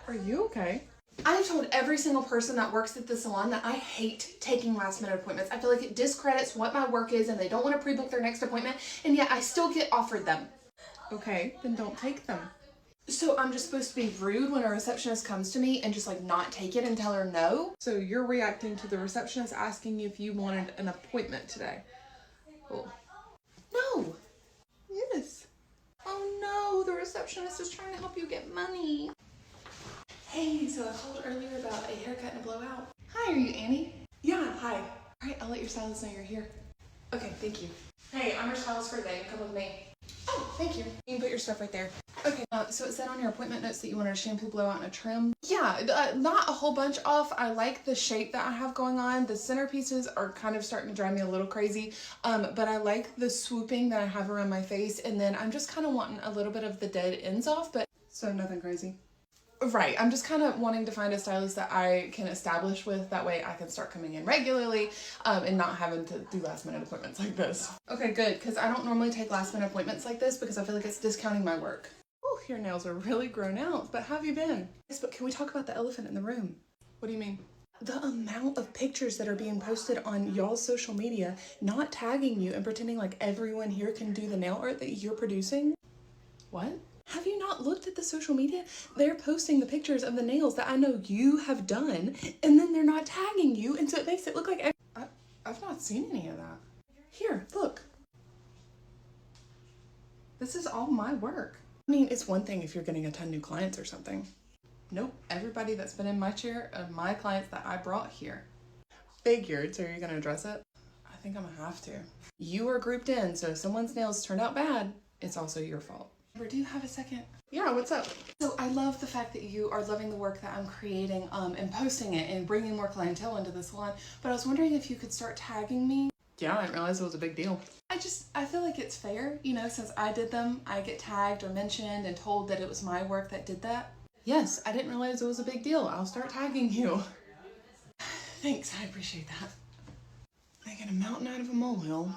Are you okay? I've told every single person that works at the salon that I hate taking last minute appointments. I feel like it discredits what my work is and they don't want to pre-book their next appointment, and yet I still get offered them. Okay, then don't take them. So I'm just supposed to be rude when a receptionist comes to me and just like not take it and tell her no? So you're reacting to the receptionist asking you if you wanted an appointment today. Cool. No. Yes. Oh no, the receptionist is trying to help you get money. Hey, so I called earlier about a haircut and a blowout. Hi, are you Annie? Yeah, hi. All right, I'll let your stylist know you're here. Okay, thank you. Hey, I'm your stylist for the day. Come with me. Oh, thank you. You can put your stuff right there. Okay, so it said on your appointment notes that you wanted a shampoo, blowout, and a trim. Yeah, not a whole bunch off. I like the shape that I have going on. The centerpieces are kind of starting to drive me a little crazy, but I like the swooping that I have around my face, and then I'm just kind of wanting a little bit of the dead ends off, but so nothing crazy. Right, I'm just kind of wanting to find a stylist that I can establish with. That way I can start coming in regularly and not having to do last minute appointments like this. Okay, good, because I don't normally take last minute appointments like this because I feel like it's discounting my work. Oh, your nails are really grown out, but how have you been? Yes, but can we talk about the elephant in the room? What do you mean? The amount of pictures that are being posted on y'all's social media, not tagging you and pretending like everyone here can do the nail art that you're producing. What? Have you not looked at the social media? They're posting the pictures of the nails that I know you have done, and then they're not tagging you, and so it makes it look like I've not seen any of that. Here, look. This is all my work. I mean, it's one thing if you're getting a ton of new clients or something. Nope, everybody that's been in my chair are my clients that I brought here. Figured, so are you gonna address it? I think I'm gonna have to. You are grouped in, so if someone's nails turned out bad, it's also your fault. Do you have a second? Yeah, what's up? So I love the fact that you are loving the work that I'm creating and posting it and bringing more clientele into the salon, but I was wondering if you could start tagging me. Yeah, I didn't realize it was a big deal. I feel like it's fair, you know, since I did them, I get tagged or mentioned and told that it was my work that did that. Yes, I didn't realize it was a big deal. I'll start tagging you. Thanks, I appreciate that. Making a mountain out of a molehill.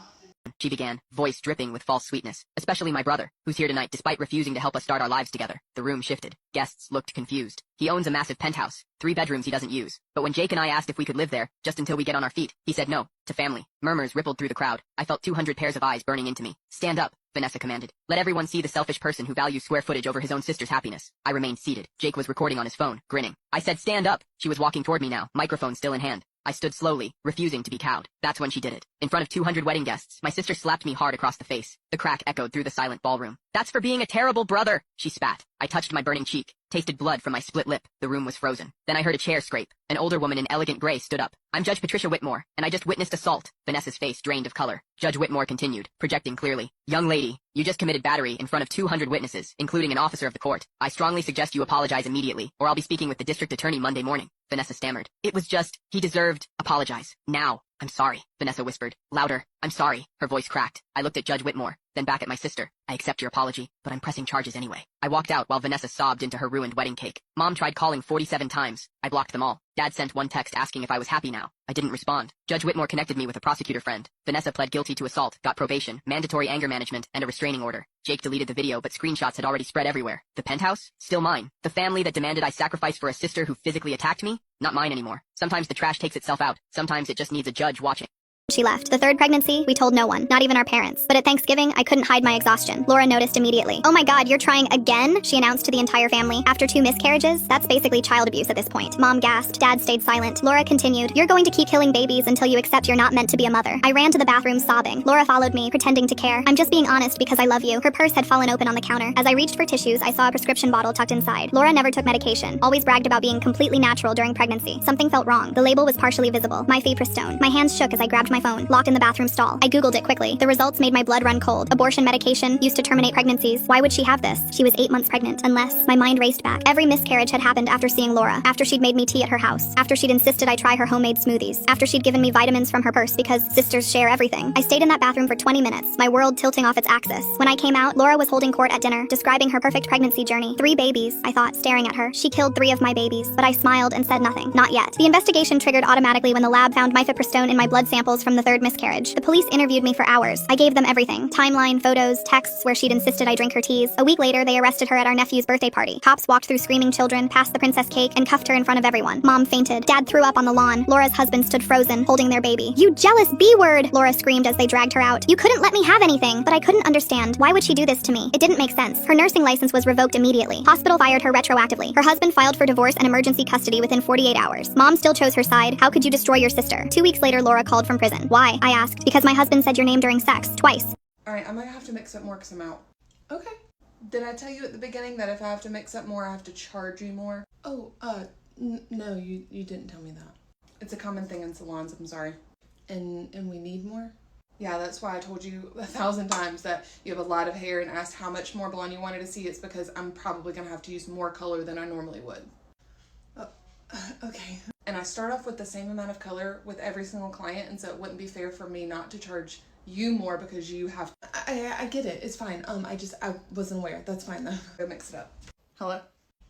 She began, voice dripping with false sweetness. Especially my brother, who's here tonight despite refusing to help us start our lives together. The room shifted. Guests looked confused. He owns a massive penthouse, 3 bedrooms he doesn't use. But when Jake and I asked if we could live there, just until we get on our feet, he said no, to family. Murmurs rippled through the crowd. I felt 200 pairs of eyes burning into me. Stand up, Vanessa commanded. Let everyone see the selfish person who values square footage over his own sister's happiness. I remained seated. Jake was recording on his phone, grinning. I said stand up. She was walking toward me now, microphone still in hand. I stood slowly, refusing to be cowed. That's when she did it. In front of 200 wedding guests, my sister slapped me hard across the face. The crack echoed through the silent ballroom. That's for being a terrible brother, she spat. I touched my burning cheek, tasted blood from my split lip. The room was frozen. Then I heard a chair scrape. An older woman in elegant gray stood up. I'm Judge Patricia Whitmore, and I just witnessed assault. Vanessa's face drained of color. Judge Whitmore continued, projecting clearly. Young lady, you just committed battery in front of 200 witnesses, including an officer of the court. I strongly suggest you apologize immediately, or I'll be speaking with the district attorney Monday morning. Vanessa stammered. It was just, he deserved, apologize. Now. I'm sorry, Vanessa whispered. Louder. I'm sorry. Her voice cracked. I looked at Judge Whitmore, then back at my sister. I accept your apology, but I'm pressing charges anyway. I walked out while Vanessa sobbed into her ruined wedding cake. Mom tried calling 47 times. I blocked them all. Dad sent one text asking if I was happy now. I didn't respond. Judge Whitmore connected me with a prosecutor friend. Vanessa pled guilty to assault, got probation, mandatory anger management, and a restraining order. Jake deleted the video, but screenshots had already spread everywhere. The penthouse? Still mine. The family that demanded I sacrifice for a sister who physically attacked me? Not mine anymore. Sometimes the trash takes itself out. Sometimes it just needs a judge watching. She left. The third pregnancy, we told no one, not even our parents. But at Thanksgiving, I couldn't hide my exhaustion. Laura noticed immediately. Oh my god, you're trying again? She announced to the entire family. After 2 miscarriages, that's basically child abuse at this point. Mom gasped. Dad stayed silent. Laura continued. You're going to keep killing babies until you accept you're not meant to be a mother. I ran to the bathroom sobbing. Laura followed me, pretending to care. I'm just being honest because I love you. Her purse had fallen open on the counter. As I reached for tissues, I saw a prescription bottle tucked inside. Laura never took medication. Always bragged about being completely natural during pregnancy. Something felt wrong. The label was partially visible. My Stone. My hands shook as I grabbed my phone, locked in the bathroom stall. I googled it quickly. The results made my blood run cold. Abortion medication used to terminate pregnancies. Why would she have this? She was 8 months pregnant. Unless my mind raced back. Every miscarriage had happened after seeing Laura. After she'd made me tea at her house. After she'd insisted I try her homemade smoothies. After she'd given me vitamins from her purse because sisters share everything. I stayed in that bathroom for 20 minutes, my world tilting off its axis. When I came out, Laura was holding court at dinner, describing her perfect pregnancy journey. 3 babies, I thought, staring at her. She killed 3 of my babies, but I smiled and said nothing. Not yet. The investigation triggered automatically when the lab found Stone in my blood samples details from the third miscarriage. The police interviewed me for hours. I gave them everything. Timeline, photos, texts where she'd insisted I drink her teas. A week later, they arrested her at our nephew's birthday party. Cops walked through screaming children, passed the princess cake, and cuffed her in front of everyone. Mom fainted. Dad threw up on the lawn. Laura's husband stood frozen, holding their baby. You jealous B-word! Laura screamed as they dragged her out. You couldn't let me have anything, but I couldn't understand. Why would she do this to me? It didn't make sense. Her nursing license was revoked immediately. Hospital fired her retroactively. Her husband filed for divorce and emergency custody within 48 hours. Mom still chose her side. How could you destroy your sister? 2 weeks later, Laura called from prison. Why? I asked. Because my husband said your name during sex. Twice. All right, I'm gonna have to mix up more because I'm out. Okay. Did I tell you at the beginning that if I have to mix up more, I have to charge you more? Oh, no, you didn't tell me that. It's a common thing in salons, I'm sorry. And we need more? Yeah, that's why I told you 1,000 times that you have a lot of hair and asked how much more blonde you wanted to see. It's because I'm probably gonna have to use more color than I normally would. Oh, okay. And I start off with the same amount of color with every single client, and so it wouldn't be fair for me not to charge you more because you have. I get it. It's fine. I wasn't aware. That's fine though. Go mix it up. Hello?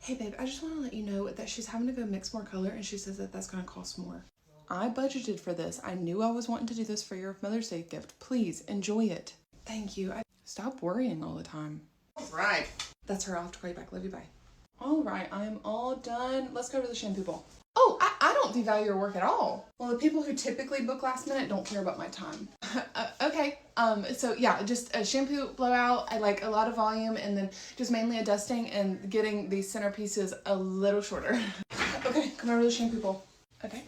Hey babe, I just want to let you know that she's having to go mix more color, and she says that that's going to cost more. I budgeted for this. I knew I was wanting to do this for your Mother's Day gift. Please enjoy it. Thank you. Stop worrying all the time. All right. That's her. I'll have to call you back. Love you. Bye. All right. I am all done. Let's go to the shampoo bowl. Oh, I don't devalue your work at all. Well, the people who typically book last minute don't care about my time. Okay. So yeah, just a shampoo blowout. I like a lot of volume, and then just mainly a dusting and getting these centerpieces a little shorter. Okay, come over to the shampoo bowl. Okay.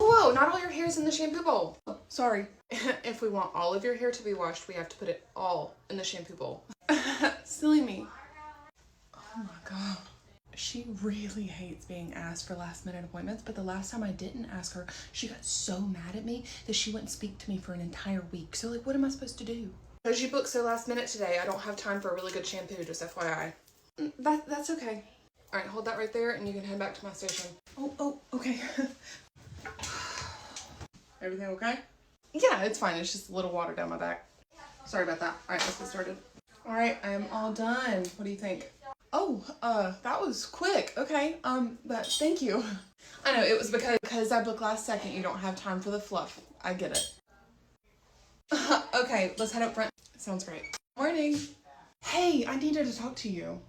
Whoa, not all your hair is in the shampoo bowl. Oh, sorry. If we want all of your hair to be washed, we have to put it all in the shampoo bowl. Silly me. Oh my God. She really hates being asked for last minute appointments, but the last time I didn't ask her, she got so mad at me that she wouldn't speak to me for an entire week. So like, what am I supposed to do? Because you booked so last minute today, I don't have time for a really good shampoo, just FYI. That's okay. All right, hold that right there and you can head back to my station. Oh, okay. Everything okay? Yeah, it's fine. It's just a little water down my back. Sorry about that. All right, let's get started. All right, I am all done. What do you think? Oh, that was quick. Okay, but thank you. I know, it was because I booked last second. You don't have time for the fluff. I get it. Okay, let's head up front. Sounds great. Morning. Hey, I needed to talk to you.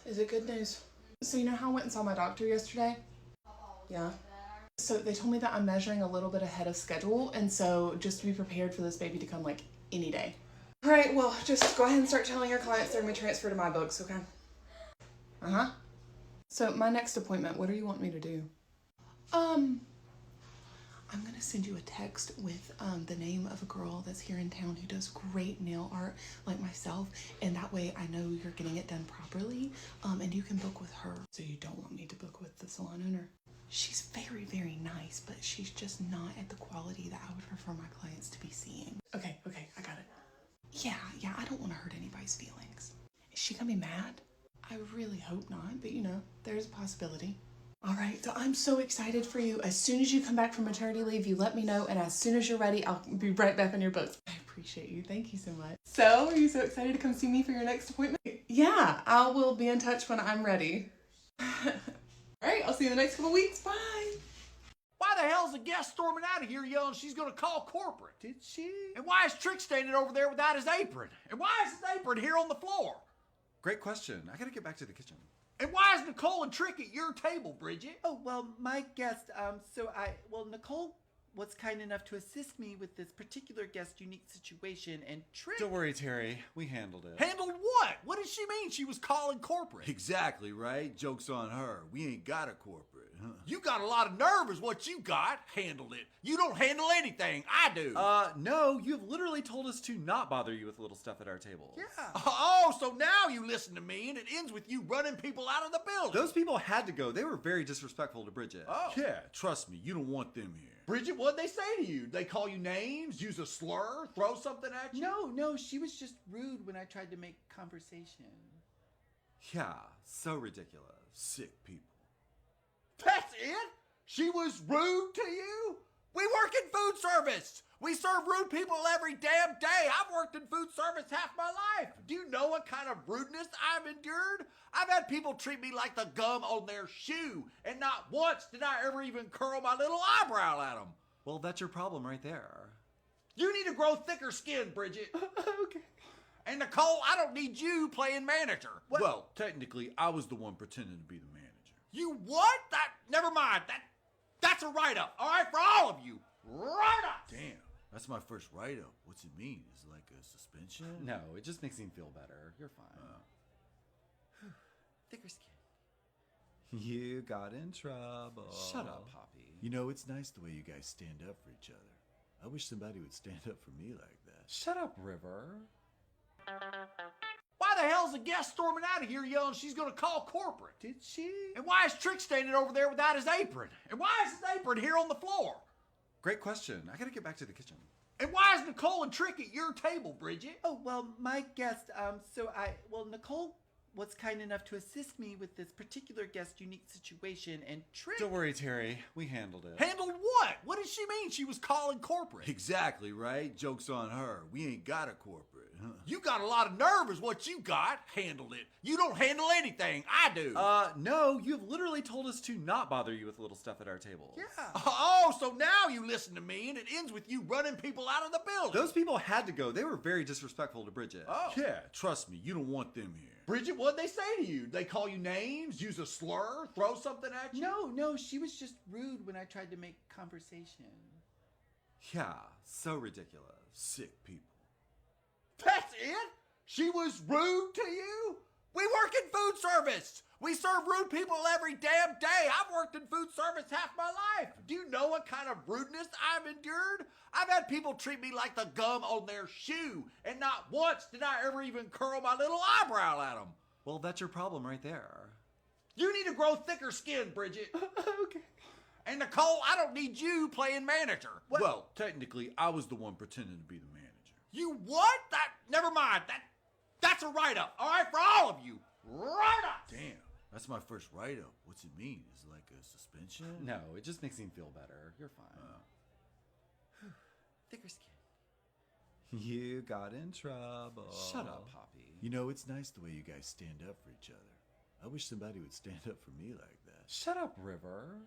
Is it good news? So you know how I went and saw my doctor yesterday? Yeah. So they told me that I'm measuring a little bit ahead of schedule, and so just to be prepared for this baby to come like any day. All right, well, just go ahead and start telling your clients they're gonna be transferred to my books, okay? Uh-huh. So my next appointment, what do you want me to do? I'm gonna send you a text with the name of a girl that's here in town who does great nail art like myself, and that way I know you're getting it done properly, and you can book with her. So you don't want me to book with the salon owner? She's very, very nice, but she's just not at the quality that I would prefer my clients to be seeing. Okay, I got it. Yeah, I don't want to hurt anybody's feelings. Is she gonna be mad? I really hope not, but you know, there's a possibility. All right, so I'm so excited for you. As soon as you come back from maternity leave, you let me know, and as soon as you're ready, I'll be right back on your books. I appreciate you. Thank you so much. So, are you so excited to come see me for your next appointment? Yeah, I will be in touch when I'm ready. All right, I'll see you in the next couple weeks. Bye. Why the hell's the guest storming out of here yelling she's gonna call corporate? Did she? And why is Trick standing over there without his apron? And why is his apron here on the floor? Great question. I gotta get back to the kitchen. And why is Nicole and Trick at your table, Bridget? Oh, well, my guest, Nicole was kind enough to assist me with this particular guest unique situation, and Trick... Don't worry, Terry. We handled it. Handled what? What did she mean she was calling corporate? Exactly, right? Joke's on her. We ain't got a corporate, huh? You got a lot of nerve is what you got. Handled it. You don't handle anything. I do. No, you've literally told us to not bother you with little stuff at our table. Yeah. Oh, so now you listen to me, and it ends with you running people out of the building. Those people had to go. They were very disrespectful to Bridget. Oh. Yeah, trust me, you don't want them here. Bridget, what'd they say to you? They call you names, use a slur, throw something at you? No, she was just rude when I tried to make conversation. Yeah, so ridiculous. Sick people. That's it? She was rude to you? We work in food service. We serve rude people every damn day. I've worked in food service half my life. Do you know what kind of rudeness I've endured? I've had people treat me like the gum on their shoe, and not once did I ever even curl my little eyebrow at them. Well, that's your problem right there. You need to grow thicker skin, Bridget. Okay. And Nicole, I don't need you playing manager. What? Well, technically, I was the one pretending to be the manager. You what? Never mind. That's a write-up, all right, for all of you. Write-up. Damn, that's my first write-up. What's it mean? Is it like a suspension? No, it just makes him feel better. You're fine. Thicker skin. You got in trouble. Shut up, Poppy. You know, it's nice the way you guys stand up for each other. I wish somebody would stand up for me like that. Shut up, River. Why the hell's the guest storming out of here yelling she's gonna call corporate? Did she? And why is Trick standing over there without his apron? And why is his apron here on the floor? Great question. I gotta get back to the kitchen. And why is Nicole and Trick at your table, Bridget? Oh, well, my guest, Nicole was kind enough to assist me with this particular guest unique situation, and Trick... Don't worry, Terry. We handled it. Handled what? What did she mean she was calling corporate? Exactly, right? Joke's on her. We ain't got a corporate. Huh? You got a lot of nerve is what you got. Handled it. You don't handle anything. I do. No, you've literally told us to not bother you with little stuff at our table. Yeah. Oh, so now you listen to me and it ends with you running people out of the building. Those people had to go. They were very disrespectful to Bridget. Oh. Yeah, trust me, you don't want them here. Bridget, what'd they say to you? They call you names, use a slur, throw something at you? No, she was just rude when I tried to make conversation. Yeah, so ridiculous. Sick people. That's it? She was rude to you? We work in food service. We serve rude people every damn day. I've worked in food service half my life. Do you know what kind of rudeness I've endured? I've had people treat me like the gum on their shoe, and not once did I ever even curl my little eyebrow at them. Well, that's your problem right there. You need to grow thicker skin, Bridget. Okay. And Nicole, I don't need you playing manager. What? Well, technically, I was the one pretending to be the manager. You what? Never mind. That's a write-up, all right, for all of you. Write-up. Damn, that's my first write-up. What's it mean? Is it like a suspension? No, it just makes him feel better. You're fine. Thicker skin. You got in trouble. Shut up, Poppy. You know, it's nice the way you guys stand up for each other. I wish somebody would stand up for me like that. Shut up, River.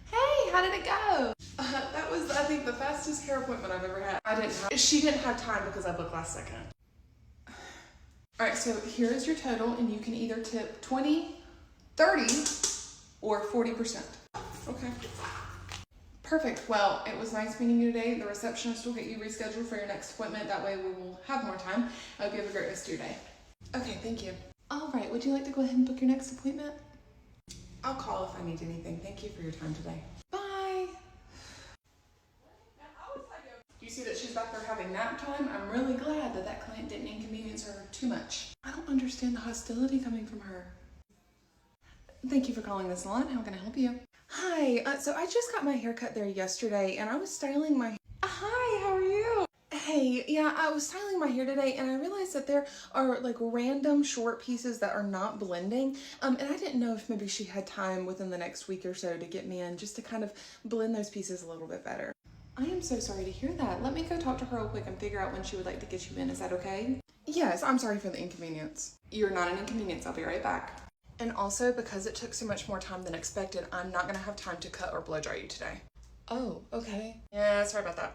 Hey, how did it go? That was, I think, the fastest hair appointment I've ever had. She didn't have time because I booked last second. All right, so here's your total, and you can either tip 20, 30, or 40%. Okay. Perfect. Well, it was nice meeting you today. The receptionist will get you rescheduled for your next appointment. That way we will have more time. I hope you have a great rest of your day. Okay, thank you. All right, would you like to go ahead and book your next appointment? I'll call if I need anything. Thank you for your time today. Bye. Do you see that she's back there having nap time? I'm really glad that that client didn't inconvenience her too much. I don't understand the hostility coming from her. Thank you for calling the salon. How can I help you? Hi, so I just got my hair cut there yesterday and I was styling my... Hi, how are you? Hey, yeah, I was styling my hair today and I realized that there are like random short pieces that are not blending. And I didn't know if maybe she had time within the next week or so to get me in just to kind of blend those pieces a little bit better. I am so sorry to hear that. Let me go talk to her real quick and figure out when she would like to get you in. Is that okay? Yes, I'm sorry for the inconvenience. You're not an inconvenience. I'll be right back. And also, because it took so much more time than expected, I'm not gonna have time to cut or blow dry you today. Oh, okay. Yeah, sorry about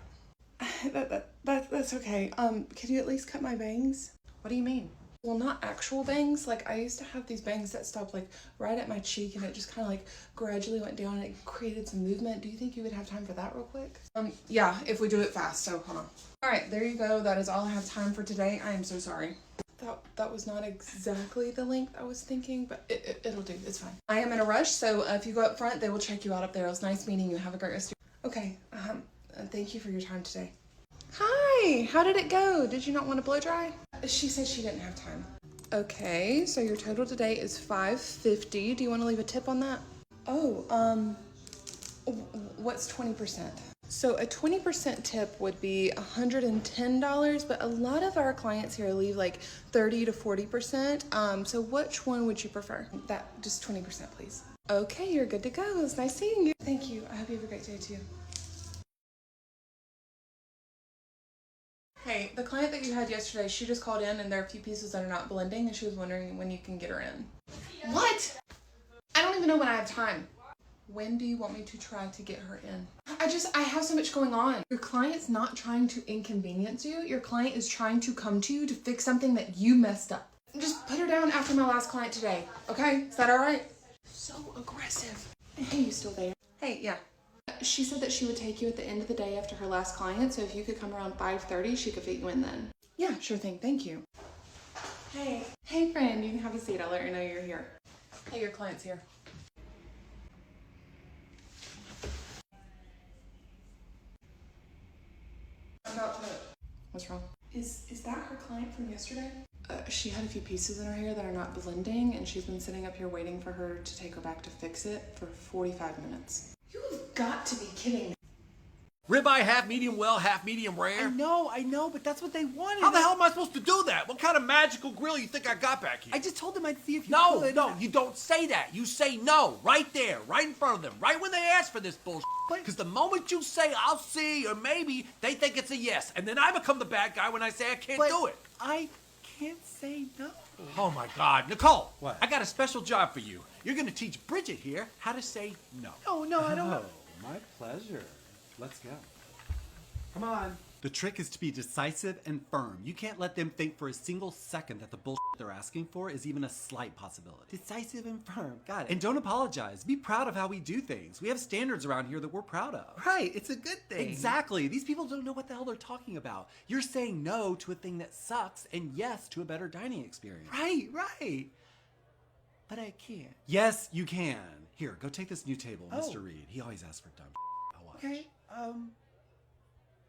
that. That's okay. Could you at least cut my bangs? What do you mean? Well, not actual bangs. Like, I used to have these bangs that stopped like right at my cheek and it just kind of like gradually went down and it created some movement. Do you think you would have time for that real quick? Yeah, if we do it fast, so hold on. All right, there you go. That is all I have time for today. I am so sorry. That was not exactly the length I was thinking, but it'll do. It's fine. I am in a rush, so if you go up front, they will check you out up there. It was nice meeting you. Have a great rest of your... Okay, thank you for your time today. Hi, how did it go? Did you not want to blow dry? She said she didn't have time. Okay, so your total today is $5.50. Do you want to leave a tip on that? Oh, what's 20%? So a 20% tip would be $110, but a lot of our clients here leave like 30 to 40%. So which one would you prefer? That, just 20%, please. Okay, you're good to go. It was nice seeing you. Thank you. I hope you have a great day too. Hey, the client that you had yesterday, she just called in and there are a few pieces that are not blending and she was wondering when you can get her in. What? I don't even know when I have time. When do you want me to try to get her in? I have so much going on. Your client's not trying to inconvenience you. Your client is trying to come to you to fix something that you messed up. Just put her down after my last client today, okay? Is that all right? So aggressive. Hey, you still there? Hey, yeah. She said that she would take you at the end of the day after her last client, so if you could come around 5:30, she could fit you in then. Yeah, sure thing. Thank you. Hey friend, you can have a seat. I'll let her know you're here. Hey, your client's here. What's wrong? Is that her client from yesterday? She had a few pieces in her hair that are not blending, and she's been sitting up here waiting for her to take her back to fix it for 45 minutes. You have got to be kidding me. Ribeye, half medium well, half medium rare. I know, but that's what they wanted. How the hell am I supposed to do that? What kind of magical grill you think I got back here? I just told them I'd see if you No, could. no, you don't say that. You say no, right there, right in front of them, right when they ask for this bullshit. Because the moment you say, I'll see, or maybe, they think it's a yes. And then I become the bad guy when I say I can't do it. I can't say no. Oh my God. Nicole. What? I got a special job for you. You're going to teach Bridget here how to say no. No, I don't. Oh, my pleasure. Let's go. Come on. The trick is to be decisive and firm. You can't let them think for a single second that the bullshit they're asking for is even a slight possibility. Decisive and firm. Got it. And don't apologize. Be proud of how we do things. We have standards around here that we're proud of. Right, it's a good thing. Exactly. These people don't know what the hell they're talking about. You're saying no to a thing that sucks and yes to a better dining experience. Right. But I can't. Yes, you can. Here, go take this new table, Oh. Mr. Reed. He always asks for dumb. I'll watch. Okay,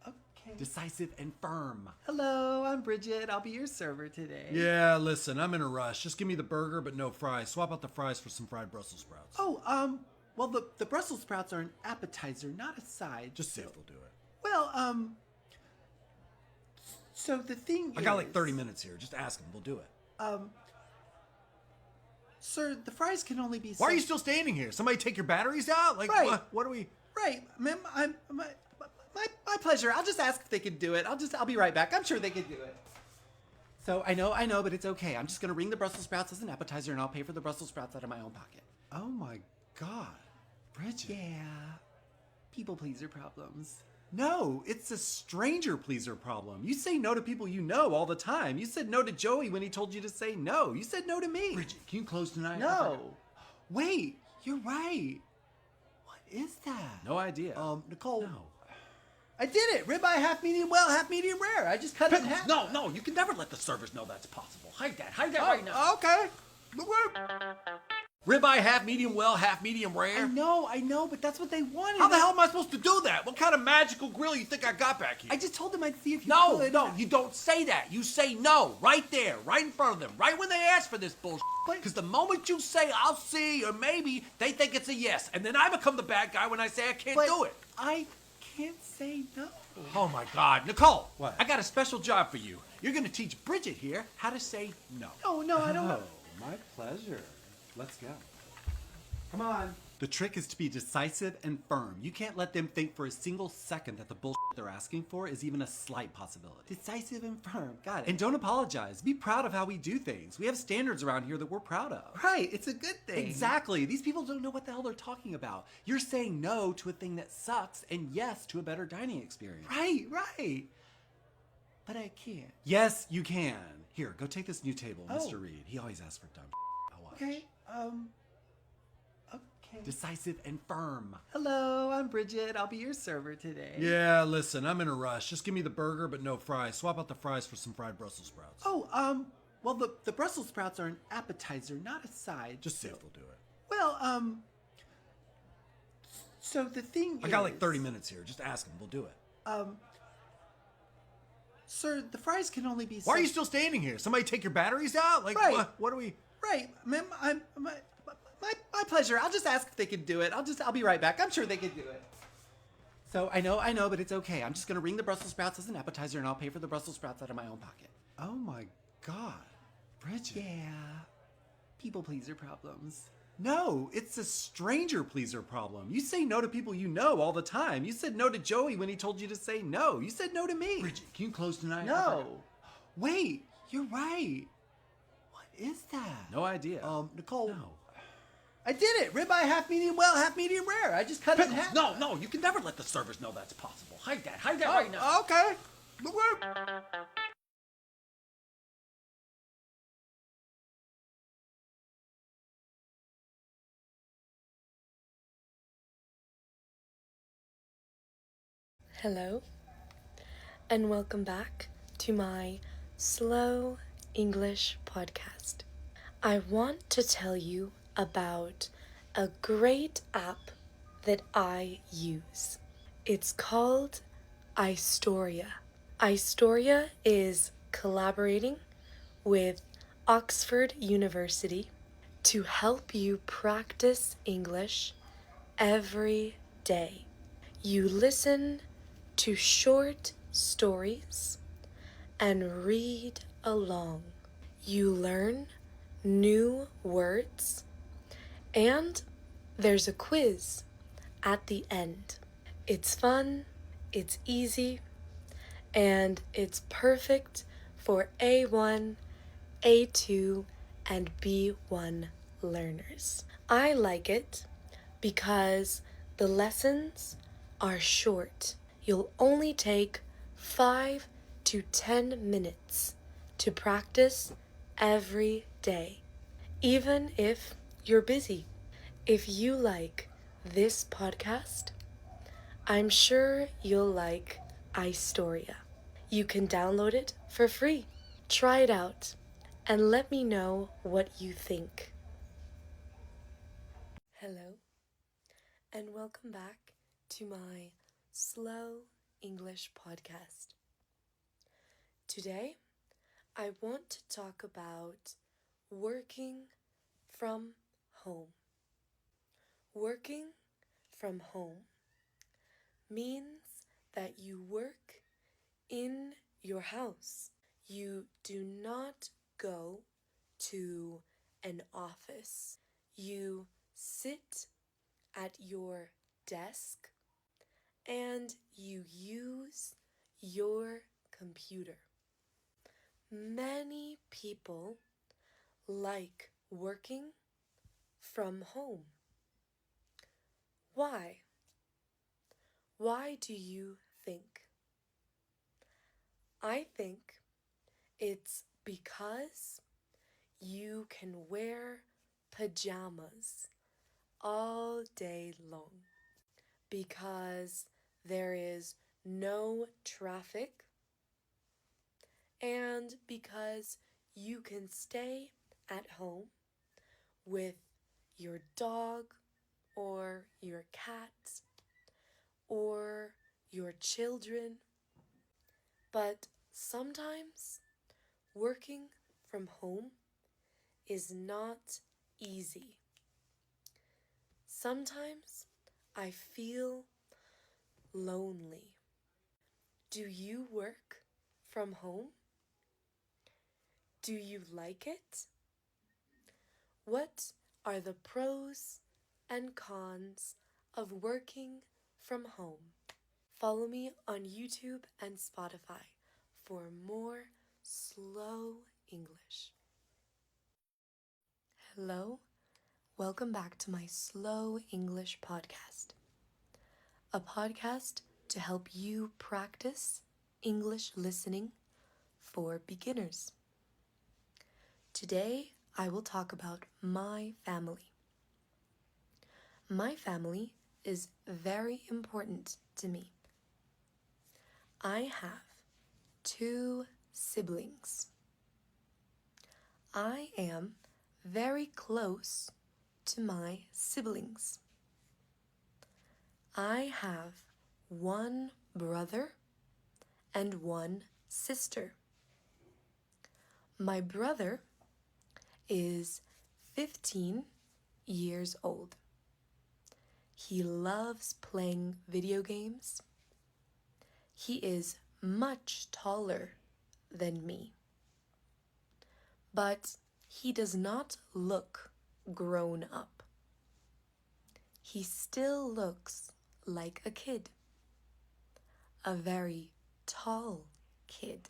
okay. Decisive and firm. Hello, I'm Bridget. I'll be your server today. Yeah, listen, I'm in a rush. Just give me the burger, but no fries. Swap out the fries for some fried Brussels sprouts. Oh, well, the Brussels sprouts are an appetizer, not a side. Just see if they'll do it. Well, so the thing I got like 30 minutes here. Just ask them. We'll do it. Sir, the fries can only be... Why are you still standing here? Somebody take your batteries out? Like, Right. what are we... Right, ma'am, my pleasure. I'll just ask if they can do it. I'll be right back. I'm sure they can do it. So, I know, but it's okay. I'm just gonna ring the Brussels sprouts as an appetizer and I'll pay for the Brussels sprouts out of my own pocket. Oh my God. Bridget. Yeah. People pleaser problems. No, it's a stranger pleaser problem. You say no to people you know all the time. You said no to Joey when he told you to say no. You said no to me. Bridget, can you close tonight? No. Wait, you're right. What is that? No idea. Nicole. No. I did it. Ribeye, half medium well, half medium rare. I just cut it in half. No, you can never let the servers know that's possible. Hide that right now. Okay. Ribeye, half medium well, half medium rare. I know, but that's what they wanted. How the hell am I supposed to do that? What kind of magical grill you think I got back here? I just told them I'd see if you No, could. you don't say that. You say no, right there, right in front of them, right when they ask for this bullshit. Because the moment you say, I'll see, or maybe, they think it's a yes. And then I become the bad guy when I say I can't do it. I can't say no. Oh my God. Nicole. What? I got a special job for you. You're going to teach Bridget here how to say no. No, I don't. Oh, my pleasure. Let's go. Come on. The trick is to be decisive and firm. You can't let them think for a single second that the bullshit they're asking for is even a slight possibility. Decisive and firm. Got it. And don't apologize. Be proud of how we do things. We have standards around here that we're proud of. Right, it's a good thing. Exactly. These people don't know what the hell they're talking about. You're saying no to a thing that sucks and yes to a better dining experience. Right. But I can't. Yes, you can. Here, go take this new table, Oh. Mr. Reed. He always asks for dumb. I'll watch. Okay, okay. Decisive and firm. Hello, I'm Bridget. I'll be your server today. Yeah, listen, I'm in a rush. Just give me the burger, but no fries. Swap out the fries for some fried Brussels sprouts. Oh, well, the Brussels sprouts are an appetizer, not a side. Just see if they'll do it. Well, so the thing I got like 30 minutes here. Just ask them. We'll do it. Sir, the fries can only be... Why are you still standing here? Somebody take your batteries out? Like, Right. what are we... Right, ma'am, my pleasure. I'll just ask if they can do it. I'll be right back. I'm sure they can do it. So, I know, but it's okay. I'm just gonna ring the Brussels sprouts as an appetizer and I'll pay for the Brussels sprouts out of my own pocket. Oh my God. Bridget. Yeah. People pleaser problems. No, it's a stranger pleaser problem. You say no to people you know all the time. You said no to Joey when he told you to say no. You said no to me. Bridget, can you close tonight? No. Wait, you're right. What is that? No idea. Nicole. No. I did it. Ribeye, half medium well, half medium rare. I just cut it in half. No, you can never let the servers know that's possible. Hide that Oh, right now. okay. Hello, and welcome back to my Slow English podcast. I want to tell you about a great app that I use. It's called Istoria. Istoria is collaborating with Oxford University to help you practice English every day. You listen to short stories and read along. You learn new words, and there's a quiz at the end. It's fun, it's easy, and it's perfect for A1, A2, and B1 learners. I like it because the lessons are short. You'll only take 5 to 10 minutes to practice every day, even if you're busy. If you like this podcast, I'm sure you'll like iStoria. You can download it for free. Try it out and let me know what you think. Hello, and welcome back to my Slow English podcast. Today, I want to talk about working from home. Working from home means that you work in your house. You do not go to an office. You sit at your desk and you use your computer. Many people like working from home. Why? Why do you think? I think it's because you can wear pajamas all day long, because there is no traffic, and because you can stay at home with your dog or your cat or your children. But sometimes working from home is not easy. Sometimes I feel lonely. Do you work from home? Do you like it? What are the pros and cons of working from home? Follow me on YouTube and Spotify for more slow English. Hello, welcome back to my Slow English podcast, a podcast to help you practice English listening for beginners. Today, I will talk about my family. My family is very important to me. I have 2 siblings. I am very close to my siblings. I have 1 brother and 1 sister. My brother is 15 years old. He loves playing video games. He is much taller than me, but he does not look grown up. He still looks like a kid, a very tall kid.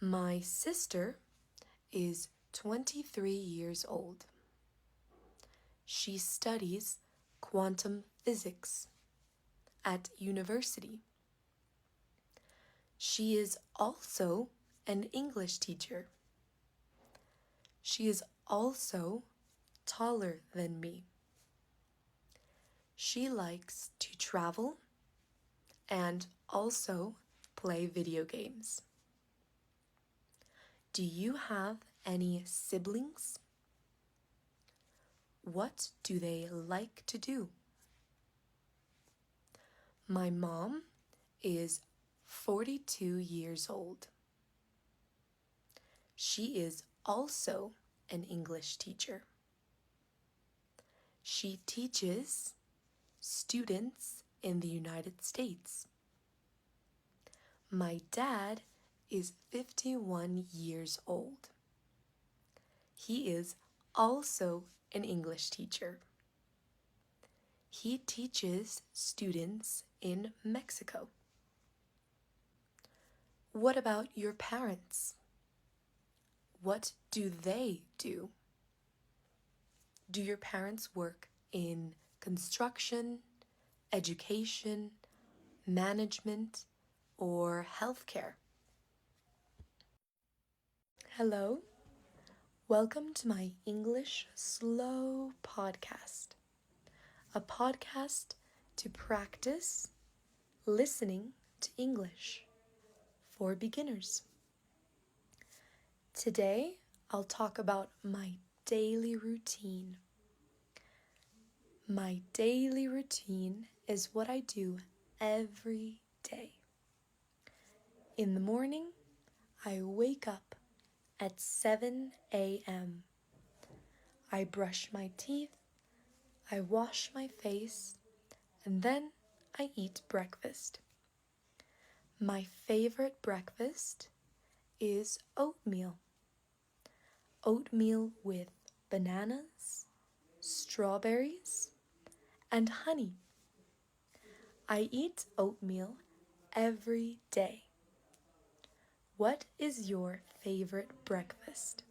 My sister is 23 years old. She studies quantum physics at university. She is also an English teacher. She is also taller than me. She likes to travel and also play video games. Do you have any siblings? What do they like to do? My mom is 42 years old. She is also an English teacher. She teaches students in the United States. My dad is 51 years old. He is also an English teacher. He teaches students in Mexico. What about your parents? What do they do? Do your parents work in construction, education, management, or healthcare? Hello, welcome to my English Slow podcast, a podcast to practice listening to English for beginners. Today, I'll talk about my daily routine. My daily routine is what I do every day. In the morning, I wake up at 7 a.m. I brush my teeth, I wash my face, and then I eat breakfast. My favorite breakfast is oatmeal. Oatmeal with bananas, strawberries, and honey. I eat oatmeal every day. What is your favorite breakfast?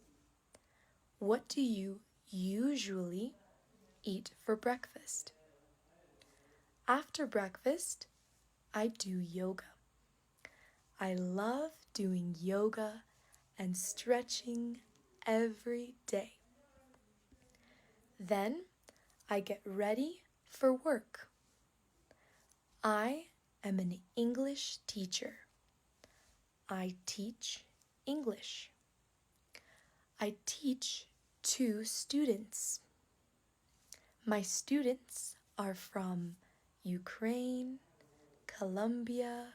What do you usually eat for breakfast? After breakfast, I do yoga. I love doing yoga and stretching every day. Then I get ready for work. I am an English teacher. I teach English. I teach 2 students. My students are from Ukraine, Colombia,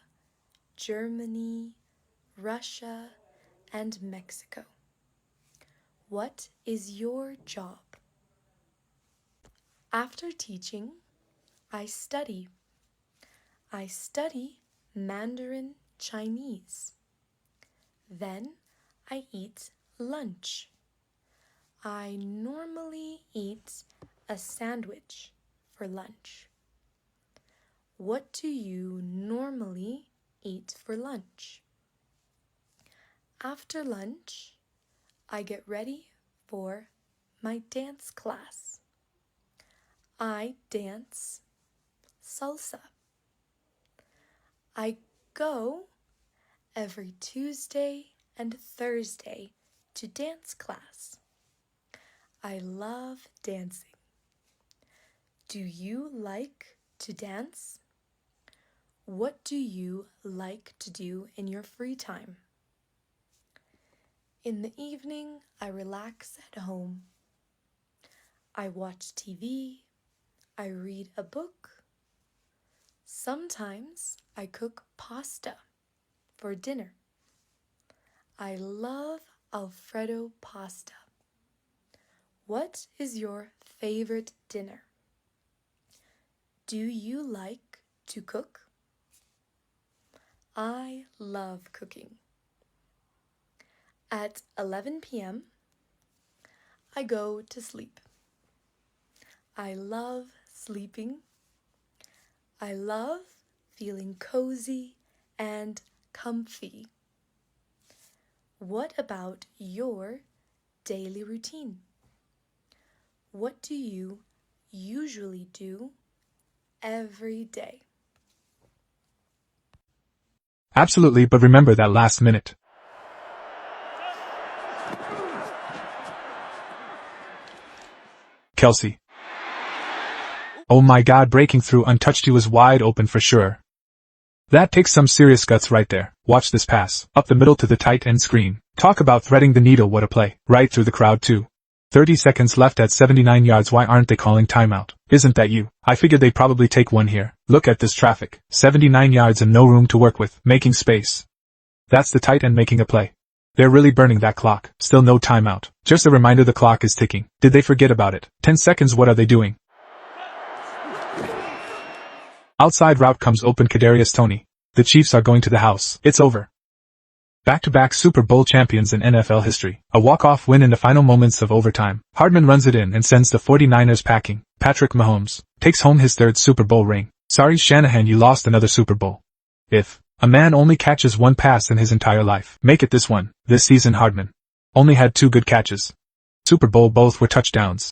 Germany, Russia, and Mexico. What is your job? After teaching, I study. I study Mandarin Chinese. Then I eat lunch. I normally eat a sandwich for lunch. What do you normally eat for lunch? After lunch, I get ready for my dance class. I dance salsa. I go every Tuesday and Thursday to dance class. I love dancing. Do you like to dance? What do you like to do in your free time? In the evening, I relax at home. I watch TV. I read a book. Sometimes I cook pasta for dinner. I love Alfredo pasta. What is your favorite dinner? Do you like to cook? I love cooking. At 11 p.m., I go to sleep. I love sleeping. I love feeling cozy and comfy. What about your daily routine? What do you usually do every day. Absolutely, but remember that last minute. Kelsey. Oh my god, breaking through untouched, he was wide open for sure. That takes some serious guts right there. Watch this pass, up the middle to the tight end screen. Talk about threading the needle, what a play. Right through the crowd too. 30 seconds left at 79 yards, why aren't they calling timeout? Isn't that you? I figured they'd probably take one here. Look at this traffic. 79 yards and no room to work with. Making space. That's the tight end making a play. They're really burning that clock. Still no timeout. Just a reminder the clock is ticking. Did they forget about it? 10 seconds, what are they doing? Outside route comes open, Kadarius Toney. The Chiefs are going to the house. It's over. Back-to-back Super Bowl champions in NFL history. A walk-off win in the final moments of overtime. Hardman runs it in and sends the 49ers packing. Patrick Mahomes takes home his 3rd Super Bowl ring. Sorry Shanahan, you lost another Super Bowl. If a man only catches one pass in his entire life, make it this one. This season Hardman only had 2 good catches. Super Bowl, both were touchdowns.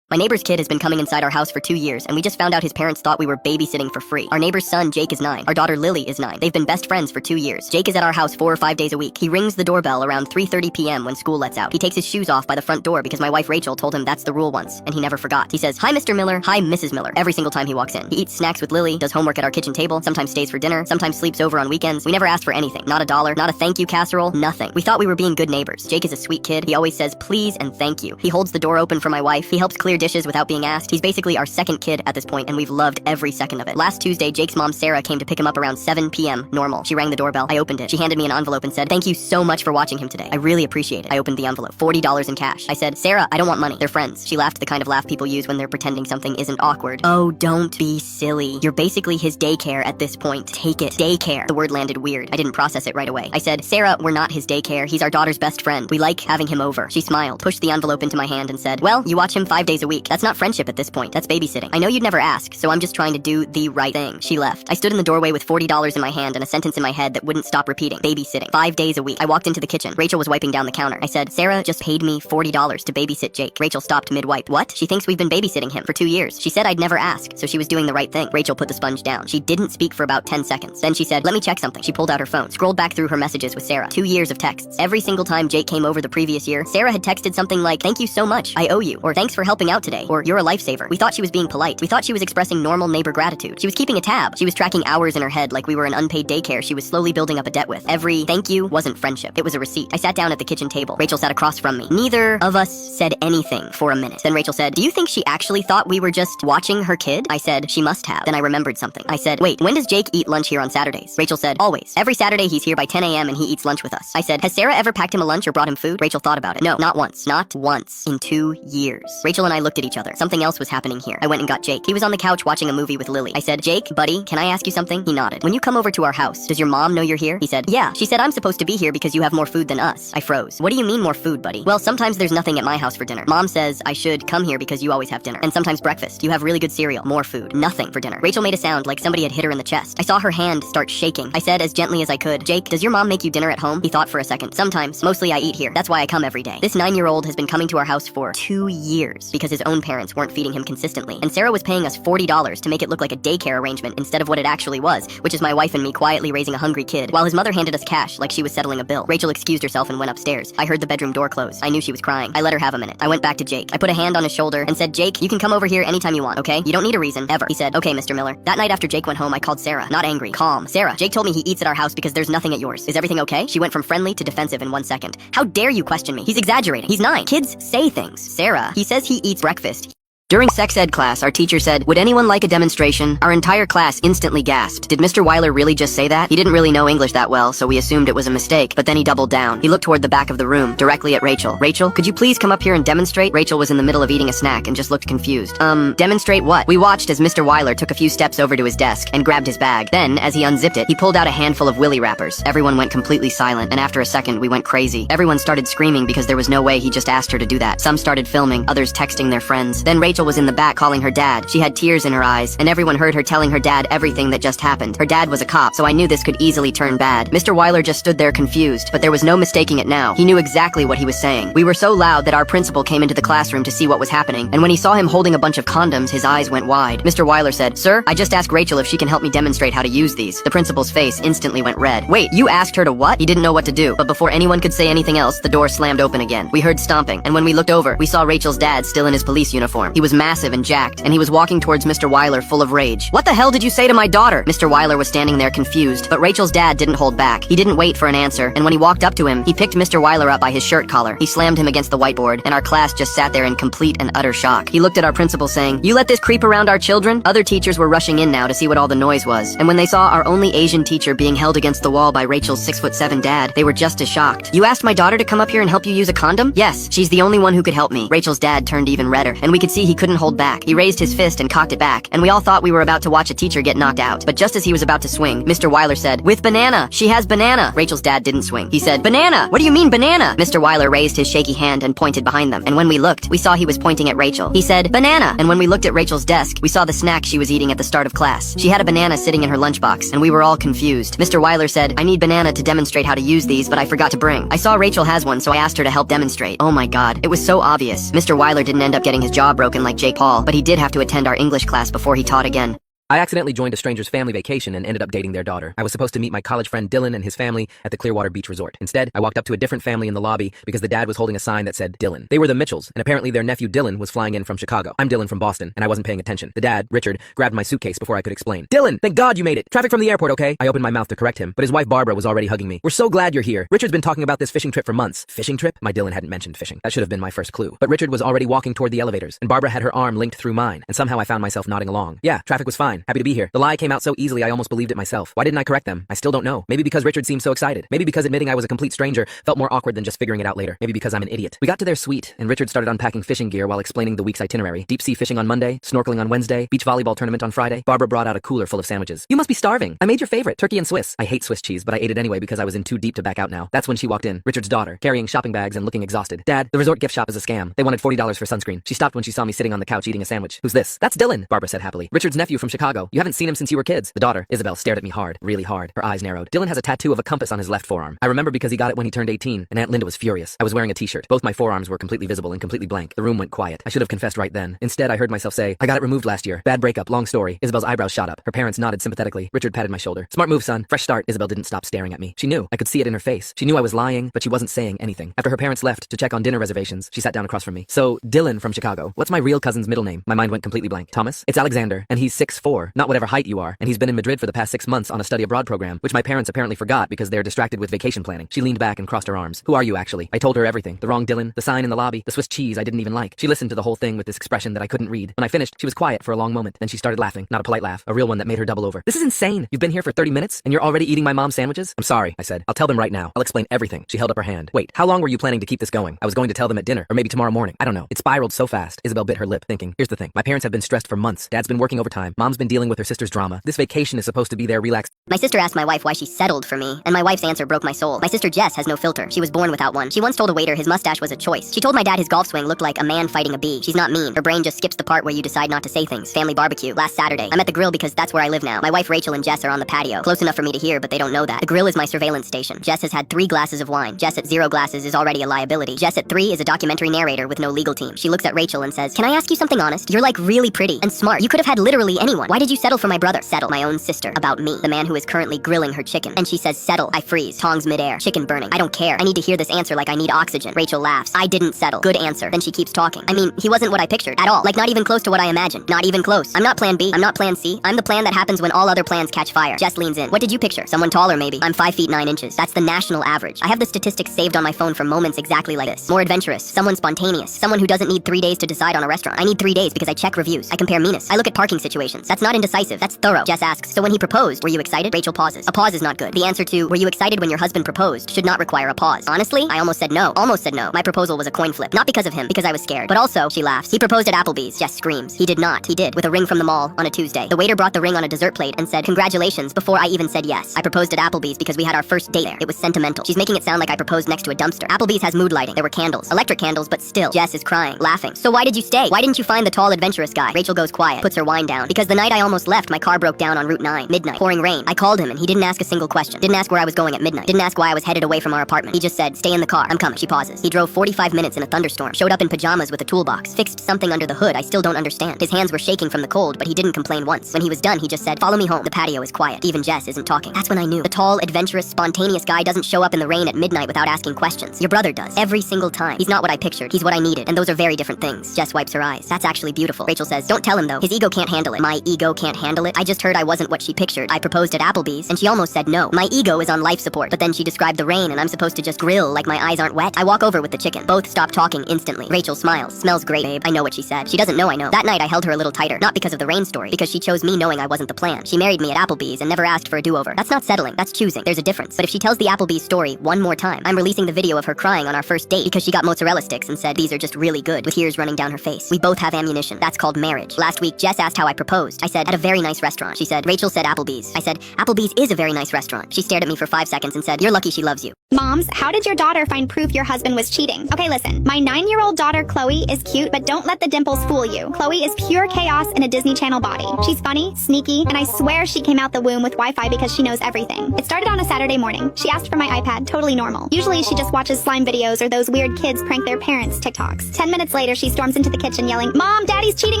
My neighbor's kid has been coming inside our house for 2 years, and we just found out his parents thought we were babysitting for free. Our neighbor's son, Jake, is 9. Our daughter, Lily, is 9. They've been best friends for 2 years. Jake is at our house 4 or 5 days a week. He rings the doorbell around 3:30 p.m. when school lets out. He takes his shoes off by the front door because my wife Rachel told him that's the rule once, and he never forgot. He says, "Hi, Mr. Miller. Hi, Mrs. Miller," every single time he walks in. He eats snacks with Lily, does homework at our kitchen table, sometimes stays for dinner, sometimes sleeps over on weekends. We never asked for anything. Not a dollar, not a thank you casserole, nothing. We thought we were being good neighbors. Jake is a sweet kid. He always says please and thank you. He holds the door open for my wife. He helps clear dishes without being asked. He's basically our second kid at this point, and we've loved every second of it. Last Tuesday, Jake's mom, Sarah, came to pick him up around 7 p.m. normal. She rang the doorbell. I opened it. She handed me an envelope and said, "Thank you so much for watching him today. I really appreciate it." I opened the envelope. $40 in cash. I said, "Sarah, I don't want money. They're friends." She laughed the kind of laugh people use when they're pretending something isn't awkward. "Oh, don't be silly. You're basically his daycare at this point. Take it. Daycare." The word landed weird. I didn't process it right away. I said, "Sarah, we're not his daycare. He's our daughter's best friend. We like having him over." She smiled, pushed the envelope into my hand and said, "Well, you watch him 5 days a week. That's not friendship at this point. That's babysitting. I know you'd never ask, so I'm just trying to do the right thing." She left. I stood in the doorway with $40 in my hand and a sentence in my head that wouldn't stop repeating. Babysitting. 5 days a week. I walked into the kitchen. Rachel was wiping down the counter. I said, "Sarah just paid me $40 to babysit Jake." Rachel stopped mid-wipe. "What?" "She thinks we've been babysitting him for 2 years. She said I'd never ask, so she was doing the right thing." Rachel put the sponge down. She didn't speak for about 10 seconds. Then she said, "Let me check something." She pulled out her phone, scrolled back through her messages with Sarah. 2 years of texts. Every single time Jake came over the previous year, Sarah had texted something like, "Thank you so much. I owe you," or "Thanks for helping out today," or "You're a lifesaver." We thought she was being polite. We thought she was expressing normal neighbor gratitude. She was keeping a tab. She was tracking hours in her head like we were an unpaid daycare she was slowly building up a debt with. Every thank you wasn't friendship. It was a receipt. I sat down at the kitchen table. Rachel sat across from me. Neither of us said anything for a minute. Then Rachel said, "Do you think she actually thought we were just watching her kid?" I said, "She must have." Then I remembered something. I said, "Wait, when does Jake eat lunch here on Saturdays?" Rachel said, "Always. Every Saturday he's here by 10 a.m. and he eats lunch with us." I said, "Has Sarah ever packed him a lunch or brought him food?" Rachel thought about it. "No, not once. Not once. In 2 years." Rachel and I looked at each other. Something else was happening here. I went and got Jake. He was on the couch watching a movie with Lily. I said, "Jake, buddy, can I ask you something?" He nodded. "When you come over to our house, does your mom know you're here?" He said, "Yeah. She said I'm supposed to be here because you have more food than us." I froze. "What do you mean more food, buddy?" "Well, sometimes there's nothing at my house for dinner. Mom says I should come here because you always have dinner. And sometimes breakfast. You have really good cereal. More food. Nothing for dinner." Rachel made a sound like somebody had hit her in the chest. I saw her hand start shaking. I said as gently as I could, "Jake, does your mom make you dinner at home?" He thought for a second. "Sometimes. Mostly I eat here. That's why I come every day." This 9-year-old has been coming to our house for 2 years because his own parents weren't feeding him consistently. And Sarah was paying us $40 to make it look like a daycare arrangement instead of what it actually was, which is my wife and me quietly raising a hungry kid, while his mother handed us cash like she was settling a bill. Rachel excused herself and went upstairs. I heard the bedroom door close. I knew she was crying. I let her have a minute. I went back to Jake. I put a hand on his shoulder and said, "Jake, you can come over here anytime you want, okay? You don't need a reason, ever." He said, "Okay, Mr. Miller." That night after Jake went home, I called Sarah. Not angry, calm. "Sarah, Jake told me he eats at our house because there's nothing at yours. Is everything okay?" She went from friendly to defensive in 1 second. "How dare you question me? He's exaggerating. He's 9. Kids say things." "Sarah, he says he eats breakfast." During sex ed class, our teacher said, "Would anyone like a demonstration?" Our entire class instantly gasped. Did Mr. Weiler really just say that? He didn't really know English that well, so we assumed it was a mistake, but then he doubled down. He looked toward the back of the room, directly at Rachel. "Rachel, could you please come up here and demonstrate?" Rachel was in the middle of eating a snack and just looked confused. Demonstrate what?" We watched as Mr. Weiler took a few steps over to his desk and grabbed his bag. Then, as he unzipped it, he pulled out a handful of willy wrappers. Everyone went completely silent, and after a second, we went crazy. Everyone started screaming because there was no way he just asked her to do that. Some started filming, others texting their friends. Then Rachel Rachel was in the back calling her dad. She had tears in her eyes, and everyone heard her telling her dad everything that just happened. Her dad was a cop, so I knew this could easily turn bad. Mr. Weiler just stood there confused, but there was no mistaking it now. He knew exactly what he was saying. We were so loud that our principal came into the classroom to see what was happening, and when he saw him holding a bunch of condoms, his eyes went wide. Mr. Weiler said, "Sir, I just asked Rachel if she can help me demonstrate how to use these." The principal's face instantly went red. "Wait, you asked her to what?" He didn't know what to do, but before anyone could say anything else, the door slammed open again. We heard stomping, and when we looked over, we saw Rachel's dad still in his police uniform. He was massive and jacked, and he was walking towards Mr. Weiler full of rage. "What the hell did you say to my daughter?" Mr. Weiler was standing there confused, but Rachel's dad didn't hold back. He didn't wait for an answer, and when he walked up to him, he picked Mr. Weiler up by his shirt collar. He slammed him against the whiteboard, and our class just sat there in complete and utter shock. He looked at our principal saying, "You let this creep around our children?" Other teachers were rushing in now to see what all the noise was, and when they saw our only Asian teacher being held against the wall by Rachel's 6'7" dad, they were just as shocked. "You asked my daughter to come up here and help you use a condom?" "Yes, she's the only one who could help me." Rachel's dad turned even redder, and we could see he couldn't hold back. He raised his fist and cocked it back, and we all thought we were about to watch a teacher get knocked out. But just as he was about to swing, Mr. Weiler said, "With banana! She has banana!" Rachel's dad didn't swing. He said, "Banana! What do you mean banana?" Mr. Weiler raised his shaky hand and pointed behind them, and when we looked, we saw he was pointing at Rachel. He said, "Banana!" And when we looked at Rachel's desk, we saw the snack she was eating at the start of class. She had a banana sitting in her lunchbox, and we were all confused. Mr. Weiler said, "I need banana to demonstrate how to use these, but I forgot to bring. I saw Rachel has one, so I asked her to help demonstrate." Oh my god, it was so obvious. Mr. Weiler didn't end up getting his jaw broken like Jake Paul, but he did have to attend our English class before he taught again. I accidentally joined a stranger's family vacation and ended up dating their daughter. I was supposed to meet my college friend Dylan and his family at the Clearwater Beach Resort. Instead, I walked up to a different family in the lobby because the dad was holding a sign that said Dylan. They were the Mitchells, and apparently their nephew Dylan was flying in from Chicago. I'm Dylan from Boston, and I wasn't paying attention. The dad, Richard, grabbed my suitcase before I could explain. "Dylan, thank God you made it. Traffic from the airport, okay?" I opened my mouth to correct him, but his wife Barbara was already hugging me. "We're so glad you're here. Richard's been talking about this fishing trip for months." Fishing trip? My Dylan hadn't mentioned fishing. That should have been my first clue. But Richard was already walking toward the elevators, and Barbara had her arm linked through mine, and somehow I found myself nodding along. Yeah, traffic was fine. Happy to be here. The lie came out so easily I almost believed it myself. Why didn't I correct them? I still don't know. Maybe because Richard seemed so excited. Maybe because admitting I was a complete stranger felt more awkward than just figuring it out later. Maybe because I'm an idiot. We got to their suite, and Richard started unpacking fishing gear while explaining the week's itinerary. Deep sea fishing on Monday, snorkeling on Wednesday, beach volleyball tournament on Friday. Barbara brought out a cooler full of sandwiches. "You must be starving. I made your favorite, turkey and Swiss." I hate Swiss cheese, but I ate it anyway because I was in too deep to back out now. That's when she walked in, Richard's daughter, carrying shopping bags and looking exhausted. "Dad, the resort gift shop is a scam. They wanted $40 for sunscreen." She stopped when she saw me sitting on the couch eating a sandwich. "Who's this?" "That's Dylan," Barbara said happily. "Richard's nephew from Chicago. You haven't seen him since you were kids." The daughter, Isabel, stared at me hard, really hard. Her eyes narrowed. "Dylan has a tattoo of a compass on his left forearm. I remember because he got it when he turned 18, and Aunt Linda was furious. I was wearing a t-shirt. Both my forearms were completely visible and completely blank. The room went quiet. I should have confessed right then. Instead, I heard myself say, "I got it removed last year. Bad breakup, long story." Isabel's eyebrows shot up. Her parents nodded sympathetically. Richard patted my shoulder. "Smart move, son. Fresh start." Isabel didn't stop staring at me. She knew. I could see it in her face. She knew I was lying, but she wasn't saying anything. After her parents left to check on dinner reservations, she sat down across from me. "So, Dylan from Chicago. What's my real cousin's middle name?" My mind went completely blank. "Thomas? It's Alexander, and he's 6'4", not whatever height you are, and he's been in Madrid for the past 6 months on a study abroad program, which my parents apparently forgot because they're distracted with vacation planning." She leaned back and crossed her arms. "Who are you, actually?" I told her everything. The wrong Dylan, the sign in the lobby, the Swiss cheese I didn't even like. She listened to the whole thing with this expression that I couldn't read. When I finished, she was quiet for a long moment. Then she started laughing. Not a polite laugh, a real one that made her double over. "This is insane. You've been here for 30 minutes, and you're already eating my mom's sandwiches?" "I'm sorry," I said. "I'll tell them right now. I'll explain everything." She held up her hand. "Wait, how long were you planning to keep this going?" "I was going to tell them at dinner, or maybe tomorrow morning. I don't know." It spiraled so fast. Isabel bit her lip, thinking, "Here's the thing. My parents have been stressed for months. Dad's been working overtime. Mom's been dealing with her sister's drama. This vacation is supposed to be their relaxed." My sister asked my wife why she settled for me, and my wife's answer broke my soul. My sister Jess has no filter. She was born without one. She once told a waiter his mustache was a choice. She told my dad his golf swing looked like a man fighting a bee. She's not mean. Her brain just skips the part where you decide not to say things. Family barbecue. Last Saturday. I'm at the grill because that's where I live now. My wife Rachel and Jess are on the patio. Close enough for me to hear, but they don't know that. The grill is my surveillance station. Jess has had 3 glasses of wine. Jess at 0 glasses is already a liability. Jess at 3 is a documentary narrator with no legal team. She looks at Rachel and says, "Can I ask you something honest? You're like really pretty and smart. You could have had literally anyone. Why did you settle for my brother?" "Settle." My own sister. About me. The man who is currently grilling her chicken. And she says, "Settle." I freeze. Tongs midair. Chicken burning. I don't care. I need to hear this answer like I need oxygen. Rachel laughs. "I didn't settle." Good answer. Then she keeps talking. I mean, he wasn't what I pictured at all. Like not even close to what I imagined. Not even close. I'm not plan B. I'm not plan C. I'm the plan that happens when all other plans catch fire. Jess leans in. "What did you picture? Someone taller maybe?" "I'm 5 feet 9 inches. That's the national average. I have the statistics saved on my phone for moments exactly like this. More adventurous. Someone spontaneous. Someone who doesn't need 3 days to decide on a restaurant. I need 3 days because I check reviews. I compare meanness. I look at parking situations. That's not indecisive, that's thorough. Jess asks, so when he proposed, were you excited? Rachel pauses. A pause is not good. The answer to, were you excited when your husband proposed, should not require a pause. Honestly, I almost said no. Almost said no. My proposal was a coin flip. Not because of him, because I was scared. But also, she laughs. He proposed at Applebee's. Jess screams. He did not. He did, with a ring from the mall on a Tuesday. The waiter brought the ring on a dessert plate and said, congratulations, before I even said yes. I proposed at Applebee's because we had our first date there. It was sentimental. She's making it sound like I proposed next to a dumpster. Applebee's has mood lighting. There were candles. Electric candles, but still. Jess is crying, laughing. So why did you stay? Why didn't you find the tall, adventurous guy? Rachel goes quiet, puts her wine down. Because the night I almost left, my car broke down on Route 9. Midnight. Pouring rain. I called him and he didn't ask a single question. Didn't ask where I was going at midnight. Didn't ask why I was headed away from our apartment. He just said, stay in the car. I'm coming. She pauses. He drove 45 minutes in a thunderstorm. Showed up in pajamas with a toolbox. Fixed something under the hood I still don't understand. His hands were shaking from the cold, but he didn't complain once. When he was done, he just said, follow me home. The patio is quiet. Even Jess isn't talking. That's when I knew. The tall, adventurous, spontaneous guy doesn't show up in the rain at midnight without asking questions. Your brother does. Every single time. He's not what I pictured. He's what I needed. And those are very different things. Jess wipes her eyes. That's actually beautiful. Rachel says, don't tell him though. His ego can't handle it. My ego can't handle it. I just heard I wasn't what she pictured. I proposed at Applebee's, and she almost said no. My ego is on life support. But then she described the rain, and I'm supposed to just grill like my eyes aren't wet. I walk over with the chicken. Both stop talking instantly. Rachel smiles. Smells great, babe. I know what she said. She doesn't know I know. That night I held her a little tighter. Not because of the rain story, because she chose me knowing I wasn't the plan. She married me at Applebee's and never asked for a do-over. That's not settling. That's choosing. There's a difference. But if she tells the Applebee's story one more time, I'm releasing the video of her crying on our first date because she got mozzarella sticks and said these are just really good, with tears running down her face. We both have ammunition. That's called marriage. Last week, Jess asked how I proposed. I said, at a very nice restaurant. She said, Rachel said Applebee's. I said, Applebee's is a very nice restaurant. She stared at me for 5 seconds and said, you're lucky she loves you. Moms, how did your daughter find proof your husband was cheating? Okay, listen. My 9-year-old daughter, Chloe, is cute, but don't let the dimples fool you. Chloe is pure chaos in a Disney Channel body. She's funny, sneaky, and I swear she came out the womb with Wi-Fi because she knows everything. It started on a Saturday morning. She asked for my iPad, totally normal. Usually she just watches slime videos or those weird kids prank their parents TikToks. 10 minutes later, she storms into the kitchen yelling, Mom, Daddy's cheating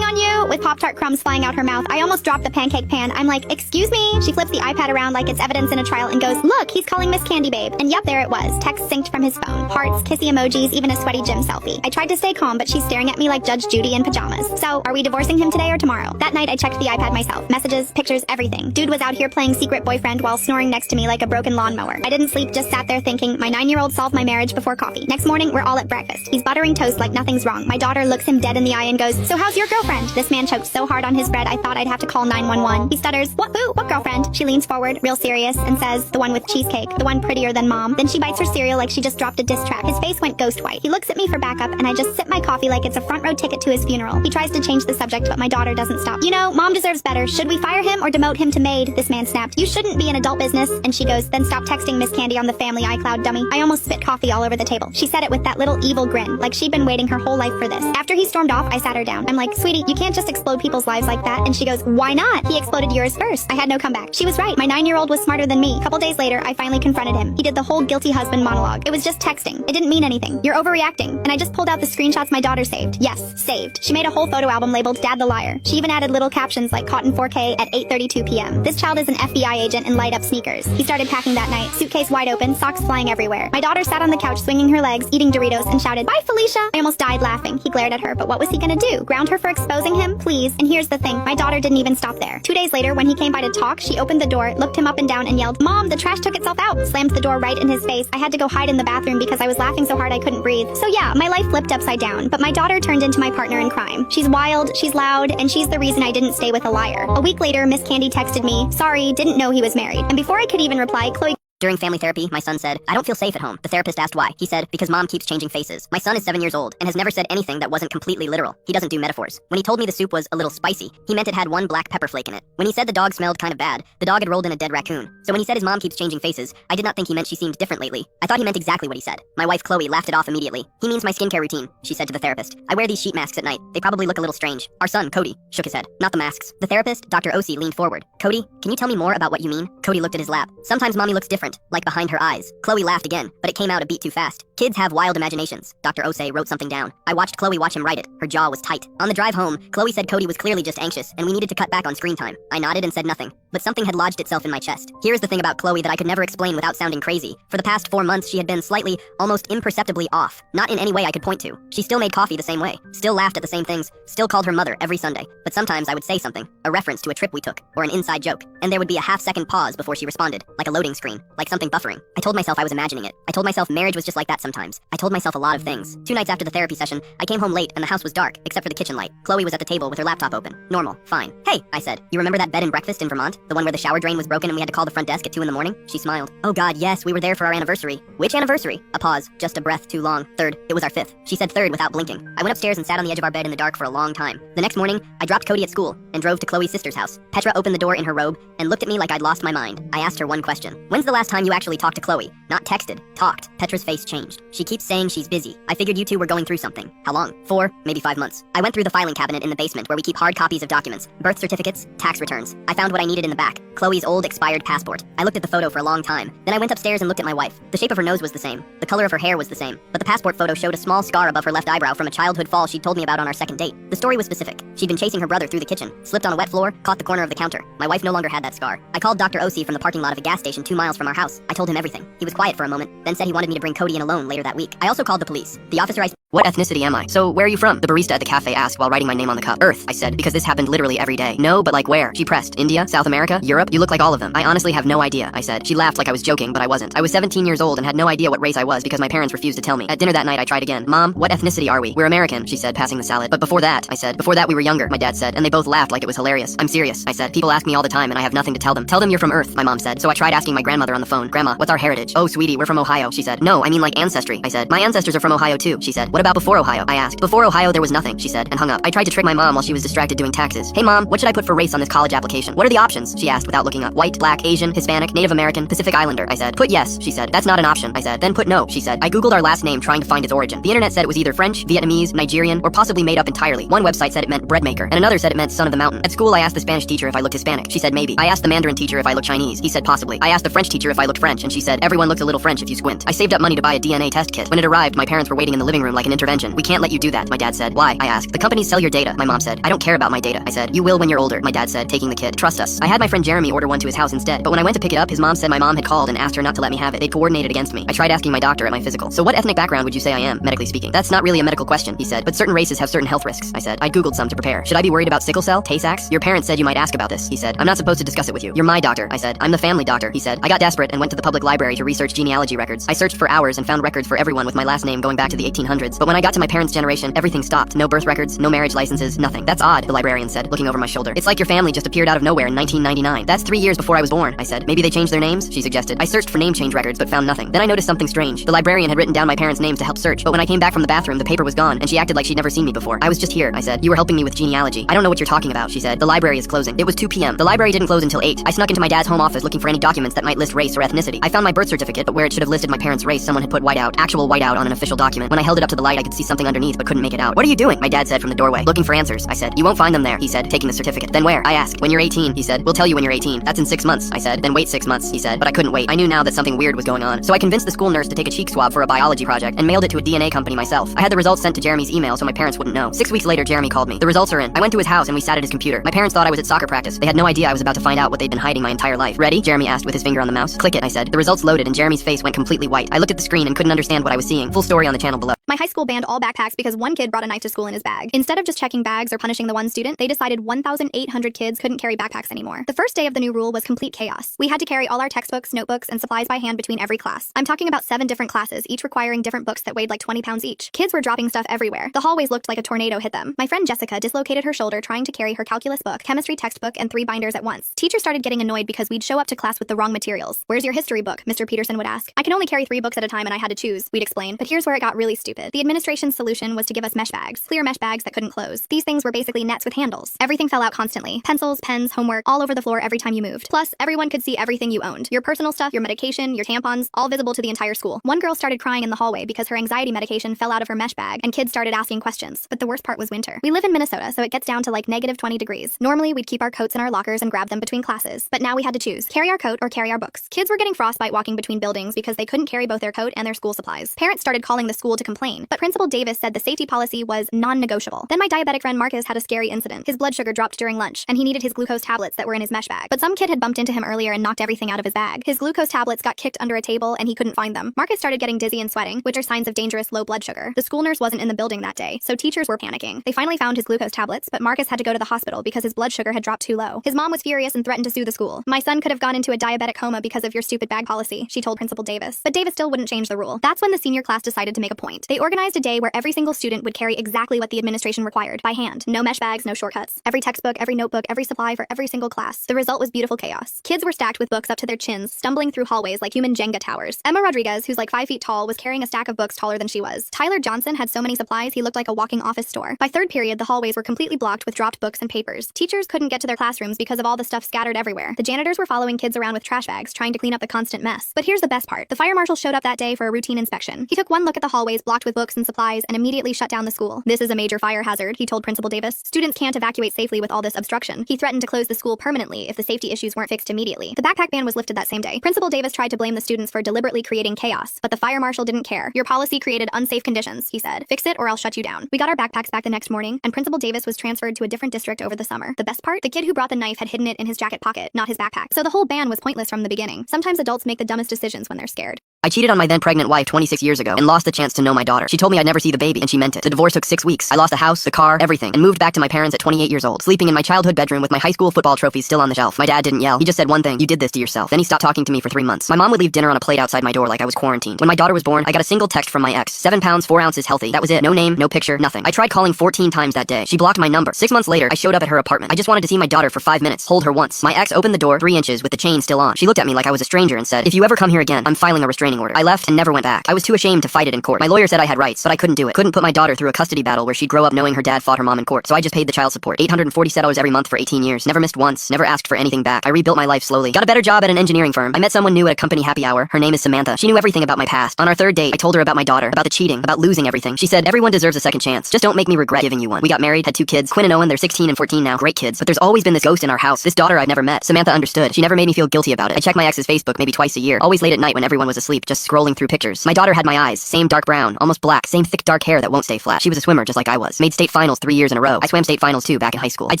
on you, with Pop-Tart crumbs flying out her mouth. I almost dropped the pancake pan. I'm like, excuse me. She flips the iPad around like it's evidence in a trial and goes, look, he's calling Miss Candy Babe. And yep, there it was. Text synced from his phone. Hearts, kissy emojis, even a sweaty gym selfie. I tried to stay calm, but she's staring at me like Judge Judy in pajamas. So, are we divorcing him today or tomorrow? That night, I checked the iPad myself. Messages, pictures, everything. Dude was out here playing secret boyfriend while snoring next to me like a broken lawnmower. I didn't sleep, just sat there thinking, my 9-year-old solved my marriage before coffee. Next morning, we're all at breakfast. He's buttering toast like nothing's wrong. My daughter looks him dead in the eye and goes, so how's your girlfriend? This man choked so hard on his bread, I thought I'd have to call 911. He stutters, what boo? What girlfriend? She leans forward, real serious, and says, the one with cheesecake, the one prettier than mom. Then she bites her cereal like she just dropped a diss track. His face went ghost white. He looks at me for backup, and I just sip my coffee like it's a front row ticket to his funeral. He tries to change the subject, but my daughter doesn't stop. You know, mom deserves better. Should we fire him or demote him to maid? This man snapped. You shouldn't be in adult business. And she goes, then stop texting Miss Candy on the family iCloud, dummy. I almost spit coffee all over the table. She said it with that little evil grin, like she'd been waiting her whole life for this. After he stormed off, I sat her down. I'm like, sweetie, you can't just explode people's lives like that. And she goes, why not? He exploded yours first. I had no comeback. She was right. My 9-year-old was smarter than me. A couple days later, I finally confronted him. He did the whole guilty husband monologue. It was just texting. It didn't mean anything. You're overreacting. And I just pulled out the screenshots my daughter saved. Yes, saved. She made a whole photo album labeled Dad the Liar. She even added little captions like caught in 4K at 8:32 p.m. This child is an FBI agent in light-up sneakers. He started packing that night, suitcase wide open, socks flying everywhere. My daughter sat on the couch swinging her legs, eating Doritos, and shouted, bye, Felicia. I almost died laughing. He glared at her, but what was he gonna do? Ground her for exposing him? Please. And here's the thing, my daughter didn't even stop there. 2 days later, when he came by to talk, she opened the door, looked him up and down, and yelled, Mom, the trash took itself out. Slammed the door right in his face. I had to go hide in the bathroom because I was laughing so hard I couldn't breathe. So yeah, my life flipped upside down, but my daughter turned into my partner in crime. She's wild, she's loud, and she's the reason I didn't stay with a liar. A week later, Miss Candy texted me, sorry, didn't know he was married. And before I could even reply, Chloe. During family therapy, my son said, I don't feel safe at home. The therapist asked why. He said, because mom keeps changing faces. My son is 7 years old and has never said anything that wasn't completely literal. He doesn't do metaphors. When he told me the soup was a little spicy, he meant it had 1 black pepper flake in it. When he said the dog smelled kind of bad, the dog had rolled in a dead raccoon. So when he said his mom keeps changing faces, I did not think he meant she seemed different lately. I thought he meant exactly what he said. My wife Chloe laughed it off immediately. He means my skincare routine, she said to the therapist. I wear these sheet masks at night. They probably look a little strange. Our son, Cody, shook his head. Not the masks. The therapist, Dr. Osi, leaned forward. Cody, can you tell me more about what you mean? Cody looked at his lap. Sometimes mommy looks different, like behind her eyes. Chloe laughed again, but it came out a beat too fast. Kids have wild imaginations. Dr. Osei wrote something down. I watched Chloe watch him write it. Her jaw was tight. On the drive home, Chloe said Cody was clearly just anxious, and we needed to cut back on screen time. I nodded and said nothing. but something had lodged itself in my chest. Here's the thing about Chloe that I could never explain without sounding crazy. For the past 4 months, she had been slightly, almost imperceptibly off. Not in any way I could point to. She still made coffee the same way, still laughed at the same things, still called her mother every Sunday. But sometimes I would say something, a reference to a trip we took, or an inside joke, and there would be a half-second pause before she responded, like a loading screen, like something buffering. I told myself I was imagining it. I told myself marriage was just like that sometimes. I told myself a lot of things. 2 nights after the therapy session, I came home late and the house was dark, except for the kitchen light. Chloe was at the table with her laptop open. Normal, fine. Hey, I said, you remember that bed and breakfast in Vermont? The one where the shower drain was broken and we had to call the front desk at 2 in the morning? She smiled. Oh God, yes, we were there for our anniversary. Which anniversary? A pause, just a breath too long. 3rd, it was our 5th. She said 3rd without blinking. I went upstairs and sat on the edge of our bed in the dark for a long time. The next morning, I dropped Cody at school and drove to Chloe's sister's house. Petra opened the door in her robe and looked at me like I'd lost my mind. I asked her one question. When's the last time you actually talked to Chloe? Not texted, talked. Petra's face changed. She keeps saying she's busy. I figured you two were going through something. How long? 4, maybe 5 months. I went through the filing cabinet in the basement where we keep hard copies of documents, birth certificates, tax returns. I found what I needed in the back, Chloe's old expired passport. I looked at the photo for a long time. Then I went upstairs and looked at my wife. The shape of her nose was the same. The color of her hair was the same. But the passport photo showed a small scar above her left eyebrow from a childhood fall she'd told me about on our second date. The story was specific. She'd been chasing her brother through the kitchen, slipped on a wet floor, caught the corner of the counter. My wife no longer had that scar. I called Dr. O.C. from the parking lot of a gas station 2 miles from our house. I told him everything. He was quiet for a moment, then said he wanted me to bring Cody in alone later that week. I also called the police. The officer I What ethnicity am I? So, where are you from? The barista at the cafe asked while writing my name on the cup. Earth, I said, because this happened literally every day. No, but like where? She pressed. India? South America? Europe? You look like all of them. I honestly have no idea, I said. She laughed like I was joking, but I wasn't. I was 17 years old and had no idea what race I was because my parents refused to tell me. At dinner that night, I tried again. Mom, what ethnicity are we? We're American, she said, passing the salad. But before that, I said. Before that, we were younger, my dad said, and they both laughed like it was hilarious. I'm serious, I said. People ask me all the time and I have nothing to tell them. Tell them you're from Earth, my mom said. So I tried asking my grandmother on the phone. Grandma, what's our heritage? Oh, sweetie, we're from Ohio, she said. No, I mean like ancestry, I said. My ancestors are from Ohio too, she said. What about before Ohio? I asked. Before Ohio, there was nothing, she said, and hung up. I tried to trick my mom while she was distracted doing taxes. Hey mom, what should I put for race on this college application? What are the options? She asked without looking up. White, black, Asian, Hispanic, Native American, Pacific Islander, I said. Put yes, she said. That's not an option, I said. Then put no, she said. I googled our last name trying to find its origin. The internet said it was either French, Vietnamese, Nigerian, or possibly made up entirely. One website said it meant bread maker, and another said it meant son of the mountain. At school, I asked the Spanish teacher if I looked Hispanic. She said maybe. I asked the Mandarin teacher if I looked Chinese. He said possibly. I asked the French teacher if I looked French, and she said everyone looks a little French if you squint. I saved up money to buy a DNA test kit. When it arrived, my parents were waiting in the living room like an intervention. We can't let you do that, my dad said. Why? I asked. The companies sell your data, my mom said. I don't care about my data, I said. You will when you're older, my dad said, taking the kit. Trust us. I had my friend Jeremy order one to his house instead, but when I went to pick it up, his mom said my mom had called and asked her not to let me have it. They'd coordinated against me. I tried asking my doctor at my physical. So what ethnic background would you say I am, medically speaking? That's not really a medical question, he said, but certain races have certain health risks, I said. I googled some to prepare. Should I be worried about sickle cell, Tay-Sachs? Your parents said you might ask about this, he said. I'm not supposed to discuss it with you. You're my doctor, I said. I'm the family doctor, he said. I got desperate and went to the public library to research genealogy records. I searched for hours and found records for everyone with my last name going back to the 1800s. But when I got to my parents' generation, everything stopped. No birth records, no marriage licenses, nothing. That's odd, the librarian said, looking over my shoulder. It's like your family just appeared out of nowhere in 1999. That's 3 years before I was born, I said. Maybe they changed their names, she suggested. I searched for name change records but found nothing. Then I noticed something strange. The librarian had written down my parents' names to help search, but when I came back from the bathroom, the paper was gone, and she acted like she'd never seen me before. I was just here, I said. You were helping me with genealogy. I don't know what you're talking about, she said. The library is closing. It was 2 p.m. The library didn't close until 8. I snuck into my dad's home office looking for any documents that might list race or ethnicity. I found my birth certificate, but where it should have listed my parents' race, someone had put whiteout, actual whiteout on an official document. When I held it up to the light, I could see something underneath, but couldn't make it out. What are you doing? My dad said from the doorway. Looking for answers, I said. You won't find them there, he said, taking the certificate. Then where? I asked. When you're 18, he said. We'll tell you when you're 18. That's in 6 months, I said. Then wait 6 months, he said. But I couldn't wait. I knew now that something weird was going on. So I convinced the school nurse to take a cheek swab for a biology project and mailed it to a DNA company myself. I had the results sent to Jeremy's email so my parents wouldn't know. 6 weeks later, Jeremy called me. The results are in. I went to his house and we sat at his computer. My parents thought I was at soccer practice. They had no idea I was about to find out what they'd been hiding my entire life. Ready? Jeremy asked with his finger on the mouse. Click it, I said. The results loaded and Jeremy's face went completely white. I looked at the screen and couldn't understand what I was seeing. Full story on the channel below. My high school banned all backpacks because one kid brought a knife to school in his bag. Instead of just checking bags or punishing the one student, they decided 1,800 kids couldn't carry backpacks anymore. The first day of the new rule was complete chaos. We had to carry all our textbooks, notebooks, and supplies by hand between every class. I'm talking about 7 different classes, each requiring different books that weighed like 20 pounds each. Kids were dropping stuff everywhere. The hallways looked like a tornado hit them. My friend Jessica dislocated her shoulder trying to carry her calculus book, chemistry textbook, and 3 binders at once. Teachers started getting annoyed because we'd show up to class with the wrong materials. Where's your history book? Mr. Peterson would ask. I can only carry 3 books at a time and I had to choose, we'd explain. But here's where it got really stupid. The administration's solution was to give us mesh bags, clear mesh bags that couldn't close. These things were basically nets with handles. Everything fell out constantly. Pencils, pens, homework, all over the floor every time you moved. Plus, everyone could see everything you owned. Your personal stuff, your medication, your tampons, all visible to the entire school. One girl started crying in the hallway because her anxiety medication fell out of her mesh bag, and kids started asking questions. But the worst part was winter. We live in Minnesota, so it gets down to like negative 20 degrees. Normally, we'd keep our coats in our lockers and grab them between classes. But now we had to choose. Carry our coat or carry our books. Kids were getting frostbite walking between buildings because they couldn't carry both their coat and their school supplies. Parents started calling the school to complain complain, but Principal Davis said the safety policy was non-negotiable. Then my diabetic friend Marcus had a scary incident. His blood sugar dropped during lunch, and he needed his glucose tablets that were in his mesh bag. But some kid had bumped into him earlier and knocked everything out of his bag. His glucose tablets got kicked under a table, and he couldn't find them. Marcus started getting dizzy and sweating, which are signs of dangerous low blood sugar. The school nurse wasn't in the building that day, so teachers were panicking. They finally found his glucose tablets, but Marcus had to go to the hospital because his blood sugar had dropped too low. His mom was furious and threatened to sue the school. My son could have gone into a diabetic coma because of your stupid bag policy, she told Principal Davis. But Davis still wouldn't change the rule. That's when the senior class decided to make a point. They organized a day where every single student would carry exactly what the administration required, by hand. No mesh bags, no shortcuts. Every textbook, every notebook, every supply for every single class. The result was beautiful chaos. Kids were stacked with books up to their chins, stumbling through hallways like human Jenga towers. Emma Rodriguez, who's like 5 feet tall, was carrying a stack of books taller than she was. Tyler Johnson had so many supplies he looked like a walking office store. By third period, the hallways were completely blocked with dropped books and papers. Teachers couldn't get to their classrooms because of all the stuff scattered everywhere. The janitors were following kids around with trash bags, trying to clean up the constant mess. But here's the best part. The fire marshal showed up that day for a routine inspection. He took one look at the hallways blocked with books and supplies and immediately shut down the school. This is a major fire hazard, he told Principal Davis. Students can't evacuate safely with all this obstruction. He threatened to close the school permanently if the safety issues weren't fixed immediately. The backpack ban was lifted that same day. Principal Davis tried to blame the students for deliberately creating chaos, but the fire marshal didn't care. Your policy created unsafe conditions, he said. Fix it or I'll shut you down. We got our backpacks back the next morning, and Principal Davis was transferred to a different district over the summer. The best part? The kid who brought the knife had hidden it in his jacket pocket, not his backpack. So the whole ban was pointless from the beginning. Sometimes adults make the dumbest decisions when they're scared. I cheated on my then pregnant wife 26 years ago and lost the chance to know my daughter. She told me I'd never see the baby, and she meant it. The divorce took 6 weeks. I lost the house, the car, everything, and moved back to my parents at 28 years old, sleeping in my childhood bedroom with my high school football trophies still on the shelf. My dad didn't yell. He just said one thing: you did this to yourself. Then he stopped talking to me for 3 months. My mom would leave dinner on a plate outside my door like I was quarantined. When my daughter was born, I got a single text from my ex. 7 pounds, 4 ounces healthy. That was it. No name, no picture, nothing. I tried calling 14 times that day. She blocked my number. 6 months later, I showed up at her apartment. I just wanted to see my daughter for 5 minutes, hold her once. My ex opened the door 3 inches with the chain still on. She looked at me like I was a stranger and said, "If you ever come here again, I'm filing a restraining order." I left and never went back. I was too ashamed to fight it in court. My lawyer said I had rights, but I couldn't do it. Couldn't put my daughter through a custody battle where she'd grow up knowing her dad fought her mom in court. So I just paid the child support. $840 every month for 18 years. Never missed once. Never asked for anything back. I rebuilt my life slowly. Got a better job at an engineering firm. I met someone new at a company happy hour. Her name is Samantha. She knew everything about my past. On our 3rd date, I told her about my daughter, about the cheating, about losing everything. She said, "Everyone deserves a second chance. Just don't make me regret giving you one." We got married, had 2 kids. Quinn and Owen, they're 16 and 14 now. Great kids. But there's always been this ghost in our house. This daughter I've never met. Samantha understood. She never made me feel guilty about it. I checked my ex's Facebook maybe twice a year. Always late at night when everyone was asleep, just scrolling through pictures. My daughter had my eyes. Same dark brown, almost black. Same thick dark hair that won't stay flat. She was a swimmer just like I was. Made state finals 3 years in a row. I swam state finals too back in high school. I'd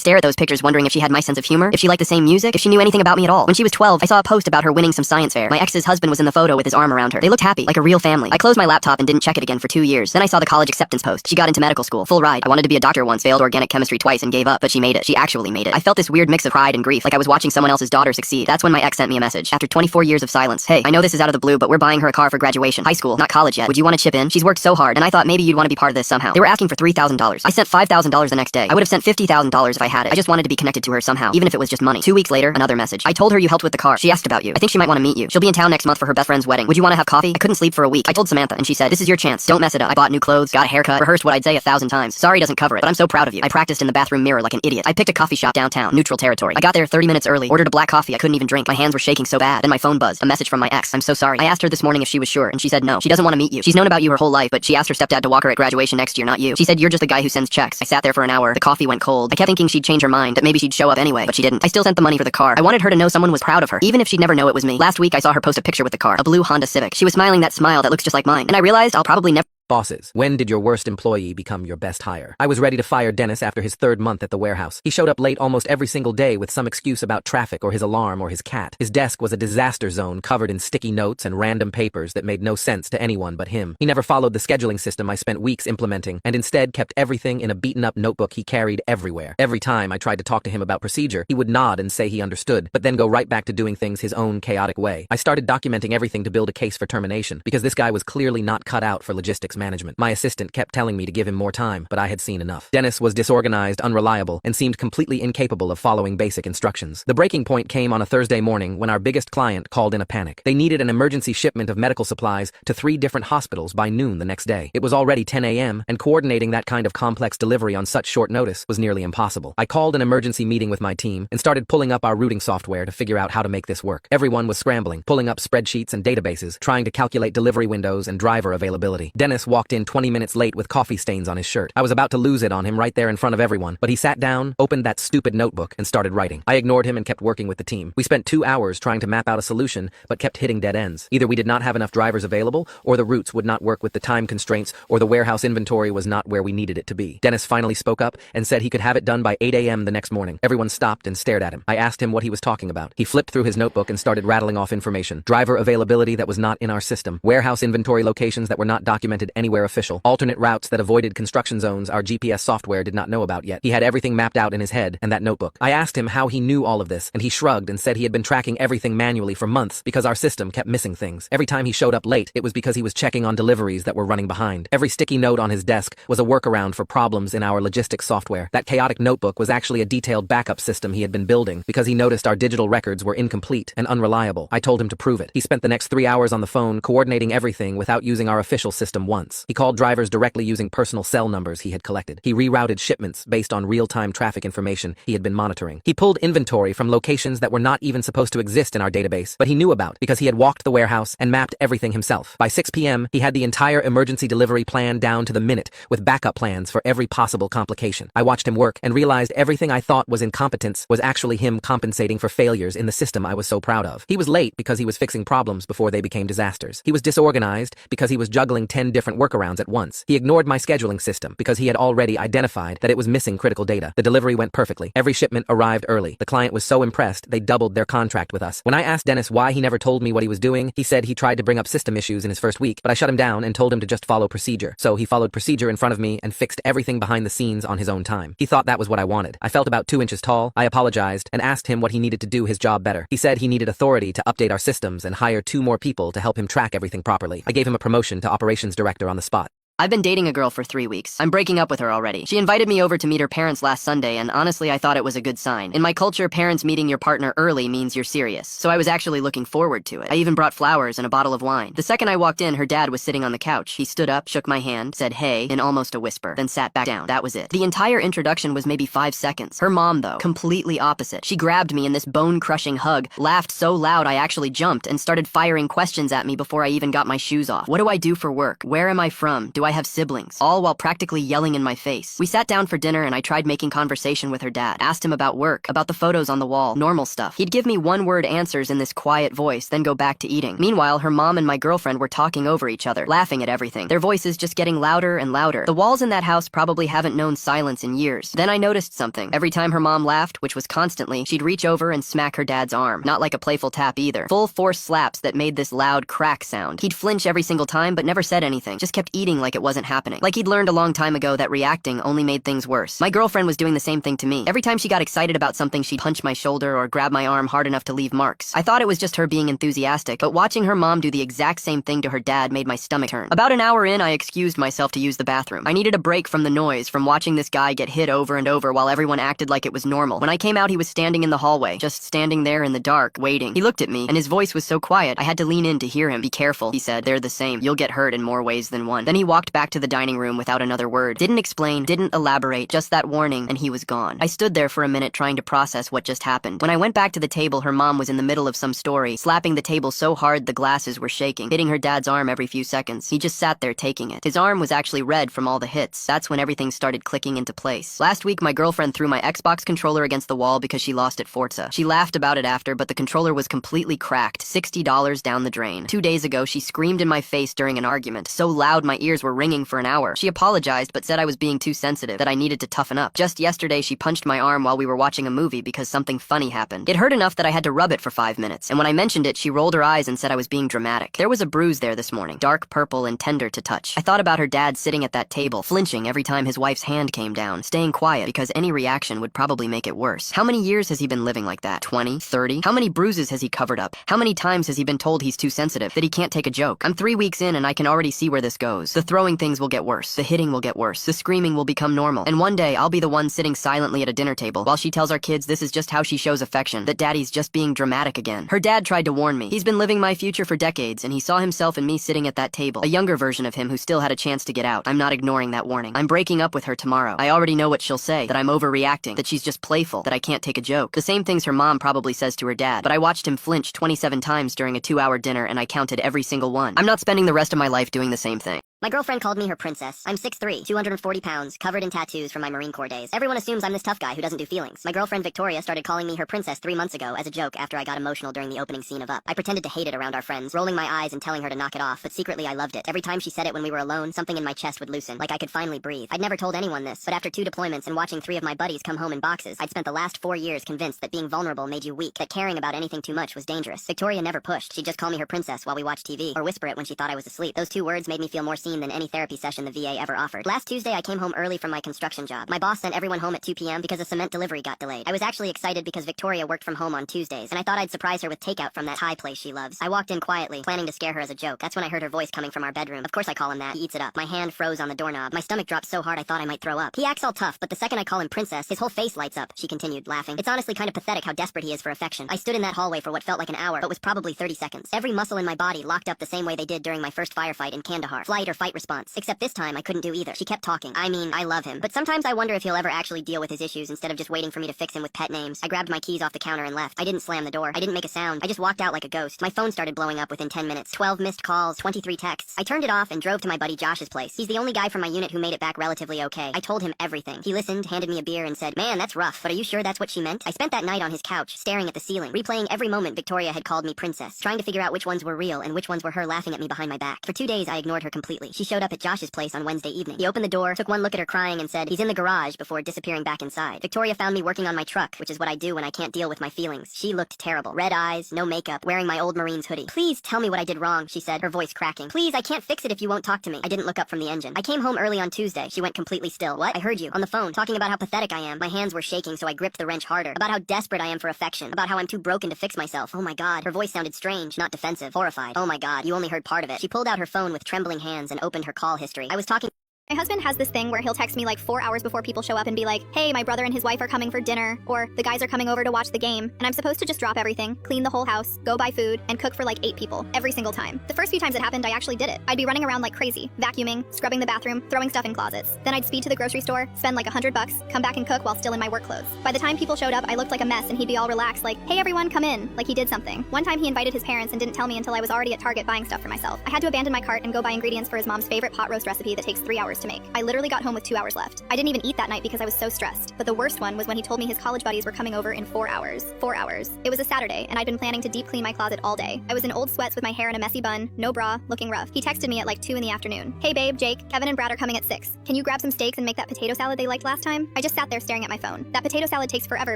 stare at those pictures wondering if she had my sense of humor, if she liked the same music, if she knew anything about me at all. When she was 12, I saw a post about her winning some science fair. My ex's husband was in the photo with his arm around her. They looked happy, like a real family. I closed my laptop and didn't check it again for 2 years. Then I saw the college acceptance post. She got into medical school. Full ride. I wanted to be a doctor once, failed organic chemistry twice and gave up, but she made it. She actually made it. I felt this weird mix of pride and grief, like I was watching someone else's daughter succeed. That's when my ex sent me a message. After 24 years of silence. "Hey, I know this is out of the blue, but we're buying her a car for graduation. High school, not college yet. Would you want to chip in? She's worked so hard, and I thought maybe you'd want to be part of this somehow." They were asking for $3,000. I sent $5,000 the next day. I would have sent $50,000 if I had it. I just wanted to be connected to her somehow, even if it was just money. 2 weeks later, another message. "I told her you helped with the car. She asked about you. I think she might want to meet you. She'll be in town next month for her best friend's wedding. Would you want to have coffee?" I couldn't sleep for a week. I told Samantha, and she said, "This is your chance. Don't mess it up." I bought new clothes, got a haircut, rehearsed what I'd say 1,000 times. Sorry doesn't cover it, but I'm so proud of you. I practiced in the bathroom mirror like an idiot. I picked a coffee shop downtown, neutral territory. I got there 30 minutes early, ordered a black coffee I couldn't even drink. My hands were shaking so bad. Then my phone buzzed. A message from my ex. "I'm so sorry." I asked her this morning if she was sure, and she said no. She doesn't want to meet you. She's known about you her whole life, but she asked her stepdad to walk her at graduation next year, not you. She said you're just the guy who sends checks. I sat there for an hour. The coffee went cold. I kept thinking she'd change her mind, that maybe she'd show up anyway, but she didn't. I still sent the money for the car. I wanted her to know someone was proud of her, even if she'd never know it was me. Last week I saw her post a picture with the car, a blue Honda Civic. She was smiling that smile that looks just like mine, and I realized I'll probably never. Bosses, when did your worst employee become your best hire? I was ready to fire Dennis after his 3rd month at the warehouse. He showed up late almost every single day with some excuse about traffic or his alarm or his cat. His desk was a disaster zone covered in sticky notes and random papers that made no sense to anyone but him. He never followed the scheduling system I spent weeks implementing and instead kept everything in a beaten-up notebook he carried everywhere. Every time I tried to talk to him about procedure, he would nod and say he understood, but then go right back to doing things his own chaotic way. I started documenting everything to build a case for termination because this guy was clearly not cut out for logistics management. My assistant kept telling me to give him more time, but I had seen enough. Dennis was disorganized, unreliable, and seemed completely incapable of following basic instructions. The breaking point came on a Thursday morning when our biggest client called in a panic. They needed an emergency shipment of medical supplies to 3 different hospitals by noon the next day. It was already 10 a.m., and coordinating that kind of complex delivery on such short notice was nearly impossible. I called an emergency meeting with my team and started pulling up our routing software to figure out how to make this work. Everyone was scrambling, pulling up spreadsheets and databases, trying to calculate delivery windows and driver availability. Dennis boss walked in 20 minutes late with coffee stains on his shirt. I was about to lose it on him right there in front of everyone, but he sat down, opened that stupid notebook, and started writing. I ignored him and kept working with the team. We spent 2 hours trying to map out a solution, but kept hitting dead ends. Either we did not have enough drivers available, or the routes would not work with the time constraints, or the warehouse inventory was not where we needed it to be. Dennis finally spoke up and said he could have it done by 8 a.m. the next morning. Everyone stopped and stared at him. I asked him what he was talking about. He flipped through his notebook and started rattling off information. Driver availability that was not in our system. Warehouse inventory locations that were not documented anywhere official. Alternate routes that avoided construction zones our GPS software did not know about yet. He had everything mapped out in his head and that notebook. I asked him how he knew all of this, and he shrugged and said he had been tracking everything manually for months because our system kept missing things. Every time he showed up late, it was because he was checking on deliveries that were running behind. Every sticky note on his desk was a workaround for problems in our logistics software. That chaotic notebook was actually a detailed backup system he had been building because he noticed our digital records were incomplete and unreliable. I told him to prove it. He spent the next 3 hours on the phone coordinating everything without using our official system once. He called drivers directly using personal cell numbers he had collected. He rerouted shipments based on real-time traffic information he had been monitoring. He pulled inventory from locations that were not even supposed to exist in our database, but he knew about because he had walked the warehouse and mapped everything himself. By 6 p.m., he had the entire emergency delivery plan down to the minute, with backup plans for every possible complication. I watched him work and realized everything I thought was incompetence was actually him compensating for failures in the system I was so proud of. He was late because he was fixing problems before they became disasters. He was disorganized because he was juggling 10 different workarounds at once. He ignored my scheduling system because he had already identified that it was missing critical data. The delivery went perfectly. Every shipment arrived early. The client was so impressed, they doubled their contract with us. When I asked Dennis why he never told me what he was doing, he said he tried to bring up system issues in his first week, but I shut him down and told him to just follow procedure. So he followed procedure in front of me and fixed everything behind the scenes on his own time. He thought that was what I wanted. I felt about 2 inches tall. I apologized and asked him what he needed to do his job better. He said he needed authority to update our systems and hire 2 more people to help him track everything properly. I gave him a promotion to operations director on the spot. I've been dating a girl for 3 weeks. I'm breaking up with her already. She invited me over to meet her parents last Sunday, and honestly, I thought it was a good sign. In my culture, parents meeting your partner early means you're serious, so I was actually looking forward to it. I even brought flowers and a bottle of wine. The second I walked in, her dad was sitting on the couch. He stood up, shook my hand, said hey in almost a whisper, then sat back down. That was it. The entire introduction was maybe 5 seconds. Her mom, though, completely opposite. She grabbed me in this bone-crushing hug, laughed so loud I actually jumped, and started firing questions at me before I even got my shoes off. What do I do for work? Where am I from? Do I have siblings? All while practically yelling in my face. We sat down for dinner and I tried making conversation with her dad. Asked him about work, about the photos on the wall, normal stuff. He'd give me one-word answers in this quiet voice, then go back to eating. Meanwhile, her mom and my girlfriend were talking over each other, laughing at everything. Their voices just getting louder and louder. The walls in that house probably haven't known silence in years. Then I noticed something. Every time her mom laughed, which was constantly, she'd reach over and smack her dad's arm. Not like a playful tap either. Full force slaps that made this loud crack sound. He'd flinch every single time but never said anything. Just kept eating like it wasn't happening. Like he'd learned a long time ago that reacting only made things worse. My girlfriend was doing the same thing to me. Every time she got excited about something, she'd punch my shoulder or grab my arm hard enough to leave marks. I thought it was just her being enthusiastic, but watching her mom do the exact same thing to her dad made my stomach turn. About an hour in, I excused myself to use the bathroom. I needed a break from the noise, from watching this guy get hit over and over while everyone acted like it was normal. When I came out, he was standing in the hallway, just standing there in the dark, waiting. He looked at me, and his voice was so quiet, I had to lean in to hear him. Be careful, he said. They're the same. You'll get hurt in more ways than one. Then he walked back to the dining room without another word. Didn't explain, didn't elaborate, just that warning, and he was gone. I stood there for a minute trying to process what just happened. When I went back to the table, her mom was in the middle of some story, slapping the table so hard the glasses were shaking, hitting her dad's arm every few seconds. He just sat there taking it. His arm was actually red from all the hits. That's when everything started clicking into place. Last week, my girlfriend threw my Xbox controller against the wall because she lost at Forza. She laughed about it after, but the controller was completely cracked, $60 down the drain. 2 days ago, she screamed in my face during an argument, so loud my ears were ringing for an hour. She apologized, but said I was being too sensitive, that I needed to toughen up. Just yesterday, she punched my arm while we were watching a movie because something funny happened. It hurt enough that I had to rub it for 5 minutes, and when I mentioned it, she rolled her eyes and said I was being dramatic. There was a bruise there this morning, dark purple and tender to touch. I thought about her dad sitting at that table, flinching every time his wife's hand came down, staying quiet because any reaction would probably make it worse. How many years has he been living like that? 20? 30? How many bruises has he covered up? How many times has he been told he's too sensitive, that he can't take a joke? I'm 3 weeks in and I can already see where this goes. The throwing things will get worse. The hitting will get worse. The screaming will become normal. And one day, I'll be the one sitting silently at a dinner table while she tells our kids this is just how she shows affection, that daddy's just being dramatic again. Her dad tried to warn me. He's been living my future for decades, and he saw himself in me sitting at that table, a younger version of him who still had a chance to get out. I'm not ignoring that warning. I'm breaking up with her tomorrow. I already know what she'll say, that I'm overreacting, that she's just playful, that I can't take a joke. The same things her mom probably says to her dad, but I watched him flinch 27 times during a 2-hour dinner, and I counted every single one. I'm not spending the rest of my life doing the same thing. My girlfriend called me her princess. I'm 6'3", 240 pounds, covered in tattoos from my Marine Corps days. Everyone assumes I'm this tough guy who doesn't do feelings. My girlfriend Victoria started calling me her princess 3 months ago as a joke after I got emotional during the opening scene of Up. I pretended to hate it around our friends, rolling my eyes and telling her to knock it off, but secretly I loved it. Every time she said it when we were alone, something in my chest would loosen, like I could finally breathe. I'd never told anyone this, but after 2 deployments and watching 3 of my buddies come home in boxes, I'd spent the last 4 years convinced that being vulnerable made you weak, that caring about anything too much was dangerous. Victoria never pushed. She'd just call me her princess while we watched TV, or whisper it when she thought I was asleep. Those 2 words made me feel more seen than any therapy session the VA ever offered. Last Tuesday, I came home early from my construction job. My boss sent everyone home at 2 p.m. because a cement delivery got delayed. I was actually excited because Victoria worked from home on Tuesdays, and I thought I'd surprise her with takeout from that Thai place she loves. I walked in quietly, planning to scare her as a joke. That's when I heard her voice coming from our bedroom. Of course I call him that. He eats it up. My hand froze on the doorknob. My stomach dropped so hard I thought I might throw up. He acts all tough, but the second I call him princess, his whole face lights up, she continued, laughing. It's honestly kind of pathetic how desperate he is for affection. I stood in that hallway for what felt like an hour, but was probably 30 seconds. Every muscle in my body locked up the same way they did during my first firefight in Kandahar. Flight or fight response. Except this time I couldn't do either. She kept talking. I mean, I love him. But sometimes I wonder if he'll ever actually deal with his issues instead of just waiting for me to fix him with pet names. I grabbed my keys off the counter and left. I didn't slam the door. I didn't make a sound. I just walked out like a ghost. My phone started blowing up within 10 minutes. 12 missed calls, 23 texts. I turned it off and drove to my buddy Josh's place. He's the only guy from my unit who made it back relatively okay. I told him everything. He listened, handed me a beer, and said, "Man, that's rough, but are you sure that's what she meant?" I spent that night on his couch, staring at the ceiling, replaying every moment Victoria had called me princess, trying to figure out which ones were real and which ones were her laughing at me behind my back. For 2 days, I ignored her completely. She showed up at Josh's place on Wednesday evening. He opened the door, took one look at her crying, and said, "He's in the garage," before disappearing back inside. Victoria found me working on my truck, which is what I do when I can't deal with my feelings. She looked terrible. Red eyes, no makeup, wearing my old Marine's hoodie. "Please tell me what I did wrong," she said, her voice cracking. "Please, I can't fix it if you won't talk to me." I didn't look up from the engine. I came home early on Tuesday. She went completely still. "What? I heard you on the phone, talking about how pathetic I am." My hands were shaking, so I gripped the wrench harder. "About how desperate I am for affection. About how I'm too broken to fix myself." Oh my god. Her voice sounded strange, not defensive, horrified. "Oh my god, you only heard part of it." She pulled out her phone with trembling hands and opened her call history. I was talking. My husband has this thing where he'll text me like 4 hours before people show up and be like, "Hey, my brother and his wife are coming for dinner," or "The guys are coming over to watch the game," and I'm supposed to just drop everything, clean the whole house, go buy food, and cook for like 8 people every single time. The first few times it happened, I actually did it. I'd be running around like crazy, vacuuming, scrubbing the bathroom, throwing stuff in closets. Then I'd speed to the grocery store, spend like $100, come back and cook while still in my work clothes. By the time people showed up, I looked like a mess and he'd be all relaxed like, "Hey everyone, come in," like he did something. One time he invited his parents and didn't tell me until I was already at Target buying stuff for myself. I had to abandon my cart and go buy ingredients for his mom's favorite pot roast recipe that takes 3 hours to make. I literally got home with 2 hours left. I didn't even eat that night because I was so stressed. But the worst one was when he told me his college buddies were coming over in 4 hours. 4 hours. It was a Saturday, and I'd been planning to deep clean my closet all day. I was in old sweats with my hair in a messy bun, no bra, looking rough. He texted me at like 2 in the afternoon. "Hey babe, Jake, Kevin and Brad are coming at 6. Can you grab some steaks and make that potato salad they liked last time?" I just sat there staring at my phone. That potato salad takes forever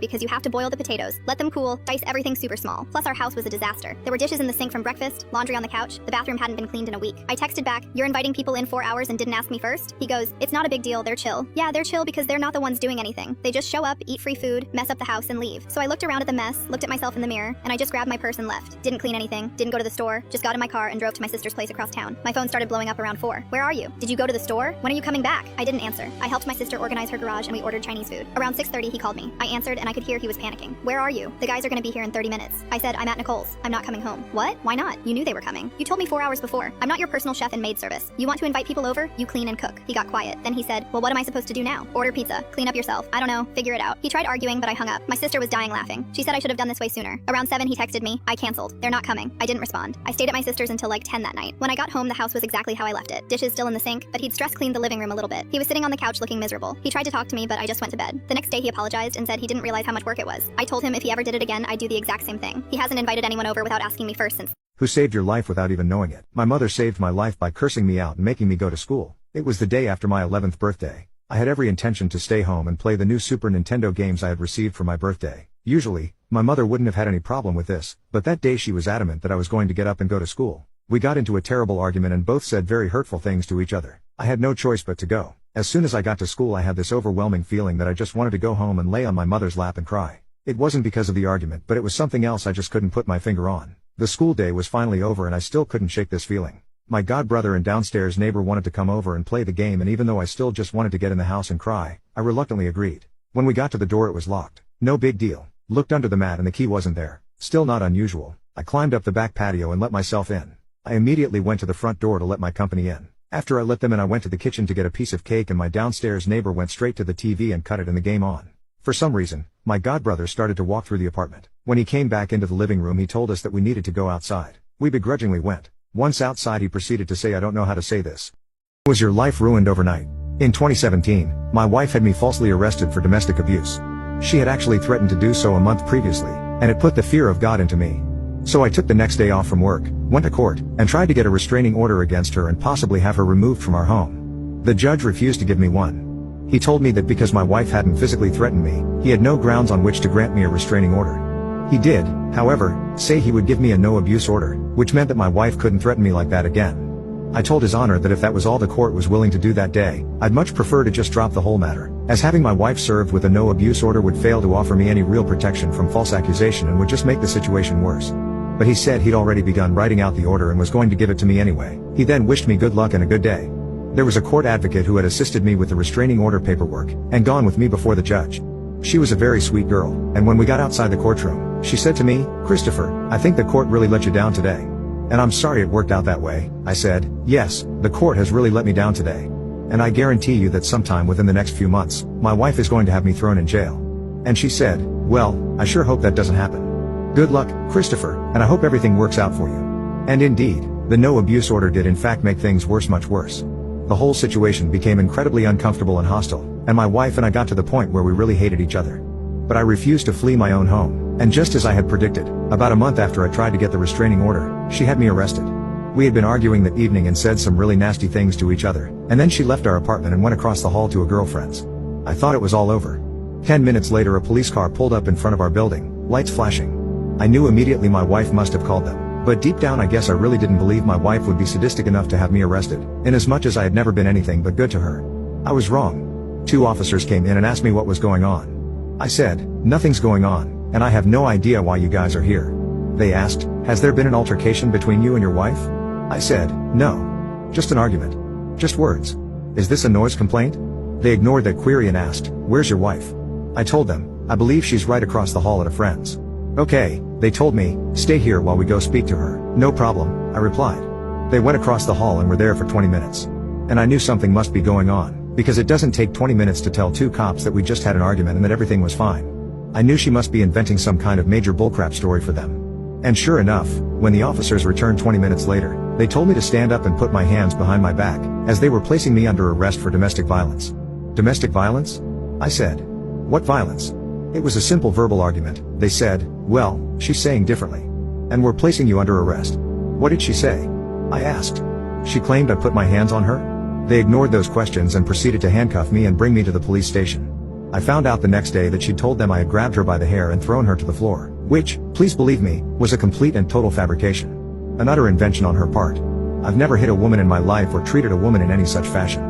because you have to boil the potatoes, let them cool, dice everything super small. Plus our house was a disaster. There were dishes in the sink from breakfast, laundry on the couch, the bathroom hadn't been cleaned in a week. I texted back, "You're inviting people in 4 hours and didn't ask me first?" He goes, "It's not a big deal, they're chill." Yeah, they're chill because they're not the ones doing anything. They just show up, eat free food, mess up the house, and leave. So I looked around at the mess, looked at myself in the mirror, and I just grabbed my purse and left. Didn't clean anything, didn't go to the store, just got in my car and drove to my sister's place across town. My phone started blowing up around 4. "Where are you? Did you go to the store? When are you coming back?" I didn't answer. I helped my sister organize her garage and we ordered Chinese food. Around 6:30 he called me. I answered and I could hear he was panicking. "Where are you?" "The guys are gonna be here in 30 minutes. I said, "I'm at Nicole's. I'm not coming home." "What? Why not? You knew they were coming. You told me 4 hours before. I'm not your personal chef and maid service. You want to invite people over? You clean and cook." He got quiet. Then he said, "Well, what am I supposed to do now?" "Order pizza. Clean up yourself. I don't know. Figure it out." He tried arguing, but I hung up. My sister was dying laughing. She said I should have done this way sooner. Around 7 he texted me. I canceled. They're not coming. I didn't respond. I stayed at my sister's until like 10 that night. When I got home, the house was exactly how I left it. Dishes still in the sink, but he'd stress cleaned the living room a little bit. He was sitting on the couch looking miserable. He tried to talk to me, but I just went to bed. The next day he apologized and said he didn't realize how much work it was. I told him if he ever did it again, I'd do the exact same thing. He hasn't invited anyone over without asking me first since. Who saved your life without even knowing it? My mother saved my life by cursing me out and making me go to school. It was the day after my 11th birthday. I had every intention to stay home and play the new Super Nintendo games I had received for my birthday. Usually, my mother wouldn't have had any problem with this, but that day she was adamant that I was going to get up and go to school. We got into a terrible argument and both said very hurtful things to each other. I had no choice but to go. As soon as I got to school I had this overwhelming feeling that I just wanted to go home and lay on my mother's lap and cry. It wasn't because of the argument, but it was something else I just couldn't put my finger on. The school day was finally over and I still couldn't shake this feeling. My godbrother and downstairs neighbor wanted to come over and play the game, and even though I still just wanted to get in the house and cry, I reluctantly agreed. When we got to the door it was locked. No big deal. Looked under the mat and the key wasn't there. Still not unusual. I climbed up the back patio and let myself in. I immediately went to the front door to let my company in. After I let them in I went to the kitchen to get a piece of cake, and my downstairs neighbor went straight to the TV and cut it and the game on. For some reason, my godbrother started to walk through the apartment. When he came back into the living room he told us that we needed to go outside. We begrudgingly went. Once outside he proceeded to say, "I don't know how to say this." Was your life ruined overnight? In 2017, my wife had me falsely arrested for domestic abuse. She had actually threatened to do so a month previously, and it put the fear of God into me. So I took the next day off from work, went to court, and tried to get a restraining order against her and possibly have her removed from our home. The judge refused to give me one. He told me that because my wife hadn't physically threatened me, he had no grounds on which to grant me a restraining order. He did, however, say he would give me a no-abuse order, which meant that my wife couldn't threaten me like that again. I told His Honor that if that was all the court was willing to do that day, I'd much prefer to just drop the whole matter, as having my wife served with a no-abuse order would fail to offer me any real protection from false accusation and would just make the situation worse. But he said he'd already begun writing out the order and was going to give it to me anyway. He then wished me good luck and a good day. There was a court advocate who had assisted me with the restraining order paperwork, and gone with me before the judge. She was a very sweet girl, and when we got outside the courtroom, she said to me, "Christopher, I think the court really let you down today." "And I'm sorry it worked out that way," I said. "Yes, the court has really let me down today. And I guarantee you that sometime within the next few months, my wife is going to have me thrown in jail." And she said, "Well, I sure hope that doesn't happen. Good luck, Christopher, and I hope everything works out for you." And indeed, the no-abuse order did in fact make things worse, much worse. The whole situation became incredibly uncomfortable and hostile, and my wife and I got to the point where we really hated each other. But I refused to flee my own home, and just as I had predicted, about a month after I tried to get the restraining order, she had me arrested. We had been arguing that evening and said some really nasty things to each other, and then she left our apartment and went across the hall to a girlfriend's. I thought it was all over. 10 minutes later a police car pulled up in front of our building, lights flashing. I knew immediately my wife must have called them, but deep down I guess I really didn't believe my wife would be sadistic enough to have me arrested, inasmuch as I had never been anything but good to her. I was wrong. 2 officers came in and asked me what was going on. I said, "Nothing's going on, and I have no idea why you guys are here." They asked, "Has there been an altercation between you and your wife?" I said, "No. Just an argument. Just words. Is this a noise complaint?" They ignored that query and asked, "Where's your wife?" I told them, "I believe she's right across the hall at a friend's." "Okay," they told me, "stay here while we go speak to her." "No problem," I replied. They went across the hall and were there for 20 minutes. And I knew something must be going on, because it doesn't take 20 minutes to tell 2 cops that we just had an argument and that everything was fine. I knew she must be inventing some kind of major bullcrap story for them. And sure enough, when the officers returned 20 minutes later, they told me to stand up and put my hands behind my back, as they were placing me under arrest for domestic violence. Domestic violence? I said. What violence? It was a simple verbal argument. They said, "Well, she's saying differently. And we're placing you under arrest." "What did she say?" I asked. "She claimed I put my hands on her." They ignored those questions and proceeded to handcuff me and bring me to the police station. I found out the next day that she'd told them I had grabbed her by the hair and thrown her to the floor, which, please believe me, was a complete and total fabrication. An utter invention on her part. I've never hit a woman in my life or treated a woman in any such fashion.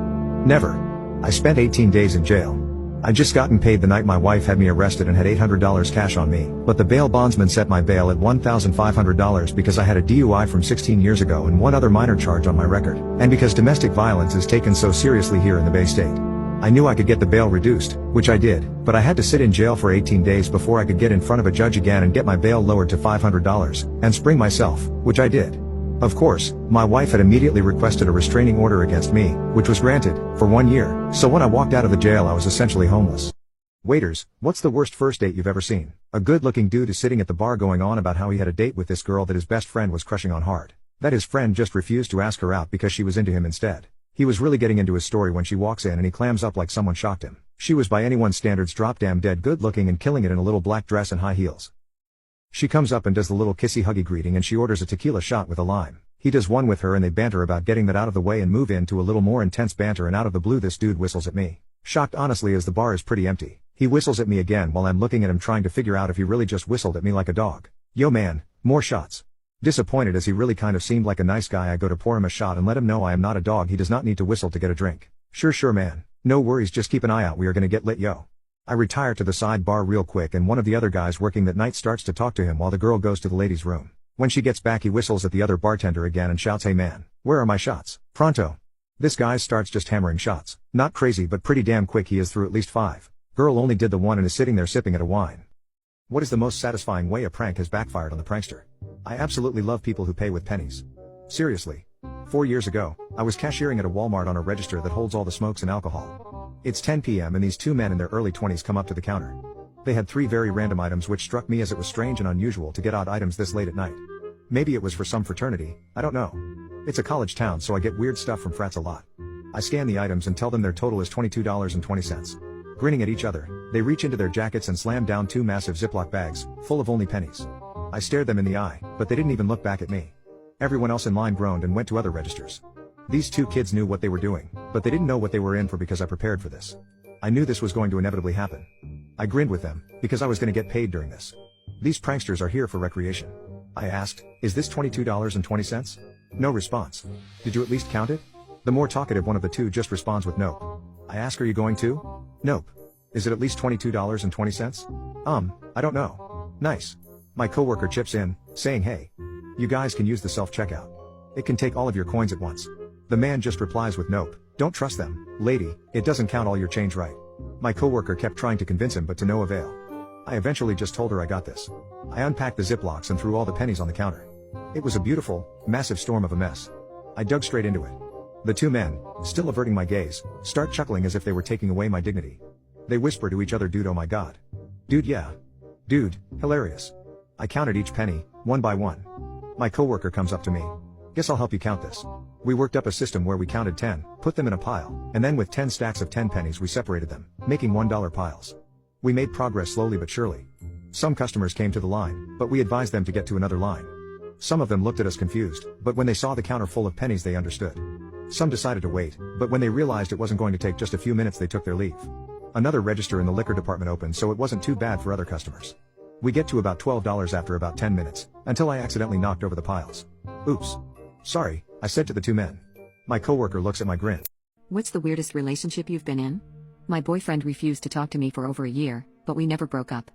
Never. I spent 18 days in jail. I'd just gotten paid the night my wife had me arrested and had $800 cash on me, but the bail bondsman set my bail at $1,500 because I had a DUI from 16 years ago and one other minor charge on my record, and because domestic violence is taken so seriously here in the Bay State. I knew I could get the bail reduced, which I did, but I had to sit in jail for 18 days before I could get in front of a judge again and get my bail lowered to $500, and spring myself, which I did. Of course, my wife had immediately requested a restraining order against me, which was granted, for 1 year, so when I walked out of the jail I was essentially homeless. Waiters, what's the worst first date you've ever seen? A good-looking dude is sitting at the bar going on about how he had a date with this girl that his best friend was crushing on hard. That his friend just refused to ask her out because she was into him instead. He was really getting into his story when she walks in and he clams up like someone shocked him. She was by anyone's standards drop-damn dead good-looking and killing it in a little black dress and high heels. She comes up and does the little kissy-huggy greeting and she orders a tequila shot with a lime. He does one with her and they banter about getting that out of the way and move into a little more intense banter, and out of the blue this dude whistles at me. Shocked honestly, as the bar is pretty empty. He whistles at me again while I'm looking at him trying to figure out if he really just whistled at me like a dog. Yo man, more shots. Disappointed as he really kind of seemed like a nice guy, I go to pour him a shot and let him know I am not a dog, he does not need to whistle to get a drink. Sure man. No worries, just keep an eye out, we are gonna get lit yo. I retire to the side bar real quick and one of the other guys working that night starts to talk to him while the girl goes to the ladies' room. When she gets back he whistles at the other bartender again and shouts, "Hey man, where are my shots? Pronto." This guy starts just hammering shots. Not crazy but pretty damn quick, he is through at least 5. Girl only did the one and is sitting there sipping at a wine. What is the most satisfying way a prank has backfired on the prankster? I absolutely love people who pay with pennies. Seriously. 4 years ago, I was cashiering at a Walmart on a register that holds all the smokes and alcohol. It's 10 p.m. and these 2 men in their early 20s come up to the counter. They had 3 very random items which struck me as it was strange and unusual to get odd items this late at night. Maybe it was for some fraternity, I don't know. It's a college town so I get weird stuff from frats a lot. I scan the items and tell them their total is $22.20. Grinning at each other, they reach into their jackets and slam down 2 massive Ziploc bags, full of only pennies. I stared them in the eye, but they didn't even look back at me. Everyone else in line groaned and went to other registers. These 2 kids knew what they were doing, but they didn't know what they were in for because I prepared for this. I knew this was going to inevitably happen. I grinned with them, because I was going to get paid during this. These pranksters are here for recreation. I asked, is this $22.20? No response. Did you at least count it? The more talkative one of the 2 just responds with nope. I ask, are you going to? Nope. Is it at least $22.20? I don't know. Nice. My coworker chips in, saying, hey. You guys can use the self-checkout. It can take all of your coins at once. The man just replies with nope. Don't trust them, lady, it doesn't count all your change right. My coworker kept trying to convince him but to no avail. I eventually just told her I got this. I unpacked the Ziplocs and threw all the pennies on the counter. It was a beautiful, massive storm of a mess. I dug straight into it. The 2 men, still averting my gaze, start chuckling as if they were taking away my dignity. They whisper to each other, dude, oh my god. Dude, yeah. Dude, hilarious. I counted each penny, one by one. My coworker comes up to me. Guess I'll help you count this. We worked up a system where we counted 10, put them in a pile, and then with 10 stacks of 10 pennies we separated them, making $1 piles. We made progress slowly but surely. Some customers came to the line, but we advised them to get to another line. Some of them looked at us confused, but when they saw the counter full of pennies they understood. Some decided to wait, but when they realized it wasn't going to take just a few minutes they took their leave. Another register in the liquor department opened, so it wasn't too bad for other customers. We get to about $12 after about 10 minutes, until I accidentally knocked over the piles. Oops. Sorry, I said to the 2 men. My coworker looks at my grin. What's the weirdest relationship you've been in? My boyfriend refused to talk to me for over a year, but we never broke up.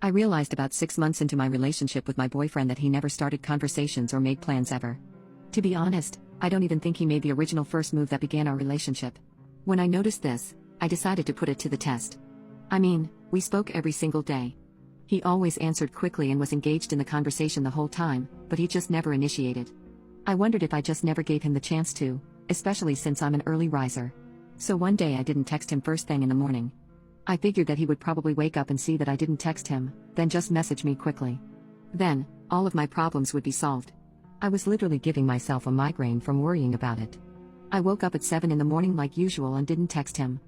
I realized about 6 months into my relationship with my boyfriend that he never started conversations or made plans ever. To be honest, I don't even think he made the original first move that began our relationship. When I noticed this, I decided to put it to the test. I mean, we spoke every single day. He always answered quickly and was engaged in the conversation the whole time, but he just never initiated. I wondered if I just never gave him the chance to, especially since I'm an early riser. So one day I didn't text him first thing in the morning. I figured that he would probably wake up and see that I didn't text him, then just message me quickly. Then, all of my problems would be solved. I was literally giving myself a migraine from worrying about it. I woke up at 7 in the morning like usual and didn't text him.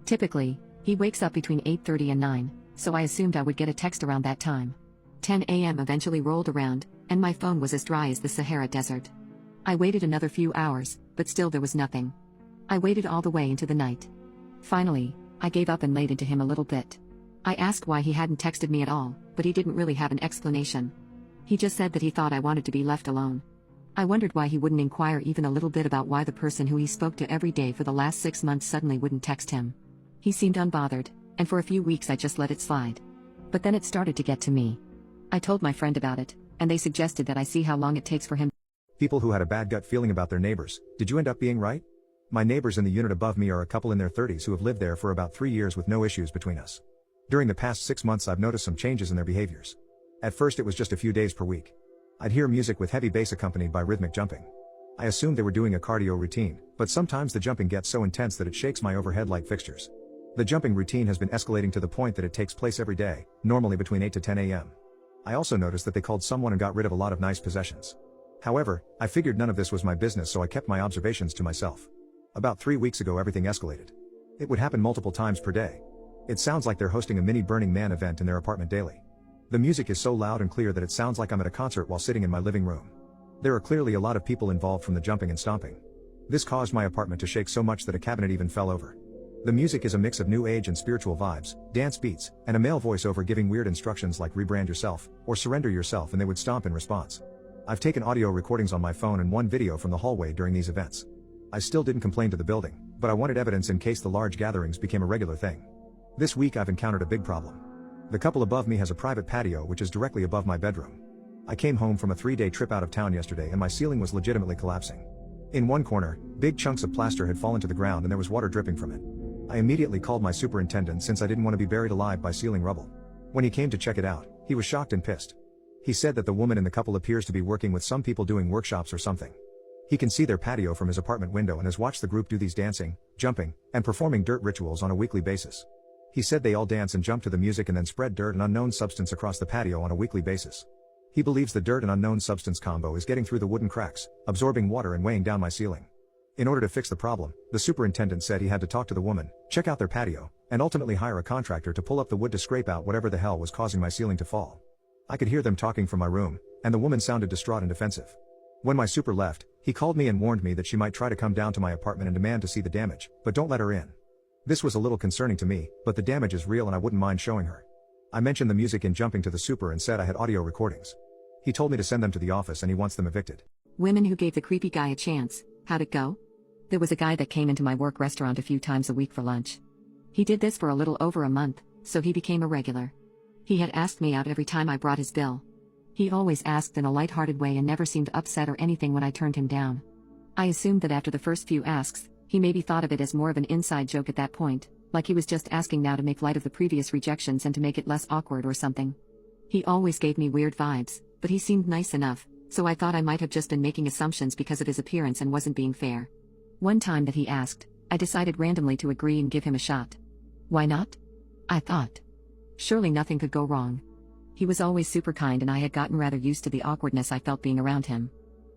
Typically, he wakes up between 8:30 and 9, so I assumed I would get a text around that time. 10 a.m. eventually rolled around, and my phone was as dry as the Sahara Desert. I waited another few hours, but still there was nothing. I waited all the way into the night. Finally, I gave up and laid into him a little bit. I asked why he hadn't texted me at all, but he didn't really have an explanation. He just said that he thought I wanted to be left alone. I wondered why he wouldn't inquire even a little bit about why the person who he spoke to every day for the last 6 months suddenly wouldn't text him. He seemed unbothered, and for a few weeks I just let it slide. But then it started to get to me. I told my friend about it, and they suggested that I see how long it takes for him. People who had a bad gut feeling about their neighbors, did you end up being right? My neighbors in the unit above me are a couple in their 30s who have lived there for about 3 years with no issues between us. During the past 6 months I've noticed some changes in their behaviors. At first it was just a few days per week. I'd hear music with heavy bass accompanied by rhythmic jumping. I assumed they were doing a cardio routine, but sometimes the jumping gets so intense that it shakes my overhead light fixtures. The jumping routine has been escalating to the point that it takes place every day, normally between 8 to 10 a.m. I also noticed that they called someone and got rid of a lot of nice possessions. However, I figured none of this was my business, so I kept my observations to myself. About 3 weeks ago everything escalated. It would happen multiple times per day. It sounds like they're hosting a mini Burning Man event in their apartment daily. The music is so loud and clear that it sounds like I'm at a concert while sitting in my living room. There are clearly a lot of people involved from the jumping and stomping. This caused my apartment to shake so much that a cabinet even fell over. The music is a mix of new age and spiritual vibes, dance beats, and a male voiceover giving weird instructions like rebrand yourself, or surrender yourself, and they would stomp in response. I've taken audio recordings on my phone and one video from the hallway during these events. I still didn't complain to the building, but I wanted evidence in case the large gatherings became a regular thing. This week I've encountered a big problem. The couple above me has a private patio which is directly above my bedroom. I came home from a 3-day trip out of town yesterday and my ceiling was legitimately collapsing. In one corner, big chunks of plaster had fallen to the ground and there was water dripping from it. I immediately called my superintendent since I didn't want to be buried alive by ceiling rubble. When he came to check it out, he was shocked and pissed. He said that the woman in the couple appears to be working with some people doing workshops or something. He can see their patio from his apartment window and has watched the group do these dancing, jumping, and performing dirt rituals on a weekly basis. He said they all dance and jump to the music and then spread dirt and unknown substance across the patio on a weekly basis. He believes the dirt and unknown substance combo is getting through the wooden cracks, absorbing water and weighing down my ceiling. In order to fix the problem, the superintendent said he had to talk to the woman, check out their patio, and ultimately hire a contractor to pull up the wood to scrape out whatever the hell was causing my ceiling to fall. I could hear them talking from my room, and the woman sounded distraught and defensive. When my super left, he called me and warned me that she might try to come down to my apartment and demand to see the damage, but don't let her in. This was a little concerning to me, but the damage is real and I wouldn't mind showing her. I mentioned the music in jumping to the super and said I had audio recordings. He told me to send them to the office and he wants them evicted. Women who gave the creepy guy a chance. How'd it go? There was a guy that came into my work restaurant a few times a week for lunch. He did this for a little over a month, so he became a regular. He had asked me out every time I brought his bill. He always asked in a light-hearted way and never seemed upset or anything when I turned him down. I assumed that after the first few asks, he maybe thought of it as more of an inside joke at that point, like he was just asking now to make light of the previous rejections and to make it less awkward or something. He always gave me weird vibes, but he seemed nice enough, so I thought I might have just been making assumptions because of his appearance and wasn't being fair. One time that he asked, I decided randomly to agree and give him a shot. Why not? I thought. Surely nothing could go wrong. He was always super kind and I had gotten rather used to the awkwardness I felt being around him.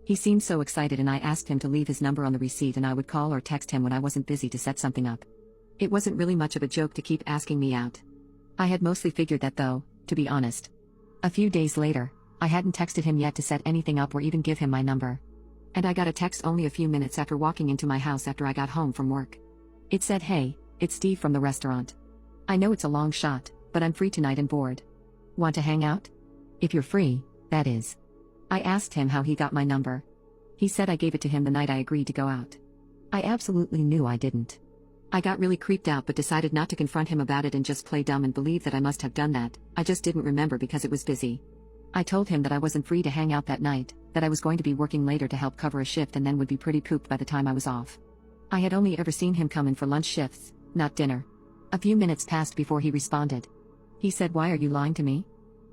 He seemed so excited and I asked him to leave his number on the receipt and I would call or text him when I wasn't busy to set something up. It wasn't really much of a joke to keep asking me out. I had mostly figured that though, to be honest. A few days later, I hadn't texted him yet to set anything up or even give him my number. And I got a text only a few minutes after walking into my house after I got home from work. It said, "Hey, it's Steve from the restaurant. I know it's a long shot, but I'm free tonight and bored. Want to hang out? If you're free, that is." I asked him how he got my number. He said I gave it to him the night I agreed to go out. I absolutely knew I didn't. I got really creeped out but decided not to confront him about it and just play dumb and believe that I must have done that. I just didn't remember because it was busy. I told him that I wasn't free to hang out that night, that I was going to be working later to help cover a shift and then would be pretty pooped by the time I was off. I had only ever seen him come in for lunch shifts, not dinner. A few minutes passed before he responded. He said, "Why are you lying to me?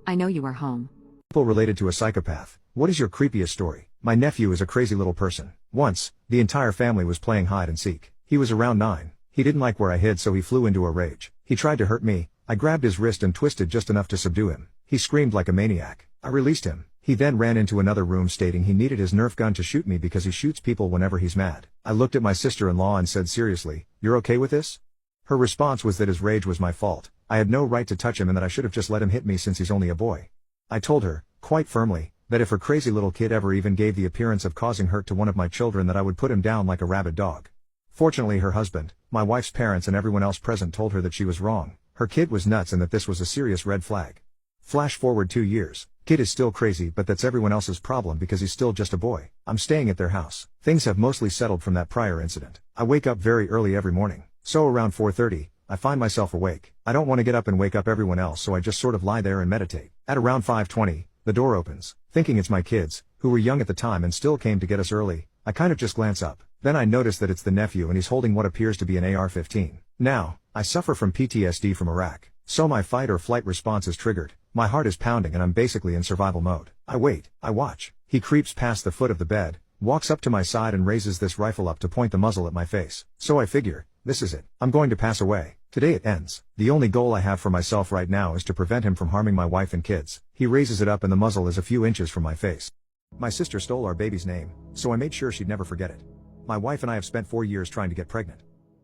I know you are home." People related to a psychopath. What is your creepiest story? My nephew is a crazy little person. Once, the entire family was playing hide and seek. He was around 9. He didn't like where I hid so he flew into a rage. He tried to hurt me. I grabbed his wrist and twisted just enough to subdue him. He screamed like a maniac. I released him. He then ran into another room stating he needed his Nerf gun to shoot me because he shoots people whenever he's mad. I looked at my sister-in-law and said, "Seriously, you're okay with this?" Her response was that his rage was my fault. I had no right to touch him and that I should have just let him hit me since he's only a boy. I told her, quite firmly, that if her crazy little kid ever even gave the appearance of causing hurt to one of my children that I would put him down like a rabid dog. Fortunately her husband, my wife's parents and everyone else present told her that she was wrong. Her kid was nuts and that this was a serious red flag. Flash forward 2 years. Kid is still crazy but that's everyone else's problem because he's still just a boy. I'm staying at their house. Things have mostly settled from that prior incident. I wake up very early every morning. So around 4:30, I find myself awake. I don't want to get up and wake up everyone else so I just sort of lie there and meditate. At around 5:20, the door opens. Thinking it's my kids, who were young at the time and still came to get us early, I kind of just glance up. Then I notice that it's the nephew and he's holding what appears to be an AR-15. Now, I suffer from PTSD from Iraq. So my fight or flight response is triggered. My heart is pounding and I'm basically in survival mode. I wait, I watch. He creeps past the foot of the bed, walks up to my side and raises this rifle up to point the muzzle at my face. So I figure, this is it. I'm going to pass away. Today it ends. The only goal I have for myself right now is to prevent him from harming my wife and kids. He raises it up and the muzzle is a few inches from my face. My sister stole our baby's name, so I made sure she'd never forget it. My wife and I have spent 4 years trying to get pregnant.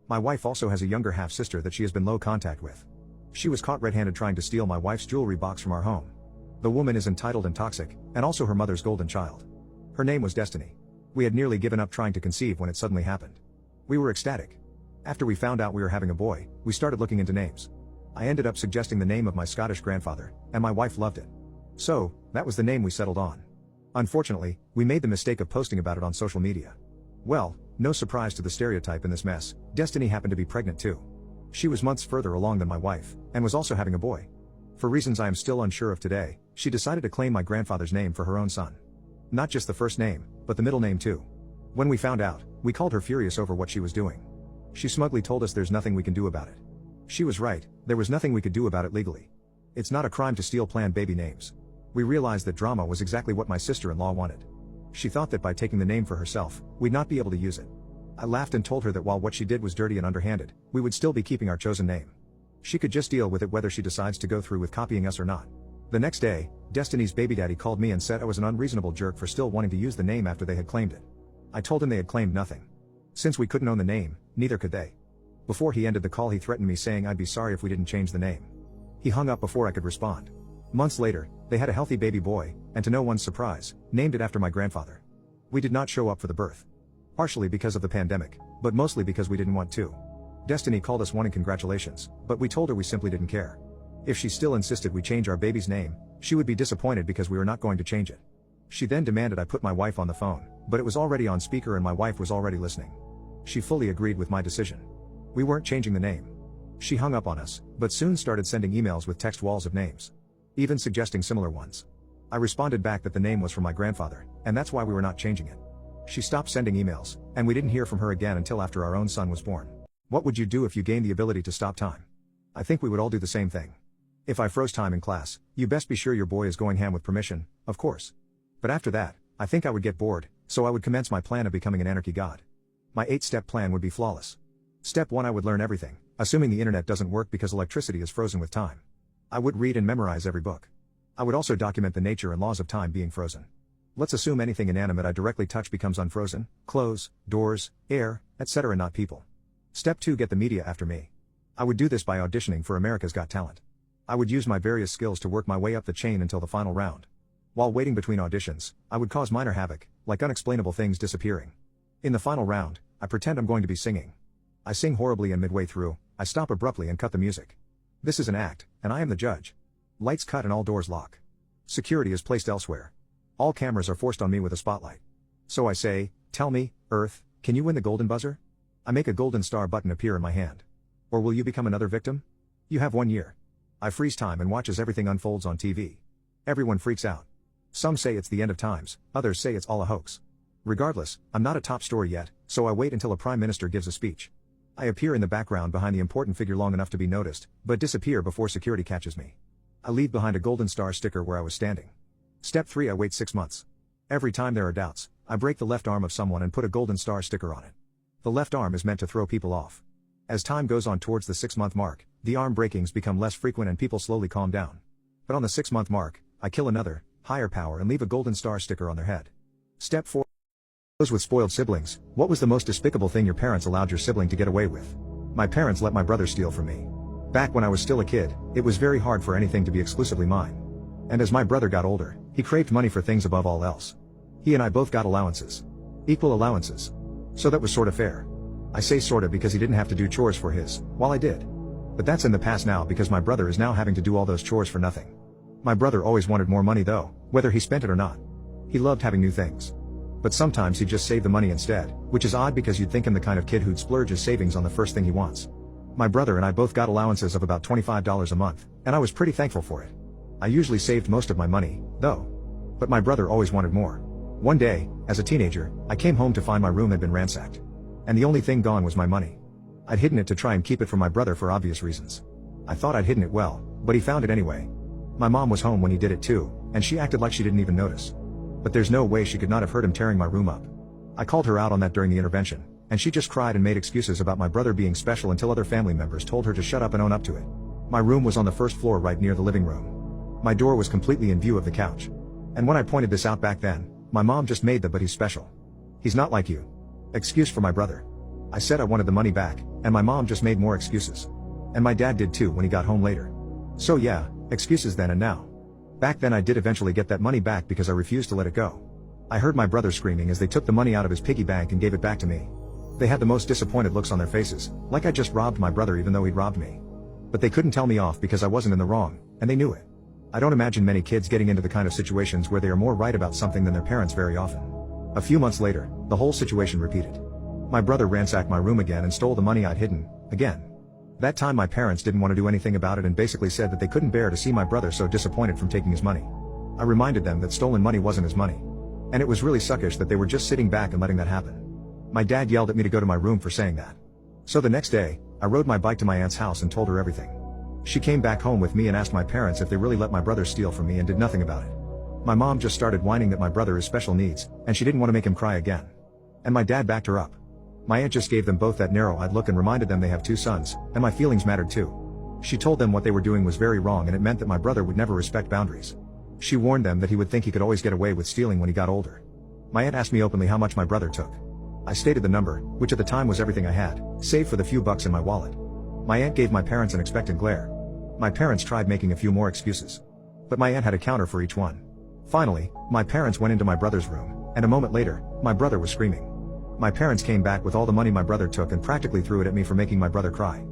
My wife also has a younger half-sister that she has been low contact with. She was caught red-handed trying to steal my wife's jewelry box from our home. The woman is entitled and toxic, and also her mother's golden child. Her name was Destiny. We had nearly given up trying to conceive when it suddenly happened. We were ecstatic. After we found out we were having a boy, we started looking into names. I ended up suggesting the name of my Scottish grandfather, and my wife loved it. So, that was the name we settled on. Unfortunately, we made the mistake of posting about it on social media. Well, no surprise to the stereotype in this mess, Destiny happened to be pregnant too. She was months further along than my wife, and was also having a boy. For reasons I am still unsure of today, she decided to claim my grandfather's name for her own son. Not just the first name, but the middle name too. When we found out, we called her furious over what she was doing. She smugly told us there's nothing we can do about it. She was right, there was nothing we could do about it legally. It's not a crime to steal planned baby names. We realized that drama was exactly what my sister-in-law wanted. She thought that by taking the name for herself, we'd not be able to use it. I laughed and told her that while what she did was dirty and underhanded, we would still be keeping our chosen name. She could just deal with it whether she decides to go through with copying us or not. The next day, Destiny's baby daddy called me and said I was an unreasonable jerk for still wanting to use the name after they had claimed it. I told him they had claimed nothing. Since we couldn't own the name, neither could they. Before he ended the call, he threatened me, saying I'd be sorry if we didn't change the name. He hung up before I could respond. Months later, they had a healthy baby boy, and to no one's surprise, named it after my grandfather. We did not show up for the birth. Partially because of the pandemic, but mostly because we didn't want to. Destiny called us wanting congratulations, but we told her we simply didn't care. If she still insisted we change our baby's name, she would be disappointed because we were not going to change it. She then demanded I put my wife on the phone, but it was already on speaker and my wife was already listening. She fully agreed with my decision. We weren't changing the name. She hung up on us, but soon started sending emails with text walls of names, even suggesting similar ones. I responded back that the name was from my grandfather, and that's why we were not changing it. She stopped sending emails, and we didn't hear from her again until after our own son was born. What would you do if you gained the ability to stop time? I think we would all do the same thing. If I froze time in class, you best be sure your boy is going ham with permission, of course. But after that, I think I would get bored, so I would commence my plan of becoming an anarchy god. My 8-step plan would be flawless. Step 1, I would learn everything, assuming the internet doesn't work because electricity is frozen with time. I would read and memorize every book. I would also document the nature and laws of time being frozen. Let's assume anything inanimate I directly touch becomes unfrozen: clothes, doors, air, etc., not people. Step 2, get the media after me. I would do this by auditioning for America's Got Talent. I would use my various skills to work my way up the chain until the final round. While waiting between auditions, I would cause minor havoc, like unexplainable things disappearing. In the final round, I pretend I'm going to be singing. I sing horribly, and midway through, I stop abruptly and cut the music. This is an act, and I am the judge. Lights cut and all doors lock. Security is placed elsewhere. All cameras are forced on me with a spotlight. So I say, "Tell me, Earth, can you win the golden buzzer?" I make a golden star button appear in my hand. Or will you become another victim? You have 1 year. I freeze time and watch as everything unfolds on TV. Everyone freaks out. Some say it's the end of times, others say it's all a hoax. Regardless, I'm not a top story yet, so I wait until a prime minister gives a speech. I appear in the background behind the important figure long enough to be noticed, but disappear before security catches me. I leave behind a golden star sticker where I was standing. Step 3, I wait 6 months. Every time there are doubts, I break the left arm of someone and put a golden star sticker on it. The left arm is meant to throw people off. As time goes on towards the 6-month mark, the arm breakings become less frequent and people slowly calm down. But on the 6-month mark, I kill another, higher power and leave a golden star sticker on their head. Step 4. Those with spoiled siblings, what was the most despicable thing your parents allowed your sibling to get away with? My parents let my brother steal from me. Back when I was still a kid, it was very hard for anything to be exclusively mine. And as my brother got older, he craved money for things above all else. He and I both got allowances. Equal allowances. So that was sorta fair. I say sorta because he didn't have to do chores for his, while I did. But that's in the past now because my brother is now having to do all those chores for nothing. My brother always wanted more money though, whether he spent it or not. He loved having new things. But sometimes he'd just save the money instead, which is odd because you'd think him the kind of kid who'd splurge his savings on the first thing he wants. My brother and I both got allowances of about $25 a month, and I was pretty thankful for it. I usually saved most of my money, though. But my brother always wanted more. One day, as a teenager, I came home to find my room had been ransacked. And the only thing gone was my money. I'd hidden it to try and keep it from my brother for obvious reasons. I thought I'd hidden it well, but he found it anyway. My mom was home when he did it too, and she acted like she didn't even notice. But there's no way she could not have heard him tearing my room up. I called her out on that during the intervention, and she just cried and made excuses about my brother being special until other family members told her to shut up and own up to it. My room was on the first floor right near the living room. My door was completely in view of the couch. And when I pointed this out back then, my mom just made the "but he's special. He's not like you" excuse for my brother. I said I wanted the money back, and my mom just made more excuses. And my dad did too when he got home later. So yeah, excuses then and now. Back then I did eventually get that money back because I refused to let it go. I heard my brother screaming as they took the money out of his piggy bank and gave it back to me. They had the most disappointed looks on their faces, like I just robbed my brother even though he'd robbed me. But they couldn't tell me off because I wasn't in the wrong, and they knew it. I don't imagine many kids getting into the kind of situations where they are more right about something than their parents very often. A few months later, the whole situation repeated. My brother ransacked my room again and stole the money I'd hidden, again. That time my parents didn't want to do anything about it and basically said that they couldn't bear to see my brother so disappointed from taking his money. I reminded them that stolen money wasn't his money. And it was really suckish that they were just sitting back and letting that happen. My dad yelled at me to go to my room for saying that. So the next day, I rode my bike to my aunt's house and told her everything. She came back home with me and asked my parents if they really let my brother steal from me and did nothing about it. My mom just started whining that my brother has special needs, and she didn't want to make him cry again. And my dad backed her up. My aunt just gave them both that narrow-eyed look and reminded them they have 2 sons, and my feelings mattered too. She told them what they were doing was very wrong and it meant that my brother would never respect boundaries. She warned them that he would think he could always get away with stealing when he got older. My aunt asked me openly how much my brother took. I stated the number, which at the time was everything I had, save for the few bucks in my wallet. My aunt gave my parents an expectant glare. My parents tried making a few more excuses. But my aunt had a counter for each one. Finally, my parents went into my brother's room, and a moment later, my brother was screaming. My parents came back with all the money my brother took and practically threw it at me for making my brother cry.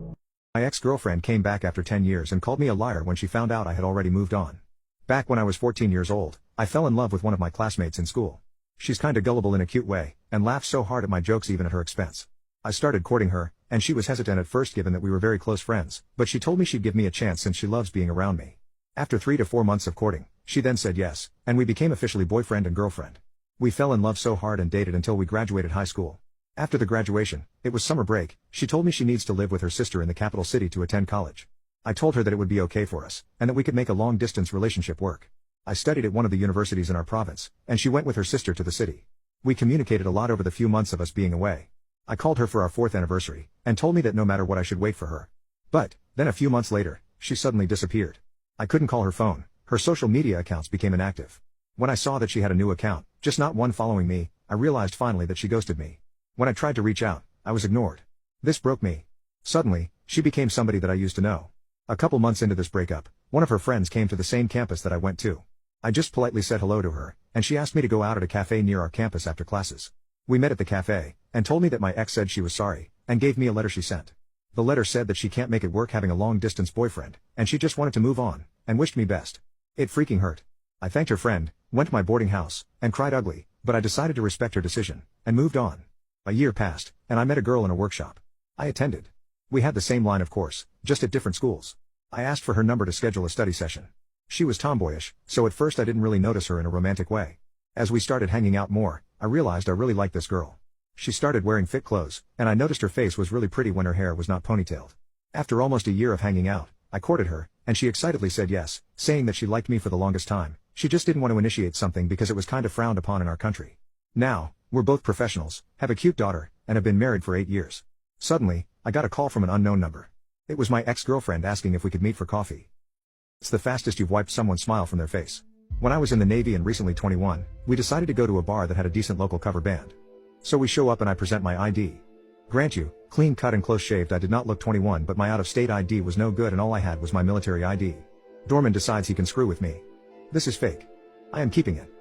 My ex-girlfriend came back after 10 years and called me a liar when she found out I had already moved on. Back when I was 14 years old, I fell in love with one of my classmates in school. She's kinda gullible in a cute way, and laughs so hard at my jokes even at her expense. I started courting her, and she was hesitant at first given that we were very close friends, but she told me she'd give me a chance since she loves being around me. After 3 to 4 months of courting, she then said yes, and we became officially boyfriend and girlfriend. We fell in love so hard and dated until we graduated high school. After the graduation, it was summer break, she told me she needs to live with her sister in the capital city to attend college. I told her that it would be okay for us, and that we could make a long-distance relationship work. I studied at one of the universities in our province, and she went with her sister to the city. We communicated a lot over the few months of us being away. I called her for our 4th anniversary, and told me that no matter what I should wait for her. But, then a few months later, she suddenly disappeared. I couldn't call her phone, her social media accounts became inactive. When I saw that she had a new account, just not one following me, I realized finally that she ghosted me. When I tried to reach out, I was ignored. This broke me. Suddenly, she became somebody that I used to know. A couple months into this breakup, one of her friends came to the same campus that I went to. I just politely said hello to her, and she asked me to go out at a cafe near our campus after classes. We met at the cafe, and told me that my ex said she was sorry, and gave me a letter she sent. The letter said that she can't make it work having a long-distance boyfriend, and she just wanted to move on, and wished me best. It freaking hurt. I thanked her friend, went to my boarding house, and cried ugly, but I decided to respect her decision, and moved on. A year passed, and I met a girl in a workshop. I attended. We had the same line of course, just at different schools. I asked for her number to schedule a study session. She was tomboyish, so at first I didn't really notice her in a romantic way. As we started hanging out more, I realized I really liked this girl. She started wearing fit clothes, and I noticed her face was really pretty when her hair was not ponytailed. After almost a year of hanging out, I courted her, and she excitedly said yes, saying that she liked me for the longest time. She just didn't want to initiate something because it was kind of frowned upon in our country. Now, we're both professionals, have a cute daughter, and have been married for 8 years. Suddenly, I got a call from an unknown number. It was my ex-girlfriend asking if we could meet for coffee. It's the fastest you've wiped someone's smile from their face. When I was in the Navy and recently 21, we decided to go to a bar that had a decent local cover band. So we show up and I present my ID. Grant you, clean cut and close shaved, I did not look 21, but my out-of-state ID was no good and all I had was my military ID. Dorman decides he can screw with me. This is fake. I am keeping it.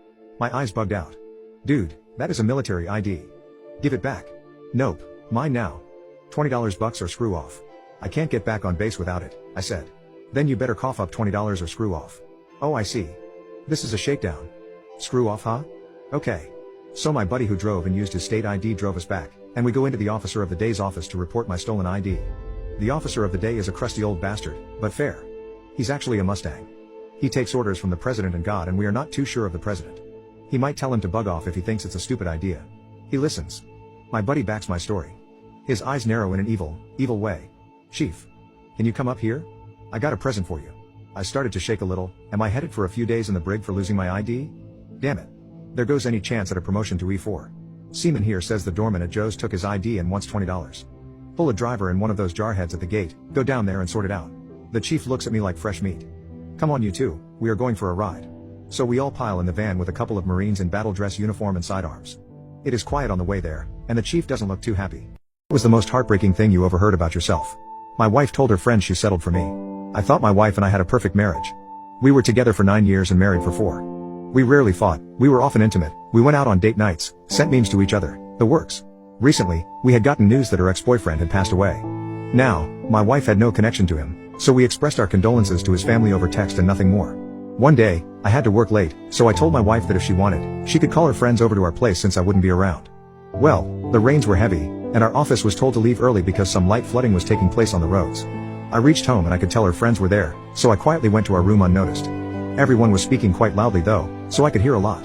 My eyes bugged out. Dude, that is a military ID. Give it back. Nope, mine now. $20 bucks or screw off. I can't get back on base without it, I said. Then you better cough up $20 or screw off. Oh, I see. This is a shakedown. Screw off, huh? Okay. So my buddy who drove and used his state ID drove us back, and we go into the officer of the day's office to report my stolen ID. The officer of the day is a crusty old bastard, but fair. He's actually a Mustang. He takes orders from the president and God, and we are not too sure of the president. He might tell him to bug off if he thinks it's a stupid idea. He listens. My buddy backs my story. His eyes narrow in an evil way. Chief. Can you come up here? I got a present for you. I started to shake a little. Am I headed for a few days in the brig for losing my ID? Damn it. There goes any chance at a promotion to E4. Seaman here says the doorman at Joe's took his ID and wants $20. Pull a driver and one of those jarheads at the gate, go down there and sort it out. The chief looks at me like fresh meat. Come on you two, we are going for a ride. So we all pile in the van with a couple of Marines in battle dress uniform and sidearms. It is quiet on the way there, and the chief doesn't look too happy. What was the most heartbreaking thing you overheard about yourself? My wife told her friend she settled for me. I thought my wife and I had a perfect marriage. We were together for 9 years and married for 4. We rarely fought, we were often intimate, we went out on date nights, sent memes to each other, the works. Recently, we had gotten news that her ex-boyfriend had passed away. Now, my wife had no connection to him, so we expressed our condolences to his family over text and nothing more. One day, I had to work late, so I told my wife that if she wanted, she could call her friends over to our place since I wouldn't be around. Well, the rains were heavy, and our office was told to leave early because some light flooding was taking place on the roads. I reached home and I could tell her friends were there, so I quietly went to our room unnoticed. Everyone was speaking quite loudly though, so I could hear a lot.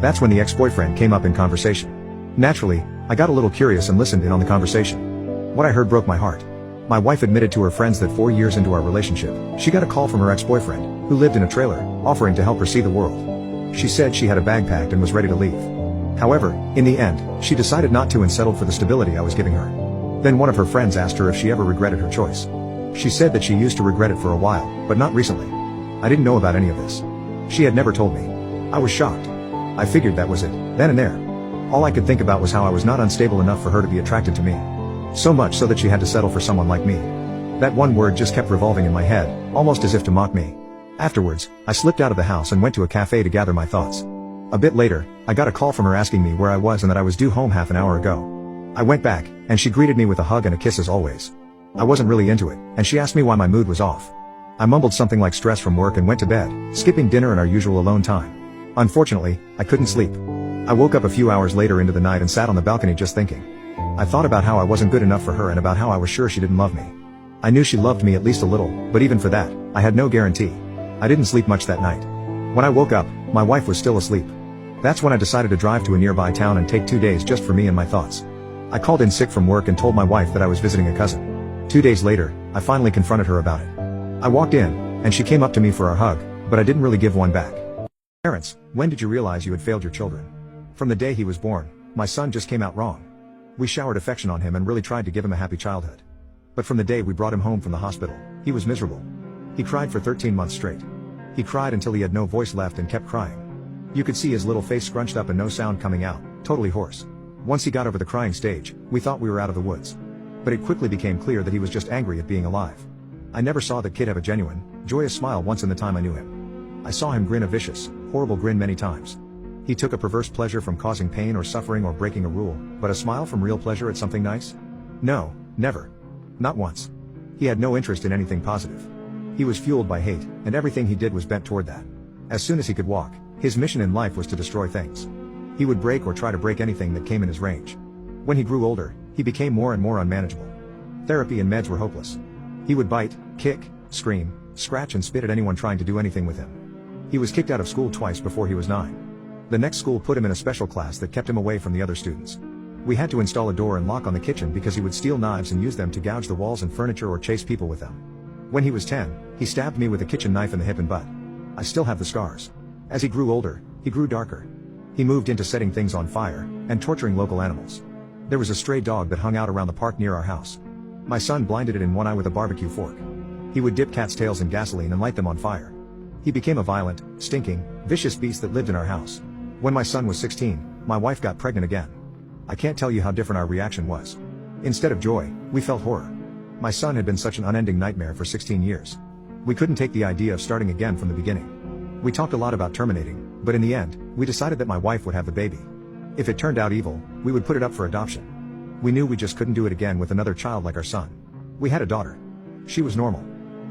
That's when the ex-boyfriend came up in conversation. Naturally, I got a little curious and listened in on the conversation. What I heard broke my heart. My wife admitted to her friends that 4 years into our relationship, she got a call from her ex-boyfriend, who lived in a trailer, offering to help her see the world. She said she had a bag packed and was ready to leave. However, in the end, she decided not to and settled for the stability I was giving her. Then one of her friends asked her if she ever regretted her choice. She said that she used to regret it for a while, but not recently. I didn't know about any of this. She had never told me. I was shocked. I figured that was it, then and there. All I could think about was how I was not unstable enough for her to be attracted to me. So much so that she had to settle for someone like me. That one word just kept revolving in my head, almost as if to mock me. Afterwards, I slipped out of the house and went to a cafe to gather my thoughts. A bit later, I got a call from her asking me where I was and that I was due home half an hour ago. I went back, and she greeted me with a hug and a kiss as always. I wasn't really into it, and she asked me why my mood was off. I mumbled something like stress from work and went to bed, skipping dinner and our usual alone time. Unfortunately, I couldn't sleep. I woke up a few hours later into the night and sat on the balcony just thinking. I thought about how I wasn't good enough for her and about how I was sure she didn't love me. I knew she loved me at least a little, but even for that, I had no guarantee. I didn't sleep much that night. When I woke up, my wife was still asleep. That's when I decided to drive to a nearby town and take 2 days just for me and my thoughts. I called in sick from work and told my wife that I was visiting a cousin. 2 days later, I finally confronted her about it. I walked in, and she came up to me for our hug, but I didn't really give one back. Parents, when did you realize you had failed your children? From the day he was born, my son just came out wrong. We showered affection on him and really tried to give him a happy childhood. But from the day we brought him home from the hospital, he was miserable. He cried for 13 months straight. He cried until he had no voice left and kept crying. You could see his little face scrunched up and no sound coming out, totally hoarse. Once he got over the crying stage, we thought we were out of the woods. But it quickly became clear that he was just angry at being alive. I never saw the kid have a genuine, joyous smile once in the time I knew him. I saw him grin a vicious, horrible grin many times. He took a perverse pleasure from causing pain or suffering or breaking a rule, but a smile from real pleasure at something nice? No, never. Not once. He had no interest in anything positive. He was fueled by hate, and everything he did was bent toward that. As soon as he could walk, his mission in life was to destroy things. He would break or try to break anything that came in his range. When he grew older, he became more and more unmanageable. Therapy and meds were hopeless. He would bite, kick, scream, scratch and spit at anyone trying to do anything with him. He was kicked out of school twice before he was 9. The next school put him in a special class that kept him away from the other students. We had to install a door and lock on the kitchen because he would steal knives and use them to gouge the walls and furniture or chase people with them. When he was 10, he stabbed me with a kitchen knife in the hip and butt. I still have the scars. As he grew older, he grew darker. He moved into setting things on fire and torturing local animals. There was a stray dog that hung out around the park near our house. My son blinded it in one eye with a barbecue fork. He would dip cats' tails in gasoline and light them on fire. He became a violent, stinking, vicious beast that lived in our house. When my son was 16, my wife got pregnant again. I can't tell you how different our reaction was. Instead of joy, we felt horror. My son had been such an unending nightmare for 16 years. We couldn't take the idea of starting again from the beginning. We talked a lot about terminating, but in the end, we decided that my wife would have the baby. If it turned out evil, we would put it up for adoption. We knew we just couldn't do it again with another child like our son. We had a daughter. She was normal.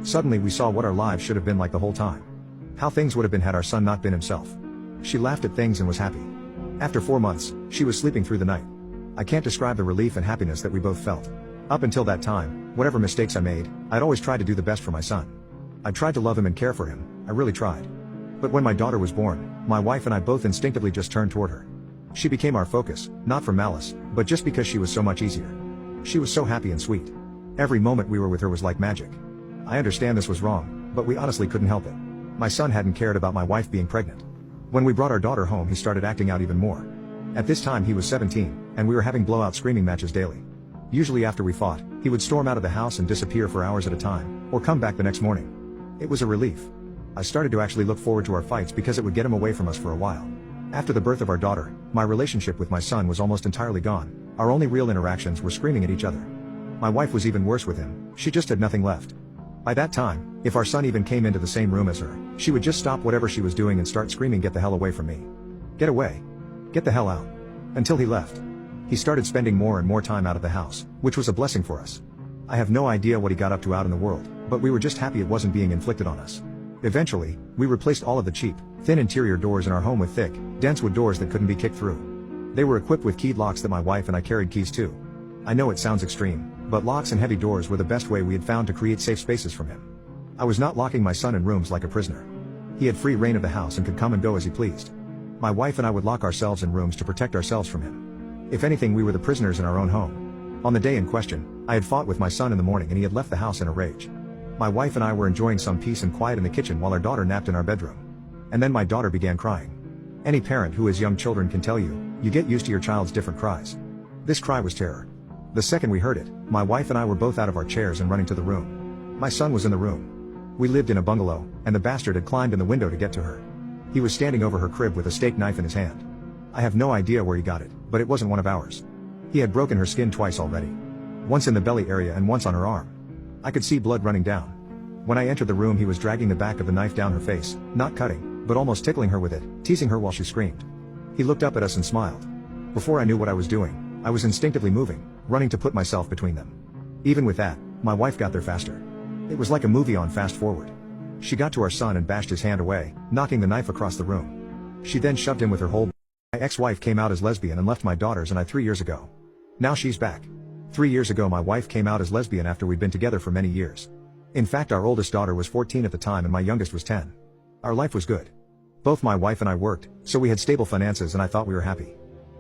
Suddenly we saw what our lives should have been like the whole time. How things would have been had our son not been himself. She laughed at things and was happy. After 4 months, she was sleeping through the night. I can't describe the relief and happiness that we both felt. Up until that time, whatever mistakes I made, I'd always tried to do the best for my son. I tried to love him and care for him, I really tried. But when my daughter was born, my wife and I both instinctively just turned toward her. She became our focus, not for malice, but just because she was so much easier. She was so happy and sweet. Every moment we were with her was like magic. I understand this was wrong, but we honestly couldn't help it. My son hadn't cared about my wife being pregnant. When we brought our daughter home, he started acting out even more. At this time he was 17, and we were having blowout screaming matches daily. Usually after we fought, he would storm out of the house and disappear for hours at a time, or come back the next morning. It was a relief. I started to actually look forward to our fights because it would get him away from us for a while. After the birth of our daughter, my relationship with my son was almost entirely gone. Our only real interactions were screaming at each other. My wife was even worse with him, she just had nothing left. By that time, if our son even came into the same room as her, she would just stop whatever she was doing and start screaming, "Get the hell away from me. Get away. Get the hell out." Until he left. He started spending more and more time out of the house, which was a blessing for us. I have no idea what he got up to out in the world, but we were just happy it wasn't being inflicted on us. Eventually, we replaced all of the cheap, thin interior doors in our home with thick, dense wood doors that couldn't be kicked through. They were equipped with keyed locks that my wife and I carried keys to. I know it sounds extreme, but locks and heavy doors were the best way we had found to create safe spaces from him. I was not locking my son in rooms like a prisoner. He had free reign of the house and could come and go as he pleased. My wife and I would lock ourselves in rooms to protect ourselves from him. If anything, we were the prisoners in our own home. On the day in question, I had fought with my son in the morning and he had left the house in a rage. My wife and I were enjoying some peace and quiet in the kitchen while our daughter napped in our bedroom. And then my daughter began crying. Any parent who has young children can tell you, you get used to your child's different cries. This cry was terror. The second we heard it, my wife and I were both out of our chairs and running to the room. My son was in the room. We lived in a bungalow, and the bastard had climbed in the window to get to her. He was standing over her crib with a steak knife in his hand. I have no idea where he got it, but it wasn't one of ours. He had broken her skin twice already. Once in the belly area and once on her arm. I could see blood running down. When I entered the room, he was dragging the back of the knife down her face, not cutting, but almost tickling her with it, teasing her while she screamed. He looked up at us and smiled. Before I knew what I was doing, I was instinctively moving, running to put myself between them. Even with that, my wife got there faster. It was like a movie on fast forward. She got to our son and bashed his hand away, knocking the knife across the room. She then shoved him with her whole. My ex-wife came out as lesbian and left my daughters and I 3 years ago. Now she's back. 3 years ago my wife came out as lesbian after we'd been together for many years. In fact, our oldest daughter was 14 at the time and my youngest was 10. Our life was good. Both my wife and I worked, so we had stable finances and I thought we were happy.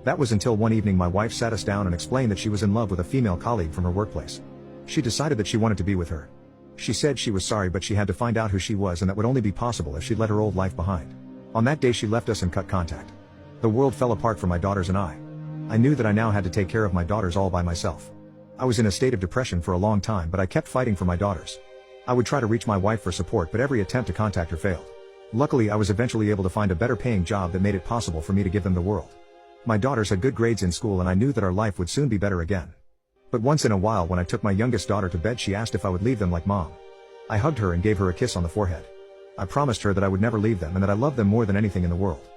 That was until one evening my wife sat us down and explained that she was in love with a female colleague from her workplace. She decided that she wanted to be with her. She said she was sorry but she had to find out who she was and that would only be possible if she'd let her old life behind. On that day she left us and cut contact. The world fell apart for my daughters and I. I knew that I now had to take care of my daughters all by myself. I was in a state of depression for a long time but I kept fighting for my daughters. I would try to reach my wife for support but every attempt to contact her failed. Luckily I was eventually able to find a better paying job that made it possible for me to give them the world. My daughters had good grades in school and I knew that our life would soon be better again. But once in a while when I took my youngest daughter to bed she asked if I would leave them like mom. I hugged her and gave her a kiss on the forehead. I promised her that I would never leave them and that I loved them more than anything in the world.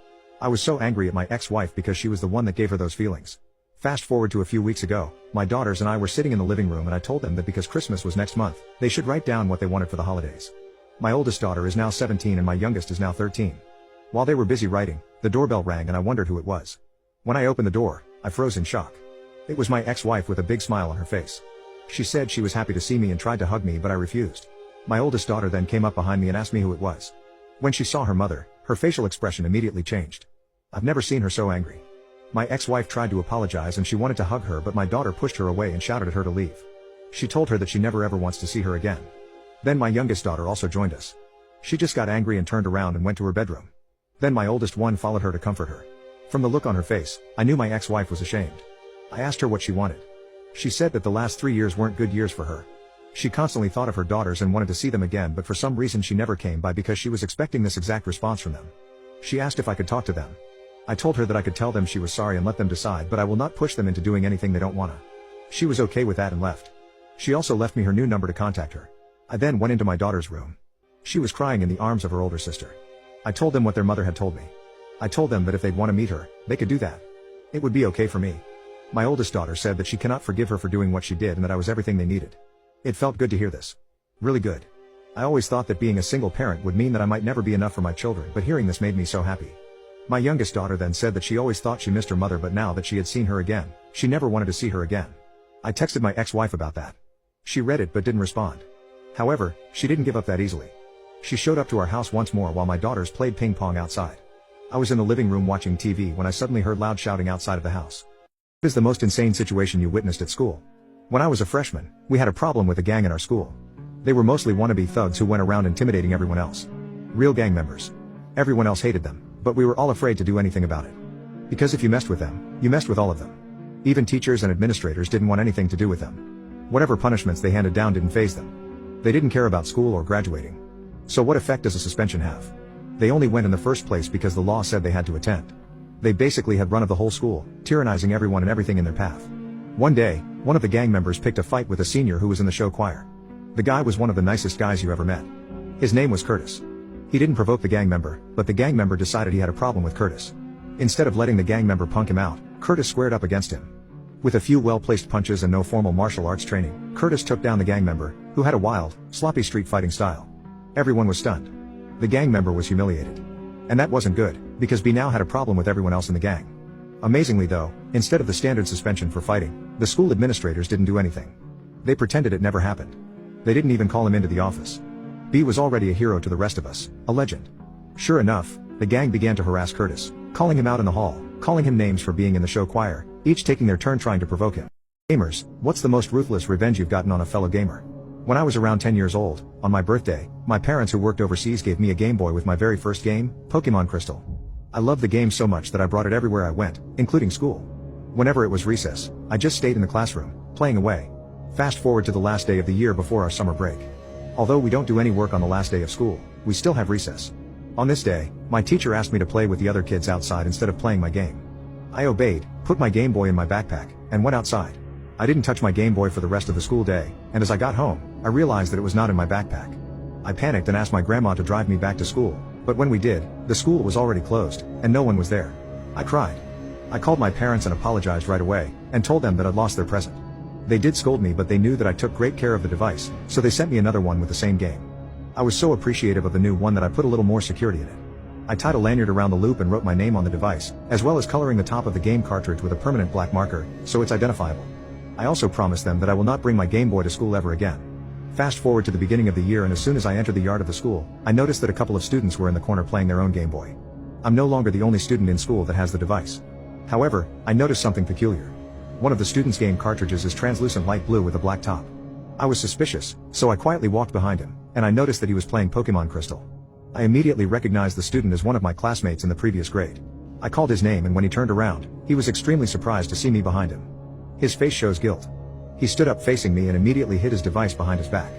I was so angry at my ex-wife because she was the one that gave her those feelings. Fast forward to a few weeks ago, my daughters and I were sitting in the living room and I told them that because Christmas was next month, they should write down what they wanted for the holidays. My oldest daughter is now 17 and my youngest is now 13. While they were busy writing, the doorbell rang and I wondered who it was. When I opened the door, I froze in shock. It was my ex-wife with a big smile on her face. She said she was happy to see me and tried to hug me but I refused. My oldest daughter then came up behind me and asked me who it was. When she saw her mother, her facial expression immediately changed. I've never seen her so angry. My ex-wife tried to apologize and she wanted to hug her but my daughter pushed her away and shouted at her to leave. She told her that she never ever wants to see her again. Then my youngest daughter also joined us. She just got angry and turned around and went to her bedroom. Then my oldest one followed her to comfort her. From the look on her face, I knew my ex-wife was ashamed. I asked her what she wanted. She said that the last 3 years weren't good years for her. She constantly thought of her daughters and wanted to see them again but for some reason she never came by because she was expecting this exact response from them. She asked if I could talk to them. I told her that I could tell them she was sorry and let them decide but I will not push them into doing anything they don't wanna. She was okay with that and left. She also left me her new number to contact her. I then went into my daughter's room. She was crying in the arms of her older sister. I told them what their mother had told me. I told them that if they'd want to meet her, they could do that. It would be okay for me. My oldest daughter said that she cannot forgive her for doing what she did and that I was everything they needed. It felt good to hear this. Really good. I always thought that being a single parent would mean that I might never be enough for my children but hearing this made me so happy. My youngest daughter then said that she always thought she missed her mother but now that she had seen her again, she never wanted to see her again. I texted my ex-wife about that. She read it but didn't respond. However, she didn't give up that easily. She showed up to our house once more while my daughters played ping pong outside. I was in the living room watching TV when I suddenly heard loud shouting outside of the house. What is the most insane situation you witnessed at school? When I was a freshman, we had a problem with a gang in our school. They were mostly wannabe thugs who went around intimidating everyone else. Real gang members. Everyone else hated them, but we were all afraid to do anything about it. Because if you messed with them, you messed with all of them. Even teachers and administrators didn't want anything to do with them. Whatever punishments they handed down didn't faze them. They didn't care about school or graduating. So what effect does a suspension have? They only went in the first place because the law said they had to attend. They basically had run of the whole school, tyrannizing everyone and everything in their path. One day, one of the gang members picked a fight with a senior who was in the show choir. The guy was one of the nicest guys you ever met. His name was Curtis. He didn't provoke the gang member, but the gang member decided he had a problem with Curtis. Instead of letting the gang member punk him out, Curtis squared up against him. With a few well-placed punches and no formal martial arts training, Curtis took down the gang member, who had a wild, sloppy street fighting style. Everyone was stunned. The gang member was humiliated. And that wasn't good, because B now had a problem with everyone else in the gang. Amazingly though, instead of the standard suspension for fighting, the school administrators didn't do anything. They pretended it never happened. They didn't even call him into the office. B was already a hero to the rest of us, a legend. Sure enough, the gang began to harass Curtis, calling him out in the hall, calling him names for being in the show choir, each taking their turn trying to provoke him. Gamers, what's the most ruthless revenge you've gotten on a fellow gamer? When I was around 10 years old, on my birthday, my parents who worked overseas gave me a Game Boy with my very first game, Pokemon Crystal. I loved the game so much that I brought it everywhere I went, including school. Whenever it was recess, I just stayed in the classroom, playing away. Fast forward to the last day of the year before our summer break. Although we don't do any work on the last day of school, we still have recess. On this day, my teacher asked me to play with the other kids outside instead of playing my game. I obeyed, put my Game Boy in my backpack, and went outside. I didn't touch my Game Boy for the rest of the school day, and as I got home, I realized that it was not in my backpack. I panicked and asked my grandma to drive me back to school, but when we did, the school was already closed, and no one was there. I cried. I called my parents and apologized right away, and told them that I'd lost their present. They did scold me, but they knew that I took great care of the device, so they sent me another one with the same game. I was so appreciative of the new one that I put a little more security in it. I tied a lanyard around the loop and wrote my name on the device, as well as coloring the top of the game cartridge with a permanent black marker, so it's identifiable. I also promised them that I will not bring my Game Boy to school ever again. Fast forward to the beginning of the year, and as soon as I entered the yard of the school, I noticed that a couple of students were in the corner playing their own Game Boy. I'm no longer the only student in school that has the device. However, I noticed something peculiar. One of the students' game cartridges is translucent light blue with a black top. I was suspicious, so I quietly walked behind him, and I noticed that he was playing Pokemon Crystal. I immediately recognized the student as one of my classmates in the previous grade. I called his name, and when he turned around, he was extremely surprised to see me behind him. His face shows guilt. He stood up facing me and immediately hid his device behind his back.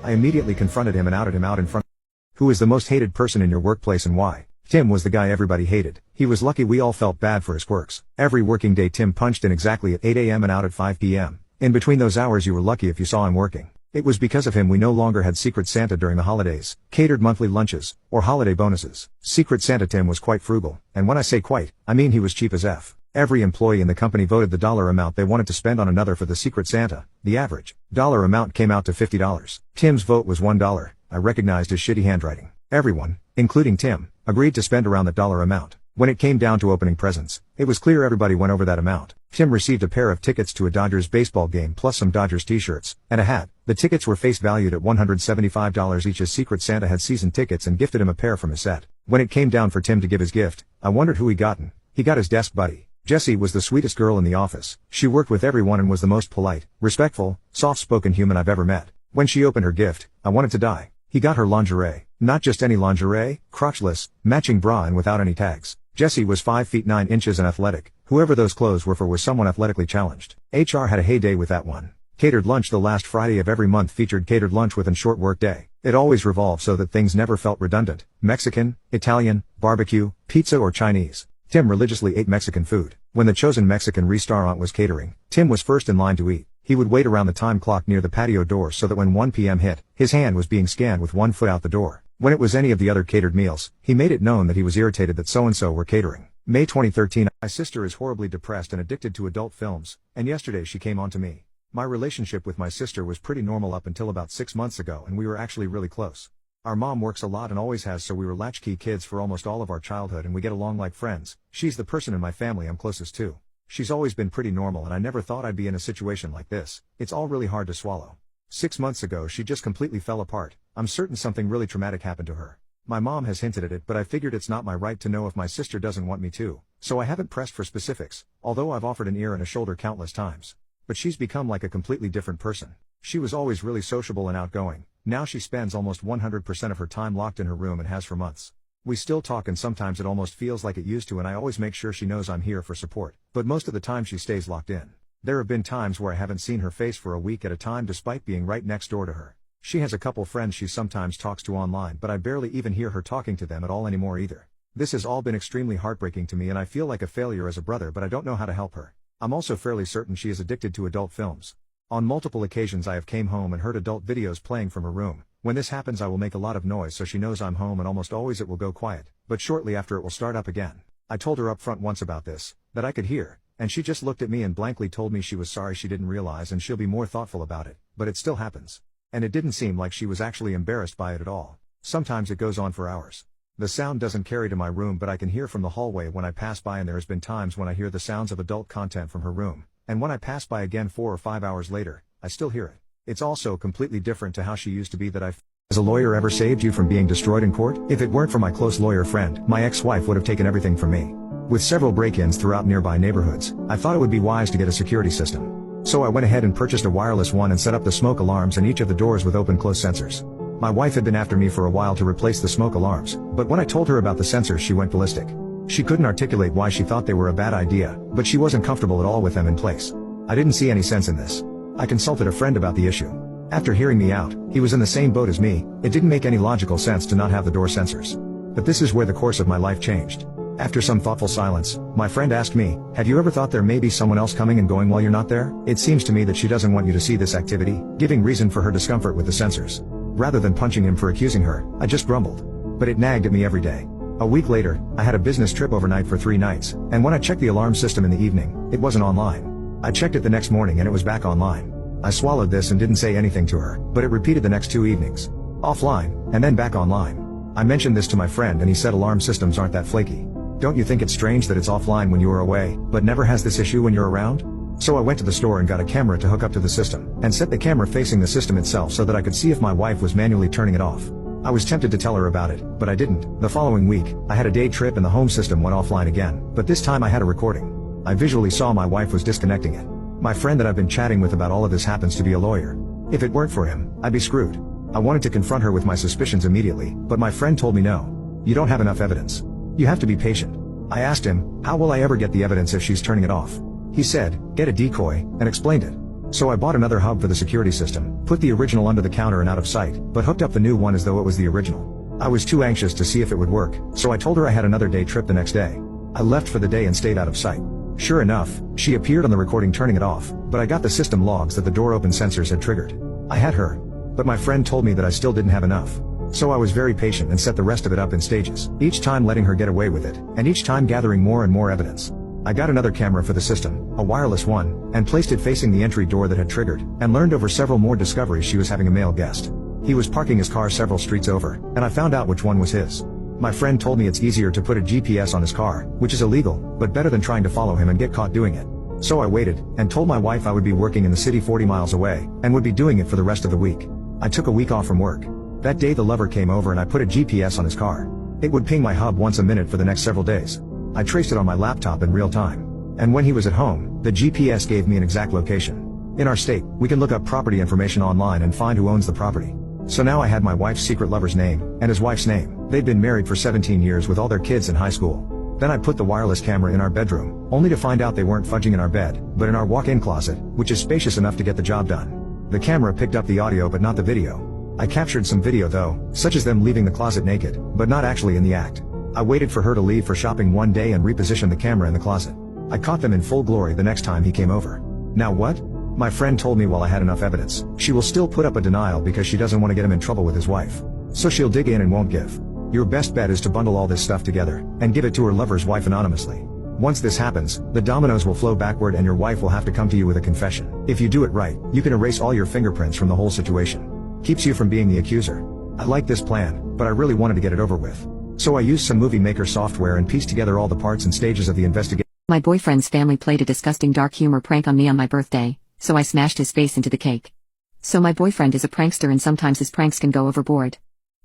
I immediately confronted him and outed him out in front. Who is the most hated person in your workplace and why? Tim was the guy everybody hated. He was lucky we all felt bad for his quirks. Every working day Tim punched in exactly at 8 a.m. and out at 5 p.m. In between those hours you were lucky if you saw him working. It was because of him we no longer had Secret Santa during the holidays, catered monthly lunches, or holiday bonuses. Secret Santa Tim was quite frugal, and when I say quite, I mean he was cheap as F. Every employee in the company voted the dollar amount they wanted to spend on another for the Secret Santa. The average dollar amount came out to $50. Tim's vote was $1. I recognized his shitty handwriting. Everyone, including Tim, agreed to spend around that dollar amount. When it came down to opening presents, it was clear everybody went over that amount. Tim received a pair of tickets to a Dodgers baseball game plus some Dodgers t-shirts, and a hat. The tickets were face valued at $175 each as Secret Santa had season tickets and gifted him a pair from his set. When it came down for Tim to give his gift, I wondered who he gotten. He got his desk buddy. Jessie was the sweetest girl in the office. She worked with everyone and was the most polite, respectful, soft-spoken human I've ever met. When she opened her gift, I wanted to die. He got her lingerie. Not just any lingerie, crotchless, matching bra and without any tags. Jessie was 5 feet 9 inches and athletic. Whoever those clothes were for was someone athletically challenged. HR had a heyday with that one. Catered lunch the last Friday of every month featured catered lunch with a short work day. It always revolved so that things never felt redundant. Mexican, Italian, barbecue, pizza or Chinese. Tim religiously ate Mexican food. When the chosen Mexican restaurant was catering, Tim was first in line to eat. He would wait around the time clock near the patio door so that when 1 p.m. hit, his hand was being scanned with 1 foot out the door. When it was any of the other catered meals, he made it known that he was irritated that so-and-so were catering. May 2013. My sister is horribly depressed and addicted to adult films, and yesterday she came on to me. My relationship with my sister was pretty normal up until about 6 months ago, and we were actually really close. Our mom works a lot and always has, so we were latchkey kids for almost all of our childhood and we get along like friends. She's the person in my family I'm closest to. She's always been pretty normal and I never thought I'd be in a situation like this. It's all really hard to swallow. 6 months ago she just completely fell apart. I'm certain something really traumatic happened to her. My mom has hinted at it, but I figured it's not my right to know if my sister doesn't want me to, so I haven't pressed for specifics, although I've offered an ear and a shoulder countless times. But she's become like a completely different person. She was always really sociable and outgoing. Now she spends almost 100% of her time locked in her room and has for months. We still talk and sometimes it almost feels like it used to, and I always make sure she knows I'm here for support, but most of the time she stays locked in. There have been times where I haven't seen her face for a week at a time despite being right next door to her. She has a couple friends she sometimes talks to online, but I barely even hear her talking to them at all anymore either. This has all been extremely heartbreaking to me and I feel like a failure as a brother, but I don't know how to help her. I'm also fairly certain she is addicted to adult films. On multiple occasions I have came home and heard adult videos playing from her room. When this happens I will make a lot of noise so she knows I'm home, and almost always it will go quiet, but shortly after it will start up again. I told her up front once about this, that I could hear, and she just looked at me and blankly told me she was sorry she didn't realize and she'll be more thoughtful about it, but it still happens. And it didn't seem like she was actually embarrassed by it at all. Sometimes it goes on for hours. The sound doesn't carry to my room, but I can hear from the hallway when I pass by, and there has been times when I hear the sounds of adult content from her room, and when I pass by again 4 or 5 hours later, I still hear it. It's also completely different to how she used to be that Has a lawyer ever saved you from being destroyed in court? If it weren't for my close lawyer friend, my ex-wife would have taken everything from me. With several break-ins throughout nearby neighborhoods, I thought it would be wise to get a security system. So I went ahead and purchased a wireless one and set up the smoke alarms in each of the doors with open-close sensors. My wife had been after me for a while to replace the smoke alarms, but when I told her about the sensors she went ballistic. She couldn't articulate why she thought they were a bad idea, but she wasn't comfortable at all with them in place. I didn't see any sense in this. I consulted a friend about the issue. After hearing me out, he was in the same boat as me. It didn't make any logical sense to not have the door sensors. But this is where the course of my life changed. After some thoughtful silence, my friend asked me, have you ever thought there may be someone else coming and going while you're not there? It seems to me that she doesn't want you to see this activity, giving reason for her discomfort with the sensors. Rather than punching him for accusing her, I just grumbled. But it nagged at me every day. A week later, I had a business trip overnight for 3 nights, and when I checked the alarm system in the evening, it wasn't online. I checked it the next morning and it was back online. I swallowed this and didn't say anything to her, but it repeated the next 2 evenings. Offline, and then back online. I mentioned this to my friend and he said alarm systems aren't that flaky. Don't you think it's strange that it's offline when you are away, but never has this issue when you're around? So I went to the store and got a camera to hook up to the system, and set the camera facing the system itself so that I could see if my wife was manually turning it off. I was tempted to tell her about it, but I didn't. The following week, I had a day trip and the home system went offline again, but this time I had a recording. I visually saw my wife was disconnecting it. My friend that I've been chatting with about all of this happens to be a lawyer. If it weren't for him, I'd be screwed. I wanted to confront her with my suspicions immediately, but my friend told me no. You don't have enough evidence. You have to be patient. I asked him, how will I ever get the evidence if she's turning it off? He said, get a decoy, and explained it. So I bought another hub for the security system, put the original under the counter and out of sight, but hooked up the new one as though it was the original. I was too anxious to see if it would work, so I told her I had another day trip the next day. I left for the day and stayed out of sight. Sure enough, she appeared on the recording turning it off, but I got the system logs that the door open sensors had triggered. I had her. But my friend told me that I still didn't have enough. So I was very patient and set the rest of it up in stages, each time letting her get away with it, and each time gathering more and more evidence. I got another camera for the system, a wireless one, and placed it facing the entry door that had triggered, and learned over several more discoveries she was having a male guest. He was parking his car several streets over, and I found out which one was his. My friend told me it's easier to put a GPS on his car, which is illegal, but better than trying to follow him and get caught doing it. So I waited, and told my wife I would be working in the city 40 miles away, and would be doing it for the rest of the week. I took a week off from work. That day the lover came over and I put a GPS on his car. It would ping my hub once a minute for the next several days. I traced it on my laptop in real time. And when he was at home, the GPS gave me an exact location. In our state, we can look up property information online and find who owns the property. So now I had my wife's secret lover's name, and his wife's name. They'd been married for 17 years with all their kids in high school. Then I put the wireless camera in our bedroom, only to find out they weren't fudging in our bed, but in our walk-in closet, which is spacious enough to get the job done. The camera picked up the audio but not the video. I captured some video though, such as them leaving the closet naked, but not actually in the act. I waited for her to leave for shopping one day and repositioned the camera in the closet. I caught them in full glory the next time he came over. Now what? My friend told me while I had enough evidence, she will still put up a denial because she doesn't want to get him in trouble with his wife. So she'll dig in and won't give. Your best bet is to bundle all this stuff together, and give it to her lover's wife anonymously. Once this happens, the dominoes will flow backward and your wife will have to come to you with a confession. If you do it right, you can erase all your fingerprints from the whole situation. Keeps you from being the accuser. I like this plan, but I really wanted to get it over with. So I used some movie maker software and pieced together all the parts and stages of the investigation. My boyfriend's family played a disgusting dark humor prank on me on my birthday, so I smashed his face into the cake. So my boyfriend is a prankster and sometimes his pranks can go overboard.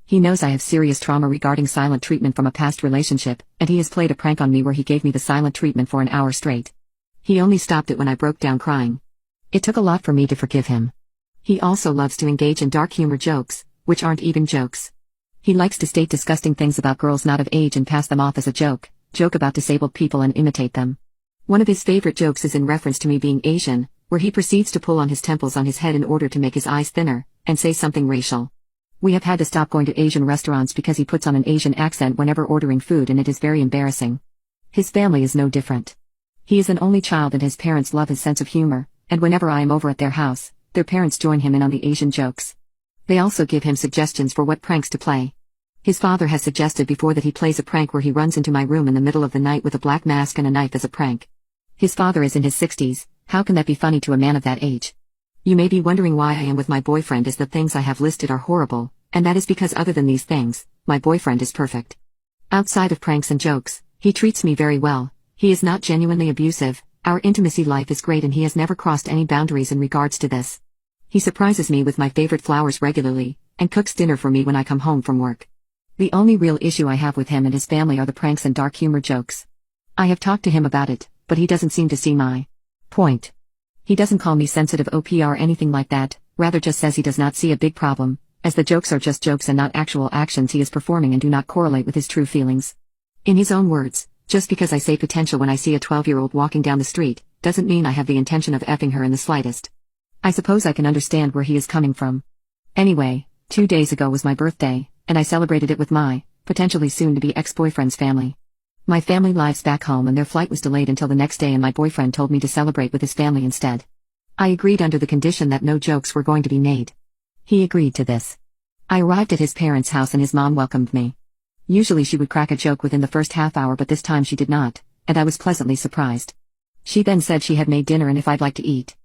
He knows I have serious trauma regarding silent treatment from a past relationship, and he has played a prank on me where he gave me the silent treatment for an hour straight. He only stopped it when I broke down crying. It took a lot for me to forgive him. He also loves to engage in dark humor jokes, which aren't even jokes. He likes to state disgusting things about girls not of age and pass them off as a joke about disabled people and imitate them. One of his favorite jokes is in reference to me being Asian, where he proceeds to pull on his temples on his head in order to make his eyes thinner, and say something racial. We have had to stop going to Asian restaurants because he puts on an Asian accent whenever ordering food and it is very embarrassing. His family is no different. He is an only child and his parents love his sense of humor, and whenever I am over at their house, their parents join him in on the Asian jokes. They also give him suggestions for what pranks to play. His father has suggested before that he plays a prank where he runs into my room in the middle of the night with a black mask and a knife as a prank. His father is in his 60s, how can that be funny to a man of that age? You may be wondering why I am with my boyfriend as the things I have listed are horrible, and that is because other than these things, my boyfriend is perfect. Outside of pranks and jokes, he treats me very well, he is not genuinely abusive, our intimacy life is great and he has never crossed any boundaries in regards to this. He surprises me with my favorite flowers regularly, and cooks dinner for me when I come home from work. The only real issue I have with him and his family are the pranks and dark humor jokes. I have talked to him about it, but he doesn't seem to see my point. He doesn't call me sensitive OP or anything like that, rather just says he does not see a big problem, as the jokes are just jokes and not actual actions he is performing and do not correlate with his true feelings. In his own words, just because I say potential when I see a 12-year-old walking down the street, doesn't mean I have the intention of effing her in the slightest. I suppose I can understand where he is coming from. Anyway, 2 days ago was my birthday, and I celebrated it with my, potentially soon-to-be ex-boyfriend's family. My family lives back home and their flight was delayed until the next day, and my boyfriend told me to celebrate with his family instead. I agreed under the condition that no jokes were going to be made. He agreed to this. I arrived at his parents' house and his mom welcomed me. Usually she would crack a joke within the first half hour, but this time she did not, and I was pleasantly surprised. She then said she had made dinner and if I'd like to eat.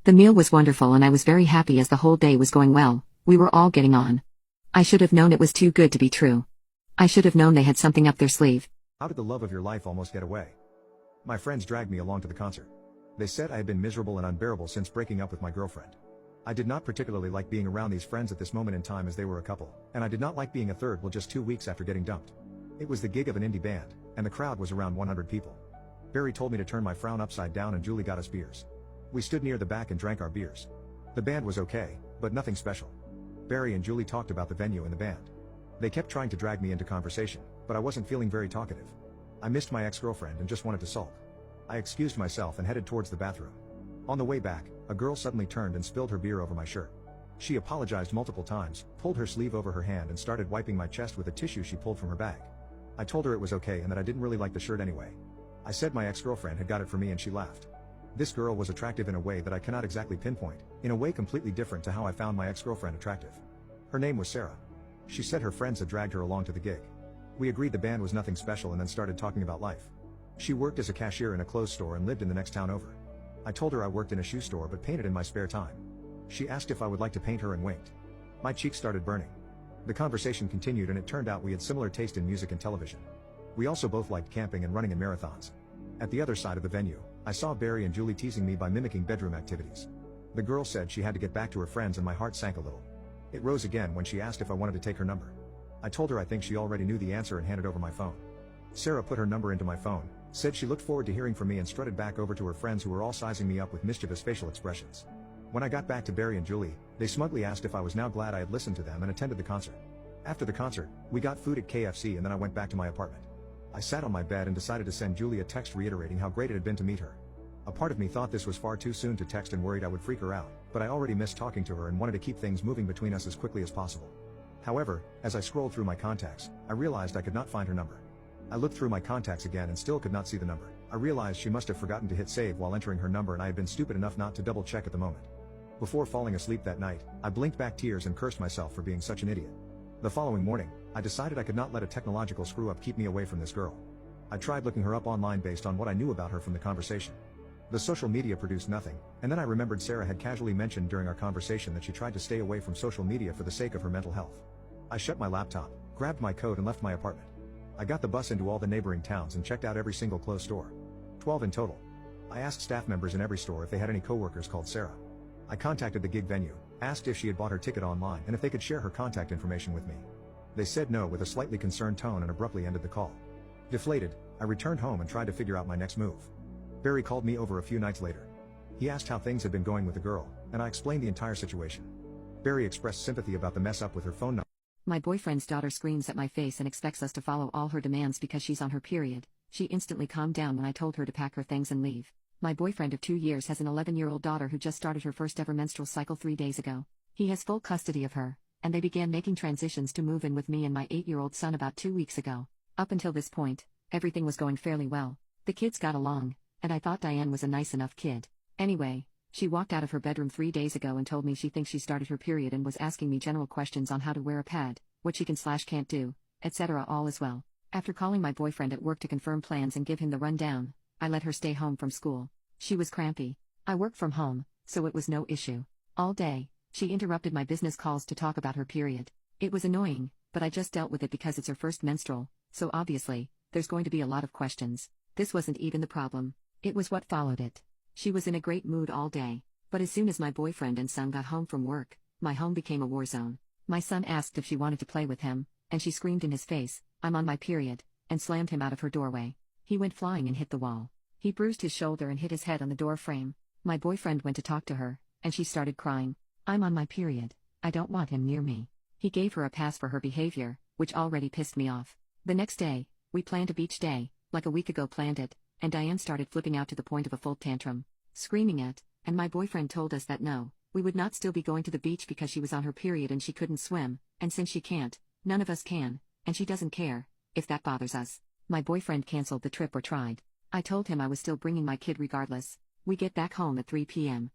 The meal was wonderful and I was very happy as the whole day was going well. We were all getting on. I should have known it was too good to be true. I should have known they had something up their sleeve. How did the love of your life almost get away? My friends dragged me along to the concert. They said I had been miserable and unbearable since breaking up with my girlfriend. I did not particularly like being around these friends at this moment in time as they were a couple, and I did not like being a third wheel just 2 weeks after getting dumped. It was the gig of an indie band, and the crowd was around 100 people. Barry told me to turn my frown upside down and Julie got us beers. We stood near the back and drank our beers. The band was okay, but nothing special. Barry and Julie talked about the venue and the band. They kept trying to drag me into conversation, but I wasn't feeling very talkative. I missed my ex-girlfriend and just wanted to sulk. I excused myself and headed towards the bathroom. On the way back, a girl suddenly turned and spilled her beer over my shirt. She apologized multiple times, pulled her sleeve over her hand and started wiping my chest with a tissue she pulled from her bag. I told her it was okay and that I didn't really like the shirt anyway. I said my ex-girlfriend had got it for me and she laughed. This girl was attractive in a way that I cannot exactly pinpoint, in a way completely different to how I found my ex-girlfriend attractive. Her name was Sarah. She said her friends had dragged her along to the gig. We agreed the band was nothing special and then started talking about life. She worked as a cashier in a clothes store and lived in the next town over. I told her I worked in a shoe store but painted in my spare time. She asked if I would like to paint her and winked. My cheeks started burning. The conversation continued and it turned out we had similar taste in music and television. We also both liked camping and running in marathons. At the other side of the venue, I saw Barry and Julie teasing me by mimicking bedroom activities. The girl said she had to get back to her friends and my heart sank a little. It rose again when she asked if I wanted to take her number. I told her I think she already knew the answer and handed over my phone. Sarah put her number into my phone, said she looked forward to hearing from me and strutted back over to her friends who were all sizing me up with mischievous facial expressions. When I got back to Barry and Julie, they smugly asked if I was now glad I had listened to them and attended the concert. After the concert, we got food at KFC and then I went back to my apartment. I sat on my bed and decided to send Julie a text reiterating how great it had been to meet her. A part of me thought this was far too soon to text and worried I would freak her out, but I already missed talking to her and wanted to keep things moving between us as quickly as possible. However, as I scrolled through my contacts, I realized I could not find her number. I looked through my contacts again and still could not see the number. I realized she must have forgotten to hit save while entering her number and I had been stupid enough not to double check at the moment. Before falling asleep that night, I blinked back tears and cursed myself for being such an idiot. The following morning, I decided I could not let a technological screw-up keep me away from this girl. I tried looking her up online based on what I knew about her from the conversation. The social media produced nothing, and then I remembered Sarah had casually mentioned during our conversation that she tried to stay away from social media for the sake of her mental health. I shut my laptop, grabbed my coat and left my apartment. I got the bus into all the neighboring towns and checked out every single closed store. 12 in total. I asked staff members in every store if they had any coworkers called Sarah. I contacted the gig venue, asked if she had bought her ticket online and if they could share her contact information with me. They said no with a slightly concerned tone and abruptly ended the call. Deflated, I returned home and tried to figure out my next move. Barry called me over a few nights later. He asked how things had been going with the girl, and I explained the entire situation. Barry expressed sympathy about the mess up with her phone number. My boyfriend's daughter screams at my face and expects us to follow all her demands because she's on her period. She instantly calmed down when I told her to pack her things and leave. My boyfriend of 2 years has an 11-year-old daughter who just started her first ever menstrual cycle 3 days ago. He has full custody of her, and they began making transitions to move in with me and my 8-year-old son about 2 weeks ago. Up until this point, everything was going fairly well. The kids got along, and I thought Diane was a nice enough kid. Anyway, she walked out of her bedroom 3 days ago and told me she thinks she started her period and was asking me general questions on how to wear a pad, what she can/can't do, etc. all as well. After calling my boyfriend at work to confirm plans and give him the rundown, I let her stay home from school. She was crampy. I work from home, so it was no issue. All day, she interrupted my business calls to talk about her period. It was annoying, but I just dealt with it because it's her first menstrual, so obviously, there's going to be a lot of questions. This wasn't even the problem. It was what followed it. She was in a great mood all day, but as soon as my boyfriend and son got home from work, my home became a war zone. My son asked if she wanted to play with him, and she screamed in his face, "I'm on my period," and slammed him out of her doorway. He went flying and hit the wall. He bruised his shoulder and hit his head on the door frame. My boyfriend went to talk to her, and she started crying. "I'm on my period. I don't want him near me." He gave her a pass for her behavior, which already pissed me off. The next day, we planned a beach day, like a week ago planned it, and Diane started flipping out to the point of a full tantrum, screaming and my boyfriend told us that no, we would not still be going to the beach because she was on her period and she couldn't swim, and since she can't, none of us can, and she doesn't care, if that bothers us. My boyfriend canceled the trip or tried. I told him I was still bringing my kid regardless. We get back home at 3 p.m.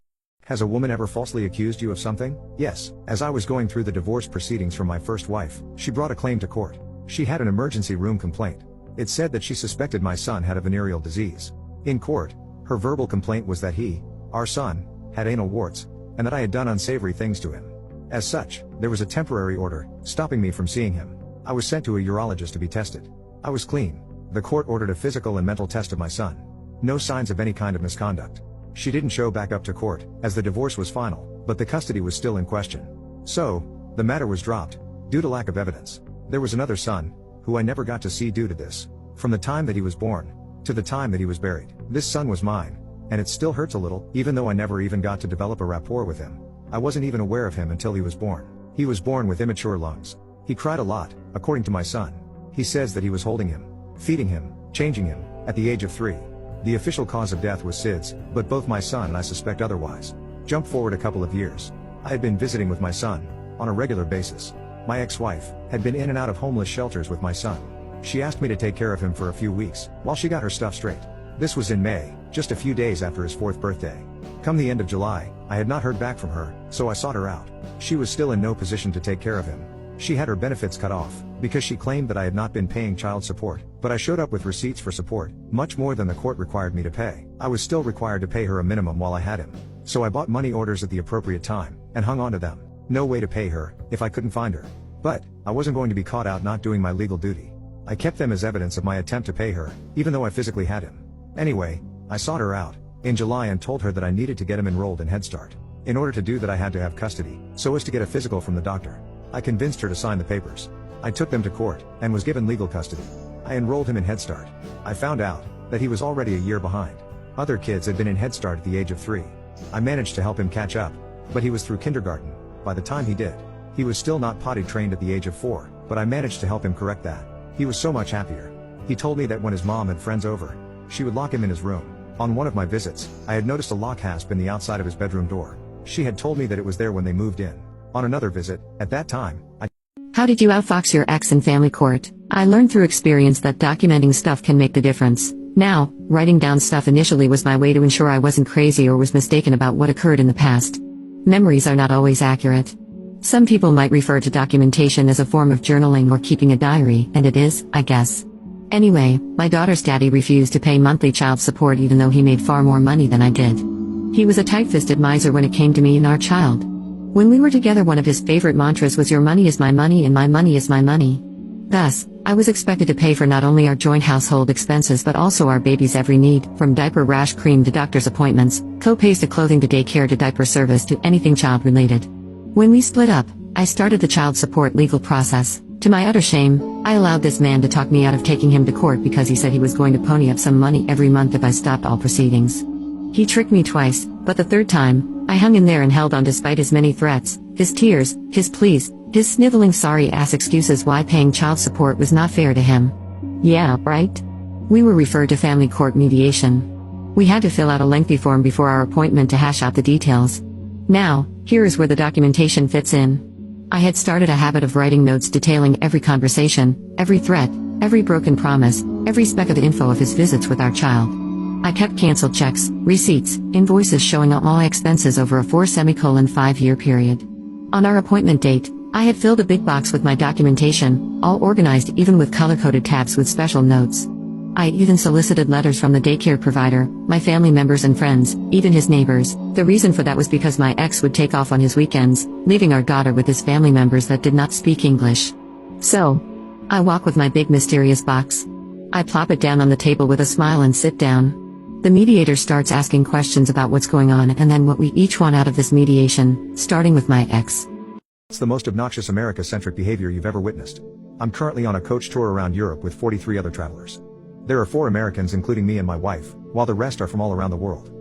Has a woman ever falsely accused you of something? Yes. As I was going through the divorce proceedings from my first wife, she brought a claim to court. She had an emergency room complaint. It said that she suspected my son had a venereal disease. In court, her verbal complaint was that he, our son, had anal warts, and that I had done unsavory things to him. As such, there was a temporary order, stopping me from seeing him. I was sent to a urologist to be tested. I was clean. The court ordered a physical and mental test of my son. No signs of any kind of misconduct. She didn't show back up to court, as the divorce was final, but the custody was still in question. So, the matter was dropped, due to lack of evidence. There was another son, who I never got to see due to this. From the time that he was born, to the time that he was buried. This son was mine, and it still hurts a little, even though I never even got to develop a rapport with him. I wasn't even aware of him until he was born. He was born with immature lungs. He cried a lot, according to my son. He says that he was holding him, feeding him, changing him, at the age of 3. The official cause of death was SIDS, but both my son and I suspect otherwise. Jump forward a couple of years. I had been visiting with my son, on a regular basis. My ex-wife had been in and out of homeless shelters with my son. She asked me to take care of him for a few weeks, while she got her stuff straight. This was in May, just a few days after his 4th birthday. Come the end of July, I had not heard back from her, so I sought her out. She was still in no position to take care of him. She had her benefits cut off, because she claimed that I had not been paying child support, but I showed up with receipts for support, much more than the court required me to pay. I was still required to pay her a minimum while I had him. So I bought money orders at the appropriate time, and hung on to them. No way to pay her, if I couldn't find her. But, I wasn't going to be caught out not doing my legal duty. I kept them as evidence of my attempt to pay her, even though I physically had him. Anyway, I sought her out, in July and told her that I needed to get him enrolled in Head Start. In order to do that I had to have custody, so as to get a physical from the doctor. I convinced her to sign the papers. I took them to court, and was given legal custody. I enrolled him in Head Start. I found out that he was already a year behind. Other kids had been in Head Start at the age of 3. I managed to help him catch up, but he was through kindergarten. By the time he did, he was still not potty trained at the age of 4, but I managed to help him correct that. He was so much happier. He told me that when his mom had friends over, she would lock him in his room. On one of my visits, I had noticed a lock hasp in the outside of his bedroom door. She had told me that it was there when they moved in. On another visit, at that time, How did you outfox your ex in family court? I learned through experience that documenting stuff can make the difference. Now, writing down stuff initially was my way to ensure I wasn't crazy or was mistaken about what occurred in the past. Memories are not always accurate. Some people might refer to documentation as a form of journaling or keeping a diary, and it is, I guess. Anyway, my daughter's daddy refused to pay monthly child support even though he made far more money than I did. He was a tight-fisted miser when it came to me and our child. When we were together, one of his favorite mantras was "Your money is my money and my money is my money." Thus, I was expected to pay for not only our joint household expenses but also our baby's every need, from diaper rash cream to doctor's appointments, co-pays to clothing to daycare to diaper service to anything child-related. When we split up, I started the child support legal process. To my utter shame, I allowed this man to talk me out of taking him to court because he said he was going to pony up some money every month if I stopped all proceedings. He tricked me twice, but the third time, I hung in there and held on despite his many threats, his tears, his pleas, his sniveling sorry-ass excuses why paying child support was not fair to him. Yeah, right? We were referred to family court mediation. We had to fill out a lengthy form before our appointment to hash out the details. Now, here is where the documentation fits in. I had started a habit of writing notes detailing every conversation, every threat, every broken promise, every speck of info of his visits with our child. I kept canceled checks, receipts, invoices showing all expenses over a 4-5-year period. On our appointment date, I had filled a big box with my documentation, all organized even with color-coded tabs with special notes. I even solicited letters from the daycare provider, my family members and friends, even his neighbors. The reason for that was because my ex would take off on his weekends, leaving our daughter with his family members that did not speak English. So, I walk with my big mysterious box. I plop it down on the table with a smile and sit down. The mediator starts asking questions about what's going on and then what we each want out of this mediation, starting with my ex. What's the most obnoxious America-centric behavior you've ever witnessed? I'm currently on a coach tour around Europe with 43 other travelers. There are 4 Americans including me and my wife, while the rest are from all around the world.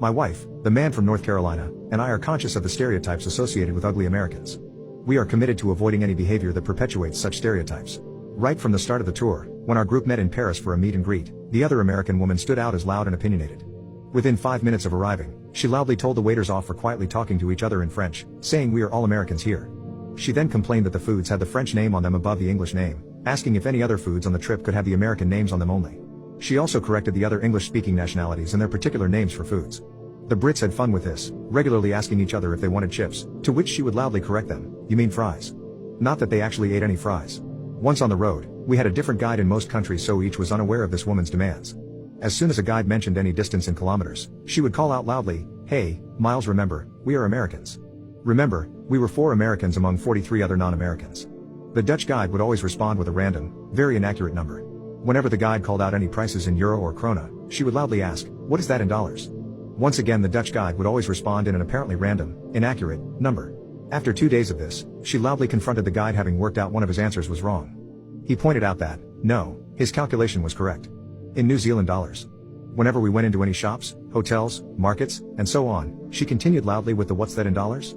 My wife, the man from North Carolina, and I are conscious of the stereotypes associated with ugly Americans. We are committed to avoiding any behavior that perpetuates such stereotypes. Right from the start of the tour, when our group met in Paris for a meet and greet, the other American woman stood out as loud and opinionated. Within 5 minutes of arriving, she loudly told the waiters off for quietly talking to each other in French, saying we are all Americans here. She then complained that the foods had the French name on them above the English name, asking if any other foods on the trip could have the American names on them only. She also corrected the other English-speaking nationalities and their particular names for foods. The Brits had fun with this, regularly asking each other if they wanted chips, to which she would loudly correct them, "You mean fries?" Not that they actually ate any fries. Once on the road, we had a different guide in most countries, so each was unaware of this woman's demands. As soon as a guide mentioned any distance in kilometers, she would call out loudly, "Hey, miles, remember, we are Americans." Remember, we were 4 Americans among 43 other non-Americans. The Dutch guide would always respond with a random, very inaccurate number. Whenever the guide called out any prices in euro or krona, she would loudly ask, "What is that in dollars?" Once again, the Dutch guide would always respond in an apparently random, inaccurate number. After 2 days of this, she loudly confronted the guide, having worked out one of his answers was wrong. He pointed out that, no, his calculation was correct. In New Zealand dollars. Whenever we went into any shops, hotels, markets, and so on, she continued loudly with the "What's that in dollars?"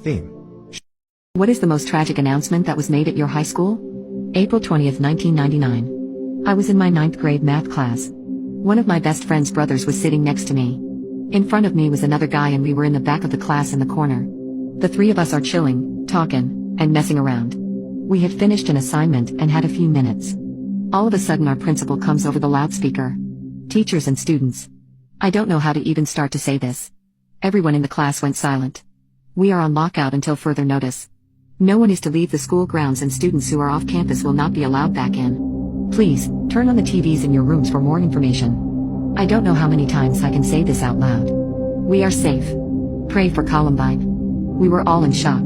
theme. What is the most tragic announcement that was made at your high school? April 20th, 1999. I was in my 9th grade math class. One of my best friend's brothers was sitting next to me. In front of me was another guy, and we were in the back of the class in the corner. The 3 of us are chilling, talking, and messing around. We had finished an assignment and had a few minutes. All of a sudden our principal comes over the loudspeaker. Teachers and students. I don't know how to even start to say this. Everyone in the class went silent. We are on lockout until further notice. No one is to leave the school grounds, and students who are off campus will not be allowed back in. Please, turn on the TVs in your rooms for more information. I don't know how many times I can say this out loud. We are safe. Pray for Columbine. We were all in shock.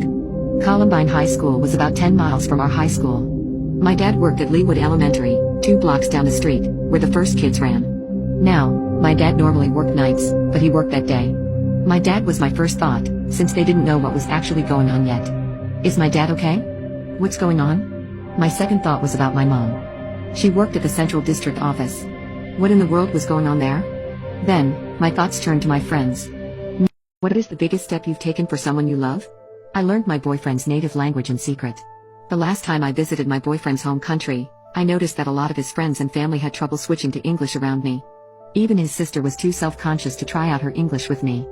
Columbine High School was about 10 miles from our high school. My dad worked at Leewood Elementary, 2 blocks down the street, where the first kids ran. Now, my dad normally worked nights, but he worked that day. My dad was my first thought, since they didn't know what was actually going on yet. Is my dad okay? What's going on? My second thought was about my mom. She worked at the Central District office. What in the world was going on there? Then, my thoughts turned to my friends. What is the biggest step you've taken for someone you love? I learned my boyfriend's native language in secret. The last time I visited my boyfriend's home country, I noticed that a lot of his friends and family had trouble switching to English around me. Even his sister was too self-conscious to try out her English with me.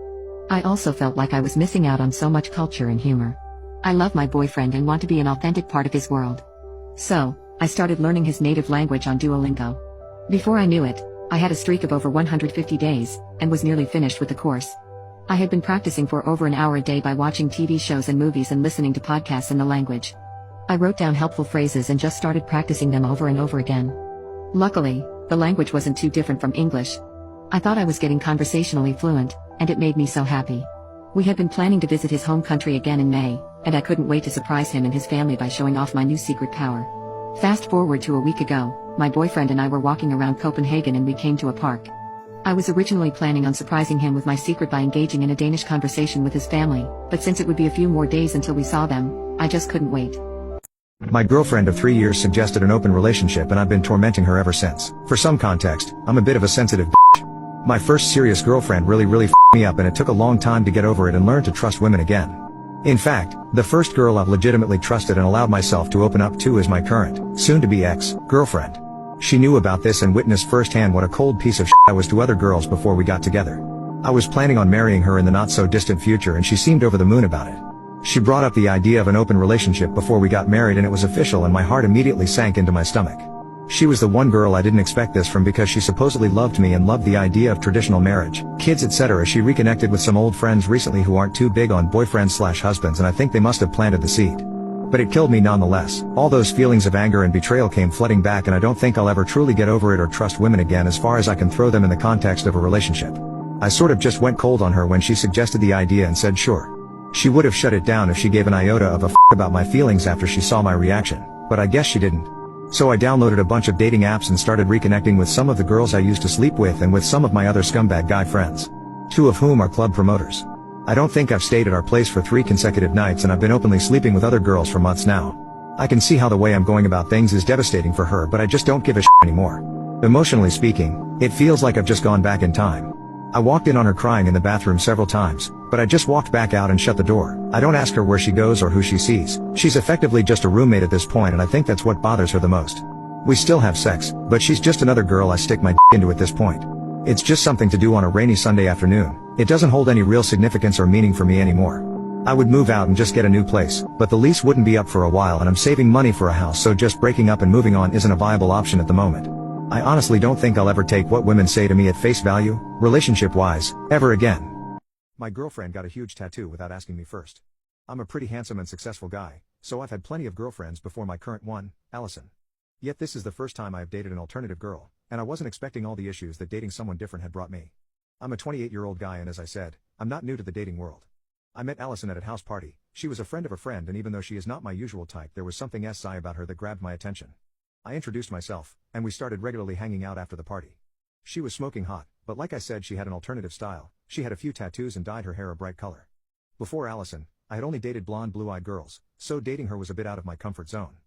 I also felt like I was missing out on so much culture and humor. I love my boyfriend and want to be an authentic part of his world. So, I started learning his native language on Duolingo. Before I knew it, I had a streak of over 150 days, and was nearly finished with the course. I had been practicing for over an hour a day by watching TV shows and movies and listening to podcasts in the language. I wrote down helpful phrases and just started practicing them over and over again. Luckily, the language wasn't too different from English. I thought I was getting conversationally fluent, and it made me so happy. We had been planning to visit his home country again in May, and I couldn't wait to surprise him and his family by showing off my new secret power. Fast forward to a week ago, my boyfriend and I were walking around Copenhagen and we came to a park. I was originally planning on surprising him with my secret by engaging in a Danish conversation with his family, but since it would be a few more days until we saw them, I just couldn't wait. My girlfriend of 3 years suggested an open relationship, and I've been tormenting her ever since. For some context, I'm a bit of a sensitive bitch. My first serious girlfriend really f***ed me up, and it took a long time to get over it and learn to trust women again. In fact, the first girl I've legitimately trusted and allowed myself to open up to is my current, soon-to-be ex-girlfriend. She knew about this and witnessed firsthand what a cold piece of shit I was to other girls before we got together. I was planning on marrying her in the not-so-distant future, and she seemed over the moon about it. She brought up the idea of an open relationship before we got married, and it was official, and my heart immediately sank into my stomach. She was the one girl I didn't expect this from, because she supposedly loved me and loved the idea of traditional marriage, kids, etc. She reconnected with some old friends recently who aren't too big on boyfriends/husbands, and I think they must have planted the seed. But it killed me nonetheless. All those feelings of anger and betrayal came flooding back, and I don't think I'll ever truly get over it or trust women again as far as I can throw them in the context of a relationship. I sort of just went cold on her when she suggested the idea and said sure. She would have shut it down if she gave an iota of a f*** about my feelings after she saw my reaction, but I guess she didn't. So I downloaded a bunch of dating apps and started reconnecting with some of the girls I used to sleep with and with some of my other scumbag guy friends. 2 of whom are club promoters. I don't think I've stayed at our place for 3 consecutive nights, and I've been openly sleeping with other girls for months now. I can see how the way I'm going about things is devastating for her, but I just don't give a shit anymore. Emotionally speaking, it feels like I've just gone back in time. I walked in on her crying in the bathroom several times, but I just walked back out and shut the door. I don't ask her where she goes or who she sees. She's effectively just a roommate at this point, and I think that's what bothers her the most. We still have sex, but she's just another girl I stick my d into at this point. It's just something to do on a rainy Sunday afternoon. It doesn't hold any real significance or meaning for me anymore. I would move out and just get a new place, but the lease wouldn't be up for a while and I'm saving money for a house, so just breaking up and moving on isn't a viable option at the moment. I honestly don't think I'll ever take what women say to me at face value, relationship-wise, ever again. My girlfriend got a huge tattoo without asking me first. I'm a pretty handsome and successful guy, so I've had plenty of girlfriends before my current one, Allison. Yet this is the first time I have dated an alternative girl, and I wasn't expecting all the issues that dating someone different had brought me. I'm a 28-year-old guy and as I said, I'm not new to the dating world. I met Allison at a house party. She was a friend of a friend, and even though she is not my usual type, there was something SI about her that grabbed my attention. I introduced myself, and we started regularly hanging out after the party. She was smoking hot, but like I said, she had an alternative style. She had a few tattoos and dyed her hair a bright color. Before Allison, I had only dated blonde blue-eyed girls, so dating her was a bit out of my comfort zone.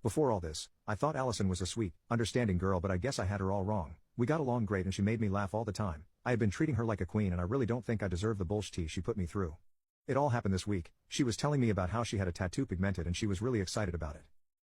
Before all this, I thought Allison was a sweet, understanding girl, but I guess I had her all wrong. We got along great and she made me laugh all the time. I had been treating her like a queen and I really don't think I deserve the bullshit she put me through. It all happened this week. She was telling me about how she had a tattoo pigmented and she was really excited about it.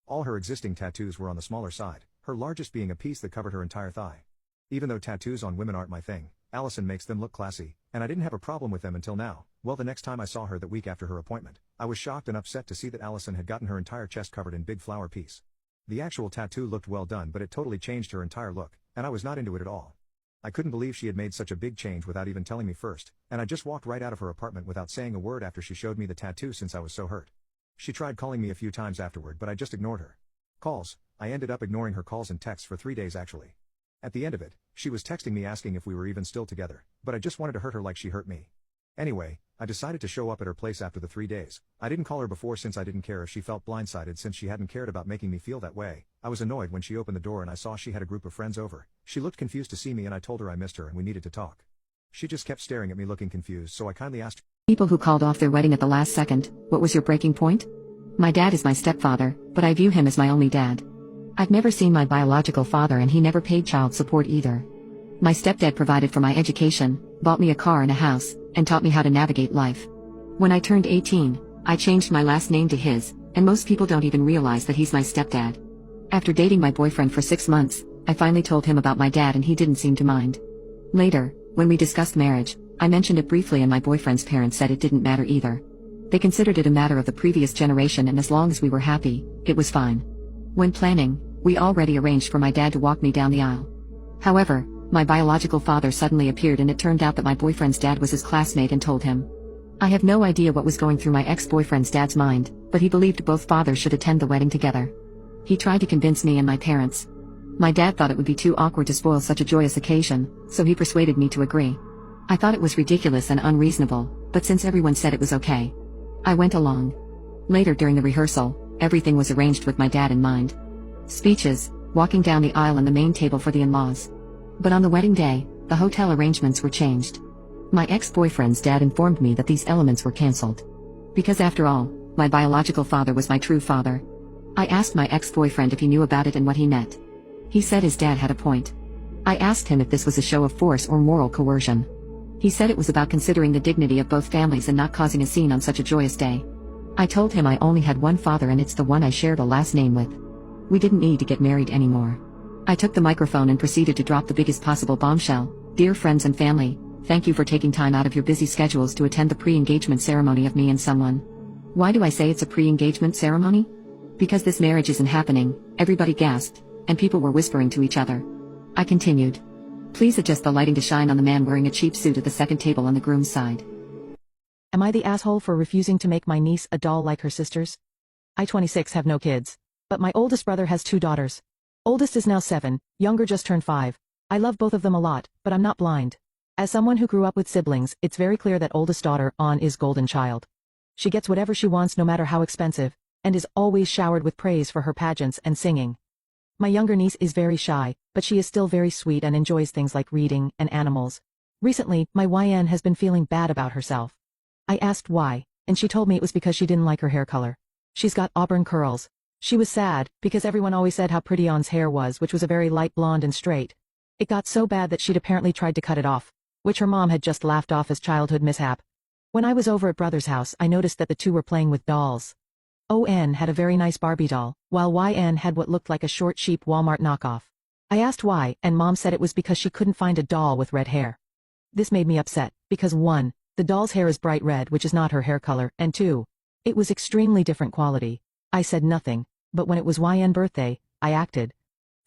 All her existing tattoos were on the smaller side, her largest being a piece that covered her entire thigh. Even though tattoos on women aren't my thing, Allison makes them look classy, and I didn't have a problem with them until now. Well, the next time I saw her that week after her appointment, I was shocked and upset to see that Allison had gotten her entire chest covered in big flower piece. The actual tattoo looked well done, but it totally changed her entire look, and I was not into it at all. I couldn't believe she had made such a big change without even telling me first, and I just walked right out of her apartment without saying a word after she showed me the tattoo since I was so hurt. She tried calling me a few times afterward, but I just ignored her calls. I ended up ignoring her calls and texts for 3 days actually. At the end of it, she was texting me asking if we were even still together, but I just wanted to hurt her like she hurt me. Anyway, I decided to show up at her place after the 3 days. I didn't call her before since I didn't care if she felt blindsided since she hadn't cared about making me feel that way. I was annoyed when she opened the door and I saw she had a group of friends over. She looked confused to see me and I told her I missed her and we needed to talk. She just kept staring at me looking confused, so I kindly asked her. People who called off their wedding at the last second, what was your breaking point? My dad is my stepfather, but I view him as my only dad. I've never seen my biological father and he never paid child support either. My stepdad provided for my education, bought me a car and a house, and taught me how to navigate life. When I turned 18, I changed my last name to his, and most people don't even realize that he's my stepdad. After dating my boyfriend for 6 months, I finally told him about my dad and he didn't seem to mind. Later, when we discussed marriage, I mentioned it briefly and my boyfriend's parents said it didn't matter either. They considered it a matter of the previous generation and as long as we were happy, it was fine. When planning, we already arranged for my dad to walk me down the aisle. However, my biological father suddenly appeared and it turned out that my boyfriend's dad was his classmate and told him. I have no idea what was going through my ex-boyfriend's dad's mind, but he believed both fathers should attend the wedding together. He tried to convince me and my parents. My dad thought it would be too awkward to spoil such a joyous occasion, so he persuaded me to agree. I thought it was ridiculous and unreasonable, but since everyone said it was okay, I went along. Later during the rehearsal, everything was arranged with my dad in mind. Speeches, walking down the aisle and the main table for the in-laws. But on the wedding day, the hotel arrangements were changed. My ex-boyfriend's dad informed me that these elements were cancelled. Because after all, my biological father was my true father. I asked my ex-boyfriend if he knew about it and what he meant. He said his dad had a point. I asked him if this was a show of force or moral coercion. He said it was about considering the dignity of both families and not causing a scene on such a joyous day. I told him I only had one father and it's the one I shared a last name with. We didn't need to get married anymore. I took the microphone and proceeded to drop the biggest possible bombshell. Dear friends and family, thank you for taking time out of your busy schedules to attend the pre-engagement ceremony of me and someone. Why do I say it's a pre-engagement ceremony? Because this marriage isn't happening, everybody gasped, and people were whispering to each other. I continued. Please adjust the lighting to shine on the man wearing a cheap suit at the second table on the groom's side. Am I the asshole for refusing to make my niece a doll like her sisters? I 26 have no kids. But my oldest brother has 2 daughters. Oldest is now 7, younger just turned 5. I love both of them a lot, but I'm not blind. As someone who grew up with siblings, it's very clear that oldest daughter, An, is golden child. She gets whatever she wants no matter how expensive, and is always showered with praise for her pageants and singing. My younger niece is very shy, but she is still very sweet and enjoys things like reading and animals. Recently, my YN has been feeling bad about herself. I asked why, and she told me it was because she didn't like her hair color. She's got auburn curls. She was sad, because everyone always said how pretty An's hair was, which was a very light blonde and straight. It got so bad that she'd apparently tried to cut it off, which her mom had just laughed off as childhood mishap. When I was over at brother's house, I noticed that the two were playing with dolls. ON had a very nice Barbie doll, while YN had what looked like a short cheap Walmart knockoff. I asked why, and mom said it was because she couldn't find a doll with red hair. This made me upset, because 1, The doll's hair is bright red, which is not her hair color, and 2. It was extremely different quality. I said nothing, but when it was YN birthday, I acted.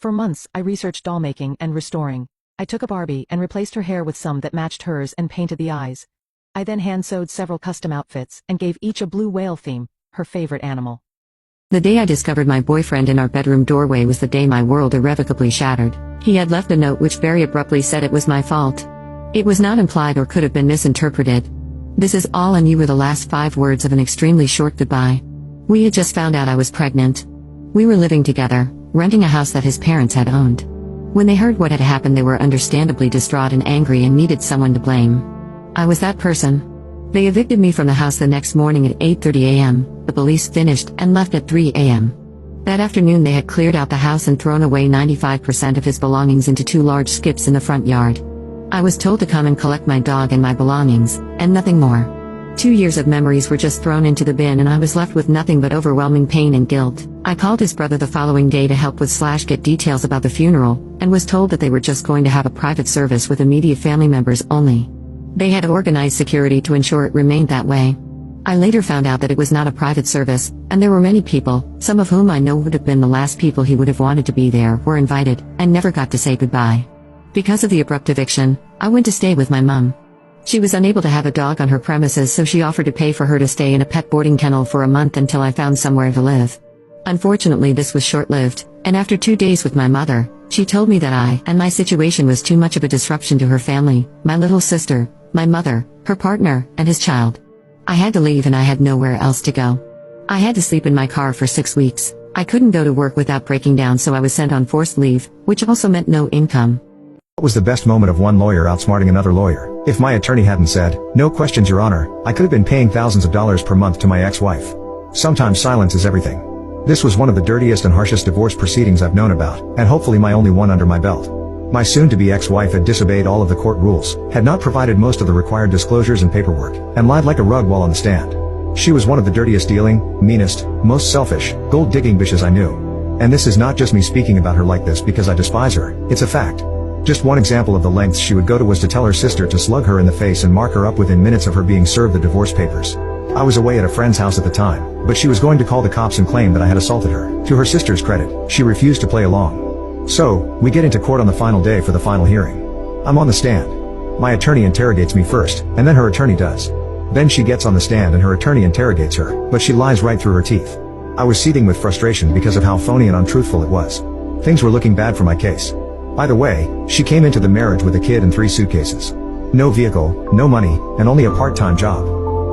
For months, I researched doll making and restoring. I took a Barbie and replaced her hair with some that matched hers and painted the eyes. I then hand-sewed several custom outfits and gave each a blue whale theme, her favorite animal. The day I discovered my boyfriend in our bedroom doorway was the day my world irrevocably shattered. He had left a note which very abruptly said it was my fault. It was not implied or could have been misinterpreted. This is all, and you were the last 5 words of an extremely short goodbye. We had just found out I was pregnant. We were living together, renting a house that his parents had owned. When they heard what had happened, they were understandably distraught and angry and needed someone to blame. I was that person. They evicted me from the house the next morning at 8:30 a.m., the police finished and left at 3 a.m. That afternoon they had cleared out the house and thrown away 95% of his belongings into 2 large skips in the front yard. I was told to come and collect my dog and my belongings, and nothing more. 2 years of memories were just thrown into the bin, and I was left with nothing but overwhelming pain and guilt. I called his brother the following day to help with / get details about the funeral, and was told that they were just going to have a private service with immediate family members only. They had organized security to ensure it remained that way. I later found out that it was not a private service, and there were many people, some of whom I know would have been the last people he would have wanted to be there, were invited, and never got to say goodbye. Because of the abrupt eviction, I went to stay with my mum. She was unable to have a dog on her premises, so she offered to pay for her to stay in a pet boarding kennel for a month until I found somewhere to live. Unfortunately, this was short-lived, and after 2 days with my mother, she told me that I and my situation was too much of a disruption to her family, my little sister, my mother, her partner, and his child. I had to leave, and I had nowhere else to go. I had to sleep in my car for 6 weeks. I couldn't go to work without breaking down, so I was sent on forced leave, which also meant no income. What was the best moment of one lawyer outsmarting another lawyer? If my attorney hadn't said, "No questions, Your Honor," I could have been paying thousands of dollars per month to my ex-wife. Sometimes silence is everything. This was one of the dirtiest and harshest divorce proceedings I've known about, and hopefully my only one under my belt. My soon-to-be ex-wife had disobeyed all of the court rules, had not provided most of the required disclosures and paperwork, and lied like a rug while on the stand. She was one of the dirtiest dealing, meanest, most selfish, gold-digging bitches I knew. And this is not just me speaking about her like this because I despise her, it's a fact. Just one example of the lengths she would go to was to tell her sister to slug her in the face and mark her up within minutes of her being served the divorce papers. I was away at a friend's house at the time, but she was going to call the cops and claim that I had assaulted her. To her sister's credit, she refused to play along. So, we get into court on the final day for the final hearing. I'm on the stand. My attorney interrogates me first, and then her attorney does. Then she gets on the stand and her attorney interrogates her, but she lies right through her teeth. I was seething with frustration because of how phony and untruthful it was. Things were looking bad for my case. By the way, she came into the marriage with a kid and 3 suitcases. No vehicle, no money, and only a part-time job.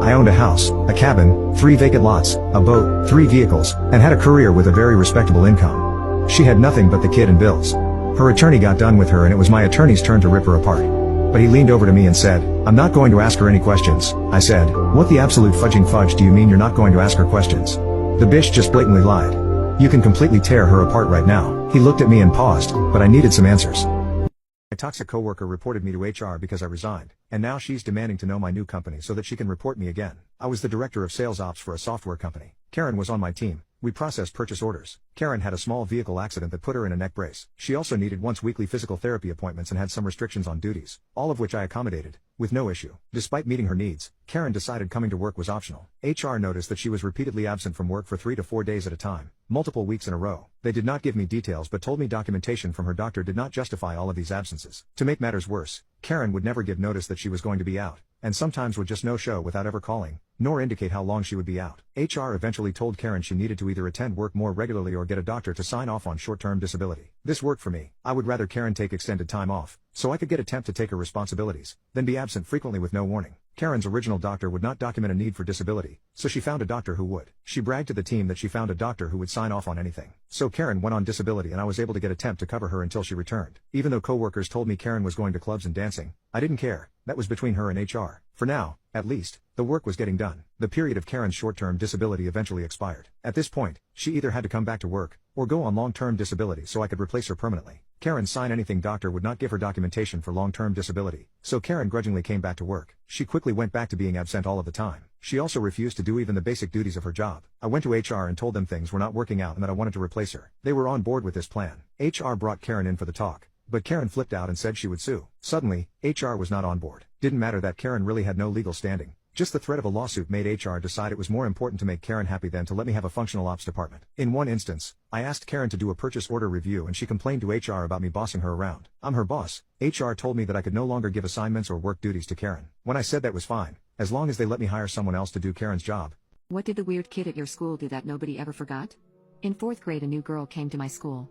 I owned a house, a cabin, 3 vacant lots, a boat, 3 vehicles, and had a career with a very respectable income. She had nothing but the kid and bills. Her attorney got done with her and it was my attorney's turn to rip her apart. But he leaned over to me and said, "I'm not going to ask her any questions." I said, "What the absolute fudging fudge do you mean you're not going to ask her questions?" The bitch just blatantly lied. "You can completely tear her apart right now." He looked at me and paused, but I needed some answers. My toxic coworker reported me to HR because I resigned, and now she's demanding to know my new company so that she can report me again. I was the director of sales ops for a software company. Karen was on my team. We processed purchase orders. Karen had a small vehicle accident that put her in a neck brace. She also needed once-weekly physical therapy appointments and had some restrictions on duties, all of which I accommodated, with no issue. Despite meeting her needs, Karen decided coming to work was optional. HR noticed that she was repeatedly absent from work for 3 to 4 days at a time, multiple weeks in a row. They did not give me details but told me documentation from her doctor did not justify all of these absences. To make matters worse, Karen would never give notice that she was going to be out, and sometimes would just no-show without ever calling, nor indicate how long she would be out. HR eventually told Karen she needed to either attend work more regularly or get a doctor to sign off on short-term disability. This worked for me. I would rather Karen take extended time off, so I could get a temp to take her responsibilities, than be absent frequently with no warning. Karen's original doctor would not document a need for disability, so she found a doctor who would. She bragged to the team that she found a doctor who would sign off on anything. So Karen went on disability and I was able to get a temp to cover her until she returned. Even though coworkers told me Karen was going to clubs and dancing, I didn't care. That was between her and HR. For now, at least, the work was getting done. The period of Karen's short-term disability eventually expired. At this point, she either had to come back to work, or go on long-term disability so I could replace her permanently. Karen's sign anything doctor would not give her documentation for long-term disability, so Karen grudgingly came back to work. She quickly went back to being absent all of the time. She also refused to do even the basic duties of her job. I went to HR and told them things were not working out and that I wanted to replace her. They were on board with this plan. HR brought Karen in for the talk. But Karen flipped out and said she would sue. Suddenly, HR was not on board. Didn't matter that Karen really had no legal standing. Just the threat of a lawsuit made HR decide it was more important to make Karen happy than to let me have a functional ops department. In one instance, I asked Karen to do a purchase order review and she complained to HR about me bossing her around. I'm her boss. HR told me that I could no longer give assignments or work duties to Karen. When I said that was fine, as long as they let me hire someone else to do Karen's job. What did the weird kid at your school do that nobody ever forgot? In 4th grade, a new girl came to my school.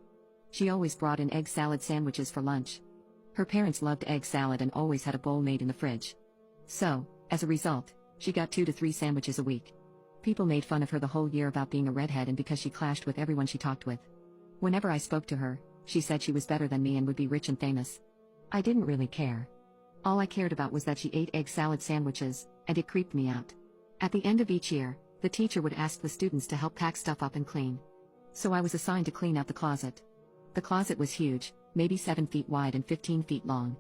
She always brought in egg salad sandwiches for lunch. Her parents loved egg salad and always had a bowl made in the fridge. So, as a result, she got 2 to 3 sandwiches a week. People made fun of her the whole year about being a redhead and because she clashed with everyone she talked with. Whenever I spoke to her, she said she was better than me and would be rich and famous. I didn't really care. All I cared about was that she ate egg salad sandwiches, and it creeped me out. At the end of each year, the teacher would ask the students to help pack stuff up and clean. So I was assigned to clean out the closet. The closet was huge, maybe 7 feet wide and 15 feet long.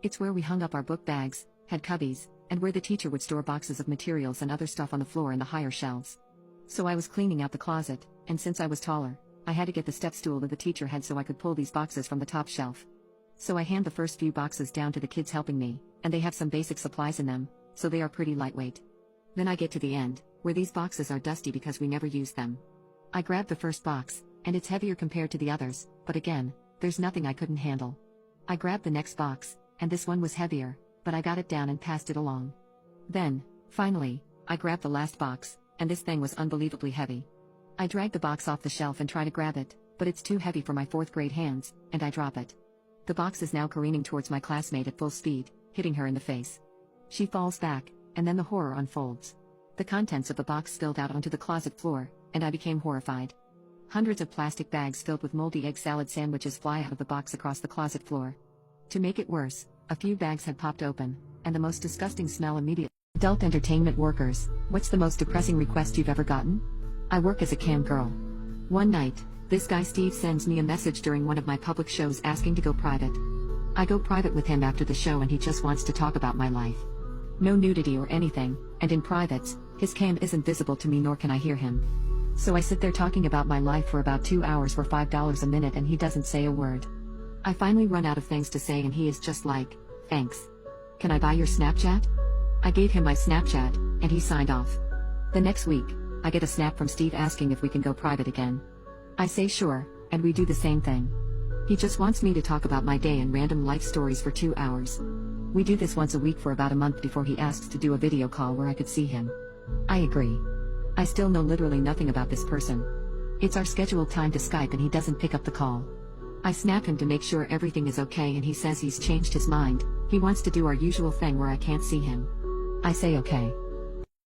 It's where we hung up our book bags, had cubbies, and where the teacher would store boxes of materials and other stuff on the floor in the higher shelves. So I was cleaning out the closet, and since I was taller, I had to get the step stool that the teacher had so I could pull these boxes from the top shelf. So I hand the first few boxes down to the kids helping me, and they have some basic supplies in them, so they are pretty lightweight. Then I get to the end, where these boxes are dusty because we never use them. I grab the first box, and it's heavier compared to the others, but again, there's nothing I couldn't handle. I grab the next box, and this one was heavier, but I got it down and passed it along. Then, finally, I grabbed the last box, and this thing was unbelievably heavy. I drag the box off the shelf and try to grab it, but it's too heavy for my 4th grade hands, and I drop it. The box is now careening towards my classmate at full speed, hitting her in the face. She falls back, and then the horror unfolds. The contents of the box spilled out onto the closet floor, and I became horrified. Hundreds of plastic bags filled with moldy egg salad sandwiches fly out of the box across the closet floor. To make it worse, a few bags had popped open, and the most disgusting smell immediately. Adult entertainment workers, what's the most depressing request you've ever gotten? I work as a cam girl. One night, this guy Steve sends me a message during one of my public shows asking to go private. I go private with him after the show and he just wants to talk about my life. No nudity or anything, and in privates, his cam isn't visible to me nor can I hear him. So I sit there talking about my life for about 2 hours for $5 a minute and he doesn't say a word. I finally run out of things to say and he is just like, "Thanks. Can I buy your Snapchat?" I gave him my Snapchat, and he signed off. The next week, I get a snap from Steve asking if we can go private again. I say sure, and we do the same thing. He just wants me to talk about my day and random life stories for 2 hours. We do this once a week for about a month before he asks to do a video call where I could see him. I agree. I still know literally nothing about this person. It's our scheduled time to Skype and he doesn't pick up the call. I snap him to make sure everything is okay and he says he's changed his mind. He wants to do our usual thing where I can't see him. I say okay.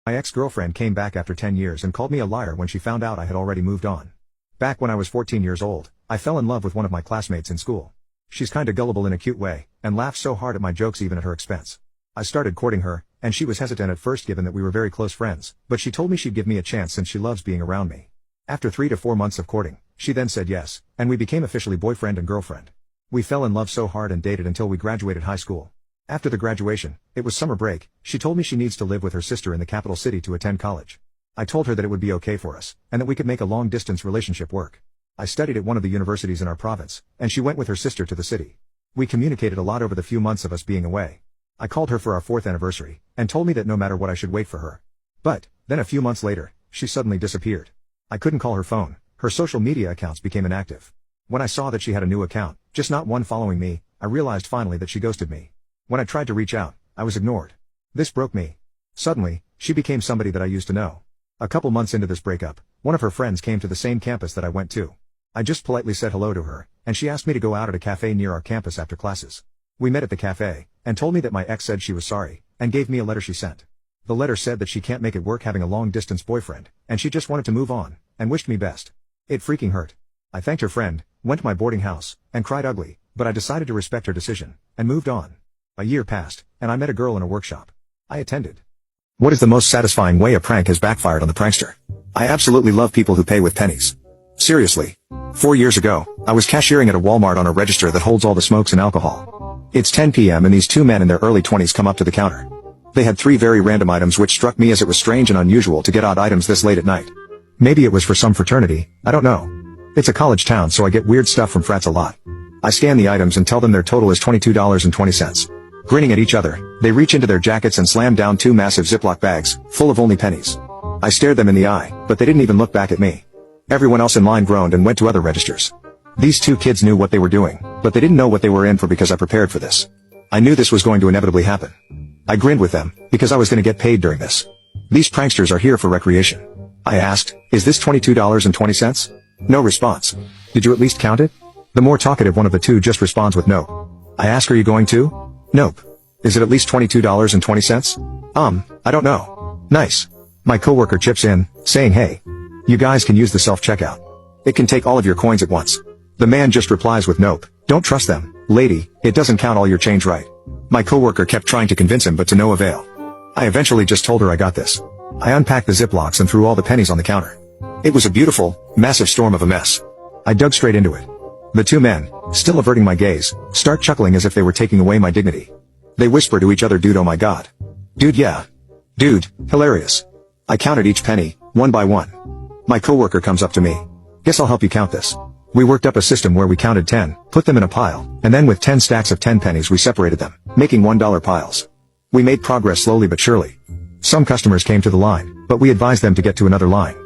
My ex-girlfriend came back after 10 years and called me a liar when she found out I had already moved on. Back when I was 14 years old, I fell in love with one of my classmates in school. She's kinda gullible in a cute way, and laughs so hard at my jokes even at her expense. I started courting her, and she was hesitant at first given that we were very close friends, but she told me she'd give me a chance since she loves being around me. After 3 to 4 months of courting, she then said yes, and we became officially boyfriend and girlfriend. We fell in love so hard and dated until we graduated high school. After the graduation, it was summer break, she told me she needs to live with her sister in the capital city to attend college. I told her that it would be okay for us, and that we could make a long-distance relationship work. I studied at one of the universities in our province, and she went with her sister to the city. We communicated a lot over the few months of us being away. I called her for our 4th anniversary, and told me that no matter what I should wait for her. But, then a few months later, she suddenly disappeared. I couldn't call her phone, her social media accounts became inactive. When I saw that she had a new account, just not one following me, I realized finally that she ghosted me. When I tried to reach out, I was ignored. This broke me. Suddenly, she became somebody that I used to know. A couple months into this breakup, one of her friends came to the same campus that I went to. I just politely said hello to her, and she asked me to go out at a cafe near our campus after classes. We met at the cafe, and told me that my ex said she was sorry, and gave me a letter she sent. The letter said that she can't make it work having a long-distance boyfriend, and she just wanted to move on, and wished me best. It freaking hurt. I thanked her friend, went to my boarding house, and cried ugly, but I decided to respect her decision, and moved on. A year passed, and I met a girl in a workshop. I attended. What is the most satisfying way a prank has backfired on the prankster? I absolutely love people who pay with pennies. Seriously. 4 years ago, I was cashiering at a Walmart on a register that holds all the smokes and alcohol. It's 10 p.m. and these 2 men in their early 20s come up to the counter. They had 3 very random items which struck me as it was strange and unusual to get odd items this late at night. Maybe it was for some fraternity, I don't know. It's a college town so I get weird stuff from frats a lot. I scan the items and tell them their total is $22.20. Grinning at each other, they reach into their jackets and slam down 2 massive Ziploc bags, full of only pennies. I stared them in the eye, but they didn't even look back at me. Everyone else in line groaned and went to other registers. These 2 kids knew what they were doing, but they didn't know what they were in for because I prepared for this. I knew this was going to inevitably happen. I grinned with them, because I was going to get paid during this. These pranksters are here for recreation. I asked, is this $22.20? No response. Did you at least count it? The more talkative one of the 2 just responds with no. I ask, are you going to? Nope. Is it at least $22.20? I don't know. Nice. My coworker chips in, saying, hey, you guys can use the self-checkout. It can take all of your coins at once. The man just replies with nope. Don't trust them, lady, it doesn't count all your change right. My coworker kept trying to convince him but to no avail. I eventually just told her I got this. I unpacked the Ziplocs and threw all the pennies on the counter. It was a beautiful, massive storm of a mess. I dug straight into it. The 2 men, still averting my gaze, start chuckling as if they were taking away my dignity. They whisper to each other, dude, oh my god. Dude, yeah. Dude, hilarious. I counted each penny, one by one. My coworker comes up to me. Guess I'll help you count this. We worked up a system where we counted 10, put them in a pile, and then with 10 stacks of 10 pennies we separated them, making $1 piles. We made progress slowly but surely. Some customers came to the line, but we advised them to get to another line.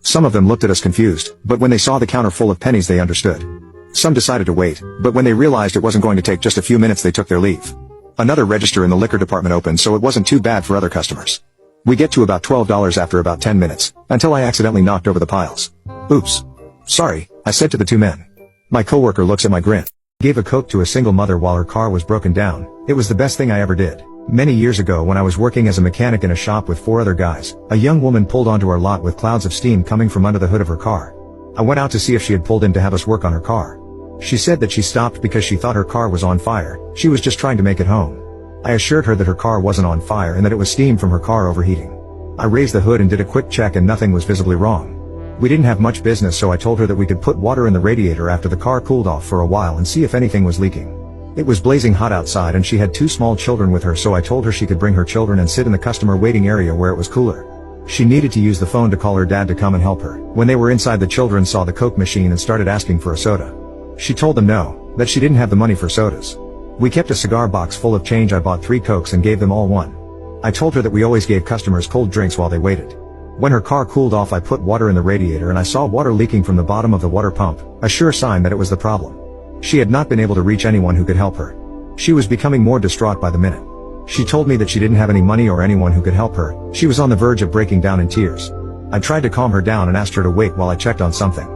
Some of them looked at us confused, but when they saw the counter full of pennies they understood. Some decided to wait, but when they realized it wasn't going to take just a few minutes they took their leave. Another register in the liquor department opened, so it wasn't too bad for other customers. We get to about $12 after about 10 minutes, until I accidentally knocked over the piles. Oops. Sorry, I said to the 2 men. My coworker looks at my grin. Gave a Coke to a single mother while her car was broken down. It was the best thing I ever did. Many years ago when I was working as a mechanic in a shop with 4 other guys, a young woman pulled onto our lot with clouds of steam coming from under the hood of her car. I went out to see if she had pulled in to have us work on her car. She said that she stopped because she thought her car was on fire. She was just trying to make it home. I assured her that her car wasn't on fire and that it was steam from her car overheating. I raised the hood and did a quick check and nothing was visibly wrong. We didn't have much business, so I told her that we could put water in the radiator after the car cooled off for a while and see if anything was leaking. It was blazing hot outside and she had 2 small children with her, so I told her she could bring her children and sit in the customer waiting area where it was cooler. She needed to use the phone to call her dad to come and help her. When they were inside, the children saw the Coke machine and started asking for a soda. She told them no, that she didn't have the money for sodas. We kept a cigar box full of change. I bought 3 Cokes and gave them all one. I told her that we always gave customers cold drinks while they waited. When her car cooled off, I put water in the radiator and I saw water leaking from the bottom of the water pump, a sure sign that it was the problem. She had not been able to reach anyone who could help her. She was becoming more distraught by the minute. She told me that she didn't have any money or anyone who could help her. She was on the verge of breaking down in tears. I tried to calm her down and asked her to wait while I checked on something.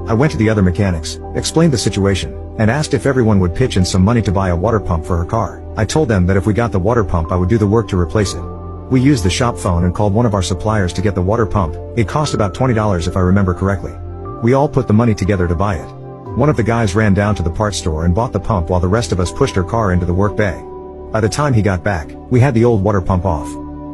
I went to the other mechanics, explained the situation, and asked if everyone would pitch in some money to buy a water pump for her car. I told them that if we got the water pump I would do the work to replace it. We used the shop phone and called one of our suppliers to get the water pump. It cost about $20 if I remember correctly. We all put the money together to buy it. One of the guys ran down to the parts store and bought the pump while the rest of us pushed her car into the work bay. By the time he got back, we had the old water pump off.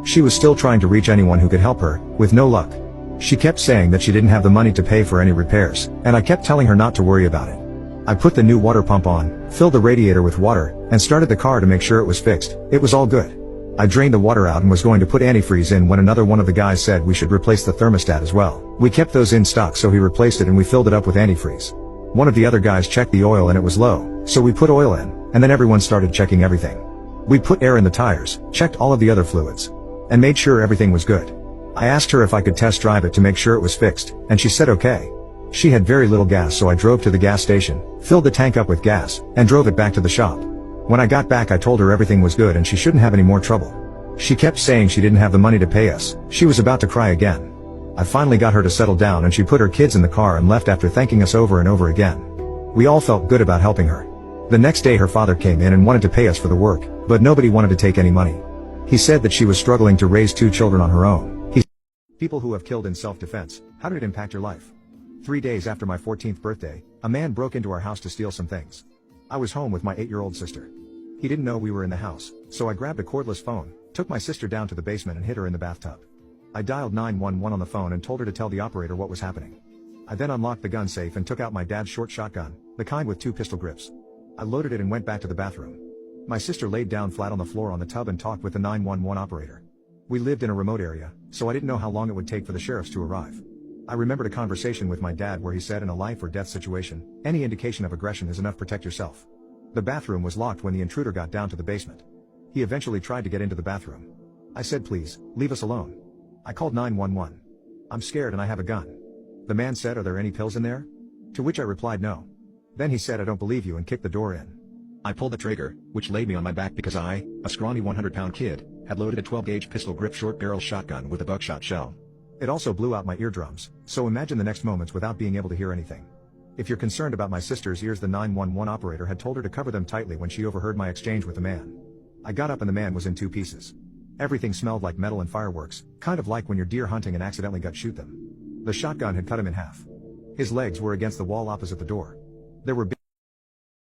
She was still trying to reach anyone who could help her, with no luck. She kept saying that she didn't have the money to pay for any repairs, and I kept telling her not to worry about it. I put the new water pump on, filled the radiator with water, and started the car to make sure it was fixed. It was all good. I drained the water out and was going to put antifreeze in when another one of the guys said we should replace the thermostat as well. We kept those in stock, so he replaced it and we filled it up with antifreeze. One of the other guys checked the oil and it was low, so we put oil in, and then everyone started checking everything. We put air in the tires, checked all of the other fluids, and made sure everything was good. I asked her if I could test drive it to make sure it was fixed, and she said okay. She had very little gas, so I drove to the gas station, filled the tank up with gas, and drove it back to the shop. When I got back I told her everything was good and she shouldn't have any more trouble. She kept saying she didn't have the money to pay us. She was about to cry again. I finally got her to settle down and she put her kids in the car and left after thanking us over and over again. We all felt good about helping her. The next day her father came in and wanted to pay us for the work, but nobody wanted to take any money. He said that she was struggling to raise 2 children on her own. People who have killed in self-defense, how did it impact your life? 3 days after my 14th birthday, a man broke into our house to steal some things. I was home with my 8-year-old sister. He didn't know we were in the house, so I grabbed a cordless phone, took my sister down to the basement and hid her in the bathtub. I dialed 911 on the phone and told her to tell the operator what was happening. I then unlocked the gun safe and took out my dad's short shotgun, the kind with 2 pistol grips. I loaded it and went back to the bathroom. My sister laid down flat on the floor on the tub and talked with the 911 operator. We lived in a remote area, so I didn't know how long it would take for the sheriffs to arrive. I remembered a conversation with my dad where he said in a life or death situation, any indication of aggression is enough to protect yourself. The bathroom was locked when the intruder got down to the basement. He eventually tried to get into the bathroom. I said, please, leave us alone. I called 911. I'm scared and I have a gun. The man said, are there any pills in there? To which I replied no. Then he said, I don't believe you, and kicked the door in. I pulled the trigger, which laid me on my back because I, a scrawny 100-pound kid, had loaded a 12-gauge pistol-grip short-barrel shotgun with a buckshot shell. It also blew out my eardrums, so imagine the next moments without being able to hear anything. If you're concerned about my sister's ears, the 911 operator had told her to cover them tightly when she overheard my exchange with the man. I got up and the man was in two pieces. Everything smelled like metal and fireworks, kind of like when you're deer hunting and accidentally shoot them. The shotgun had cut him in half. His legs were against the wall opposite the door. There were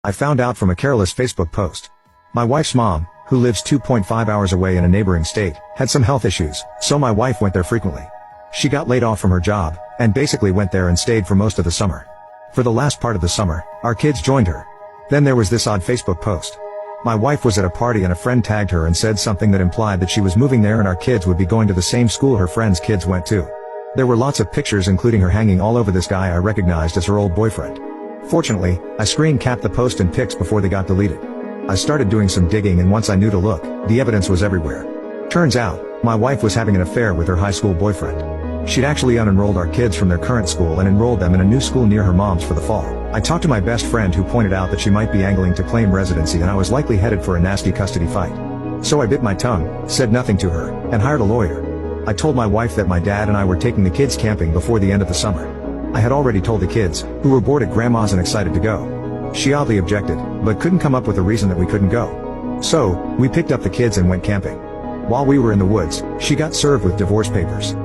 I found out from a careless Facebook post. My wife's mom, who lives 2.5 hours away in a neighboring state, had some health issues, so my wife went there frequently. She got laid off from her job, and basically went there and stayed for most of the summer. For the last part of the summer, our kids joined her. Then there was this odd Facebook post. My wife was at a party and a friend tagged her and said something that implied that she was moving there and our kids would be going to the same school her friend's kids went to. There were lots of pictures including her hanging all over this guy I recognized as her old boyfriend. Fortunately, I screen capped the post and pics before they got deleted. I started doing some digging and once I knew to look, the evidence was everywhere. Turns out, my wife was having an affair with her high school boyfriend. She'd actually unenrolled our kids from their current school and enrolled them in a new school near her mom's for the fall. I talked to my best friend who pointed out that she might be angling to claim residency and I was likely headed for a nasty custody fight. So I bit my tongue, said nothing to her, and hired a lawyer. I told my wife that my dad and I were taking the kids camping before the end of the summer. I had already told the kids, who were bored at grandma's and excited to go. She oddly objected, but couldn't come up with a reason that we couldn't go. So, we picked up the kids and went camping. While we were in the woods, she got served with divorce papers.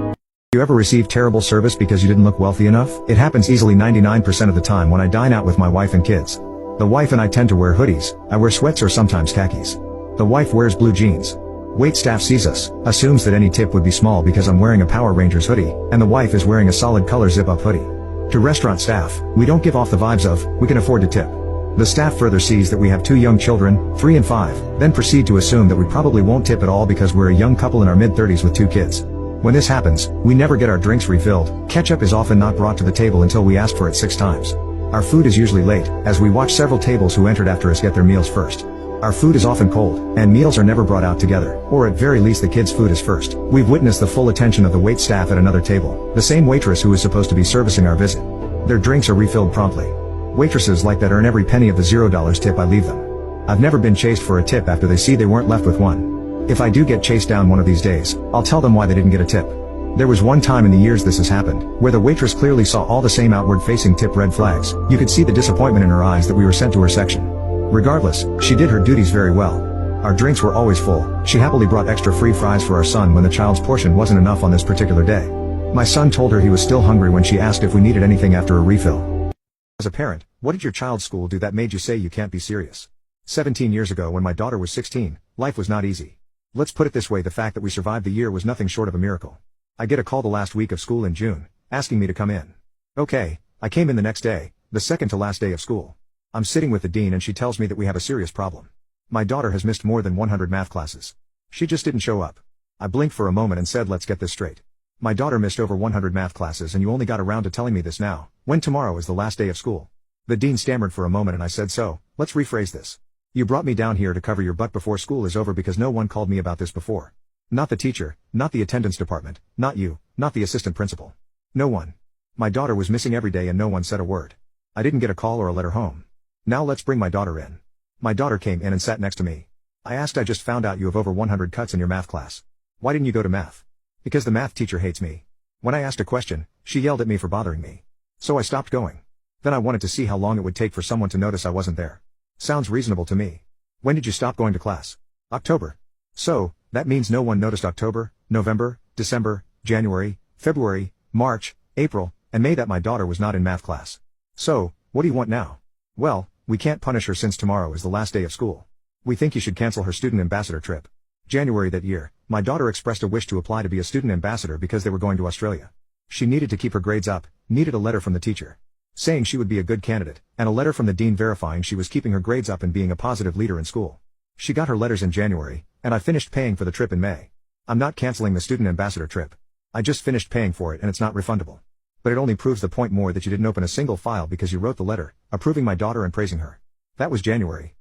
You ever receive terrible service because you didn't look wealthy enough? It happens easily 99% of the time when I dine out with my wife and kids. The wife and I tend to wear hoodies, I wear sweats or sometimes khakis. The wife wears blue jeans. Waitstaff sees us, assumes that any tip would be small because I'm wearing a Power Rangers hoodie, and the wife is wearing a solid color zip-up hoodie. To restaurant staff, we don't give off the vibes of, we can afford to tip. The staff further sees that we have 2 young children, 3 and 5, then proceed to assume that we probably won't tip at all because we're a young couple in our mid-30s with 2 kids. When this happens, we never get our drinks refilled. Ketchup is often not brought to the table until we ask for it 6 times. Our food is usually late, as we watch several tables who entered after us get their meals first. Our food is often cold, and meals are never brought out together, or at very least the kids' food is first. We've witnessed the full attention of the wait staff at another table, the same waitress who is supposed to be servicing our visit. Their drinks are refilled promptly. Waitresses like that earn every penny of the $0 tip I leave them. I've never been chased for a tip after they see they weren't left with one. If I do get chased down one of these days, I'll tell them why they didn't get a tip. There was one time in the years this has happened, where the waitress clearly saw all the same outward-facing tip red flags. You could see the disappointment in her eyes that we were sent to her section. Regardless, she did her duties very well. Our drinks were always full. She happily brought extra free fries for our son when the child's portion wasn't enough on this particular day. My son told her he was still hungry when she asked if we needed anything after a refill. As a parent, what did your child's school do that made you say you can't be serious? 17 years ago when my daughter was 16, life was not easy. Let's put it this way, the fact that we survived the year was nothing short of a miracle. I get a call the last week of school in June, asking me to come in. Okay, I came in the next day, the second to last day of school. I'm sitting with the dean and she tells me that we have a serious problem. My daughter has missed more than 100 math classes. She just didn't show up. I blinked for a moment and said, let's get this straight. My daughter missed over 100 math classes and you only got around to telling me this now, when tomorrow is the last day of school. The dean stammered for a moment and I said, so, let's rephrase this. You brought me down here to cover your butt before school is over because no one called me about this before. Not the teacher, not the attendance department, not you, not the assistant principal. No one. My daughter was missing every day and no one said a word. I didn't get a call or a letter home. Now let's bring my daughter in. My daughter came in and sat next to me. I asked, I just found out you have over 100 cuts in your math class. Why didn't you go to math? Because the math teacher hates me. When I asked a question, she yelled at me for bothering me. So I stopped going. Then I wanted to see how long it would take for someone to notice I wasn't there. Sounds reasonable to me. When did you stop going to class? October. So, that means no one noticed October, November, December, January, February, March, April, and May that my daughter was not in math class. So, what do you want now? Well, we can't punish her since tomorrow is the last day of school. We think you should cancel her student ambassador trip. January that year, my daughter expressed a wish to apply to be a student ambassador because they were going to Australia. She needed to keep her grades up, needed a letter from the teacher saying she would be a good candidate, and a letter from the dean verifying she was keeping her grades up and being a positive leader in school. She got her letters in January, and I finished paying for the trip in May. I'm not canceling the student ambassador trip. I just finished paying for it and it's not refundable. But it only proves the point more that you didn't open a single file because you wrote the letter, approving my daughter and praising her. That was January.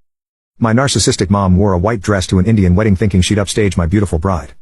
My narcissistic mom wore a white dress to an Indian wedding thinking she'd upstage my beautiful bride.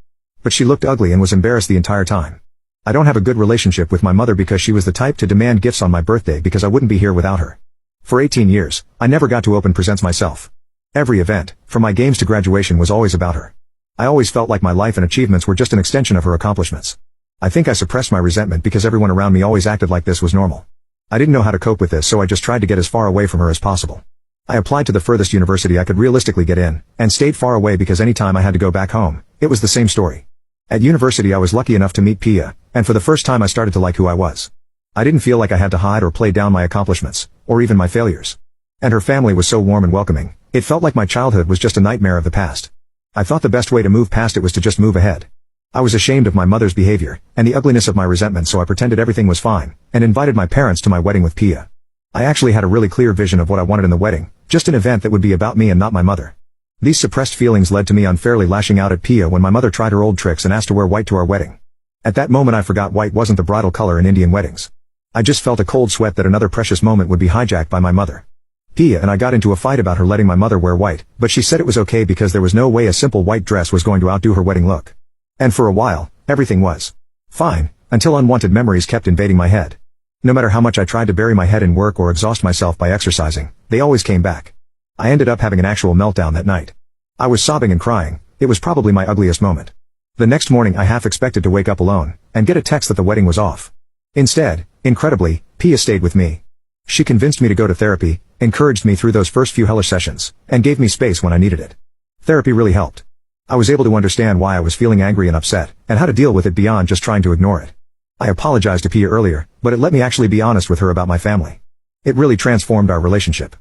But she looked ugly and was embarrassed the entire time. I don't have a good relationship with my mother because she was the type to demand gifts on my birthday because I wouldn't be here without her. For 18 years, I never got to open presents myself. Every event, from my games to graduation, was always about her. I always felt like my life and achievements were just an extension of her accomplishments. I think I suppressed my resentment because everyone around me always acted like this was normal. I didn't know how to cope with this, so I just tried to get as far away from her as possible. I applied to the furthest university I could realistically get in, and stayed far away because any time I had to go back home, it was the same story. At university I was lucky enough to meet Pia, and for the first time I started to like who I was. I didn't feel like I had to hide or play down my accomplishments, or even my failures. And her family was so warm and welcoming, it felt like my childhood was just a nightmare of the past. I thought the best way to move past it was to just move ahead. I was ashamed of my mother's behavior, and the ugliness of my resentment, so I pretended everything was fine, and invited my parents to my wedding with Pia. I actually had a really clear vision of what I wanted in the wedding, just an event that would be about me and not my mother. These suppressed feelings led to me unfairly lashing out at Pia when my mother tried her old tricks and asked to wear white to our wedding. At that moment I forgot white wasn't the bridal color in Indian weddings. I just felt a cold sweat that another precious moment would be hijacked by my mother. Pia and I got into a fight about her letting my mother wear white, but she said it was okay because there was no way a simple white dress was going to outdo her wedding look. And for a while, everything was fine, until unwanted memories kept invading my head. No matter how much I tried to bury my head in work or exhaust myself by exercising, they always came back. I ended up having an actual meltdown that night. I was sobbing and crying. It was probably my ugliest moment. The next morning I half expected to wake up alone, and get a text that the wedding was off. Instead, incredibly, Pia stayed with me. She convinced me to go to therapy, encouraged me through those first few hellish sessions, and gave me space when I needed it. Therapy really helped. I was able to understand why I was feeling angry and upset, and how to deal with it beyond just trying to ignore it. I apologized to Pia earlier, but it let me actually be honest with her about my family. It really transformed our relationship.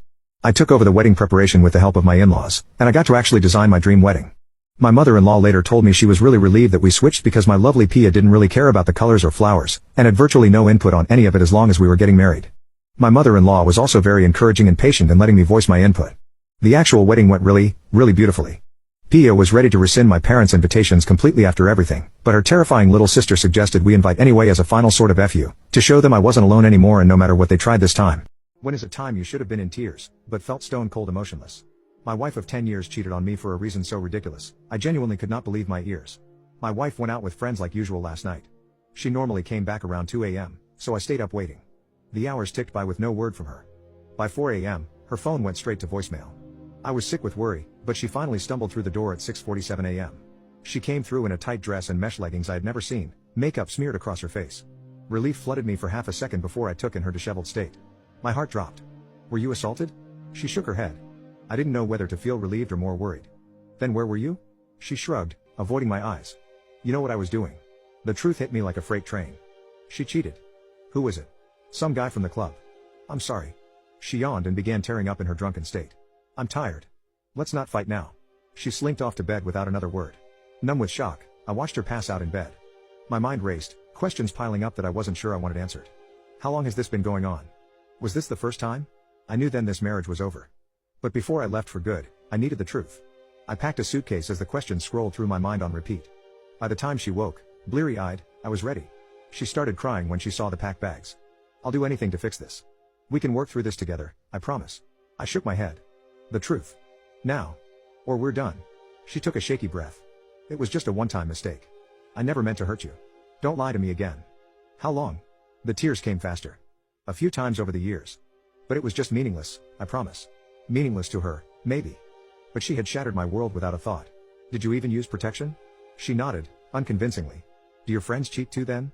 I took over the wedding preparation with the help of my in-laws, and I got to actually design my dream wedding. My mother-in-law later told me she was really relieved that we switched because my lovely Pia didn't really care about the colors or flowers, and had virtually no input on any of it as long as we were getting married. My mother-in-law was also very encouraging and patient in letting me voice my input. The actual wedding went really beautifully. Pia was ready to rescind my parents' invitations completely after everything, but her terrifying little sister suggested we invite anyway as a final sort of FU, to show them I wasn't alone anymore and no matter what they tried this time. When is a time you should have been in tears, but felt stone cold emotionless? My wife of 10 years cheated on me for a reason so ridiculous, I genuinely could not believe my ears. My wife went out with friends like usual last night. She normally came back around 2 a.m., so I stayed up waiting. The hours ticked by with no word from her. By 4 a.m., her phone went straight to voicemail. I was sick with worry, but she finally stumbled through the door at 6:47 a.m. She came through in a tight dress and mesh leggings I had never seen, makeup smeared across her face. Relief flooded me for half a second before I took in her disheveled state. My heart dropped. Were you assaulted? She shook her head. I didn't know whether to feel relieved or more worried. Then where were you? She shrugged, avoiding my eyes. You know what I was doing. The truth hit me like a freight train. She cheated. Who was it? Some guy from the club. I'm sorry. She yawned and began tearing up in her drunken state. I'm tired. Let's not fight now. She slinked off to bed without another word. Numb with shock, I watched her pass out in bed. My mind raced, questions piling up that I wasn't sure I wanted answered. How long has this been going on? Was this the first time? I knew then this marriage was over. But before I left for good, I needed the truth. I packed a suitcase as the questions scrolled through my mind on repeat. By the time she woke, bleary-eyed, I was ready. She started crying when she saw the packed bags. I'll do anything to fix this. We can work through this together, I promise. I shook my head. The truth. Now. Or we're done. She took a shaky breath. It was just a one-time mistake. I never meant to hurt you. Don't lie to me again. How long? The tears came faster. A few times over the years. But it was just meaningless, I promise. Meaningless to her, maybe. But she had shattered my world without a thought. Did you even use protection? She nodded, unconvincingly. Do your friends cheat too then?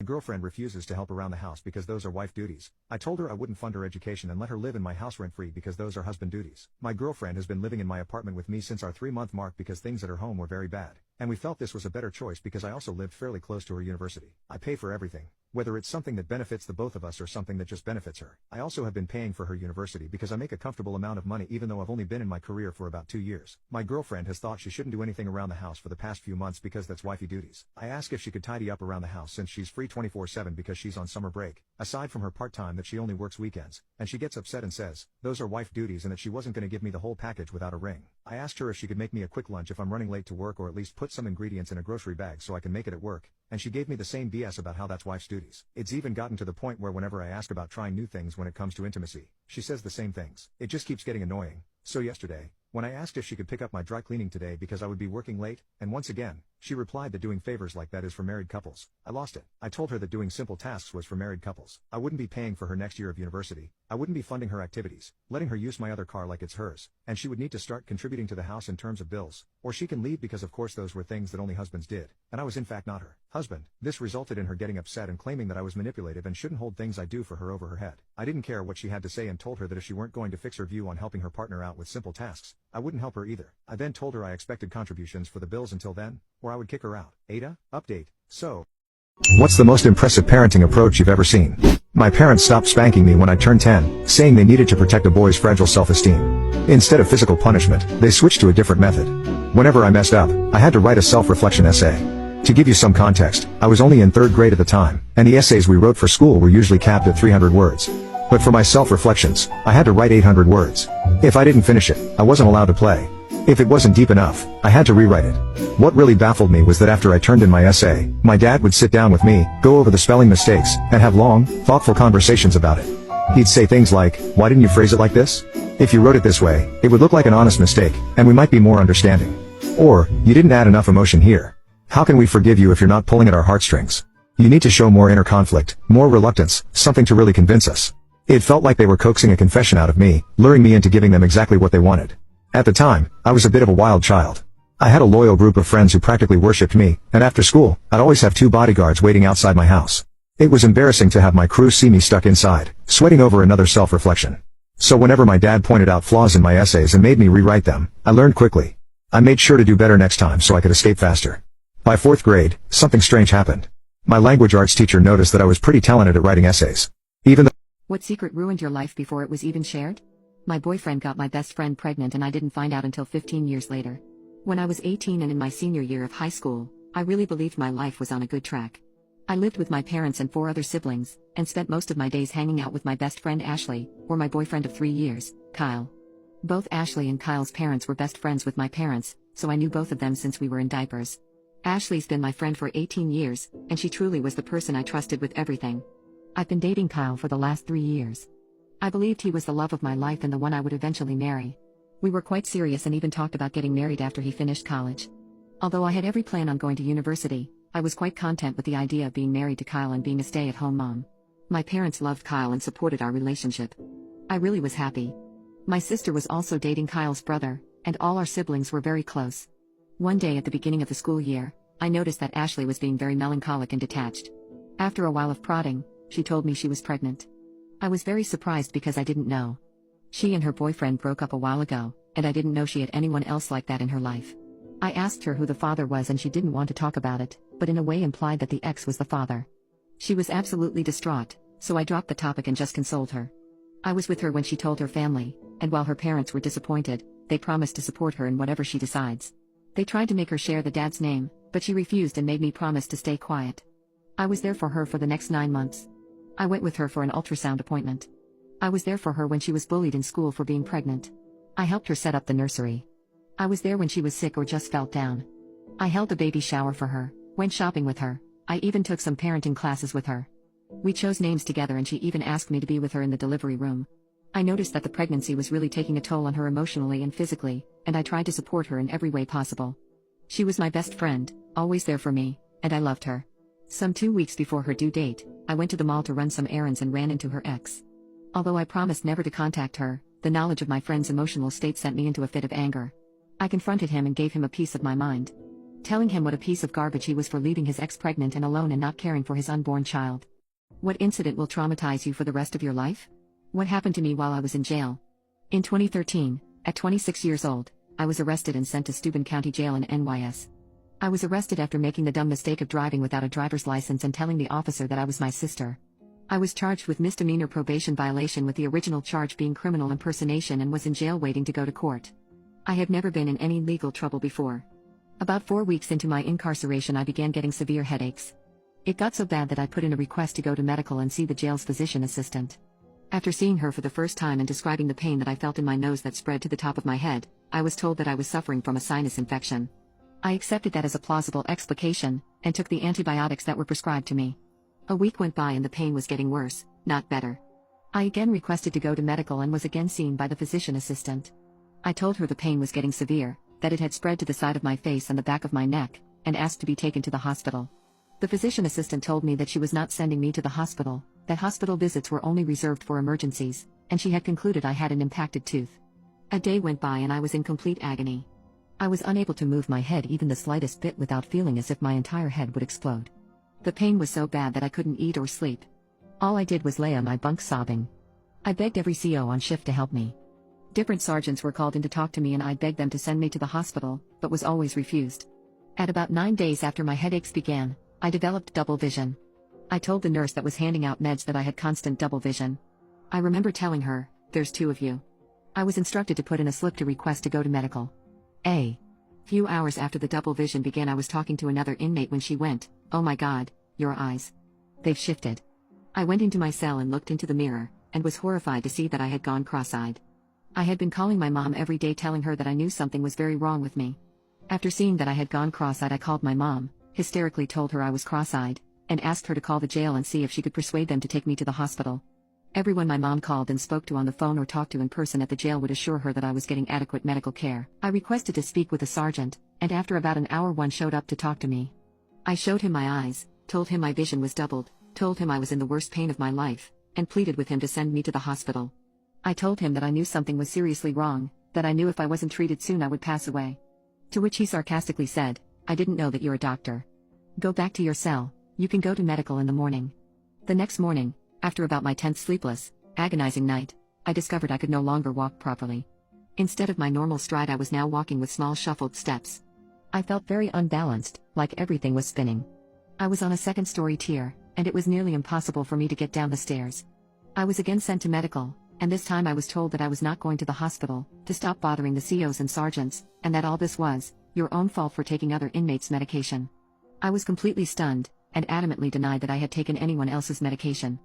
My girlfriend refuses to help around the house because those are wife duties. I told her I wouldn't fund her education and let her live in my house rent-free because those are husband duties. My girlfriend has been living in my apartment with me since our 3-month mark because things at her home were very bad. And we felt this was a better choice because I also lived fairly close to her university. I pay for everything. Whether it's something that benefits the both of us or something that just benefits her. I also have been paying for her university because I make a comfortable amount of money even though I've only been in my career for about 2 years. My girlfriend has thought she shouldn't do anything around the house for the past few months because that's wifey duties. I ask if she could tidy up around the house since she's free 24/7 because she's on summer break, aside from her part-time that she only works weekends, and she gets upset and says, those are wife duties and that she wasn't going to give me the whole package without a ring. I asked her if she could make me a quick lunch if I'm running late to work or at least put put some ingredients in a grocery bag so I can make it at work, and she gave me the same BS about how that's wife's duties. It's even gotten to the point where whenever I ask about trying new things when it comes to intimacy, she says the same things. It just keeps getting annoying. So yesterday, when I asked if she could pick up my dry cleaning today because I would be working late, and once again, she replied that doing favors like that is for married couples. I lost it. I told her that doing simple tasks was for married couples. I wouldn't be paying for her next year of university. I wouldn't be funding her activities, letting her use my other car like it's hers, and she would need to start contributing to the house in terms of bills, or she can leave because of course those were things that only husbands did, and I was in fact not her husband. This resulted in her getting upset and claiming that I was manipulative and shouldn't hold things I do for her over her head. I didn't care what she had to say and told her that if she weren't going to fix her view on helping her partner out with simple tasks, I wouldn't help her either. I then told her I expected contributions for the bills until then, or I would kick her out. Ada, update. So, what's the most impressive parenting approach you've ever seen? My parents stopped spanking me when I turned 10, saying they needed to protect a boy's fragile self-esteem. Instead of physical punishment, they switched to a different method. Whenever I messed up, I had to write a self-reflection essay. To give you some context, I was only in 3rd grade at the time, and the essays we wrote for school were usually capped at 300 words. But for my self-reflections, I had to write 800 words. If I didn't finish it, I wasn't allowed to play. If it wasn't deep enough, I had to rewrite it. What really baffled me was that after I turned in my essay, my dad would sit down with me, go over the spelling mistakes, and have long, thoughtful conversations about it. He'd say things like, "Why didn't you phrase it like this? If you wrote it this way, it would look like an honest mistake, and we might be more understanding." Or, "You didn't add enough emotion here. How can we forgive you if you're not pulling at our heartstrings? You need to show more inner conflict, more reluctance, something to really convince us." It felt like they were coaxing a confession out of me, luring me into giving them exactly what they wanted. At the time, I was a bit of a wild child. I had a loyal group of friends who practically worshipped me, and after school, I'd always have 2 bodyguards waiting outside my house. It was embarrassing to have my crew see me stuck inside, sweating over another self-reflection. So whenever my dad pointed out flaws in my essays and made me rewrite them, I learned quickly. I made sure to do better next time so I could escape faster. By 4th grade, something strange happened. My language arts teacher noticed that I was pretty talented at writing essays. Even though What secret ruined your life before it was even shared? My boyfriend got my best friend pregnant and I didn't find out until 15 years later. When I was 18 and in my senior year of high school, I really believed my life was on a good track. I lived with my parents and 4 other siblings, and spent most of my days hanging out with my best friend Ashley, or my boyfriend of 3 years, Kyle. Both Ashley and Kyle's parents were best friends with my parents, so I knew both of them since we were in diapers. Ashley's been my friend for 18 years, and she truly was the person I trusted with everything. I've been dating Kyle for the last 3 years. I believed he was the love of my life and the one I would eventually marry. We were quite serious and even talked about getting married after he finished college. Although I had every plan on going to university, I was quite content with the idea of being married to Kyle and being a stay-at-home mom. My parents loved Kyle and supported our relationship. I really was happy. My sister was also dating Kyle's brother, and all our siblings were very close. One day at the beginning of the school year, I noticed that Ashley was being very melancholic and detached. After a while of prodding, she told me she was pregnant. I was very surprised because I didn't know. She and her boyfriend broke up a while ago, and I didn't know she had anyone else like that in her life. I asked her who the father was and she didn't want to talk about it, but in a way implied that the ex was the father. She was absolutely distraught, so I dropped the topic and just consoled her. I was with her when she told her family, and while her parents were disappointed, they promised to support her in whatever she decides. They tried to make her share the dad's name, but she refused and made me promise to stay quiet. I was there for her for the next 9 months. I went with her for an ultrasound appointment. I was there for her when she was bullied in school for being pregnant. I helped her set up the nursery. I was there when she was sick or just felt down. I held a baby shower for her, went shopping with her. I even took some parenting classes with her. We chose names together and she even asked me to be with her in the delivery room. I noticed that the pregnancy was really taking a toll on her emotionally and physically, and I tried to support her in every way possible. She was my best friend, always there for me, and I loved her. Some 2 weeks before her due date, I went to the mall to run some errands and ran into her ex. Although I promised never to contact her, the knowledge of my friend's emotional state sent me into a fit of anger. I confronted him and gave him a piece of my mind. Telling him what a piece of garbage he was for leaving his ex pregnant and alone and not caring for his unborn child. What incident will traumatize you for the rest of your life? What happened to me while I was in jail? In 2013, at 26 years old, I was arrested and sent to Steuben County Jail in NYS. I was arrested after making the dumb mistake of driving without a driver's license and telling the officer that I was my sister. I was charged with misdemeanor probation violation with the original charge being criminal impersonation and was in jail waiting to go to court. I had never been in any legal trouble before. About 4 weeks into my incarceration I began getting severe headaches. It got so bad that I put in a request to go to medical and see the jail's physician assistant. After seeing her for the first time and describing the pain that I felt in my nose that spread to the top of my head, I was told that I was suffering from a sinus infection. I accepted that as a plausible explication, and took the antibiotics that were prescribed to me. A week went by and the pain was getting worse, not better. I again requested to go to medical and was again seen by the physician assistant. I told her the pain was getting severe, that it had spread to the side of my face and the back of my neck, and asked to be taken to the hospital. The physician assistant told me that she was not sending me to the hospital, that hospital visits were only reserved for emergencies, and she had concluded I had an impacted tooth. A day went by and I was in complete agony. I was unable to move my head even the slightest bit without feeling as if my entire head would explode. The pain was so bad that I couldn't eat or sleep. All I did was lay on my bunk sobbing. I begged every CO on shift to help me. Different sergeants were called in to talk to me and I begged them to send me to the hospital, but was always refused. At about 9 days after my headaches began, I developed double vision. I told the nurse that was handing out meds that I had constant double vision. I remember telling her, "There's 2 of you." I was instructed to put in a slip to request to go to medical. A few hours after the double vision began, I was talking to another inmate when she went, "Oh my God, your eyes. They've shifted." I went into my cell and looked into the mirror, and was horrified to see that I had gone cross-eyed. I had been calling my mom every day telling her that I knew something was very wrong with me. After seeing that I had gone cross-eyed, I called my mom, hysterically told her I was cross-eyed, and asked her to call the jail and see if she could persuade them to take me to the hospital. Everyone my mom called and spoke to on the phone or talked to in person at the jail would assure her that I was getting adequate medical care. I requested to speak with a sergeant, and after about an hour one showed up to talk to me. I showed him my eyes, told him my vision was doubled, told him I was in the worst pain of my life, and pleaded with him to send me to the hospital. I told him that I knew something was seriously wrong, that I knew if I wasn't treated soon I would pass away. To which he sarcastically said, "I didn't know that you're a doctor. Go back to your cell, you can go to medical in the morning." The next morning, after about my 10th sleepless, agonizing night, I discovered I could no longer walk properly. Instead of my normal stride, I was now walking with small shuffled steps. I felt very unbalanced, like everything was spinning. I was on a second-story tier, and it was nearly impossible for me to get down the stairs. I was again sent to medical, and this time I was told that I was not going to the hospital, to stop bothering the COs and sergeants, and that all this was your own fault for taking other inmates' medication. I was completely stunned, and adamantly denied that I had taken anyone else's medication.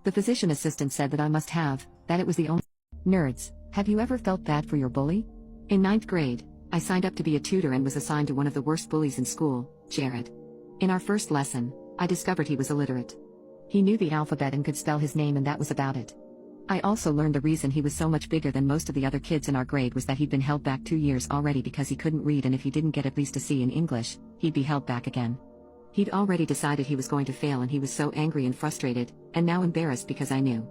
The physician assistant said that I must have, that it was the only. Nerds, have you ever felt bad for your bully? In 9th grade, I signed up to be a tutor and was assigned to one of the worst bullies in school, Jared. In our first lesson, I discovered he was illiterate. He knew the alphabet and could spell his name, and that was about it. I also learned the reason he was so much bigger than most of the other kids in our grade was that he'd been held back 2 years already because he couldn't read, and if he didn't get at least a C in English, he'd be held back again. He'd already decided he was going to fail, and he was so angry and frustrated, and now embarrassed because I knew.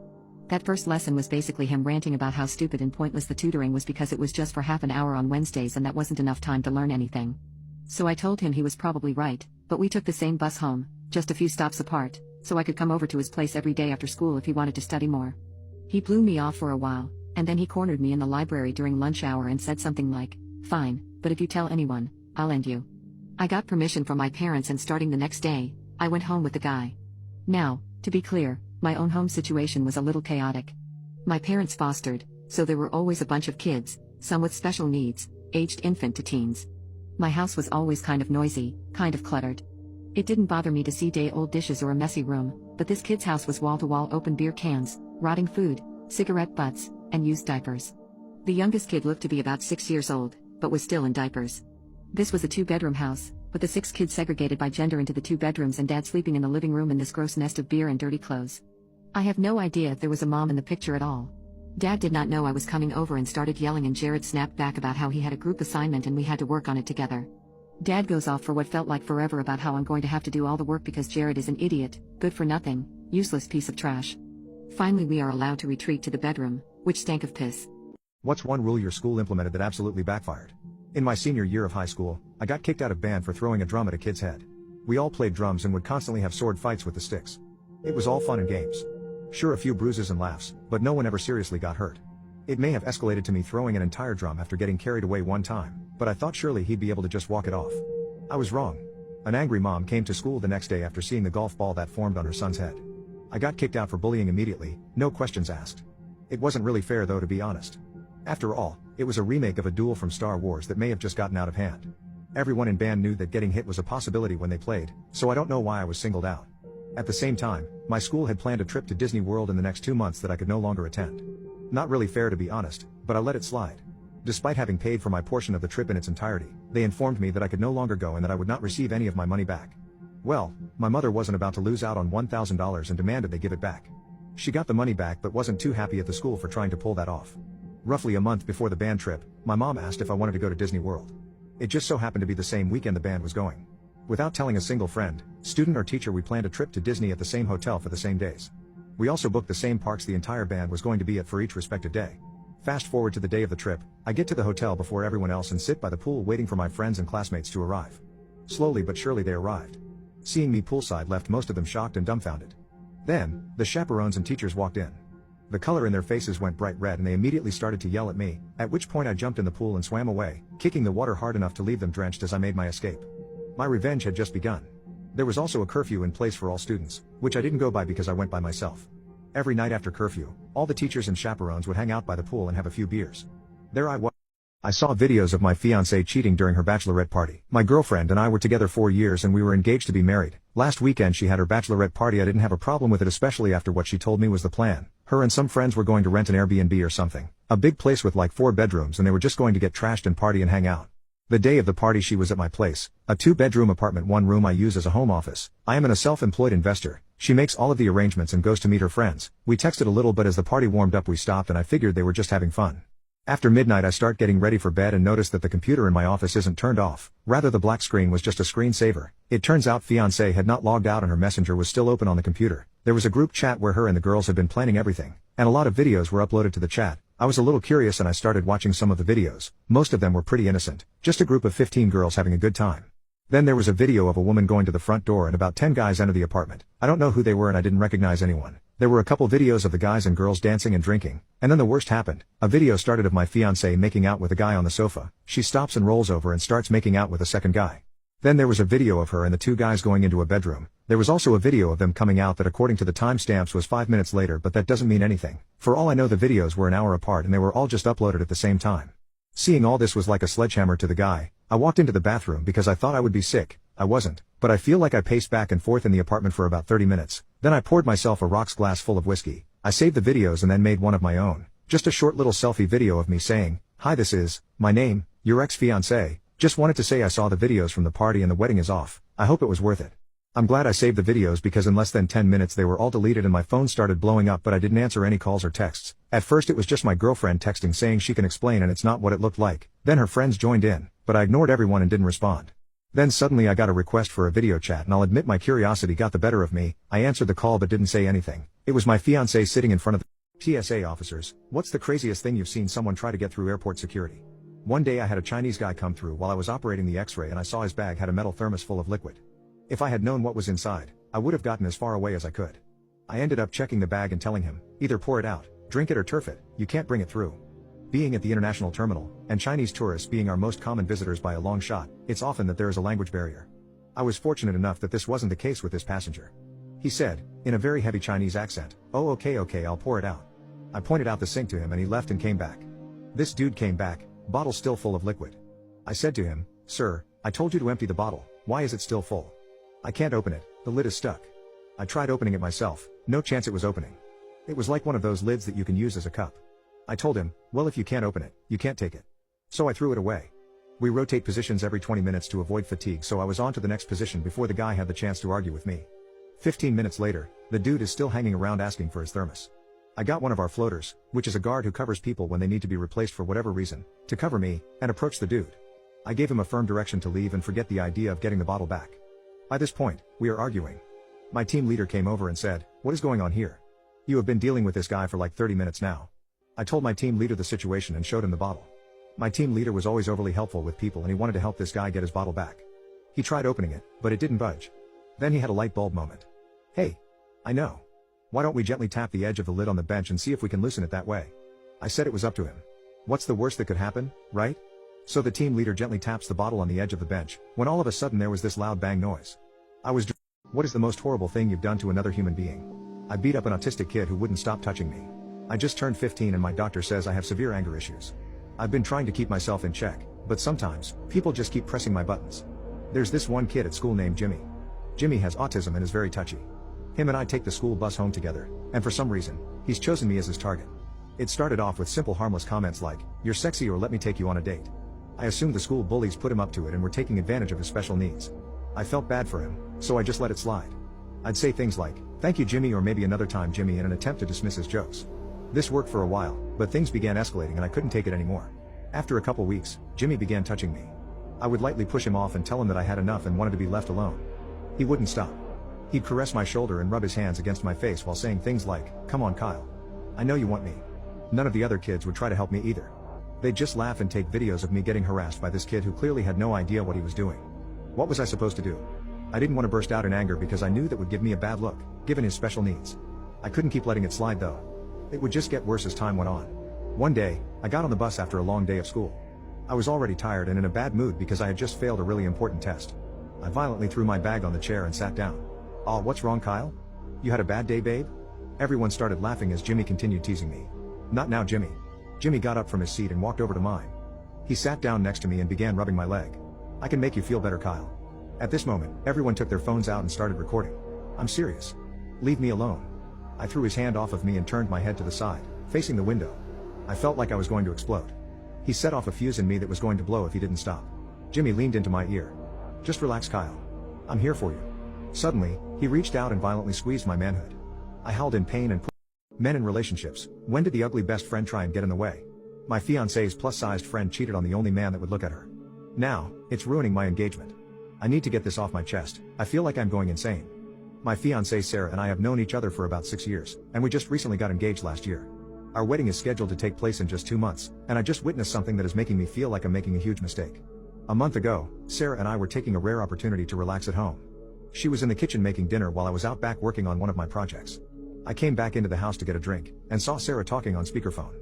That first lesson was basically him ranting about how stupid and pointless the tutoring was because it was just for half an hour on Wednesdays and that wasn't enough time to learn anything. So I told him he was probably right, but we took the same bus home, just a few stops apart, so I could come over to his place every day after school if he wanted to study more. He blew me off for a while, and then he cornered me in the library during lunch hour and said something like, "Fine, but if you tell anyone, I'll end you." I got permission from my parents, and starting the next day, I went home with the guy. Now, to be clear, my own home situation was a little chaotic. My parents fostered, so there were always a bunch of kids, some with special needs, aged infant to teens. My house was always kind of noisy, kind of cluttered. It didn't bother me to see day-old dishes or a messy room, but this kid's house was wall-to-wall open beer cans, rotting food, cigarette butts, and used diapers. The youngest kid looked to be about 6 years old, but was still in diapers. This was a 2-bedroom house, with the 6 kids segregated by gender into the 2 bedrooms and dad sleeping in the living room in this gross nest of beer and dirty clothes. I have no idea if there was a mom in the picture at all. Dad did not know I was coming over and started yelling, and Jared snapped back about how he had a group assignment and we had to work on it together. Dad goes off for what felt like forever about how I'm going to have to do all the work because Jared is an idiot, good for nothing, useless piece of trash. Finally we are allowed to retreat to the bedroom, which stank of piss. What's one rule your school implemented that absolutely backfired? In my senior year of high school, I got kicked out of band for throwing a drum at a kid's head. We all played drums and would constantly have sword fights with the sticks. It was all fun and games. Sure, a few bruises and laughs, but no one ever seriously got hurt. It may have escalated to me throwing an entire drum after getting carried away one time, but I thought surely he'd be able to just walk it off. I was wrong. An angry mom came to school the next day after seeing the golf ball that formed on her son's head. I got kicked out for bullying immediately, no questions asked. It wasn't really fair though, to be honest. After all, it was a remake of a duel from Star Wars that may have just gotten out of hand. Everyone in band knew that getting hit was a possibility when they played, so I don't know why I was singled out. At the same time, my school had planned a trip to Disney World in the next 2 months that I could no longer attend. Not really fair, to be honest, but I let it slide. Despite having paid for my portion of the trip in its entirety, they informed me that I could no longer go and that I would not receive any of my money back. Well, my mother wasn't about to lose out on $1,000 and demanded they give it back. She got the money back but wasn't too happy at the school for trying to pull that off. Roughly a month before the band trip, my mom asked if I wanted to go to Disney World. It just so happened to be the same weekend the band was going. Without telling a single friend, student or teacher, we planned a trip to Disney at the same hotel for the same days. We also booked the same parks the entire band was going to be at for each respective day. Fast forward to the day of the trip, I get to the hotel before everyone else and sit by the pool waiting for my friends and classmates to arrive. Slowly but surely they arrived. Seeing me poolside left most of them shocked and dumbfounded. Then, the chaperones and teachers walked in. The color in their faces went bright red and they immediately started to yell at me, at which point I jumped in the pool and swam away, kicking the water hard enough to leave them drenched as I made my escape. My revenge had just begun. There was also a curfew in place for all students, which I didn't go by because I went by myself. Every night after curfew, all the teachers and chaperones would hang out by the pool and have a few beers. There I was. I saw videos of my fiancée cheating during her bachelorette party. My girlfriend and I were together 4 years and we were engaged to be married. Last weekend she had her bachelorette party. I didn't have a problem with it, especially after what she told me was the plan. Her and some friends were going to rent an Airbnb or something. A big place with like 4 bedrooms, and they were just going to get trashed and party and hang out. The day of the party she was at my place, a 2-bedroom apartment, 1 room I use as a home office. I am a self-employed investor. She makes all of the arrangements and goes to meet her friends. We texted a little, but as the party warmed up we stopped and I figured they were just having fun. After midnight I start getting ready for bed and notice that the computer in my office isn't turned off. Rather, the black screen was just a screensaver. It turns out fiancée had not logged out and her messenger was still open on the computer. There was a group chat where her and the girls had been planning everything, and a lot of videos were uploaded to the chat. I was a little curious and I started watching some of the videos. Most of them were pretty innocent, just a group of 15 girls having a good time. Then there was a video of a woman going to the front door and about 10 guys enter the apartment. I don't know who they were and I didn't recognize anyone. There were a couple videos of the guys and girls dancing and drinking, and then the worst happened. A video started of my fiancée making out with a guy on the sofa. She stops and rolls over and starts making out with a second guy. Then there was a video of her and the 2 guys going into a bedroom. There was also a video of them coming out that according to the timestamps was 5 minutes later, but that doesn't mean anything. For all I know the videos were an hour apart and they were all just uploaded at the same time. Seeing all this was like a sledgehammer to the guy. I walked into the bathroom because I thought I would be sick. I wasn't, but I feel like I paced back and forth in the apartment for about 30 minutes. Then I poured myself a rocks glass full of whiskey. I saved the videos and then made one of my own. Just a short little selfie video of me saying, "Hi, this is my name, your ex-fiancé. Just wanted to say I saw the videos from the party and the wedding is off. I hope it was worth it." I'm glad I saved the videos because in less than 10 minutes they were all deleted and my phone started blowing up, but I didn't answer any calls or texts. At first it was just my girlfriend texting saying she can explain and it's not what it looked like. Then her friends joined in, but I ignored everyone and didn't respond. Then suddenly I got a request for a video chat and I'll admit my curiosity got the better of me. I answered the call but didn't say anything. It was my fiancé sitting in front of the TSA officers. What's the craziest thing you've seen someone try to get through airport security? One day I had a Chinese guy come through while I was operating the x-ray and I saw his bag had a metal thermos full of liquid. If I had known what was inside, I would have gotten as far away as I could. I ended up checking the bag and telling him, either pour it out, drink it or turf it, you can't bring it through. Being at the international terminal, and Chinese tourists being our most common visitors by a long shot, it's often that there is a language barrier. I was fortunate enough that this wasn't the case with this passenger. He said, in a very heavy Chinese accent, "Oh okay, I'll pour it out." I pointed out the sink to him and he left and came back. This dude came back, bottle still full of liquid. I said to him, "Sir, I told you to empty the bottle, why is it still full?" "I can't open it, the lid is stuck." I tried opening it myself, no chance it was opening. It was like one of those lids that you can use as a cup. I told him, well, if you can't open it, you can't take it. So I threw it away. We rotate positions every 20 minutes to avoid fatigue, so I was on to the next position before the guy had the chance to argue with me. 15 minutes later, the dude is still hanging around asking for his thermos. I got one of our floaters, which is a guard who covers people when they need to be replaced for whatever reason, to cover me, and approached the dude. I gave him a firm direction to leave and forget the idea of getting the bottle back. By this point, we are arguing. My team leader came over and said, "What is going on here? You have been dealing with this guy for like 30 minutes now." I told my team leader the situation and showed him the bottle. My team leader was always overly helpful with people and he wanted to help this guy get his bottle back. He tried opening it, but it didn't budge. Then he had a light bulb moment. "Hey, I know. Why don't we gently tap the edge of the lid on the bench and see if we can loosen it that way?" I said it was up to him. What's the worst that could happen, right? So the team leader gently taps the bottle on the edge of the bench, when all of a sudden there was this loud bang noise. What is the most horrible thing you've done to another human being? I beat up an autistic kid who wouldn't stop touching me. I just turned 15 and my doctor says I have severe anger issues. I've been trying to keep myself in check, but sometimes, people just keep pressing my buttons. There's this one kid at school named Jimmy. Jimmy has autism and is very touchy. Him and I take the school bus home together, and for some reason, he's chosen me as his target. It started off with simple harmless comments like, "You're sexy," or "Let me take you on a date." I assumed the school bullies put him up to it and were taking advantage of his special needs. I felt bad for him, so I just let it slide. I'd say things like, "Thank you, Jimmy," or "Maybe another time, Jimmy," in an attempt to dismiss his jokes. This worked for a while, but things began escalating and I couldn't take it anymore. After a couple weeks, Jimmy began touching me. I would lightly push him off and tell him that I had enough and wanted to be left alone. He wouldn't stop. He'd caress my shoulder and rub his hands against my face while saying things like, "Come on, Kyle. I know you want me." None of the other kids would try to help me either. They'd just laugh and take videos of me getting harassed by this kid who clearly had no idea what he was doing. What was I supposed to do? I didn't want to burst out in anger because I knew that would give me a bad look, given his special needs. I couldn't keep letting it slide though. It would just get worse as time went on. One day, I got on the bus after a long day of school. I was already tired and in a bad mood because I had just failed a really important test. I violently threw my bag on the chair and sat down. "Oh, what's wrong, Kyle? You had a bad day, babe?" Everyone started laughing as Jimmy continued teasing me. "Not now, Jimmy." Jimmy got up from his seat and walked over to mine. He sat down next to me and began rubbing my leg. "I can make you feel better, Kyle." At this moment, everyone took their phones out and started recording. "I'm serious. Leave me alone." I threw his hand off of me and turned my head to the side, facing the window. I felt like I was going to explode. He set off a fuse in me that was going to blow if he didn't stop. Jimmy leaned into my ear. "Just relax, Kyle. I'm here for you." Suddenly, he reached out and violently squeezed my manhood. I howled in pain and Men in relationships, when did the ugly best friend try and get in the way? My fiancé's plus-sized friend cheated on the only man that would look at her. Now, it's ruining my engagement. I need to get this off my chest. I feel like I'm going insane. My fiancée Sarah and I have known each other for about 6 years, and we just recently got engaged last year. Our wedding is scheduled to take place in just 2 months, and I just witnessed something that is making me feel like I'm making a huge mistake. A month ago, Sarah and I were taking a rare opportunity to relax at home. She was in the kitchen making dinner while I was out back working on one of my projects. I came back into the house to get a drink, and saw Sarah talking on speakerphone.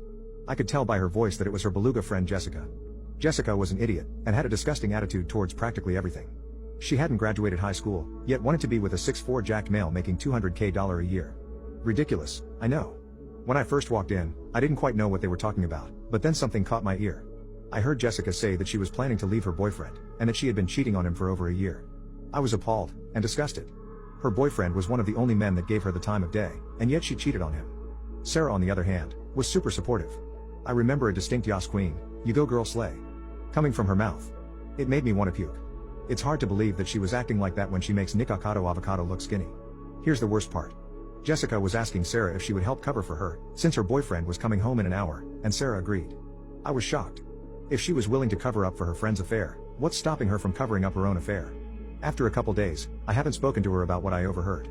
I could tell by her voice that it was her beluga friend Jessica. Jessica was an idiot, and had a disgusting attitude towards practically everything. She hadn't graduated high school, yet wanted to be with a 6'4" jacked male making $200K a year. Ridiculous, I know. When I first walked in, I didn't quite know what they were talking about, but then something caught my ear. I heard Jessica say that she was planning to leave her boyfriend, and that she had been cheating on him for over a year. I was appalled, and disgusted. Her boyfriend was one of the only men that gave her the time of day, and yet she cheated on him. Sarah, on the other hand, was super supportive. I remember a distinct "Yas queen, you go girl slay" coming from her mouth. It made me want to puke. It's hard to believe that she was acting like that when she makes Nick Avocado look skinny. Here's the worst part. Jessica was asking Sarah if she would help cover for her, since her boyfriend was coming home in an hour, and Sarah agreed. I was shocked. If she was willing to cover up for her friend's affair, what's stopping her from covering up her own affair? After a couple days, I haven't spoken to her about what I overheard.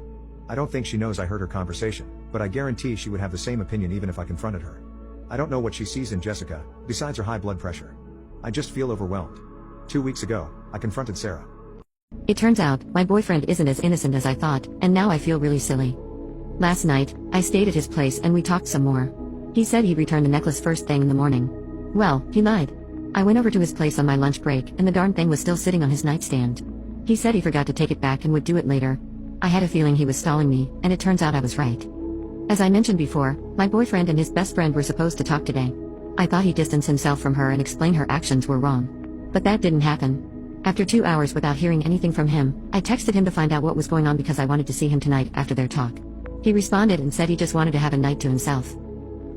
I don't think she knows I heard her conversation, but I guarantee she would have the same opinion even if I confronted her. I don't know what she sees in Jessica, besides her high blood pressure. I just feel overwhelmed. 2 weeks ago, I confronted Sarah. It turns out, my boyfriend isn't as innocent as I thought, and now I feel really silly. Last night, I stayed at his place and we talked some more. He said he'd return the necklace first thing in the morning. Well, he lied. I went over to his place on my lunch break and the darn thing was still sitting on his nightstand. He said he forgot to take it back and would do it later. I had a feeling he was stalling me, and it turns out I was right. As I mentioned before, my boyfriend and his best friend were supposed to talk today. I thought he'd distance himself from her and explain her actions were wrong. But that didn't happen. After 2 hours without hearing anything from him, I texted him to find out what was going on because I wanted to see him tonight after their talk. He responded and said he just wanted to have a night to himself.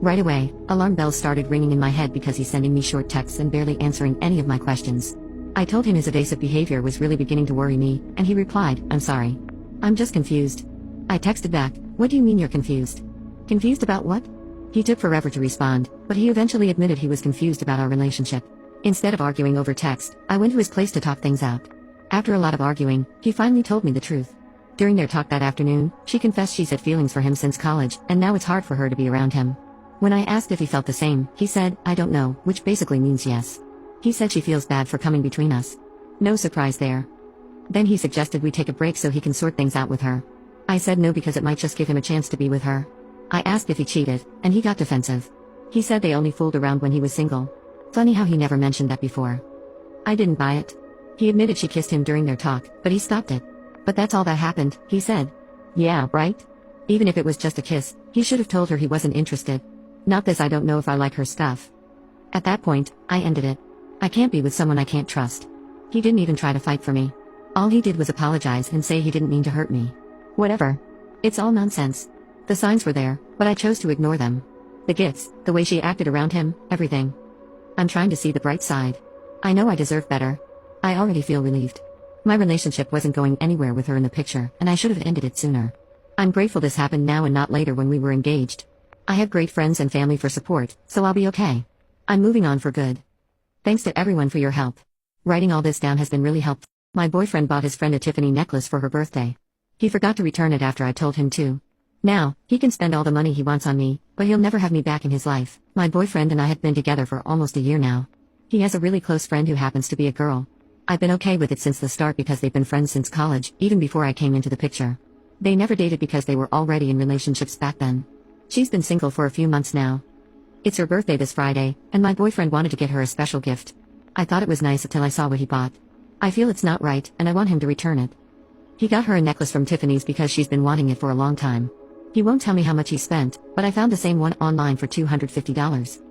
Right away, alarm bells started ringing in my head because he's sending me short texts and barely answering any of my questions. I told him his evasive behavior was really beginning to worry me, and he replied, "I'm sorry. I'm just confused." I texted back, "What do you mean you're confused? Confused about what?" He took forever to respond, but he eventually admitted he was confused about our relationship. Instead of arguing over text, I went to his place to talk things out. After a lot of arguing, he finally told me the truth. During their talk that afternoon, she confessed she's had feelings for him since college, and now it's hard for her to be around him. When I asked if he felt the same, he said, "I don't know," which basically means yes. He said she feels bad for coming between us. No surprise there. Then he suggested we take a break so he can sort things out with her. I said no because it might just give him a chance to be with her. I asked if he cheated, and he got defensive. He said they only fooled around when he was single. Funny how he never mentioned that before. I didn't buy it. He admitted she kissed him during their talk, but he stopped it. But that's all that happened, he said. Yeah, right? Even if it was just a kiss, he should have told her he wasn't interested. Not this "I don't know if I like her" stuff. At that point, I ended it. I can't be with someone I can't trust. He didn't even try to fight for me. All he did was apologize and say he didn't mean to hurt me. Whatever. It's all nonsense. The signs were there, but I chose to ignore them. The gifts, the way she acted around him, everything. I'm trying to see the bright side. I know I deserve better. I already feel relieved. My relationship wasn't going anywhere with her in the picture, and I should have ended it sooner. I'm grateful this happened now and not later when we were engaged. I have great friends and family for support, so I'll be okay. I'm moving on for good. Thanks to everyone for your help. Writing all this down has been really helpful. My boyfriend bought his friend a Tiffany necklace for her birthday. He forgot to return it after I told him to. Now, he can spend all the money he wants on me, but he'll never have me back in his life. My boyfriend and I have been together for almost a year now. He has a really close friend who happens to be a girl. I've been okay with it since the start because they've been friends since college, even before I came into the picture. They never dated because they were already in relationships back then. She's been single for a few months now. It's her birthday this Friday, and my boyfriend wanted to get her a special gift. I thought it was nice until I saw what he bought. I feel it's not right, and I want him to return it. He got her a necklace from Tiffany's because she's been wanting it for a long time. He won't tell me how much he spent, but I found the same one online for $250.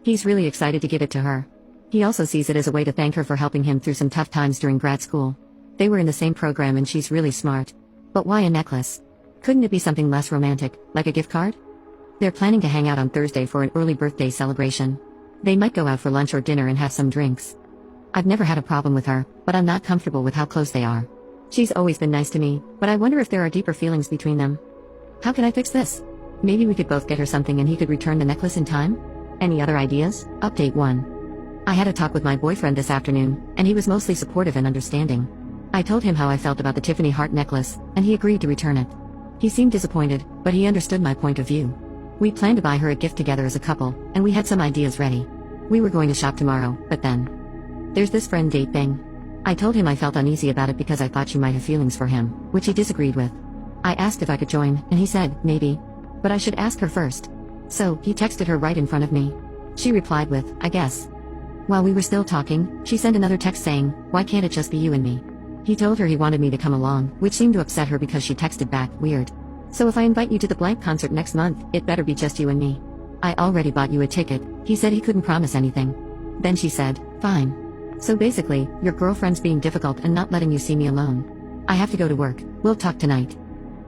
He's really excited to give it to her. He also sees it as a way to thank her for helping him through some tough times during grad school. They were in the same program and she's really smart. But why a necklace? Couldn't it be something less romantic, like a gift card? They're planning to hang out on Thursday for an early birthday celebration. They might go out for lunch or dinner and have some drinks. I've never had a problem with her, but I'm not comfortable with how close they are. She's always been nice to me, but I wonder if there are deeper feelings between them. How can I fix this? Maybe we could both get her something and he could return the necklace in time? Any other ideas? Update 1. I had a talk with my boyfriend this afternoon, and he was mostly supportive and understanding. I told him how I felt about the Tiffany heart necklace, and he agreed to return it. He seemed disappointed, but he understood my point of view. We planned to buy her a gift together as a couple, and we had some ideas ready. We were going to shop tomorrow, but then there's this friend date thing. I told him I felt uneasy about it because I thought she might have feelings for him, which he disagreed with. I asked if I could join, and he said, maybe. But I should ask her first. So, he texted her right in front of me. She replied with, I guess. While we were still talking, she sent another text saying, why can't it just be you and me? He told her he wanted me to come along, which seemed to upset her because she texted back, weird. So if I invite you to the blank concert next month, it better be just you and me. I already bought you a ticket. He said he couldn't promise anything. Then she said, fine. So basically, your girlfriend's being difficult and not letting you see me alone. I have to go to work. We'll talk tonight.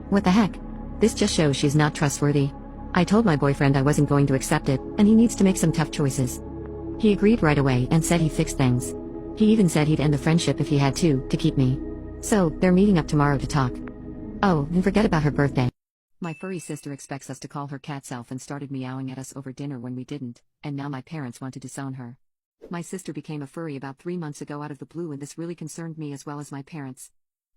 What the heck? This just shows she's not trustworthy. I told my boyfriend I wasn't going to accept it, and he needs to make some tough choices. He agreed right away and said he'd fix things. He even said he'd end the friendship if he had to keep me. So, they're meeting up tomorrow to talk. Oh, and forget about her birthday. My furry sister expects us to call her cat self and started meowing at us over dinner when we didn't, and now my parents want to disown her. My sister became a furry about 3 months ago out of the blue and this really concerned me as well as my parents.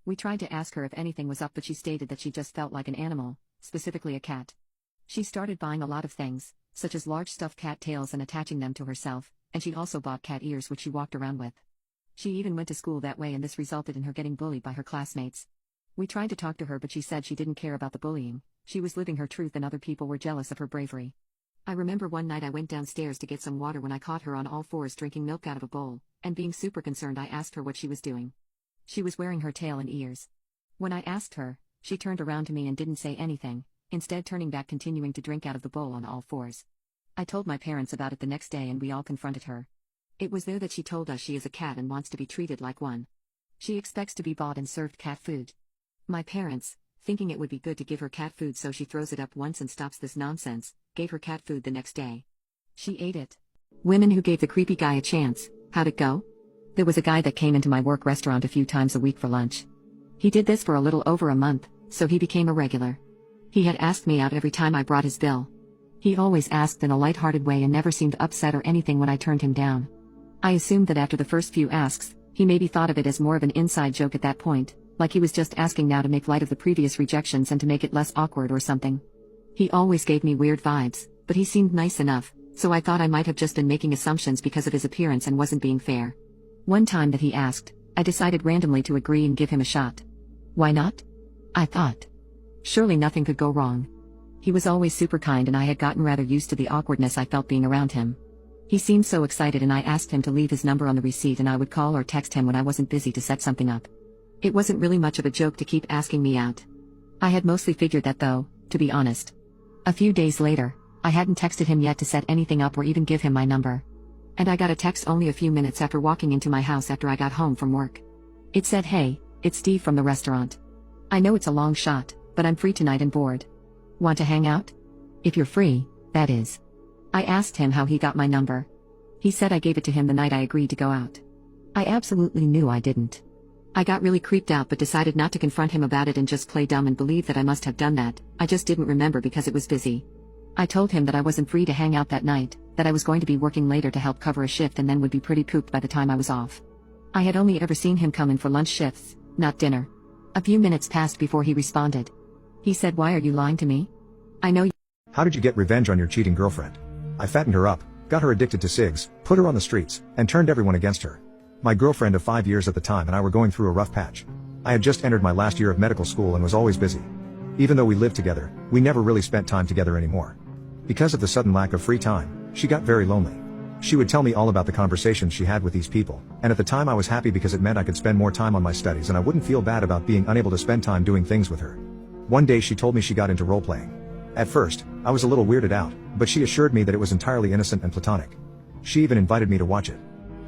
We tried to ask her if anything was up but she stated that she just felt like an animal, specifically a cat. She started buying a lot of things, such as large stuffed cat tails and attaching them to herself, and she also bought cat ears which she walked around with. She even went to school that way and this resulted in her getting bullied by her classmates. We tried to talk to her but she said she didn't care about the bullying, she was living her truth and other people were jealous of her bravery. I remember one night I went downstairs to get some water when I caught her on all fours drinking milk out of a bowl, and being super concerned I asked her what she was doing. She was wearing her tail and ears. When I asked her, she turned around to me and didn't say anything, instead turning back continuing to drink out of the bowl on all fours. I told my parents about it the next day and we all confronted her. It was there that she told us she is a cat and wants to be treated like one. She expects to be bought and served cat food. My parents, thinking it would be good to give her cat food so she throws it up once and stops this nonsense, gave her cat food the next day. She ate it. Women who gave the creepy guy a chance, how'd it go? There was a guy that came into my work restaurant a few times a week for lunch. He did this for a little over a month, so he became a regular. He had asked me out every time I brought his bill. He always asked in a light-hearted way and never seemed upset or anything when I turned him down. I assumed that after the first few asks, he maybe thought of it as more of an inside joke at that point, like he was just asking now to make light of the previous rejections and to make it less awkward or something. He always gave me weird vibes, but he seemed nice enough, so I thought I might have just been making assumptions because of his appearance and wasn't being fair. One time that he asked, I decided randomly to agree and give him a shot. Why not? I thought. Surely nothing could go wrong. He was always super kind and I had gotten rather used to the awkwardness I felt being around him. He seemed so excited and I asked him to leave his number on the receipt and I would call or text him when I wasn't busy to set something up. It wasn't really much of a joke to keep asking me out. I had mostly figured that though, to be honest. A few days later, I hadn't texted him yet to set anything up or even give him my number. And I got a text only a few minutes after walking into my house after I got home from work. It said, "Hey, it's Steve from the restaurant. I know it's a long shot, but I'm free tonight and bored. Want to hang out? If you're free, that is. I asked him how he got my number. He said I gave it to him the night I agreed to go out. I absolutely knew I didn't. I got really creeped out but decided not to confront him about it and just play dumb and believe that I must have done that. I just didn't remember because it was busy. I told him that I wasn't free to hang out that night, that I was going to be working later to help cover a shift and then would be pretty pooped by the time I was off. I had only ever seen him come in for lunch shifts, not dinner. A few minutes passed before he responded. He said, "Why are you lying to me? I know you." How did you get revenge on your cheating girlfriend? I fattened her up, got her addicted to cigs, put her on the streets, and turned everyone against her. My girlfriend of 5 years at the time and I were going through a rough patch. I had just entered my last year of medical school and was always busy. Even though we lived together, we never really spent time together anymore. Because of the sudden lack of free time, she got very lonely. She would tell me all about the conversations she had with these people, and at the time I was happy because it meant I could spend more time on my studies and I wouldn't feel bad about being unable to spend time doing things with her. One day she told me she got into role-playing. At first, I was a little weirded out, but she assured me that it was entirely innocent and platonic. She even invited me to watch it.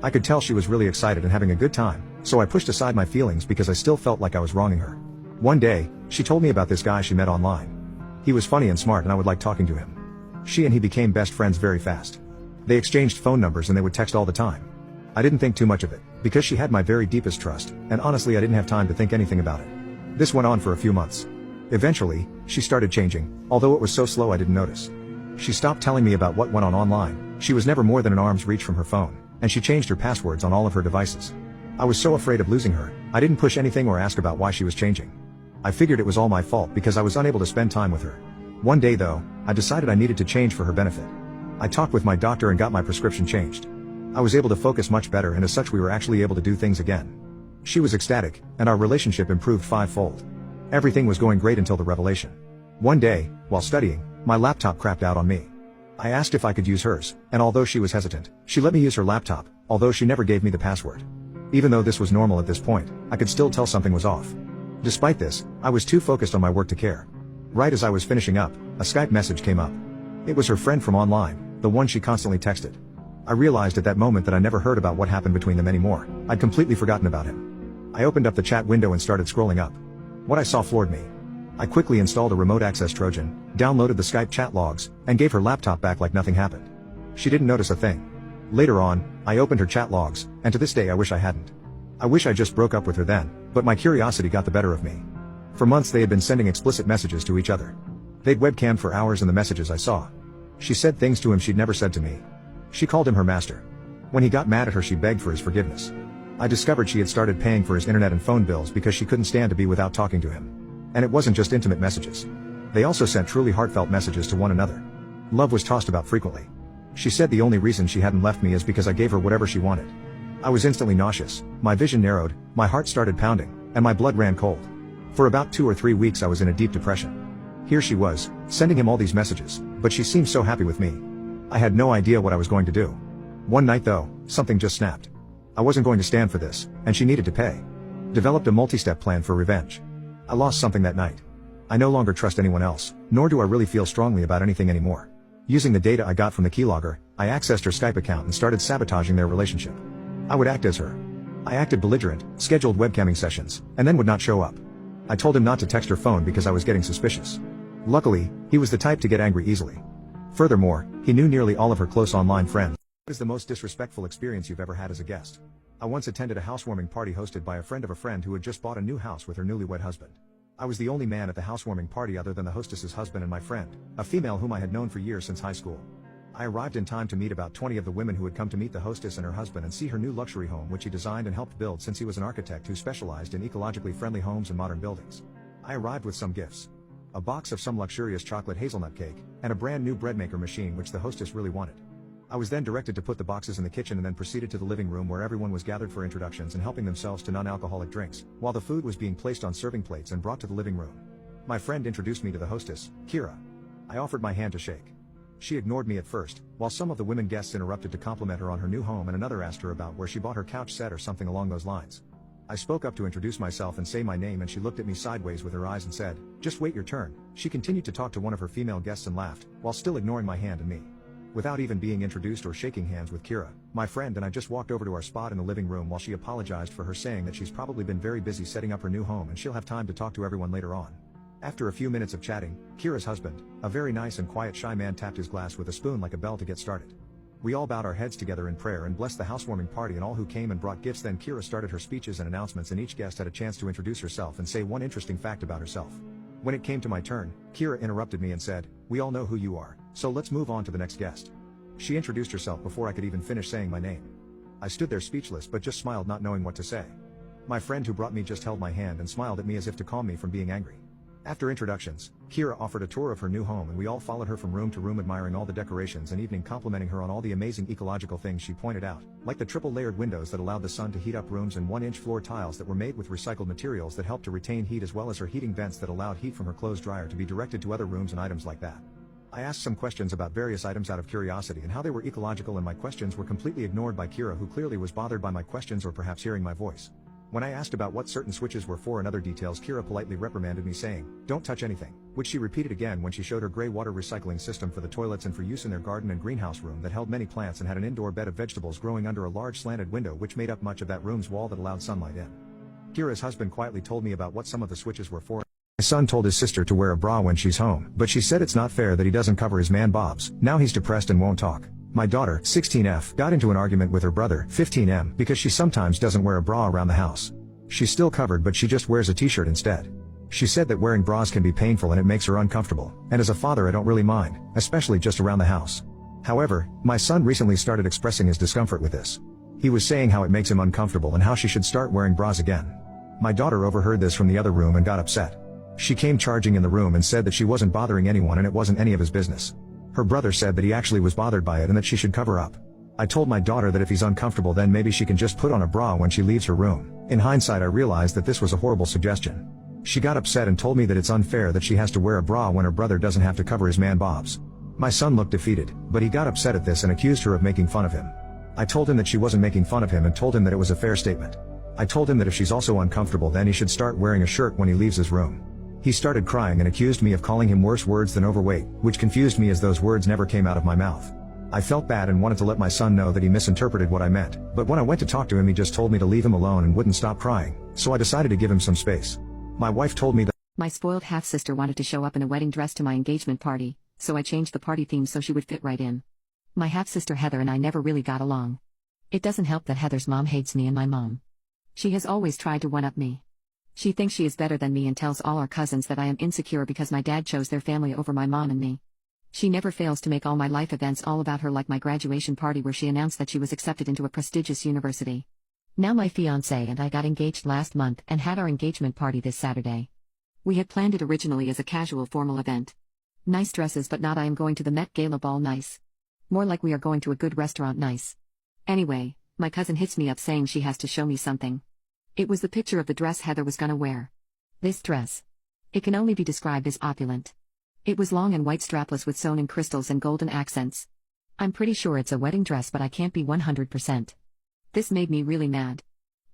I could tell she was really excited and having a good time, so I pushed aside my feelings because I still felt like I was wronging her. One day, she told me about this guy she met online. He was funny and smart and I would like talking to him. She and he became best friends very fast. They exchanged phone numbers and they would text all the time. I didn't think too much of it, because she had my very deepest trust, and honestly I didn't have time to think anything about it. This went on for a few months. Eventually, she started changing, although it was so slow I didn't notice. She stopped telling me about what went on online, she was never more than an arm's reach from her phone, and she changed her passwords on all of her devices. I was so afraid of losing her, I didn't push anything or ask about why she was changing. I figured it was all my fault because I was unable to spend time with her. One day though, I decided I needed to change for her benefit. I talked with my doctor and got my prescription changed. I was able to focus much better and as such we were actually able to do things again. She was ecstatic, and our relationship improved fivefold. Everything was going great until the revelation. One day, while studying, my laptop crapped out on me. I asked if I could use hers, and although she was hesitant, she let me use her laptop, although she never gave me the password. Even though this was normal at this point, I could still tell something was off. Despite this, I was too focused on my work to care. Right as I was finishing up, a Skype message came up. It was her friend from online, the one she constantly texted. I realized at that moment that I never heard about what happened between them anymore. I'd completely forgotten about him. I opened up the chat window and started scrolling up. What I saw floored me. I quickly installed a remote access Trojan, downloaded the Skype chat logs, and gave her laptop back like nothing happened. She didn't notice a thing. Later on, I opened her chat logs, and to this day I wish I hadn't. I wish I just broke up with her then, but my curiosity got the better of me. For months they had been sending explicit messages to each other. They'd webcam for hours in the messages I saw. She said things to him she'd never said to me. She called him her master. When he got mad at her she begged for his forgiveness. I discovered she had started paying for his internet and phone bills because she couldn't stand to be without talking to him. And it wasn't just intimate messages. They also sent truly heartfelt messages to one another. Love was tossed about frequently. She said the only reason she hadn't left me is because I gave her whatever she wanted. I was instantly nauseous, my vision narrowed, my heart started pounding, and my blood ran cold. For about 2 or 3 weeks I was in a deep depression. Here she was, sending him all these messages, but she seemed so happy with me. I had no idea what I was going to do. One night though, something just snapped. I wasn't going to stand for this, and she needed to pay. Developed a multi-step plan for revenge. I lost something that night. I no longer trust anyone else, nor do I really feel strongly about anything anymore. Using the data I got from the keylogger, I accessed her Skype account and started sabotaging their relationship. I would act as her. I acted belligerent, scheduled webcamming sessions, and then would not show up. I told him not to text her phone because I was getting suspicious. Luckily, he was the type to get angry easily. Furthermore, he knew nearly all of her close online friends. What is the most disrespectful experience you've ever had as a guest? I once attended a housewarming party hosted by a friend of a friend who had just bought a new house with her newlywed husband. I was the only man at the housewarming party other than the hostess's husband and my friend, a female whom I had known for years since high school. I arrived in time to meet about 20 of the women who had come to meet the hostess and her husband and see her new luxury home which he designed and helped build since he was an architect who specialized in ecologically friendly homes and modern buildings. I arrived with some gifts. A box of some luxurious chocolate hazelnut cake, and a brand new bread maker machine which the hostess really wanted. I was then directed to put the boxes in the kitchen and then proceeded to the living room where everyone was gathered for introductions and helping themselves to non-alcoholic drinks, while the food was being placed on serving plates and brought to the living room. My friend introduced me to the hostess, Kira. I offered my hand to shake. She ignored me at first, while some of the women guests interrupted to compliment her on her new home and another asked her about where she bought her couch set or something along those lines. I spoke up to introduce myself and say my name and she looked at me sideways with her eyes and said, "Just wait your turn." She continued to talk to one of her female guests and laughed, while still ignoring my hand and me. Without even being introduced or shaking hands with Kira, my friend and I just walked over to our spot in the living room while she apologized for her saying that she's probably been very busy setting up her new home and she'll have time to talk to everyone later on. After a few minutes of chatting, Kira's husband, a very nice and quiet shy man, tapped his glass with a spoon like a bell to get started. We all bowed our heads together in prayer and blessed the housewarming party and all who came and brought gifts. Then Kira started her speeches and announcements, and each guest had a chance to introduce herself and say one interesting fact about herself. When it came to my turn, Kira interrupted me and said, "We all know who you are, so let's move on to the next guest." She introduced herself before I could even finish saying my name. I stood there speechless but just smiled, not knowing what to say. My friend who brought me just held my hand and smiled at me as if to calm me from being angry. After introductions, Kira offered a tour of her new home and we all followed her from room to room, admiring all the decorations and evening complimenting her on all the amazing ecological things she pointed out, like the triple layered windows that allowed the sun to heat up rooms and 1-inch floor tiles that were made with recycled materials that helped to retain heat, as well as her heating vents that allowed heat from her clothes dryer to be directed to other rooms and items like that. I asked some questions about various items out of curiosity and how they were ecological, and my questions were completely ignored by Kira, who clearly was bothered by my questions or perhaps hearing my voice. When I asked about what certain switches were for and other details, Kira politely reprimanded me, saying, "Don't touch anything," which she repeated again when she showed her gray water recycling system for the toilets and for use in their garden and greenhouse room that held many plants and had an indoor bed of vegetables growing under a large slanted window which made up much of that room's wall that allowed sunlight in. Kira's husband quietly told me about what some of the switches were for. My son told his sister to wear a bra when she's home, but she said it's not fair that he doesn't cover his man bobs. Now he's depressed and won't talk. My daughter, 16F, got into an argument with her brother, 15M, because she sometimes doesn't wear a bra around the house. She's still covered, but she just wears a t-shirt instead. She said that wearing bras can be painful and it makes her uncomfortable, and as a father I don't really mind, especially just around the house. However, my son recently started expressing his discomfort with this. He was saying how it makes him uncomfortable and how she should start wearing bras again. My daughter overheard this from the other room and got upset. She came charging in the room and said that she wasn't bothering anyone and it wasn't any of his business. Her brother said that he actually was bothered by it and that she should cover up. I told my daughter that if he's uncomfortable then maybe she can just put on a bra when she leaves her room. In hindsight I realized that this was a horrible suggestion. She got upset and told me that it's unfair that she has to wear a bra when her brother doesn't have to cover his man bobs. My son looked defeated, but he got upset at this and accused her of making fun of him. I told him that she wasn't making fun of him and told him that it was a fair statement. I told him that if she's also uncomfortable then he should start wearing a shirt when he leaves his room. He started crying and accused me of calling him worse words than overweight, which confused me as those words never came out of my mouth. I felt bad and wanted to let my son know that he misinterpreted what I meant, but when I went to talk to him he just told me to leave him alone and wouldn't stop crying, so I decided to give him some space. My wife told me that my spoiled half-sister wanted to show up in a wedding dress to my engagement party, so I changed the party theme so she would fit right in. My half-sister Heather and I never really got along. It doesn't help that Heather's mom hates me and my mom. She has always tried to one-up me. She thinks she is better than me and tells all our cousins that I am insecure because my dad chose their family over my mom and me. She never fails to make all my life events all about her, like my graduation party where she announced that she was accepted into a prestigious university. Now my fiancé and I got engaged last month and had our engagement party this Saturday. We had planned it originally as a casual formal event. Nice dresses, but not I am going to the Met Gala ball nice. More like we are going to a good restaurant nice. Anyway, my cousin hits me up saying she has to show me something. It was the picture of the dress Heather was gonna wear. This dress. It can only be described as opulent. It was long and white, strapless with sewn in crystals and golden accents. I'm pretty sure it's a wedding dress, but I can't be 100%. This made me really mad.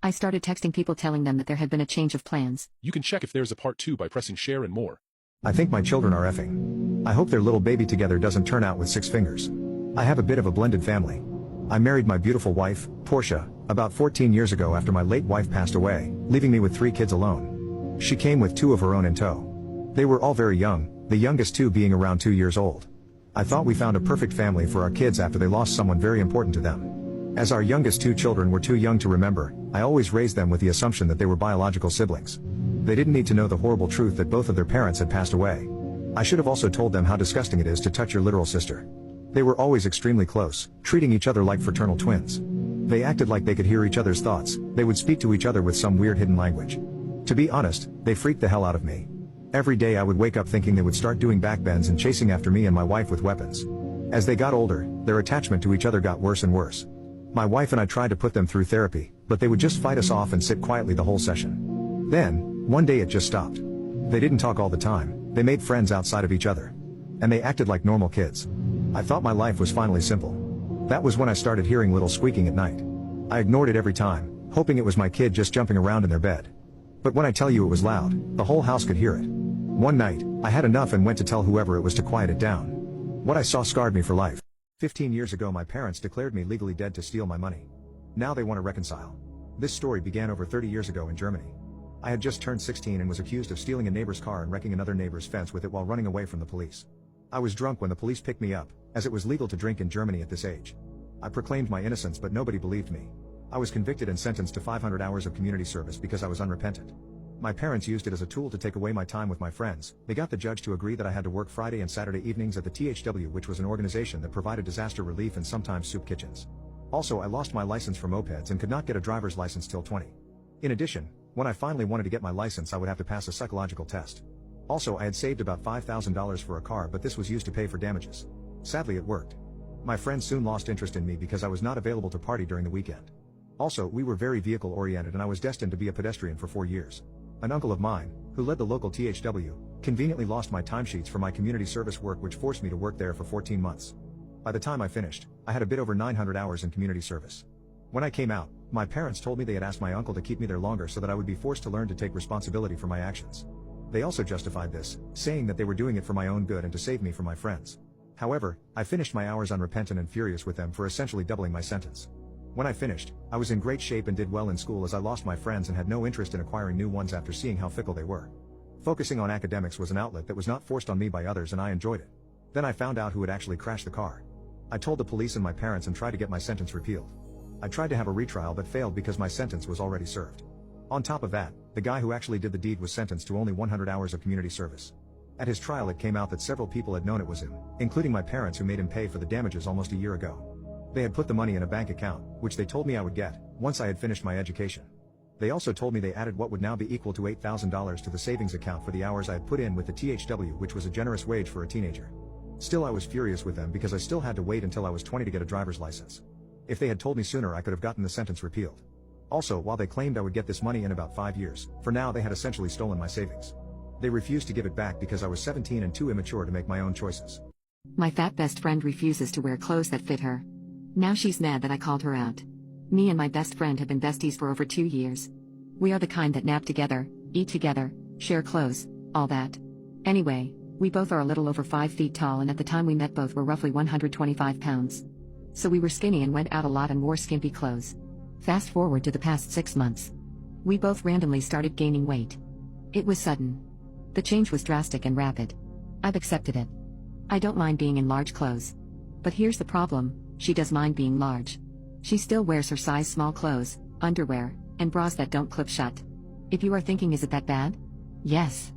I started texting people telling them that there had been a change of plans. You can check if there's a part 2 by pressing share and more. I think my children are effing. I hope their little baby together doesn't turn out with 6 fingers. I have a bit of a blended family. I married my beautiful wife, Portia, about 14 years ago after my late wife passed away, leaving me with 3 kids alone. She came with 2 of her own in tow. They were all very young, the youngest 2 being around 2 years old. I thought we found a perfect family for our kids after they lost someone very important to them. As our youngest 2 children were too young to remember, I always raised them with the assumption that they were biological siblings. They didn't need to know the horrible truth that both of their parents had passed away. I should have also told them how disgusting it is to touch your literal sister. They were always extremely close, treating each other like fraternal twins. They acted like they could hear each other's thoughts, they would speak to each other with some weird hidden language. To be honest, they freaked the hell out of me. Every day I would wake up thinking they would start doing backbends and chasing after me and my wife with weapons. As they got older, their attachment to each other got worse and worse. My wife and I tried to put them through therapy, but they would just fight us off and sit quietly the whole session. Then, one day it just stopped. They didn't talk all the time, they made friends outside of each other. And they acted like normal kids. I thought my life was finally simple. That was when I started hearing little squeaking at night. I ignored it every time, hoping it was my kid just jumping around in their bed. But when I tell you it was loud, the whole house could hear it. One night, I had enough and went to tell whoever it was to quiet it down. What I saw scarred me for life. 15 years ago my parents declared me legally dead to steal my money. Now they want to reconcile. This story began over 30 years ago in Germany. I had just turned 16 and was accused of stealing a neighbor's car and wrecking another neighbor's fence with it while running away from the police. I was drunk when the police picked me up, as it was legal to drink in Germany at this age. I proclaimed my innocence but nobody believed me. I was convicted and sentenced to 500 hours of community service because I was unrepentant. My parents used it as a tool to take away my time with my friends. They got the judge to agree that I had to work Friday and Saturday evenings at the THW, which was an organization that provided disaster relief and sometimes soup kitchens. Also, I lost my license for mopeds and could not get a driver's license till 20. In addition, when I finally wanted to get my license, I would have to pass a psychological test. Also, I had saved about $5,000 for a car, but this was used to pay for damages. Sadly, it worked. My friends soon lost interest in me because I was not available to party during the weekend. Also, we were very vehicle oriented and I was destined to be a pedestrian for 4 years. An uncle of mine, who led the local THW, conveniently lost my timesheets for my community service work, which forced me to work there for 14 months. By the time I finished, I had a bit over 900 hours in community service. When I came out, my parents told me they had asked my uncle to keep me there longer so that I would be forced to learn to take responsibility for my actions. They also justified this, saying that they were doing it for my own good and to save me from my friends. However, I finished my hours unrepentant and furious with them for essentially doubling my sentence. When I finished, I was in great shape and did well in school as I lost my friends and had no interest in acquiring new ones after seeing how fickle they were. Focusing on academics was an outlet that was not forced on me by others and I enjoyed it. Then I found out who had actually crashed the car. I told the police and my parents and tried to get my sentence repealed. I tried to have a retrial but failed because my sentence was already served. On top of that, the guy who actually did the deed was sentenced to only 100 hours of community service. At his trial it came out that several people had known it was him, including my parents who made him pay for the damages almost a year ago. They had put the money in a bank account, which they told me I would get, once I had finished my education. They also told me they added what would now be equal to $8,000 to the savings account for the hours I had put in with the THW, which was a generous wage for a teenager. Still, I was furious with them because I still had to wait until I was 20 to get a driver's license. If they had told me sooner, I could have gotten the sentence repealed. Also, while they claimed I would get this money in about 5 years, for now they had essentially stolen my savings. They refused to give it back because I was 17 and too immature to make my own choices. My fat best friend refuses to wear clothes that fit her. Now she's mad that I called her out. Me and my best friend have been besties for over 2 years. We are the kind that nap together, eat together, share clothes, all that. Anyway, we both are a little over 5 feet tall and at the time we met both were roughly 125 pounds. So we were skinny and went out a lot and wore skimpy clothes. Fast forward to the past 6 months. We both randomly started gaining weight. It was sudden. The change was drastic and rapid. I've accepted it. I don't mind being in large clothes. But here's the problem, she does mind being large. She still wears her size small clothes, underwear, and bras that don't clip shut. If you are thinking, is it that bad? Yes.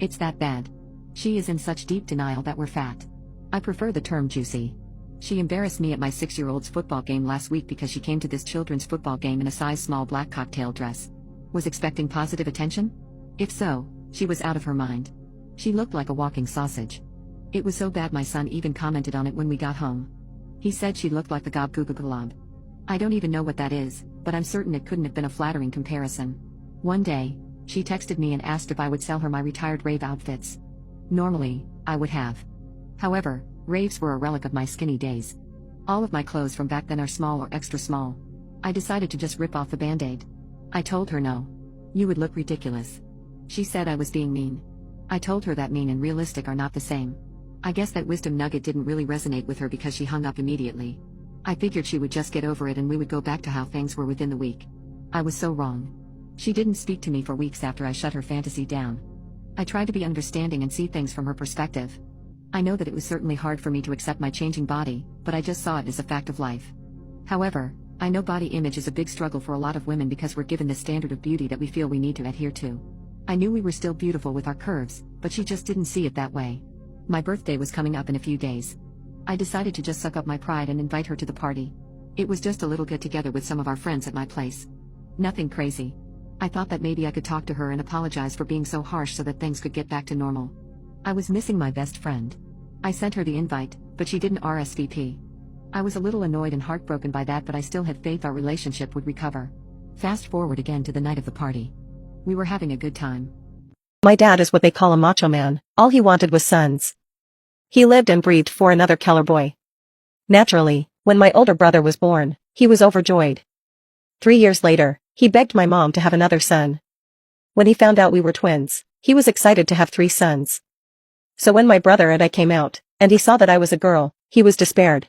It's that bad. She is in such deep denial that we're fat. I prefer the term juicy. She embarrassed me at my 6-year-old's football game last week because she came to this children's football game in a size small black cocktail dress. Was expecting positive attention? If so, she was out of her mind. She looked like a walking sausage. It was so bad my son even commented on it when we got home. He said she looked like the gob goo goo glob. I don't even know what that is, but I'm certain it couldn't have been a flattering comparison. One day, she texted me and asked if I would sell her my retired rave outfits. Normally, I would have. However, raves were a relic of my skinny days. All of my clothes from back then are small or extra small. I decided to just rip off the band-aid. I told her no. You would look ridiculous. She said I was being mean. I told her that mean and realistic are not the same. I guess that wisdom nugget didn't really resonate with her because she hung up immediately. I figured she would just get over it and we would go back to how things were within the week. I was so wrong. She didn't speak to me for weeks after I shut her fantasy down. I tried to be understanding and see things from her perspective. I know that it was certainly hard for me to accept my changing body, but I just saw it as a fact of life. However, I know body image is a big struggle for a lot of women because we're given this standard of beauty that we feel we need to adhere to. I knew we were still beautiful with our curves, but she just didn't see it that way. My birthday was coming up in a few days. I decided to just suck up my pride and invite her to the party. It was just a little get-together with some of our friends at my place. Nothing crazy. I thought that maybe I could talk to her and apologize for being so harsh so that things could get back to normal. I was missing my best friend. I sent her the invite, but she didn't RSVP. I was a little annoyed and heartbroken by that, but I still had faith our relationship would recover. Fast forward again to the night of the party. We were having a good time. My dad is what they call a macho man. All he wanted was sons. He lived and breathed for another Keller boy. Naturally, when my older brother was born, he was overjoyed. 3 years later, he begged my mom to have another son. When he found out we were twins, he was excited to have 3 sons. So when my brother and I came out, and he saw that I was a girl, he was despaired.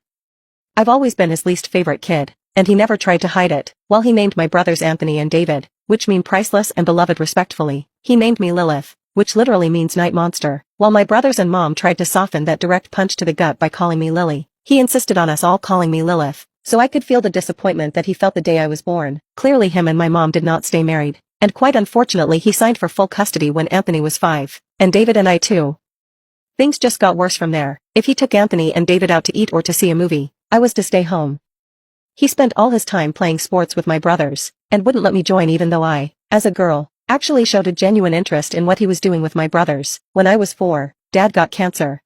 I've always been his least favorite kid, and he never tried to hide it. While he named my brothers Anthony and David, which mean priceless and beloved respectfully. He named me Lilith, which literally means night monster, while my brothers and mom tried to soften that direct punch to the gut by calling me Lily. He insisted on us all calling me Lilith, so I could feel the disappointment that he felt the day I was born. Clearly him and my mom did not stay married, and quite unfortunately he signed for full custody when Anthony was 5, and David and I too. Things just got worse from there. If he took Anthony and David out to eat or to see a movie, I was to stay home. He spent all his time playing sports with my brothers, and wouldn't let me join even though I, as a girl, actually showed a genuine interest in what he was doing with my brothers. When I was 4, Dad got cancer.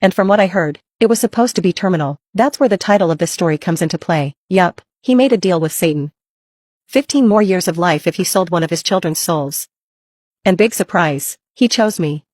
And from what I heard, it was supposed to be terminal. That's where the title of this story comes into play. Yup, he made a deal with Satan. 15 more years of life if he sold one of his children's souls. And big surprise, he chose me.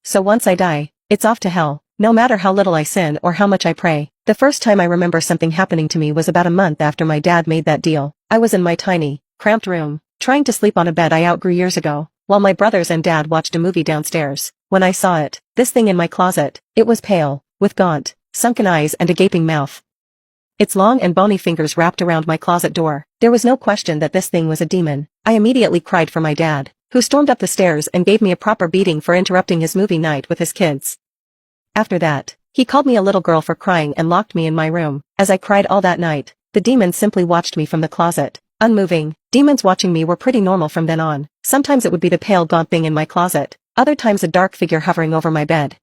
So once I die, it's off to hell, no matter how little I sin or how much I pray. The first time I remember something happening to me was about a month after my dad made that deal. I was in my tiny, cramped room, trying to sleep on a bed I outgrew years ago, while my brothers and dad watched a movie downstairs. When I saw it, this thing in my closet, it was pale, with gaunt, sunken eyes and a gaping mouth. Its long and bony fingers wrapped around my closet door. There was no question that this thing was a demon. I immediately cried for my dad, who stormed up the stairs and gave me a proper beating for interrupting his movie night with his kids. After that, he called me a little girl for crying and locked me in my room. As I cried all that night, the demon simply watched me from the closet, unmoving. Demons watching me were pretty normal from then on. Sometimes it would be the pale gaunt thing in my closet, other times a dark figure hovering over my bed.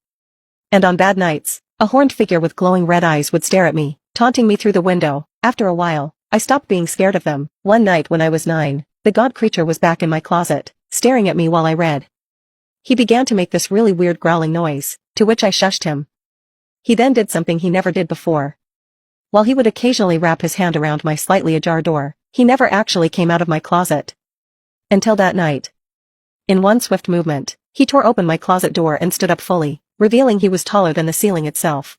And on bad nights, a horned figure with glowing red eyes would stare at me, taunting me through the window. After a while, I stopped being scared of them. One night when I was 9, the gaunt creature was back in my closet, staring at me while I read. He began to make this really weird growling noise, to which I shushed him. He then did something he never did before. While he would occasionally wrap his hand around my slightly ajar door, he never actually came out of my closet. Until that night. In one swift movement, he tore open my closet door and stood up fully, revealing he was taller than the ceiling itself.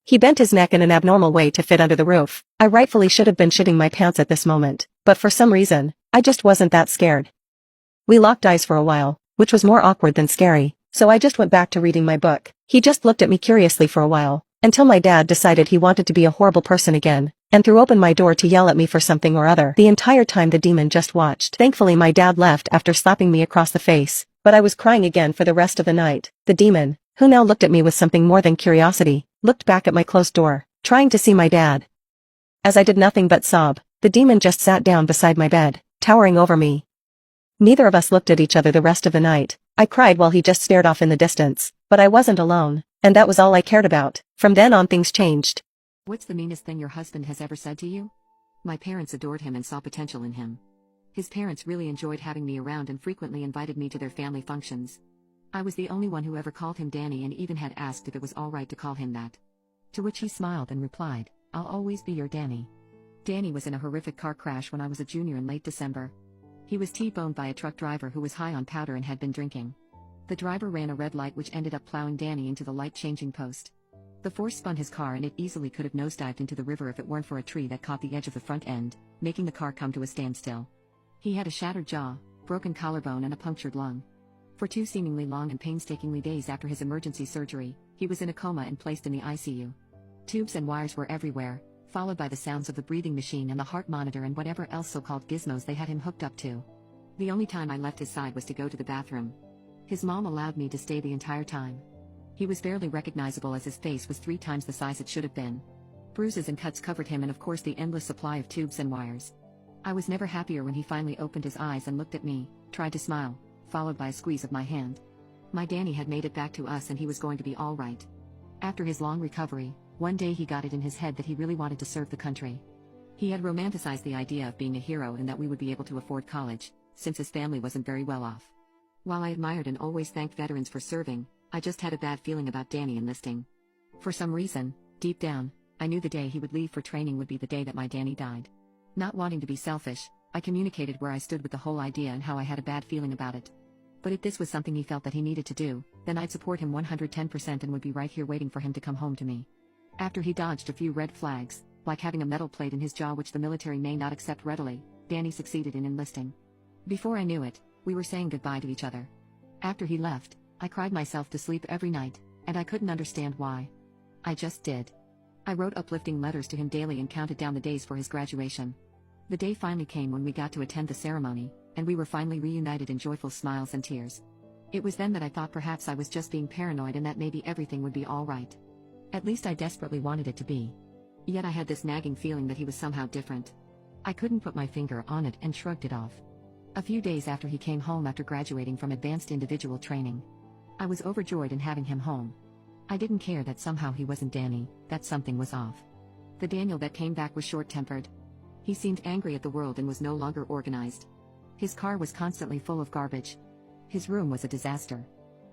He bent his neck in an abnormal way to fit under the roof. I rightfully should have been shitting my pants at this moment, but for some reason, I just wasn't that scared. We locked eyes for a while, which was more awkward than scary, so I just went back to reading my book. He just looked at me curiously for a while, until my dad decided he wanted to be a horrible person again, and threw open my door to yell at me for something or other. The entire time the demon just watched. Thankfully my dad left after slapping me across the face, but I was crying again for the rest of the night. The demon, who now looked at me with something more than curiosity, looked back at my closed door, trying to see my dad. As I did nothing but sob, the demon just sat down beside my bed, towering over me. Neither of us looked at each other the rest of the night. I cried while he just stared off in the distance, but I wasn't alone, and that was all I cared about. From then on things changed. What's the meanest thing your husband has ever said to you? My parents adored him and saw potential in him. His parents really enjoyed having me around and frequently invited me to their family functions. I was the only one who ever called him Danny and even had asked if it was alright to call him that. To which he smiled and replied, "I'll always be your Danny." Danny was in a horrific car crash when I was a junior in late December. He was T-boned by a truck driver who was high on powder and had been drinking. The driver ran a red light which ended up plowing Danny into the light-changing post. The force spun his car and it easily could have nosedived into the river if it weren't for a tree that caught the edge of the front end, making the car come to a standstill. He had a shattered jaw, broken collarbone and a punctured lung. For 2 seemingly long and painstakingly days after his emergency surgery, he was in a coma and placed in the ICU. Tubes and wires were everywhere, followed by the sounds of the breathing machine and the heart monitor and whatever else so-called gizmos they had him hooked up to. The only time I left his side was to go to the bathroom. His mom allowed me to stay the entire time. He was barely recognizable as his face was 3 times the size it should have been. Bruises and cuts covered him and of course the endless supply of tubes and wires. I was never happier when he finally opened his eyes and looked at me, tried to smile, followed by a squeeze of my hand. My Danny had made it back to us and he was going to be all right. After his long recovery, one day he got it in his head that he really wanted to serve the country. He had romanticized the idea of being a hero and that we would be able to afford college, since his family wasn't very well off. While I admired and always thanked veterans for serving, I just had a bad feeling about Danny enlisting. For some reason, deep down, I knew the day he would leave for training would be the day that my Danny died. Not wanting to be selfish, I communicated where I stood with the whole idea and how I had a bad feeling about it. But if this was something he felt that he needed to do, then I'd support him 110% and would be right here waiting for him to come home to me. After he dodged a few red flags, like having a metal plate in his jaw which the military may not accept readily, Danny succeeded in enlisting. Before I knew it, we were saying goodbye to each other. After he left, I cried myself to sleep every night, and I couldn't understand why. I just did. I wrote uplifting letters to him daily and counted down the days for his graduation. The day finally came when we got to attend the ceremony, and we were finally reunited in joyful smiles and tears. It was then that I thought perhaps I was just being paranoid and that maybe everything would be all right. At least I desperately wanted it to be. Yet I had this nagging feeling that he was somehow different. I couldn't put my finger on it and shrugged it off. A few days after he came home after graduating from advanced individual training, I was overjoyed in having him home. I didn't care that somehow he wasn't Danny, that something was off. The Daniel that came back was short-tempered. He seemed angry at the world and was no longer organized. His car was constantly full of garbage. His room was a disaster.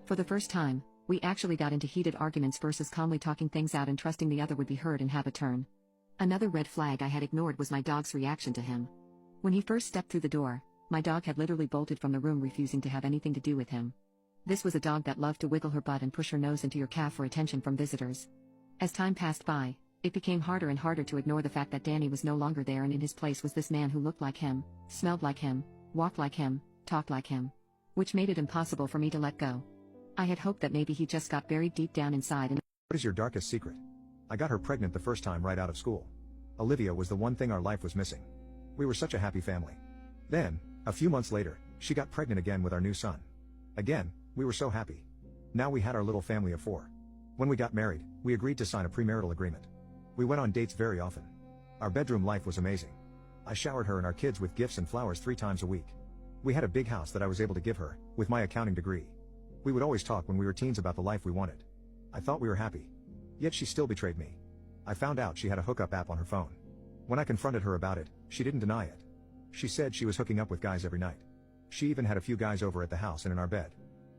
For the first time, we actually got into heated arguments versus calmly talking things out and trusting the other would be heard and have a turn. Another red flag I had ignored was my dog's reaction to him. When he first stepped through the door, my dog had literally bolted from the room, refusing to have anything to do with him. This was a dog that loved to wiggle her butt and push her nose into your calf for attention from visitors. As time passed by, it became harder and harder to ignore the fact that Danny was no longer there, and in his place was this man who looked like him, smelled like him, walked like him, talked like him. Which made it impossible for me to let go. I had hoped that maybe he just got buried deep down inside and— What is your darkest secret? I got her pregnant the first time right out of school. Olivia was the one thing our life was missing. We were such a happy family. Then, a few months later, she got pregnant again with our new son. Again, we were so happy. Now we had our little family of 4. When we got married, we agreed to sign a premarital agreement. We went on dates very often. Our bedroom life was amazing. I showered her and our kids with gifts and flowers 3 times a week. We had a big house that I was able to give her, with my accounting degree. We would always talk when we were teens about the life we wanted. I thought we were happy. Yet she still betrayed me. I found out she had a hookup app on her phone. When I confronted her about it, she didn't deny it. She said she was hooking up with guys every night. She even had a few guys over at the house and in our bed.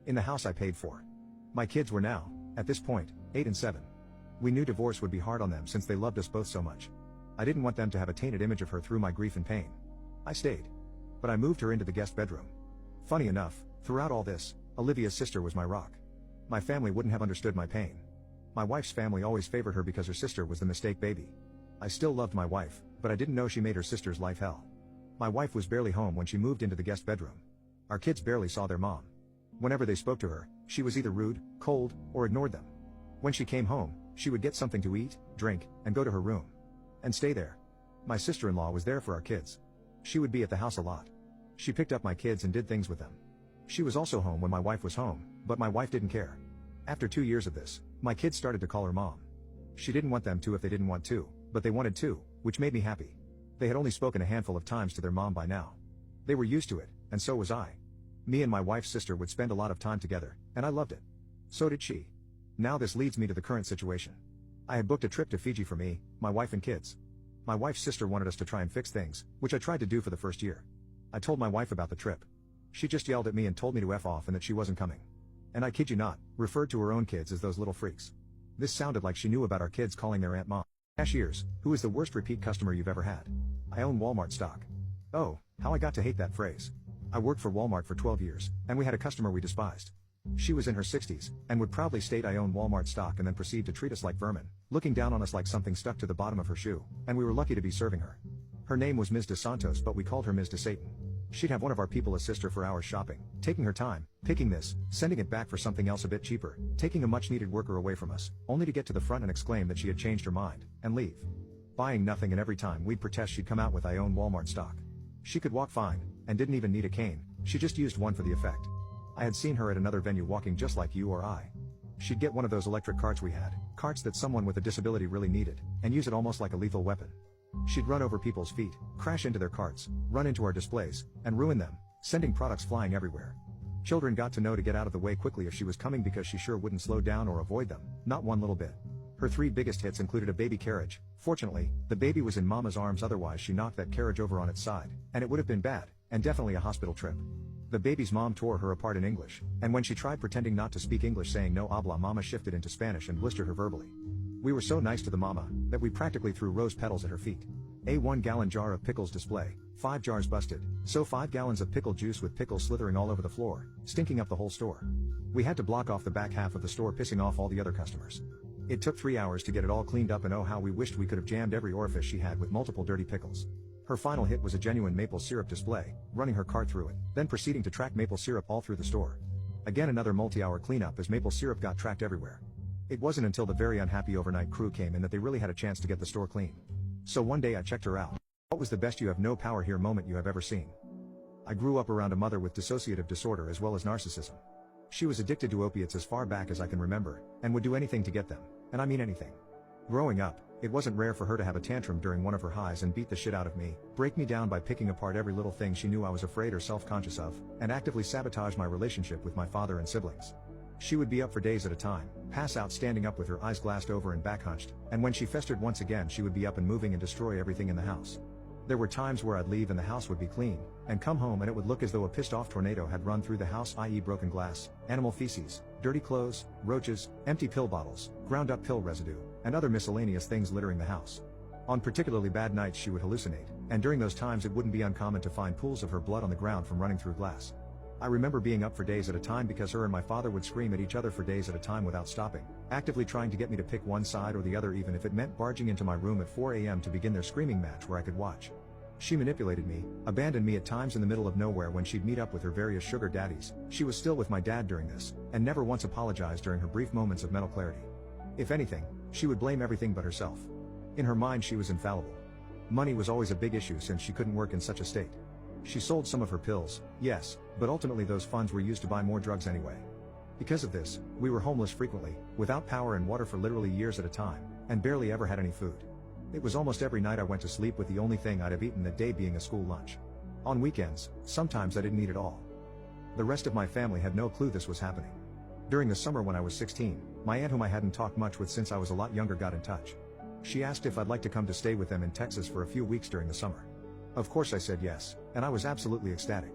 In the house I paid for. My kids were now, at this point, 8 and 7. We knew divorce would be hard on them since they loved us both so much. I didn't want them to have a tainted image of her through my grief and pain. I stayed. But I moved her into the guest bedroom. Funny enough, throughout all this, Olivia's sister was my rock. My family wouldn't have understood my pain. My wife's family always favored her because her sister was the mistake baby. I still loved my wife, but I didn't know she made her sister's life hell. My wife was barely home when she moved into the guest bedroom. Our kids barely saw their mom. Whenever they spoke to her, she was either rude, cold, or ignored them. When she came home, she would get something to eat, drink, and go to her room. And stay there. My sister-in-law was there for our kids. She would be at the house a lot. She picked up my kids and did things with them. She was also home when my wife was home, but my wife didn't care. After 2 years of this, my kids started to call her mom. She didn't want them to if they didn't want to, but they wanted to, which made me happy. They had only spoken a handful of times to their mom by now. They were used to it, and so was I. Me and my wife's sister would spend a lot of time together, and I loved it. So did she. Now this leads me to the current situation. I had booked a trip to Fiji for me, my wife and kids. My wife's sister wanted us to try and fix things, which I tried to do for the first year. I told my wife about the trip. She just yelled at me and told me to F off and that she wasn't coming. And I kid you not, referred to her own kids as those little freaks. This sounded like she knew about our kids calling their aunt mom. Cashiers, who is the worst repeat customer you've ever had? I own Walmart stock. Oh, how I got to hate that phrase. I worked for Walmart for 12 years, and we had a customer we despised. She was in her 60s, and would proudly state I own Walmart stock and then proceed to treat us like vermin, looking down on us like something stuck to the bottom of her shoe, and we were lucky to be serving her. Her name was Ms. DeSantos, but we called her Ms. DeSatan. She'd have one of our people assist her for hours shopping, taking her time, picking this, sending it back for something else a bit cheaper, taking a much-needed worker away from us, only to get to the front and exclaim that she had changed her mind, and leave. Buying nothing, and every time we'd protest she'd come out with I own Walmart stock. She could walk fine, and didn't even need a cane, she just used one for the effect. I had seen her at another venue walking just like you or I. She'd get one of those electric carts we had, carts that someone with a disability really needed, and use it almost like a lethal weapon. She'd run over people's feet, crash into their carts, run into our displays, and ruin them, sending products flying everywhere. Children got to know to get out of the way quickly if she was coming because she sure wouldn't slow down or avoid them, not one little bit. Her 3 biggest hits included a baby carriage. Fortunately, the baby was in mama's arms, otherwise she knocked that carriage over on its side, and it would have been bad, and definitely a hospital trip. The baby's mom tore her apart in English, and when she tried pretending not to speak English saying no habla, mama shifted into Spanish and blistered her verbally. We were so nice to the mama, that we practically threw rose petals at her feet. A 1-gallon jar of pickles display, 5 jars busted, so 5 gallons of pickle juice with pickles slithering all over the floor, stinking up the whole store. We had to block off the back half of the store, pissing off all the other customers. It took 3 hours to get it all cleaned up, and oh how we wished we could have jammed every orifice she had with multiple dirty pickles. Her final hit was a genuine maple syrup display, running her cart through it, then proceeding to track maple syrup all through the store. Again another multi-hour cleanup as maple syrup got tracked everywhere. It wasn't until the very unhappy overnight crew came in that they really had a chance to get the store clean. So one day I checked her out. What was the best you have no power here moment you have ever seen? I grew up around a mother with dissociative disorder as well as narcissism. She was addicted to opiates as far back as I can remember, and would do anything to get them, and I mean anything. Growing up, it wasn't rare for her to have a tantrum during one of her highs and beat the shit out of me, break me down by picking apart every little thing she knew I was afraid or self-conscious of, and actively sabotage my relationship with my father and siblings. She would be up for days at a time, pass out standing up with her eyes glassed over and back hunched, and when she festered once again she would be up and moving and destroy everything in the house. There were times where I'd leave and the house would be clean, and come home and it would look as though a pissed off tornado had run through the house, i.e. broken glass, animal feces, dirty clothes, roaches, empty pill bottles, ground up pill residue, and other miscellaneous things littering the house. On particularly bad nights she would hallucinate, and during those times it wouldn't be uncommon to find pools of her blood on the ground from running through glass. I remember being up for days at a time because her and my father would scream at each other for days at a time without stopping, actively trying to get me to pick one side or the other even if it meant barging into my room at 4 a.m. to begin their screaming match where I could watch. She manipulated me, abandoned me at times in the middle of nowhere when she'd meet up with her various sugar daddies. She was still with my dad during this, and never once apologized during her brief moments of mental clarity. If anything, she would blame everything but herself. In her mind she was infallible. Money was always a big issue since she couldn't work in such a state. She sold some of her pills, yes, but ultimately those funds were used to buy more drugs anyway. Because of this, we were homeless frequently, without power and water for literally years at a time, and barely ever had any food. It was almost every night I went to sleep with the only thing I'd have eaten that day being a school lunch. On weekends, sometimes I didn't eat at all. The rest of my family had no clue this was happening. During the summer when I was 16, my aunt whom I hadn't talked much with since I was a lot younger got in touch. She asked if I'd like to come to stay with them in Texas for a few weeks during the summer. Of course I said yes, and I was absolutely ecstatic.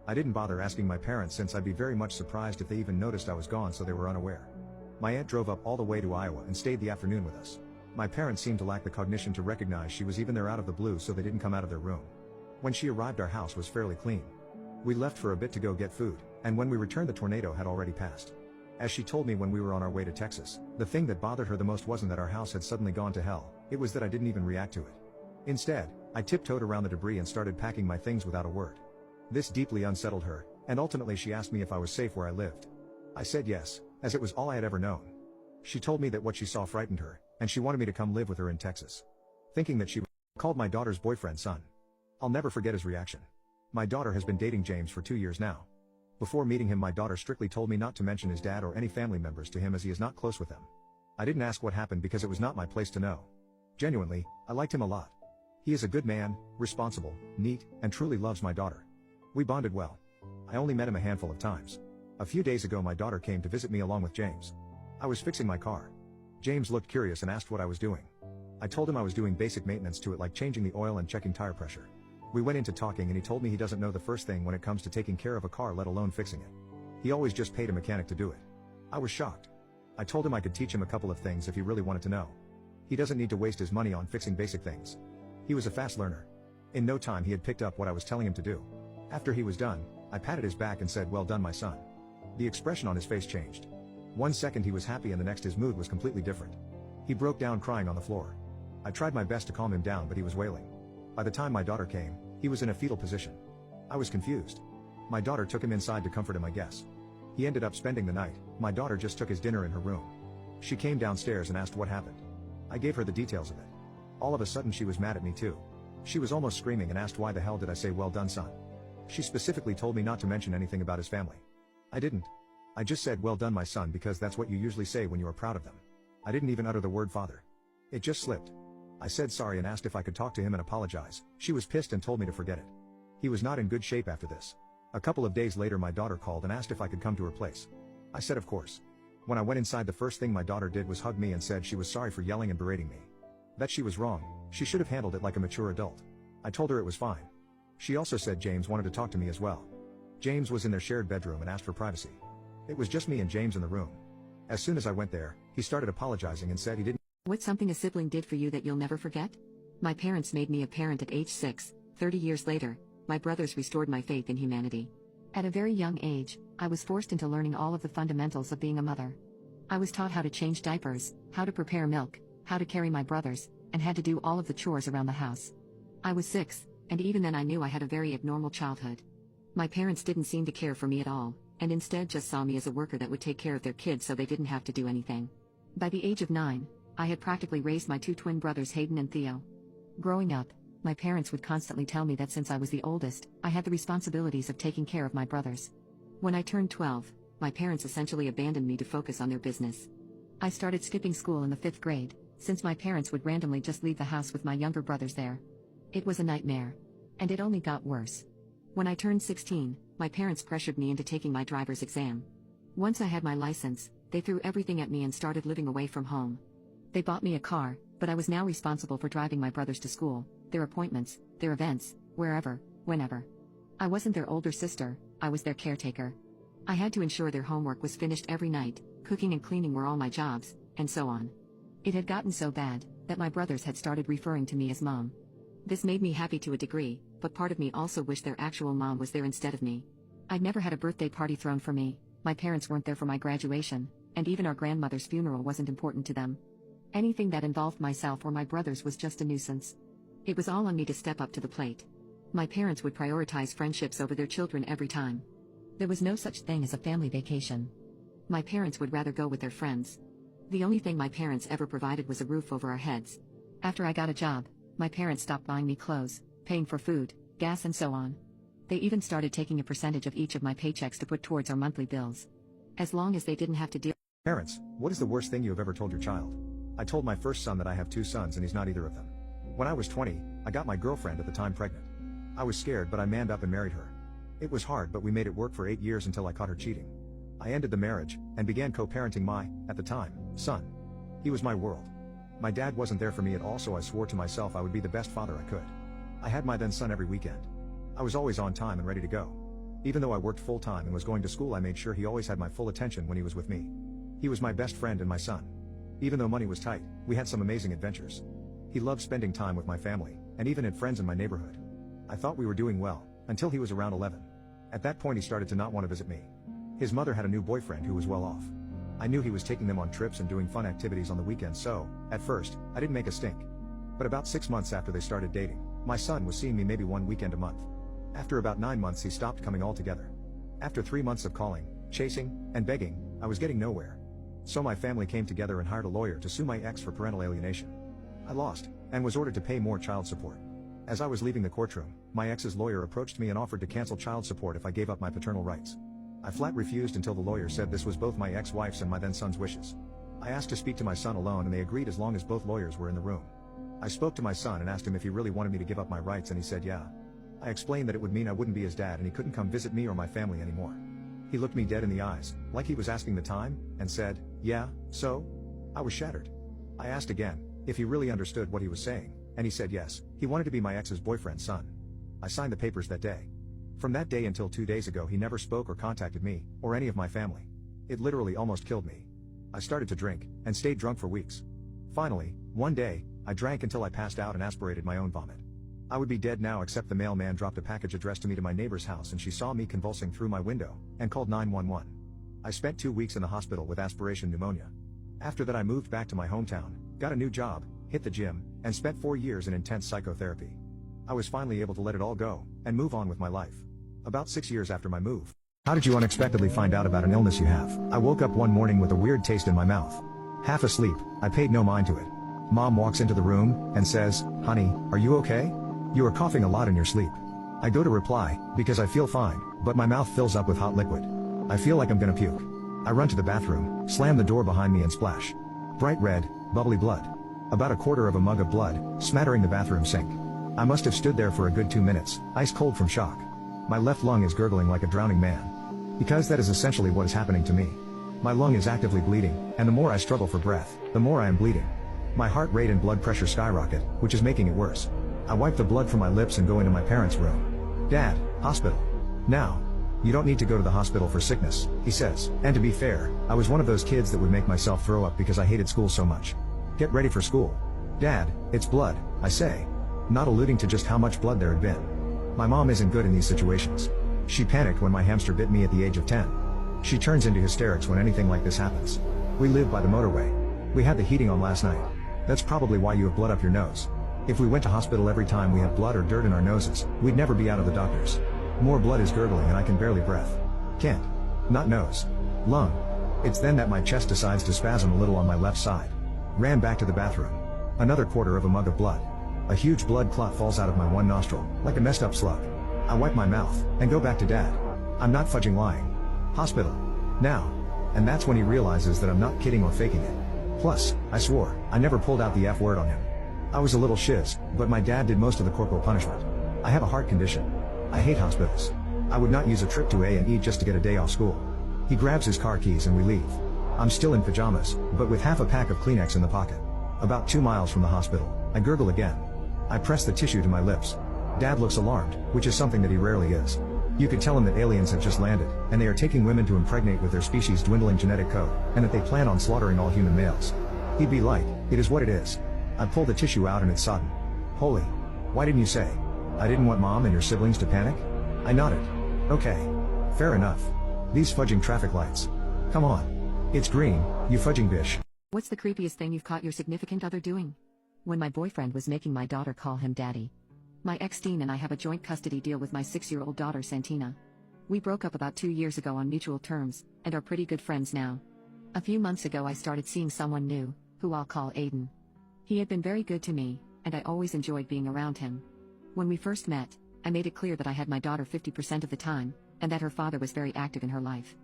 I didn't bother asking my parents since I'd be very much surprised if they even noticed I was gone, so they were unaware. My aunt drove up all the way to Iowa and stayed the afternoon with us. My parents seemed to lack the cognition to recognize she was even there out of the blue, so they didn't come out of their room. When she arrived our house was fairly clean. We left for a bit to go get food, and when we returned the tornado had already passed. As she told me when we were on our way to Texas, the thing that bothered her the most wasn't that our house had suddenly gone to hell, it was that I didn't even react to it. Instead, I tiptoed around the debris and started packing my things without a word. This deeply unsettled her, and ultimately she asked me if I was safe where I lived. I said yes, as it was all I had ever known. She told me that what she saw frightened her, and she wanted me to come live with her in Texas. Thinking that she called my daughter's boyfriend son. I'll never forget his reaction. My daughter has been dating James for 2 years now. Before meeting him, my daughter strictly told me not to mention his dad or any family members to him as he is not close with them. I didn't ask what happened because it was not my place to know. Genuinely, I liked him a lot. He is a good man, responsible, neat, and truly loves my daughter. We bonded well. I only met him a handful of times. A few days ago my daughter came to visit me along with James. I was fixing my car. James looked curious and asked what I was doing. I told him I was doing basic maintenance to it like changing the oil and checking tire pressure. We went into talking and he told me he doesn't know the first thing when it comes to taking care of a car, let alone fixing it. He always just paid a mechanic to do it. I was shocked. I told him I could teach him a couple of things if he really wanted to know. He doesn't need to waste his money on fixing basic things. He was a fast learner. In no time he had picked up what I was telling him to do. After he was done, I patted his back and said, "Well done, my son." The expression on his face changed. 1 second he was happy and the next his mood was completely different. He broke down crying on the floor. I tried my best to calm him down, but he was wailing. By the time my daughter came, he was in a fetal position. I was confused. My daughter took him inside to comfort him, I guess. He ended up spending the night. My daughter just took his dinner in her room. She came downstairs and asked what happened. I gave her the details of it. All of a sudden she was mad at me too. She was almost screaming and asked why the hell did I say "well done, son." She specifically told me not to mention anything about his family. I didn't. I just said "well done, my son," because that's what you usually say when you are proud of them. I didn't even utter the word father. It just slipped. I said sorry and asked if I could talk to him and apologize. She was pissed and told me to forget it. He was not in good shape after this. A couple of days later my daughter called and asked if I could come to her place. I said of course. When I went inside, the first thing my daughter did was hug me and said she was sorry for yelling and berating me. That she was wrong. She should have handled it like a mature adult. I told her it was fine. She also said James wanted to talk to me as well. James was in their shared bedroom and asked for privacy. It was just me and James in the room. As soon as I went there, he started apologizing and said he didn't. What's something a sibling did for you that you'll never forget? My parents made me a parent at age 6. 30 years later, my brothers restored my faith in humanity. At a very young age, I was forced into learning all of the fundamentals of being a mother. I was taught how to change diapers, how to prepare milk, how to carry my brothers, and had to do all of the chores around the house. I was 6, and even then I knew I had a very abnormal childhood. My parents didn't seem to care for me at all, and instead just saw me as a worker that would take care of their kids so they didn't have to do anything. By the age of 9, I had practically raised my 2 twin brothers Hayden and Theo. Growing up, My parents would constantly tell me that since I was the oldest, I had the responsibilities of taking care of my brothers. When I turned 12, my parents essentially abandoned me to focus on their business. I started skipping school in the 5th grade, since my parents would randomly just leave the house with my younger brothers there. It was a nightmare. And it only got worse. When I turned 16, my parents pressured me into taking my driver's exam. Once I had my license, they threw everything at me and started living away from home. They bought me a car, but I was now responsible for driving my brothers to school, their appointments, their events, wherever, whenever. I wasn't their older sister, I was their caretaker. I had to ensure their homework was finished every night, cooking and cleaning were all my jobs, and so on. It had gotten so bad, that my brothers had started referring to me as Mom. This made me happy to a degree, but part of me also wished their actual mom was there instead of me. I'd never had a birthday party thrown for me, my parents weren't there for my graduation, and even our grandmother's funeral wasn't important to them. Anything that involved myself or my brothers was just a nuisance. It was all on me to step up to the plate. My parents would prioritize friendships over their children every time. There was no such thing as a family vacation. My parents would rather go with their friends. The only thing my parents ever provided was a roof over our heads. After I got a job, my parents stopped buying me clothes, paying for food, gas and so on. They even started taking a percentage of each of my paychecks to put towards our monthly bills. As long as they didn't have to deal. Parents, what is the worst thing you have ever told your child? I told my first son that I have 2 sons and he's not either of them. When I was 20, I got my girlfriend at the time pregnant. I was scared but I manned up and married her. It was hard but we made it work for 8 years until I caught her cheating. I ended the marriage, and began co-parenting my, at the time, son. He was my world. My dad wasn't there for me at all, so I swore to myself I would be the best father I could. I had my then son every weekend. I was always on time and ready to go. Even though I worked full-time and was going to school, I made sure he always had my full attention when he was with me. He was my best friend and my son. Even though money was tight, we had some amazing adventures. He loved spending time with my family, and even had friends in my neighborhood. I thought we were doing well, until he was around 11. At that point he started to not want to visit me. His mother had a new boyfriend who was well off. I knew he was taking them on trips and doing fun activities on the weekends, so, at first, I didn't make a stink. But about 6 months after they started dating, my son was seeing me maybe 1 weekend a month. After about 9 months he stopped coming altogether. After 3 months of calling, chasing, and begging, I was getting nowhere. So my family came together and hired a lawyer to sue my ex for parental alienation. I lost, and was ordered to pay more child support. As I was leaving the courtroom, my ex's lawyer approached me and offered to cancel child support if I gave up my paternal rights. I flat refused until the lawyer said this was both my ex-wife's and my then son's wishes. I asked to speak to my son alone and they agreed as long as both lawyers were in the room. I spoke to my son and asked him if he really wanted me to give up my rights, and he said yeah. I explained that it would mean I wouldn't be his dad and he couldn't come visit me or my family anymore. He looked me dead in the eyes, like he was asking the time, and said, "Yeah, so?" I was shattered. I asked again, if he really understood what he was saying, and he said yes, he wanted to be my ex's boyfriend's son. I signed the papers that day. From that day until 2 days ago he never spoke or contacted me, or any of my family. It literally almost killed me. I started to drink, and stayed drunk for weeks. Finally, one day, I drank until I passed out and aspirated my own vomit. I would be dead now except the mailman dropped a package addressed to me to my neighbor's house and she saw me convulsing through my window, and called 911. I spent 2 weeks in the hospital with aspiration pneumonia. After that I moved back to my hometown, got a new job, hit the gym, and spent 4 years in intense psychotherapy. I was finally able to let it all go, and move on with my life. About 6 years after my move. How did you unexpectedly find out about an illness you have? I woke up one morning with a weird taste in my mouth. Half asleep, I paid no mind to it. Mom walks into the room, and says, "Honey, are you okay? You are coughing a lot in your sleep." I go to reply, because I feel fine, but my mouth fills up with hot liquid. I feel like I'm gonna puke. I run to the bathroom, slam the door behind me and splash. Bright red, bubbly blood. About a quarter of a mug of blood, smattering the bathroom sink. I must have stood there for a good 2 minutes, ice cold from shock. My left lung is gurgling like a drowning man. Because that is essentially what is happening to me. My lung is actively bleeding, and the more I struggle for breath, the more I am bleeding. My heart rate and blood pressure skyrocket, which is making it worse. I wipe the blood from my lips and go into my parents' room. "Dad, hospital. Now. You don't need to go to the hospital for sickness," he says. And to be fair, I was one of those kids that would make myself throw up because I hated school so much. "Get ready for school." "Dad, it's blood," I say. Not alluding to just how much blood there had been. My mom isn't good in these situations. She panicked when my hamster bit me at the age of 10. She turns into hysterics when anything like this happens. We live by the motorway. We had the heating on last night. That's probably why you have blood up your nose. If we went to hospital every time we had blood or dirt in our noses, we'd never be out of the doctors. More blood is gurgling and I can barely breath. Can't. Not nose. Lung. It's then that my chest decides to spasm a little on my left side. Ran back to the bathroom. Another quarter of a mug of blood. A huge blood clot falls out of my one nostril, like a messed up slug. I wipe my mouth, and go back to Dad. I'm not fudging lying. Hospital. Now. And that's when he realizes that I'm not kidding or faking it. Plus, I swore, I never pulled out the F word on him. I was a little shiz, but my dad did most of the corporal punishment. I have a heart condition. I hate hospitals. I would not use a trip to A&E just to get a day off school. He grabs his car keys and we leave. I'm still in pajamas, but with half a pack of Kleenex in the pocket. About 2 miles from the hospital, I gurgle again. I press the tissue to my lips. Dad looks alarmed, which is something that he rarely is. You could tell him that aliens have just landed, and they are taking women to impregnate with their species' dwindling genetic code, and that they plan on slaughtering all human males. He'd be like, it is what it is. I pull the tissue out and it's sodden. Holy. Why didn't you say? I didn't want Mom and your siblings to panic? I nodded. Okay. Fair enough. These fudging traffic lights. Come on. It's green, you fudging bish. What's the creepiest thing you've caught your significant other doing? When my boyfriend was making my daughter call him daddy. My ex Dean and I have a joint custody deal with my 6-year-old daughter Santina. We broke up about 2 years ago on mutual terms, and are pretty good friends now. A few months ago I started seeing someone new, who I'll call Aiden. He had been very good to me, and I always enjoyed being around him. When we first met, I made it clear that I had my daughter 50% of the time, and that her father was very active in her life.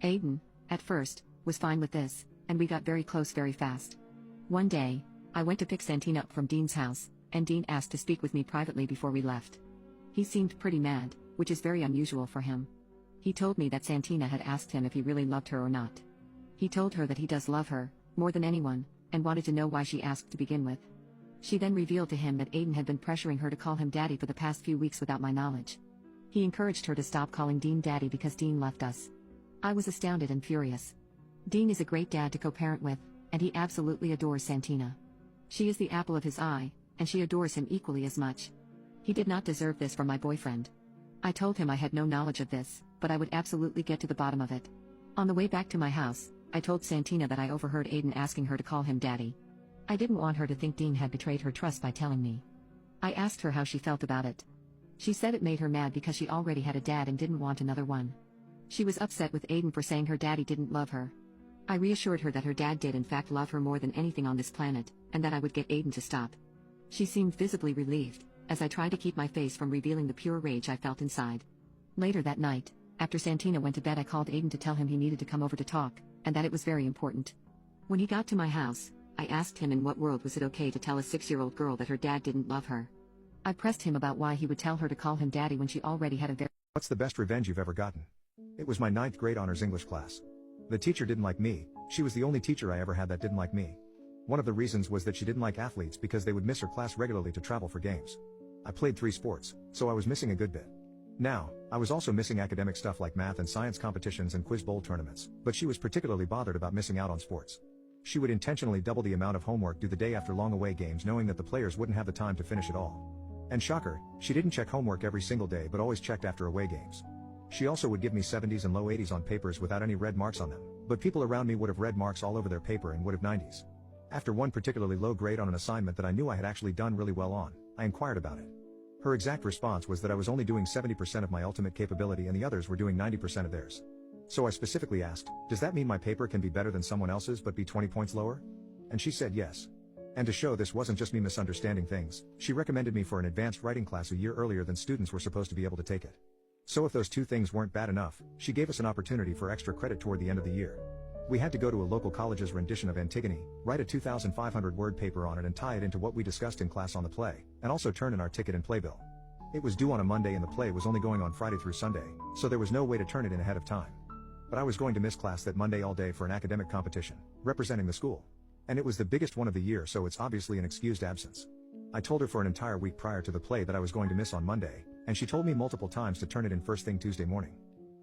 Aiden, at first, was fine with this, and we got very close very fast. One day, I went to pick Santina up from Dean's house, and Dean asked to speak with me privately before we left. He seemed pretty mad, which is very unusual for him. He told me that Santina had asked him if he really loved her or not. He told her that he does love her, more than anyone, and wanted to know why she asked to begin with. She then revealed to him that Aiden had been pressuring her to call him daddy for the past few weeks without my knowledge. He encouraged her to stop calling Dean daddy because Dean left us. I was astounded and furious. Dean is a great dad to co-parent with, and he absolutely adores Santina. She is the apple of his eye, and she adores him equally as much. He did not deserve this from my boyfriend. I told him I had no knowledge of this, but I would absolutely get to the bottom of it. On the way back to my house, I told Santina that I overheard Aiden asking her to call him daddy. I didn't want her to think Dean had betrayed her trust by telling me. I asked her how she felt about it. She said it made her mad because she already had a dad and didn't want another one. She was upset with Aiden for saying her daddy didn't love her. I reassured her that her dad did in fact love her more than anything on this planet, and that I would get Aiden to stop. She seemed visibly relieved, as I tried to keep my face from revealing the pure rage I felt inside. Later that night, after Santina went to bed, I called Aiden to tell him he needed to come over to talk, and that it was very important. When he got to my house, I asked him in what world was it okay to tell a 6-year-old girl that her dad didn't love her. I pressed him about why he would tell her to call him daddy when she already had a very— What's the best revenge you've ever gotten? It was my 9th grade honors English class. The teacher didn't like me. She was the only teacher I ever had that didn't like me. One of the reasons was that she didn't like athletes because they would miss her class regularly to travel for games. I played 3 sports, so I was missing a good bit. Now, I was also missing academic stuff like math and science competitions and quiz bowl tournaments, but she was particularly bothered about missing out on sports. She would intentionally double the amount of homework due the day after long away games, knowing that the players wouldn't have the time to finish it all. And shocker, she didn't check homework every single day but always checked after away games. She also would give me 70s and low 80s on papers without any red marks on them, but people around me would have red marks all over their paper and would have 90s. After one particularly low grade on an assignment that I knew I had actually done really well on, I inquired about it. Her exact response was that I was only doing 70% of my ultimate capability and the others were doing 90% of theirs. So I specifically asked, does that mean my paper can be better than someone else's but be 20 points lower? And she said yes. And to show this wasn't just me misunderstanding things, she recommended me for an advanced writing class a year earlier than students were supposed to be able to take it. So if those 2 things weren't bad enough, she gave us an opportunity for extra credit toward the end of the year. We had to go to a local college's rendition of Antigone, write a 2,500-word paper on it and tie it into what we discussed in class on the play, and also turn in our ticket and playbill. It was due on a Monday and the play was only going on Friday through Sunday, so there was no way to turn it in ahead of time. But I was going to miss class that Monday all day for an academic competition, representing the school. And it was the biggest one of the year, so it's obviously an excused absence. I told her for an entire week prior to the play that I was going to miss on Monday, and she told me multiple times to turn it in first thing Tuesday morning.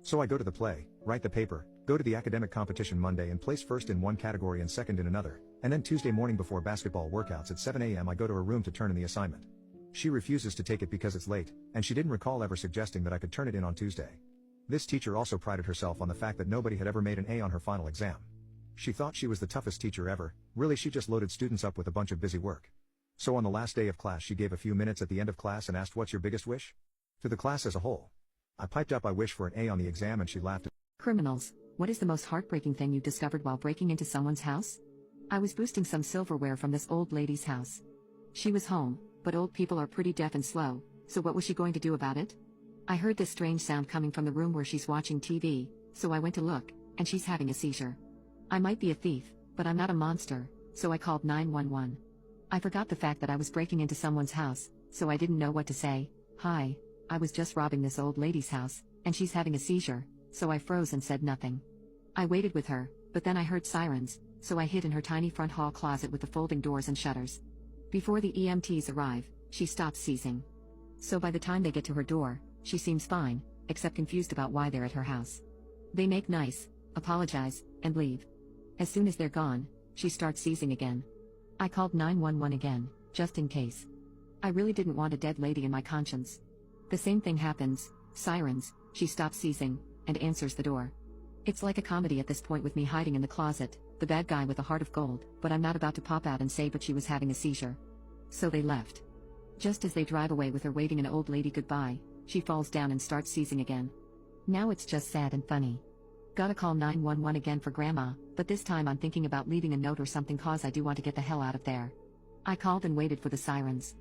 So I go to the play, write the paper, go to the academic competition Monday and place first in one category and second in another, and then Tuesday morning before basketball workouts at 7 a.m. I go to her room to turn in the assignment. She refuses to take it because it's late, and she didn't recall ever suggesting that I could turn it in on Tuesday. This teacher also prided herself on the fact that nobody had ever made an A on her final exam. She thought she was the toughest teacher ever. Really, she just loaded students up with a bunch of busy work. So on the last day of class she gave a few minutes at the end of class and asked, "What's your biggest wish?" To the class as a whole. I piped up, "I wish for an A on the exam," and she laughed. Criminals, what is the most heartbreaking thing you discovered while breaking into someone's house? I was boosting some silverware from this old lady's house. She was home, but old people are pretty deaf and slow, so what was she going to do about it? I heard this strange sound coming from the room where she's watching TV, so I went to look, and she's having a seizure. I might be a thief, but I'm not a monster, so I called 911. I forgot the fact that I was breaking into someone's house, so I didn't know what to say. Hi, I was just robbing this old lady's house, and she's having a seizure, so I froze and said nothing. I waited with her, but then I heard sirens, so I hid in her tiny front hall closet with the folding doors and shutters. Before the EMTs arrive, she stops seizing. So by the time they get to her door, she seems fine, except confused about why they're at her house. They make nice, apologize, and leave. As soon as they're gone, she starts seizing again. I called 911 again, just in case. I really didn't want a dead lady in my conscience. The same thing happens, sirens, she stops seizing, and answers the door. It's like a comedy at this point with me hiding in the closet, the bad guy with a heart of gold, but I'm not about to pop out and say but she was having a seizure. So they left. Just as they drive away with her waving an old lady goodbye, she falls down and starts seizing again. Now it's just sad and funny. Gotta call 911 again for grandma, but this time I'm thinking about leaving a note or something cause I do want to get the hell out of there. I called and waited for the sirens.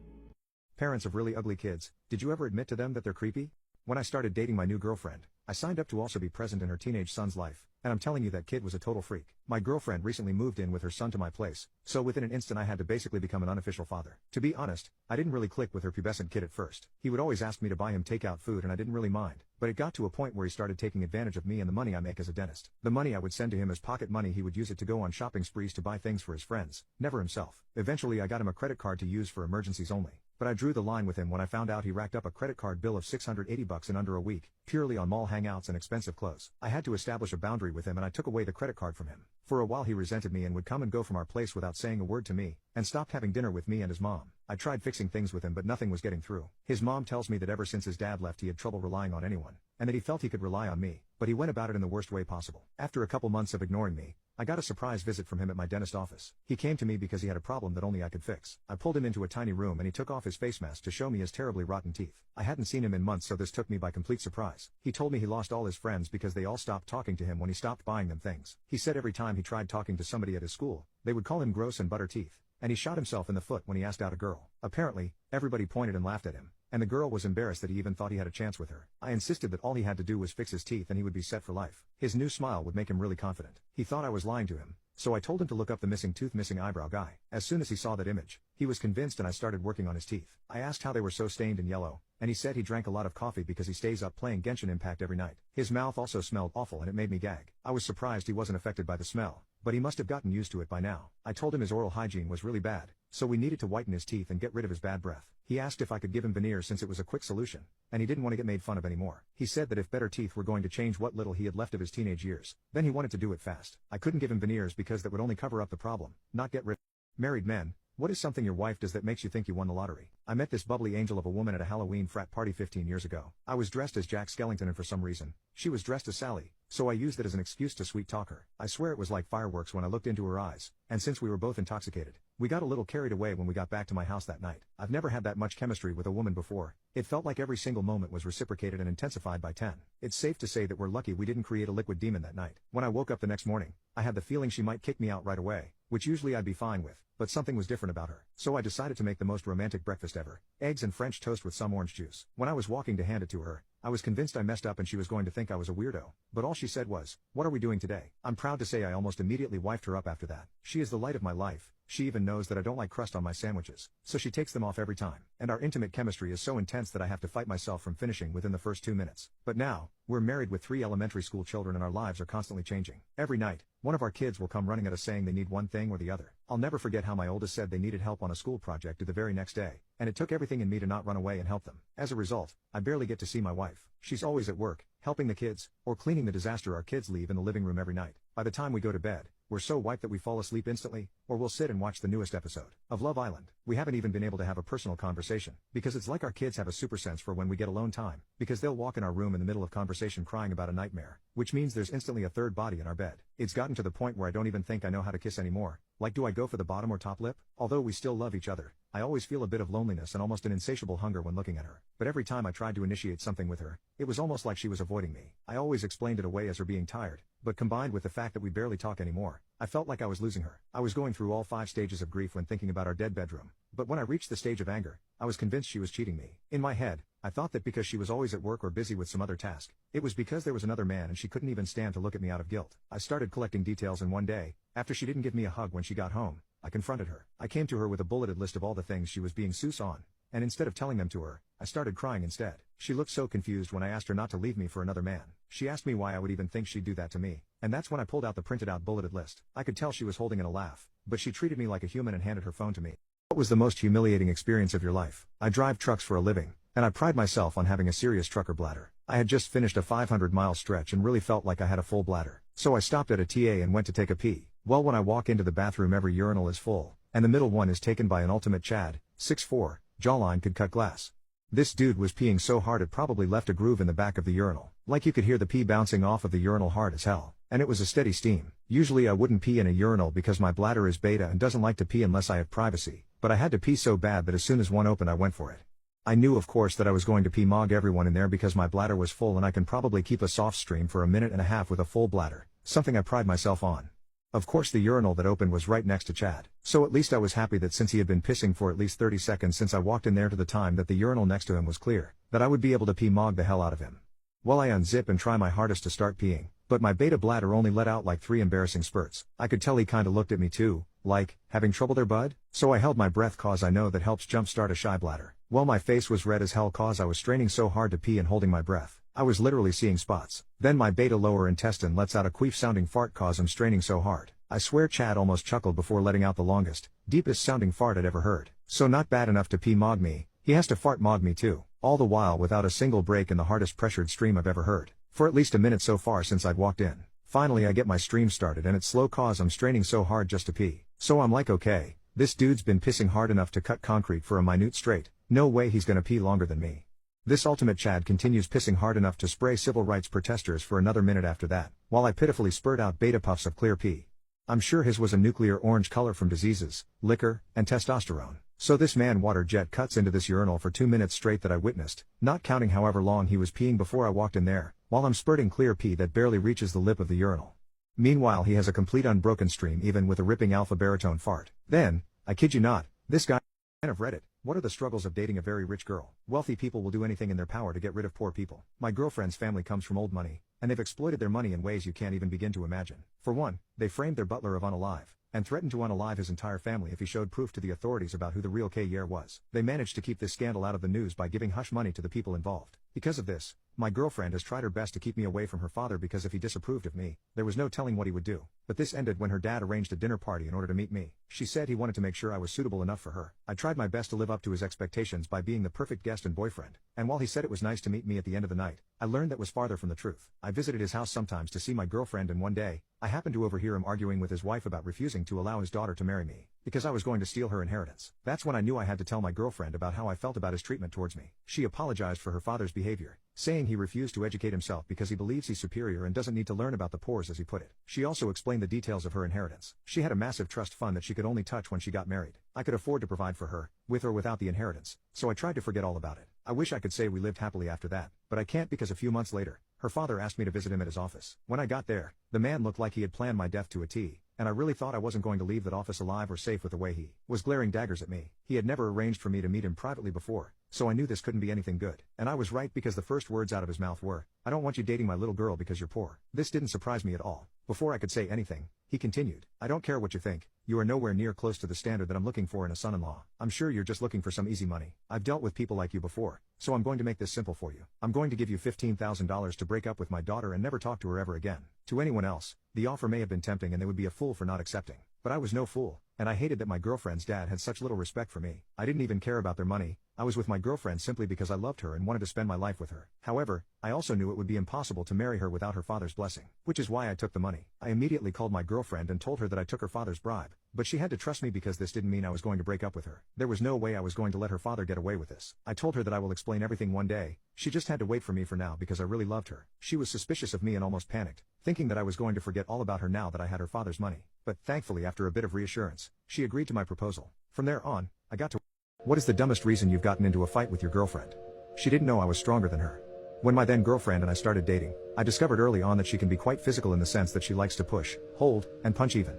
Parents of really ugly kids, did you ever admit to them that they're creepy? When I started dating my new girlfriend, I signed up to also be present in her teenage son's life, and I'm telling you that kid was a total freak. My girlfriend recently moved in with her son to my place, so within an instant I had to basically become an unofficial father. To be honest, I didn't really click with her pubescent kid at first. He would always ask me to buy him takeout food and I didn't really mind, but it got to a point where he started taking advantage of me and the money I make as a dentist. The money I would send to him as pocket money, he would use it to go on shopping sprees to buy things for his friends, never himself. Eventually I got him a credit card to use for emergencies only. But I drew the line with him when I found out he racked up a credit card bill of $680 in under a week, purely on mall hangouts and expensive clothes. I had to establish a boundary with him and I took away the credit card from him. For a while he resented me and would come and go from our place without saying a word to me, and stopped having dinner with me and his mom. I tried fixing things with him but nothing was getting through. His mom tells me that ever since his dad left he had trouble relying on anyone, and that he felt he could rely on me, but he went about it in the worst way possible. After a couple months of ignoring me, I got a surprise visit from him at my dentist office. He came to me because he had a problem that only I could fix. I pulled him into a tiny room and he took off his face mask to show me his terribly rotten teeth. I hadn't seen him in months, so this took me by complete surprise. He told me he lost all his friends because they all stopped talking to him when he stopped buying them things. He said every time he tried talking to somebody at his school, they would call him gross and butter teeth. And he shot himself in the foot when he asked out a girl. Apparently, everybody pointed and laughed at him, and the girl was embarrassed that he even thought he had a chance with her. I insisted that all he had to do was fix his teeth and he would be set for life. His new smile would make him really confident. He thought I was lying to him, so I told him to look up the missing tooth, missing eyebrow guy. As soon as he saw that image, he was convinced and I started working on his teeth. I asked how they were so stained and yellow, and he said he drank a lot of coffee because he stays up playing Genshin Impact every night. His mouth also smelled awful and it made me gag. I was surprised he wasn't affected by the smell, but he must have gotten used to it by now. I told him his oral hygiene was really bad, so we needed to whiten his teeth and get rid of his bad breath. He asked if I could give him veneers since it was a quick solution, and he didn't want to get made fun of anymore. He said that if better teeth were going to change what little he had left of his teenage years, then he wanted to do it fast. I couldn't give him veneers because that would only cover up the problem, not get rid. Married men, what is something your wife does that makes you think you won the lottery? I met this bubbly angel of a woman at a Halloween frat party 15 years ago. I was dressed as Jack Skellington and for some reason, she was dressed as Sally, so I used it as an excuse to sweet talk her. I swear it was like fireworks when I looked into her eyes, and since we were both intoxicated, we got a little carried away when we got back to my house that night. I've never had that much chemistry with a woman before. It felt like every single moment was reciprocated and intensified by 10. It's safe to say that we're lucky we didn't create a liquid demon that night. When I woke up the next morning, I had the feeling she might kick me out right away, which usually I'd be fine with, but something was different about her. So I decided to make the most romantic breakfast ever. Eggs and French toast with some orange juice. When I was walking to hand it to her, I was convinced I messed up and she was going to think I was a weirdo, but all she said was, "What are we doing today?" I'm proud to say I almost immediately wifed her up after that. She is the light of my life. She even knows that I don't like crust on my sandwiches, so she takes them off every time. And our intimate chemistry is so intense that I have to fight myself from finishing within the first 2 minutes. But now, we're married with 3 elementary school children and our lives are constantly changing. Every night, one of our kids will come running at us saying they need one thing or the other. I'll never forget how my oldest said they needed help on a school project due the very next day, and it took everything in me to not run away and help them. As a result, I barely get to see my wife. She's always at work, helping the kids, or cleaning the disaster our kids leave in the living room every night. By the time we go to bed, we're so wiped that we fall asleep instantly, or we'll sit and watch the newest episode of Love Island. We haven't even been able to have a personal conversation, because it's like our kids have a super sense for when we get alone time, because they'll walk in our room in the middle of conversation crying about a nightmare, which means there's instantly a third body in our bed. It's gotten to the point where I don't even think I know how to kiss anymore. Like, do I go for the bottom or top lip? Although we still love each other, I always feel a bit of loneliness and almost an insatiable hunger when looking at her. But every time I tried to initiate something with her, it was almost like she was avoiding me. I always explained it away as her being tired, but combined with the fact that we barely talk anymore, I felt like I was losing her. I was going through all 5 stages of grief when thinking about our dead bedroom. But when I reached the stage of anger, I was convinced she was cheating me. In my head, I thought that because she was always at work or busy with some other task, it was because there was another man and she couldn't even stand to look at me out of guilt. I started collecting details, and one day, after she didn't give me a hug when she got home, I confronted her. I came to her with a bulleted list of all the things she was being sus on, and instead of telling them to her, I started crying instead. She looked so confused when I asked her not to leave me for another man. She asked me why I would even think she'd do that to me, and that's when I pulled out the printed out bulleted list. I could tell she was holding in a laugh, but she treated me like a human and handed her phone to me. What was the most humiliating experience of your life? I drive trucks for a living, and I pride myself on having a serious trucker bladder. I had just finished a 500-mile stretch and really felt like I had a full bladder. So I stopped at a TA and went to take a pee. Well, when I walk into the bathroom, every urinal is full, and the middle one is taken by an ultimate Chad, 6'4", jawline could cut glass. This dude was peeing so hard it probably left a groove in the back of the urinal. Like you could hear the pee bouncing off of the urinal hard as hell. And it was a steady steam. Usually I wouldn't pee in a urinal because my bladder is beta and doesn't like to pee unless I have privacy, but I had to pee so bad that as soon as one opened I went for it. I knew of course that I was going to pee mog everyone in there because my bladder was full and I can probably keep a soft stream for a minute and a half with a full bladder, something I pride myself on. Of course the urinal that opened was right next to Chad, so at least I was happy that since he had been pissing for at least 30 seconds since I walked in there to the time that the urinal next to him was clear, that I would be able to pee mog the hell out of him. Well, I unzip and try my hardest to start peeing, but my beta bladder only let out like 3 embarrassing spurts. I could tell he kinda looked at me too, like, having trouble there bud? So I held my breath cause I know that helps jumpstart a shy bladder. Well, my face was red as hell cause I was straining so hard to pee and holding my breath. I was literally seeing spots. Then my beta lower intestine lets out a queef sounding fart cause I'm straining so hard. I swear Chad almost chuckled before letting out the longest, deepest sounding fart I'd ever heard. So not bad enough to pee mog me, he has to fart mog me too. All the while without a single break in the hardest pressured stream I've ever heard. For at least a minute so far since I'd walked in. Finally I get my stream started and it's slow cause I'm straining so hard just to pee. So I'm like, okay, this dude's been pissing hard enough to cut concrete for a minute straight, no way he's gonna pee longer than me. This ultimate Chad continues pissing hard enough to spray civil rights protesters for another minute after that, while I pitifully spurt out beta puffs of clear pee. I'm sure his was a nuclear orange color from diseases, liquor, and testosterone. So this man water jet cuts into this urinal for 2 minutes straight that I witnessed, not counting however long he was peeing before I walked in there, while I'm spurting clear pee that barely reaches the lip of the urinal. Meanwhile he has a complete unbroken stream even with a ripping alpha baritone fart. Then, I kid you not, this guy of Reddit. What are the struggles of dating a very rich girl? Wealthy people will do anything in their power to get rid of poor people. My girlfriend's family comes from old money, and they've exploited their money in ways you can't even begin to imagine. For one, they framed their butler of unalive, and threatened to unalive his entire family if he showed proof to the authorities about who the real K-Yer was. They managed to keep this scandal out of the news by giving hush money to the people involved. Because of this, my girlfriend has tried her best to keep me away from her father because if he disapproved of me, there was no telling what he would do. But this ended when her dad arranged a dinner party in order to meet me. She said he wanted to make sure I was suitable enough for her. I tried my best to live up to his expectations by being the perfect guest and boyfriend. And while he said it was nice to meet me at the end of the night, I learned that was farther from the truth. I visited his house sometimes to see my girlfriend and one day, I happened to overhear him arguing with his wife about refusing to allow his daughter to marry me, because I was going to steal her inheritance. That's when I knew I had to tell my girlfriend about how I felt about his treatment towards me. She apologized for her father's behavior, saying he refused to educate himself because he believes he's superior and doesn't need to learn about the poors as he put it. She also explained the details of her inheritance. She had a massive trust fund that she could only touch when she got married. I could afford to provide for her, with or without the inheritance, so I tried to forget all about it. I wish I could say we lived happily after that, but I can't because a few months later, her father asked me to visit him at his office. When I got there, the man looked like he had planned my death to a T, and I really thought I wasn't going to leave that office alive or safe with the way he was glaring daggers at me. He had never arranged for me to meet him privately before, so I knew this couldn't be anything good. And I was right because the first words out of his mouth were, "I don't want you dating my little girl because you're poor." This didn't surprise me at all. Before I could say anything, he continued, "I don't care what you think, you are nowhere near close to the standard that I'm looking for in a son-in-law. I'm sure you're just looking for some easy money. I've dealt with people like you before, so I'm going to make this simple for you. I'm going to give you $15,000 to break up with my daughter and never talk to her ever again." To anyone else, the offer may have been tempting and they would be a fool for not accepting. But I was no fool, and I hated that my girlfriend's dad had such little respect for me. I didn't even care about their money. I was with my girlfriend simply because I loved her and wanted to spend my life with her. However, I also knew it would be impossible to marry her without her father's blessing, which is why I took the money. I immediately called my girlfriend and told her that I took her father's bribe, but she had to trust me because this didn't mean I was going to break up with her. There was no way I was going to let her father get away with this. I told her that I will explain everything one day. She just had to wait for me for now because I really loved her. She was suspicious of me and almost panicked, thinking that I was going to forget all about her now that I had her father's money. But thankfully, after a bit of reassurance, she agreed to my proposal. From there on, I got to What is the dumbest reason you've gotten into a fight with your girlfriend? She didn't know I was stronger than her. When my then girlfriend and I started dating, I discovered early on that she can be quite physical in the sense that she likes to push, hold, and punch even.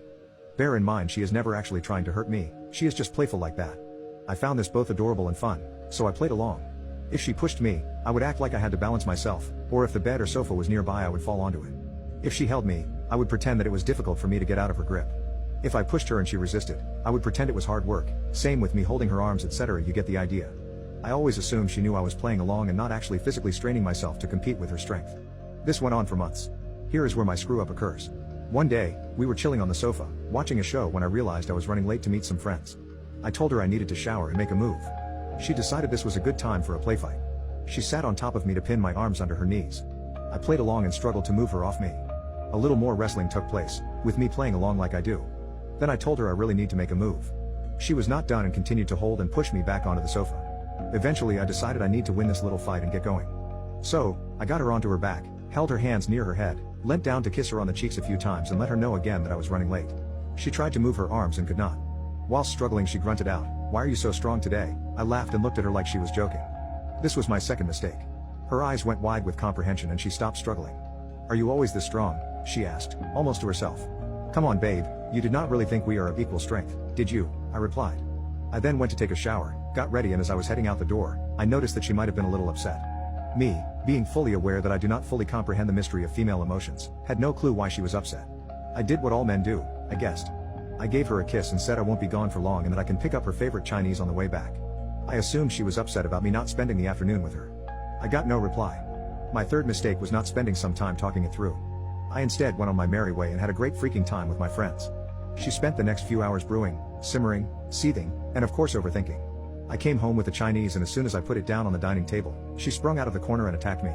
Bear in mind she is never actually trying to hurt me, she is just playful like that. I found this both adorable and fun, so I played along. If she pushed me, I would act like I had to balance myself, or if the bed or sofa was nearby I would fall onto it. If she held me, I would pretend that it was difficult for me to get out of her grip. If I pushed her and she resisted, I would pretend it was hard work, same with me holding her arms, etc. You get the idea. I always assumed she knew I was playing along and not actually physically straining myself to compete with her strength. This went on for months. Here is where my screw up occurs. One day, we were chilling on the sofa, watching a show when I realized I was running late to meet some friends. I told her I needed to shower and make a move. She decided this was a good time for a play fight. She sat on top of me to pin my arms under her knees. I played along and struggled to move her off me. A little more wrestling took place, with me playing along like I do. Then I told her I really need to make a move. She was not done and continued to hold and push me back onto the sofa. Eventually I decided I need to win this little fight and get going. So, I got her onto her back, held her hands near her head, leant down to kiss her on the cheeks a few times and let her know again that I was running late. She tried to move her arms and could not. While struggling she grunted out, "Why are you so strong today?" I laughed and looked at her like she was joking. This was my second mistake. Her eyes went wide with comprehension and she stopped struggling. "Are you always this strong?" she asked, almost to herself. "Come on babe, you did not really think we are of equal strength, did you?" I replied. I then went to take a shower, got ready, and as I was heading out the door, I noticed that she might have been a little upset. Me, being fully aware that I do not fully comprehend the mystery of female emotions, had no clue why she was upset. I did what all men do, I guessed. I gave her a kiss and said I won't be gone for long and that I can pick up her favorite Chinese on the way back. I assumed she was upset about me not spending the afternoon with her. I got no reply. My third mistake was not spending some time talking it through. I instead went on my merry way and had a great freaking time with my friends. She spent the next few hours brewing, simmering, seething, and of course overthinking. I came home with the Chinese and as soon as I put it down on the dining table, she sprung out of the corner and attacked me.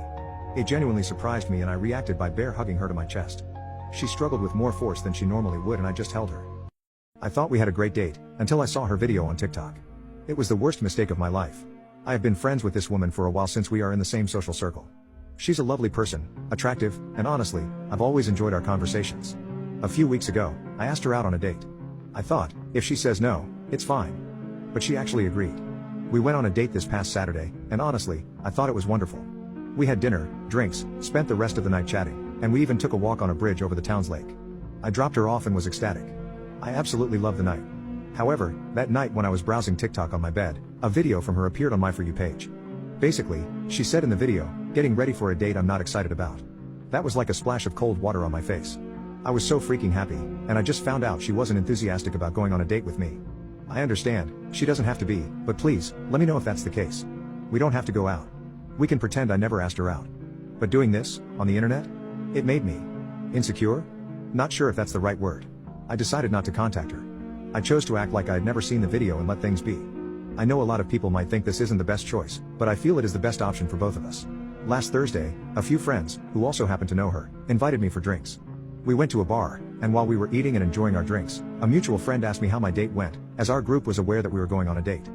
It genuinely surprised me and I reacted by bear hugging her to my chest. She struggled with more force than she normally would and I just held her. I thought we had a great date, until I saw her video on TikTok. It was the worst mistake of my life. I have been friends with this woman for a while since we are in the same social circle. She's a lovely person, attractive, and honestly, I've always enjoyed our conversations. A few weeks ago, I asked her out on a date. I thought, if she says no, it's fine. But she actually agreed. We went on a date this past Saturday, and honestly, I thought it was wonderful. We had dinner, drinks, spent the rest of the night chatting, and we even took a walk on a bridge over the town's lake. I dropped her off and was ecstatic. I absolutely loved the night. However, that night when I was browsing TikTok on my bed, a video from her appeared on my For You page. Basically, she said in the video, "Getting ready for a date I'm not excited about." That was like a splash of cold water on my face. I was so freaking happy, and I just found out she wasn't enthusiastic about going on a date with me. I understand, she doesn't have to be, but please, let me know if that's the case. We don't have to go out. We can pretend I never asked her out. But doing this, on the internet? It made me insecure? Not sure if that's the right word. I decided not to contact her. I chose to act like I had never seen the video and let things be. I know a lot of people might think this isn't the best choice, but I feel it is the best option for both of us. Last Thursday, a few friends, who also happened to know her, invited me for drinks. We went to a bar, and while we were eating and enjoying our drinks, a mutual friend asked me how my date went, as our group was aware that we were going on a date.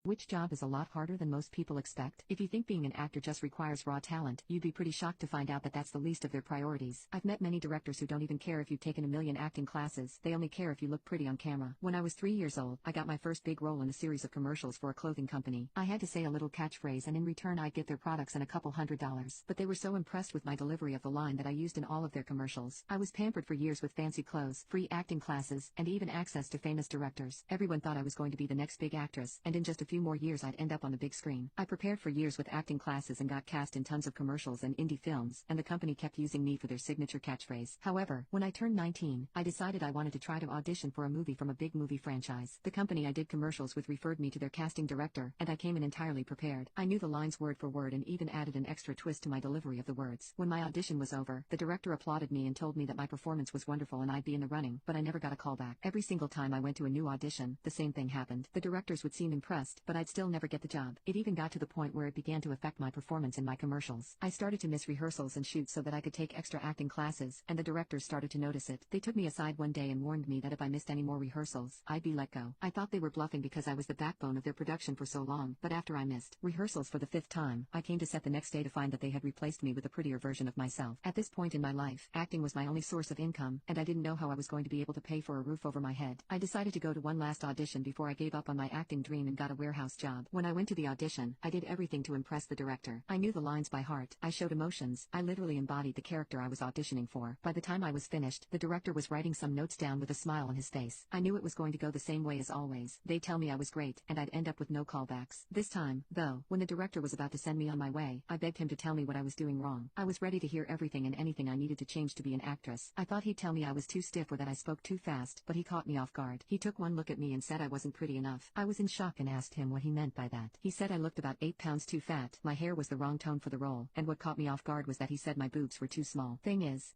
Which job is a lot harder than most people expect? If you think being an actor just requires raw talent, you'd be pretty shocked to find out that that's the least of their priorities. I've met many directors who don't even care if you've taken a million acting classes, they only care if you look pretty on camera. When I was 3 years old, I got my first big role in a series of commercials for a clothing company. I had to say a little catchphrase and in return I'd get their products and a couple $100. But they were so impressed with my delivery of the line that I used in all of their commercials. I was pampered for years with fancy clothes, free acting classes, and even access to famous directors. Everyone thought I was going to be the next big actress, and in just a few more years I'd end up on the big screen. I prepared for years with acting classes and got cast in tons of commercials and indie films, and the company kept using me for their signature catchphrase. However, when I turned 19, I decided I wanted to try to audition for a movie from a big movie franchise. The company I did commercials with referred me to their casting director, and I came in entirely prepared. I knew the lines word for word and even added an extra twist to my delivery of the words. When my audition was over, the director applauded me and told me that my performance was wonderful and I'd be in the running, but I never got a call back. Every single time I went to a new audition, the same thing happened. The directors would seem impressed, but I'd still never get the job. It even got to the point where it began to affect my performance in my commercials. I started to miss rehearsals and shoots so that I could take extra acting classes, and the directors started to notice it. They took me aside one day and warned me that if I missed any more rehearsals, I'd be let go. I thought they were bluffing because I was the backbone of their production for so long, but after I missed rehearsals for the 5th time, I came to set the next day to find that they had replaced me with a prettier version of myself. At this point in my life, acting was my only source of income, and I didn't know how I was going to be able to pay for a roof over my head. I decided to go to one last audition before I gave up on my acting dream and got a warehouse job. When I went to the audition, I did everything to impress the director. I knew the lines by heart. I showed emotions. I literally embodied the character I was auditioning for. By the time I was finished, the director was writing some notes down with a smile on his face. I knew it was going to go the same way as always. They'd tell me I was great, and I'd end up with no callbacks. This time, though, when the director was about to send me on my way, I begged him to tell me what I was doing wrong. I was ready to hear everything and anything I needed to change to be an actress. I thought he'd tell me I was too stiff or that I spoke too fast, but he caught me off guard. He took one look at me and said I wasn't pretty enough. I was in shock and asked him what he meant by that. He said I looked about 8 pounds too fat, my hair was the wrong tone for the role, and what caught me off guard was that he said my boobs were too small. Thing is,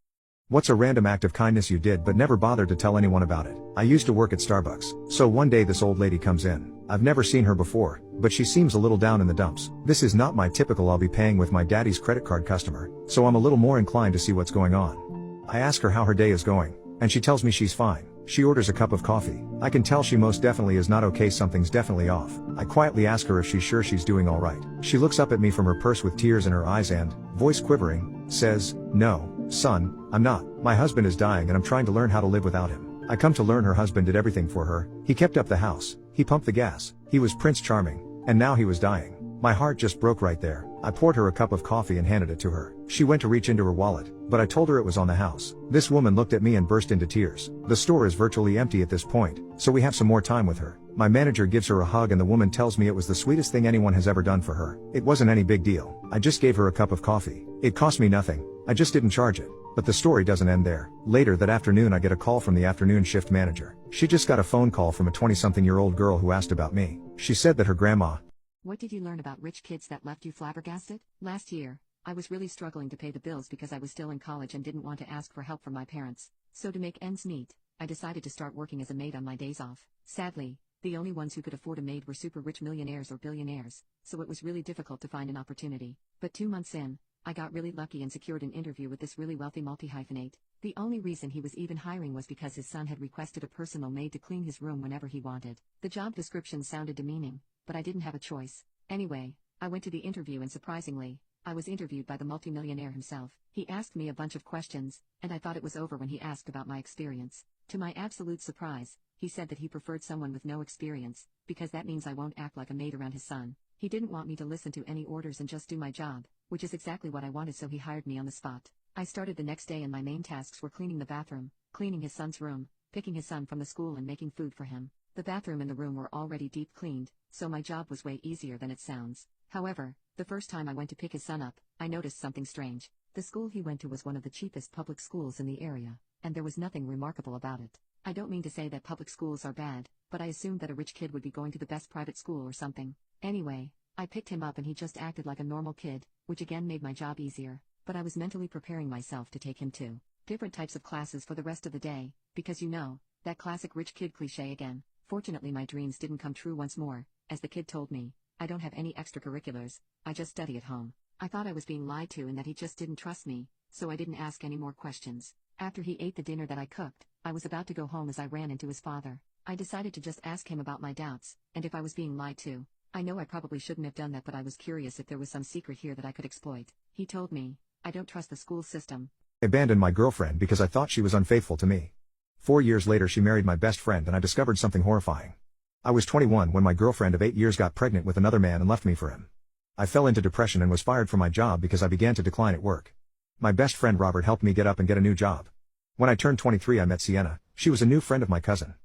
what's a random act of kindness you did but never bothered to tell anyone about it? I used to work at Starbucks, so one day this old lady comes in. I've never seen her before, but she seems a little down in the dumps. This is not my typical I'll be paying with my daddy's credit card customer, so I'm a little more inclined to see what's going on. I ask her how her day is going, and she tells me she's fine. She orders a cup of coffee. I can tell she most definitely is not okay, something's definitely off. I quietly ask her if she's sure she's doing alright. She looks up at me from her purse with tears in her eyes and, voice quivering, says, "No, son, I'm not. My husband is dying and I'm trying to learn how to live without him." I come to learn her husband did everything for her. He kept up the house. He pumped the gas. He was Prince Charming. And now he was dying. My heart just broke right there. I poured her a cup of coffee and handed it to her. She went to reach into her wallet, but I told her it was on the house. This woman looked at me and burst into tears. The store is virtually empty at this point, so we have some more time with her. My manager gives her a hug and the woman tells me it was the sweetest thing anyone has ever done for her. It wasn't any big deal. I just gave her a cup of coffee. It cost me nothing. I just didn't charge it. But the story doesn't end there. Later that afternoon I get a call from the afternoon shift manager. She just got a phone call from a 20-something-year-old girl who asked about me. She said that her grandma. What did you learn about rich kids that left you flabbergasted? Last year, I was really struggling to pay the bills because I was still in college and didn't want to ask for help from my parents. So to make ends meet, I decided to start working as a maid on my days off. Sadly, the only ones who could afford a maid were super rich millionaires or billionaires, so it was really difficult to find an opportunity. But 2 months in, I got really lucky and secured an interview with this really wealthy multi-hyphenate. The only reason he was even hiring was because his son had requested a personal maid to clean his room whenever he wanted. The job description sounded demeaning, but I didn't have a choice. Anyway, I went to the interview and surprisingly, I was interviewed by the multimillionaire himself. He asked me a bunch of questions, and I thought it was over when he asked about my experience. To my absolute surprise, he said that he preferred someone with no experience, because that means I won't act like a maid around his son. He didn't want me to listen to any orders and just do my job, which is exactly what I wanted, so he hired me on the spot. I started the next day and my main tasks were cleaning the bathroom, cleaning his son's room, picking his son from the school and making food for him. The bathroom and the room were already deep cleaned, so my job was way easier than it sounds. However, the first time I went to pick his son up, I noticed something strange. The school he went to was one of the cheapest public schools in the area, and there was nothing remarkable about it. I don't mean to say that public schools are bad, but I assumed that a rich kid would be going to the best private school or something. Anyway, I picked him up and he just acted like a normal kid, which again made my job easier, but I was mentally preparing myself to take him to different types of classes for the rest of the day, because you know, that classic rich kid cliche again. Fortunately my dreams didn't come true once more. As the kid told me, I don't have any extracurriculars, I just study at home. I thought I was being lied to and that he just didn't trust me, so I didn't ask any more questions. After he ate the dinner that I cooked, I was about to go home as I ran into his father. I decided to just ask him about my doubts, and if I was being lied to. I know I probably shouldn't have done that, but I was curious if there was some secret here that I could exploit. He told me, I don't trust the school system. I abandoned my girlfriend because I thought she was unfaithful to me. 4 years later she married my best friend and I discovered something horrifying. I was 21 when my girlfriend of 8 years got pregnant with another man and left me for him. I fell into depression and was fired from my job because I began to decline at work. My best friend Robert helped me get up and get a new job. When I turned 23 I met Sienna. She was a new friend of my cousin.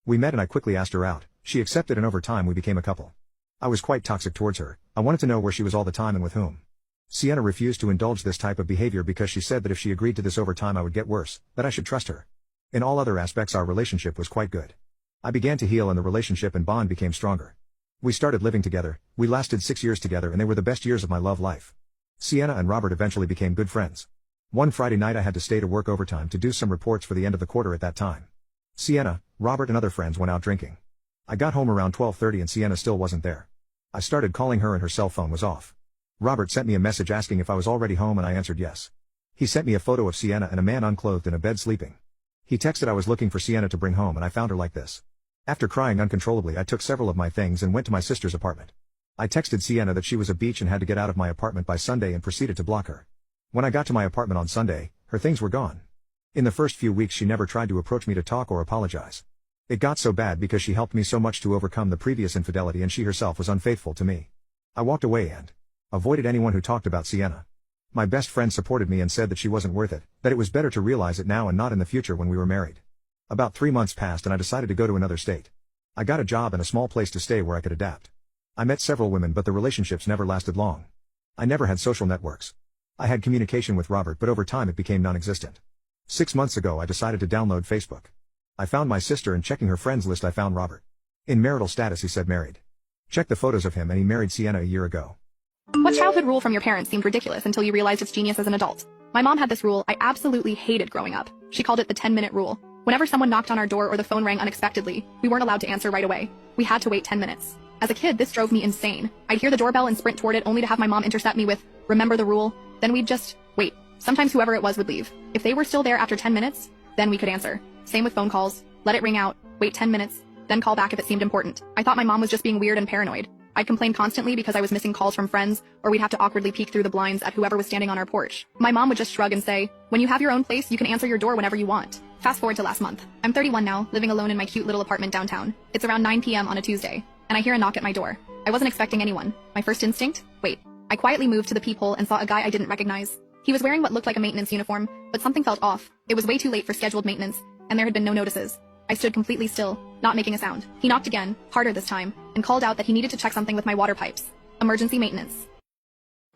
We met and I quickly asked her out. She accepted and over time we became a couple. I was quite toxic towards her. I wanted to know where she was all the time and with whom. Sienna refused to indulge this type of behavior because she said that if she agreed to this over time I would get worse, that I should trust her. In all other aspects our relationship was quite good. I began to heal and the relationship and bond became stronger. We started living together. We lasted 6 years together and they were the best years of my love life. Sienna and Robert eventually became good friends. One Friday night I had to stay to work overtime to do some reports for the end of the quarter at that time. Sienna, Robert and other friends went out drinking. I got home around 12:30 and Sienna still wasn't there. I started calling her and her cell phone was off. Robert sent me a message asking if I was already home and I answered yes. He sent me a photo of Sienna and a man unclothed in a bed sleeping. He texted I was looking for Sienna to bring home and I found her like this. After crying uncontrollably I took several of my things and went to my sister's apartment. I texted Sienna that she was a beach and had to get out of my apartment by Sunday and proceeded to block her. When I got to my apartment on Sunday, her things were gone. In the first few weeks she never tried to approach me to talk or apologize. It got so bad because she helped me so much to overcome the previous infidelity and she herself was unfaithful to me. I walked away and avoided anyone who talked about Sienna. My best friend supported me and said that she wasn't worth it, that it was better to realize it now and not in the future when we were married. About 3 months passed and I decided to go to another state. I got a job and a small place to stay where I could adapt. I met several women but the relationships never lasted long. I never had social networks. I had communication with Robert but over time it became non-existent. 6 months ago I decided to download Facebook. I found my sister and checking her friends list I found Robert. In marital status he said married. Check the photos of him and he married Sienna a year ago. What childhood rule from your parents seemed ridiculous until you realized its genius as an adult? My mom had this rule I absolutely hated growing up. She called it the 10-minute rule. Whenever someone knocked on our door or the phone rang unexpectedly, we weren't allowed to answer right away. We had to wait 10 minutes. As a kid, this drove me insane. I'd hear the doorbell and sprint toward it only to have my mom intercept me with, "Remember the rule?" Then we'd just wait. Sometimes whoever it was would leave. If they were still there after 10 minutes, then we could answer. Same with phone calls. Let it ring out, wait 10 minutes, then call back if it seemed important. I thought my mom was just being weird and paranoid. I'd complain constantly because I was missing calls from friends, or we'd have to awkwardly peek through the blinds at whoever was standing on our porch. My mom would just shrug and say, "When you have your own place, you can answer your door whenever you want." Fast forward to last month. I'm 31 now, living alone in my cute little apartment downtown. It's around 9 p.m. on a Tuesday, and I hear a knock at my door. I wasn't expecting anyone. My first instinct? Wait. I quietly moved to the peephole and saw a guy I didn't recognize. He was wearing what looked like a maintenance uniform, but something felt off. It was way too late for scheduled maintenance, and there had been no notices. I stood completely still, not making a sound. He knocked again, harder this time, and called out that he needed to check something with my water pipes. Emergency maintenance.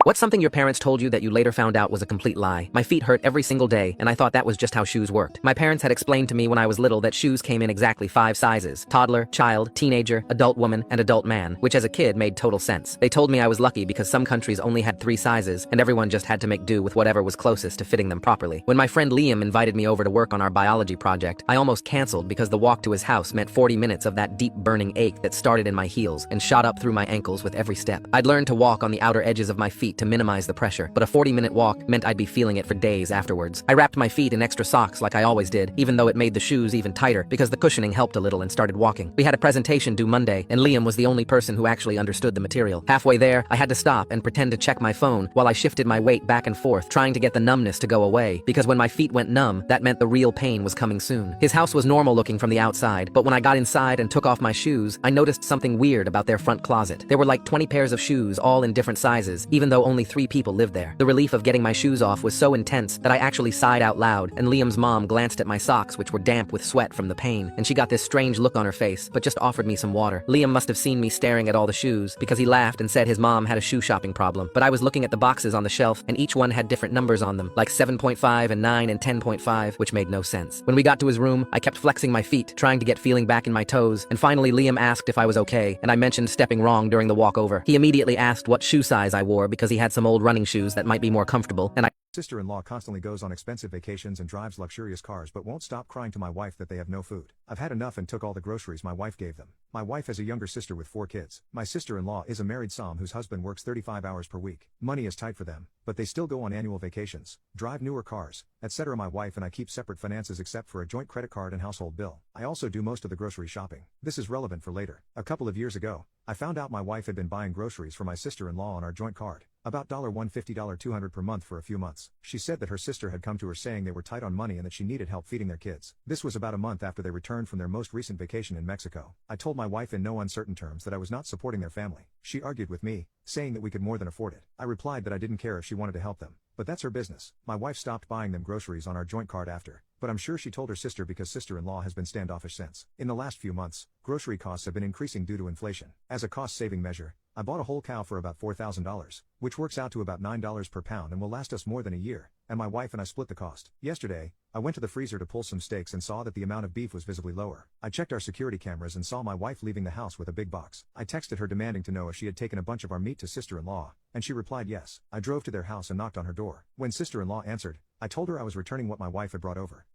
What's something your parents told you that you later found out was a complete lie? My feet hurt every single day, and I thought that was just how shoes worked. My parents had explained to me when I was little that shoes came in exactly 5 sizes: toddler, child, teenager, adult woman, and adult man, which as a kid made total sense. They told me I was lucky because some countries only had 3 sizes, and everyone just had to make do with whatever was closest to fitting them properly. When my friend Liam invited me over to work on our biology project, I almost canceled because the walk to his house meant 40 minutes of that deep burning ache that started in my heels and shot up through my ankles with every step. I'd learned to walk on the outer edges of my feet to minimize the pressure, but a 40-minute walk meant I'd be feeling it for days afterwards. I wrapped my feet in extra socks like I always did, even though it made the shoes even tighter because the cushioning helped a little and started walking. We had a presentation due Monday, and Liam was the only person who actually understood the material. Halfway there, I had to stop and pretend to check my phone while I shifted my weight back and forth, trying to get the numbness to go away, because when my feet went numb, that meant the real pain was coming soon. His house was normal looking from the outside, but when I got inside and took off my shoes, I noticed something weird about their front closet. There were like 20 pairs of shoes, all in different sizes, even though only 3 people lived there. The relief of getting my shoes off was so intense that I actually sighed out loud, and Liam's mom glanced at my socks, which were damp with sweat from the pain, and she got this strange look on her face, but just offered me some water. Liam must have seen me staring at all the shoes, because he laughed and said his mom had a shoe shopping problem, but I was looking at the boxes on the shelf, and each one had different numbers on them, like 7.5 and 9 and 10.5, which made no sense. When we got to his room, I kept flexing my feet, trying to get feeling back in my toes, and finally Liam asked if I was okay, and I mentioned stepping wrong during the walk over. He immediately asked what shoe size I wore because he had some old running shoes that might be more comfortable, and Sister-in-law constantly goes on expensive vacations and drives luxurious cars but won't stop crying to my wife that they have no food. I've had enough and took all the groceries my wife gave them. My wife has a younger sister with 4 kids. My sister-in-law is a married som whose husband works 35 hours per week. Money is tight for them, but they still go on annual vacations, drive newer cars, etc. My wife and I keep separate finances except for a joint credit card and household bill. I also do most of the grocery shopping. This is relevant for later. A couple of years ago, I found out my wife had been buying groceries for my sister-in-law on our joint card. About $150, $200 per month for a few months. She said that her sister had come to her saying they were tight on money and that she needed help feeding their kids. This was about a month after they returned from their most recent vacation in Mexico. I told my wife in no uncertain terms that I was not supporting their family. She argued with me, saying that we could more than afford it. I replied that I didn't care if she wanted to help them, but that's her business. My wife stopped buying them groceries on our joint card after, but I'm sure she told her sister because sister-in-law has been standoffish since. In the last few months, grocery costs have been increasing due to inflation. As a cost-saving measure, I bought a whole cow for about $4,000, which works out to about $9 per pound and will last us more than a year, and my wife and I split the cost. Yesterday, I went to the freezer to pull some steaks and saw that the amount of beef was visibly lower. I checked our security cameras and saw my wife leaving the house with a big box. I texted her demanding to know if she had taken a bunch of our meat to sister-in-law, and she replied yes. I drove to their house and knocked on her door. When sister-in-law answered, I told her I was returning what my wife had brought over.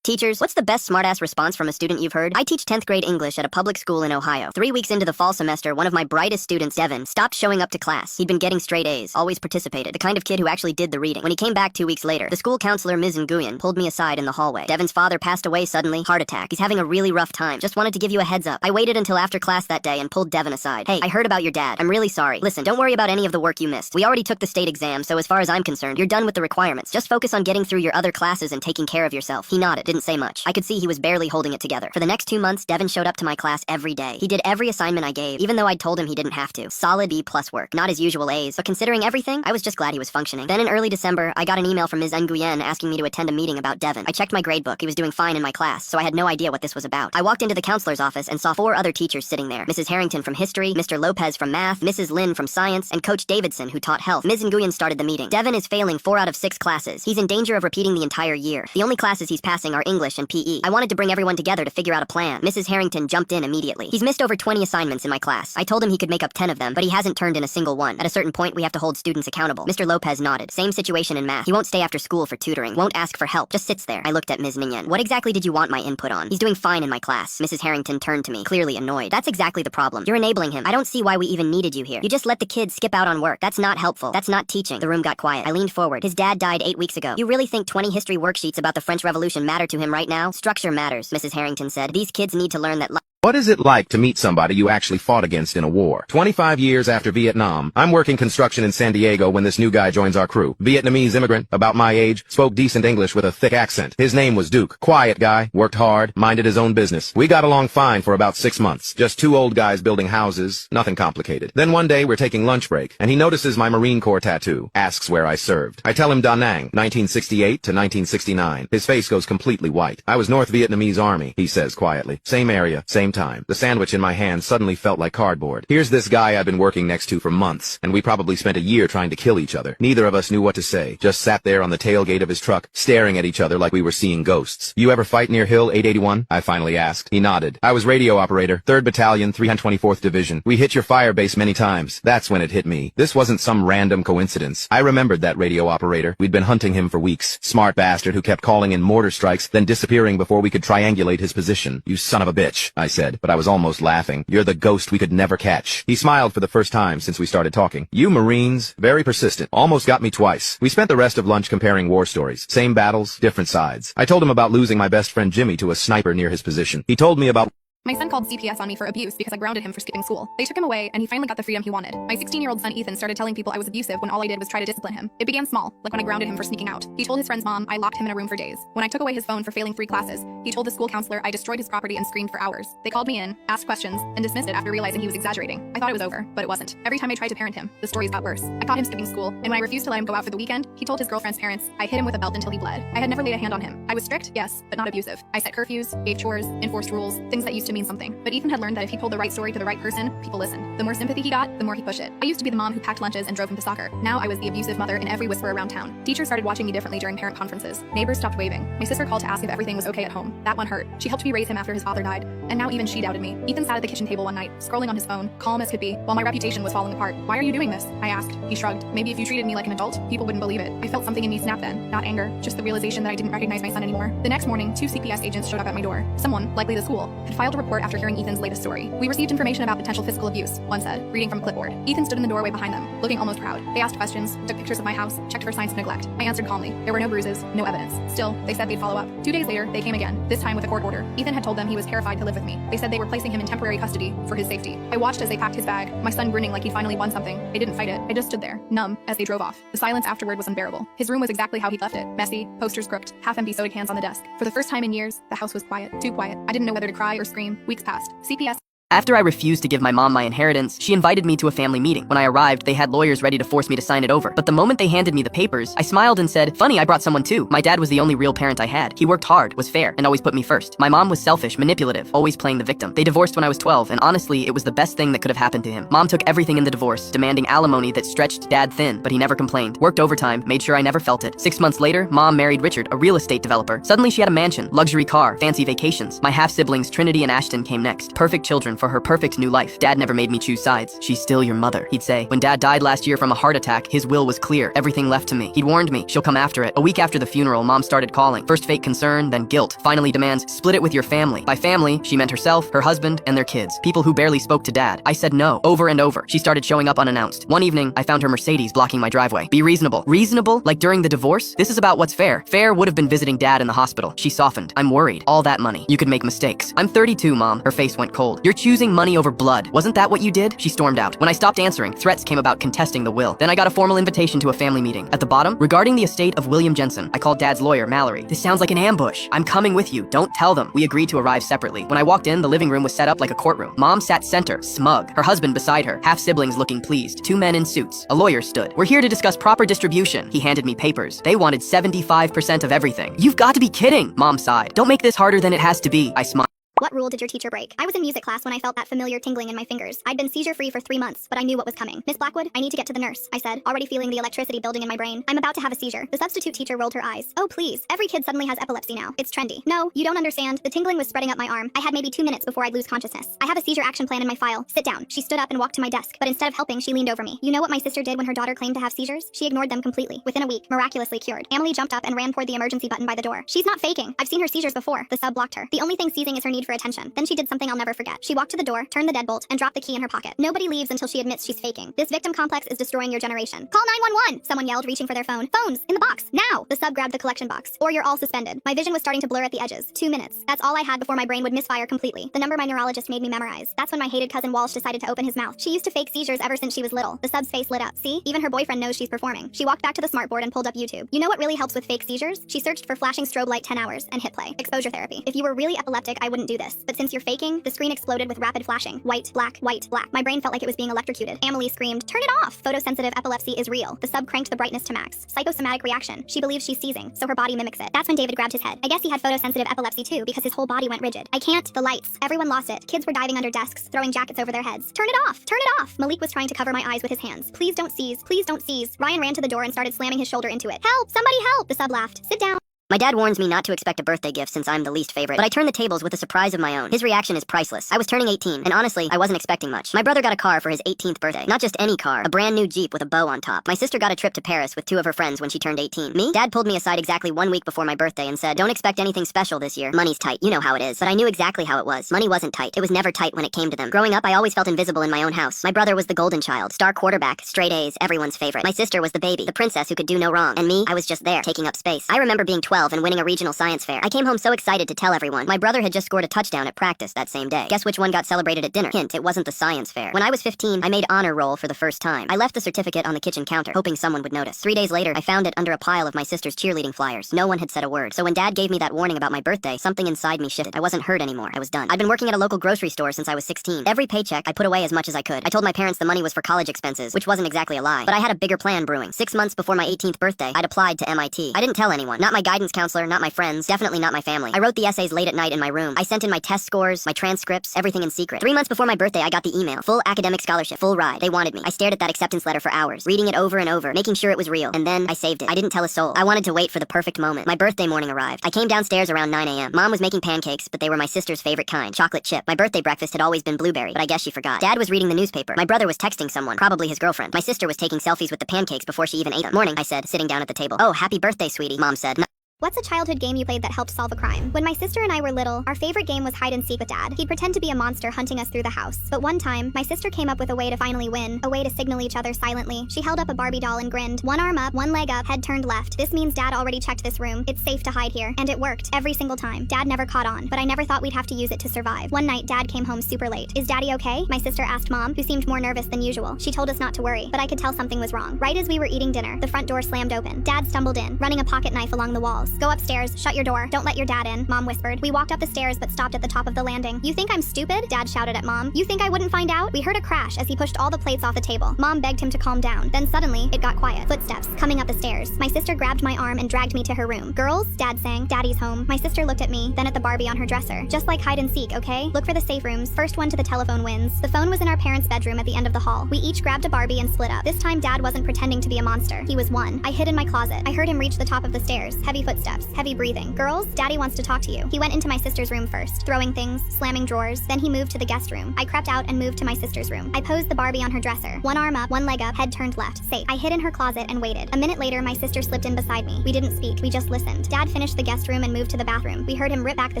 Teachers, what's the best smartass response from a student you've heard? I teach 10th grade English at a public school in Ohio. 3 weeks into the fall semester, one of my brightest students, Devin, stopped showing up to class. He'd been getting straight A's, always participated, the kind of kid who actually did the reading. When he came back 2 weeks later, the school counselor, Ms. Nguyen, pulled me aside in the hallway. Devin's father passed away suddenly, heart attack. He's having a really rough time. Just wanted to give you a heads up. I waited until after class that day and pulled Devin aside. Hey, I heard about your dad. I'm really sorry. Listen, don't worry about any of the work you missed. We already took the state exam, so as far as I'm concerned, you're done with the requirements. Just focus on getting through your other classes and taking care of yourself. He nodded, didn't say much. I could see he was barely holding it together. For the next 2 months, Devin showed up to my class every day. He did every assignment I gave, even though I'd told him he didn't have to. Solid B+ work. Not his usual A's, but considering everything, I was just glad he was functioning. Then in early December, I got an email from Ms. Nguyen asking me to attend a meeting about Devin. I checked my gradebook. He was doing fine in my class, so I had no idea what this was about. I walked into the counselor's office and saw 4 other teachers sitting there. Mrs. Harrington from history, Mr. Lopez from math, Mrs. Lin from science, and Coach Davidson, who taught health. Ms. Nguyen started the meeting. Devin is failing 4 out of 6 classes. He's in danger of repeating the entire year. The only classes he's passing are English and PE. I wanted to bring everyone together to figure out a plan. Mrs. Harrington jumped in immediately. He's missed over 20 assignments in my class. I told him he could make up 10 of them, but he hasn't turned in a single one. At a certain point, we have to hold students accountable. Mr. Lopez nodded. Same situation in math. He won't stay after school for tutoring, won't ask for help, just sits there. I looked at Ms. Nguyen. What exactly did you want my input on? He's doing fine in my class. Mrs. Harrington turned to me, clearly annoyed. That's exactly the problem. You're enabling him. I don't see why we even needed you here. You just let the kids skip out on work. That's not helpful. That's not teaching. The room got quiet. I leaned forward. His dad died 8 weeks ago. You really think 20 history worksheets about the French Revolution matter to him right now? Structure matters, Mrs. Harrington said. These kids need to learn that What is it like to meet somebody you actually fought against in a war? 25 years after Vietnam, I'm working construction in San Diego when this new guy joins our crew. Vietnamese immigrant, about my age, spoke decent English with a thick accent. His name was Duke. Quiet guy, worked hard, minded his own business. We got along fine for about 6 months. Just 2 old guys building houses, nothing complicated. Then one day we're taking lunch break, and he notices my Marine Corps tattoo, asks where I served. I tell him Da Nang, 1968 to 1969. His face goes completely white. I was North Vietnamese Army, he says quietly. Same area, same time. The sandwich in my hand suddenly felt like cardboard. Here's this guy I've been working next to for months, and we probably spent a year trying to kill each other. Neither of us knew what to say, just sat there on the tailgate of his truck, staring at each other like we were seeing ghosts. You ever fight near Hill 881? I finally asked. He nodded. I was radio operator, 3rd Battalion, 324th Division. We hit your fire base many times. That's when it hit me. This wasn't some random coincidence. I remembered that radio operator. We'd been hunting him for weeks. Smart bastard who kept calling in mortar strikes, then disappearing before we could triangulate his position. You son of a bitch, I said, but I was almost laughing. You're the ghost we could never catch. He smiled for the first time since we started talking. You Marines, very persistent. Almost got me twice. We spent the rest of lunch comparing war stories. Same battles, different sides. I told him about losing my best friend Jimmy to a sniper near his position. He told me about My son called CPS on me for abuse because I grounded him for skipping school. They took him away, and he finally got the freedom he wanted. My 16-year-old son Ethan started telling people I was abusive when all I did was try to discipline him. It began small, like when I grounded him for sneaking out. He told his friend's mom I locked him in a room for days. When I took away his phone for failing 3 classes, he told the school counselor I destroyed his property and screamed for hours. They called me in, asked questions, and dismissed it after realizing he was exaggerating. I thought it was over, but it wasn't. Every time I tried to parent him, the stories got worse. I caught him skipping school, and when I refused to let him go out for the weekend, he told his girlfriend's parents I hit him with a belt until he bled. I had never laid a hand on him. I was strict, yes, but not abusive. I set curfews, gave chores, enforced rules, things that used to mean something. But Ethan had learned that if he told the right story to the right person, people listened. The more sympathy he got, the more he pushed it. I used to be the mom who packed lunches and drove him to soccer. Now I was the abusive mother in every whisper around town. Teachers started watching me differently during parent conferences. Neighbors stopped waving. My sister called to ask if everything was okay at home. That one hurt. She helped me raise him after his father died, and now even she doubted me. Ethan sat at the kitchen table one night, scrolling on his phone, calm as could be, while my reputation was falling apart. Why are you doing this? I asked. He shrugged. Maybe if you treated me like an adult, people wouldn't believe it. I felt something in me snap then. Not anger, just the realization that I didn't recognize my son anymore. The next morning, 2 CPS agents showed up at my door. Someone, likely the school, had filed a report after hearing Ethan's latest story. We received information about potential physical abuse, one said, reading from a clipboard. Ethan stood in the doorway behind them, looking almost proud. They asked questions, took pictures of my house, checked for signs of neglect. I answered calmly. There were no bruises, no evidence. Still, they said they'd follow up. 2 days later, they came again, this time with a court order. Ethan had told them he was terrified to live with me. They said they were placing him in temporary custody for his safety. I watched as they packed his bag, my son grinning like he'd finally won something. I didn't fight it. I just stood there, numb, as they drove off. The silence afterward was unbearable. His room was exactly how he'd left it. Messy, posters crooked, half-empty soda cans on the desk. For the first time in years, the house was quiet. Too quiet. I didn't know whether to cry or scream. Weeks passed. CPS After I refused to give my mom my inheritance, she invited me to a family meeting. When I arrived, they had lawyers ready to force me to sign it over. But the moment they handed me the papers, I smiled and said, "Funny, I brought someone too." My dad was the only real parent I had. He worked hard, was fair, and always put me first. My mom was selfish, manipulative, always playing the victim. They divorced when I was 12, and honestly, it was the best thing that could have happened to him. Mom took everything in the divorce, demanding alimony that stretched dad thin, but he never complained. Worked overtime, made sure I never felt it. 6 months later, Mom married Richard, a real estate developer. Suddenly she had a mansion, luxury car, fancy vacations. My half-siblings, Trinity and Ashton, came next. Perfect children for her perfect new life. Dad never made me choose sides. She's still your mother, he'd say. When Dad died last year from a heart attack, his will was clear. Everything left to me. He'd warned me, she'll come after it. A week after the funeral, Mom started calling. First fake concern, then guilt. Finally demands, split it with your family. By family, she meant herself, her husband, and their kids. People who barely spoke to Dad. I said no, over and over. She started showing up unannounced. One evening, I found her Mercedes blocking my driveway. Be reasonable. Reasonable? Like during the divorce? This is about what's fair. Fair would have been visiting Dad in the hospital. She softened. I'm worried. All that money. You could make mistakes. I'm 32, Mom. Her face went cold. You're choosing money over blood. Wasn't that what you did? She stormed out. When I stopped answering, threats came about contesting the will. Then I got a formal invitation to a family meeting. At the bottom, regarding the estate of William Jensen. I called Dad's lawyer, Mallory. This sounds like an ambush. I'm coming with you. Don't tell them. We agreed to arrive separately. When I walked in, the living room was set up like a courtroom. Mom sat center, smug. Her husband beside her, half-siblings looking pleased. Two men in suits. A lawyer stood. We're here to discuss proper distribution. He handed me papers. They wanted 75% of everything. You've got to be kidding. Mom sighed. Don't make this harder than it has to be. I smiled. What rule did your teacher break? I was in music class when I felt that familiar tingling in my fingers. I'd been seizure-free for 3 months, but I knew what was coming. Miss Blackwood, I need to get to the nurse, I said, already feeling the electricity building in my brain. I'm about to have a seizure. The substitute teacher rolled her eyes. Oh, please. Every kid suddenly has epilepsy now. It's trendy. No, you don't understand. The tingling was spreading up my arm. I had maybe 2 minutes before I'd lose consciousness. I have a seizure action plan in my file. Sit down. She stood up and walked to my desk, but instead of helping, she leaned over me. You know what my sister did when her daughter claimed to have seizures? She ignored them completely. Within a week, miraculously cured. Emily jumped up and ran toward the emergency button by the door. She's not faking. I've seen her seizures before. The sub blocked her. The only thing seizing is her need for attention. Then she did something I'll never forget. She walked to the door, turned the deadbolt, and dropped the key in her pocket. Nobody leaves until she admits she's faking. This victim complex is destroying your generation. Call 911! Someone yelled, reaching for their phone. Phones! In the box! Now! The sub grabbed the collection box. Or you're all suspended. My vision was starting to blur at the edges. 2 minutes. That's all I had before my brain would misfire completely. The number my neurologist made me memorize. That's when my hated cousin Walsh decided to open his mouth. She used to fake seizures ever since she was little. The sub's face lit up. See? Even her boyfriend knows she's performing. She walked back to the smartboard and pulled up YouTube. You know what really helps with fake seizures? She searched for flashing strobe light 10 hours and hit play. Exposure therapy. If you were really epileptic, I wouldn't do this. But since you're faking, the screen exploded with rapid flashing. White, black, white, black. My brain felt like it was being electrocuted. Emily screamed, turn it off! Photosensitive epilepsy is real. The sub cranked the brightness to max. Psychosomatic reaction. She believes she's seizing, so her body mimics it. That's when David grabbed his head. I guess he had photosensitive epilepsy too, because his whole body went rigid. I can't. The lights. Everyone lost it. Kids were diving under desks, throwing jackets over their heads. Turn it off! Turn it off! Malik was trying to cover my eyes with his hands. Please don't seize. Please don't seize. Ryan ran to the door and started slamming his shoulder into it. Help! Somebody help! The sub laughed. Sit down. My dad warns me not to expect a birthday gift since I'm the least favorite, but I turned the tables with a surprise of my own. His reaction is priceless. I was turning 18, and honestly, I wasn't expecting much. My brother got a car for his 18th birthday. Not just any car, a brand new Jeep with a bow on top. My sister got a trip to Paris with 2 of her friends when she turned 18. Me? Dad pulled me aside exactly 1 week before my birthday and said, don't expect anything special this year. Money's tight, you know how it is. But I knew exactly how it was. Money wasn't tight. It was never tight when it came to them. Growing up, I always felt invisible in my own house. My brother was the golden child, star quarterback, straight A's, everyone's favorite. My sister was the baby, the princess who could do no wrong. And me, I was just there, taking up space. I remember being 12 and winning a regional science fair. I came home so excited to tell everyone. My brother had just scored a touchdown at practice that same day. Guess which one got celebrated at dinner? Hint, it wasn't the science fair. When I was 15, I made honor roll for the first time. I left the certificate on the kitchen counter, hoping someone would notice. 3 days later, I found it under a pile of my sister's cheerleading flyers. No one had said a word. So when Dad gave me that warning about my birthday, something inside me shifted. I wasn't hurt anymore. I was done. I'd been working at a local grocery store since I was 16. Every paycheck, I put away as much as I could. I told my parents the money was for college expenses, which wasn't exactly a lie. But I had a bigger plan brewing. 6 months before my 18th birthday, I'd applied to MIT. I didn't tell anyone. Not my guidance counselor, not my friends, definitely not my family. I wrote the essays late at night in my room. I sent in my test scores, my transcripts, everything in secret. 3 months before my birthday, I got the email. Full academic scholarship, full ride. They wanted me. I stared at that acceptance letter for hours, reading it over and over, making sure it was real. And then I saved it. I didn't tell a soul. I wanted to wait for the perfect moment. My birthday morning arrived. I came downstairs around 9 a.m. Mom was making pancakes, but they were my sister's favorite kind, chocolate chip. My birthday breakfast had always been blueberry, but I guess she forgot. Dad was reading the newspaper. My brother was texting someone, probably his girlfriend. My sister was taking selfies with the pancakes before she even ate them. Morning, I said, sitting down at the table. Oh, happy birthday, sweetie. Mom said. What's a childhood game you played that helped solve a crime? When my sister and I were little, our favorite game was hide and seek with Dad. He'd pretend to be a monster hunting us through the house. But one time, my sister came up with a way to finally win, a way to signal each other silently. She held up a Barbie doll and grinned. One arm up, one leg up, head turned left. This means Dad already checked this room. It's safe to hide here. And it worked, every single time. Dad never caught on, but I never thought we'd have to use it to survive. One night, Dad came home super late. Is Daddy okay? My sister asked Mom, who seemed more nervous than usual. She told us not to worry, but I could tell something was wrong. Right as we were eating dinner, the front door slammed open. Dad stumbled in, running a pocket knife along the walls. Go upstairs, shut your door. Don't let your dad in, Mom whispered. We walked up the stairs but stopped at the top of the landing. You think I'm stupid? Dad shouted at Mom. You think I wouldn't find out? We heard a crash as he pushed all the plates off the table. Mom begged him to calm down. Then suddenly, it got quiet. Footsteps coming up the stairs. My sister grabbed my arm and dragged me to her room. Girls, Dad sang. Daddy's home. My sister looked at me, then at the Barbie on her dresser. Just like hide and seek, okay? Look for the safe rooms. First one to the telephone wins. The phone was in our parents' bedroom at the end of the hall. We each grabbed a Barbie and split up. This time Dad wasn't pretending to be a monster. He was one. I hid in my closet. I heard him reach the top of the stairs. Heavy footsteps footsteps, heavy breathing. Girls, Daddy wants to talk to you. He went into my sister's room first, throwing things, slamming drawers. Then he moved to the guest room. I crept out and moved to my sister's room. I posed the Barbie on her dresser. One arm up, one leg up, head turned left. Safe. I hid in her closet and waited. A minute later, my sister slipped in beside me. We didn't speak. We just listened. Dad finished the guest room and moved to the bathroom. We heard him rip back the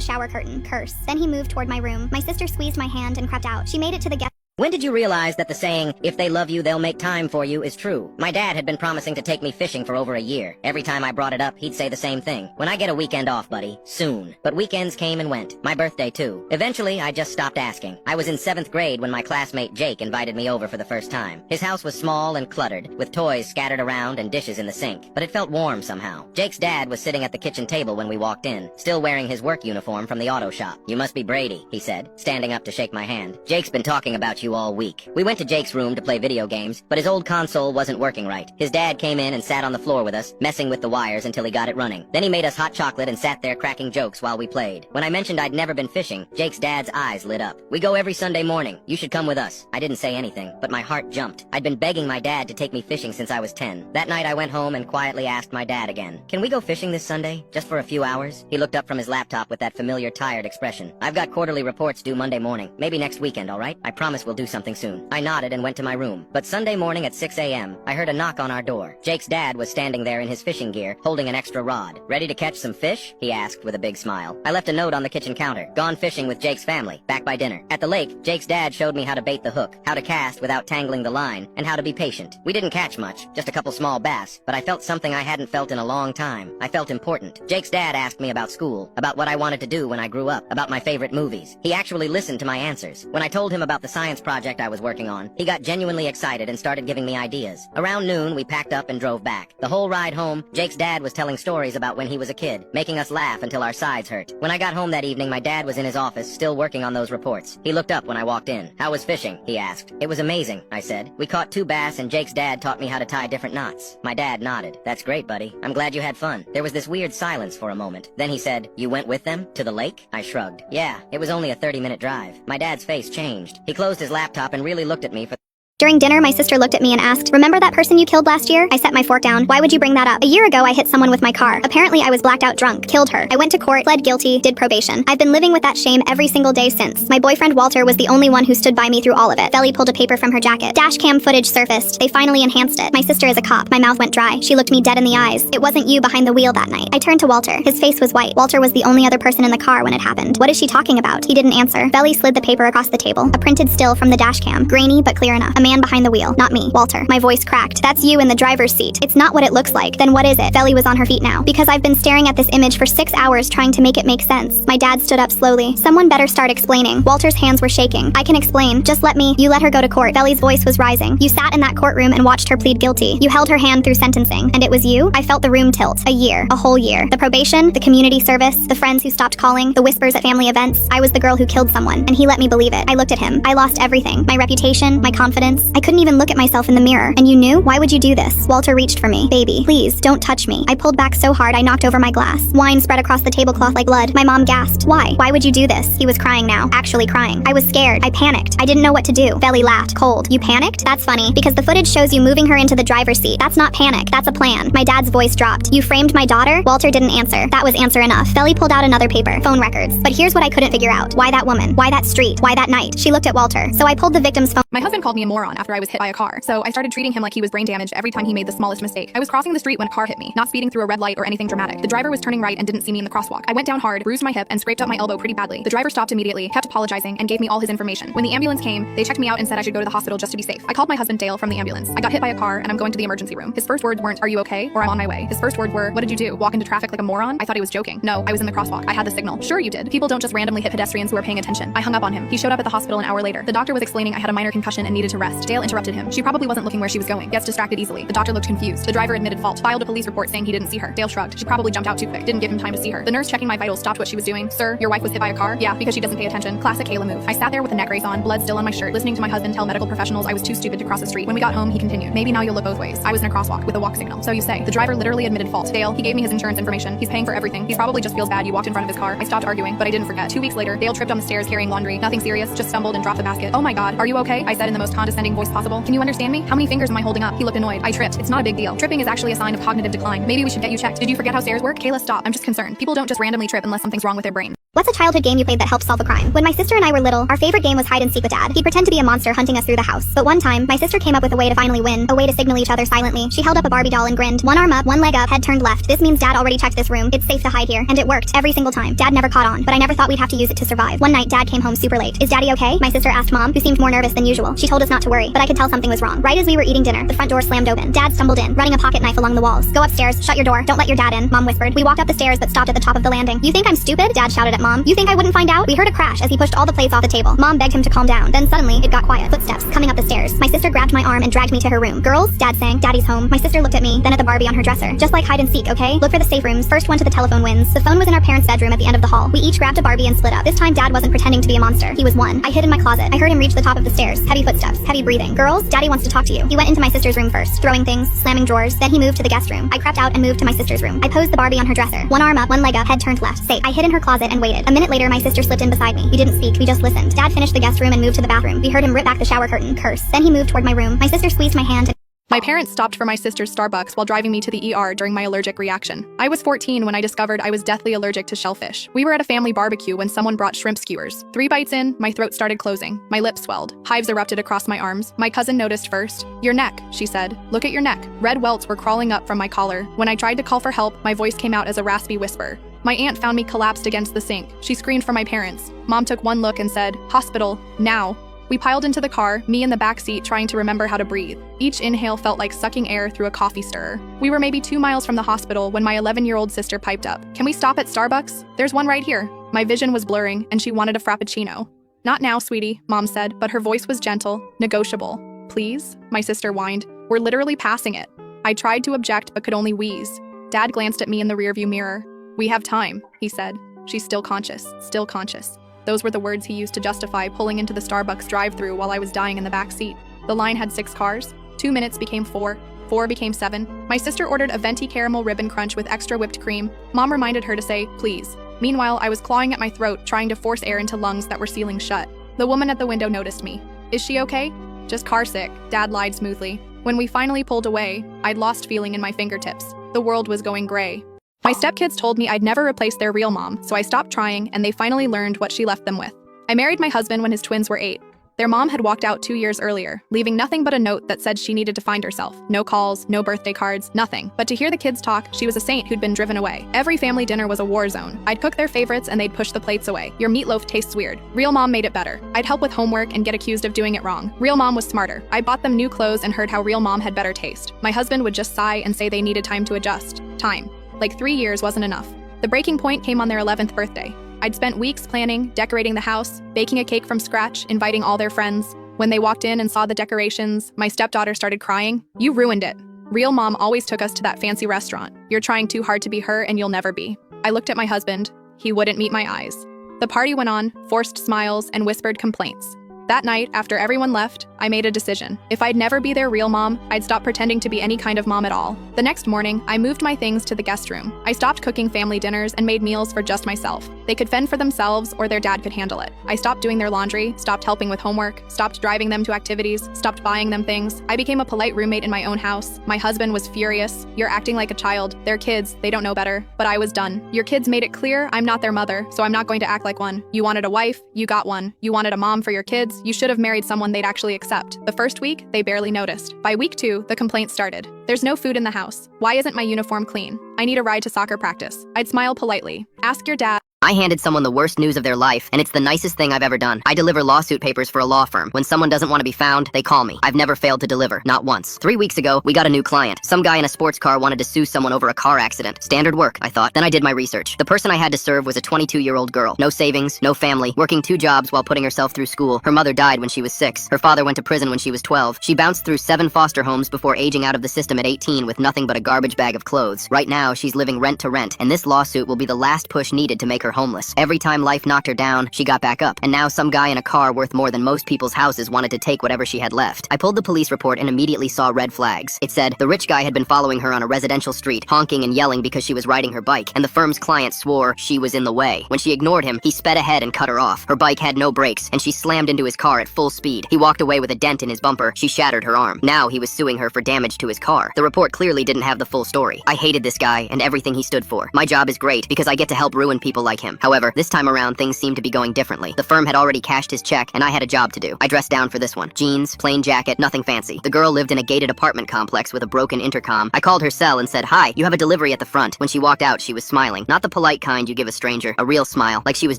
shower curtain, curse. Then he moved toward my room. My sister squeezed my hand and crept out. She made it to the guest. When did you realize that the saying, if they love you, they'll make time for you, is true? My dad had been promising to take me fishing for over a year. Every time I brought it up, he'd say the same thing. When I get a weekend off, buddy. Soon. But weekends came and went. My birthday, too. Eventually, I just stopped asking. I was in 7th grade when my classmate Jake invited me over for the first time. His house was small and cluttered, with toys scattered around and dishes in the sink. But it felt warm somehow. Jake's dad was sitting at the kitchen table when we walked in, still wearing his work uniform from the auto shop. You must be Brady, he said, standing up to shake my hand. Jake's been talking about you all week. We went to Jake's room to play video games, but his old console wasn't working right. His dad came in and sat on the floor with us, messing with the wires until he got it running. Then he made us hot chocolate and sat there cracking jokes while we played. When I mentioned I'd never been fishing, Jake's dad's eyes lit up. We go every Sunday morning. You should come with us. I didn't say anything, but my heart jumped. I'd been begging my dad to take me fishing since I was 10. That night I went home and quietly asked my dad again, "Can we go fishing this Sunday? Just for a few hours?" He looked up from his laptop with that familiar tired expression. "I've got quarterly reports due Monday morning. Maybe next weekend, all right? I promise we'll do something soon." I nodded and went to my room. But Sunday morning at 6 a.m., I heard a knock on our door. Jake's dad was standing there in his fishing gear, holding an extra rod. "Ready to catch some fish?" he asked with a big smile. I left a note on the kitchen counter. "Gone fishing with Jake's family. Back by dinner." At the lake, Jake's dad showed me how to bait the hook, how to cast without tangling the line, and how to be patient. We didn't catch much, just a couple small bass, but I felt something I hadn't felt in a long time. I felt important. Jake's dad asked me about school, about what I wanted to do when I grew up, about my favorite movies. He actually listened to my answers. When I told him about the science project I was working on, he got genuinely excited and started giving me ideas. Around noon, we packed up and drove back. The whole ride home, Jake's dad was telling stories about when he was a kid, making us laugh until our sides hurt. When I got home that evening, my dad was in his office, still working on those reports. He looked up when I walked in. "How was fishing?" he asked. "It was amazing," I said. "We caught 2 bass and Jake's dad taught me how to tie different knots." My dad nodded. "That's great, buddy. I'm glad you had fun." There was this weird silence for a moment. Then he said, "You went with them? To the lake?" I shrugged. "Yeah, it was only a 30-minute drive." My dad's face changed. He closed his laptop and really looked at me for During dinner, my sister looked at me and asked, "Remember that person you killed last year?" I set my fork down. "Why would you bring that up? A year ago, I hit someone with my car. Apparently, I was blacked out drunk. Killed her. I went to court, pled guilty, did probation. I've been living with that shame every single day since. My boyfriend Walter was the only one who stood by me through all of it." Belly pulled a paper from her jacket. Dash cam footage surfaced. They finally enhanced it. My sister is a cop. My mouth went dry. She looked me dead in the eyes. "It wasn't you behind the wheel that night." I turned to Walter. His face was white. Walter was the only other person in the car when it happened. "What is she talking about?" He didn't answer. Belly slid the paper across the table. A printed still from the dash cam. Grainy, but clear enough. A man behind the wheel. Not me. Walter. My voice cracked. "That's you in the driver's seat." "It's not what it looks like." "Then what is it?" Belly was on her feet now. "Because I've been staring at this image for 6 hours trying to make it make sense." My dad stood up slowly. "Someone better start explaining." Walter's hands were shaking. "I can explain. Just let me." "You let her go to court." Belly's voice was rising. "You sat in that courtroom and watched her plead guilty. You held her hand through sentencing. And it was you?" I felt the room tilt. A year. A whole year. The probation, the community service, the friends who stopped calling, the whispers at family events. I was the girl who killed someone, and he let me believe it. I looked at him. I lost everything. My reputation, my confidence. I couldn't even look at myself in the mirror. "And you knew? Why would you do this?" Walter reached for me. "Baby, please, don't touch me." I pulled back so hard I knocked over my glass. Wine spread across the tablecloth like blood. My mom gasped. "Why? Why would you do this?" He was crying now. Actually crying. I was scared. I panicked. I didn't know what to do. Belly laughed. Cold. "You panicked? That's funny, because the footage shows you moving her into the driver's seat. That's not panic. That's a plan." My dad's voice dropped. "You framed my daughter?" Walter didn't answer. That was answer enough. Belly pulled out another paper. Phone records. But here's what I couldn't figure out. Why that woman? Why that street? Why that night? She looked at Walter. So I pulled the victim's phone. My husband called me a moron after I was hit by a car, so I started treating him like he was brain damaged every time he made the smallest mistake. I was crossing the street when a car hit me, not speeding through a red light or anything dramatic. The driver was turning right and didn't see me in the crosswalk. I went down hard, bruised my hip, and scraped up my elbow pretty badly. The driver stopped immediately, kept apologizing, and gave me all his information. When the ambulance came, they checked me out and said I should go to the hospital just to be safe. I called my husband Dale from the ambulance. I got hit by a car and I'm going to the emergency room. His first words weren't, "Are you okay?" or "I'm on my way." His first words were, "What did you do? Walk into traffic like a moron?" I thought he was joking. No, I was in the crosswalk. I had the signal. "Sure you did. People don't just randomly hit pedestrians who are paying attention." I hung up on him. He showed up at the hospital an hour later. The doctor was explaining I had a minor concussion and needed to rest. Dale interrupted him. She probably wasn't looking where she was going. Gets distracted easily. The doctor looked confused. The driver admitted fault. Filed a police report saying he didn't see her. Dale shrugged. She probably jumped out too quick. Didn't give him time to see her. The nurse checking my vitals stopped what she was doing. "Sir, your wife was hit by a car?" "Yeah, because she doesn't pay attention." Classic Kayla move. I sat there with a neck brace on, blood still on my shirt, listening to my husband tell medical professionals I was too stupid to cross the street. When we got home, he continued, "Maybe now you'll look both ways." I was in a crosswalk with a walk signal. "So you say." The driver literally admitted fault. "Dale, he gave me his insurance information. He's paying for everything. He probably just feels bad you walked in front of his car." I stopped arguing, but I didn't forget. 2 weeks later, Dale tripped on the stairs carrying laundry. Nothing serious, just stumbled and dropped the basket. "Oh my god, are you okay?" I said in the most condescending irritating voice possible. Can you understand me? How many fingers am I holding up? He looked annoyed. I tripped. It's not a big deal. Tripping is actually a sign of cognitive decline. Maybe we should get you checked. Did you forget how stairs work? Kayla, stop. I'm just concerned. People don't just randomly trip unless something's wrong with their brain. What's a childhood game you played that helped solve a crime? When my sister and I were little, our favorite game was hide and seek with Dad. He'd pretend to be a monster hunting us through the house. But one time, my sister came up with a way to finally win, a way to signal each other silently. She held up a Barbie doll and grinned. One arm up, one leg up, head turned left. This means Dad already checked this room. It's safe to hide here. And it worked every single time. Dad never caught on, but I never thought we'd have to use it to survive. One night, Dad came home super late. Is Daddy okay? My sister asked Mom, who seemed more nervous than usual. She told us not to worry, but I could tell something was wrong. Right as we were eating dinner, the front door slammed open. Dad stumbled in, running a pocket knife along the walls. Go upstairs, shut your door, don't let your dad in, Mom whispered. We walked up the stairs but stopped at the top of the landing. You think I'm stupid? Dad shouted at Mom. You think I wouldn't find out? We heard a crash as he pushed all the plates off the table. Mom begged him to calm down. Then suddenly, it got quiet. Footsteps coming up the stairs. My sister grabbed my arm and dragged me to her room. Girls, Dad sang, Daddy's home. My sister looked at me, then at the Barbie on her dresser. Just like hide and seek, okay? Look for the safe rooms. First one to the telephone wins. The phone was in our parents' bedroom at the end of the hall. We each grabbed a Barbie and split up. This time Dad wasn't pretending to be a monster. He was one. I hid in my closet. I heard him reach the top of the stairs. Heavy footsteps, heavy breathing. Girls, Daddy wants to talk to you. He went into my sister's room first, throwing things, slamming drawers. Then he moved to the guest room. I crept out and moved to my sister's room. I posed the Barbie on her dresser. One arm up, one leg up, head turned left. Safe. I hid in her closet and waited. A minute later, my sister slipped in beside me. We didn't speak. We just listened. Dad finished the guest room and moved to the bathroom. We heard him rip back the shower curtain, curse. Then he moved toward my room. My sister squeezed my hand. My parents stopped for my sister's Starbucks while driving me to the ER during my allergic reaction. I was 14 when I discovered I was deathly allergic to shellfish. We were at a family barbecue when someone brought shrimp skewers. 3 bites in, my throat started closing. My lips swelled. Hives erupted across my arms. My cousin noticed first. Your neck, she said. Look at your neck. Red welts were crawling up from my collar. When I tried to call for help, my voice came out as a raspy whisper. My aunt found me collapsed against the sink. She screamed for my parents. Mom took one look and said, "Hospital, now." We piled into the car, me in the back seat trying to remember how to breathe. Each inhale felt like sucking air through a coffee stirrer. We were maybe 2 miles from the hospital when my 11-year-old sister piped up. Can we stop at Starbucks? There's one right here. My vision was blurring and she wanted a frappuccino. Not now, sweetie, Mom said, but her voice was gentle, negotiable. Please? My sister whined. We're literally passing it. I tried to object but could only wheeze. Dad glanced at me in the rearview mirror. We have time, he said. She's still conscious, still conscious. Those were the words he used to justify pulling into the Starbucks drive-thru while I was dying in the back seat. The line had 6 cars. 2 minutes became 4. 4 became 7. My sister ordered a venti caramel ribbon crunch with extra whipped cream. Mom reminded her to say, please. Meanwhile, I was clawing at my throat, trying to force air into lungs that were sealing shut. The woman at the window noticed me. Is she okay? Just car sick, Dad lied smoothly. When we finally pulled away, I'd lost feeling in my fingertips. The world was going gray. My stepkids told me I'd never replace their real mom, so I stopped trying and they finally learned what she left them with. I married my husband when his twins were 8. Their mom had walked out 2 years earlier, leaving nothing but a note that said she needed to find herself. No calls, no birthday cards, nothing. But to hear the kids talk, she was a saint who'd been driven away. Every family dinner was a war zone. I'd cook their favorites and they'd push the plates away. Your meatloaf tastes weird. Real mom made it better. I'd help with homework and get accused of doing it wrong. Real mom was smarter. I bought them new clothes and heard how real mom had better taste. My husband would just sigh and say they needed time to adjust. Time. Like 3 years wasn't enough. The breaking point came on their 11th birthday. I'd spent weeks planning, decorating the house, baking a cake from scratch, inviting all their friends. When they walked in and saw the decorations, my stepdaughter started crying. You ruined it. Real mom always took us to that fancy restaurant. You're trying too hard to be her and you'll never be. I looked at my husband. He wouldn't meet my eyes. The party went on, forced smiles and whispered complaints. That night, after everyone left, I made a decision. If I'd never be their real mom, I'd stop pretending to be any kind of mom at all. The next morning, I moved my things to the guest room. I stopped cooking family dinners and made meals for just myself. They could fend for themselves or their dad could handle it. I stopped doing their laundry, stopped helping with homework, stopped driving them to activities, stopped buying them things. I became a polite roommate in my own house. My husband was furious. You're acting like a child. They're kids. They don't know better. But I was done. Your kids made it clear I'm not their mother, so I'm not going to act like one. You wanted a wife, you got one. You wanted a mom for your kids, you should have married someone they'd actually accept. The first week, they barely noticed. By week 2, the complaints started. There's no food in the house. Why isn't my uniform clean? I need a ride to soccer practice. I'd smile politely. Ask your dad. I handed someone the worst news of their life, and it's the nicest thing I've ever done. I deliver lawsuit papers for a law firm. When someone doesn't want to be found, they call me. I've never failed to deliver, not once. 3 weeks ago, we got a new client. Some guy in a sports car wanted to sue someone over a car accident. Standard work, I thought. Then I did my research. The person I had to serve was a 22-year-old girl. No savings, no family, working 2 jobs while putting herself through school. Her mother died when she was 6. Her father went to prison when she was 12. She bounced through 7 foster homes before aging out of the system at 18 with nothing but a garbage bag of clothes. Right now, she's living rent to rent, and this lawsuit will be the last push needed to make her her homeless. Every time life knocked her down, she got back up. And now some guy in a car worth more than most people's houses wanted to take whatever she had left. I pulled the police report and immediately saw red flags. It said the rich guy had been following her on a residential street, honking and yelling because she was riding her bike, and the firm's client swore she was in the way. When she ignored him, he sped ahead and cut her off. Her bike had no brakes, and she slammed into his car at full speed. He walked away with a dent in his bumper. She shattered her arm. Now he was suing her for damage to his car. The report clearly didn't have the full story. I hated this guy and everything he stood for. My job is great because I get to help ruin people like him. However, this time around things seemed to be going differently. The firm had already cashed his check, and I had a job to do. I dressed down for this one. Jeans, plain jacket, nothing fancy. The girl lived in a gated apartment complex with a broken intercom. I called her cell and said, "Hi, you have a delivery at the front." When she walked out, she was smiling. Not the polite kind you give a stranger. A real smile, like she was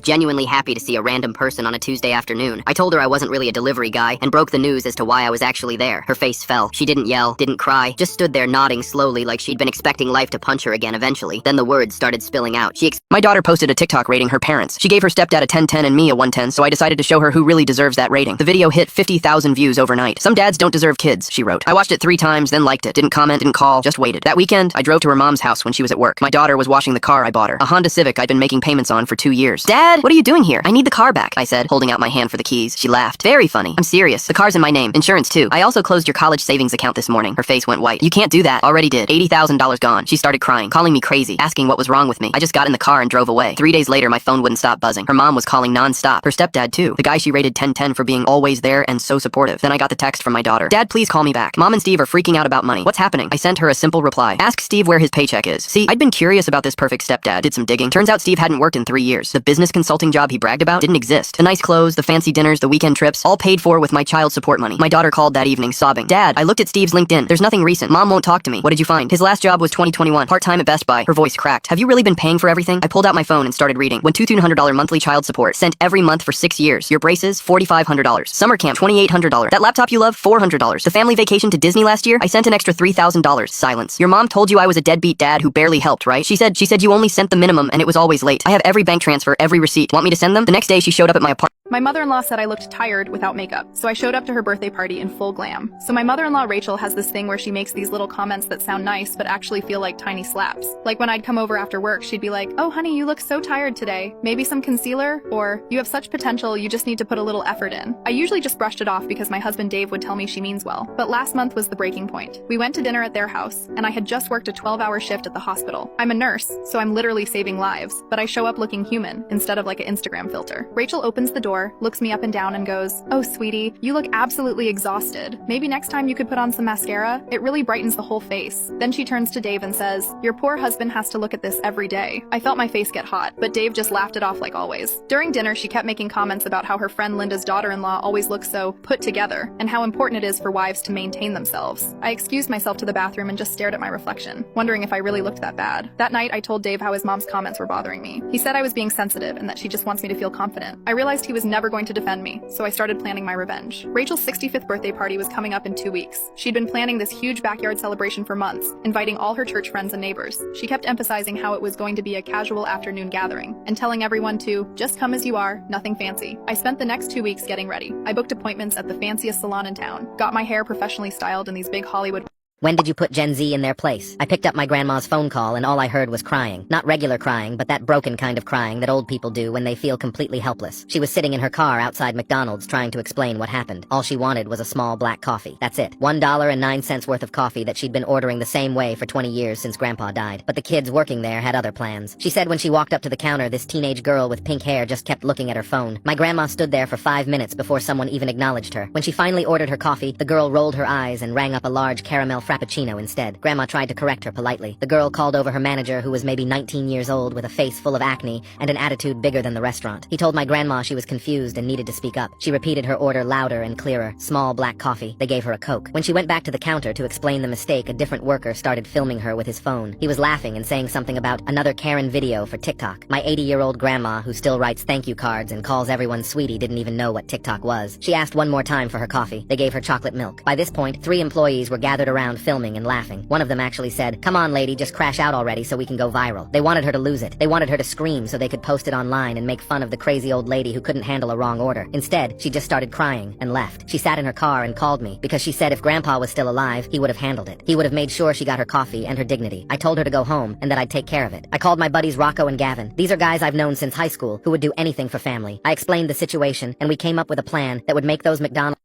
genuinely happy to see a random person on a Tuesday afternoon. I told her I wasn't really a delivery guy and broke the news as to why I was actually there. Her face fell. She didn't yell, didn't cry, just stood there nodding slowly like she'd been expecting life to punch her again eventually. Then the words started spilling out. My daughter posted a TikTok rating her parents. She gave her stepdad a 10/10 and me a 110, so I decided to show her who really deserves that rating. The video hit 50,000 views overnight. "Some dads don't deserve kids," she wrote. I watched it 3 times, then liked it. Didn't comment, didn't call, just waited. That weekend, I drove to her mom's house when she was at work. My daughter was washing the car I bought her, a Honda Civic I'd been making payments on for 2 years. "Dad, what are you doing here? I need the car back," I said, holding out my hand for the keys. She laughed. "Very funny. I'm serious. The car's in my name. Insurance too. I also closed your college savings account this morning." Her face went white. "You can't do that." "Already did. $80,000 gone." She started crying, calling me crazy, asking what was wrong with me. I just got in the car and drove away. 3 days later, my phone wouldn't stop buzzing. Her mom was calling non-stop. Her stepdad too. The guy she rated 10/10 for being always there and so supportive. Then I got the text from my daughter. "Dad, please call me back. Mom and Steve are freaking out about money. What's happening?" I sent her a simple reply. "Ask Steve where his paycheck is." See, I'd been curious about this perfect stepdad. Did some digging. Turns out Steve hadn't worked in 3 years. The business consulting job he bragged about didn't exist. The nice clothes, the fancy dinners, the weekend trips, all paid for with my child support money. My daughter called that evening sobbing. "Dad, I looked at Steve's LinkedIn. There's nothing recent. Mom won't talk to me. What did you find? His last job was 2021. Part-time at Best Buy." Her voice cracked. "Have you really been paying for everything?" I pulled out my phone and started reading. When $2,200 monthly child support. Sent every month for 6 years. Your braces, $4,500. Summer camp, $2,800. That laptop you love, $400. The family vacation to Disney last year, I sent an extra $3,000. Silence. "Your mom told you I was a deadbeat dad who barely helped, right?" She said you only sent the minimum and it was always late. "I have every bank transfer, every receipt. Want me to send them?" The next day she showed up at my apartment. My mother-in-law said I looked tired without makeup, so I showed up to her birthday party in full glam. So my mother-in-law Rachel has this thing where she makes these little comments that sound nice but actually feel like tiny slaps. Like when I'd come over after work, she'd be like, "Oh honey, you look so tired today. Maybe some concealer?" Or, "You have such potential, you just need to put a little effort in." I usually just brushed it off because my husband Dave would tell me she means well. But last month was the breaking point. We went to dinner at their house, and I had just worked a 12-hour shift at the hospital. I'm a nurse, so I'm literally saving lives, but I show up looking human instead of like an Instagram filter. Rachel opens the door, looks me up and down and goes, "Oh sweetie, you look absolutely exhausted. Maybe next time you could put on some mascara? It really brightens the whole face." Then she turns to Dave and says, "Your poor husband has to look at this every day." I felt my face get hot, but Dave just laughed it off like always. During dinner, she kept making comments about how her friend Linda's daughter-in-law always looks so put together and how important it is for wives to maintain themselves. I excused myself to the bathroom and just stared at my reflection, wondering if I really looked that bad. That night, I told Dave how his mom's comments were bothering me. He said I was being sensitive and that she just wants me to feel confident. I realized he was never going to defend me, so I started planning my revenge. Rachel's 65th birthday party was coming up in 2 weeks. She'd been planning this huge backyard celebration for months, inviting all her church friends and neighbors. She kept emphasizing how it was going to be a casual afternoon gathering, and telling everyone to just come as you are, nothing fancy. I spent the next 2 weeks getting ready. I booked appointments at the fanciest salon in town, got my hair professionally styled in these big Hollywood. When did you put Gen Z in their place? I picked up my grandma's phone call and all I heard was crying. Not regular crying, but that broken kind of crying that old people do when they feel completely helpless. She was sitting in her car outside McDonald's trying to explain what happened. All she wanted was a small black coffee. That's it. $1.09 worth of coffee that she'd been ordering the same way for 20 years since Grandpa died. But the kids working there had other plans. She said when she walked up to the counter, this teenage girl with pink hair just kept looking at her phone. My grandma stood there for 5 minutes before someone even acknowledged her. When she finally ordered her coffee, the girl rolled her eyes and rang up a large caramel frappuccino instead. Grandma tried to correct her politely. The girl called over her manager, who was maybe 19 years old with a face full of acne and an attitude bigger than the restaurant. He told my grandma she was confused and needed to speak up. She repeated her order louder and clearer. Small black coffee. They gave her a Coke. When she went back to the counter to explain the mistake, a different worker started filming her with his phone. He was laughing and saying something about another Karen video for TikTok. My 80-year-old grandma, who still writes thank you cards and calls everyone sweetie, didn't even know what TikTok was. She asked one more time for her coffee. They gave her chocolate milk. By this point, 3 employees were gathered around filming and laughing. One of them actually said, "Come on, lady, just crash out already so we can go viral." They wanted her to lose it. They wanted her to scream so they could post it online and make fun of the crazy old lady who couldn't handle a wrong order. Instead, she just started crying and left. She sat in her car and called me because she said if Grandpa was still alive, he would have handled it. He would have made sure she got her coffee and her dignity. I told her to go home and that I'd take care of it. I called my buddies Rocco and Gavin. These are guys I've known since high school who would do anything for family. I explained the situation and we came up with a plan that would make those McDonald's.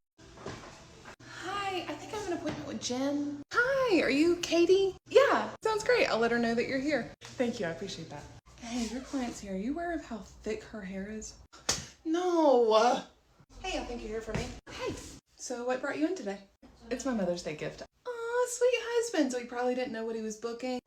Hi, I think I have an appointment with Jen. Hi, are you Katie? Yeah, sounds great. I'll let her know that you're here. Thank you, I appreciate that. Hey, your client's here. Are you aware of how thick her hair is? No. Hey, I think you're here for me. Hey, so what brought you in today? It's my Mother's Day gift. Aw, sweet husband. So he probably didn't know what he was booking.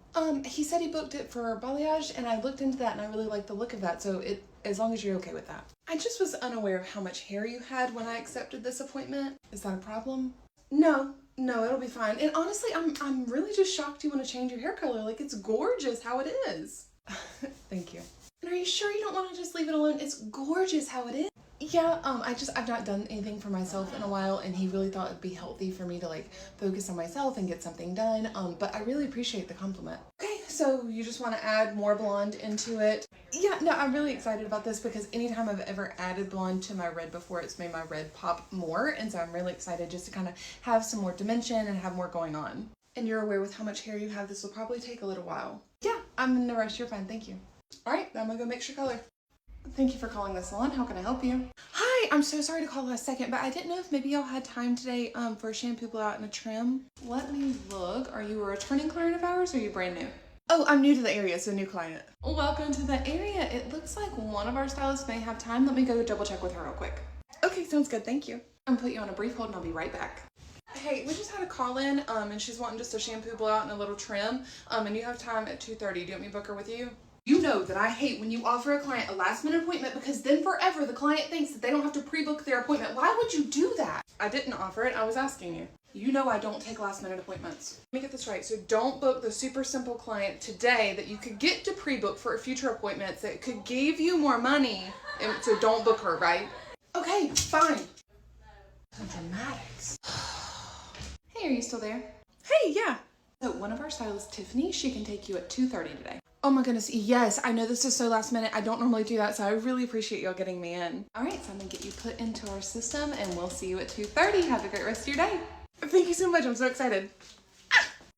He said he booked it for balayage, and I looked into that, and I really like the look of that. So as long as you're okay with that. I just was unaware of how much hair you had when I accepted this appointment. Is that a problem? No, it'll be fine. And honestly, I'm really just shocked you want to change your hair color. Like, it's gorgeous how it is. Thank you. And are you sure you don't want to just leave it alone? It's gorgeous how it is. Yeah, I've not done anything for myself in a while, and he really thought it'd be healthy for me to like focus on myself and get something done. But I really appreciate the compliment. Okay, so you just want to add more blonde into it. Yeah, no, I'm really excited about this because anytime I've ever added blonde to my red before, it's made my red pop more. And so I'm really excited just to kind of have some more dimension and have more going on. And you're aware with how much hair you have, this will probably take a little while. Yeah, I'm in no rush. You're fine. Thank you. All right, now I'm gonna go mix your color. Thank you for calling the salon. How can I help you? Hi, I'm so sorry to call last second, but I didn't know if maybe y'all had time today for a shampoo, blowout, and a trim. Let me look. Are you a returning client of ours or are you brand new? Oh, I'm new to the area, so new client. Welcome to the area. It looks like one of our stylists may have time. Let me go double check with her real quick. Okay, sounds good. Thank you. I'm gonna put you on a brief hold and I'll be right back. Hey, we just had a call in and she's wanting just a shampoo, blowout, and a little trim. And you have time at 2:30. Do you want me to book her with you? You know that I hate when you offer a client a last minute appointment because then forever the client thinks that they don't have to pre-book their appointment. Why would you do that? I didn't offer it. I was asking you. You know I don't take last minute appointments. Let me get this right. So don't book the super simple client today that you could get to pre-book for future appointments that could give you more money. And so don't book her, right? Okay, fine. Dramatics. Hey, are you still there? Hey, yeah. So one of our stylists, Tiffany, she can take you at 2:30 today. Oh my goodness, yes, I know this is so last minute. I don't normally do that, so I really appreciate y'all getting me in. All right, so I'm gonna get you put into our system and we'll see you at 2:30. Have a great rest of your day. Thank you so much, I'm so excited.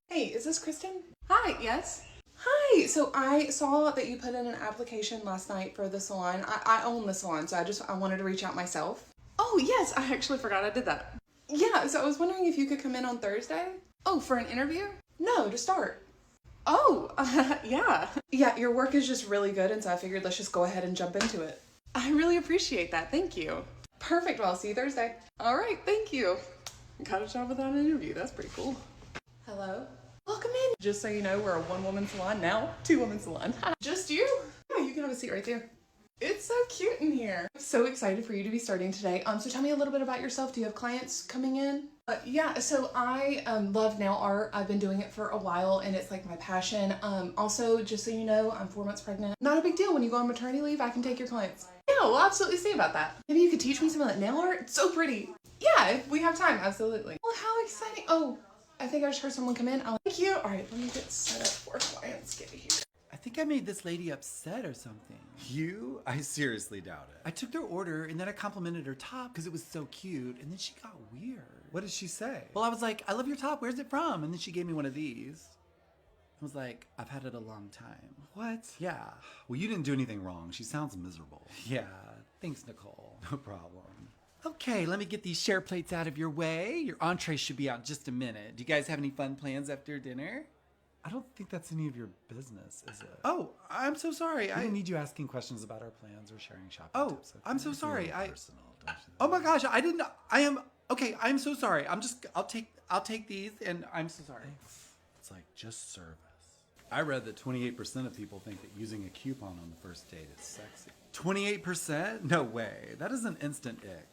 Hey, is this Kristen? Hi, yes. Hi, so I saw that you put in an application last night for the salon. I own the salon, so I wanted to reach out myself. Oh yes, I actually forgot I did that. Yeah, so I was wondering if you could come in on Thursday? Oh, for an interview? No, to start. Oh, yeah. Yeah, your work is just really good, and so I figured let's just go ahead and jump into it. I really appreciate that. Thank you. Perfect. Well, I'll see you Thursday. All right. Thank you. Got a job without an interview. That's pretty cool. Hello? Welcome in. Just so you know, we're a one-woman salon now. Two-woman salon. Just you? Yeah, you can have a seat right there. It's so cute in here. I'm so excited for you to be starting today. So tell me a little bit about yourself. Do you have clients coming in? Yeah, so I love nail art. I've been doing it for a while and it's like my passion. Also, just so you know, I'm 4 months pregnant. Not a big deal. When you go on maternity leave, I can take your clients. Yeah, we'll absolutely see about that. Maybe you could teach me some of that nail art? It's so pretty. Yeah, if we have time, absolutely. Well, how exciting. Oh, I think I just heard someone come in. Thank you. All right, let me get set up for clients. Get here. I think I made this lady upset or something. You? I seriously doubt it. I took their order and then I complimented her top because it was so cute and then she got weird. What did she say? Well, I was like, I love your top. Where's it from? And then she gave me one of these. I was like, I've had it a long time. What? Yeah. Well, you didn't do anything wrong. She sounds miserable. Yeah. Thanks, Nicole. No problem. Okay, let me get these share plates out of your way. Your entree should be out in just a minute. Do you guys have any fun plans after dinner? I don't think that's any of your business, is it? Oh, I'm so sorry. I don't need you asking questions about our plans or sharing shopping tips. Okay? I'm so sorry. Personal, don't you? Oh my gosh, I didn't. Okay, I'm so sorry. I'll take these, and I'm so sorry. It's like just service. I read that 28% of people think that using a coupon on the first date is sexy. 28%? No way. That is an instant ick.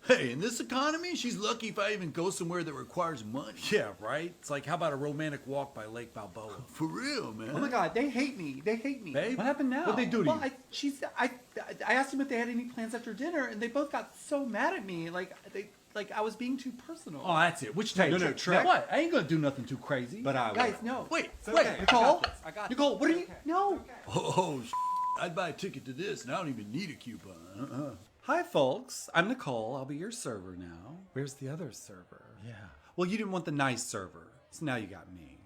Hey, in this economy, she's lucky if I even go somewhere that requires money. Yeah, right? It's like, how about a romantic walk by Lake Balboa? For real, man. Oh my God, they hate me. They hate me. Babe, what happened now? What'd they do to you? I asked them if they had any plans after dinner, and they both got so mad at me. Like, I was being too personal. Oh, that's it. Which table? No, Trek. What? I ain't gonna do nothing too crazy. But I will. Guys, no. Wait, okay. Nicole. I got this. Nicole, what are you? No. Oh, I'd buy a ticket to this, and I don't even need a coupon. Hi, folks. I'm Nicole. I'll be your server now. Where's the other server? Yeah. Well, you didn't want the nice server, so now you got me.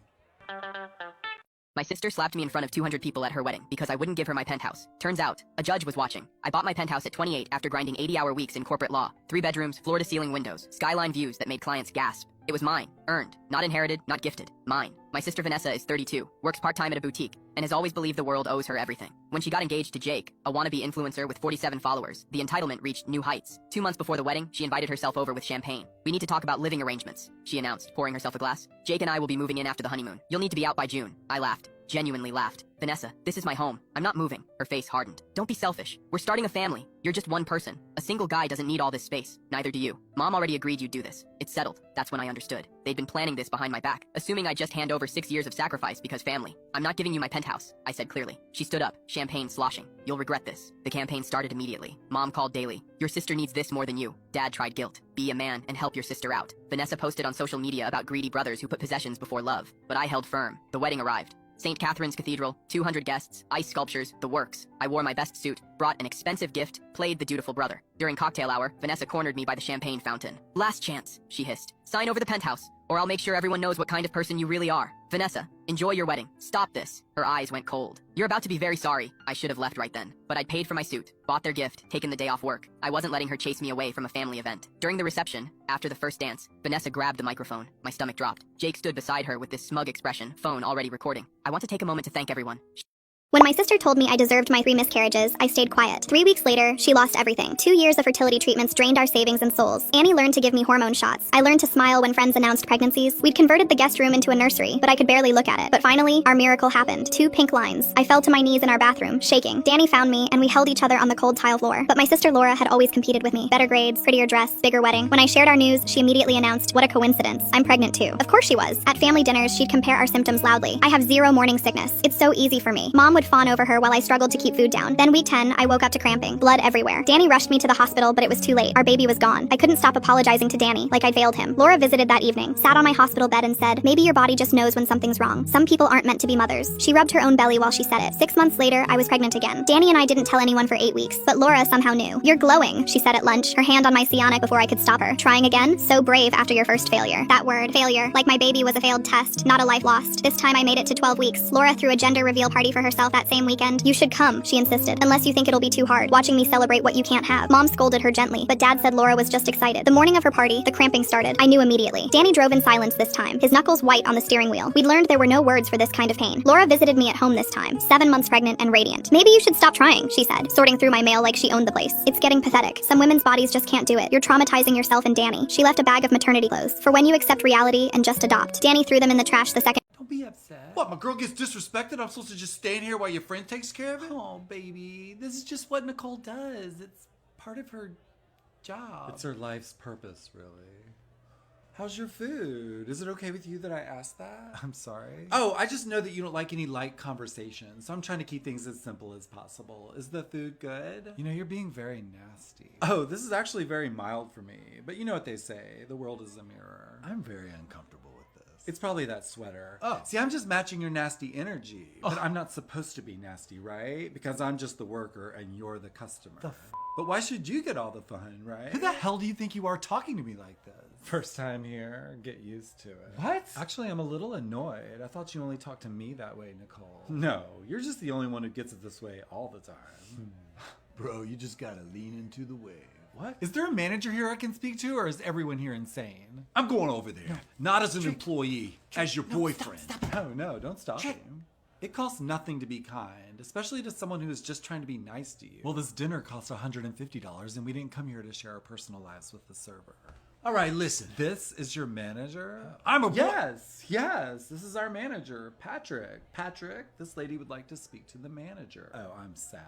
My sister slapped me in front of 200 people at her wedding because I wouldn't give her my penthouse. Turns out, a judge was watching. I bought my penthouse at 28 after grinding 80-hour weeks in corporate law. 3 bedrooms, floor-to-ceiling windows, skyline views that made clients gasp. It was mine. Earned. Not inherited, not gifted. Mine. My sister Vanessa is 32, works part-time at a boutique, and has always believed the world owes her everything. When she got engaged to Jake, a wannabe influencer with 47 followers, the entitlement reached new heights. 2 months before the wedding, she invited herself over with champagne. We need to talk about living arrangements, she announced, pouring herself a glass. Jake and I will be moving in after the honeymoon. You'll need to be out by June. I laughed. Genuinely laughed. Vanessa, this is my home. I'm not moving. Her face hardened. Don't be selfish. We're starting a family. You're just one person. A single guy doesn't need all this space. Neither do you. Mom already agreed you'd do this. It's settled. That's when I understood. They'd been planning this behind my back, assuming I'd just hand over 6 years of sacrifice because family. I'm not giving you my penthouse, I said clearly. She stood up, champagne sloshing. You'll regret this. The campaign started immediately. Mom called daily. Your sister needs this more than you. Dad tried guilt. Be a man and help your sister out. Vanessa posted on social media about greedy brothers who put possessions before love. But I held firm. The wedding arrived. St. Catherine's Cathedral, 200 guests, ice sculptures, the works. I wore my best suit, brought an expensive gift, played the dutiful brother. During cocktail hour, Vanessa cornered me by the champagne fountain. Last chance, she hissed. Sign over the penthouse, or I'll make sure everyone knows what kind of person you really are. Vanessa, enjoy your wedding. Stop this. Her eyes went cold. You're about to be very sorry. I should have left right then. But I'd paid for my suit, bought their gift, taken the day off work. I wasn't letting her chase me away from a family event. During the reception, after the first dance, Vanessa grabbed the microphone. My stomach dropped. Jake stood beside her with this smug expression, phone already recording. I want to take a moment to thank everyone. When my sister told me I deserved my 3 miscarriages, I stayed quiet. 3 weeks later, she lost everything. 2 years of fertility treatments drained our savings and souls. Annie learned to give me hormone shots. I learned to smile when friends announced pregnancies. We'd converted the guest room into a nursery, but I could barely look at it. But finally, our miracle happened. 2 pink lines. I fell to my knees in our bathroom, shaking. Danny found me, and we held each other on the cold tile floor. But my sister Laura had always competed with me. Better grades, prettier dress, bigger wedding. When I shared our news, she immediately announced, what a coincidence. I'm pregnant too. Of course she was. At family dinners, she'd compare our symptoms loudly. I have 0 morning sickness. It's so easy for me. Mom would fawn over her while I struggled to keep food down. Then week 10, I woke up to cramping. Blood everywhere. Danny rushed me to the hospital, but it was too late. Our baby was gone. I couldn't stop apologizing to Danny, like I'd failed him. Laura visited that evening, sat on my hospital bed and said, maybe your body just knows when something's wrong. Some people aren't meant to be mothers. She rubbed her own belly while she said it. 6 months later, I was pregnant again. Danny and I didn't tell anyone for 8 weeks, but Laura somehow knew. You're glowing, she said at lunch, her hand on my Cionic before I could stop her. Trying again? So brave after your first failure. That word, failure, like my baby was a failed test, not a life lost. This time I made it to 12 weeks. Laura threw a gender reveal party for herself that same weekend. You should come, she insisted. Unless you think it'll be too hard, watching me celebrate what you can't have. Mom scolded her gently, but Dad said Laura was just excited. The morning of her party, the cramping started. I knew immediately. Danny drove in silence this time, his knuckles white on the steering wheel. We'd learned there were no words for this kind of pain. Laura visited me at home this time, 7 months pregnant and radiant. Maybe you should stop trying, she said, sorting through my mail like she owned the place. It's getting pathetic. Some women's bodies just can't do it. You're traumatizing yourself and Danny. She left a bag of maternity clothes. For when you accept reality and just adopt. Danny threw them in the trash the second. Don't be upset. What, my girl gets disrespected? I'm supposed to just stand here while your friend takes care of it? Oh, baby, this is just what Nicole does. It's part of her job. It's her life's purpose, really. How's your food? Is it okay with you that I asked that? I'm sorry. Oh, I just know that you don't like any light conversation, so I'm trying to keep things as simple as possible. Is the food good? You know, you're being very nasty. Oh, this is actually very mild for me, but you know what they say, the world is a mirror. I'm very uncomfortable with this. It's probably that sweater. Oh. See, I'm just matching your nasty energy, but I'm not supposed to be nasty, right? Because I'm just the worker and you're the customer. But why should you get all the fun, right? Who the hell do you think you are talking to me like this? First time here, get used to it. What? Actually, I'm a little annoyed. I thought you only talked to me that way, Nicole. No, you're just the only one who gets it this way all the time. Bro, you just gotta lean into the wave. What? Is there a manager here I can speak to, or is everyone here insane? I'm going over there. Not as an employee, as your boyfriend. Stop. No, don't stop him. It costs nothing to be kind, especially to someone who is just trying to be nice to you. Well, this dinner cost $150, and we didn't come here to share our personal lives with the server. All right, listen. This is your manager? I'm a boy. Yes, this is our manager, Patrick. Patrick, this lady would like to speak to the manager. Oh, I'm sad.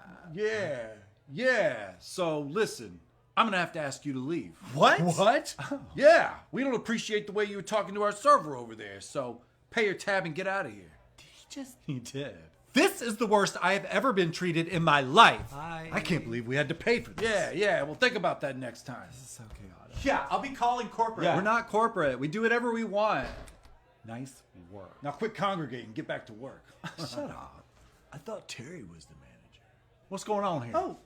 Yeah. So, listen. I'm gonna have to ask you to leave. What? Oh. Yeah, we don't appreciate the way you were talking to our server over there, so pay your tab and get out of here. He did. This is the worst I have ever been treated in my life. I can't believe we had to pay for this. Yeah, well think about that next time. This is so chaotic. Yeah, I'll be calling corporate. Yeah. We're not corporate. We do whatever we want. Nice work. Now quit congregating and get back to work. Shut up. I thought Terry was the manager. What's going on here?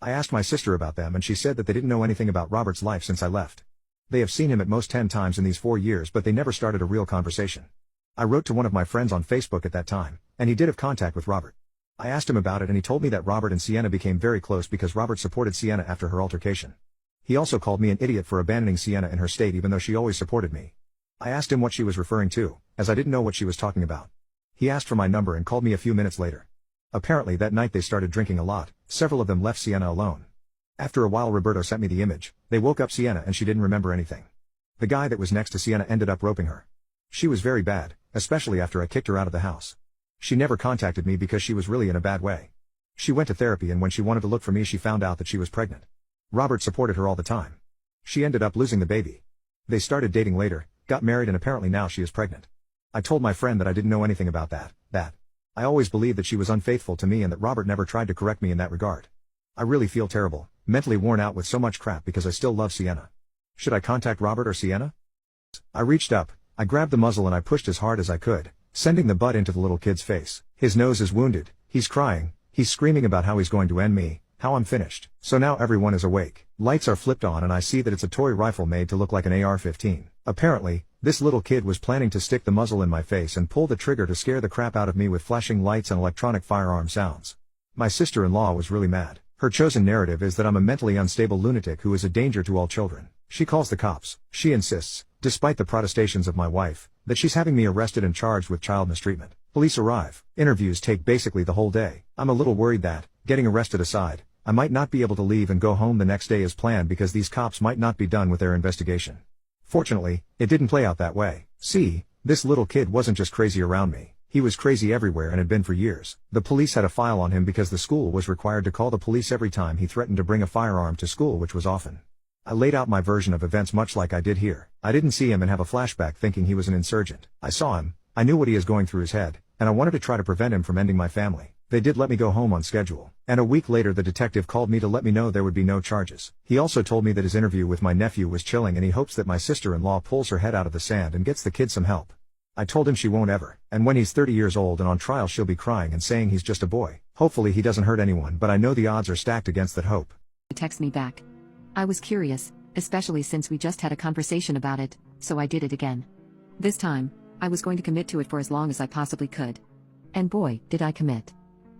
I asked my sister about them and she said that they didn't know anything about Robert's life since I left. They have seen him at most 10 times in these 4 years, but they never started a real conversation. I wrote to one of my friends on Facebook at that time, and he did have contact with Robert. I asked him about it and he told me that Robert and Sienna became very close because Robert supported Sienna after her altercation. He also called me an idiot for abandoning Sienna in her state even though she always supported me. I asked him what she was referring to, as I didn't know what she was talking about. He asked for my number and called me a few minutes later. Apparently that night they started drinking a lot, several of them left Sienna alone. After a while Roberto sent me the image, they woke up Sienna and she didn't remember anything. The guy that was next to Sienna ended up roping her. She was very bad, especially after I kicked her out of the house. She never contacted me because she was really in a bad way. She went to therapy and when she wanted to look for me she found out that she was pregnant. Robert supported her all the time. She ended up losing the baby. They started dating later, got married and apparently now she is pregnant. I told my friend that I didn't know anything about that. I always believed that she was unfaithful to me and that Robert never tried to correct me in that regard. I really feel terrible, mentally worn out with so much crap because I still love Sienna. Should I contact Robert or Sienna? I reached up, I grabbed the muzzle and I pushed as hard as I could, sending the butt into the little kid's face. His nose is wounded, he's crying, he's screaming about how he's going to end me, how I'm finished. So now everyone is awake. Lights are flipped on and I see that it's a toy rifle made to look like an AR-15. Apparently, this little kid was planning to stick the muzzle in my face and pull the trigger to scare the crap out of me with flashing lights and electronic firearm sounds. My sister-in-law was really mad. Her chosen narrative is that I'm a mentally unstable lunatic who is a danger to all children. She calls the cops. She insists, despite the protestations of my wife, that she's having me arrested and charged with child mistreatment. Police arrive. Interviews take basically the whole day. I'm a little worried that, getting arrested aside, I might not be able to leave and go home the next day as planned because these cops might not be done with their investigation. Fortunately, it didn't play out that way. See, this little kid wasn't just crazy around me. He was crazy everywhere and had been for years. The police had a file on him because the school was required to call the police every time he threatened to bring a firearm to school, which was often. I laid out my version of events much like I did here. I didn't see him and have a flashback thinking he was an insurgent. I saw him, I knew what he is going through his head, and I wanted to try to prevent him from ending my family. They did let me go home on schedule, and a week later the detective called me to let me know there would be no charges. He also told me that his interview with my nephew was chilling and he hopes that my sister-in-law pulls her head out of the sand and gets the kid some help. I told him she won't ever, and when he's 30 years old and on trial she'll be crying and saying he's just a boy. Hopefully he doesn't hurt anyone, but I know the odds are stacked against that hope. Text me back. I was curious, especially since we just had a conversation about it, so I did it again. This time, I was going to commit to it for as long as I possibly could. And boy, did I commit.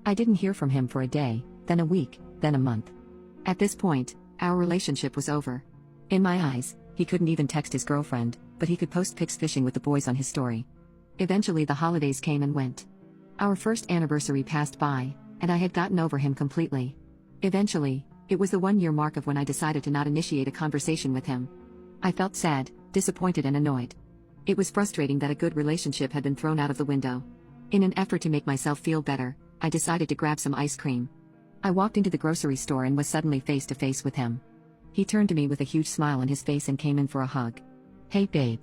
I didn't hear from him for a day, then a week, then a month. At this point, our relationship was over. In my eyes, he couldn't even text his girlfriend, but he could post pics fishing with the boys on his story. Eventually the holidays came and went. Our first anniversary passed by, and I had gotten over him completely. Eventually, it was the 1-year mark of when I decided to not initiate a conversation with him. I felt sad, disappointed and annoyed. It was frustrating that a good relationship had been thrown out of the window. In an effort to make myself feel better, I decided to grab some ice cream. I walked into the grocery store and was suddenly face to face with him. He turned to me with a huge smile on his face and came in for a hug. Hey babe.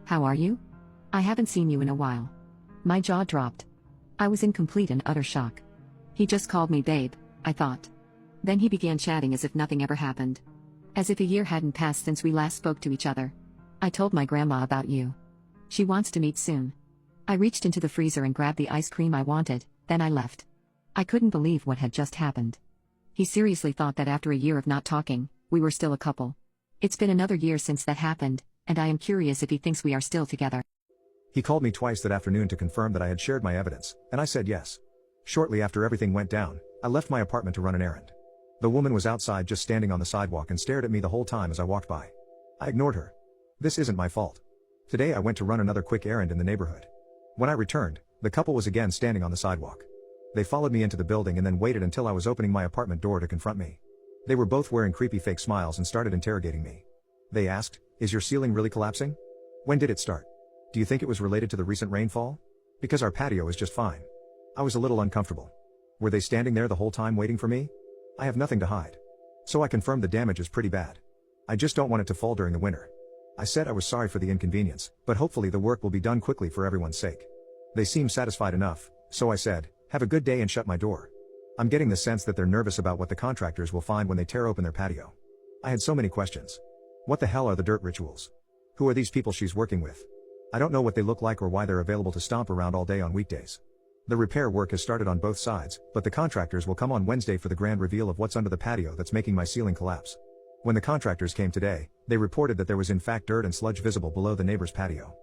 How are you? I haven't seen you in a while. My jaw dropped. I was in complete and utter shock. He just called me babe, I thought. Then he began chatting as if nothing ever happened. As if a year hadn't passed since we last spoke to each other. I told my grandma about you. She wants to meet soon. I reached into the freezer and grabbed the ice cream I wanted, then I left. I couldn't believe what had just happened. He seriously thought that after a year of not talking, we were still a couple. It's been another year since that happened, and I am curious if he thinks we are still together. He called me twice that afternoon to confirm that I had shared my evidence, and I said yes. Shortly after everything went down, I left my apartment to run an errand. The woman was outside just standing on the sidewalk and stared at me the whole time as I walked by. I ignored her. This isn't my fault. Today I went to run another quick errand in the neighborhood. When I returned, the couple was again standing on the sidewalk. They followed me into the building and then waited until I was opening my apartment door to confront me. They were both wearing creepy fake smiles and started interrogating me. They asked, "Is your ceiling really collapsing? When did it start? Do you think it was related to the recent rainfall? Because our patio is just fine." I was a little uncomfortable. Were they standing there the whole time waiting for me? I have nothing to hide. So I confirmed the damage is pretty bad. I just don't want it to fall during the winter. I said I was sorry for the inconvenience, but hopefully the work will be done quickly for everyone's sake. They seemed satisfied enough, so I said, "Have a good day," and shut my door. I'm getting the sense that they're nervous about what the contractors will find when they tear open their patio. I had so many questions. What the hell are the dirt rituals? Who are these people she's working with? I don't know what they look like or why they're available to stomp around all day on weekdays. The repair work has started on both sides, but the contractors will come on Wednesday for the grand reveal of what's under the patio that's making my ceiling collapse. When the contractors came today, they reported that there was in fact dirt and sludge visible below the neighbor's patio.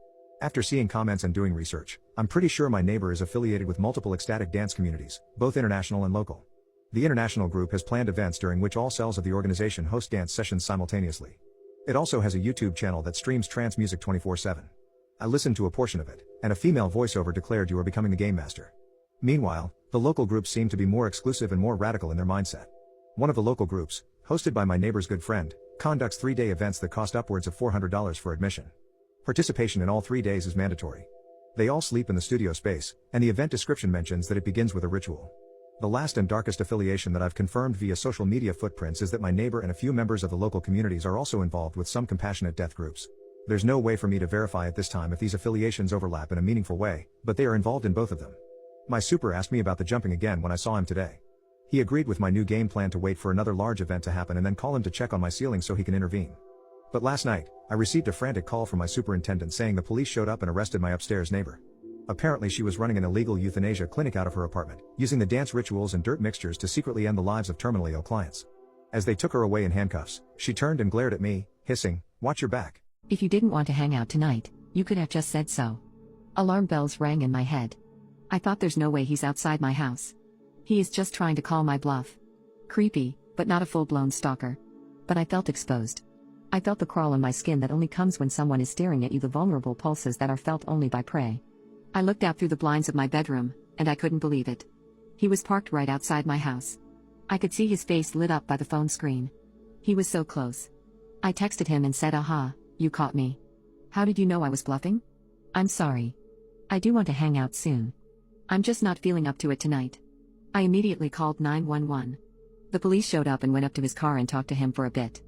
After seeing comments and doing research, I'm pretty sure my neighbor is affiliated with multiple ecstatic dance communities, both international and local. The international group has planned events during which all cells of the organization host dance sessions simultaneously. It also has a YouTube channel that streams trance music 24/7. I listened to a portion of it, and a female voiceover declared, "You are becoming the game master." Meanwhile, the local groups seem to be more exclusive and more radical in their mindset. One of the local groups, hosted by my neighbor's good friend, conducts 3-day events that cost upwards of $400 for admission. Participation in all 3 days is mandatory. They all sleep in the studio space, and the event description mentions that it begins with a ritual. The last and darkest affiliation that I've confirmed via social media footprints is that my neighbor and a few members of the local communities are also involved with some compassionate death groups. There's no way for me to verify at this time if these affiliations overlap in a meaningful way, but they are involved in both of them. My super asked me about the jumping again when I saw him today. He agreed with my new game plan to wait for another large event to happen and then call him to check on my ceiling so he can intervene. But last night, I received a frantic call from my superintendent saying the police showed up and arrested my upstairs neighbor. Apparently she was running an illegal euthanasia clinic out of her apartment, using the dance rituals and dirt mixtures to secretly end the lives of terminally ill clients. As they took her away in handcuffs, she turned and glared at me, hissing, "Watch your back." If you didn't want to hang out tonight, you could have just said so. Alarm bells rang in my head. I thought there's no way he's outside my house. He is just trying to call my bluff. Creepy, but not a full-blown stalker. But I felt exposed. I felt the crawl in my skin that only comes when someone is staring at you, the vulnerable pulses that are felt only by prey. I looked out through the blinds of my bedroom, and I couldn't believe it. He was parked right outside my house. I could see his face lit up by the phone screen. He was so close. I texted him and said, "Aha, you caught me. How did you know I was bluffing? I'm sorry. I do want to hang out soon. I'm just not feeling up to it tonight." I immediately called 911. The police showed up and went up to his car and talked to him for a bit.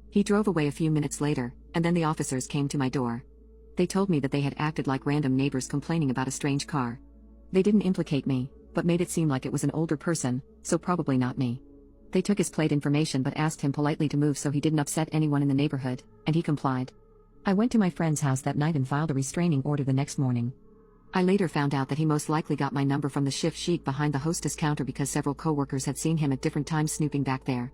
He drove away a few minutes later, and then the officers came to my door. They told me that they had acted like random neighbors complaining about a strange car. They didn't implicate me, but made it seem like it was an older person, so probably not me. They took his plate information but asked him politely to move so he didn't upset anyone in the neighborhood, and he complied. I went to my friend's house that night and filed a restraining order the next morning. I later found out that he most likely got my number from the shift sheet behind the hostess counter because several coworkers had seen him at different times snooping back there.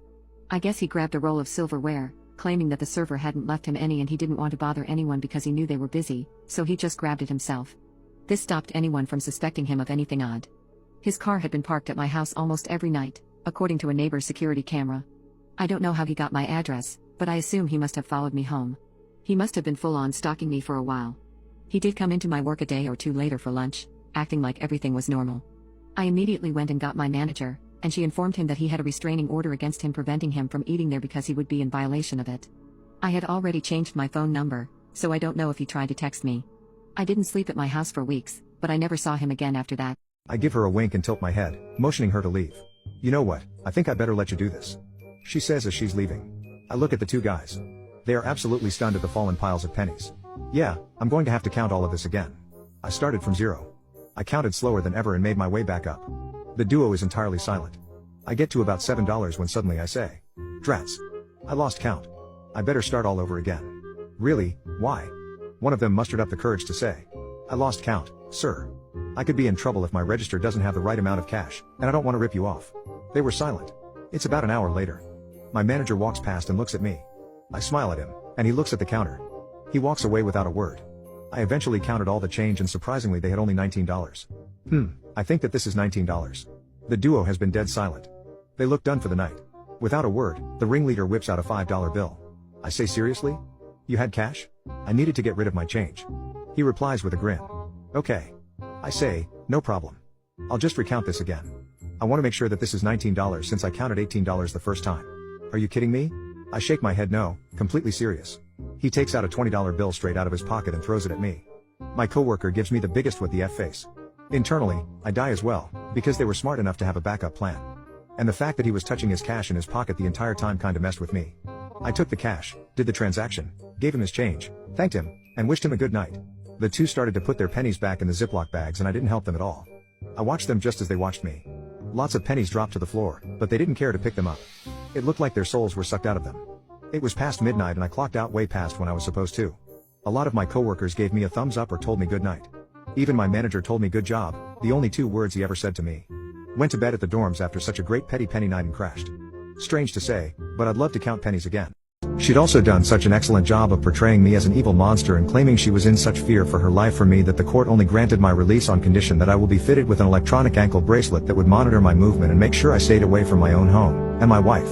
I guess he grabbed a roll of silverware, claiming that the server hadn't left him any and he didn't want to bother anyone because he knew they were busy, so he just grabbed it himself. This stopped anyone from suspecting him of anything odd. His car had been parked at my house almost every night, according to a neighbor's security camera. I don't know how he got my address, but I assume he must have followed me home. He must have been full-on stalking me for a while. He did come into my work a day or two later for lunch, acting like everything was normal. I immediately went and got my manager, and she informed him that he had a restraining order against him preventing him from eating there because he would be in violation of it. I had already changed my phone number, so I don't know if he tried to text me. I didn't sleep at my house for weeks, but I never saw him again after that. I give her a wink and tilt my head, motioning her to leave. "You know what, I think I better let you do this," she says as she's leaving. I look at the two guys. They are absolutely stunned at the fallen piles of pennies. Yeah, I'm going to have to count all of this again. I started from zero. I counted slower than ever and made my way back up. The duo is entirely silent. I get to about $7 when suddenly I say, "Drats. I lost count. I better start all over again." "Really? Why?" One of them mustered up the courage to say, "I lost count, sir. I could be in trouble if my register doesn't have the right amount of cash, and I don't want to rip you off." They were silent. It's about an hour later. My manager walks past and looks at me. I smile at him, and he looks at the counter. He walks away without a word. I eventually counted all the change and surprisingly they had only $19. I think that this is $19. The duo has been dead silent. They look done for the night. Without a word, the ringleader whips out a $5 bill. I say, "Seriously? You had cash?" I needed to get rid of my change. He replies with a grin. "Okay." I say, "No problem. I'll just recount this again. I want to make sure that this is $19 since I counted $18 the first time." "Are you kidding me?" I shake my head no, completely serious. He takes out a $20 bill straight out of his pocket and throws it at me. My coworker gives me the biggest what the F face. Internally, I die as well, because they were smart enough to have a backup plan. And the fact that he was touching his cash in his pocket the entire time kinda messed with me. I took the cash, did the transaction, gave him his change, thanked him, and wished him a good night. The two started to put their pennies back in the Ziploc bags and I didn't help them at all. I watched them just as they watched me. Lots of pennies dropped to the floor, but they didn't care to pick them up. It looked like their souls were sucked out of them. It was past midnight and I clocked out way past when I was supposed to. A lot of my coworkers gave me a thumbs up or told me good night. Even my manager told me good job, the only 2 words he ever said to me. Went to bed at the dorms after such a great petty penny night and crashed. Strange to say, but I'd love to count pennies again. She'd also done such an excellent job of portraying me as an evil monster and claiming she was in such fear for her life for me that the court only granted my release on condition that I will be fitted with an electronic ankle bracelet that would monitor my movement and make sure I stayed away from my own home, and my wife.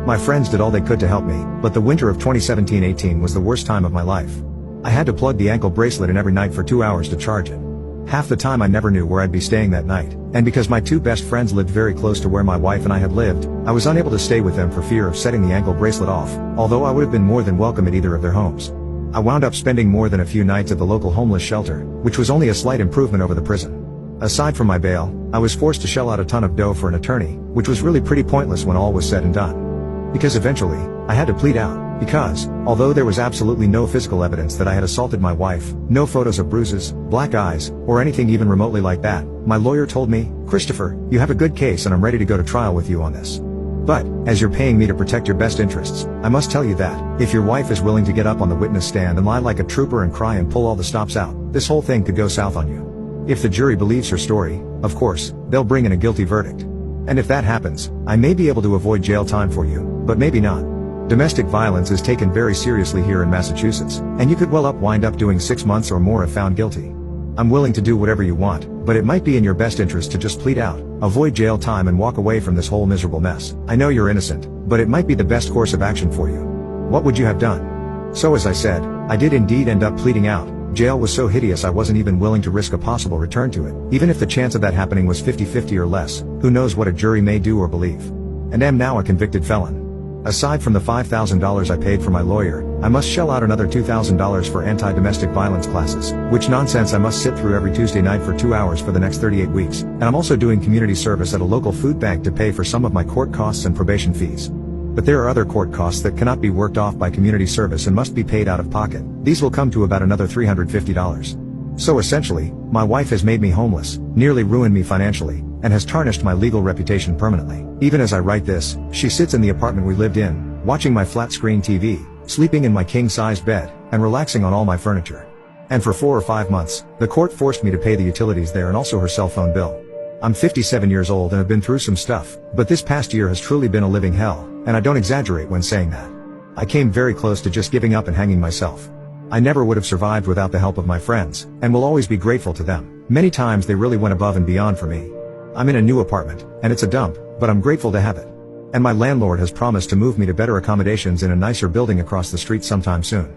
My friends did all they could to help me, but the winter of 2017-18 was the worst time of my life. I had to plug the ankle bracelet in every night for 2 hours to charge it. Half the time I never knew where I'd be staying that night, and because my 2 best friends lived very close to where my wife and I had lived, I was unable to stay with them for fear of setting the ankle bracelet off, although I would have been more than welcome at either of their homes. I wound up spending more than a few nights at the local homeless shelter, which was only a slight improvement over the prison. Aside from my bail, I was forced to shell out a ton of dough for an attorney, which was really pretty pointless when all was said and done. Because eventually, I had to plead out. Because, although there was absolutely no physical evidence that I had assaulted my wife, no photos of bruises, black eyes, or anything even remotely like that, my lawyer told me, "Christopher, you have a good case and I'm ready to go to trial with you on this. But, as you're paying me to protect your best interests, I must tell you that, if your wife is willing to get up on the witness stand and lie like a trooper and cry and pull all the stops out, this whole thing could go south on you. If the jury believes her story, of course, they'll bring in a guilty verdict. And if that happens, I may be able to avoid jail time for you, but maybe not. Domestic violence is taken very seriously here in Massachusetts, and you could well wind up doing 6 months or more if found guilty. I'm willing to do whatever you want, but it might be in your best interest to just plead out, avoid jail time and walk away from this whole miserable mess. I know you're innocent, but it might be the best course of action for you. What would you have done?" So as I said, I did indeed end up pleading out. Jail was so hideous I wasn't even willing to risk a possible return to it, even if the chance of that happening was 50-50 or less. Who knows what a jury may do or believe. And am now a convicted felon. Aside from the $5,000 I paid for my lawyer, I must shell out another $2,000 for anti-domestic violence classes, which nonsense I must sit through every Tuesday night for 2 hours for the next 38 weeks, and I'm also doing community service at a local food bank to pay for some of my court costs and probation fees. But there are other court costs that cannot be worked off by community service and must be paid out of pocket. These will come to about another $350. So essentially, my wife has made me homeless, nearly ruined me financially, and has tarnished my legal reputation permanently. Even as I write this, she sits in the apartment we lived in, watching my flat-screen TV, sleeping in my king-sized bed, and relaxing on all my furniture. And for 4 or 5 months, the court forced me to pay the utilities there and also her cell phone bill. I'm 57 years old and have been through some stuff, but this past year has truly been a living hell, and I don't exaggerate when saying that. I came very close to just giving up and hanging myself. I never would have survived without the help of my friends, and will always be grateful to them. Many times they really went above and beyond for me. I'm in a new apartment, and it's a dump, but I'm grateful to have it. And my landlord has promised to move me to better accommodations in a nicer building across the street sometime soon.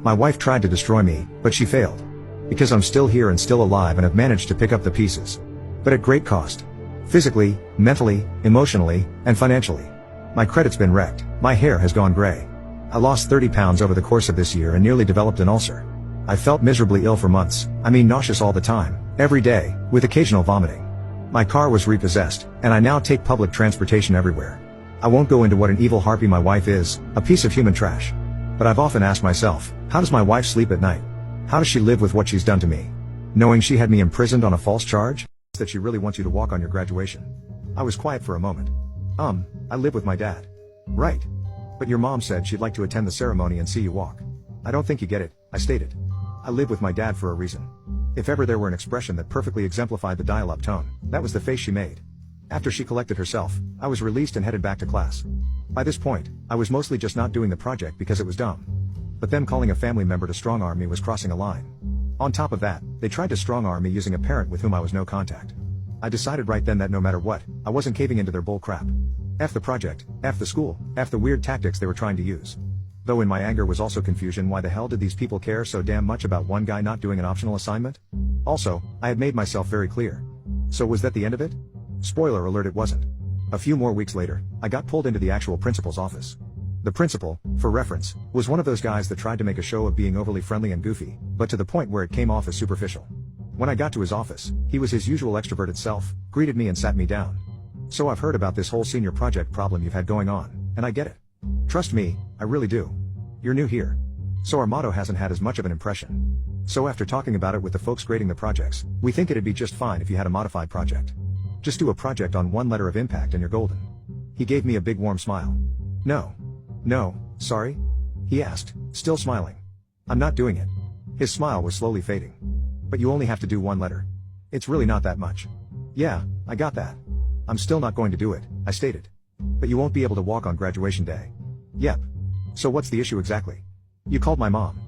My wife tried to destroy me, but she failed. Because I'm still here and still alive and have managed to pick up the pieces. But at great cost. Physically, mentally, emotionally, and financially. My credit's been wrecked, my hair has gone gray. I lost 30 pounds over the course of this year and nearly developed an ulcer. I felt miserably ill for months, nauseous all the time, every day, with occasional vomiting. My car was repossessed, and I now take public transportation everywhere. I won't go into what an evil harpy my wife is, a piece of human trash. But I've often asked myself, how does my wife sleep at night? How does she live with what she's done to me? Knowing she had me imprisoned on a false charge? That she really wants you to walk on your graduation. I was quiet for a moment. I live with my dad. Right. But your mom said she'd like to attend the ceremony and see you walk. I don't think you get it, I stated. I live with my dad for a reason. If ever there were an expression that perfectly exemplified the dial-up tone, that was the face she made. After she collected herself, I was released and headed back to class. By this point, I was mostly just not doing the project because it was dumb. But them calling a family member to strong-arm me was crossing a line. On top of that, they tried to strong-arm me using a parent with whom I was no contact. I decided right then that no matter what, I wasn't caving into their bull crap. F the project, F the school, F the weird tactics they were trying to use. Though in my anger was also confusion, why the hell did these people care so damn much about one guy not doing an optional assignment? Also, I had made myself very clear. So was that the end of it? Spoiler alert, it wasn't. A few more weeks later, I got pulled into the actual principal's office. The principal, for reference, was one of those guys that tried to make a show of being overly friendly and goofy, but to the point where it came off as superficial. When I got to his office, he was his usual extroverted self, greeted me and sat me down. So I've heard about this whole senior project problem you've had going on, and I get it. Trust me, I really do. You're new here. So our motto hasn't had as much of an impression. So after talking about it with the folks grading the projects, we think it'd be just fine if you had a modified project. Just do a project on one letter of impact and you're golden. He gave me a big warm smile. No, sorry? He asked, still smiling. I'm not doing it. His smile was slowly fading. But you only have to do one letter. It's really not that much. Yeah, I got that. I'm still not going to do it, I stated. But you won't be able to walk on graduation day. Yep. So what's the issue exactly? You called my mom.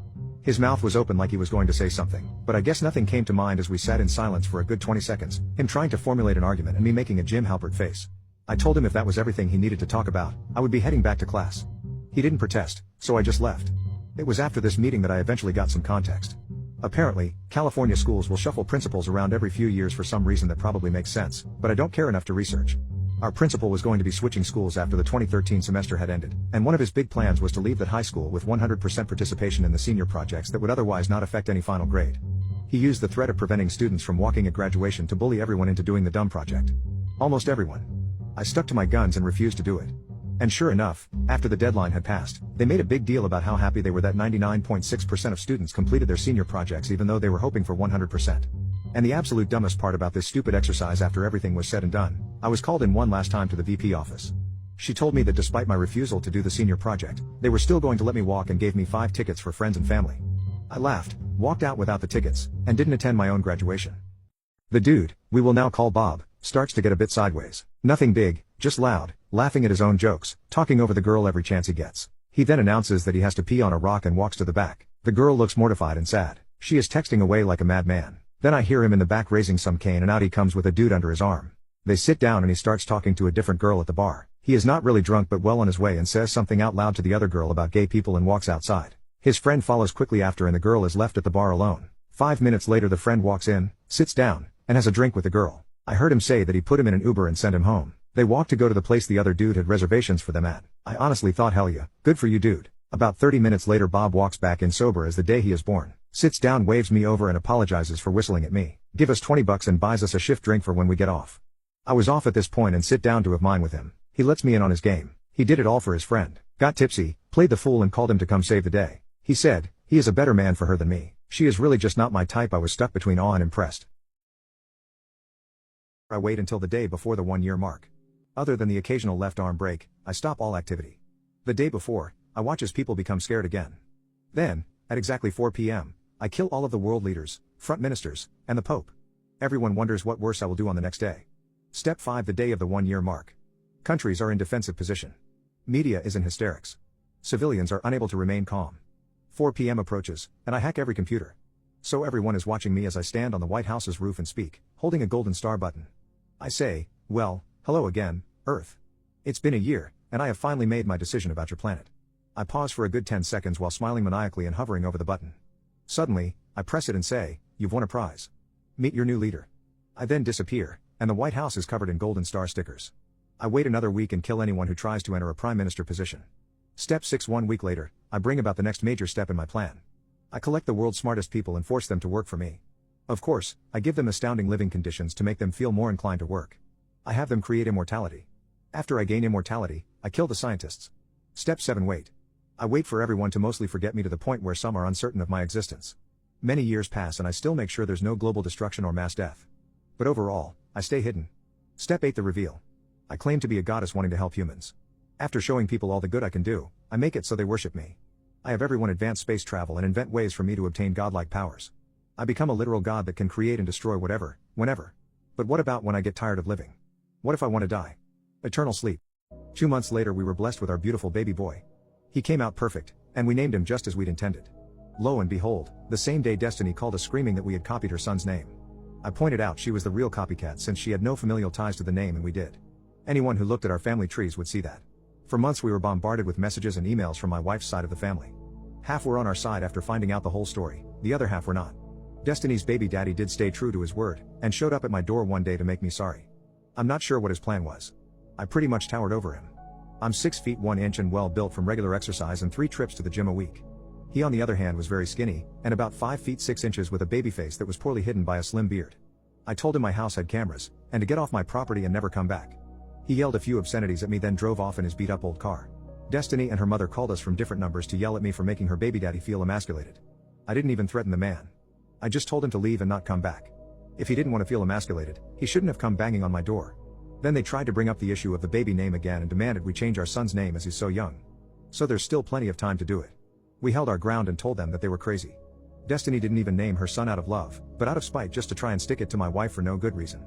His mouth was open like he was going to say something, but I guess nothing came to mind as we sat in silence for a good 20 seconds, him trying to formulate an argument and me making a Jim Halpert face. I told him if that was everything he needed to talk about, I would be heading back to class. He didn't protest, so I just left. It was after this meeting that I eventually got some context. Apparently, California schools will shuffle principals around every few years for some reason that probably makes sense, but I don't care enough to research. Our principal was going to be switching schools after the 2013 semester had ended, and one of his big plans was to leave that high school with 100% participation in the senior projects that would otherwise not affect any final grade. He used the threat of preventing students from walking at graduation to bully everyone into doing the dumb project. Almost everyone. I stuck to my guns and refused to do it. And sure enough, after the deadline had passed, they made a big deal about how happy they were that 99.6% of students completed their senior projects even though they were hoping for 100%. And the absolute dumbest part about this stupid exercise after everything was said and done, I was called in one last time to the VP office. She told me that despite my refusal to do the senior project, they were still going to let me walk and gave me 5 tickets for friends and family. I laughed, walked out without the tickets, and didn't attend my own graduation. The dude, we will now call Bob, starts to get a bit sideways. Nothing big, just loud, laughing at his own jokes, talking over the girl every chance he gets. He then announces that he has to pee on a rock and walks to the back. The girl looks mortified and sad. She is texting away like a madman. Then I hear him in the back raising some cane and out he comes with a dude under his arm. They sit down and he starts talking to a different girl at the bar. He is not really drunk but well on his way and says something out loud to the other girl about gay people and walks outside. His friend follows quickly after and the girl is left at the bar alone. 5 minutes later the friend walks in, sits down, and has a drink with the girl. I heard him say that he put him in an Uber and sent him home. They walked to go to the place the other dude had reservations for them at. I honestly thought hell yeah, good for you dude. About 30 minutes later Bob walks back in sober as the day he is born. Sits down, waves me over and apologizes for whistling at me. Give us $20 and buys us a shift drink for when we get off. I was off at this point and sit down to have mine with him. He lets me in on his game. He did it all for his friend. Got tipsy, played the fool and called him to come save the day. He said, he is a better man for her than me. She is really just not my type. I was stuck between awe and impressed. I wait until the day before the 1-year mark. Other than the occasional left arm break, I stop all activity. The day before, I watch as people become scared again. Then, at exactly 4 p.m., I kill all of the world leaders, front ministers, and the Pope. Everyone wonders what worse I will do on the next day. Step 5, the day of the 1-year mark. Countries are in defensive position. Media is in hysterics. Civilians are unable to remain calm. 4 p.m. approaches, and I hack every computer. So everyone is watching me as I stand on the White House's roof and speak, holding a golden star button. I say, well, hello again, Earth. It's been a year, and I have finally made my decision about your planet. I pause for a good 10 seconds while smiling maniacally and hovering over the button. Suddenly, I press it and say, you've won a prize. Meet your new leader. I then disappear, and the White House is covered in golden star stickers. I wait another week and kill anyone who tries to enter a prime minister position. Step 6, 1 week later, I bring about the next major step in my plan. I collect the world's smartest people and force them to work for me. Of course, I give them astounding living conditions to make them feel more inclined to work. I have them create immortality. After I gain immortality, I kill the scientists. Step 7, wait. I wait for everyone to mostly forget me to the point where some are uncertain of my existence. Many years pass and I still make sure there's no global destruction or mass death. But overall, I stay hidden. Step 8, the reveal. I claim to be a goddess wanting to help humans. After showing people all the good I can do, I make it so they worship me. I have everyone advance space travel and invent ways for me to obtain godlike powers. I become a literal god that can create and destroy whatever, whenever. But what about when I get tired of living? What if I want to die? Eternal sleep. 2 months later we were blessed with our beautiful baby boy. He came out perfect, and we named him just as we'd intended. Lo and behold, the same day Destiny called us screaming that we had copied her son's name. I pointed out she was the real copycat since she had no familial ties to the name and we did. Anyone who looked at our family trees would see that. For months we were bombarded with messages and emails from my wife's side of the family. Half were on our side after finding out the whole story, the other half were not. Destiny's baby daddy did stay true to his word, and showed up at my door one day to make me sorry. I'm not sure what his plan was. I pretty much towered over him. I'm 6 feet 1 inch and well built from regular exercise and 3 trips to the gym a week. He on the other hand was very skinny, and about 5 feet 6 inches with a baby face that was poorly hidden by a slim beard. I told him my house had cameras, and to get off my property and never come back. He yelled a few obscenities at me then drove off in his beat up old car. Destiny and her mother called us from different numbers to yell at me for making her baby daddy feel emasculated. I didn't even threaten the man. I just told him to leave and not come back. If he didn't want to feel emasculated, he shouldn't have come banging on my door. Then they tried to bring up the issue of the baby name again and demanded we change our son's name as he's so young. So there's still plenty of time to do it. We held our ground and told them that they were crazy. Destiny didn't even name her son out of love, but out of spite just to try and stick it to my wife for no good reason.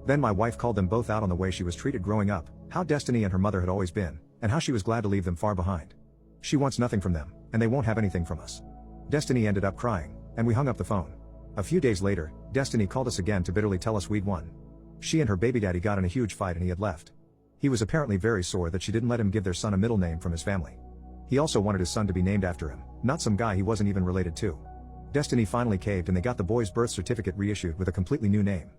Then my wife called them both out on the way she was treated growing up, how Destiny and her mother had always been, and how she was glad to leave them far behind. She wants nothing from them, and they won't have anything from us. Destiny ended up crying, and we hung up the phone. A few days later, Destiny called us again to bitterly tell us we'd won. She and her baby daddy got in a huge fight and he had left. He was apparently very sore that she didn't let him give their son a middle name from his family. He also wanted his son to be named after him, not some guy he wasn't even related to. Destiny finally caved and they got the boy's birth certificate reissued with a completely new name.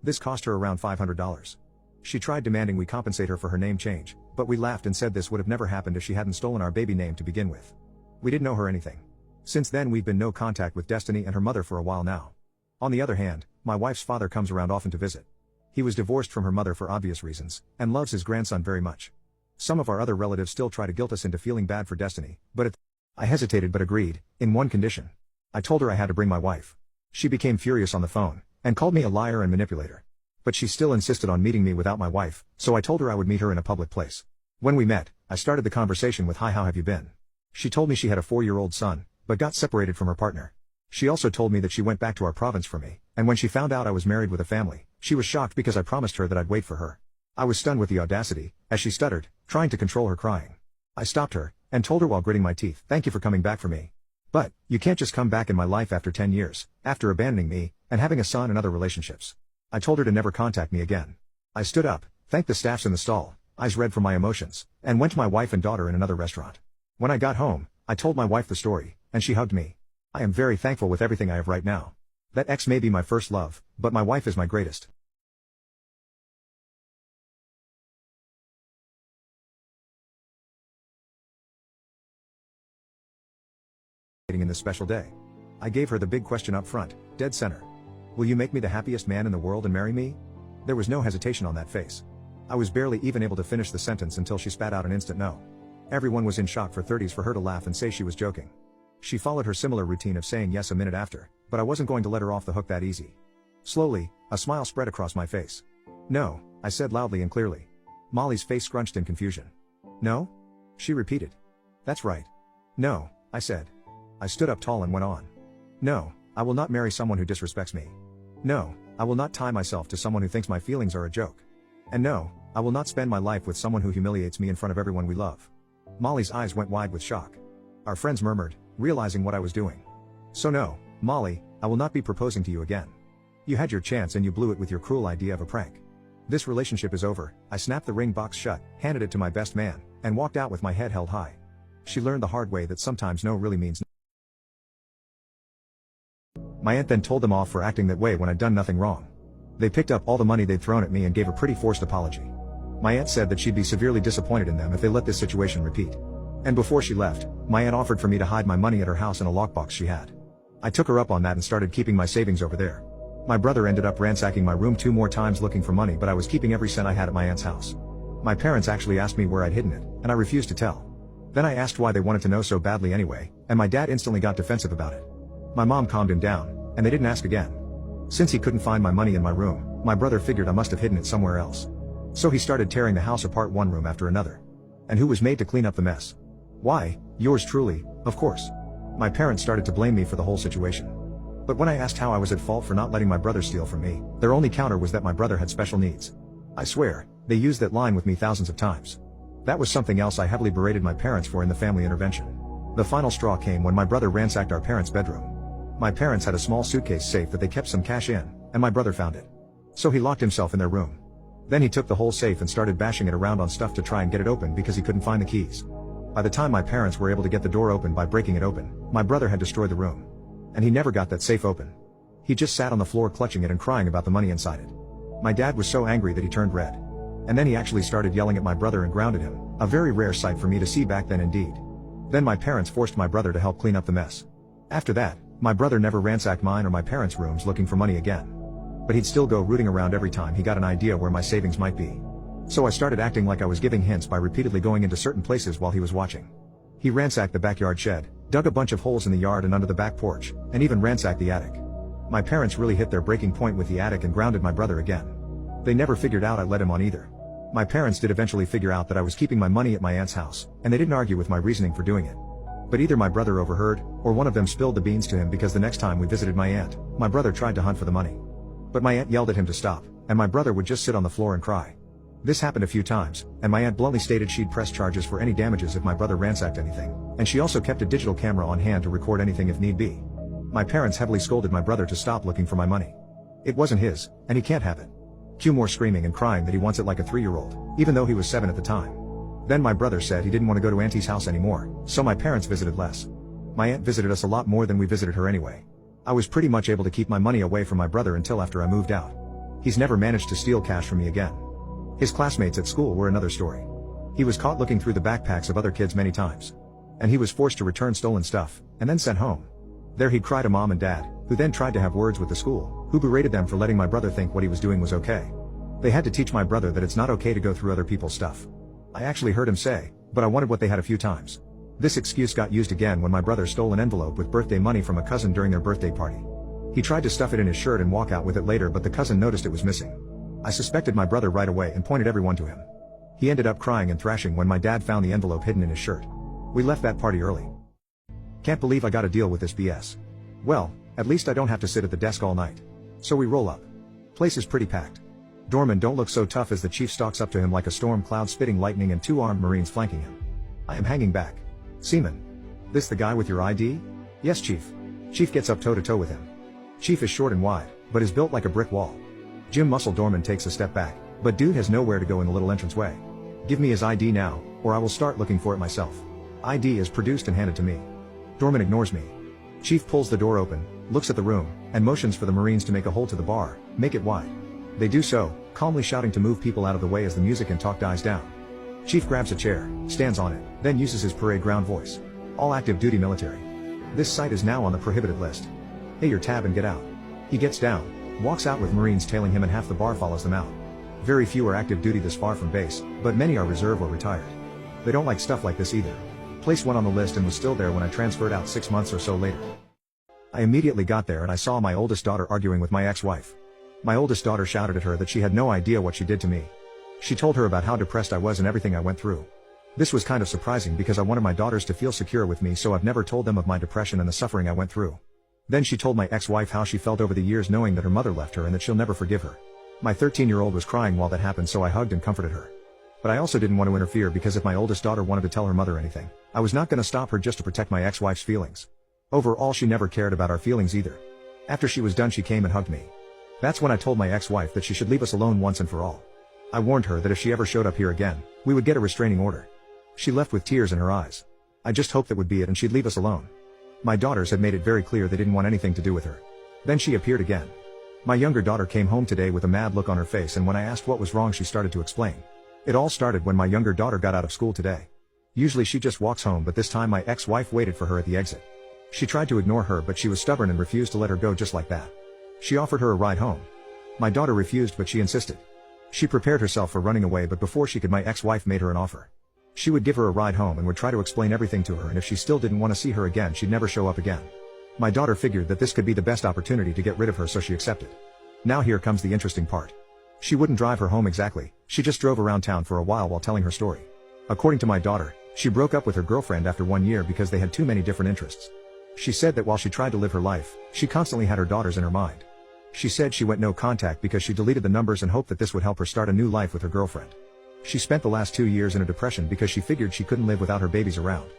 This cost her around $500. She tried demanding we compensate her for her name change, but we laughed and said this would have never happened if she hadn't stolen our baby name to begin with. We didn't owe her anything. Since then we've been no contact with Destiny and her mother for a while now. On the other hand, my wife's father comes around often to visit. He was divorced from her mother for obvious reasons, and loves his grandson very much. Some of our other relatives still try to guilt us into feeling bad for Destiny, but I hesitated but agreed, in one condition. I told her I had to bring my wife. She became furious on the phone, and called me a liar and manipulator. But she still insisted on meeting me without my wife, so I told her I would meet her in a public place. When we met, I started the conversation with "Hi, how have you been?" She told me she had a 4-year-old son, but got separated from her partner. She also told me that she went back to our province for me, and when she found out I was married with a family, she was shocked because I promised her that I'd wait for her. I was stunned with the audacity, as she stuttered, trying to control her crying. I stopped her, and told her while gritting my teeth, "Thank you for coming back for me. But, you can't just come back in my life after 10 years, after abandoning me, and having a son and other relationships." I told her to never contact me again. I stood up, thanked the staffs in the stall, eyes red from my emotions, and went to my wife and daughter in another restaurant. When I got home, I told my wife the story, and she hugged me. I am very thankful with everything I have right now. That ex may be my first love, but my wife is my greatest. In this special day, I gave her the big question up front, dead center. Will you make me the happiest man in the world and marry me? There was no hesitation on that face. I was barely even able to finish the sentence until she spat out an instant no. Everyone was in shock for 30s for her to laugh and say she was joking. She followed her similar routine of saying yes a minute after, but I wasn't going to let her off the hook that easy. Slowly, a smile spread across my face. "No," I said loudly and clearly. Molly's face scrunched in confusion. "No?" she repeated. "That's right. No," I said. I stood up tall and went on. "No, I will not marry someone who disrespects me. No, I will not tie myself to someone who thinks my feelings are a joke. And no, I will not spend my life with someone who humiliates me in front of everyone we love." Molly's eyes went wide with shock. Our friends murmured, realizing what I was doing. "So no, Molly, I will not be proposing to you again. You had your chance and you blew it with your cruel idea of a prank. This relationship is over." I snapped the ring box shut, handed it to my best man, and walked out with my head held high. She learned the hard way that sometimes no really means no. My aunt then told them off for acting that way when I'd done nothing wrong. They picked up all the money they'd thrown at me and gave a pretty forced apology. My aunt said that she'd be severely disappointed in them if they let this situation repeat. And before she left, my aunt offered for me to hide my money at her house in a lockbox she had. I took her up on that and started keeping my savings over there. My brother ended up ransacking my room 2 more times looking for money, but I was keeping every cent I had at my aunt's house. My parents actually asked me where I'd hidden it, and I refused to tell. Then I asked why they wanted to know so badly anyway, and my dad instantly got defensive about it. My mom calmed him down, and they didn't ask again. Since he couldn't find my money in my room, my brother figured I must have hidden it somewhere else. So he started tearing the house apart one room after another. And who was made to clean up the mess? Why, yours truly, of course. My parents started to blame me for the whole situation. But when I asked how I was at fault for not letting my brother steal from me, their only counter was that my brother had special needs. I swear, they used that line with me thousands of times. That was something else I heavily berated my parents for in the family intervention. The final straw came when my brother ransacked our parents' bedroom. My parents had a small suitcase safe that they kept some cash in, and my brother found it. So he locked himself in their room. Then he took the whole safe and started bashing it around on stuff to try and get it open because he couldn't find the keys. By the time my parents were able to get the door open by breaking it open, my brother had destroyed the room. And he never got that safe open. He just sat on the floor clutching it and crying about the money inside it. My dad was so angry that he turned red. And then he actually started yelling at my brother and grounded him, a very rare sight for me to see back then indeed. Then my parents forced my brother to help clean up the mess. After that, my brother never ransacked mine or my parents' rooms looking for money again. But he'd still go rooting around every time he got an idea where my savings might be. So I started acting like I was giving hints by repeatedly going into certain places while he was watching. He ransacked the backyard shed, dug a bunch of holes in the yard and under the back porch, and even ransacked the attic. My parents really hit their breaking point with the attic and grounded my brother again. They never figured out I led him on either. My parents did eventually figure out that I was keeping my money at my aunt's house, and they didn't argue with my reasoning for doing it. But either my brother overheard, or one of them spilled the beans to him because the next time we visited my aunt, my brother tried to hunt for the money. But my aunt yelled at him to stop, and my brother would just sit on the floor and cry. This happened a few times, and my aunt bluntly stated she'd press charges for any damages if my brother ransacked anything, and she also kept a digital camera on hand to record anything if need be. My parents heavily scolded my brother to stop looking for my money. It wasn't his, and he can't have it. Cue more screaming and crying that he wants it like a 3-year-old, even though he was 7 at the time. Then my brother said he didn't want to go to Auntie's house anymore, so my parents visited less. My aunt visited us a lot more than we visited her anyway. I was pretty much able to keep my money away from my brother until after I moved out. He's never managed to steal cash from me again. His classmates at school were another story. He was caught looking through the backpacks of other kids many times. And he was forced to return stolen stuff, and then sent home. There he'd cry to mom and dad, who then tried to have words with the school, who berated them for letting my brother think what he was doing was okay. They had to teach my brother that it's not okay to go through other people's stuff. I actually heard him say, but I wanted what they had a few times. This excuse got used again when my brother stole an envelope with birthday money from a cousin during their birthday party. He tried to stuff it in his shirt and walk out with it later, but the cousin noticed it was missing. I suspected my brother right away and pointed everyone to him. He ended up crying and thrashing when my dad found the envelope hidden in his shirt. We left that party early. Can't believe I gotta deal with this BS. Well, at least I don't have to sit at the desk all night. So we roll up. Place is pretty packed. Doorman don't look so tough as the chief stalks up to him like a storm cloud spitting lightning and 2 armed Marines flanking him. I am hanging back. Seaman. This the guy with your ID? Yes, Chief. Chief gets up toe to toe with him. Chief is short and wide, but is built like a brick wall. Jim Muscle Doorman takes a step back, but dude has nowhere to go in the little entranceway. Give me his ID now, or I will start looking for it myself. ID is produced and handed to me. Doorman ignores me. Chief pulls the door open, looks at the room, and motions for the Marines to make a hole to the bar, make it wide. They do so, calmly shouting to move people out of the way as the music and talk dies down. Chief grabs a chair, stands on it, then uses his parade ground voice. All active duty military. This site is now on the prohibited list. Hey, your tab and get out. He gets down, walks out with Marines tailing him and half the bar follows them out. Very few are active duty this far from base, but many are reserve or retired. They don't like stuff like this either. Placed one on the list and was still there when I transferred out 6 months or so later. I immediately got there and I saw my oldest daughter arguing with my ex-wife. My oldest daughter shouted at her that she had no idea what she did to me. She told her about how depressed I was and everything I went through. This was kind of surprising because I wanted my daughters to feel secure with me, so I've never told them of my depression and the suffering I went through. Then she told my ex-wife how she felt over the years knowing that her mother left her and that she'll never forgive her. My 13-year-old was crying while that happened, so I hugged and comforted her. But I also didn't want to interfere because if my oldest daughter wanted to tell her mother anything, I was not going to stop her just to protect my ex-wife's feelings. Overall, she never cared about our feelings either. After she was done, she came and hugged me. That's when I told my ex-wife that she should leave us alone once and for all. I warned her that if she ever showed up here again, we would get a restraining order. She left with tears in her eyes. I just hoped that would be it and she'd leave us alone. My daughters had made it very clear they didn't want anything to do with her. Then she appeared again. My younger daughter came home today with a mad look on her face, and when I asked what was wrong, she started to explain. It all started when my younger daughter got out of school today. Usually she just walks home, but this time my ex-wife waited for her at the exit. She tried to ignore her, but she was stubborn and refused to let her go just like that. She offered her a ride home. My daughter refused, but she insisted. She prepared herself for running away, but before she could, my ex-wife made her an offer. She would give her a ride home and would try to explain everything to her, and if she still didn't want to see her again, she'd never show up again. My daughter figured that this could be the best opportunity to get rid of her, so she accepted. Now here comes the interesting part. She wouldn't drive her home exactly, she just drove around town for a while telling her story. According to my daughter, she broke up with her girlfriend after 1 year because they had too many different interests. She said that while she tried to live her life, she constantly had her daughters in her mind. She said she went no contact because she deleted the numbers and hoped that this would help her start a new life with her girlfriend. She spent the last 2 years in a depression because she figured she couldn't live without her babies around.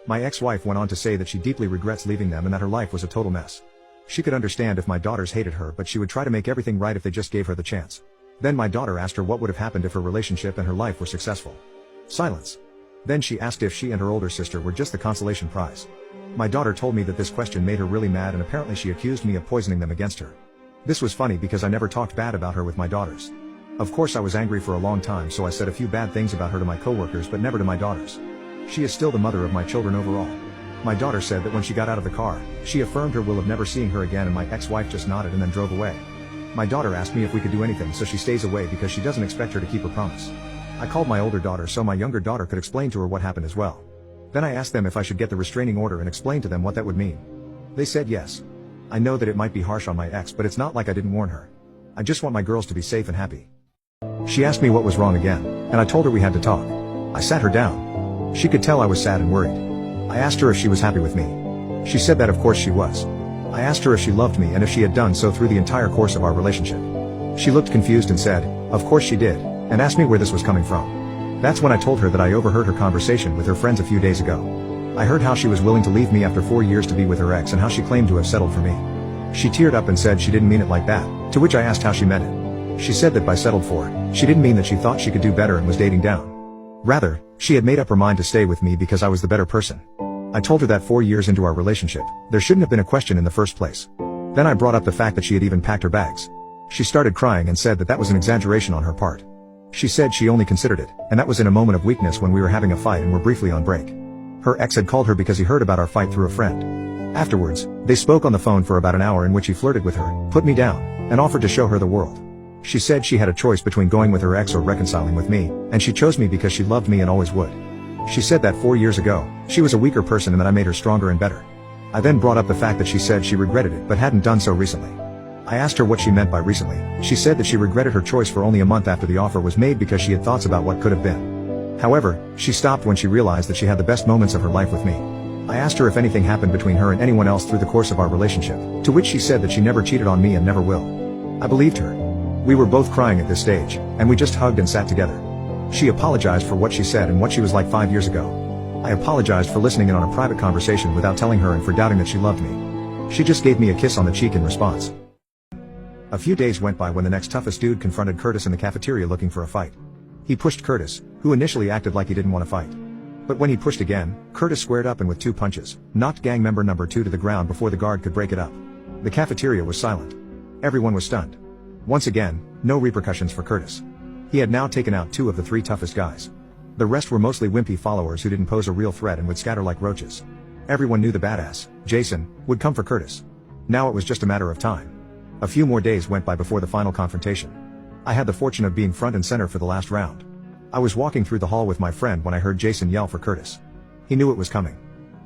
My ex-wife went on to say that she deeply regrets leaving them and that her life was a total mess. She could understand if my daughters hated her, but she would try to make everything right if they just gave her the chance. Then my daughter asked her what would have happened if her relationship and her life were successful. Silence. Then she asked if she and her older sister were just the consolation prize. My daughter told me that this question made her really mad, and apparently she accused me of poisoning them against her. This was funny because I never talked bad about her with my daughters. Of course I was angry for a long time, so I said a few bad things about her to my coworkers, but never to my daughters. She is still the mother of my children overall. My daughter said that when she got out of the car, she affirmed her will of never seeing her again, and my ex-wife just nodded and then drove away. My daughter asked me if we could do anything so she stays away because she doesn't expect her to keep her promise. I called my older daughter so my younger daughter could explain to her what happened as well. Then I asked them if I should get the restraining order and explain to them what that would mean. They said yes. I know that it might be harsh on my ex, but it's not like I didn't warn her. I just want my girls to be safe and happy. She asked me what was wrong again, and I told her we had to talk. I sat her down. She could tell I was sad and worried. I asked her if she was happy with me. She said that of course she was. I asked her if she loved me and if she had done so through the entire course of our relationship. She looked confused and said, of course she did, and asked me where this was coming from. That's when I told her that I overheard her conversation with her friends a few days ago. I heard how she was willing to leave me after 4 years to be with her ex and how she claimed to have settled for me. She teared up and said she didn't mean it like that, to which I asked how she meant it. She said that by settled for, she didn't mean that she thought she could do better and was dating down. Rather, she had made up her mind to stay with me because I was the better person. I told her that 4 years into our relationship, there shouldn't have been a question in the first place. Then I brought up the fact that she had even packed her bags. She started crying and said that that was an exaggeration on her part. She said she only considered it, and that was in a moment of weakness when we were having a fight and were briefly on break. Her ex had called her because he heard about our fight through a friend. Afterwards, they spoke on the phone for about an hour in which he flirted with her, put me down, and offered to show her the world. She said she had a choice between going with her ex or reconciling with me, and she chose me because she loved me and always would. She said that 4 years ago, she was a weaker person and that I made her stronger and better. I then brought up the fact that she said she regretted it but hadn't done so recently. I asked her what she meant by recently. She said that she regretted her choice for only a month after the offer was made because she had thoughts about what could have been. However, she stopped when she realized that she had the best moments of her life with me. I asked her if anything happened between her and anyone else through the course of our relationship, to which she said that she never cheated on me and never will. I believed her. We were both crying at this stage, and we just hugged and sat together. She apologized for what she said and what she was like 5 years ago. I apologized for listening in on a private conversation without telling her and for doubting that she loved me. She just gave me a kiss on the cheek in response. A few days went by when the next toughest dude confronted Curtis in the cafeteria looking for a fight. He pushed Curtis, who initially acted like he didn't want to fight. But when he pushed again, Curtis squared up and with 2 punches, knocked gang member number 2 to the ground before the guard could break it up. The cafeteria was silent. Everyone was stunned. Once again, no repercussions for Curtis. He had now taken out 2 of the 3 toughest guys. The rest were mostly wimpy followers who didn't pose a real threat and would scatter like roaches. Everyone knew the badass, Jason, would come for Curtis. Now it was just a matter of time. A few more days went by before the final confrontation. I had the fortune of being front and center for the last round. I was walking through the hall with my friend when I heard Jason yell for Curtis. He knew it was coming.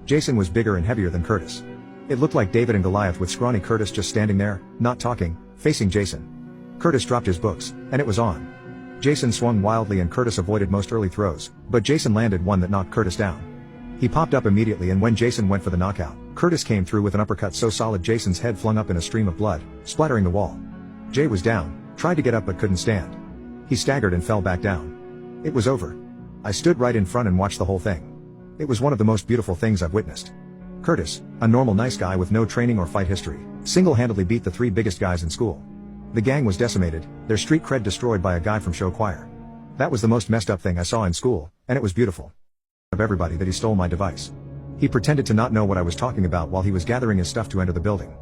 Jason was bigger and heavier than Curtis. It looked like David and Goliath with scrawny Curtis just standing there, not talking, facing Jason. Curtis dropped his books, and it was on. Jason swung wildly and Curtis avoided most early throws, but Jason landed one that knocked Curtis down. He popped up immediately and when Jason went for the knockout, Curtis came through with an uppercut so solid Jason's head flung up in a stream of blood, splattering the wall. Jay was down, tried to get up but couldn't stand. He staggered and fell back down. It was over. I stood right in front and watched the whole thing. It was one of the most beautiful things I've witnessed. Curtis, a normal nice guy with no training or fight history, single-handedly beat the 3 biggest guys in school. The gang was decimated, their street cred destroyed by a guy from show choir. That was the most messed up thing I saw in school, and it was beautiful. Of everybody that he stole my device. He pretended to not know what I was talking about while he was gathering his stuff to enter the building.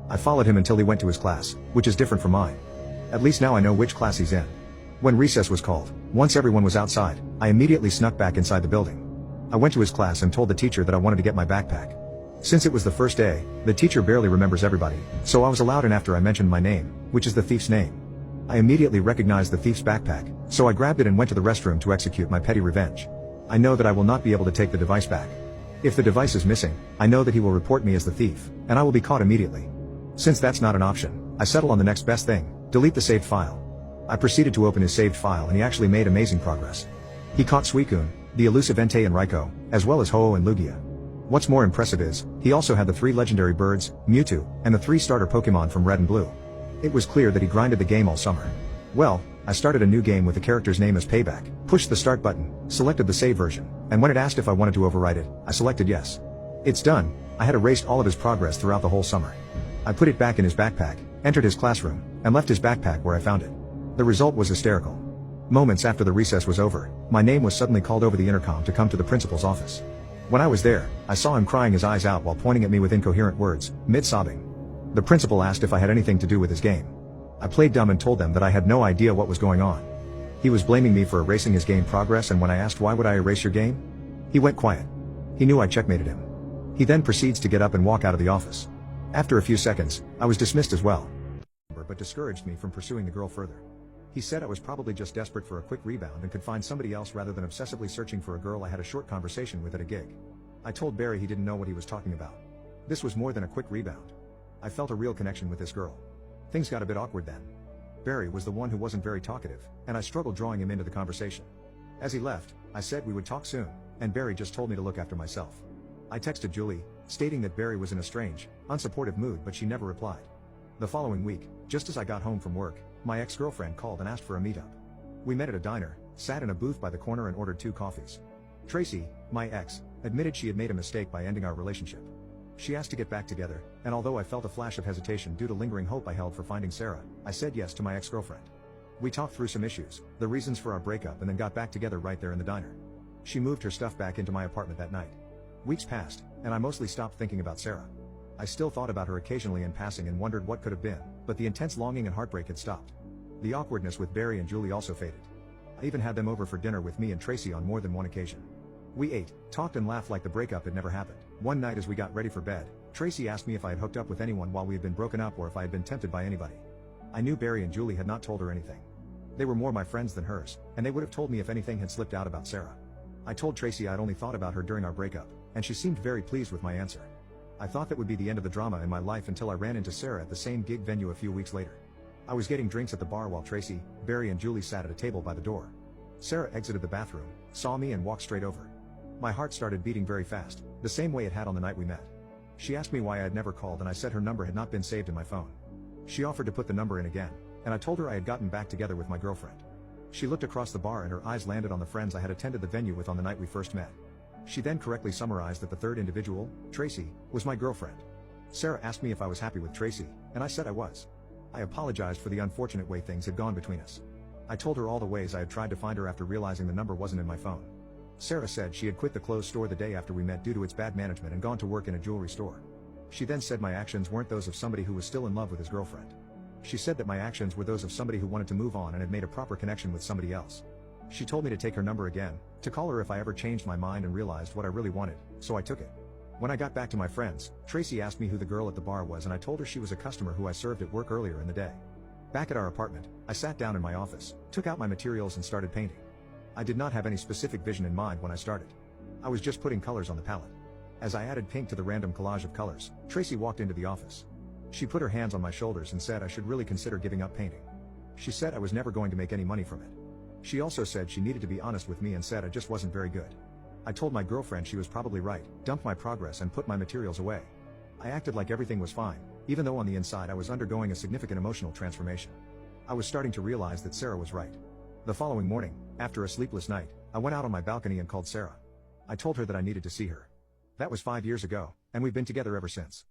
I followed him until he went to his class, which is different from mine. At least now I know which class he's in. When recess was called, once everyone was outside, I immediately snuck back inside the building. I went to his class and told the teacher that I wanted to get my backpack. Since it was the first day, the teacher barely remembers everybody, so I was allowed in after I mentioned my name, which is the thief's name. I immediately recognized the thief's backpack, so I grabbed it and went to the restroom to execute my petty revenge. I know that I will not be able to take the device back. If the device is missing, I know that he will report me as the thief, and I will be caught immediately. Since that's not an option, I settle on the next best thing, delete the saved file. I proceeded to open his saved file and he actually made amazing progress. He caught Suicune, the elusive Entei and Raikou, as well as Ho-Oh and Lugia. What's more impressive is, he also had the 3 legendary birds, Mewtwo, and the 3 starter Pokemon from Red and Blue. It was clear that he grinded the game all summer. Well, I started a new game with the character's name as Payback, pushed the start button, selected the save version, and when it asked if I wanted to overwrite it, I selected yes. It's done. I had erased all of his progress throughout the whole summer. I put it back in his backpack, entered his classroom, and left his backpack where I found it. The result was hysterical. Moments after the recess was over, my name was suddenly called over the intercom to come to the principal's office. When I was there, I saw him crying his eyes out while pointing at me with incoherent words, mid-sobbing. The principal asked if I had anything to do with his game. I played dumb and told them that I had no idea what was going on. He was blaming me for erasing his game progress, and when I asked why would I erase your game, he went quiet. He knew I checkmated him. He then proceeds to get up and walk out of the office. After a few seconds, I was dismissed as well. But discouraged me from pursuing the girl further. He said I was probably just desperate for a quick rebound and could find somebody else rather than obsessively searching for a girl I had a short conversation with at a gig. I told Barry he didn't know what he was talking about. This was more than a quick rebound. I felt a real connection with this girl. Things got a bit awkward then. Barry was the one who wasn't very talkative, and I struggled drawing him into the conversation. As he left, I said we would talk soon, and Barry just told me to look after myself. I texted Julie, stating that Barry was in a strange, unsupportive mood, but she never replied. The following week, just as I got home from work, my ex-girlfriend called and asked for a meetup. We met at a diner, sat in a booth by the corner and ordered 2 coffees. Tracy, my ex, admitted she had made a mistake by ending our relationship. She asked to get back together, and although I felt a flash of hesitation due to lingering hope I held for finding Sarah, I said yes to my ex-girlfriend. We talked through some issues, the reasons for our breakup, and then got back together right there in the diner. She moved her stuff back into my apartment that night. Weeks passed, and I mostly stopped thinking about Sarah. I still thought about her occasionally in passing and wondered what could have been, but the intense longing and heartbreak had stopped. The awkwardness with Barry and Julie also faded. I even had them over for dinner with me and Tracy on more than one occasion. We ate, talked and laughed like the breakup had never happened. One night as we got ready for bed, Tracy asked me if I had hooked up with anyone while we had been broken up or if I had been tempted by anybody. I knew Barry and Julie had not told her anything. They were more my friends than hers, and they would have told me if anything had slipped out about Sarah. I told Tracy I'd only thought about her during our breakup, and she seemed very pleased with my answer. I thought that would be the end of the drama in my life until I ran into Sarah at the same gig venue a few weeks later. I was getting drinks at the bar while Tracy, Barry and Julie sat at a table by the door. Sarah exited the bathroom, saw me and walked straight over. My heart started beating very fast, the same way it had on the night we met. She asked me why I had never called and I said her number had not been saved in my phone. She offered to put the number in again, and I told her I had gotten back together with my girlfriend. She looked across the bar and her eyes landed on the friends I had attended the venue with on the night we first met. She then correctly summarized that the third individual, Tracy, was my girlfriend. Sarah asked me if I was happy with Tracy, and I said I was. I apologized for the unfortunate way things had gone between us. I told her all the ways I had tried to find her after realizing the number wasn't in my phone. Sarah said she had quit the clothes store the day after we met due to its bad management and gone to work in a jewelry store. She then said my actions weren't those of somebody who was still in love with his girlfriend. She said that my actions were those of somebody who wanted to move on and had made a proper connection with somebody else. She told me to take her number again, to call her if I ever changed my mind and realized what I really wanted, so I took it. When I got back to my friends, Tracy asked me who the girl at the bar was and I told her she was a customer who I served at work earlier in the day. Back at our apartment, I sat down in my office, took out my materials and started painting. I did not have any specific vision in mind when I started. I was just putting colors on the palette. As I added pink to the random collage of colors, Tracy walked into the office. She put her hands on my shoulders and said I should really consider giving up painting. She said I was never going to make any money from it. She also said she needed to be honest with me and said I just wasn't very good. I told my girlfriend she was probably right, dumped my progress and put my materials away. I acted like everything was fine, even though on the inside I was undergoing a significant emotional transformation. I was starting to realize that Sarah was right. The following morning, after a sleepless night, I went out on my balcony and called Sarah. I told her that I needed to see her. That was 5 years ago, and we've been together ever since.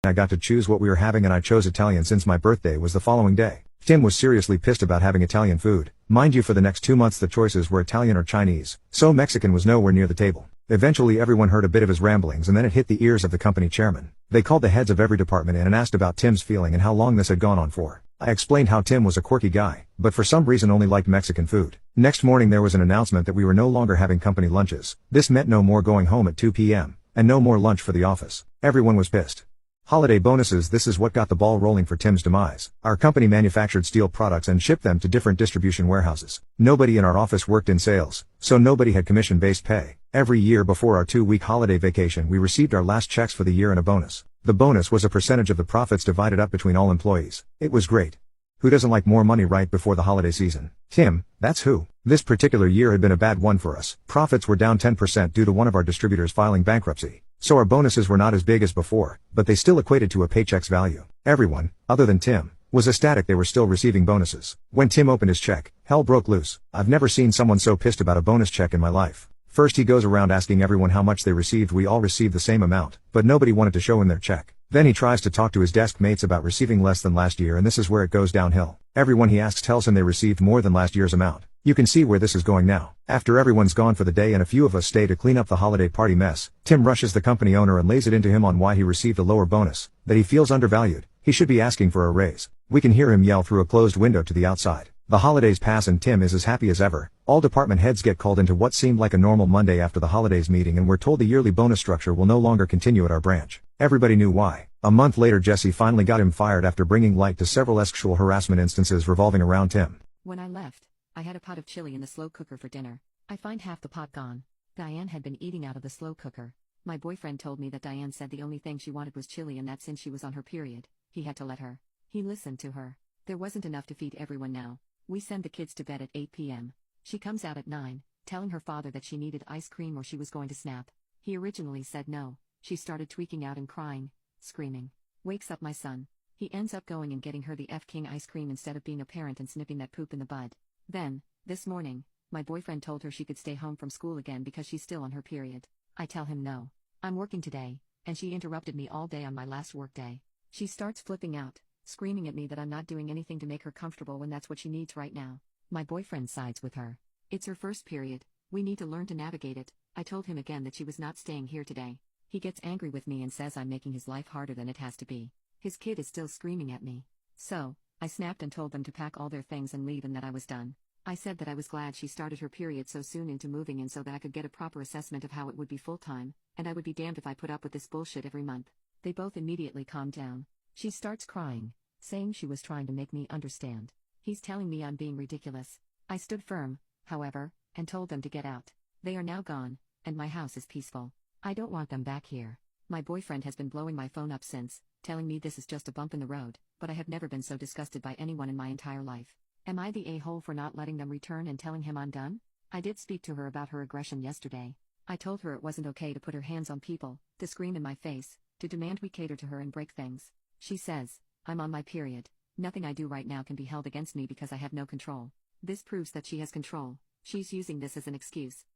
I got to choose what we were having and I chose Italian since my birthday was the following day. Tim was seriously pissed about having Italian food. Mind you, for the next 2 months the choices were Italian or Chinese, so Mexican was nowhere near the table. Eventually everyone heard a bit of his ramblings and then it hit the ears of the company chairman. They called the heads of every department in and asked about Tim's feeling and how long this had gone on for. I explained how Tim was a quirky guy, but for some reason only liked Mexican food. Next morning there was an announcement that we were no longer having company lunches. This meant no more going home at 2 p.m., and no more lunch for the office. Everyone was pissed. Holiday bonuses. This is what got the ball rolling for Tim's demise. Our company manufactured steel products and shipped them to different distribution warehouses. Nobody in our office worked in sales, so nobody had commission-based pay. Every year before our 2-week holiday vacation we received our last checks for the year and a bonus. The bonus was a percentage of the profits divided up between all employees. It was great. Who doesn't like more money right before the holiday season? Tim, that's who. This particular year had been a bad one for us. Profits were down 10% due to one of our distributors filing bankruptcy. So our bonuses were not as big as before, but they still equated to a paycheck's value. Everyone, other than Tim, was ecstatic they were still receiving bonuses. When Tim opened his check, hell broke loose. I've never seen someone so pissed about a bonus check in my life. First he goes around asking everyone how much they received. We all received the same amount, but nobody wanted to show him their check. Then he tries to talk to his desk mates about receiving less than last year, and this is where it goes downhill. Everyone he asks tells him they received more than last year's amount. You can see where this is going now. After everyone's gone for the day and a few of us stay to clean up the holiday party mess, Tim rushes the company owner and lays it into him on why he received a lower bonus, that he feels undervalued. He should be asking for a raise. We can hear him yell through a closed window to the outside. The holidays pass and Tim is as happy as ever. All department heads get called into what seemed like a normal Monday after the holidays meeting, and we're told the yearly bonus structure will no longer continue at our branch. Everybody knew why. A month later Jesse finally got him fired after bringing light to several sexual harassment instances revolving around Tim. When I left, I had a pot of chili in the slow cooker for dinner. I find half the pot gone. Diane had been eating out of the slow cooker. My boyfriend told me that Diane said the only thing she wanted was chili and that since she was on her period, he had to let her. He listened to her. There wasn't enough to feed everyone now. We send the kids to bed at 8 p.m. She comes out at 9, telling her father that she needed ice cream or she was going to snap. He originally said no. She started tweaking out and crying, screaming. Wakes up my son. He ends up going and getting her the F-King ice cream instead of being a parent and snipping that poop in the bud. Then, this morning, my boyfriend told her she could stay home from school again because she's still on her period. I tell him no. I'm working today, and she interrupted me all day on my last work day. She starts flipping out, screaming at me that I'm not doing anything to make her comfortable when that's what she needs right now. My boyfriend sides with her. It's her first period. We need to learn to navigate it. I told him again that she was not staying here today. He gets angry with me and says I'm making his life harder than it has to be. His kid is still screaming at me. So, I snapped and told them to pack all their things and leave and that I was done. I said that I was glad she started her period so soon into moving in so that I could get a proper assessment of how it would be full-time, and I would be damned if I put up with this bullshit every month. They both immediately calmed down. She starts crying, saying she was trying to make me understand. He's telling me I'm being ridiculous. I stood firm, however, and told them to get out. They are now gone, and my house is peaceful. I don't want them back here. My boyfriend has been blowing my phone up since, telling me this is just a bump in the road, but I have never been so disgusted by anyone in my entire life. Am I the a-hole for not letting them return and telling him I'm done? I did speak to her about her aggression yesterday. I told her it wasn't okay to put her hands on people, to scream in my face, to demand we cater to her and break things. She says, I'm on my period. Nothing I do right now can be held against me because I have no control. This proves that she has control. She's using this as an excuse.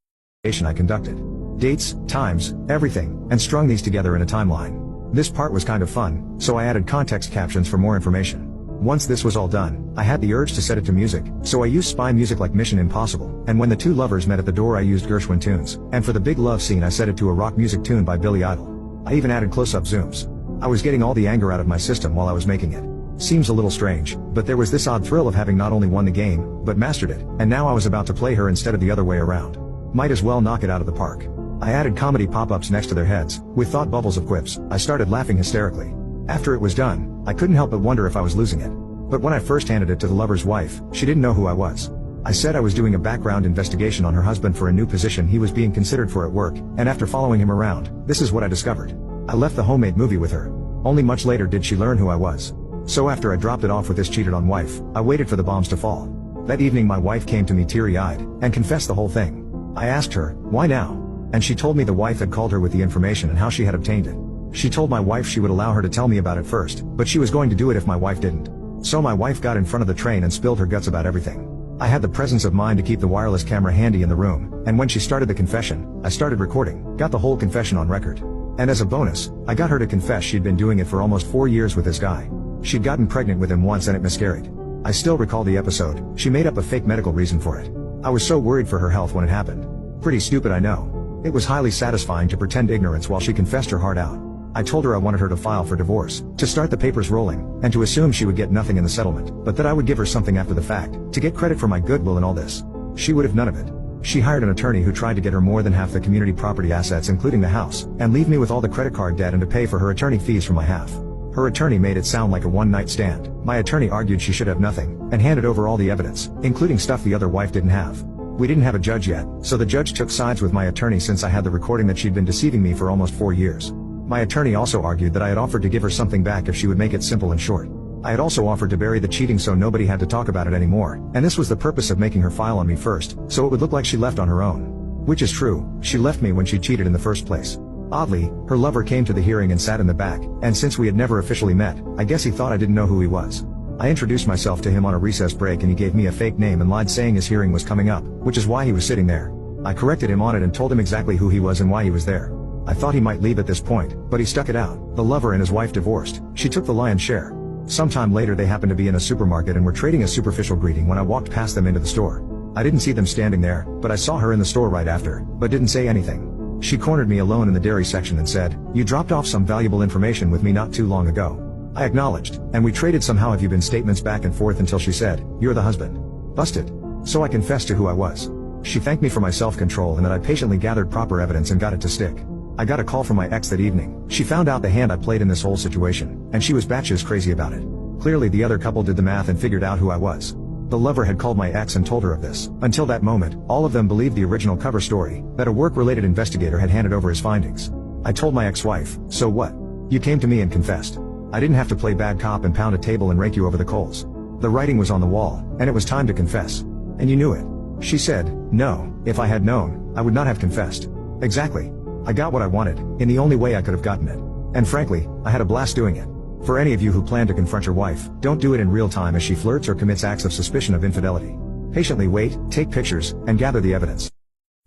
I conducted. Dates, times, everything, and strung these together in a timeline. This part was kind of fun, so I added context captions for more information. Once this was all done, I had the urge to set it to music, so I used spy music like Mission Impossible, and when the two lovers met at the door I used Gershwin tunes, and for the big love scene I set it to a rock music tune by Billy Idol. I even added close-up zooms. I was getting all the anger out of my system while I was making it. Seems a little strange, but there was this odd thrill of having not only won the game, but mastered it, and now I was about to play her instead of the other way around. Might as well knock it out of the park. I added comedy pop-ups next to their heads, with thought bubbles of quips. I started laughing hysterically. After it was done, I couldn't help but wonder if I was losing it. But when I first handed it to the lover's wife, she didn't know who I was. I said I was doing a background investigation on her husband for a new position he was being considered for at work, and after following him around, this is what I discovered. I left the homemade movie with her. Only much later did she learn who I was. So after I dropped it off with this cheated on wife, I waited for the bombs to fall. That evening my wife came to me teary-eyed, and confessed the whole thing. I asked her, why now? And she told me the wife had called her with the information and how she had obtained it. She told my wife she would allow her to tell me about it first, but she was going to do it if my wife didn't. So my wife got in front of the train and spilled her guts about everything. I had the presence of mind to keep the wireless camera handy in the room, and when she started the confession, I started recording, got the whole confession on record. And as a bonus, I got her to confess she'd been doing it for almost 4 years with this guy. She'd gotten pregnant with him once and it miscarried. I still recall the episode. She made up a fake medical reason for it. I was so worried for her health when it happened. Pretty stupid, I know. It was highly satisfying to pretend ignorance while she confessed her heart out. I told her I wanted her to file for divorce, to start the papers rolling, and to assume she would get nothing in the settlement, but that I would give her something after the fact, to get credit for my goodwill and all this. She would have none of it. She hired an attorney who tried to get her more than half the community property assets including the house, and leave me with all the credit card debt and to pay for her attorney fees for my half. Her attorney made it sound like a one-night stand. My attorney argued she should have nothing, and handed over all the evidence, including stuff the other wife didn't have. We didn't have a judge yet, so the judge took sides with my attorney since I had the recording that she'd been deceiving me for almost 4 years. My attorney also argued that I had offered to give her something back if she would make it simple and short. I had also offered to bury the cheating so nobody had to talk about it anymore, and this was the purpose of making her file on me first, so it would look like she left on her own. Which is true, she left me when she cheated in the first place. Oddly, her lover came to the hearing and sat in the back, and since we had never officially met, I guess he thought I didn't know who he was. I introduced myself to him on a recess break and he gave me a fake name and lied saying his hearing was coming up, which is why he was sitting there. I corrected him on it and told him exactly who he was and why he was there. I thought he might leave at this point, but he stuck it out. The lover and his wife divorced. She took the lion's share. Sometime later they happened to be in a supermarket and were trading a superficial greeting when I walked past them into the store. I didn't see them standing there, but I saw her in the store right after, but didn't say anything. She cornered me alone in the dairy section and said, "You dropped off some valuable information with me not too long ago." I acknowledged, and we traded some "how have you been" statements back and forth until she said, "You're the husband." Busted. So I confessed to who I was. She thanked me for my self-control and that I patiently gathered proper evidence and got it to stick. I got a call from my ex that evening. She found out the hand I played in this whole situation, and she was batshit crazy about it. Clearly the other couple did the math and figured out who I was. The lover had called my ex and told her of this. Until that moment, all of them believed the original cover story, that a work-related investigator had handed over his findings. I told my ex-wife, so what? You came to me and confessed. I didn't have to play bad cop and pound a table and rake you over the coals. The writing was on the wall, and it was time to confess. And you knew it. She said, no, if I had known, I would not have confessed. Exactly. I got what I wanted, in the only way I could have gotten it. And frankly, I had a blast doing it. For any of you who plan to confront your wife, don't do it in real time as she flirts or commits acts of suspicion of infidelity. Patiently wait, take pictures, and gather the evidence.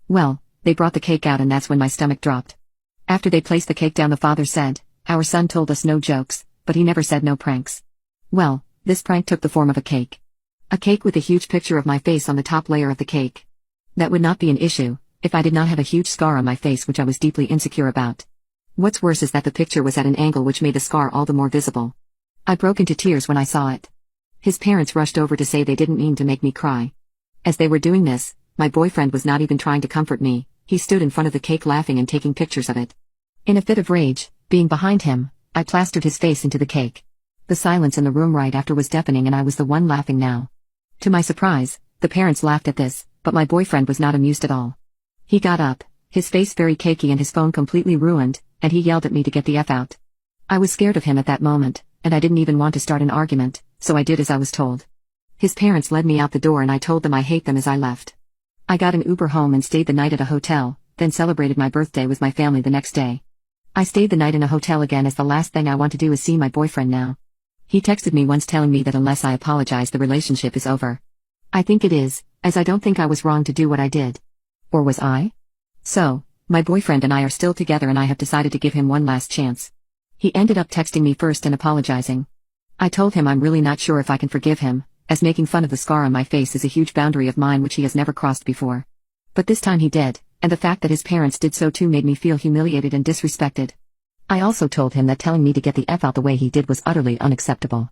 Well, they brought the cake out and that's when my stomach dropped. After they placed the cake down, the father said, our son told us no jokes, but he never said no pranks. Well, this prank took the form of a cake. A cake with a huge picture of my face on the top layer of the cake. That would not be an issue, if I did not have a huge scar on my face which I was deeply insecure about. What's worse is that the picture was at an angle which made the scar all the more visible. I broke into tears when I saw it. His parents rushed over to say they didn't mean to make me cry. As they were doing this, my boyfriend was not even trying to comfort me, he stood in front of the cake laughing and taking pictures of it. In a fit of rage, being behind him, I plastered his face into the cake. The silence in the room right after was deafening and I was the one laughing now. To my surprise, the parents laughed at this, but my boyfriend was not amused at all. He got up, his face very cakey and his phone completely ruined, and he yelled at me to get the F out. I was scared of him at that moment, and I didn't even want to start an argument, so I did as I was told. His parents led me out the door and I told them I hate them as I left. I got an Uber home and stayed the night at a hotel, then celebrated my birthday with my family the next day. I stayed the night in a hotel again as the last thing I want to do is see my boyfriend now. He texted me once telling me that unless I apologize the relationship is over. I think it is, as I don't think I was wrong to do what I did. Or was I? So, my boyfriend and I are still together and I have decided to give him one last chance. He ended up texting me first and apologizing. I told him I'm really not sure if I can forgive him, as making fun of the scar on my face is a huge boundary of mine which he has never crossed before. But this time he did, and the fact that his parents did so too made me feel humiliated and disrespected. I also told him that telling me to get the F out the way he did was utterly unacceptable.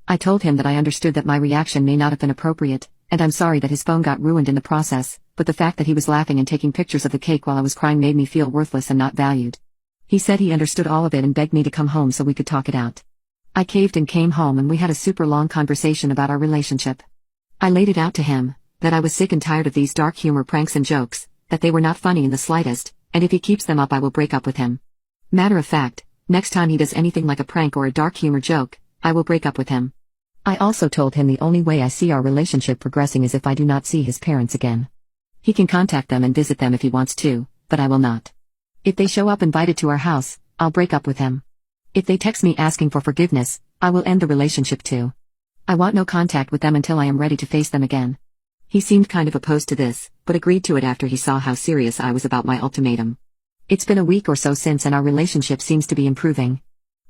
I told him that I understood that my reaction may not have been appropriate, and I'm sorry that his phone got ruined in the process, but the fact that he was laughing and taking pictures of the cake while I was crying made me feel worthless and not valued. He said he understood all of it and begged me to come home so we could talk it out. I caved and came home and we had a super long conversation about our relationship. I laid it out to him, that I was sick and tired of these dark humor pranks and jokes, that they were not funny in the slightest, and if he keeps them up I will break up with him. Matter of fact, next time he does anything like a prank or a dark humor joke, I will break up with him. I also told him the only way I see our relationship progressing is if I do not see his parents again. He can contact them and visit them if he wants to, but I will not. If they show up invited to our house, I'll break up with him. If they text me asking for forgiveness, I will end the relationship too. I want no contact with them until I am ready to face them again. He seemed kind of opposed to this, but agreed to it after he saw how serious I was about my ultimatum. It's been a week or so since and our relationship seems to be improving.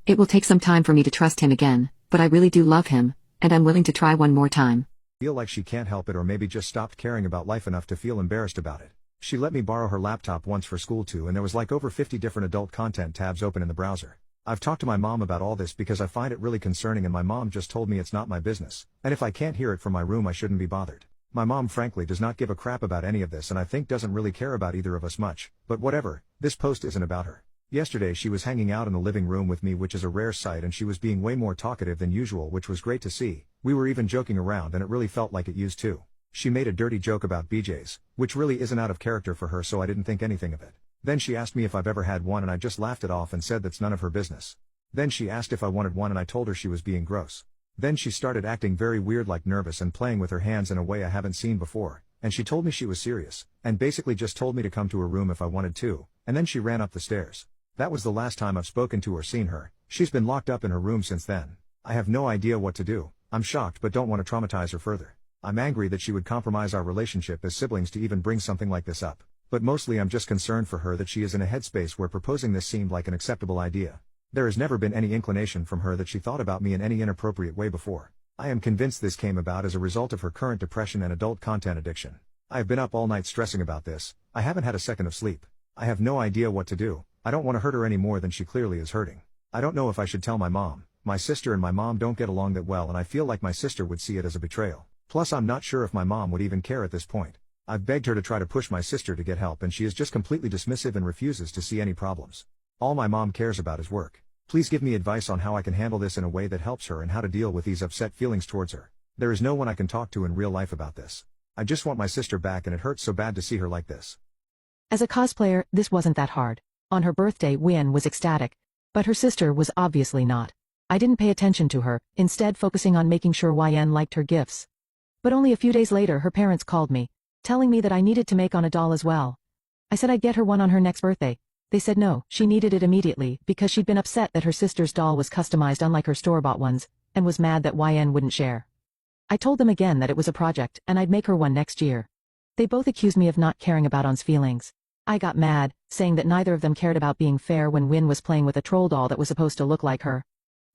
It will take some time for me to trust him again, but I really do love him, and I'm willing to try one more time. Feel like she can't help it or maybe just stopped caring about life enough to feel embarrassed about it. She let me borrow her laptop once for school too and there was like over 50 different adult content tabs open in the browser. I've talked to my mom about all this because I find it really concerning and my mom just told me it's not my business, and if I can't hear it from my room I shouldn't be bothered. My mom frankly does not give a crap about any of this and I think doesn't really care about either of us much, but whatever, this post isn't about her. Yesterday she was hanging out in the living room with me which is a rare sight and she was being way more talkative than usual which was great to see. We were even joking around and it really felt like it used to. She made a dirty joke about BJ's, which really isn't out of character for her so I didn't think anything of it. Then she asked me if I've ever had one and I just laughed it off and said that's none of her business. Then she asked if I wanted one and I told her she was being gross. Then she started acting very weird like nervous and playing with her hands in a way I haven't seen before, and she told me she was serious, and basically just told me to come to her room if I wanted to, and then she ran up the stairs. That was the last time I've spoken to or seen her. She's been locked up in her room since then. I have no idea what to do. I'm shocked but don't want to traumatize her further. I'm angry that she would compromise our relationship as siblings to even bring something like this up. But mostly I'm just concerned for her that she is in a headspace where proposing this seemed like an acceptable idea. There has never been any inclination from her that she thought about me in any inappropriate way before. I am convinced this came about as a result of her current depression and adult content addiction. I have been up all night stressing about this. I haven't had a second of sleep. I have no idea what to do. I don't want to hurt her any more than she clearly is hurting. I don't know if I should tell my mom. My sister and my mom don't get along that well and I feel like my sister would see it as a betrayal. Plus I'm not sure if my mom would even care at this point. I've begged her to try to push my sister to get help and she is just completely dismissive and refuses to see any problems. All my mom cares about is work. Please give me advice on how I can handle this in a way that helps her and how to deal with these upset feelings towards her. There is no one I can talk to in real life about this. I just want my sister back and it hurts so bad to see her like this. As a cosplayer, this wasn't that hard. On her birthday, Wynn was ecstatic. But her sister was obviously not. I didn't pay attention to her, instead focusing on making sure YN liked her gifts. But only a few days later her parents called me, telling me that I needed to make on a doll as well. I said I'd get her one on her next birthday. They said no, she needed it immediately because she'd been upset that her sister's doll was customized unlike her store-bought ones, and was mad that YN wouldn't share. I told them again that it was a project and I'd make her one next year. They both accused me of not caring about On's feelings. I got mad, saying that neither of them cared about being fair when Wynn was playing with a troll doll that was supposed to look like her.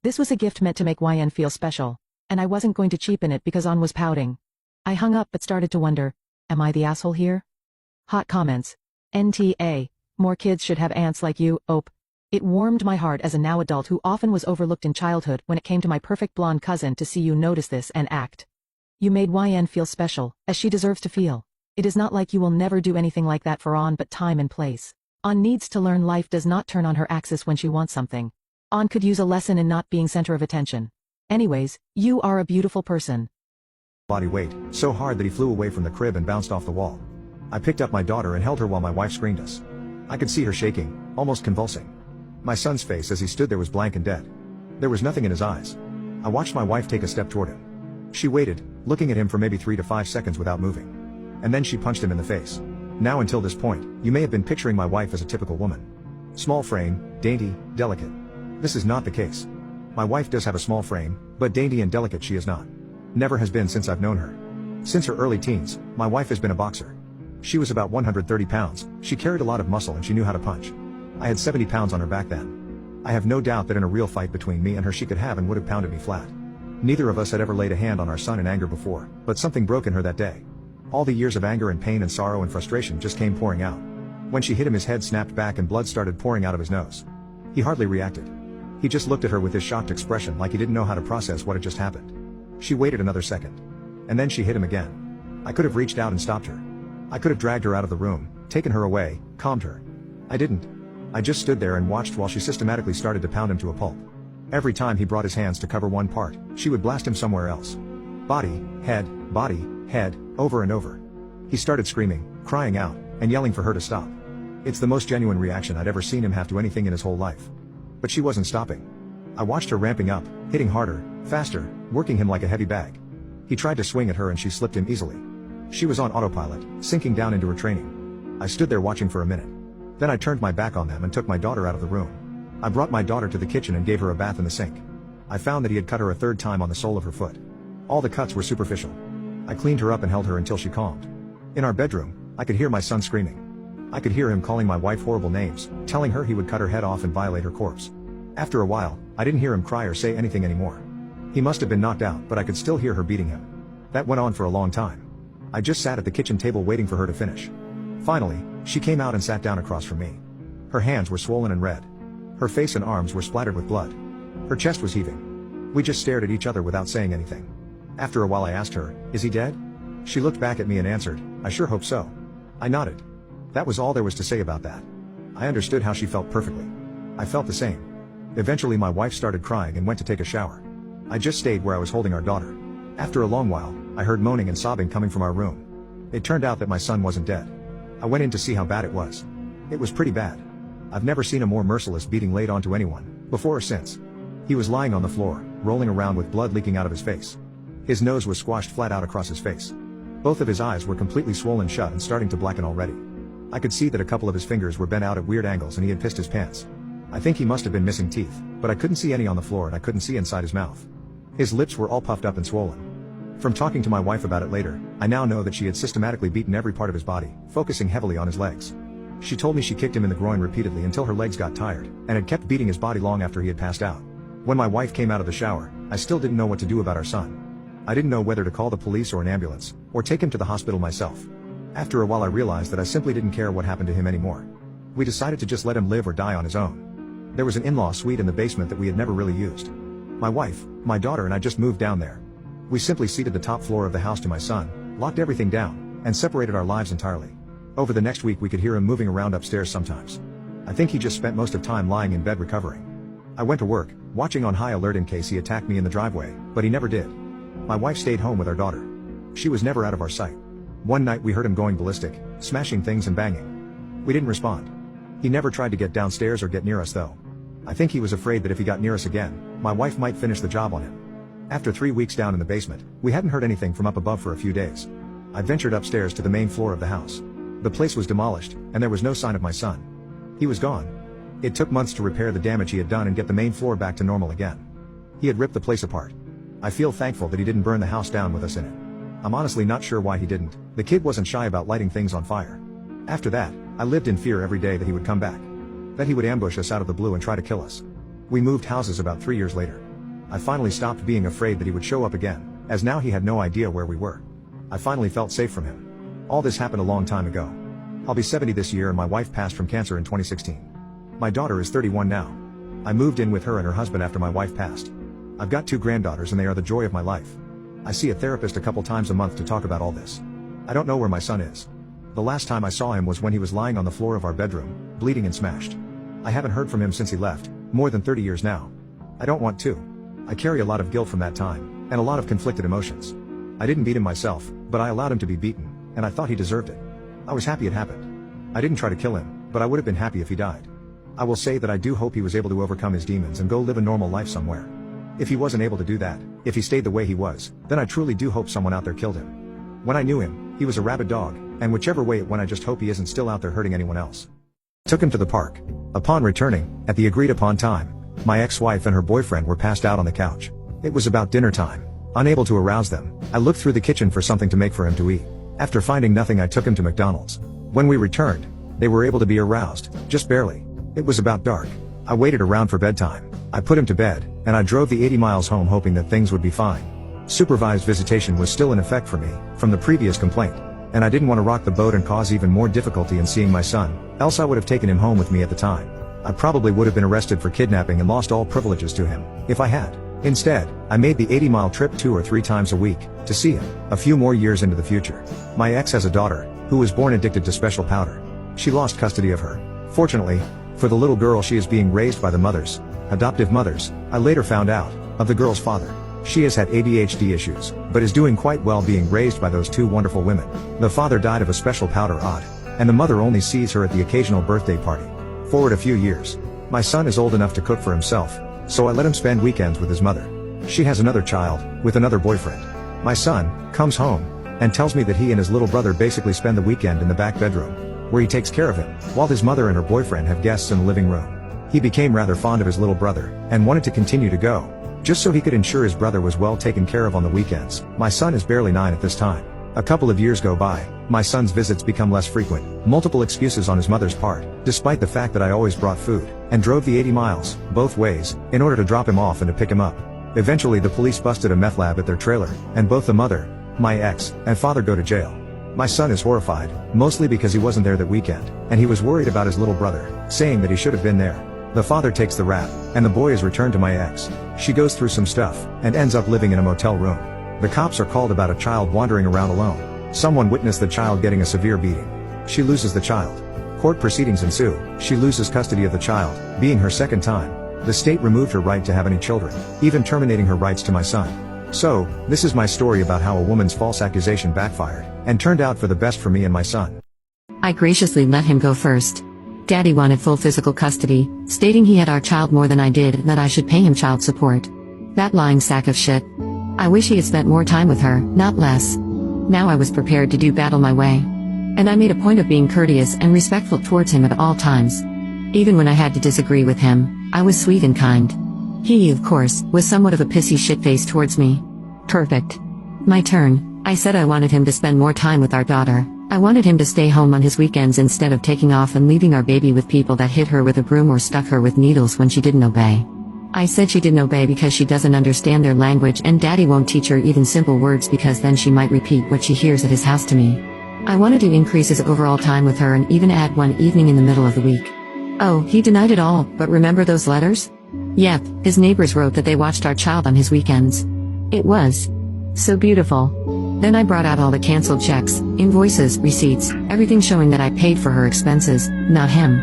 This was a gift meant to make YN feel special, and I wasn't going to cheapen it because On was pouting. I hung up but started to wonder, am I the asshole here? Hot comments. NTA. More kids should have aunts like you, Ope. It warmed my heart as a now adult who often was overlooked in childhood when it came to my perfect blonde cousin to see you notice this and act. You made YN feel special, as she deserves to feel. It is not like you will never do anything like that for On, but time and place. On needs to learn life does not turn on her axis when she wants something. On could use a lesson in not being center of attention. Anyways, you are a beautiful person. Body weight, so hard that he flew away from the crib and bounced off the wall. I picked up my daughter and held her while my wife screened us. I could see her shaking, almost convulsing. My son's face as he stood there was blank and dead. There was nothing in his eyes. I watched my wife take a step toward him. She waited, looking at him for maybe 3 to 5 seconds without moving. And then she punched him in the face. Now until this point, you may have been picturing my wife as a typical woman. Small frame, dainty, delicate. This is not the case. My wife does have a small frame, but dainty and delicate she is not. Never has been since I've known her. Since her early teens, my wife has been a boxer. She was about 130 pounds, she carried a lot of muscle and she knew how to punch. I had 70 pounds on her back then. I have no doubt that in a real fight between me and her she could have and would have pounded me flat. Neither of us had ever laid a hand on our son in anger before, but something broke in her that day. All the years of anger and pain and sorrow and frustration just came pouring out. When she hit him his head snapped back and blood started pouring out of his nose. He hardly reacted. He just looked at her with his shocked expression like he didn't know how to process what had just happened. She waited another second. And then she hit him again. I could have reached out and stopped her. I could have dragged her out of the room, taken her away, calmed her. I didn't. I just stood there and watched while she systematically started to pound him to a pulp. Every time he brought his hands to cover one part, she would blast him somewhere else. Body, head, over and over. He started screaming, crying out, and yelling for her to stop. It's the most genuine reaction I'd ever seen him have to anything in his whole life. But she wasn't stopping. I watched her ramping up, hitting harder, faster, working him like a heavy bag. He tried to swing at her and she slipped him easily. She was on autopilot, sinking down into her training. I stood there watching for a minute. Then I turned my back on them and took my daughter out of the room. I brought my daughter to the kitchen and gave her a bath in the sink. I found that he had cut her a 3rd time on the sole of her foot. All the cuts were superficial. I cleaned her up and held her until she calmed. In our bedroom, I could hear my son screaming. I could hear him calling my wife horrible names, telling her he would cut her head off and violate her corpse. After a while, I didn't hear him cry or say anything anymore. He must have been knocked out, but I could still hear her beating him. That went on for a long time. I just sat at the kitchen table waiting for her to finish. Finally, she came out and sat down across from me. Her hands were swollen and red. Her face and arms were splattered with blood. Her chest was heaving. We just stared at each other without saying anything. After a while I asked her, "Is he dead?" She looked back at me and answered, "I sure hope so." I nodded. That was all there was to say about that. I understood how she felt perfectly. I felt the same. Eventually my wife started crying and went to take a shower. I just stayed where I was holding our daughter. After a long while, I heard moaning and sobbing coming from our room. It turned out that my son wasn't dead. I went in to see how bad it was. It was pretty bad. I've never seen a more merciless beating laid onto anyone, before or since. He was lying on the floor, rolling around with blood leaking out of his face. His nose was squashed flat out across his face. Both of his eyes were completely swollen shut and starting to blacken already. I could see that a couple of his fingers were bent out at weird angles and he had pissed his pants. I think he must have been missing teeth, but I couldn't see any on the floor and I couldn't see inside his mouth. His lips were all puffed up and swollen. From talking to my wife about it later, I now know that she had systematically beaten every part of his body, focusing heavily on his legs. She told me she kicked him in the groin repeatedly until her legs got tired, and had kept beating his body long after he had passed out. When my wife came out of the shower, I still didn't know what to do about our son. I didn't know whether to call the police or an ambulance, or take him to the hospital myself. After a while I realized that I simply didn't care what happened to him anymore. We decided to just let him live or die on his own. There was an in-law suite in the basement that we had never really used. My wife, my daughter and I just moved down there. We simply ceded the top floor of the house to my son, locked everything down, and separated our lives entirely. Over the next week we could hear him moving around upstairs sometimes. I think he just spent most of time lying in bed recovering. I went to work, watching on high alert in case he attacked me in the driveway, but he never did. My wife stayed home with our daughter. She was never out of our sight. One night we heard him going ballistic, smashing things and banging. We didn't respond. He never tried to get downstairs or get near us though. I think he was afraid that if he got near us again, my wife might finish the job on him. After 3 weeks down in the basement, we hadn't heard anything from up above for a few days. I ventured upstairs to the main floor of the house. The place was demolished, and there was no sign of my son. He was gone. It took months to repair the damage he had done and get the main floor back to normal again. He had ripped the place apart. I feel thankful that he didn't burn the house down with us in it. I'm honestly not sure why he didn't. The kid wasn't shy about lighting things on fire. After that, I lived in fear every day that he would come back. That he would ambush us out of the blue and try to kill us. We moved houses about 3 years later. I finally stopped being afraid that he would show up again, as now he had no idea where we were. I finally felt safe from him. All this happened a long time ago. I'll be 70 this year and my wife passed from cancer in 2016. My daughter is 31 now. I moved in with her and her husband after my wife passed. I've got 2 granddaughters and they are the joy of my life. I see a therapist a couple times a month to talk about all this. I don't know where my son is. The last time I saw him was when he was lying on the floor of our bedroom, bleeding and smashed. I haven't heard from him since he left, more than 30 years now. I don't want to. I carry a lot of guilt from that time, and a lot of conflicted emotions. I didn't beat him myself, but I allowed him to be beaten, and I thought he deserved it. I was happy it happened. I didn't try to kill him, but I would have been happy if he died. I will say that I do hope he was able to overcome his demons and go live a normal life somewhere. If he wasn't able to do that, if he stayed the way he was, then I truly do hope someone out there killed him. When I knew him, he was a rabid dog, and whichever way it went I just hope he isn't still out there hurting anyone else. Took him to the park. Upon returning, at the agreed upon time, my ex-wife and her boyfriend were passed out on the couch. It was about dinner time. Unable to arouse them, I looked through the kitchen for something to make for him to eat. After finding nothing I took him to McDonald's. When we returned, they were able to be aroused, just barely. It was about dark. I waited around for bedtime. I put him to bed, and I drove the 80 miles home hoping that things would be fine. Supervised visitation was still in effect for me, from the previous complaint, and I didn't want to rock the boat and cause even more difficulty in seeing my son, else I would have taken him home with me at the time. I probably would have been arrested for kidnapping and lost all privileges to him, if I had. Instead, I made the 80-mile trip 2 or 3 times a week, to see him, a few more years into the future. My ex has a daughter, who was born addicted to special powder. She lost custody of her. Fortunately, for the little girl she is being raised by the mothers, adoptive mothers, I later found out, of the girl's father. She has had ADHD issues, but is doing quite well being raised by those 2 wonderful women. The father died of a special powder odd, and the mother only sees her at the occasional birthday party. Forward a few years. My son is old enough to cook for himself, so I let him spend weekends with his mother. She has another child, with another boyfriend. My son comes home and tells me that he and his little brother basically spend the weekend in the back bedroom, where he takes care of him, while his mother and her boyfriend have guests in the living room. He became rather fond of his little brother, and wanted to continue to go, just so he could ensure his brother was well taken care of on the weekends. My son is barely 9 at this time. A couple of years go by, my son's visits become less frequent, multiple excuses on his mother's part, despite the fact that I always brought food, and drove the 80 miles, both ways, in order to drop him off and to pick him up. Eventually the police busted a meth lab at their trailer, and both the mother, my ex, and father go to jail. My son is horrified, mostly because he wasn't there that weekend, and he was worried about his little brother, saying that he should have been there. The father takes the rap, and the boy is returned to my ex. She goes through some stuff, and ends up living in a motel room. The cops are called about a child wandering around alone. Someone witnessed the child getting a severe beating. She loses the child. Court proceedings ensue. She loses custody of the child, being her second time. The state removed her right to have any children, even terminating her rights to my son. So, this is my story about how a woman's false accusation backfired, and turned out for the best for me and my son. I graciously let him go first. Daddy wanted full physical custody, stating he had our child more than I did and that I should pay him child support. That lying sack of shit. I wish he had spent more time with her, not less. Now I was prepared to do battle my way. And I made a point of being courteous and respectful towards him at all times. Even when I had to disagree with him, I was sweet and kind. He, of course, was somewhat of a pissy shitface towards me. Perfect. My turn. I said I wanted him to spend more time with our daughter. I wanted him to stay home on his weekends instead of taking off and leaving our baby with people that hit her with a broom or stuck her with needles when she didn't obey. I said she didn't obey because she doesn't understand their language and daddy won't teach her even simple words because then she might repeat what she hears at his house to me. I wanted to increase his overall time with her and even add one evening in the middle of the week. Oh, he denied it all, but remember those letters? Yep, his neighbors wrote that they watched our child on his weekends. It was so beautiful. Then I brought out all the canceled checks, invoices, receipts, everything showing that I paid for her expenses, not him.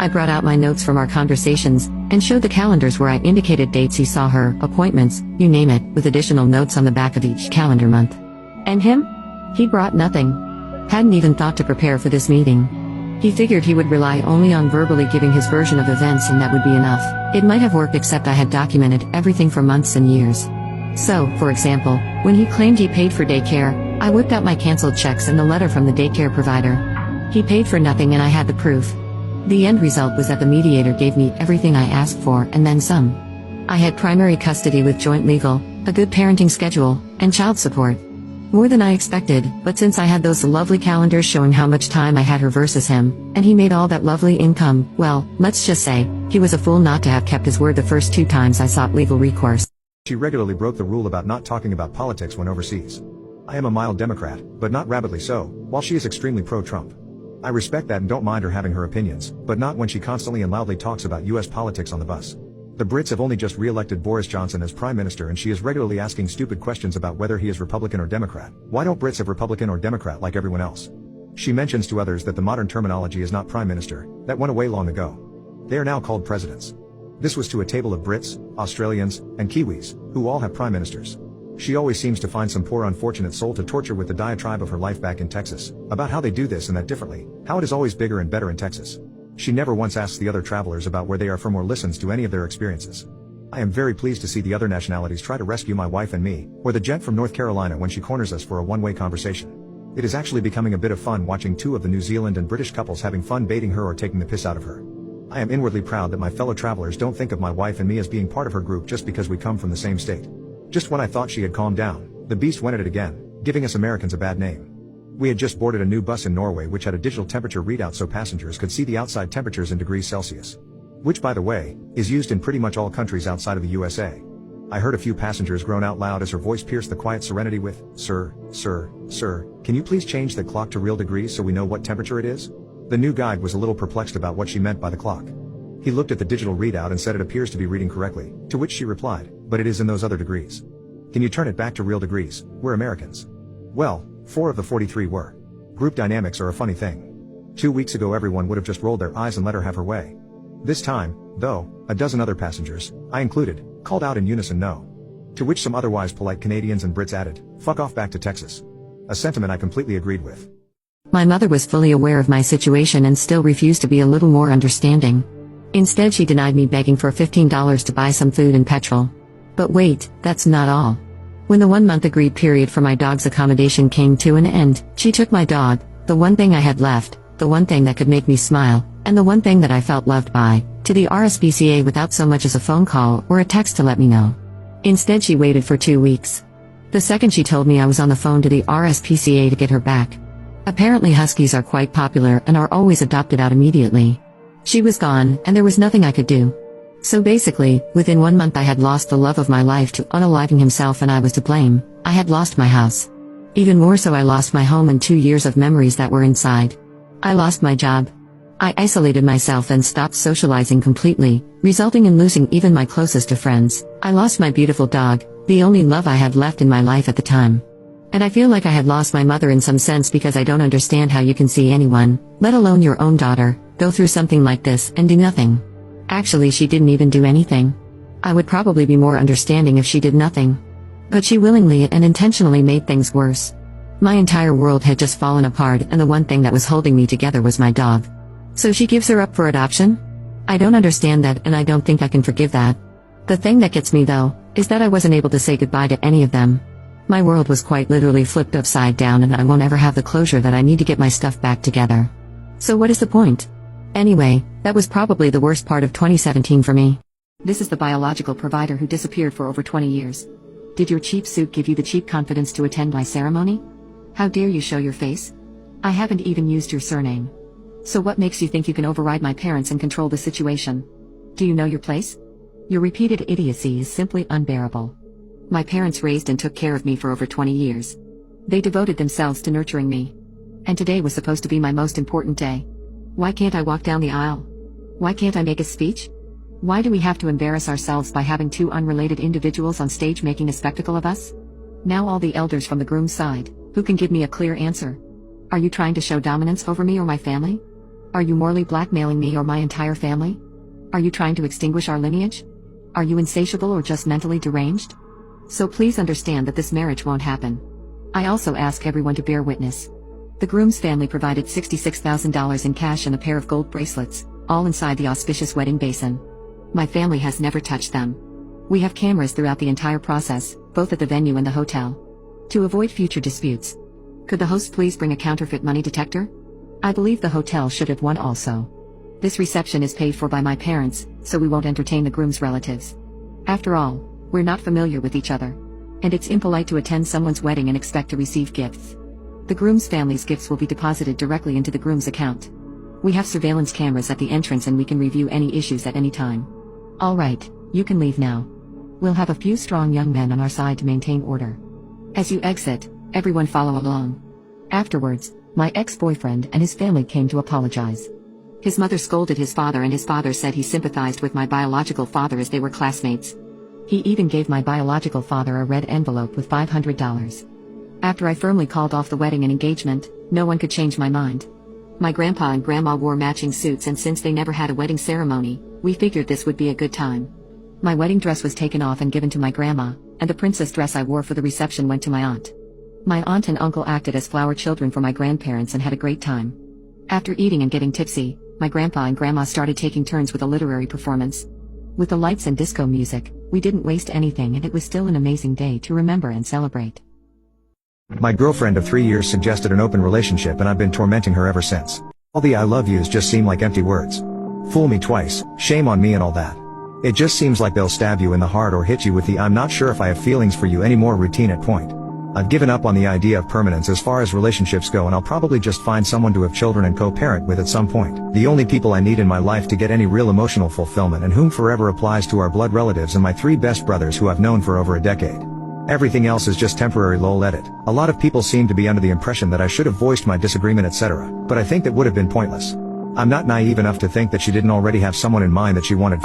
I brought out my notes from our conversations, and showed the calendars where I indicated dates he saw her, appointments, you name it, with additional notes on the back of each calendar month. And him? He brought nothing. Hadn't even thought to prepare for this meeting. He figured he would rely only on verbally giving his version of events and that would be enough. It might have worked, except I had documented everything for months and years. So, for example, when he claimed he paid for daycare, I whipped out my canceled checks and the letter from the daycare provider. He paid for nothing and I had the proof. The end result was that the mediator gave me everything I asked for and then some. I had primary custody with joint legal, a good parenting schedule, and child support. More than I expected, but since I had those lovely calendars showing how much time I had her versus him, and he made all that lovely income, well, let's just say, he was a fool not to have kept his word the first 2 times I sought legal recourse. She regularly broke the rule about not talking about politics when overseas. I am a mild Democrat, but not rabidly so, while she is extremely pro-Trump. I respect that and don't mind her having her opinions, but not when she constantly and loudly talks about US politics on the bus. The Brits have only just re-elected Boris Johnson as Prime Minister and she is regularly asking stupid questions about whether he is Republican or Democrat. Why don't Brits have Republican or Democrat like everyone else? She mentions to others that the modern terminology is not Prime Minister, that went away long ago. They are now called presidents. This was to a table of Brits, Australians, and Kiwis, who all have Prime Ministers. She always seems to find some poor unfortunate soul to torture with the diatribe of her life back in Texas, about how they do this and that differently, how it is always bigger and better in Texas. She never once asks the other travelers about where they are from or listens to any of their experiences. I am very pleased to see the other nationalities try to rescue my wife and me, or the gent from North Carolina when she corners us for a one-way conversation. It is actually becoming a bit of fun watching 2 of the New Zealand and British couples having fun baiting her or taking the piss out of her. I am inwardly proud that my fellow travelers don't think of my wife and me as being part of her group just because we come from the same state. Just when I thought she had calmed down, the beast went at it again, giving us Americans a bad name. We had just boarded a new bus in Norway which had a digital temperature readout so passengers could see the outside temperatures in degrees Celsius. Which, by the way, is used in pretty much all countries outside of the USA. I heard a few passengers groan out loud as her voice pierced the quiet serenity with, "Sir, can you please change the clock to real degrees so we know what temperature it is?" The new guide was a little perplexed about what she meant by the clock. He looked at the digital readout and said it appears to be reading correctly, to which she replied, "But it is in those other degrees. Can you turn it back to real degrees? We're Americans." Well, 4 of the 43 were. Group dynamics are a funny thing. 2 weeks ago everyone would have just rolled their eyes and let her have her way. This time, though, a dozen other passengers, I included, called out in unison no. To which some otherwise polite Canadians and Brits added, "Fuck off back to Texas." A sentiment I completely agreed with. My mother was fully aware of my situation and still refused to be a little more understanding. Instead, she denied me begging for $15 to buy some food and petrol. But wait, that's not all. When the 1-month agreed period for my dog's accommodation came to an end, she took my dog, the one thing I had left, the one thing that could make me smile, and the one thing that I felt loved by, to the RSPCA without so much as a phone call or a text to let me know. Instead, she waited for 2 weeks. The second she told me I was on the phone to the RSPCA to get her back. Apparently Huskies are quite popular and are always adopted out immediately. She was gone, and there was nothing I could do. So basically, within 1 month I had lost the love of my life to unaliving himself and I was to blame. I had lost my house. Even more so, I lost my home and 2 years of memories that were inside. I lost my job. I isolated myself and stopped socializing completely, resulting in losing even my closest of friends. I lost my beautiful dog, the only love I had left in my life at the time. And I feel like I had lost my mother in some sense because I don't understand how you can see anyone, let alone your own daughter, go through something like this and do nothing. Actually, she didn't even do anything. I would probably be more understanding if she did nothing. But she willingly and intentionally made things worse. My entire world had just fallen apart and the one thing that was holding me together was my dog. So she gives her up for adoption? I don't understand that and I don't think I can forgive that. The thing that gets me though, is that I wasn't able to say goodbye to any of them. My world was quite literally flipped upside down and I won't ever have the closure that I need to get my stuff back together. So what is the point? Anyway, that was probably the worst part of 2017 for me. This is the biological provider who disappeared for over 20 years. Did your cheap suit give you the cheap confidence to attend my ceremony? How dare you show your face? I haven't even used your surname. So what makes you think you can override my parents and control the situation? Do you know your place? Your repeated idiocy is simply unbearable. My parents raised and took care of me for over 20 years. They devoted themselves to nurturing me. And today was supposed to be my most important day. Why can't I walk down the aisle? Why can't I make a speech? Why do we have to embarrass ourselves by having 2 unrelated individuals on stage making a spectacle of us? Now all the elders from the groom's side, who can give me a clear answer? Are you trying to show dominance over me or my family? Are you morally blackmailing me or my entire family? Are you trying to extinguish our lineage? Are you insatiable or just mentally deranged? So please understand that this marriage won't happen. I also ask everyone to bear witness. The groom's family provided $66,000 in cash and a pair of gold bracelets, all inside the auspicious wedding basin. My family has never touched them. We have cameras throughout the entire process, both at the venue and the hotel. To avoid future disputes, could the host please bring a counterfeit money detector? I believe the hotel should have one also. This reception is paid for by my parents, so we won't entertain the groom's relatives. After all, we're not familiar with each other. And it's impolite to attend someone's wedding and expect to receive gifts. The groom's family's gifts will be deposited directly into the groom's account. We have surveillance cameras at the entrance and we can review any issues at any time. Alright, you can leave now. We'll have a few strong young men on our side to maintain order. As you exit, everyone follow along. Afterwards, my ex-boyfriend and his family came to apologize. His mother scolded his father and his father said he sympathized with my biological father as they were classmates. He even gave my biological father a red envelope with $500. After I firmly called off the wedding and engagement, no one could change my mind. My grandpa and grandma wore matching suits and since they never had a wedding ceremony, we figured this would be a good time. My wedding dress was taken off and given to my grandma, and the princess dress I wore for the reception went to my aunt. My aunt and uncle acted as flower children for my grandparents and had a great time. After eating and getting tipsy, my grandpa and grandma started taking turns with a literary performance. With the lights and disco music, we didn't waste anything and it was still an amazing day to remember and celebrate. My girlfriend of 3 years suggested an open relationship and I've been tormenting her ever since. All the I love yous just seem like empty words. Fool me twice, shame on me and all that. It just seems like they'll stab you in the heart or hit you with the I'm not sure if I have feelings for you anymore routine at point. I've given up on the idea of permanence as far as relationships go and I'll probably just find someone to have children and co-parent with at some point. The only people I need in my life to get any real emotional fulfillment and whom forever applies to our blood relatives and my 3 best brothers who I've known for over a decade. Everything else is just temporary lol edit. A lot of people seem to be under the impression that I should have voiced my disagreement etc. But I think that would have been pointless. I'm not naive enough to think that she didn't already have someone in mind that she wanted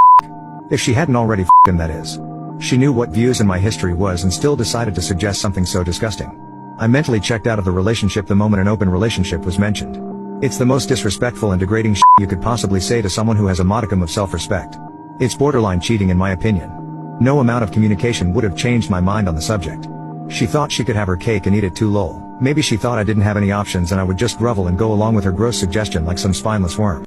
If she hadn't already him that is. She knew what views in my history was and still decided to suggest something so disgusting. I mentally checked out of the relationship the moment an open relationship was mentioned. It's the most disrespectful and degrading you could possibly say to someone who has a modicum of self-respect. It's borderline cheating in my opinion. No amount of communication would have changed my mind on the subject. She thought she could have her cake and eat it too lol. Maybe she thought I didn't have any options and I would just grovel and go along with her gross suggestion like some spineless worm.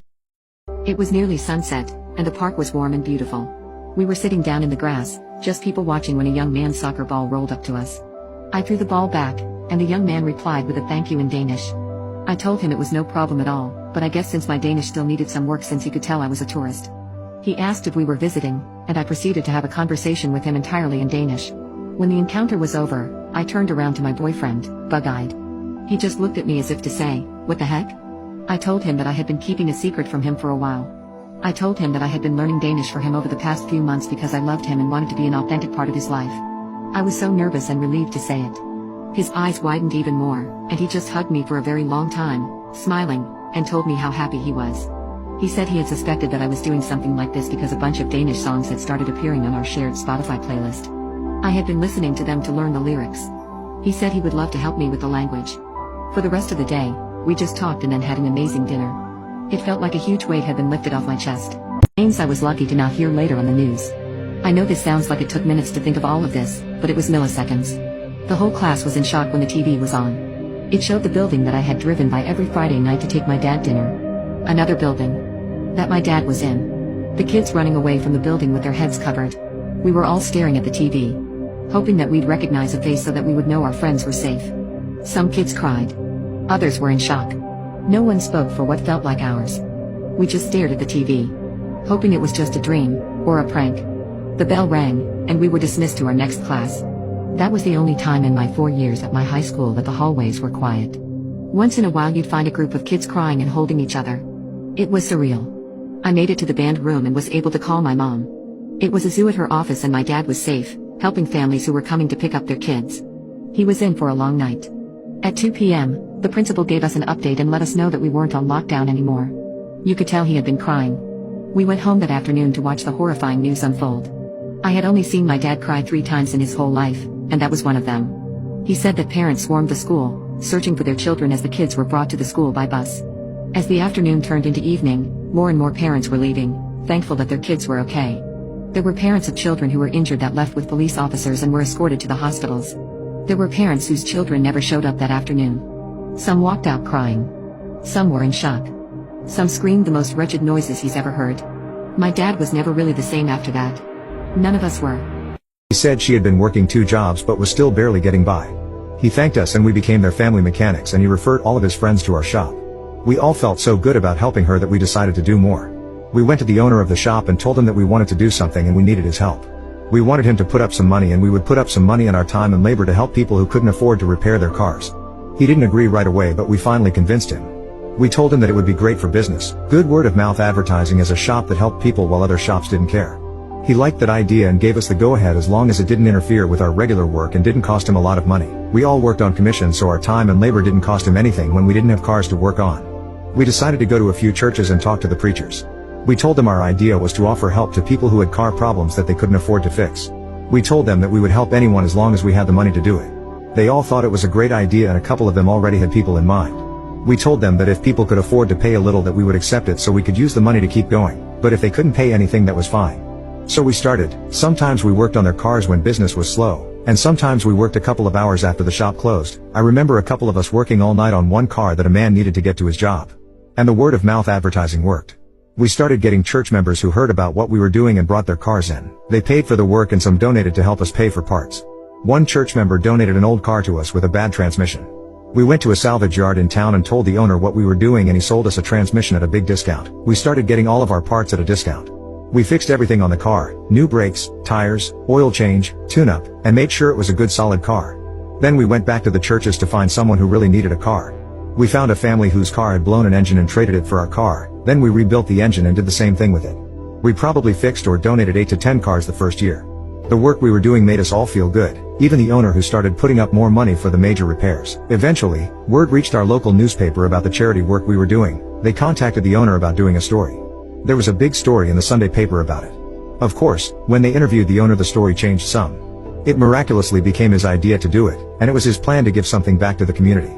It was nearly sunset, and the park was warm and beautiful. We were sitting down in the grass, just people watching when a young man's soccer ball rolled up to us. I threw the ball back, and the young man replied with a thank you in Danish. I told him it was no problem at all, but I guess since my Danish still needed some work since he could tell I was a tourist. He asked if we were visiting, and I proceeded to have a conversation with him entirely in Danish. When the encounter was over, I turned around to my boyfriend, bug-eyed. He just looked at me as if to say, what the heck? I told him that I had been keeping a secret from him for a while. I told him that I had been learning Danish for him over the past few months because I loved him and wanted to be an authentic part of his life. I was so nervous and relieved to say it. His eyes widened even more, and he just hugged me for a very long time, smiling, and told me how happy he was. He said he had suspected that I was doing something like this because a bunch of Danish songs had started appearing on our shared Spotify playlist. I had been listening to them to learn the lyrics. He said he would love to help me with the language. For the rest of the day, we just talked and then had an amazing dinner. It felt like a huge weight had been lifted off my chest. Names I was lucky to not hear later on the news. I know this sounds like it took minutes to think of all of this, but it was milliseconds. The whole class was in shock when the TV was on. It showed the building that I had driven by every Friday night to take my dad dinner. Another building that my dad was in. The kids running away from the building with their heads covered. We were all staring at the TV, hoping that we'd recognize a face so that we would know our friends were safe. Some kids cried. Others were in shock. No one spoke for what felt like hours. We just stared at the TV, hoping it was just a dream, or a prank. The bell rang, and we were dismissed to our next class. That was the only time in my 4 years at my high school that the hallways were quiet. Once in a while you'd find a group of kids crying and holding each other. It was surreal. I made it to the band room and was able to call my mom. It was a zoo at her office and my dad was safe, helping families who were coming to pick up their kids. He was in for a long night. At 2 p.m., the principal gave us an update and let us know that we weren't on lockdown anymore. You could tell he had been crying. We went home that afternoon to watch the horrifying news unfold. I had only seen my dad cry 3 times in his whole life, and that was one of them. He said that parents swarmed the school, searching for their children as the kids were brought to the school by bus. As the afternoon turned into evening, more and more parents were leaving, thankful that their kids were okay. There were parents of children who were injured that left with police officers and were escorted to the hospitals. There were parents whose children never showed up that afternoon. Some walked out crying. Some were in shock. Some screamed the most wretched noises he's ever heard. My dad was never really the same after that. None of us were. He said she had been working 2 jobs but was still barely getting by. He thanked us and we became their family mechanics, and he referred all of his friends to our shop. We all felt so good about helping her that we decided to do more. We went to the owner of the shop and told him that we wanted to do something and we needed his help. We wanted him to put up some money, and we would put up some money and our time and labor to help people who couldn't afford to repair their cars. He didn't agree right away, but we finally convinced him. We told him that it would be great for business, good word-of-mouth advertising as a shop that helped people while other shops didn't care. He liked that idea and gave us the go-ahead as long as it didn't interfere with our regular work and didn't cost him a lot of money. We all worked on commission, so our time and labor didn't cost him anything when we didn't have cars to work on. We decided to go to a few churches and talk to the preachers. We told them our idea was to offer help to people who had car problems that they couldn't afford to fix. We told them that we would help anyone as long as we had the money to do it. They all thought it was a great idea, and a couple of them already had people in mind. We told them that if people could afford to pay a little that we would accept it so we could use the money to keep going, but if they couldn't pay anything that was fine. So we started. Sometimes we worked on their cars when business was slow, and sometimes we worked a couple of hours after the shop closed. I remember a couple of us working all night on one car that a man needed to get to his job. And the word-of-mouth advertising worked. We started getting church members who heard about what we were doing and brought their cars in. They paid for the work and some donated to help us pay for parts. One church member donated an old car to us with a bad transmission. We went to a salvage yard in town and told the owner what we were doing, and he sold us a transmission at a big discount. We started getting all of our parts at a discount. We fixed everything on the car, new brakes, tires, oil change, tune-up, and made sure it was a good solid car. Then we went back to the churches to find someone who really needed a car. We found a family whose car had blown an engine and traded it for our car. Then we rebuilt the engine and did the same thing with it. We probably fixed or donated 8 to 10 cars the first year. The work we were doing made us all feel good, even the owner, who started putting up more money for the major repairs. Eventually, word reached our local newspaper about the charity work we were doing. They contacted the owner about doing a story. There was a big story in the Sunday paper about it. Of course, when they interviewed the owner, the story changed some. It miraculously became his idea to do it, and it was his plan to give something back to the community.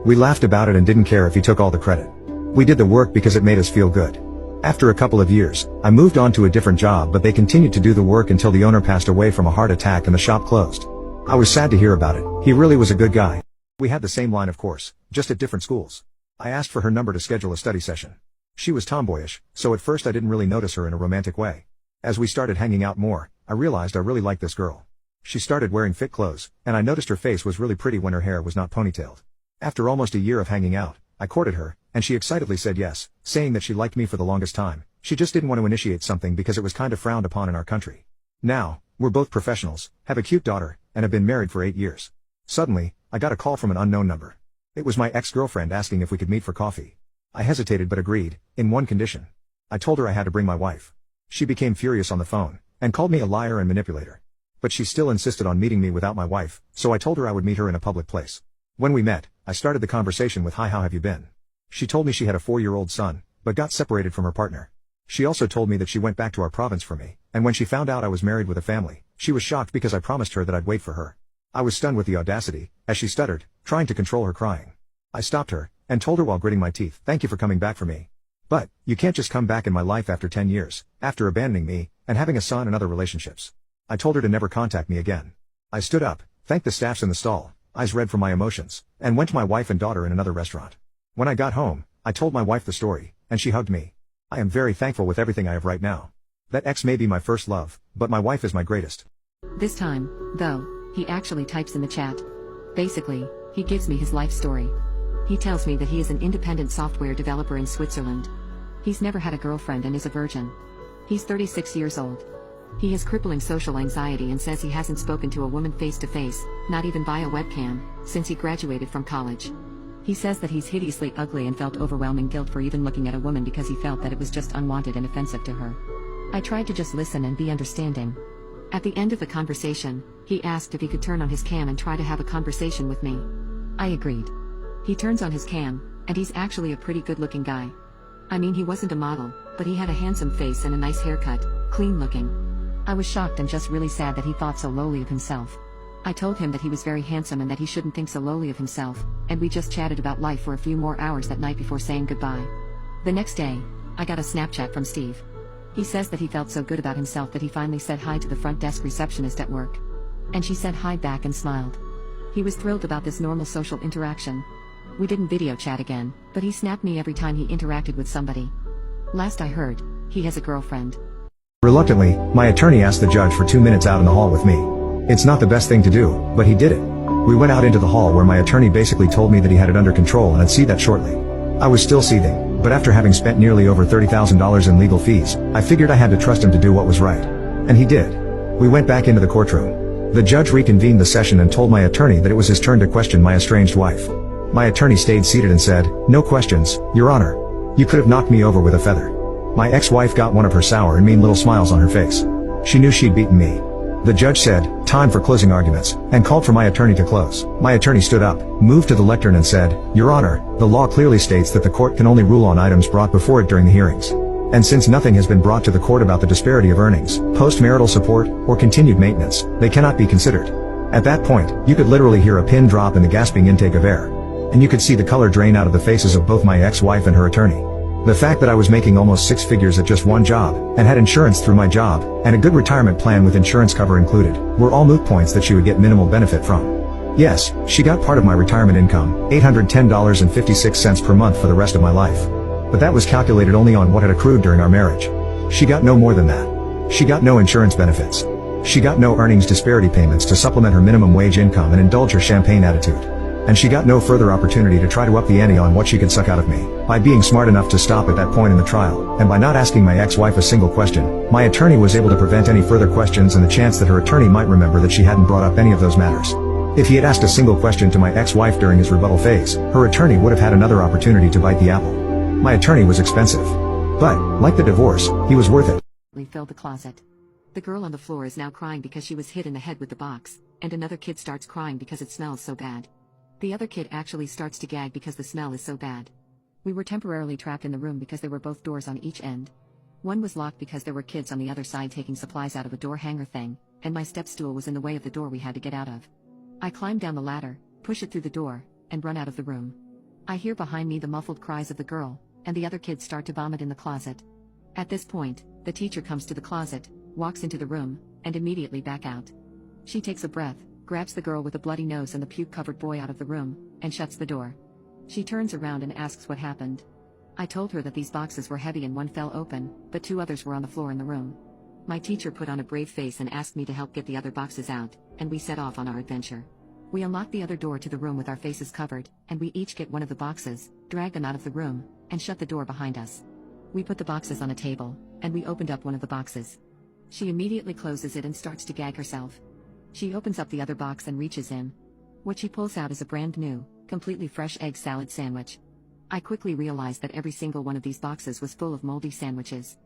We laughed about it and didn't care if he took all the credit. We did the work because it made us feel good. After a couple of years, I moved on to a different job, but they continued to do the work until the owner passed away from a heart attack and the shop closed. I was sad to hear about it. He really was a good guy. We had the same line of course, just at different schools. I asked for her number to schedule a study session. She was tomboyish, so at first I didn't really notice her in a romantic way. As we started hanging out more, I realized I really liked this girl. She started wearing fit clothes, and I noticed her face was really pretty when her hair was not ponytailed. After almost a year of hanging out, I courted her, and she excitedly said yes, saying that she liked me for the longest time. She just didn't want to initiate something because it was kind of frowned upon in our country. Now, we're both professionals, have a cute daughter, and have been married for 8 years. Suddenly, I got a call from an unknown number. It was my ex-girlfriend asking if we could meet for coffee. I hesitated but agreed, in one condition. I told her I had to bring my wife. She became furious on the phone, and called me a liar and manipulator. But she still insisted on meeting me without my wife, so I told her I would meet her in a public place. When we met, I started the conversation with, "Hi, how have you been?" She told me she had a 4-year-old son, but got separated from her partner. She also told me that she went back to our province for me, and when she found out I was married with a family, she was shocked because I promised her that I'd wait for her. I was stunned with the audacity, as she stuttered, trying to control her crying. I stopped her, and told her while gritting my teeth, "Thank you for coming back for me. But, you can't just come back in my life after 10 years, after abandoning me, and having a son and other relationships." I told her to never contact me again. I stood up, thanked the staffs in the stall, eyes red from my emotions, and went to my wife and daughter in another restaurant. When I got home, I told my wife the story, and she hugged me. I am very thankful with everything I have right now. That ex may be my first love, but my wife is my greatest. This time, though, he actually types in the chat. Basically, he gives me his life story. He tells me that he is an independent software developer in Switzerland. He's never had a girlfriend and is a virgin. He's 36 years old. He has crippling social anxiety and says he hasn't spoken to a woman face to face, not even via webcam, since he graduated from college. He says that he's hideously ugly and felt overwhelming guilt for even looking at a woman because he felt that it was just unwanted and offensive to her. I tried to just listen and be understanding. At the end of the conversation, he asked if he could turn on his cam and try to have a conversation with me. I agreed. He turns on his cam, and he's actually a pretty good-looking guy. I mean, he wasn't a model, but he had a handsome face and a nice haircut, clean looking. I was shocked and just really sad that he thought so lowly of himself. I told him that he was very handsome and that he shouldn't think so lowly of himself, and we just chatted about life for a few more hours that night before saying goodbye. The next day, I got a Snapchat from Steve. He says that he felt so good about himself that he finally said hi to the front desk receptionist at work. And she said hi back and smiled. He was thrilled about this normal social interaction. We didn't video chat again, but he snapped me every time he interacted with somebody. Last I heard, he has a girlfriend. Reluctantly, my attorney asked the judge for 2 minutes out in the hall with me. It's not the best thing to do, but he did it. We went out into the hall where my attorney basically told me that he had it under control and I'd see that shortly. I was still seething, but after having spent nearly over $30,000 in legal fees, I figured I had to trust him to do what was right. And he did. We went back into the courtroom. The judge reconvened the session and told my attorney that it was his turn to question my estranged wife. My attorney stayed seated and said, "No questions, Your Honor. You could have knocked me over with a feather." My ex-wife got one of her sour and mean little smiles on her face. She knew she'd beaten me. The judge said, "Time for closing arguments," and called for my attorney to close. My attorney stood up, moved to the lectern and said, "Your Honor, the law clearly states that the court can only rule on items brought before it during the hearings. And since nothing has been brought to the court about the disparity of earnings, post-marital support, or continued maintenance, they cannot be considered." At that point, you could literally hear a pin drop in the gasping intake of air. And you could see the color drain out of the faces of both my ex-wife and her attorney. The fact that I was making almost 6 figures at just one job, and had insurance through my job, and a good retirement plan with insurance cover included, were all moot points that she would get minimal benefit from. Yes, she got part of my retirement income, $810.56 per month for the rest of my life. But that was calculated only on what had accrued during our marriage. She got no more than that. She got no insurance benefits. She got no earnings disparity payments to supplement her minimum wage income and indulge her champagne attitude. And she got no further opportunity to try to up the ante on what she could suck out of me. By being smart enough to stop at that point in the trial, and by not asking my ex-wife a single question, my attorney was able to prevent any further questions and the chance that her attorney might remember that she hadn't brought up any of those matters. If he had asked a single question to my ex-wife during his rebuttal phase, her attorney would have had another opportunity to bite the apple. My attorney was expensive. But, like the divorce, he was worth it. We filled the closet. The girl on the floor is now crying because she was hit in the head with the box, and another kid starts crying because it smells so bad. The other kid actually starts to gag because the smell is so bad. We were temporarily trapped in the room because there were both doors on each end. One was locked because there were kids on the other side taking supplies out of a door hanger thing, and my step stool was in the way of the door we had to get out of. I climbed down the ladder, push it through the door, and run out of the room. I hear behind me the muffled cries of the girl, and the other kids start to vomit in the closet. At this point, the teacher comes to the closet, walks into the room, and immediately back out. She takes a breath, grabs the girl with a bloody nose and the puke-covered boy out of the room, and shuts the door. She turns around and asks what happened. I told her that these boxes were heavy and one fell open, but 2 others were on the floor in the room. My teacher put on a brave face and asked me to help get the other boxes out, and we set off on our adventure. We unlocked the other door to the room with our faces covered, and we each get one of the boxes, drag them out of the room, and shut the door behind us. We put the boxes on a table, and we opened up one of the boxes. She immediately closes it and starts to gag herself. She opens up the other box and reaches in. What she pulls out is a brand new, completely fresh egg salad sandwich. I quickly realized that every single one of these boxes was full of moldy sandwiches.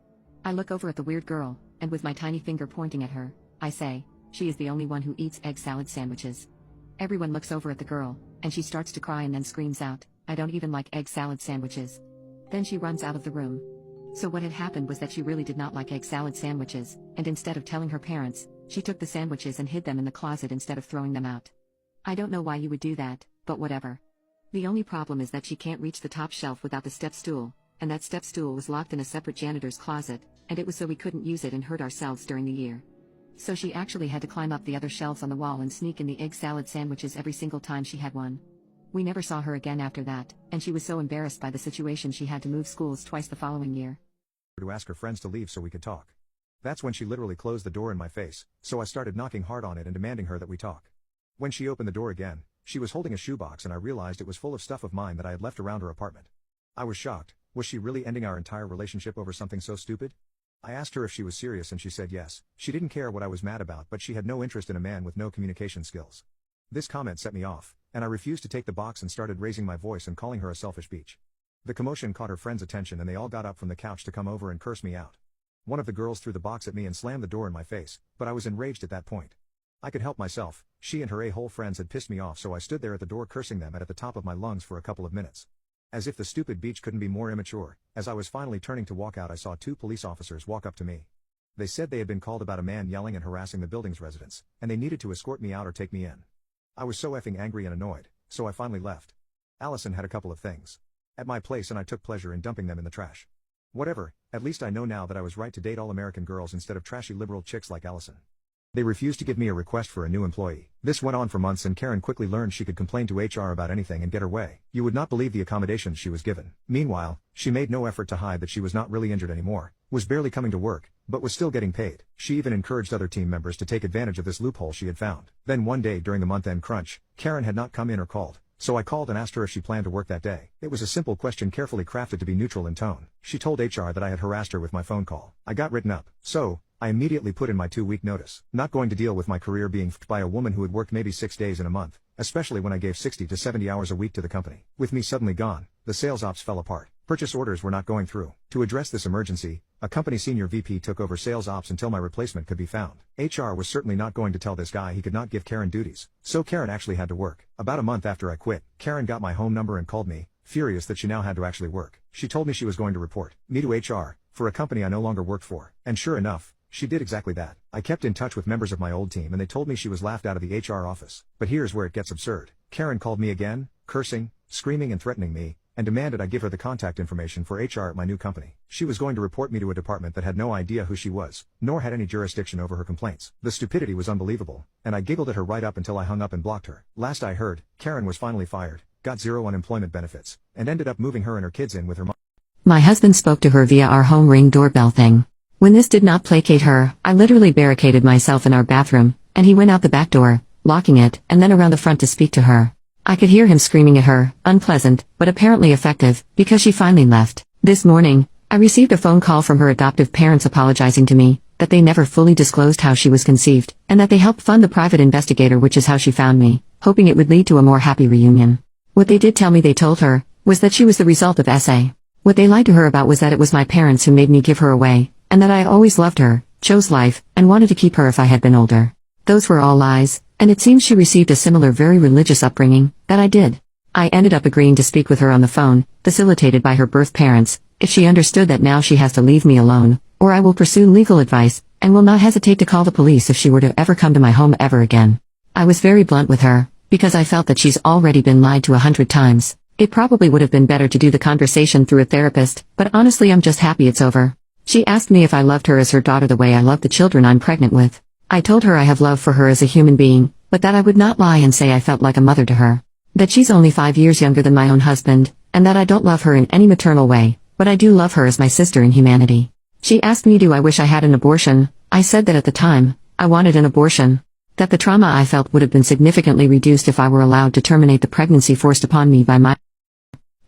I look over at the weird girl, and with my tiny finger pointing at her, I say, "She is the only one who eats egg salad sandwiches." Everyone looks over at the girl, and she starts to cry and then screams out, "I don't even like egg salad sandwiches." Then she runs out of the room. So what had happened was that she really did not like egg salad sandwiches, and instead of telling her parents, she took the sandwiches and hid them in the closet instead of throwing them out. I don't know why you would do that, but whatever. The only problem is that she can't reach the top shelf without the step stool, and that step stool was locked in a separate janitor's closet, and it was so we couldn't use it and hurt ourselves during the year. So she actually had to climb up the other shelves on the wall and sneak in the egg salad sandwiches every single time she had one. We never saw her again after that, and she was so embarrassed by the situation she had to move schools twice the following year. To ask her friends to leave so we could talk. That's when she literally closed the door in my face, so I started knocking hard on it and demanding her that we talk. When she opened the door again, she was holding a shoebox and I realized it was full of stuff of mine that I had left around her apartment. I was shocked. Was she really ending our entire relationship over something so stupid? I asked her if she was serious and she said yes. She didn't care what I was mad about, but she had no interest in a man with no communication skills. This comment set me off, and I refused to take the box and started raising my voice and calling her a selfish bitch. The commotion caught her friends' attention and they all got up from the couch to come over and curse me out. One of the girls threw the box at me and slammed the door in my face, but I was enraged at that point. I could help myself. She and her a-hole friends had pissed me off, so I stood there at the door cursing them at the top of my lungs for a couple of minutes. As if the stupid beach couldn't be more immature, as I was finally turning to walk out I saw 2 police officers walk up to me. They said they had been called about a man yelling and harassing the building's residents, and they needed to escort me out or take me in. I was so effing angry and annoyed, so I finally left. Allison had a couple of things at my place and I took pleasure in dumping them in the trash. Whatever, at least I know now that I was right to date all American girls instead of trashy liberal chicks like Allison. They refused to give me a request for a new employee. This went on for months and Karen quickly learned she could complain to HR about anything and get her way. You would not believe the accommodations she was given. Meanwhile, she made no effort to hide that she was not really injured anymore, was barely coming to work, but was still getting paid. She even encouraged other team members to take advantage of this loophole she had found. Then one day during the month-end crunch, Karen had not come in or called. So I called and asked her if she planned to work that day. It was a simple question carefully crafted to be neutral in tone. She told HR that I had harassed her with my phone call. I got written up. So, I immediately put in my 2-week notice. Not going to deal with my career being f***ed by a woman who had worked maybe 6 days in a month, especially when I gave 60 to 70 hours a week to the company. With me suddenly gone, the sales ops fell apart. Purchase orders were not going through. To address this emergency, a company senior VP took over sales ops until my replacement could be found. HR was certainly not going to tell this guy he could not give Karen duties. So Karen actually had to work. About a month after I quit, Karen got my home number and called me, furious that she now had to actually work. She told me she was going to report me to HR, for a company I no longer worked for. And sure enough, she did exactly that. I kept in touch with members of my old team and they told me she was laughed out of the HR office. But here's where it gets absurd. Karen called me again, cursing, screaming and threatening me, and demanded I give her the contact information for HR at my new company. She was going to report me to a department that had no idea who she was, nor had any jurisdiction over her complaints. The stupidity was unbelievable, and I giggled at her right up until I hung up and blocked her. Last I heard, Karen was finally fired, got 0 unemployment benefits, and ended up moving her and her kids in with her mom. My husband spoke to her via our home Ring doorbell thing. When this did not placate her, I literally barricaded myself in our bathroom, and he went out the back door, locking it, and then around the front to speak to her. I could hear him screaming at her, unpleasant, but apparently effective, because she finally left. This morning, I received a phone call from her adoptive parents apologizing to me, that they never fully disclosed how she was conceived, and that they helped fund the private investigator, which is how she found me, hoping it would lead to a more happy reunion. What they did tell me they told her, was that she was the result of SA. What they lied to her about was that it was my parents who made me give her away, and that I always loved her, chose life, and wanted to keep her if I had been older. Those were all lies, and it seems she received a similar very religious upbringing, that I did. I ended up agreeing to speak with her on the phone, facilitated by her birth parents, if she understood that now she has to leave me alone, or I will pursue legal advice, and will not hesitate to call the police if she were to ever come to my home ever again. I was very blunt with her, because I felt that she's already been lied to 100 times. It probably would have been better to do the conversation through a therapist, but honestly I'm just happy it's over. She asked me if I loved her as her daughter the way I love the children I'm pregnant with. I told her I have love for her as a human being, but that I would not lie and say I felt like a mother to her. That she's only 5 years younger than my own husband, and that I don't love her in any maternal way, but I do love her as my sister in humanity. She asked me do I wish I had an abortion. I said that at the time, I wanted an abortion. That the trauma I felt would have been significantly reduced if I were allowed to terminate the pregnancy forced upon me by my...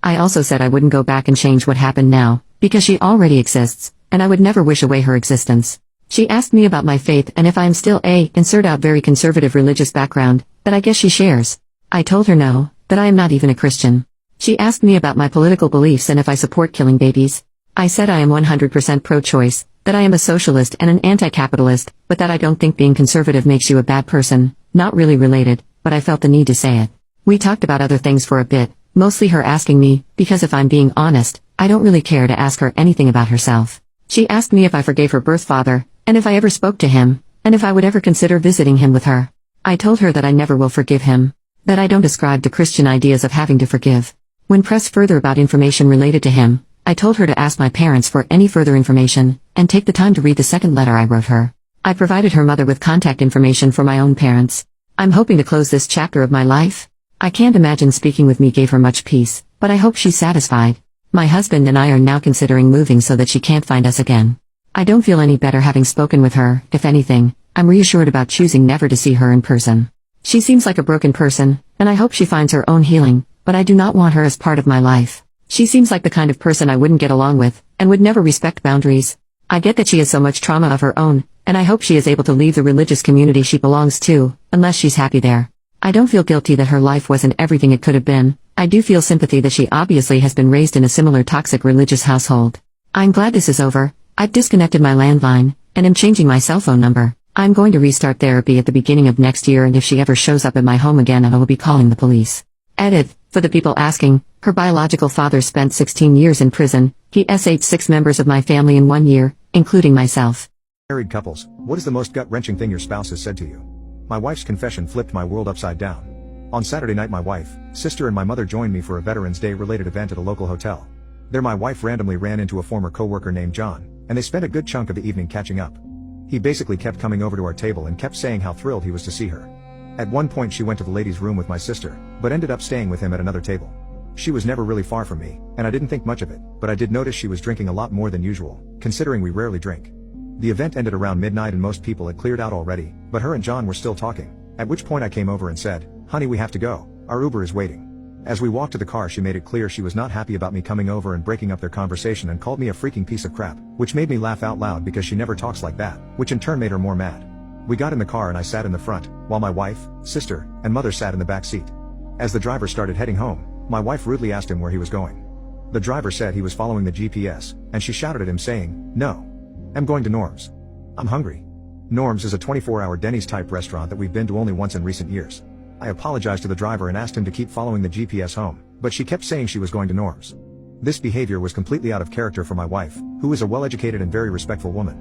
I also said I wouldn't go back and change what happened now, because she already exists, and I would never wish away her existence. She asked me about my faith and if I am still insert out very conservative religious background, that I guess she shares. I told her no, that I am not even a Christian. She asked me about my political beliefs and if I support killing babies. I said I am 100% pro-choice, that I am a socialist and an anti-capitalist, but that I don't think being conservative makes you a bad person, not really related, but I felt the need to say it. We talked about other things for a bit, mostly her asking me, because if I'm being honest, I don't really care to ask her anything about herself. She asked me if I forgave her birth father, and if I ever spoke to him, and if I would ever consider visiting him with her. I told her that I never will forgive him, that I don't ascribe to Christian ideas of having to forgive. When pressed further about information related to him, I told her to ask my parents for any further information, and take the time to read the second letter I wrote her. I provided her mother with contact information for my own parents. I'm hoping to close this chapter of my life. I can't imagine speaking with me gave her much peace, but I hope she's satisfied. My husband and I are now considering moving so that she can't find us again. I don't feel any better having spoken with her. If anything, I'm reassured about choosing never to see her in person. She seems like a broken person, and I hope she finds her own healing, but I do not want her as part of my life. She seems like the kind of person I wouldn't get along with, and would never respect boundaries. I get that she has so much trauma of her own, and I hope she is able to leave the religious community she belongs to, unless she's happy there. I don't feel guilty that her life wasn't everything it could have been. I do feel sympathy that she obviously has been raised in a similar toxic religious household. I'm glad this is over. I've disconnected my landline, and am changing my cell phone number. I'm going to restart therapy at the beginning of next year, and if she ever shows up at my home again, I will be calling the police. Edit. For the people asking, her biological father spent 16 years in prison. He SH'd 6 members of my family in 1 year, including myself. Married couples, what is the most gut-wrenching thing your spouse has said to you? My wife's confession flipped my world upside down. On Saturday night, my wife, sister and my mother joined me for a Veterans Day related event at a local hotel. There my wife randomly ran into a former coworker named John, and they spent a good chunk of the evening catching up. He basically kept coming over to our table and kept saying how thrilled he was to see her. At one point she went to the ladies' room with my sister, but ended up staying with him at another table. She was never really far from me, and I didn't think much of it, but I did notice she was drinking a lot more than usual, considering we rarely drink. The event ended around midnight and most people had cleared out already, but her and John were still talking, at which point I came over and said, "Honey, we have to go, our Uber is waiting." As we walked to the car she made it clear she was not happy about me coming over and breaking up their conversation and called me a freaking piece of crap, which made me laugh out loud because she never talks like that, which in turn made her more mad. We got in the car and I sat in the front, while my wife, sister, and mother sat in the back seat. As the driver started heading home, my wife rudely asked him where he was going. The driver said he was following the GPS, and she shouted at him saying, "No. I'm going to Norm's. I'm hungry." Norm's is a 24-hour Denny's type restaurant that we've been to only once in recent years. I apologized to the driver and asked him to keep following the GPS home, but she kept saying she was going to Norm's. This behavior was completely out of character for my wife, who is a well-educated and very respectful woman.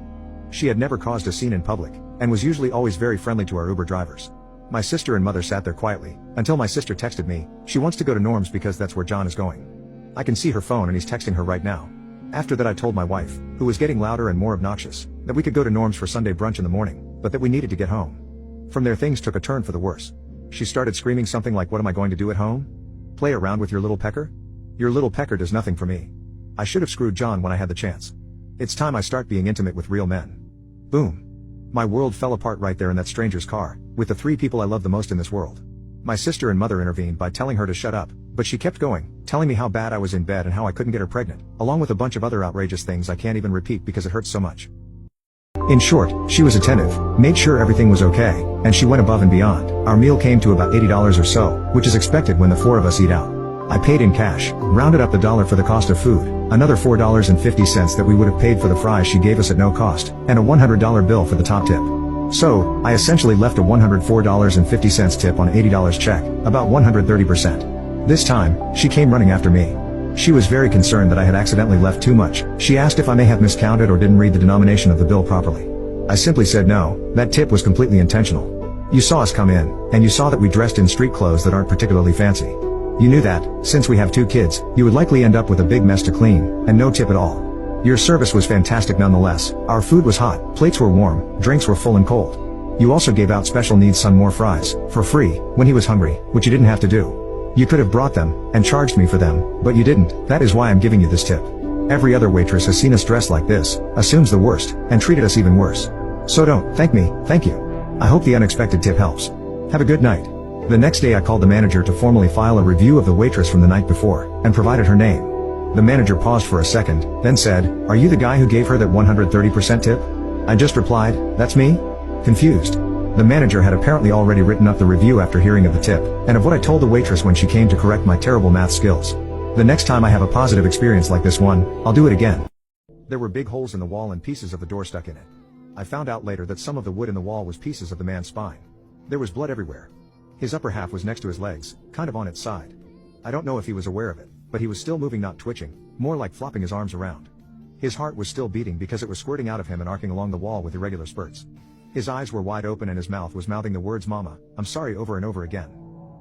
She had never caused a scene in public, and was usually always very friendly to our Uber drivers. My sister and mother sat there quietly, until my sister texted me, she wants to go to Norm's because that's where John is going. I can see her phone and he's texting her right now. After that I told my wife, who was getting louder and more obnoxious, that we could go to Norm's for Sunday brunch in the morning, but that we needed to get home. From there things took a turn for the worse. She started screaming something like, "What am I going to do at home? Play around with your little pecker? Your little pecker does nothing for me. I should have screwed John when I had the chance. It's time I start being intimate with real men." Boom. My world fell apart right there in that stranger's car, with the three people I love the most in this world. My sister and mother intervened by telling her to shut up, but she kept going, telling me how bad I was in bed and how I couldn't get her pregnant, along with a bunch of other outrageous things I can't even repeat because it hurts so much. In short, she was attentive, made sure everything was okay, and she went above and beyond. Our meal came to about $80 or so, which is expected when the four of us eat out. I paid in cash, rounded up the dollar for the cost of food, another $4.50 that we would have paid for the fries she gave us at no cost, and a $100 bill for the top tip. So, I essentially left a $104.50 tip on an $80 check, about 130%. This time, she came running after me. She was very concerned that I had accidentally left too much. She asked if I may have miscounted or didn't read the denomination of the bill properly. I simply said no, that tip was completely intentional. You saw us come in, and you saw that we dressed in street clothes that aren't particularly fancy. You knew that, since we have 2 kids, you would likely end up with a big mess to clean, and no tip at all. Your service was fantastic nonetheless. Our food was hot, plates were warm, drinks were full and cold. You also gave out special needs son more fries, for free, when he was hungry, which you didn't have to do. You could have brought them, and charged me for them, but you didn't. That is why I'm giving you this tip. Every other waitress has seen us dressed like this, assumes the worst, and treated us even worse. So don't thank me, thank you. I hope the unexpected tip helps. Have a good night. The next day I called the manager to formally file a review of the waitress from the night before, and provided her name. The manager paused for a second, then said, "Are you the guy who gave her that 130% tip?" I just replied, "That's me?" Confused. The manager had apparently already written up the review after hearing of the tip, and of what I told the waitress when she came to correct my terrible math skills. The next time I have a positive experience like this one, I'll do it again. There were big holes in the wall and pieces of the door stuck in it. I found out later that some of the wood in the wall was pieces of the man's spine. There was blood everywhere. His upper half was next to his legs, kind of on its side. I don't know if he was aware of it, but he was still moving, not twitching, more like flopping his arms around. His heart was still beating because it was squirting out of him and arcing along the wall with irregular spurts. His eyes were wide open and his mouth was mouthing the words "Mama, I'm sorry" over and over again.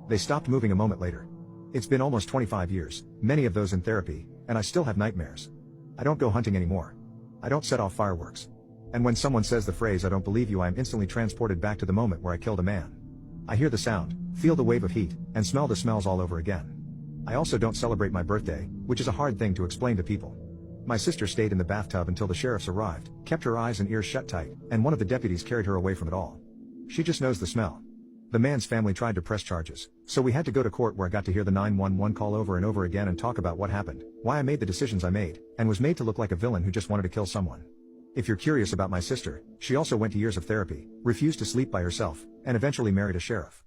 They stopped moving a moment later. It's been almost 25 years, many of those in therapy, and I still have nightmares. I don't go hunting anymore. I don't set off fireworks. And when someone says the phrase "I don't believe you," I am instantly transported back to the moment where I killed a man. I hear the sound, feel the wave of heat, and smell the smells all over again. I also don't celebrate my birthday, which is a hard thing to explain to people. My sister stayed in the bathtub until the sheriffs arrived, kept her eyes and ears shut tight, and one of the deputies carried her away from it all. She just knows the smell. The man's family tried to press charges, so we had to go to court where I got to hear the 911 call over and over again and talk about what happened, why I made the decisions I made, and was made to look like a villain who just wanted to kill someone. If you're curious about my sister, she also went to years of therapy, refused to sleep by herself, and eventually married a sheriff.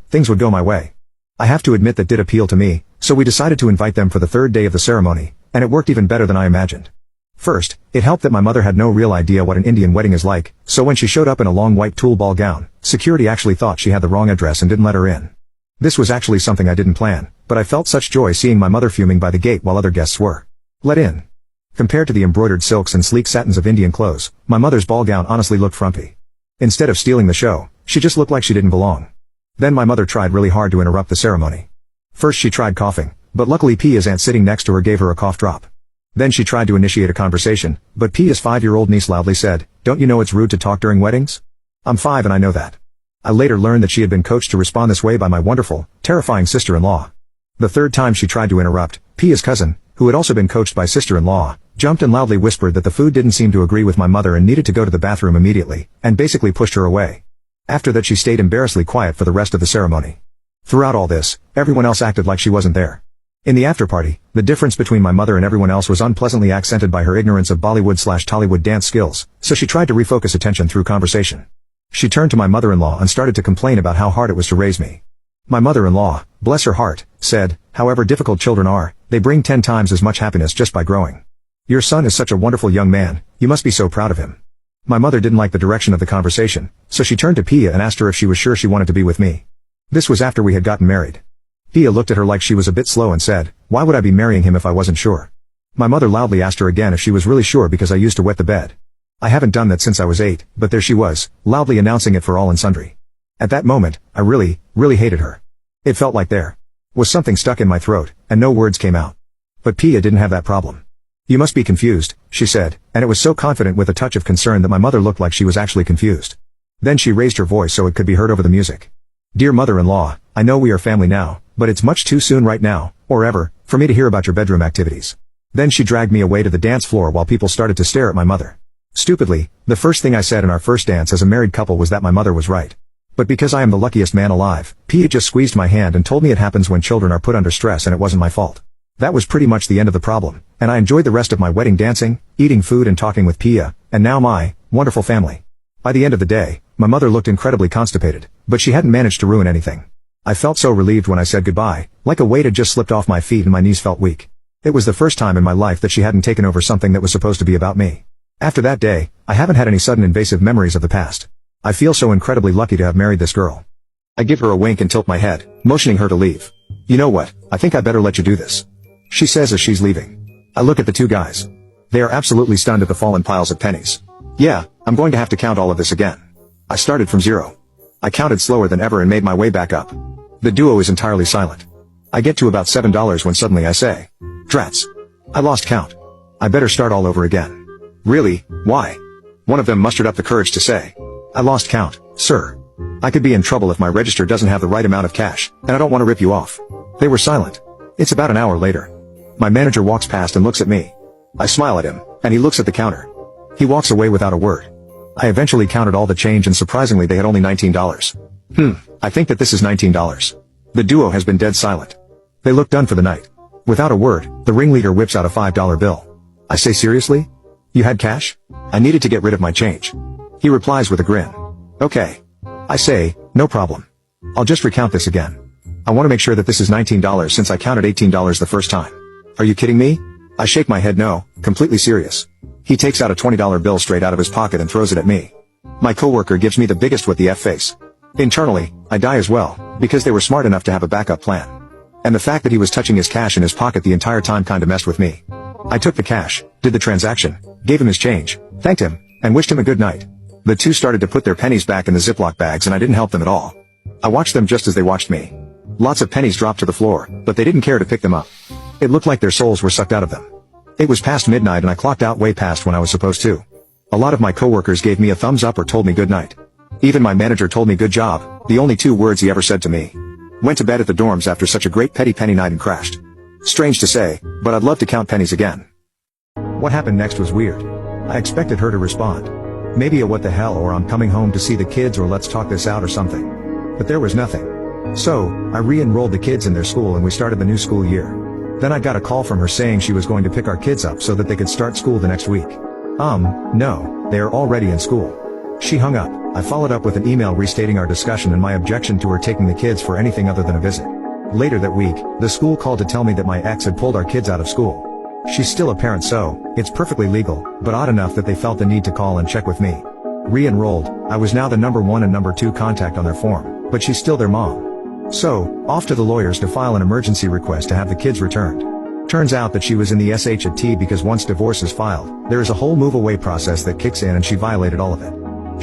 Things would go my way. I have to admit that did appeal to me, so we decided to invite them for the 3rd day of the ceremony, and it worked even better than I imagined. First, it helped that my mother had no real idea what an Indian wedding is like, so when she showed up in a long white tulle ball gown, security actually thought she had the wrong address and didn't let her in. This was actually something I didn't plan, but I felt such joy seeing my mother fuming by the gate while other guests were let in. Compared to the embroidered silks and sleek satins of Indian clothes, my mother's ball gown honestly looked frumpy. Instead of stealing the show, she just looked like she didn't belong. Then my mother tried really hard to interrupt the ceremony. First she tried coughing, but luckily Pia's aunt sitting next to her gave her a cough drop. Then she tried to initiate a conversation, but Pia's 5-year-old niece loudly said, "Don't you know it's rude to talk during weddings?" I'm 5 and I know that. I later learned that she had been coached to respond this way by my wonderful, terrifying sister-in-law. The third time she tried to interrupt, Pia's cousin, who had also been coached by sister-in-law, jumped and loudly whispered that the food didn't seem to agree with my mother and needed to go to the bathroom immediately, and basically pushed her away. After that she stayed embarrassedly quiet for the rest of the ceremony. Throughout all this, everyone else acted like she wasn't there. In the after-party, the difference between my mother and everyone else was unpleasantly accented by her ignorance of Bollywood/Tollywood dance skills, so she tried to refocus attention through conversation. She turned to my mother-in-law and started to complain about how hard it was to raise me. My mother-in-law, bless her heart, said, "However difficult children are, they bring 10 times as much happiness just by growing. Your son is such a wonderful young man, you must be so proud of him." My mother didn't like the direction of the conversation, so she turned to Pia and asked her if she was sure she wanted to be with me. This was after we had gotten married. Pia looked at her like she was a bit slow and said, "Why would I be marrying him if I wasn't sure?" My mother loudly asked her again if she was really sure because I used to wet the bed. I haven't done that since I was 8, but there she was, loudly announcing it for all and sundry. At that moment, I really hated her. It felt like there was something stuck in my throat, and no words came out. But Pia didn't have that problem. "You must be confused," she said, and it was so confident with a touch of concern that my mother looked like she was actually confused. Then she raised her voice so it could be heard over the music. "Dear mother-in-law, I know we are family now, but it's much too soon right now, or ever, for me to hear about your bedroom activities." Then she dragged me away to the dance floor while people started to stare at my mother. Stupidly, the first thing I said in our first dance as a married couple was that my mother was right. But because I am the luckiest man alive, Pia just squeezed my hand and told me it happens when children are put under stress and it wasn't my fault. That was pretty much the end of the problem, and I enjoyed the rest of my wedding dancing, eating food and talking with Pia, and now my wonderful family. By the end of the day, my mother looked incredibly constipated, but she hadn't managed to ruin anything. I felt so relieved when I said goodbye, like a weight had just slipped off my feet and my knees felt weak. It was the first time in my life that she hadn't taken over something that was supposed to be about me. After that day, I haven't had any sudden invasive memories of the past. I feel so incredibly lucky to have married this girl. I give her a wink and tilt my head, motioning her to leave. "You know what, I think I better let you do this," she says as she's leaving. I look at the two guys. They are absolutely stunned at the fallen piles of pennies. Yeah, I'm going to have to count all of this again. I started from 0. I counted slower than ever and made my way back up. The duo is entirely silent. I get to about $7 when suddenly I say, "Drats. I lost count. I better start all over again." "Really? Why?" One of them mustered up the courage to say, "I lost count, sir. I could be in trouble if my register doesn't have the right amount of cash, and I don't want to rip you off." They were silent. It's about an hour later. My manager walks past and looks at me. I smile at him, and he looks at the counter. He walks away without a word. I eventually counted all the change and surprisingly they had only $19. I think that this is $19. The duo has been dead silent. They look done for the night. Without a word, the ringleader whips out a $5 bill. I say, "Seriously? You had cash?" I needed to get rid of my change. He replies with a grin. "Okay." I say, "No problem. I'll just recount this again. I want to make sure that this is $19 since I counted $18 the first time." "Are you kidding me?" I shake my head no, completely serious. He takes out a $20 bill straight out of his pocket and throws it at me. My coworker gives me the biggest what the F face. Internally, I die as well, because they were smart enough to have a backup plan. And the fact that he was touching his cash in his pocket the entire time kinda messed with me. I took the cash, did the transaction, gave him his change, thanked him, and wished him a good night. The two started to put their pennies back in the Ziploc bags and I didn't help them at all. I watched them just as they watched me. Lots of pennies dropped to the floor, but they didn't care to pick them up. It looked like their souls were sucked out of them. It was past midnight and I clocked out way past when I was supposed to. A lot of my coworkers gave me a thumbs up or told me good night. Even my manager told me good job, the only 2 words he ever said to me. Went to bed at the dorms after such a great petty penny night and crashed. Strange to say, but I'd love to count pennies again. What happened next was weird. I expected her to respond. Maybe a what the hell or I'm coming home to see the kids or let's talk this out or something. But there was nothing. So, I re-enrolled the kids in their school and we started the new school year. Then I got a call from her saying she was going to pick our kids up so that they could start school the next week. No, they are already in school. She hung up. I followed up with an email restating our discussion and my objection to her taking the kids for anything other than a visit. Later that week, the school called to tell me that my ex had pulled our kids out of school. She's still a parent so, it's perfectly legal, but odd enough that they felt the need to call and check with me. Re-enrolled, I was now the number 1 and number 2 contact on their form, but she's still their mom. So, off to the lawyers to file an emergency request to have the kids returned. Turns out that she was in the SH&T because once divorce is filed, there is a whole move away process that kicks in and she violated all of it.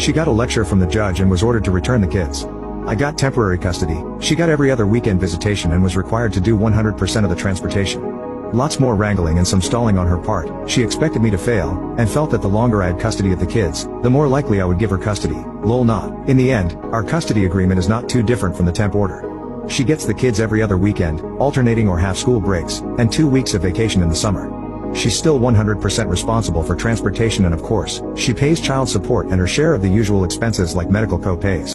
She got a lecture from the judge and was ordered to return the kids. I got temporary custody, she got every other weekend visitation and was required to do 100% of the transportation. Lots more wrangling and some stalling on her part. She expected me to fail, and felt that the longer I had custody of the kids, the more likely I would give her custody. Lol not. In the end, our custody agreement is not too different from the temp order. She gets the kids every other weekend, alternating or half school breaks, and 2 weeks of vacation in the summer. She's still 100% responsible for transportation and of course, she pays child support and her share of the usual expenses like medical co-pays.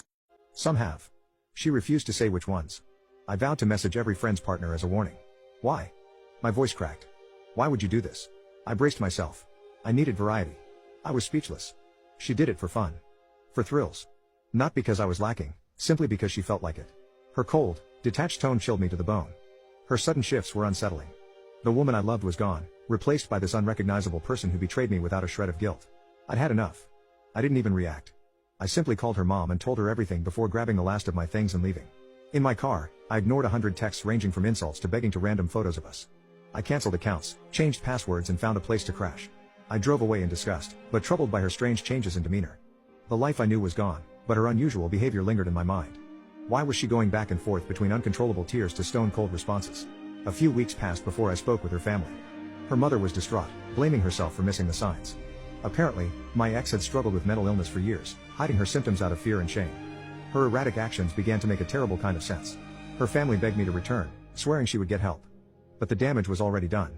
Some have. She refused to say which ones. I vowed to message every friend's partner as a warning. Why? My voice cracked. Why would you do this? I braced myself. I needed variety. I was speechless. She did it for fun. For thrills. Not because I was lacking, simply because she felt like it. Her cold, detached tone chilled me to the bone. Her sudden shifts were unsettling. The woman I loved was gone, replaced by this unrecognizable person who betrayed me without a shred of guilt. I'd had enough. I didn't even react. I simply called her mom and told her everything before grabbing the last of my things and leaving. In my car, I ignored 100 texts ranging from insults to begging to random photos of us. I canceled accounts, changed passwords and found a place to crash. I drove away in disgust, but troubled by her strange changes in demeanor. The life I knew was gone, but her unusual behavior lingered in my mind. Why was she going back and forth between uncontrollable tears to stone-cold responses? A few weeks passed before I spoke with her family. Her mother was distraught, blaming herself for missing the signs. Apparently, my ex had struggled with mental illness for years, hiding her symptoms out of fear and shame. Her erratic actions began to make a terrible kind of sense. Her family begged me to return, swearing she would get help. But the damage was already done.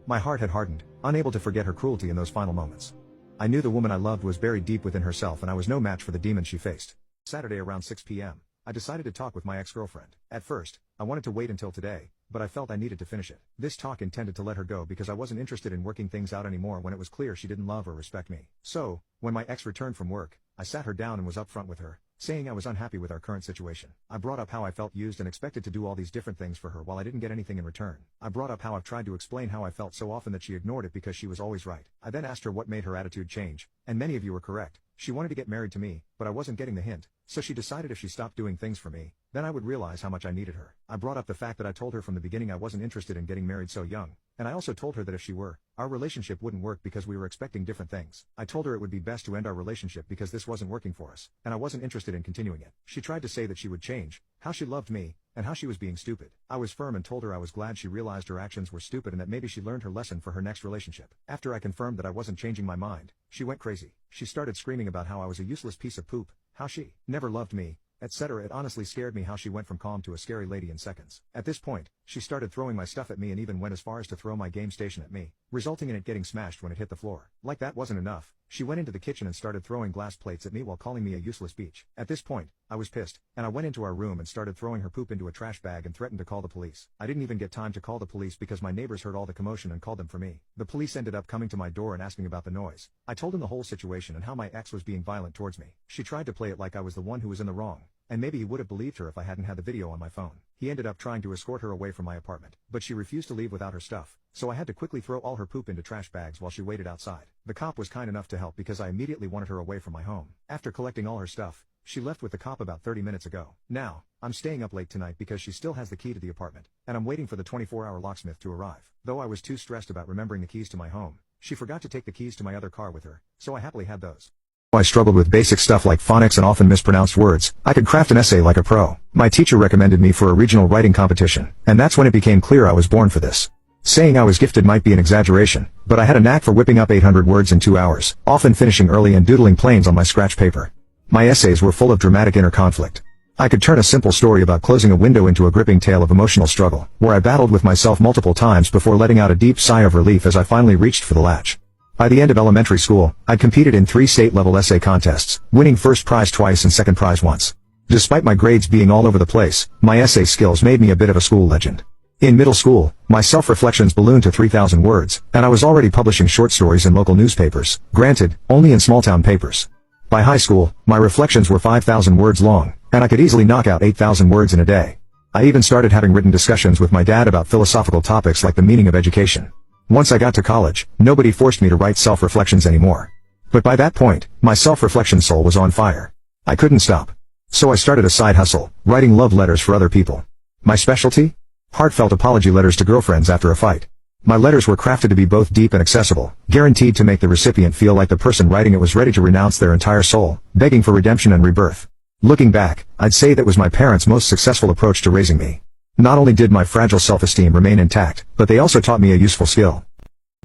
My heart had hardened, unable to forget her cruelty in those final moments. I knew the woman I loved was buried deep within herself and I was no match for the demon she faced. Saturday around 6 p.m. I decided to talk with my ex-girlfriend. At first, I wanted to wait until today, but I felt I needed to finish it. This talk intended to let her go because I wasn't interested in working things out anymore when it was clear she didn't love or respect me. So, when my ex returned from work, I sat her down and was upfront with her, saying I was unhappy with our current situation. I brought up how I felt used and expected to do all these different things for her while I didn't get anything in return. I brought up how I've tried to explain how I felt so often that she ignored it because she was always right. I then asked her what made her attitude change, and many of you were correct. She wanted to get married to me, but I wasn't getting the hint, so she decided if she stopped doing things for me, then I would realize how much I needed her. I brought up the fact that I told her from the beginning I wasn't interested in getting married so young, and I also told her that if she were, our relationship wouldn't work because we were expecting different things. I told her it would be best to end our relationship because this wasn't working for us, and I wasn't interested in continuing it. She tried to say that she would change, how she loved me, and how she was being stupid. I was firm and told her I was glad she realized her actions were stupid and that maybe she learned her lesson for her next relationship. After I confirmed that I wasn't changing my mind, she went crazy. She started screaming about how I was a useless piece of poop, how she never loved me, etc. It honestly scared me how she went from calm to a scary lady in seconds. At this point, she started throwing my stuff at me and even went as far as to throw my game station at me, resulting in it getting smashed when it hit the floor. Like that wasn't enough, she went into the kitchen and started throwing glass plates at me while calling me a useless beach. At this point, I was pissed, and I went into our room and started throwing her poop into a trash bag and threatened to call the police. I didn't even get time to call the police because my neighbors heard all the commotion and called them for me. The police ended up coming to my door and asking about the noise. I told them the whole situation and how my ex was being violent towards me. She tried to play it like I was the one who was in the wrong, and maybe he would have believed her if I hadn't had the video on my phone. He ended up trying to escort her away from my apartment, but she refused to leave without her stuff, so I had to quickly throw all her poop into trash bags while she waited outside. The cop was kind enough to help because I immediately wanted her away from my home. After collecting all her stuff, she left with the cop about 30 minutes ago. Now, I'm staying up late tonight because she still has the key to the apartment, and I'm waiting for the 24-hour locksmith to arrive. Though I was too stressed about remembering the keys to my home, she forgot to take the keys to my other car with her, so I happily had those. I struggled with basic stuff like phonics and often mispronounced words. I could craft an essay like a pro. My teacher recommended me for a regional writing competition, and that's when it became clear I was born for this. Saying I was gifted might be an exaggeration, but I had a knack for whipping up 800 words in 2 hours, often finishing early and doodling planes on my scratch paper. My essays were full of dramatic inner conflict. I could turn a simple story about closing a window into a gripping tale of emotional struggle, where I battled with myself multiple times before letting out a deep sigh of relief as I finally reached for the latch. By the end of elementary school, I'd competed in 3 state-level essay contests, winning first prize twice and second prize once. Despite my grades being all over the place, my essay skills made me a bit of a school legend. In middle school, my self-reflections ballooned to 3,000 words, and I was already publishing short stories in local newspapers, granted, only in small-town papers. By high school, my reflections were 5,000 words long, and I could easily knock out 8,000 words in a day. I even started having written discussions with my dad about philosophical topics like the meaning of education. Once I got to college, nobody forced me to write self-reflections anymore. But by that point, my self-reflection soul was on fire. I couldn't stop. So I started a side hustle, writing love letters for other people. My specialty? Heartfelt apology letters to girlfriends after a fight. My letters were crafted to be both deep and accessible, guaranteed to make the recipient feel like the person writing it was ready to renounce their entire soul, begging for redemption and rebirth. Looking back, I'd say that was my parents' most successful approach to raising me. Not only did my fragile self-esteem remain intact, but they also taught me a useful skill.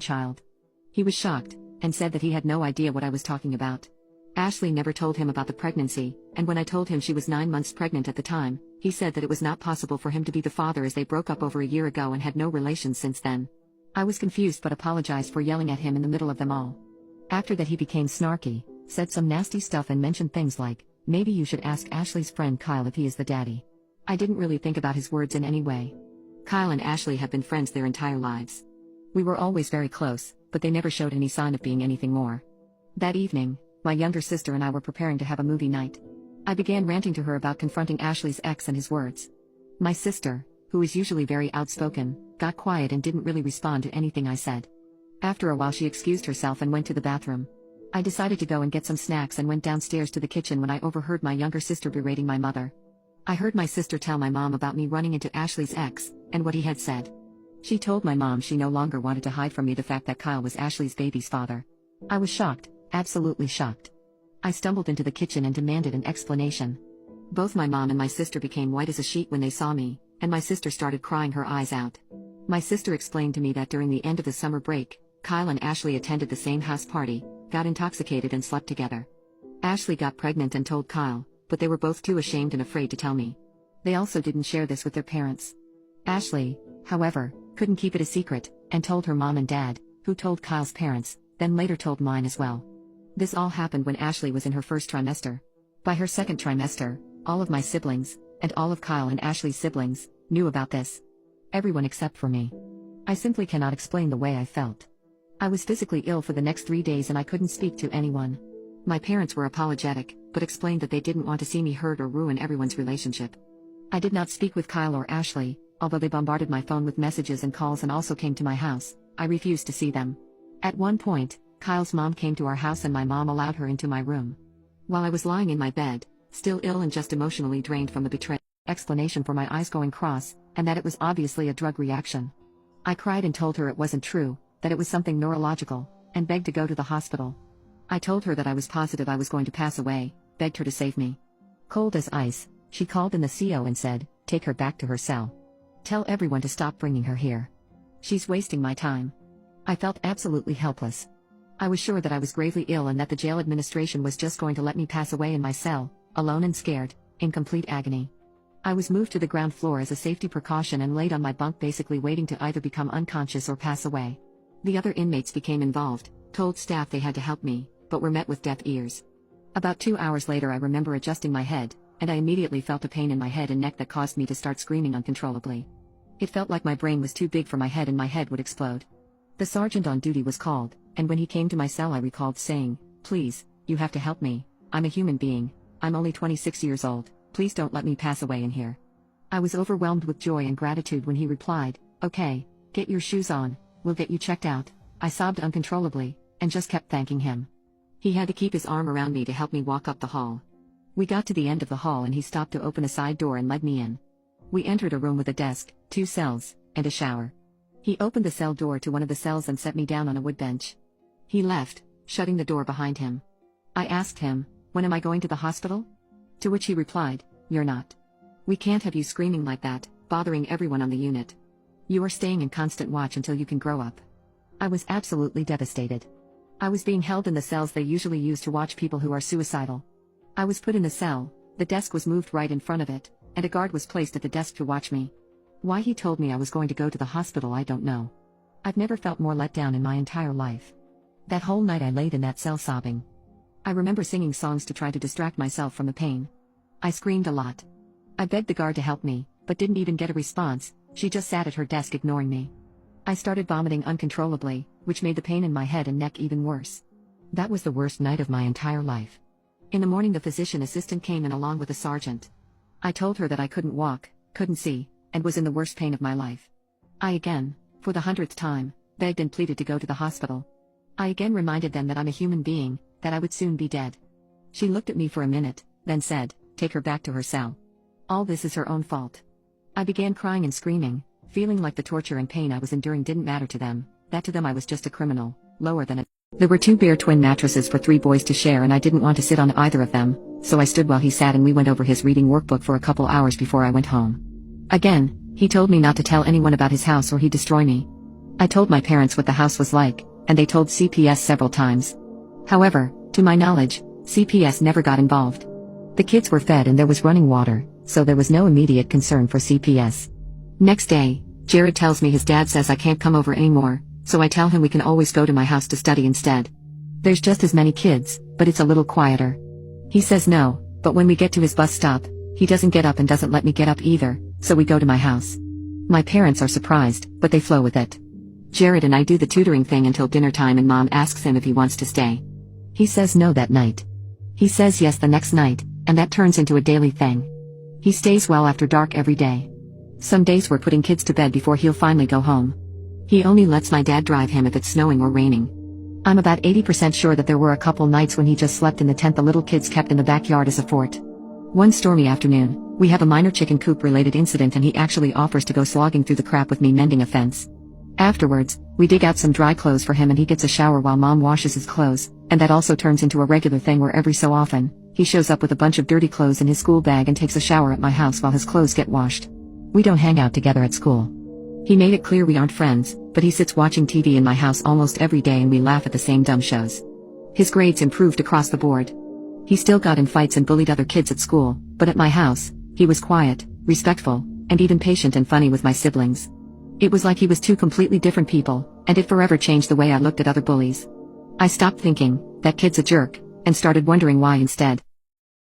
Child. He was shocked, and said that he had no idea what I was talking about. Ashley never told him about the pregnancy, and when I told him she was 9 months pregnant at the time, he said that it was not possible for him to be the father as they broke up over a year ago and had no relations since then. I was confused but apologized for yelling at him in the middle of them all. After that he became snarky, said some nasty stuff and mentioned things like, maybe you should ask Ashley's friend Kyle if he is the daddy. I didn't really think about his words in any way. Kyle and Ashley have been friends their entire lives. We were always very close, but they never showed any sign of being anything more. That evening, my younger sister and I were preparing to have a movie night. I began ranting to her about confronting Ashley's ex and his words. My sister, who is usually very outspoken, got quiet and didn't really respond to anything I said. After a while she excused herself and went to the bathroom. I decided to go and get some snacks and went downstairs to the kitchen when I overheard my younger sister berating my mother. I heard my sister tell my mom about me running into Ashley's ex, and what he had said. She told my mom she no longer wanted to hide from me the fact that Kyle was Ashley's baby's father. I was shocked, absolutely shocked. I stumbled into the kitchen and demanded an explanation. Both my mom and my sister became white as a sheet when they saw me, and my sister started crying her eyes out. My sister explained to me that during the end of the summer break, Kyle and Ashley attended the same house party, got intoxicated and slept together. Ashley got pregnant and told Kyle, but they were both too ashamed and afraid to tell me. They also didn't share this with their parents. Ashley, however, couldn't keep it a secret, and told her mom and dad, who told Kyle's parents, then later told mine as well. This all happened when Ashley was in her first trimester. By her second trimester, all of my siblings, and all of Kyle and Ashley's siblings, knew about this. Everyone except for me. I simply cannot explain the way I felt. I was physically ill for the next 3 days and I couldn't speak to anyone. My parents were apologetic, but explained that they didn't want to see me hurt or ruin everyone's relationship. I did not speak with Kyle or Ashley, although they bombarded my phone with messages and calls and also came to my house. I refused to see them. At one point, Kyle's mom came to our house and my mom allowed her into my room. While I was lying in my bed, still ill and just emotionally drained from the betrayal, explanation for my eyes going cross, and that it was obviously a drug reaction. I cried and told her it wasn't true, that it was something neurological, and begged to go to the hospital. I told her that I was positive I was going to pass away, begged her to save me. Cold as ice, she called in the CO and said, take her back to her cell. Tell everyone to stop bringing her here. She's wasting my time. I felt absolutely helpless. I was sure that I was gravely ill and that the jail administration was just going to let me pass away in my cell, alone and scared, in complete agony. I was moved to the ground floor as a safety precaution and laid on my bunk basically waiting to either become unconscious or pass away. The other inmates became involved, told staff they had to help me, but were met with deaf ears. About 2 hours later I remember adjusting my head, and I immediately felt a pain in my head and neck that caused me to start screaming uncontrollably. It felt like my brain was too big for my head and my head would explode. The sergeant on duty was called, and when he came to my cell I recalled saying, please, you have to help me, I'm a human being, I'm only 26 years old, please don't let me pass away in here. I was overwhelmed with joy and gratitude when he replied, okay, get your shoes on, we'll get you checked out. I sobbed uncontrollably, and just kept thanking him. He had to keep his arm around me to help me walk up the hall. We got to the end of the hall and he stopped to open a side door and led me in. We entered a room with a desk, 2 cells, and a shower. He opened the cell door to one of the cells and set me down on a wood bench. He left, shutting the door behind him. I asked him, when am I going to the hospital? To which he replied, you're not. We can't have you screaming like that, bothering everyone on the unit. You are staying in constant watch until you can grow up. I was absolutely devastated. I was being held in the cells they usually use to watch people who are suicidal. I was put in the cell, the desk was moved right in front of it, and a guard was placed at the desk to watch me. Why he told me I was going to go to the hospital I don't know. I've never felt more let down in my entire life. That whole night I laid in that cell sobbing. I remember singing songs to try to distract myself from the pain. I screamed a lot. I begged the guard to help me, but didn't even get a response, she just sat at her desk ignoring me. I started vomiting uncontrollably, which made the pain in my head and neck even worse. That was the worst night of my entire life. In the morning the physician assistant came in along with a sergeant. I told her that I couldn't walk, couldn't see, and was in the worst pain of my life. I again, for the 100th time, begged and pleaded to go to the hospital. I again reminded them that I'm a human being, that I would soon be dead. She looked at me for a minute, then said, take her back to her cell. All this is her own fault. I began crying and screaming, feeling like the torture and pain I was enduring didn't matter to them, that to them I was just a criminal, lower than a... There were 2 bare twin mattresses for 3 boys to share and I didn't want to sit on either of them, so I stood while he sat and we went over his reading workbook for a couple hours before I went home. Again, He told me not to tell anyone about his house or he'd destroy me. I told my parents what the house was like, and they told CPS several times. However, to my knowledge, CPS never got involved. The kids were fed and there was running water, so there was no immediate concern for CPS. Next day, Jared tells me his dad says I can't come over anymore, so I tell him we can always go to my house to study instead. There's just as many kids, but it's a little quieter. He says no, but when we get to his bus stop, he doesn't get up and doesn't let me get up either, so we go to my house. My parents are surprised, but they flow with it. Jared and I do the tutoring thing until dinner time and Mom asks him if he wants to stay. He says no that night. He says yes the next night, and that turns into a daily thing. He stays well after dark every day. Some days we're putting kids to bed before he'll finally go home. He only lets my dad drive him if it's snowing or raining. I'm about 80% sure that there were a couple nights when he just slept in the tent the little kids kept in the backyard as a fort. One stormy afternoon, we have a minor chicken coop related incident and he actually offers to go slogging through the crap with me mending a fence. Afterwards, we dig out some dry clothes for him and he gets a shower while Mom washes his clothes, and that also turns into a regular thing where every so often, he shows up with a bunch of dirty clothes in his school bag and takes a shower at my house while his clothes get washed. We don't hang out together at school. He made it clear we aren't friends, but he sits watching TV in my house almost every day and we laugh at the same dumb shows. His grades improved across the board. He still got in fights and bullied other kids at school, but at my house, he was quiet, respectful, and even patient and funny with my siblings. It was like he was two completely different people, and it forever changed the way I looked at other bullies. I stopped thinking, that kid's a jerk, and started wondering why instead.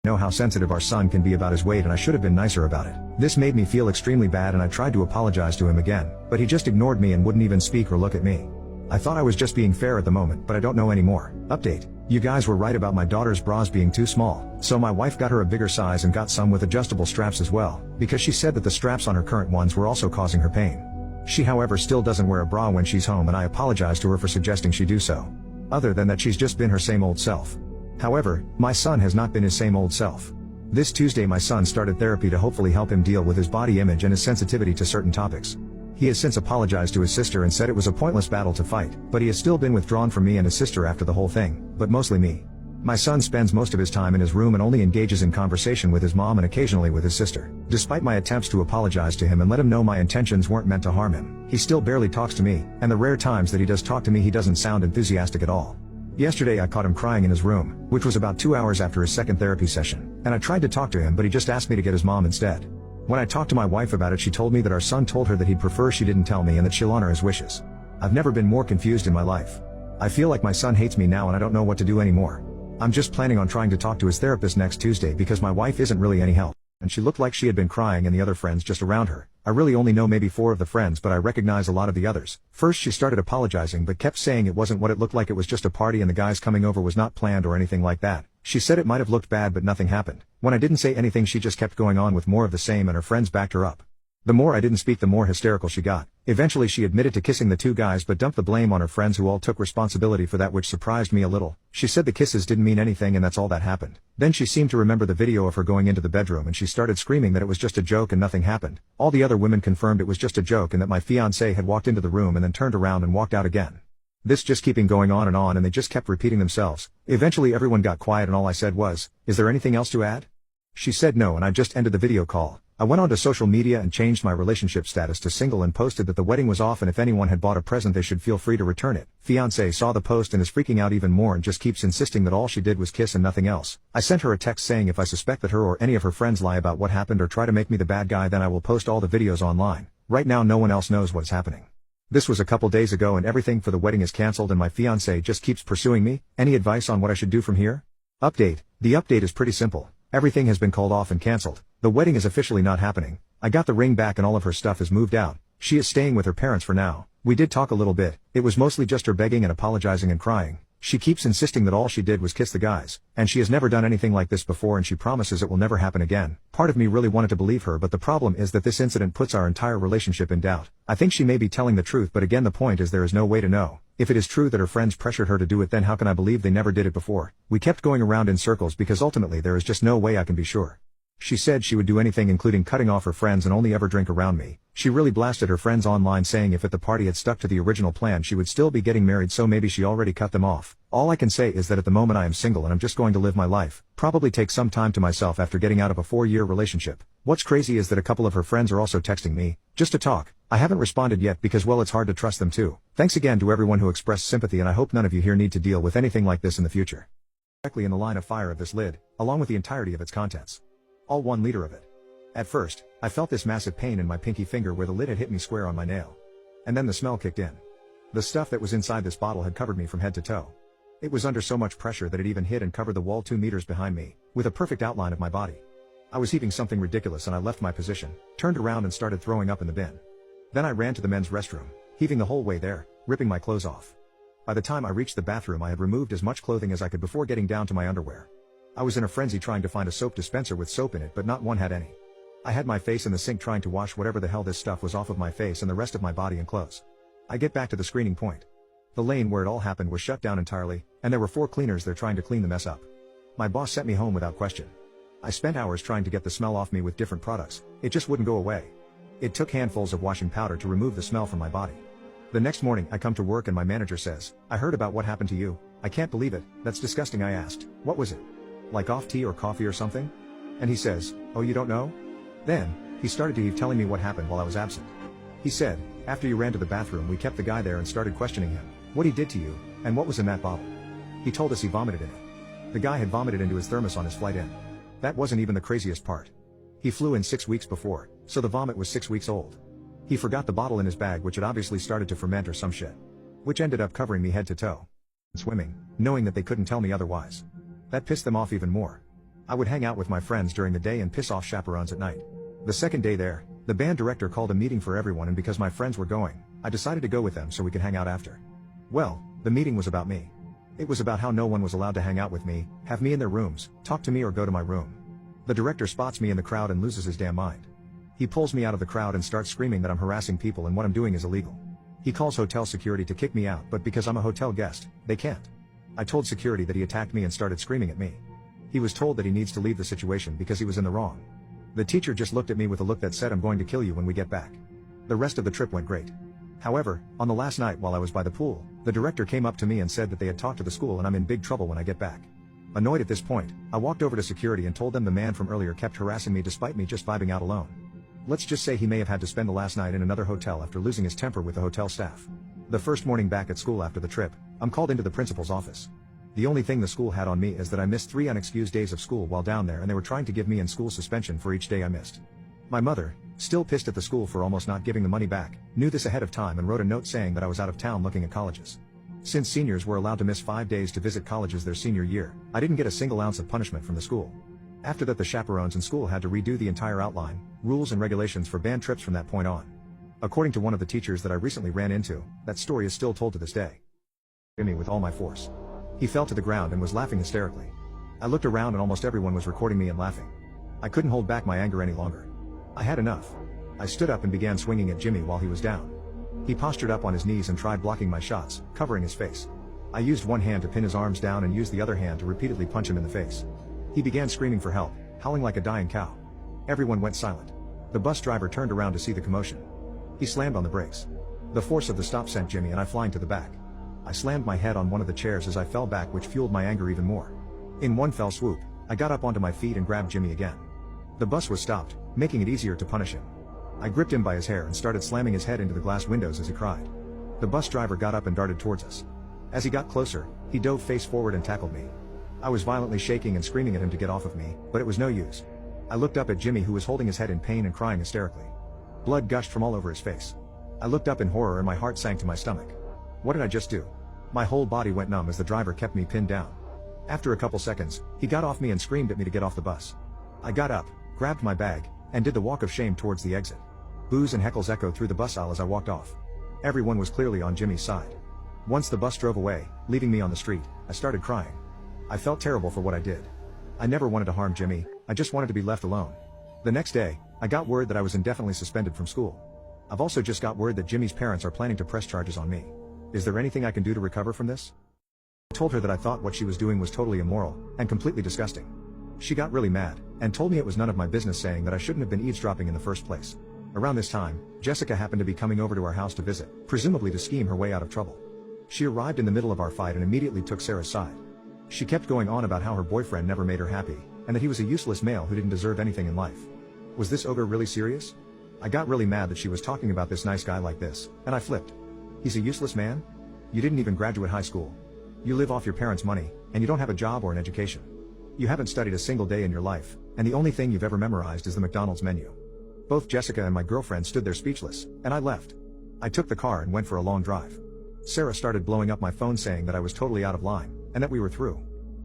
Know how sensitive our son can be about his weight and I should have been nicer about it. This made me feel extremely bad and I tried to apologize to him again, but he just ignored me and wouldn't even speak or look at me. I thought I was just being fair at the moment, but I don't know anymore. Update. You guys were right about my daughter's bras being too small, so my wife got her a bigger size and got some with adjustable straps as well, because she said that the straps on her current ones were also causing her pain. She however still doesn't wear a bra when she's home and I apologize to her for suggesting she do so. Other than that she's just been her same old self. However, my son has not been his same old self. This Tuesday my son started therapy to hopefully help him deal with his body image and his sensitivity to certain topics. He has since apologized to his sister and said it was a pointless battle to fight, but he has still been withdrawn from me and his sister after the whole thing, but mostly me. My son spends most of his time in his room and only engages in conversation with his mom and occasionally with his sister. Despite my attempts to apologize to him and let him know my intentions weren't meant to harm him, he still barely talks to me, and the rare times that he does talk to me he doesn't sound enthusiastic at all. Yesterday I caught him crying in his room, which was about 2 hours after his second therapy session, and I tried to talk to him but he just asked me to get his mom instead. When I talked to my wife about it she told me that our son told her that he'd prefer she didn't tell me and that she'll honor his wishes. I've never been more confused in my life. I feel like my son hates me now and I don't know what to do anymore. I'm just planning on trying to talk to his therapist next Tuesday because my wife isn't really any help, and she looked like she had been crying and the other friends just around her. I really only know maybe 4 of the friends but I recognize a lot of the others. First she started apologizing but kept saying it wasn't what it looked like, it was just a party and the guys coming over was not planned or anything like that. She said it might have looked bad but nothing happened. When I didn't say anything she just kept going on with more of the same and her friends backed her up. The more I didn't speak the more hysterical she got. Eventually she admitted to kissing the 2 guys but dumped the blame on her friends who all took responsibility for that, which surprised me a little. She said the kisses didn't mean anything and that's all that happened. Then she seemed to remember the video of her going into the bedroom and she started screaming that it was just a joke and nothing happened. All the other women confirmed it was just a joke and that my fiancé had walked into the room and then turned around and walked out again. This just keeping going on and they just kept repeating themselves. Eventually everyone got quiet and all I said was, "Is there anything else to add?" She said no and I just ended the video call. I went onto social media and changed my relationship status to single and posted that the wedding was off and if anyone had bought a present they should feel free to return it. Fiancé saw the post and is freaking out even more and just keeps insisting that all she did was kiss and nothing else. I sent her a text saying if I suspect that her or any of her friends lie about what happened or try to make me the bad guy then I will post all the videos online. Right now no one else knows what's happening. This was a couple days ago and everything for the wedding is cancelled and my fiancé just keeps pursuing me. Any advice on what I should do from here? Update. The update is pretty simple. Everything has been called off and cancelled. The wedding is officially not happening. I got the ring back and all of her stuff is moved out. She is staying with her parents for now. We did talk a little bit. It was mostly just her begging and apologizing and crying. She keeps insisting that all she did was kiss the guys, and she has never done anything like this before and she promises it will never happen again. Part of me really wanted to believe her but the problem is that this incident puts our entire relationship in doubt. I think she may be telling the truth but again the point is there is no way to know. If it is true that her friends pressured her to do it then how can I believe they never did it before? We kept going around in circles because ultimately there is just no way I can be sure. She said she would do anything including cutting off her friends and only ever drink around me. She really blasted her friends online saying if at the party had stuck to the original plan she would still be getting married, so maybe she already cut them off. All I can say is that at the moment I am single and I'm just going to live my life, probably take some time to myself after getting out of a 4-year relationship. What's crazy is that a couple of her friends are also texting me, just to talk. I haven't responded yet because well it's hard to trust them too. Thanks again to everyone who expressed sympathy, and I hope none of you here need to deal with anything like this in the future. Directly in the line of fire of this lid, along with the entirety of its contents. All 1 liter of it. At first, I felt this massive pain in my pinky finger where the lid had hit me square on my nail. And then the smell kicked in. The stuff that was inside this bottle had covered me from head to toe. It was under so much pressure that it even hit and covered the wall 2 meters behind me, with a perfect outline of my body. I was heaving something ridiculous and I left my position, turned around and started throwing up in the bin. Then I ran to the men's restroom, heaving the whole way there, ripping my clothes off. By the time I reached the bathroom I had removed as much clothing as I could before getting down to my underwear. I was in a frenzy trying to find a soap dispenser with soap in it, but not one had any. I had my face in the sink trying to wash whatever the hell this stuff was off of my face and the rest of my body and clothes. I get back to the screening point. The lane where it all happened was shut down entirely, and there were 4 cleaners there trying to clean the mess up. My boss sent me home without question. I spent hours trying to get the smell off me with different products. It just wouldn't go away. It took handfuls of washing powder to remove the smell from my body. The next morning I come to work and my manager says, "I heard about what happened to you." "I can't believe it, that's disgusting." I asked, "What was it? Like off tea or coffee or something?" And he says, "Oh, you don't know?" Then, he started to heave telling me what happened while I was absent. He said, "After you ran to the bathroom we kept the guy there and started questioning him, what he did to you, and what was in that bottle." He told us he vomited in it. The guy had vomited into his thermos on his flight in. That wasn't even the craziest part. He flew in 6 weeks before, so the vomit was 6 weeks old. He forgot the bottle in his bag, which had obviously started to ferment or some shit. Which ended up covering me head to toe. Swimming, knowing that they couldn't tell me otherwise. That pissed them off even more. I would hang out with my friends during the day and piss off chaperones at night. The second day there, the band director called a meeting for everyone, and because my friends were going, I decided to go with them so we could hang out after. Well, the meeting was about me. It was about how no one was allowed to hang out with me, have me in their rooms, talk to me or go to my room. The director spots me in the crowd and loses his damn mind. He pulls me out of the crowd and starts screaming that I'm harassing people and what I'm doing is illegal. He calls hotel security to kick me out, but because I'm a hotel guest, they can't. I told security that he attacked me and started screaming at me. He was told that he needs to leave the situation because he was in the wrong. The teacher just looked at me with a look that said, "I'm going to kill you when we get back." The rest of the trip went great. However, on the last night while I was by the pool, the director came up to me and said that they had talked to the school and I'm in big trouble when I get back. Annoyed at this point, I walked over to security and told them the man from earlier kept harassing me despite me just vibing out alone. Let's just say he may have had to spend the last night in another hotel after losing his temper with the hotel staff. The first morning back at school after the trip, I'm called into the principal's office. The only thing the school had on me is that I missed 3 unexcused days of school while down there, and they were trying to give me in-school suspension for each day I missed. My mother, still pissed at the school for almost not giving the money back, knew this ahead of time and wrote a note saying that I was out of town looking at colleges. Since seniors were allowed to miss 5 days to visit colleges their senior year, I didn't get a single ounce of punishment from the school. After that, the chaperones and school had to redo the entire outline, rules and regulations for band trips from that point on. According to one of the teachers that I recently ran into, that story is still told to this day. Hit me with all my force. He fell to the ground and was laughing hysterically. I looked around and almost everyone was recording me and laughing. I couldn't hold back my anger any longer. I had enough. I stood up and began swinging at Jimmy while he was down. He postured up on his knees and tried blocking my shots, covering his face. I used one hand to pin his arms down and used the other hand to repeatedly punch him in the face. He began screaming for help, howling like a dying cow. Everyone went silent. The bus driver turned around to see the commotion. He slammed on the brakes. The force of the stop sent Jimmy and I flying to the back. I slammed my head on one of the chairs as I fell back, which fueled my anger even more. In one fell swoop, I got up onto my feet and grabbed Jimmy again. The bus was stopped, making it easier to punish him. I gripped him by his hair and started slamming his head into the glass windows as he cried. The bus driver got up and darted towards us. As he got closer, he dove face forward and tackled me. I was violently shaking and screaming at him to get off of me, but it was no use. I looked up at Jimmy, who was holding his head in pain and crying hysterically. Blood gushed from all over his face. I looked up in horror and my heart sank to my stomach. What did I just do? My whole body went numb as the driver kept me pinned down. After a couple seconds, he got off me and screamed at me to get off the bus. I got up, grabbed my bag, and did the walk of shame towards the exit. Boos and heckles echoed through the bus aisle as I walked off. Everyone was clearly on Jimmy's side. Once the bus drove away, leaving me on the street, I started crying. I felt terrible for what I did. I never wanted to harm Jimmy, I just wanted to be left alone. The next day, I got word that I was indefinitely suspended from school. I've also just got word that Jimmy's parents are planning to press charges on me. Is there anything I can do to recover from this? I told her that I thought what she was doing was totally immoral and completely disgusting. She got really mad and told me it was none of my business, saying that I shouldn't have been eavesdropping in the first place. Around this time, Jessica happened to be coming over to our house to visit, presumably to scheme her way out of trouble. She arrived in the middle of our fight and immediately took Sarah's side. She kept going on about how her boyfriend never made her happy, and that he was a useless male who didn't deserve anything in life. Was this ogre really serious? I got really mad that she was talking about this nice guy like this, and I flipped. He's a useless man? You didn't even graduate high school. You live off your parents' money, and you don't have a job or an education. You haven't studied a single day in your life, and the only thing you've ever memorized is the McDonald's menu. Both Jessica and my girlfriend stood there speechless, and I left. I took the car and went for a long drive. Sarah started blowing up my phone saying that I was totally out of line, and that we were through.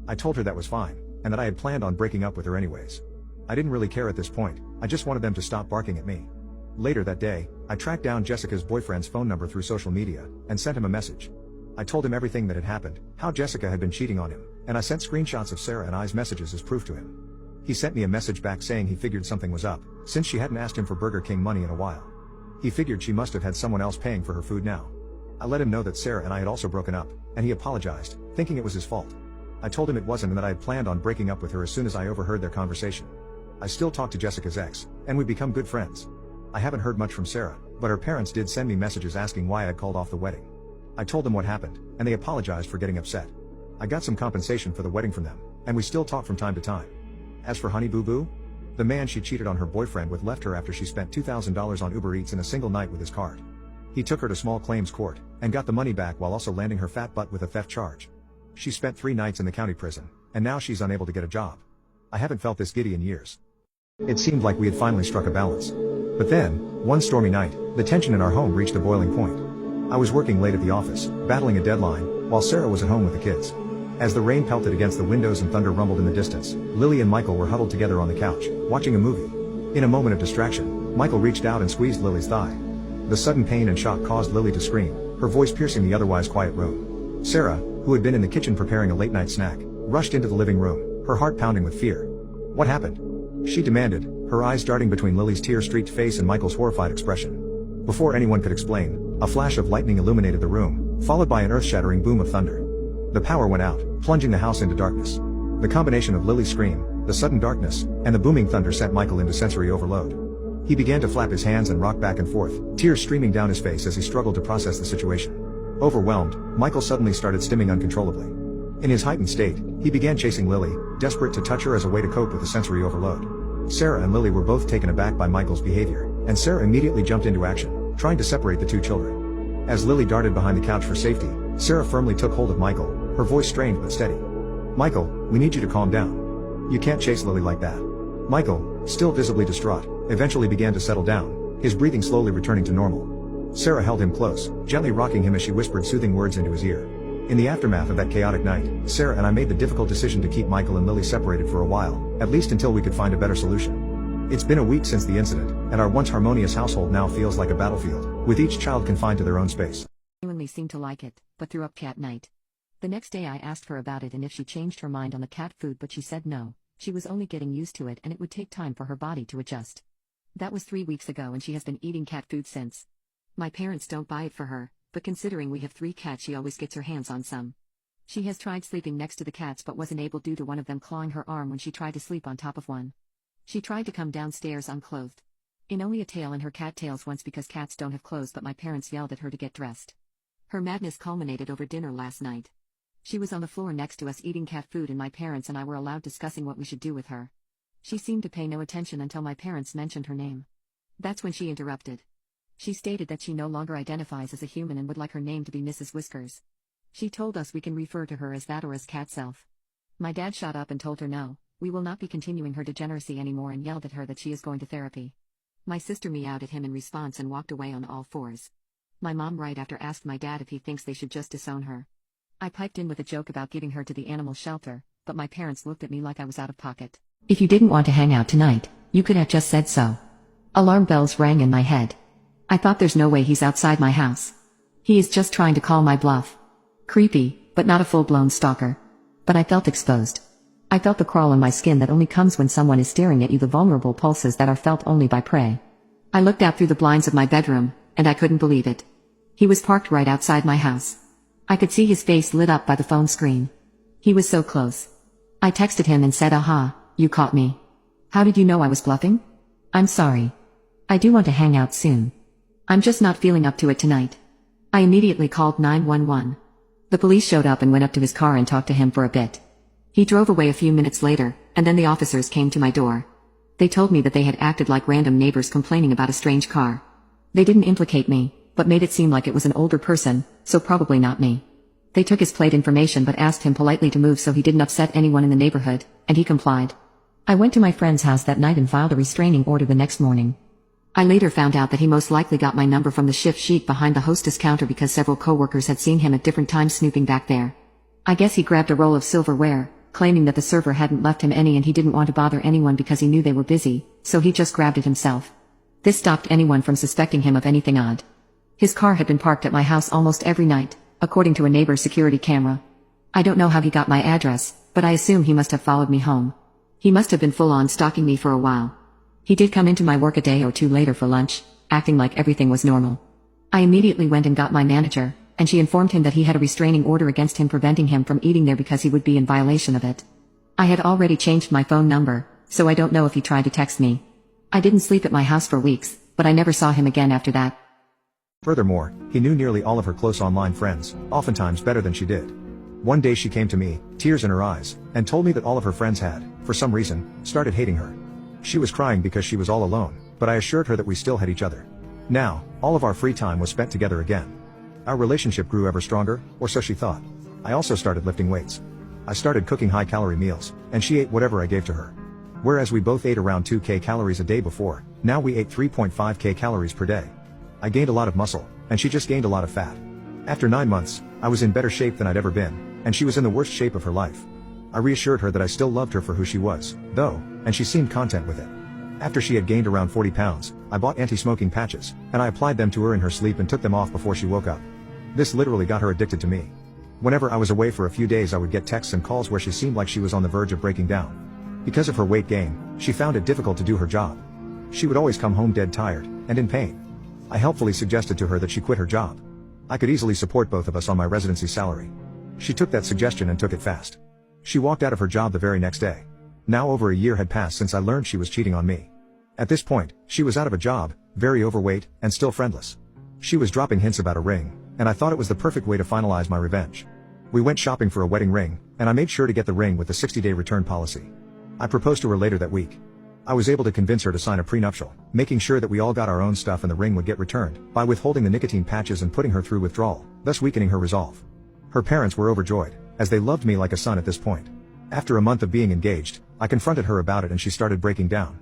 I told her that was fine, and that I had planned on breaking up with her anyways. I didn't really care at this point, I just wanted them to stop barking at me. Later that day, I tracked down Jessica's boyfriend's phone number through social media, and sent him a message. I told him everything that had happened, how Jessica had been cheating on him, and I sent screenshots of Sarah and I's messages as proof to him. He sent me a message back saying he figured something was up, since she hadn't asked him for Burger King money in a while. He figured she must have had someone else paying for her food now. I let him know that Sarah and I had also broken up, and he apologized, thinking it was his fault. I told him it wasn't and that I had planned on breaking up with her as soon as I overheard their conversation. I still talk to Jessica's ex, and we've become good friends. I haven't heard much from Sarah, but her parents did send me messages asking why I'd called off the wedding. I told them what happened, and they apologized for getting upset. I got some compensation for the wedding from them, and we still talk from time to time. As for Honey Boo Boo, the man she cheated on her boyfriend with left her after she spent $2,000 on Uber Eats in a single night with his card. He took her to small claims court, and got the money back while also landing her fat butt with a theft charge. She spent 3 nights in the county prison, and now she's unable to get a job. I haven't felt this giddy in years. It seemed like we had finally struck a balance. But then, one stormy night, the tension in our home reached a boiling point. I was working late at the office, battling a deadline, while Sarah was at home with the kids. As the rain pelted against the windows and thunder rumbled in the distance, Lily and Michael were huddled together on the couch, watching a movie. In a moment of distraction, Michael reached out and squeezed Lily's thigh. The sudden pain and shock caused Lily to scream, her voice piercing the otherwise quiet room. Sarah, who had been in the kitchen preparing a late-night snack, rushed into the living room, her heart pounding with fear. "What happened?" she demanded, her eyes darting between Lily's tear-streaked face and Michael's horrified expression. Before anyone could explain, a flash of lightning illuminated the room, followed by an earth-shattering boom of thunder. The power went out, plunging the house into darkness. The combination of Lily's scream, the sudden darkness, and the booming thunder sent Michael into sensory overload. He began to flap his hands and rock back and forth, tears streaming down his face as he struggled to process the situation. Overwhelmed, Michael suddenly started stimming uncontrollably. In his heightened state, he began chasing Lily, desperate to touch her as a way to cope with the sensory overload. Sarah and Lily were both taken aback by Michael's behavior, and Sarah immediately jumped into action, trying to separate the two children. As Lily darted behind the couch for safety, Sarah firmly took hold of Michael, her voice strained but steady. "Michael, we need you to calm down. You can't chase Lily like that." Michael, still visibly distraught, eventually began to settle down, his breathing slowly returning to normal. Sarah held him close, gently rocking him as she whispered soothing words into his ear. In the aftermath of that chaotic night, Sarah and I made the difficult decision to keep Michael and Lily separated for a while, at least until we could find a better solution. It's been a week since the incident, and our once harmonious household now feels like a battlefield, with each child confined to their own space. Genuinely seemed to like it, but threw up cat night. The next day I asked her about it and if she changed her mind on the cat food, but she said no, she was only getting used to it and it would take time for her body to adjust. That was 3 weeks ago and she has been eating cat food since. My parents don't buy it for her, but considering we have 3 cats she always gets her hands on some. She has tried sleeping next to the cats but wasn't able due to one of them clawing her arm when she tried to sleep on top of one. She tried to come downstairs unclothed. In only a tail and her cat tails once because cats don't have clothes, but my parents yelled at her to get dressed. Her madness culminated over dinner last night. She was on the floor next to us eating cat food and my parents and I were aloud discussing what we should do with her. She seemed to pay no attention until my parents mentioned her name. That's when she interrupted. She stated that she no longer identifies as a human and would like her name to be Mrs. Whiskers. She told us we can refer to her as that or as cat self. My dad shot up and told her no, we will not be continuing her degeneracy anymore and yelled at her that she is going to therapy. My sister meowed at him in response and walked away on all fours. My mom right after asked my dad if he thinks they should just disown her. I piped in with a joke about giving her to the animal shelter, but my parents looked at me like I was out of pocket. If you didn't want to hang out tonight, you could have just said so. Alarm bells rang in my head. I thought there's no way he's outside my house. He is just trying to call my bluff. Creepy, but not a full-blown stalker. But I felt exposed. I felt the crawl in my skin that only comes when someone is staring at you, the vulnerable pulses that are felt only by prey. I looked out through the blinds of my bedroom, and I couldn't believe it. He was parked right outside my house. I could see his face lit up by the phone screen. He was so close. I texted him and said, "Aha, you caught me." How did you know I was bluffing? I'm sorry. I do want to hang out soon. I'm just not feeling up to it tonight. I immediately called 911. The police showed up and went up to his car and talked to him for a bit. He drove away a few minutes later, and then the officers came to my door. They told me that they had acted like random neighbors complaining about a strange car. They didn't implicate me, but made it seem like it was an older person, so probably not me. They took his plate information but asked him politely to move so he didn't upset anyone in the neighborhood, and he complied. I went to my friend's house that night and filed a restraining order the next morning. I later found out that he most likely got my number from the shift sheet behind the hostess counter because several coworkers had seen him at different times snooping back there. I guess he grabbed a roll of silverware, claiming that the server hadn't left him any and he didn't want to bother anyone because he knew they were busy, so he just grabbed it himself. This stopped anyone from suspecting him of anything odd. His car had been parked at my house almost every night, according to a neighbor's security camera. I don't know how he got my address, but I assume he must have followed me home. He must have been full-on stalking me for a while. He did come into my work a day or two later for lunch, acting like everything was normal. I immediately went and got my manager, and she informed him that he had a restraining order against him preventing him from eating there because he would be in violation of it. I had already changed my phone number, so I don't know if he tried to text me. I didn't sleep at my house for weeks, but I never saw him again after that. Furthermore, he knew nearly all of her close online friends, oftentimes better than she did. One day she came to me, tears in her eyes, and told me that all of her friends had, for some reason, started hating her. She was crying because she was all alone, but I assured her that we still had each other. Now, all of our free time was spent together again. Our relationship grew ever stronger, or so she thought. I also started lifting weights. I started cooking high-calorie meals, and she ate whatever I gave to her. Whereas we both ate around 2,000 calories a day before, now we ate 3,500 calories per day. I gained a lot of muscle, and she just gained a lot of fat. After 9 months, I was in better shape than I'd ever been, and she was in the worst shape of her life. I reassured her that I still loved her for who she was, though, and she seemed content with it. After she had gained around 40 pounds, I bought anti-smoking patches, and I applied them to her in her sleep and took them off before she woke up. This literally got her addicted to me. Whenever I was away for a few days I would get texts and calls where she seemed like she was on the verge of breaking down. Because of her weight gain, she found it difficult to do her job. She would always come home dead tired, and in pain. I helpfully suggested to her that she quit her job. I could easily support both of us on my residency salary. She took that suggestion and took it fast. She walked out of her job the very next day. Now over a year had passed since I learned she was cheating on me. At this point, she was out of a job, very overweight, and still friendless. She was dropping hints about a ring, and I thought it was the perfect way to finalize my revenge. We went shopping for a wedding ring, and I made sure to get the ring with the 60-day return policy. I proposed to her later that week. I was able to convince her to sign a prenuptial, making sure that we all got our own stuff and the ring would get returned, by withholding the nicotine patches and putting her through withdrawal, thus weakening her resolve. Her parents were overjoyed, as they loved me like a son at this point. After a month of being engaged, I confronted her about it and she started breaking down.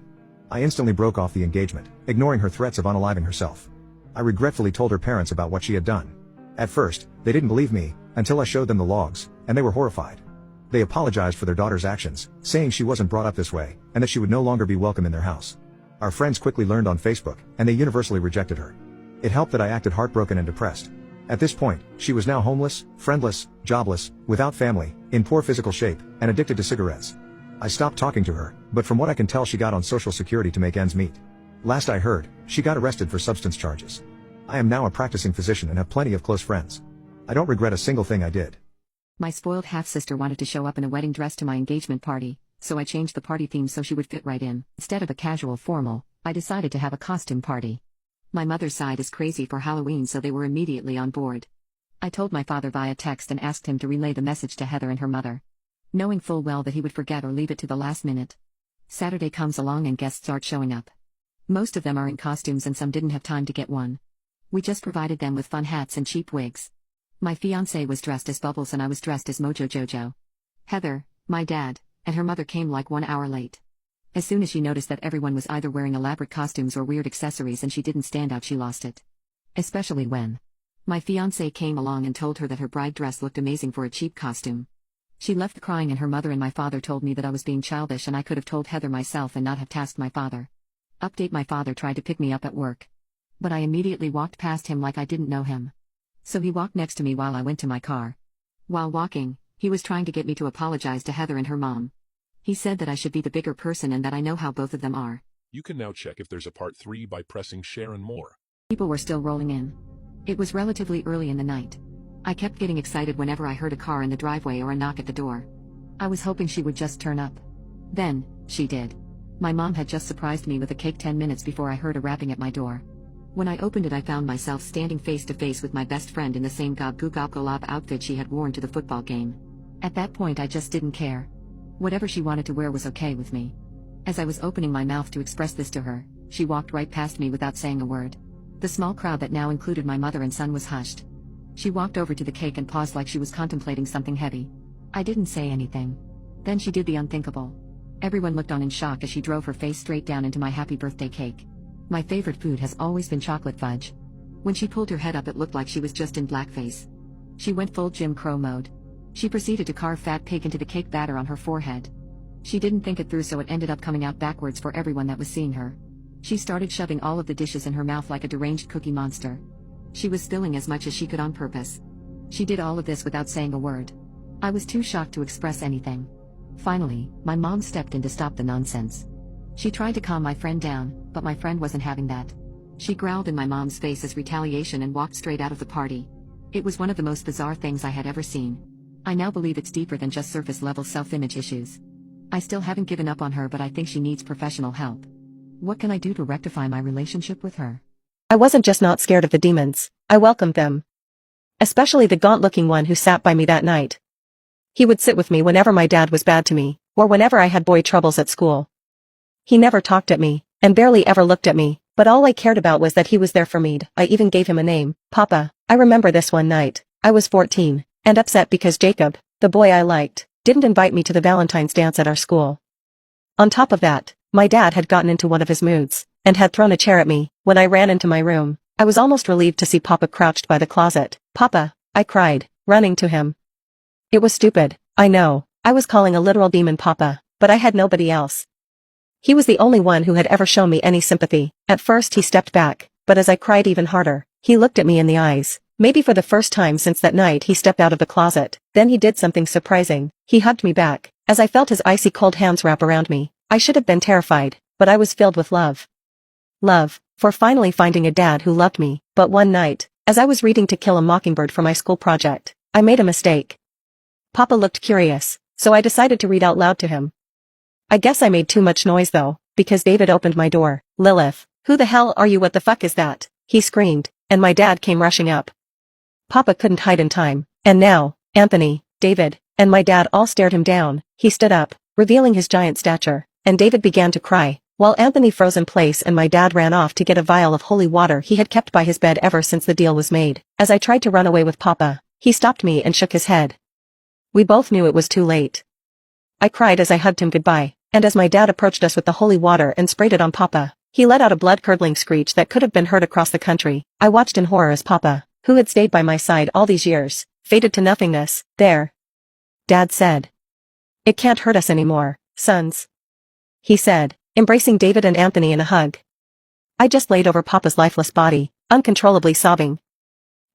I instantly broke off the engagement, ignoring her threats of unaliving herself. I regretfully told her parents about what she had done. At first, they didn't believe me, until I showed them the logs, and they were horrified. They apologized for their daughter's actions, saying she wasn't brought up this way, and that she would no longer be welcome in their house. Our friends quickly learned on Facebook, and they universally rejected her. It helped that I acted heartbroken and depressed. At this point, she was now homeless, friendless, jobless, without family, in poor physical shape, and addicted to cigarettes. I stopped talking to her, but from what I can tell she got on Social Security to make ends meet. Last I heard, she got arrested for substance charges. I am now a practicing physician and have plenty of close friends. I don't regret a single thing I did. My spoiled half-sister wanted to show up in a wedding dress to my engagement party, so I changed the party theme so she would fit right in. Instead of a casual formal, I decided to have a costume party. My mother's side is crazy for Halloween, so they were immediately on board. I told my father via text and asked him to relay the message to Heather and her mother, knowing full well that he would forget or leave it to the last minute. Saturday comes along and guests start showing up. Most of them are in costumes and some didn't have time to get one. We just provided them with fun hats and cheap wigs. My fiancé was dressed as Bubbles and I was dressed as Mojo Jojo. Heather, my dad, and her mother came like 1 hour late. As soon as she noticed that everyone was either wearing elaborate costumes or weird accessories and she didn't stand out, she lost it. Especially when my fiancé came along and told her that her bride dress looked amazing for a cheap costume. She left crying and her mother and my father told me that I was being childish and I could have told Heather myself and not have tasked my father. Update: my father tried to pick me up at work. But I immediately walked past him like I didn't know him. So he walked next to me while I went to my car. While walking, he was trying to get me to apologize to Heather and her mom. He said that I should be the bigger person and that I know how both of them are. You can now check if there's a part 3 by pressing share and more. People were still rolling in. It was relatively early in the night. I kept getting excited whenever I heard a car in the driveway or a knock at the door. I was hoping she would just turn up. Then, she did. My mom had just surprised me with a cake 10 minutes before I heard a rapping at my door. When I opened it, I found myself standing face to face with my best friend in the same gobgoop outfit she had worn to the football game. At that point, I just didn't care. Whatever she wanted to wear was okay with me. As I was opening my mouth to express this to her, she walked right past me without saying a word. The small crowd that now included my mother and son was hushed. She walked over to the cake and paused like she was contemplating something heavy. I didn't say anything. Then she did the unthinkable. Everyone looked on in shock as she drove her face straight down into my happy birthday cake. My favorite food has always been chocolate fudge. When she pulled her head up, it looked like she was just in blackface. She went full Jim Crow mode. She proceeded to carve fat pig into the cake batter on her forehead. She didn't think it through, so it ended up coming out backwards for everyone that was seeing her. She started shoving all of the dishes in her mouth like a deranged cookie monster. She was spilling as much as she could on purpose. She did all of this without saying a word. I was too shocked to express anything. Finally, my mom stepped in to stop the nonsense. She tried to calm my friend down, but my friend wasn't having that. She growled in my mom's face as retaliation and walked straight out of the party. It was one of the most bizarre things I had ever seen. I now believe it's deeper than just surface-level self-image issues. I still haven't given up on her, but I think she needs professional help. What can I do to rectify my relationship with her? I wasn't just not scared of the demons, I welcomed them. Especially the gaunt-looking one who sat by me that night. He would sit with me whenever my dad was bad to me, or whenever I had boy troubles at school. He never talked at me, and barely ever looked at me, but all I cared about was that he was there for me. I even gave him a name, Papa. I remember this one night. I was 14, and upset because Jacob, the boy I liked, didn't invite me to the Valentine's dance at our school. On top of that, my dad had gotten into one of his moods, and had thrown a chair at me. When I ran into my room, I was almost relieved to see Papa crouched by the closet. Papa, I cried, running to him. It was stupid, I know. I was calling a literal demon Papa, but I had nobody else. He was the only one who had ever shown me any sympathy. At first he stepped back, but as I cried even harder, he looked at me in the eyes. Maybe for the first time since that night he stepped out of the closet. Then he did something surprising. He hugged me back. As I felt his icy cold hands wrap around me, I should have been terrified, but I was filled with love. Love, for finally finding a dad who loved me. But one night, as I was reading To Kill a Mockingbird for my school project, I made a mistake. Papa looked curious, so I decided to read out loud to him. I guess I made too much noise though, because David opened my door. Lilith, who the hell are you? What the fuck is that? He screamed, and my dad came rushing up. Papa couldn't hide in time, and now, Anthony, David, and my dad all stared him down. He stood up, revealing his giant stature, and David began to cry, while Anthony froze in place and my dad ran off to get a vial of holy water he had kept by his bed ever since the deal was made. As I tried to run away with Papa, he stopped me and shook his head. We both knew it was too late. I cried as I hugged him goodbye, and as my dad approached us with the holy water and sprayed it on Papa, he let out a blood-curdling screech that could have been heard across the country. I watched in horror as Papa, who had stayed by my side all these years, faded to nothingness. There. Dad said. It can't hurt us anymore, sons. He said, embracing David and Anthony in a hug. I just laid over Papa's lifeless body, uncontrollably sobbing.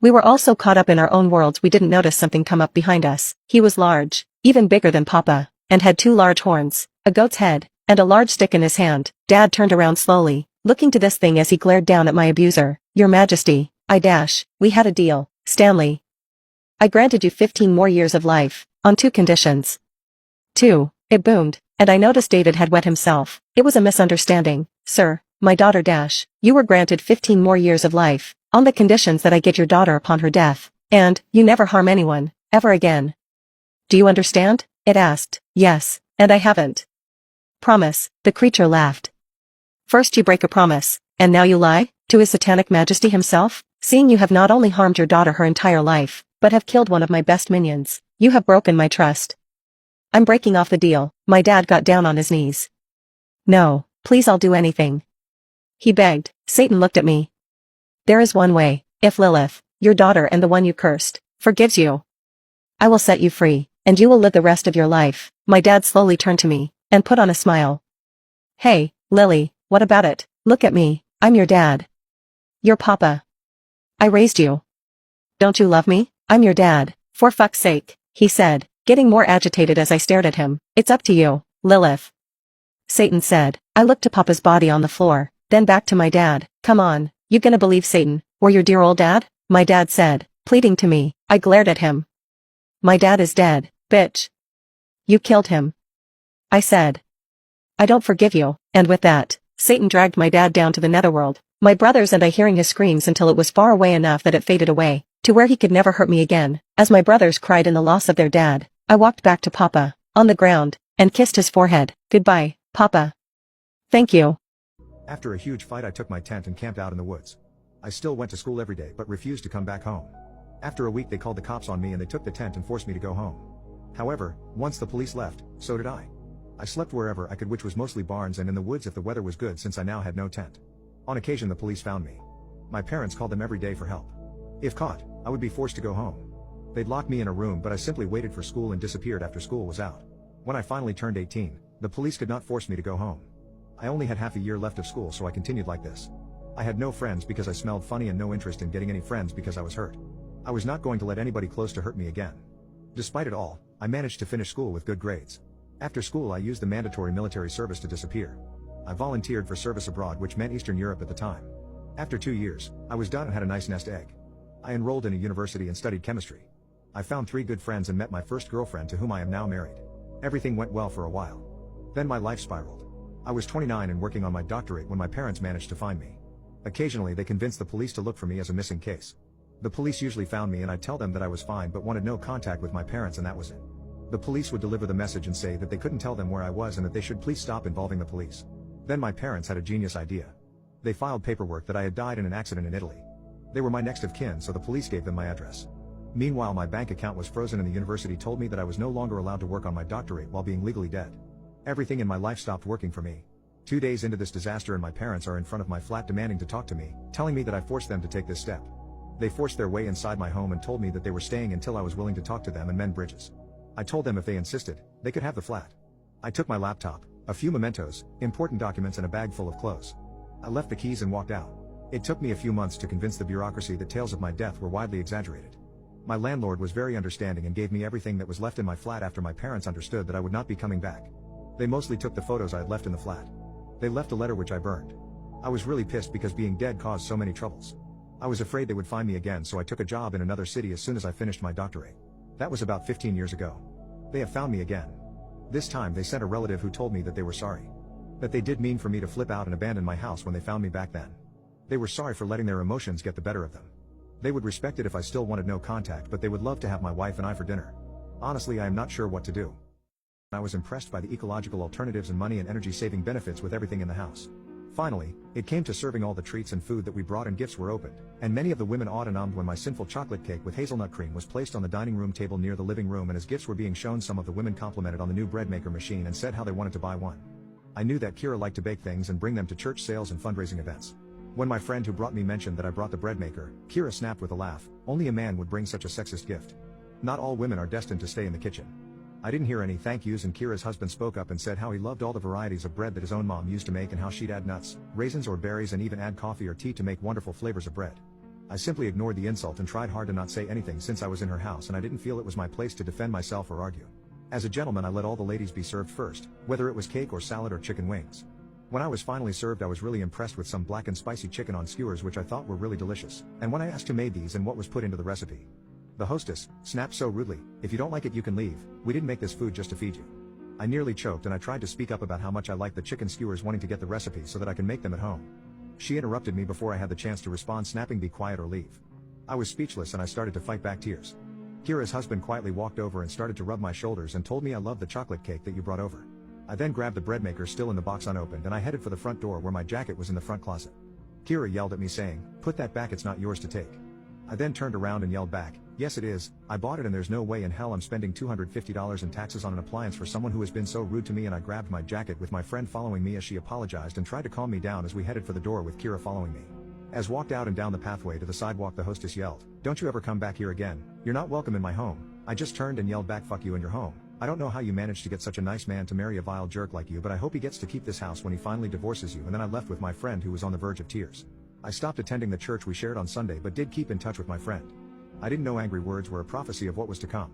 We were all so caught up in our own worlds we didn't notice something come up behind us. He was large, even bigger than Papa, and had 2 large horns, a goat's head, and a large stick in his hand. Dad turned around slowly, looking to this thing as he glared down at my abuser. Your Majesty, we had a deal, Stanley. I granted you 15 more years of life, on 2 conditions. 2, it boomed, and I noticed David had wet himself. It was a misunderstanding, sir. My daughter you were granted 15 more years of life, on the conditions that I get your daughter upon her death, and you never harm anyone, ever again. Do you understand? It asked. Yes, and I haven't. Promise, the creature laughed. First you break a promise, and now you lie? To his satanic majesty himself? Seeing you have not only harmed your daughter her entire life, but have killed one of my best minions, you have broken my trust. I'm breaking off the deal. My dad got down on his knees. No, please, I'll do anything. He begged. Satan looked at me. There is one way. If Lilith, your daughter and the one you cursed, forgives you, I will set you free, and you will live the rest of your life. My dad slowly turned to me, and put on a smile. Hey, Lily, what about it? Look at me, I'm your dad. Your Papa. I raised you. Don't you love me? I'm your dad. For fuck's sake, he said, getting more agitated as I stared at him. It's up to you, Lilith. Satan said. I looked to Papa's body on the floor, then back to my dad. Come on, you gonna believe Satan, or your dear old dad? My dad said, pleading to me. I glared at him. My dad is dead, bitch. You killed him. I said. I don't forgive you. And with that, Satan dragged my dad down to the netherworld. My brothers and I hearing his screams until it was far away enough that it faded away, to where he could never hurt me again. As my brothers cried in the loss of their dad, I walked back to Papa, on the ground, and kissed his forehead. Goodbye, Papa. Thank you. After a huge fight, I took my tent and camped out in the woods. I still went to school every day but refused to come back home. After a week they called the cops on me and they took the tent and forced me to go home. However, once the police left, so did I. I slept wherever I could, which was mostly barns and in the woods if the weather was good, since I now had no tent. On occasion the police found me. My parents called them every day for help. If caught, I would be forced to go home. They'd lock me in a room, but I simply waited for school and disappeared after school was out. When I finally turned 18, the police could not force me to go home. I only had half a year left of school, so I continued like this. I had no friends because I smelled funny and no interest in getting any friends because I was hurt. I was not going to let anybody close to hurt me again. Despite it all, I managed to finish school with good grades. After school I used the mandatory military service to disappear. I volunteered for service abroad, which meant Eastern Europe at the time. After 2 years, I was done and had a nice nest egg. I enrolled in a university and studied chemistry. I found 3 good friends and met my first girlfriend, to whom I am now married. Everything went well for a while. Then my life spiraled. I was 29 and working on my doctorate when my parents managed to find me. Occasionally they convinced the police to look for me as a missing case. The police usually found me and I'd tell them that I was fine but wanted no contact with my parents, and that was it. The police would deliver the message and say that they couldn't tell them where I was and that they should please stop involving the police. Then my parents had a genius idea. They filed paperwork that I had died in an accident in Italy. They were my next of kin, so the police gave them my address. Meanwhile my bank account was frozen and the university told me that I was no longer allowed to work on my doctorate while being legally dead. Everything in my life stopped working for me. 2 days into this disaster and my parents are in front of my flat demanding to talk to me, telling me that I forced them to take this step. They forced their way inside my home and told me that they were staying until I was willing to talk to them and mend bridges. I told them if they insisted, they could have the flat. I took my laptop, a few mementos, important documents and a bag full of clothes. I left the keys and walked out. It took me a few months to convince the bureaucracy that tales of my death were widely exaggerated. My landlord was very understanding and gave me everything that was left in my flat after my parents understood that I would not be coming back. They mostly took the photos I had left in the flat. They left a letter which I burned. I was really pissed because being dead caused so many troubles. I was afraid they would find me again, so I took a job in another city as soon as I finished my doctorate. That was about 15 years ago. They have found me again. This time they sent a relative who told me that they were sorry. That they did mean for me to flip out and abandon my house when they found me back then. They were sorry for letting their emotions get the better of them. They would respect it if I still wanted no contact, but they would love to have my wife and I for dinner. Honestly, I am not sure what to do. I was impressed by the ecological alternatives and money and energy saving benefits with everything in the house. Finally, it came to serving all the treats and food that we brought and gifts were opened, and many of the women awed and ummed when my sinful chocolate cake with hazelnut cream was placed on the dining room table near the living room, and as gifts were being shown some of the women complimented on the new bread maker machine and said how they wanted to buy one. I knew that Kira liked to bake things and bring them to church sales and fundraising events. When my friend who brought me mentioned that I brought the bread maker, Kira snapped with a laugh. Only a man would bring such a sexist gift. Not all women are destined to stay in the kitchen. I didn't hear any thank yous, and Kira's husband spoke up and said how he loved all the varieties of bread that his own mom used to make and how she'd add nuts, raisins or berries and even add coffee or tea to make wonderful flavors of bread. I simply ignored the insult and tried hard to not say anything since I was in her house and I didn't feel it was my place to defend myself or argue. As a gentleman, I let all the ladies be served first, whether it was cake or salad or chicken wings. When I was finally served, I was really impressed with some black and spicy chicken on skewers which I thought were really delicious, and when I asked who made these and what was put into the recipe, the hostess snapped so rudely, "If you don't like it you can leave, we didn't make this food just to feed you." I nearly choked and I tried to speak up about how much I liked the chicken skewers, wanting to get the recipe so that I can make them at home. She interrupted me before I had the chance to respond, snapping, "Be quiet or leave." I was speechless and I started to fight back tears. Kira's husband quietly walked over and started to rub my shoulders and told me I loved the chocolate cake that you brought over. I then grabbed the bread maker still in the box unopened and I headed for the front door where my jacket was in the front closet. Kira yelled at me saying, "Put that back, it's not yours to take." I then turned around and yelled back, "Yes it is, I bought it and there's no way in hell I'm spending $250 in taxes on an appliance for someone who has been so rude to me," and I grabbed my jacket with my friend following me as she apologized and tried to calm me down as we headed for the door with Kira following me. As walked out and down the pathway to the sidewalk, the hostess yelled, "Don't you ever come back here again, you're not welcome in my home." I just turned and yelled back, "Fuck you and your home. I don't know how you managed to get such a nice man to marry a vile jerk like you, but I hope he gets to keep this house when he finally divorces you," and then I left with my friend who was on the verge of tears. I stopped attending the church we shared on Sunday but did keep in touch with my friend. I didn't know angry words were a prophecy of what was to come.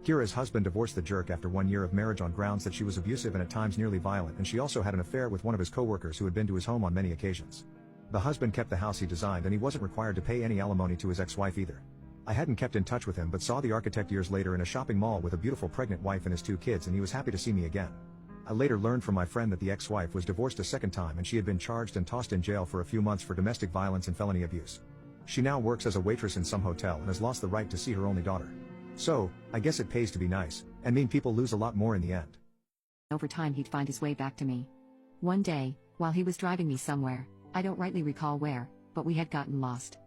Kira's husband divorced the jerk after 1 year of marriage on grounds that she was abusive and at times nearly violent, and she also had an affair with one of his co-workers who had been to his home on many occasions. The husband kept the house he designed and he wasn't required to pay any alimony to his ex-wife either. I hadn't kept in touch with him but saw the architect years later in a shopping mall with a beautiful pregnant wife and his 2 kids, and he was happy to see me again. I later learned from my friend that the ex-wife was divorced a second time and she had been charged and tossed in jail for a few months for domestic violence and felony abuse. She now works as a waitress in some hotel and has lost the right to see her only daughter. So, I guess it pays to be nice, and mean people lose a lot more in the end. Over time he'd find his way back to me. One day, while he was driving me somewhere, I don't rightly recall where, but we had gotten lost.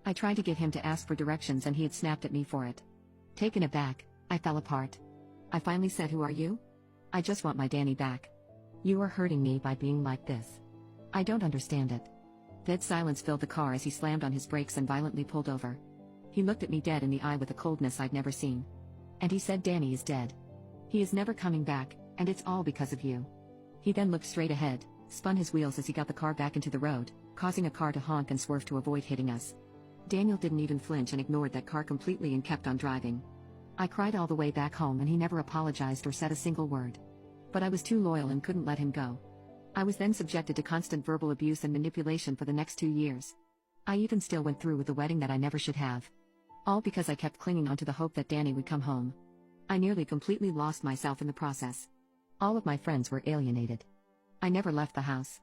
I tried to get him to ask for directions and he had snapped at me for it. Taken aback, I fell apart. I finally said, "Who are you?" "I just want my Danny back." "You are hurting me by being like this. I don't understand it." Dead silence filled the car as he slammed on his brakes and violently pulled over. He looked at me dead in the eye with a coldness I'd never seen. And he said, "Danny is dead. He is never coming back, and it's all because of you." He then looked straight ahead, spun his wheels as he got the car back into the road, causing a car to honk and swerve to avoid hitting us. Daniel didn't even flinch and ignored that car completely and kept on driving. I cried all the way back home and he never apologized or said a single word. But I was too loyal and couldn't let him go. I was then subjected to constant verbal abuse and manipulation for the next 2 years. I even still went through with the wedding that I never should have. All because I kept clinging onto the hope that Danny would come home. I nearly completely lost myself in the process. All of my friends were alienated. I never left the house.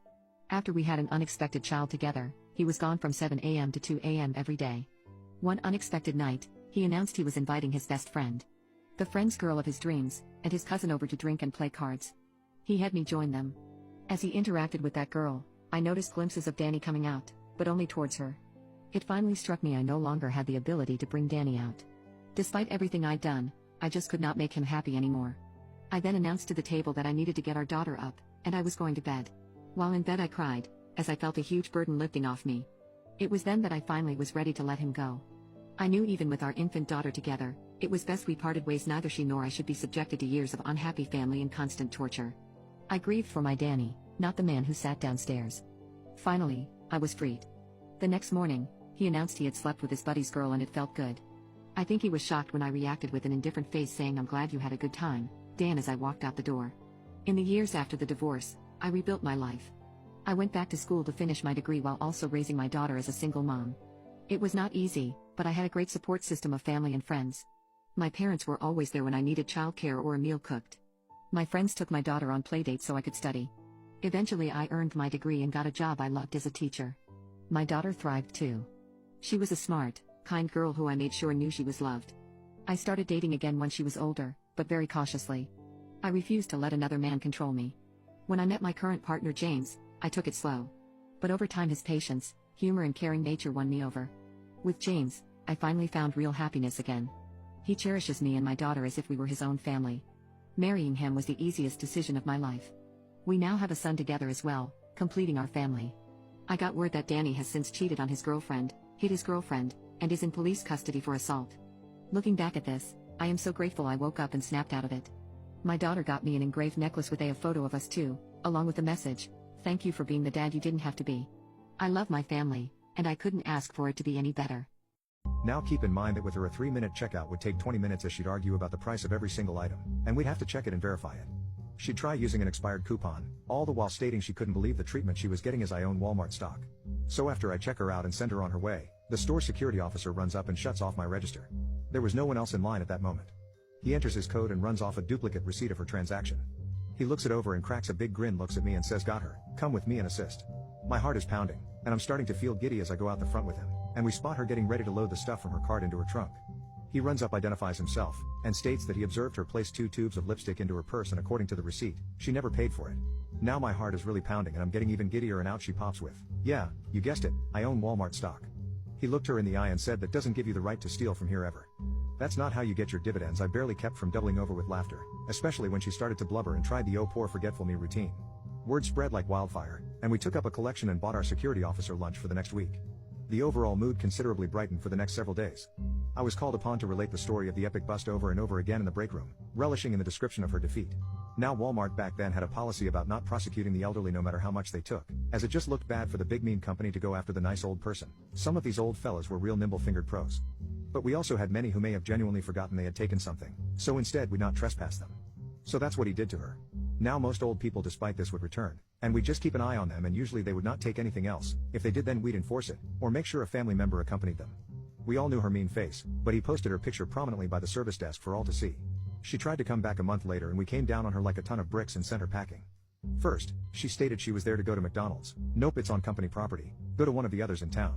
After we had an unexpected child together, he was gone from 7 a.m. to 2 a.m. every day. One unexpected night, he announced he was inviting his best friend, the friend's girl of his dreams, and his cousin over to drink and play cards. He had me join them. As he interacted with that girl, I noticed glimpses of Danny coming out, but only towards her. It finally struck me I no longer had the ability to bring Danny out. Despite everything I'd done, I just could not make him happy anymore. I then announced to the table that I needed to get our daughter up, and I was going to bed. While in bed I cried, as I felt a huge burden lifting off me. It was then that I finally was ready to let him go. I knew even with our infant daughter together, it was best we parted ways. Neither she nor I should be subjected to years of unhappy family and constant torture. I grieved for my Danny, not the man who sat downstairs. Finally, I was freed. The next morning, he announced he had slept with his buddy's girl and it felt good. I think he was shocked when I reacted with an indifferent face saying, "I'm glad you had a good time, Dan," as I walked out the door. In the years after the divorce, I rebuilt my life. I went back to school to finish my degree while also raising my daughter as a single mom. It was not easy, but I had a great support system of family and friends. My parents were always there when I needed childcare or a meal cooked. My friends took my daughter on playdates so I could study. Eventually I earned my degree and got a job I loved as a teacher. My daughter thrived too. She was a smart, kind girl who I made sure knew she was loved. I started dating again when she was older, but very cautiously. I refused to let another man control me. When I met my current partner James, I took it slow. But over time his patience, humor and caring nature won me over. With James, I finally found real happiness again. He cherishes me and my daughter as if we were his own family. Marrying him was the easiest decision of my life. We now have a son together as well, completing our family. I got word that Danny has since cheated on his girlfriend, hit his girlfriend, and is in police custody for assault. Looking back at this, I am so grateful I woke up and snapped out of it. My daughter got me an engraved necklace with a photo of us two, along with the message, "Thank you for being the dad you didn't have to be." I love my family, and I couldn't ask for it to be any better. Now keep in mind that with her a 3-minute checkout would take 20 minutes as she'd argue about the price of every single item, and we'd have to check it and verify it. She'd try using an expired coupon, all the while stating she couldn't believe the treatment she was getting as I own Walmart stock. So after I check her out and send her on her way, the store security officer runs up and shuts off my register. There was no one else in line at that moment. He enters his code and runs off a duplicate receipt of her transaction. He looks it over and cracks a big grin, looks at me and says, "Got her, come with me and assist." My heart is pounding, and I'm starting to feel giddy as I go out the front with him, and we spot her getting ready to load the stuff from her cart into her trunk. He runs up, identifies himself, and states that he observed her place 2 tubes of lipstick into her purse, and according to the receipt, she never paid for it. Now my heart is really pounding and I'm getting even giddier, and out she pops with, "Yeah, you guessed it, I own Walmart stock." He looked her in the eye and said, "That doesn't give you the right to steal from here ever. That's not how you get your dividends." I barely kept from doubling over with laughter, especially when she started to blubber and tried the "oh poor forgetful me" routine. Word spread like wildfire, and we took up a collection and bought our security officer lunch for the next week. The overall mood considerably brightened for the next several days. I was called upon to relate the story of the epic bust over and over again in the break room, relishing in the description of her defeat. Now Walmart back then had a policy about not prosecuting the elderly no matter how much they took, as it just looked bad for the big mean company to go after the nice old person. Some of these old fellas were real nimble-fingered pros. But we also had many who may have genuinely forgotten they had taken something, so instead we'd not trespass them. So that's what he did to her. Now most old people despite this would return, and we'd just keep an eye on them, and usually they would not take anything else. If they did, then we'd enforce it, or make sure a family member accompanied them. We all knew her mean face, but he posted her picture prominently by the service desk for all to see. She tried to come back a month later and we came down on her like a ton of bricks and sent her packing. First, she stated she was there to go to McDonald's. Nope, it's on company property. Go to one of the others in town.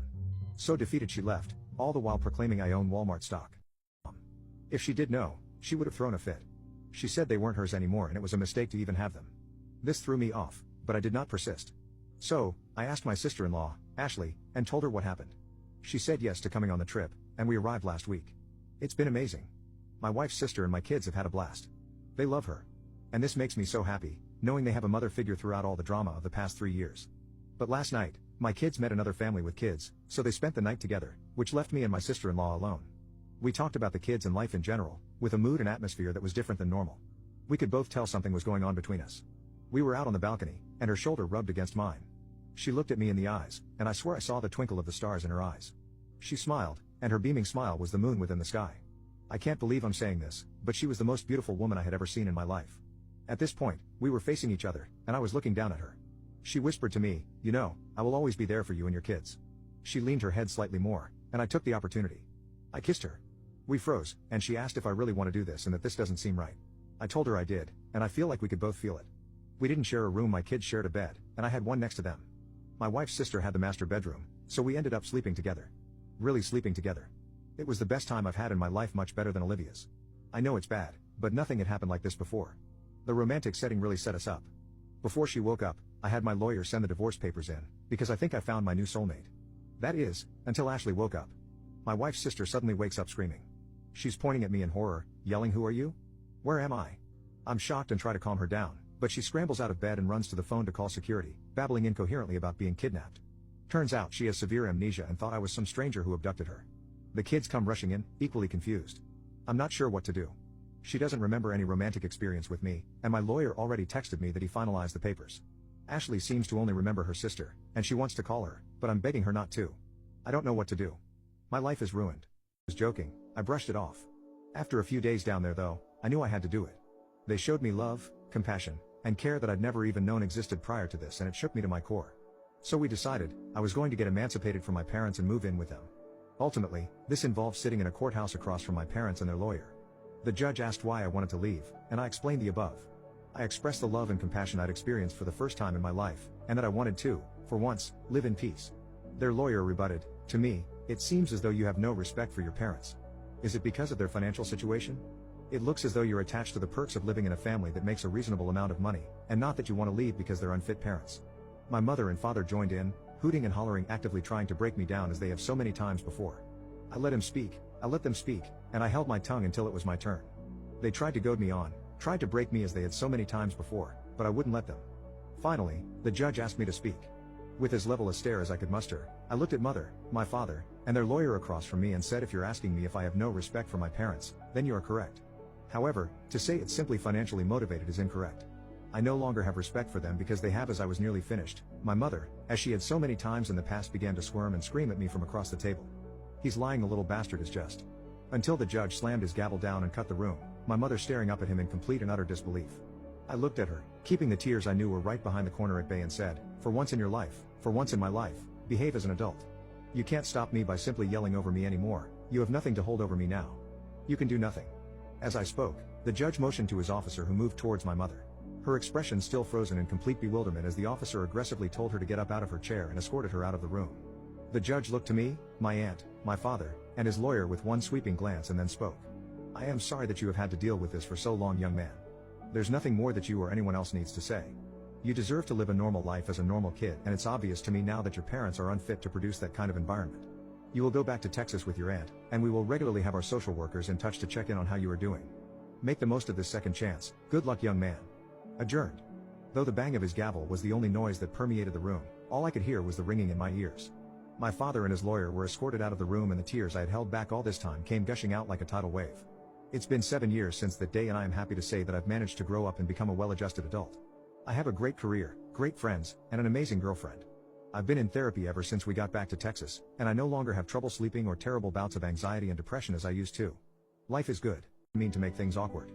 So defeated she left, all the while proclaiming I own Walmart stock. If she did know, she would have thrown a fit. She said they weren't hers anymore and it was a mistake to even have them. This threw me off, but I did not persist. So, I asked my sister-in-law, Ashley, and told her what happened. She said yes to coming on the trip, and we arrived last week. It's been amazing. My wife's sister and my kids have had a blast. They love her. And this makes me so happy, knowing they have a mother figure throughout all the drama of the past 3 years. But last night, my kids met another family with kids, so they spent the night together, which left me and my sister-in-law alone. We talked about the kids and life in general, with a mood and atmosphere that was different than normal. We could both tell something was going on between us. We were out on the balcony, and her shoulder rubbed against mine. She looked at me in the eyes, and I swear I saw the twinkle of the stars in her eyes. She smiled, and her beaming smile was the moon within the sky. I can't believe I'm saying this, but she was the most beautiful woman I had ever seen in my life. At this point, we were facing each other, and I was looking down at her. She whispered to me, "You know, I will always be there for you and your kids." She leaned her head slightly more, and I took the opportunity. I kissed her. We froze, and she asked if I really want to do this and that this doesn't seem right. I told her I did, and I feel like we could both feel it. We didn't share a room, my kids shared a bed, and I had one next to them. My wife's sister had the master bedroom, so we ended up sleeping together. Really sleeping together. It was the best time I've had in my life, much better than Olivia's. I know it's bad, but nothing had happened like this before. The romantic setting really set us up. Before she woke up, I had my lawyer send the divorce papers in, because I think I found my new soulmate. That is, until Ashley woke up. My wife's sister suddenly wakes up screaming. She's pointing at me in horror, yelling, "Who are you? Where am I?" I'm shocked and try to calm her down, but she scrambles out of bed and runs to the phone to call security, babbling incoherently about being kidnapped. Turns out she has severe amnesia and thought I was some stranger who abducted her. The kids come rushing in, equally confused. I'm not sure what to do. She doesn't remember any romantic experience with me, and my lawyer already texted me that he finalized the papers. Ashley seems to only remember her sister, and she wants to call her, but I'm begging her not to. I don't know what to do. My life is ruined. I was joking, I brushed it off. After a few days down there though, I knew I had to do it. They showed me love, compassion, and care that I'd never even known existed prior to this, and it shook me to my core. So we decided, I was going to get emancipated from my parents and move in with them. Ultimately, this involved sitting in a courthouse across from my parents and their lawyer. The judge asked why I wanted to leave, and I explained the above. I expressed the love and compassion I'd experienced for the first time in my life, and that I wanted to, for once, live in peace. Their lawyer rebutted, "To me, it seems as though you have no respect for your parents. Is it because of their financial situation? It looks as though you're attached to the perks of living in a family that makes a reasonable amount of money, and not that you want to leave because they're unfit parents." My mother and father joined in, hooting and hollering, actively trying to break me down as they have so many times before. I let them speak, and I held my tongue until it was my turn. They tried to goad me on, tried to break me as they had so many times before, but I wouldn't let them. Finally, the judge asked me to speak. With as level a stare as I could muster, I looked at mother, my father, and their lawyer across from me and said, "If you're asking me if I have no respect for my parents, then you are correct. However, to say it's simply financially motivated is incorrect. I no longer have respect for them because they have." As I was nearly finished, my mother, as she had so many times in the past, began to squirm and scream at me from across the table. "He's lying, the little bastard is just." Until the judge slammed his gavel down and cut the room, my mother staring up at him in complete and utter disbelief. I looked at her, keeping the tears I knew were right behind the corner at bay, and said, "For once in your life, for once in my life, behave as an adult. You can't stop me by simply yelling over me anymore. You have nothing to hold over me now. You can do nothing." As I spoke, the judge motioned to his officer, who moved towards my mother. Her expression still frozen in complete bewilderment as the officer aggressively told her to get up out of her chair and escorted her out of the room. The judge looked to me, my aunt, my father, and his lawyer with one sweeping glance and then spoke. "I am sorry that you have had to deal with this for so long, young man. There's nothing more that you or anyone else needs to say. You deserve to live a normal life as a normal kid, and it's obvious to me now that your parents are unfit to produce that kind of environment. You will go back to Texas with your aunt, and we will regularly have our social workers in touch to check in on how you are doing. Make the most of this second chance. Good luck, young man." Adjourned. Though the bang of his gavel was the only noise that permeated the room, all I could hear was the ringing in my ears. My father and his lawyer were escorted out of the room, and the tears I had held back all this time came gushing out like a tidal wave. It's been 7 years since that day, and I am happy to say that I've managed to grow up and become a well-adjusted adult. I have a great career, great friends, and an amazing girlfriend. I've been in therapy ever since we got back to Texas, and I no longer have trouble sleeping or terrible bouts of anxiety and depression as I used to. Life is good. I mean to make things awkward.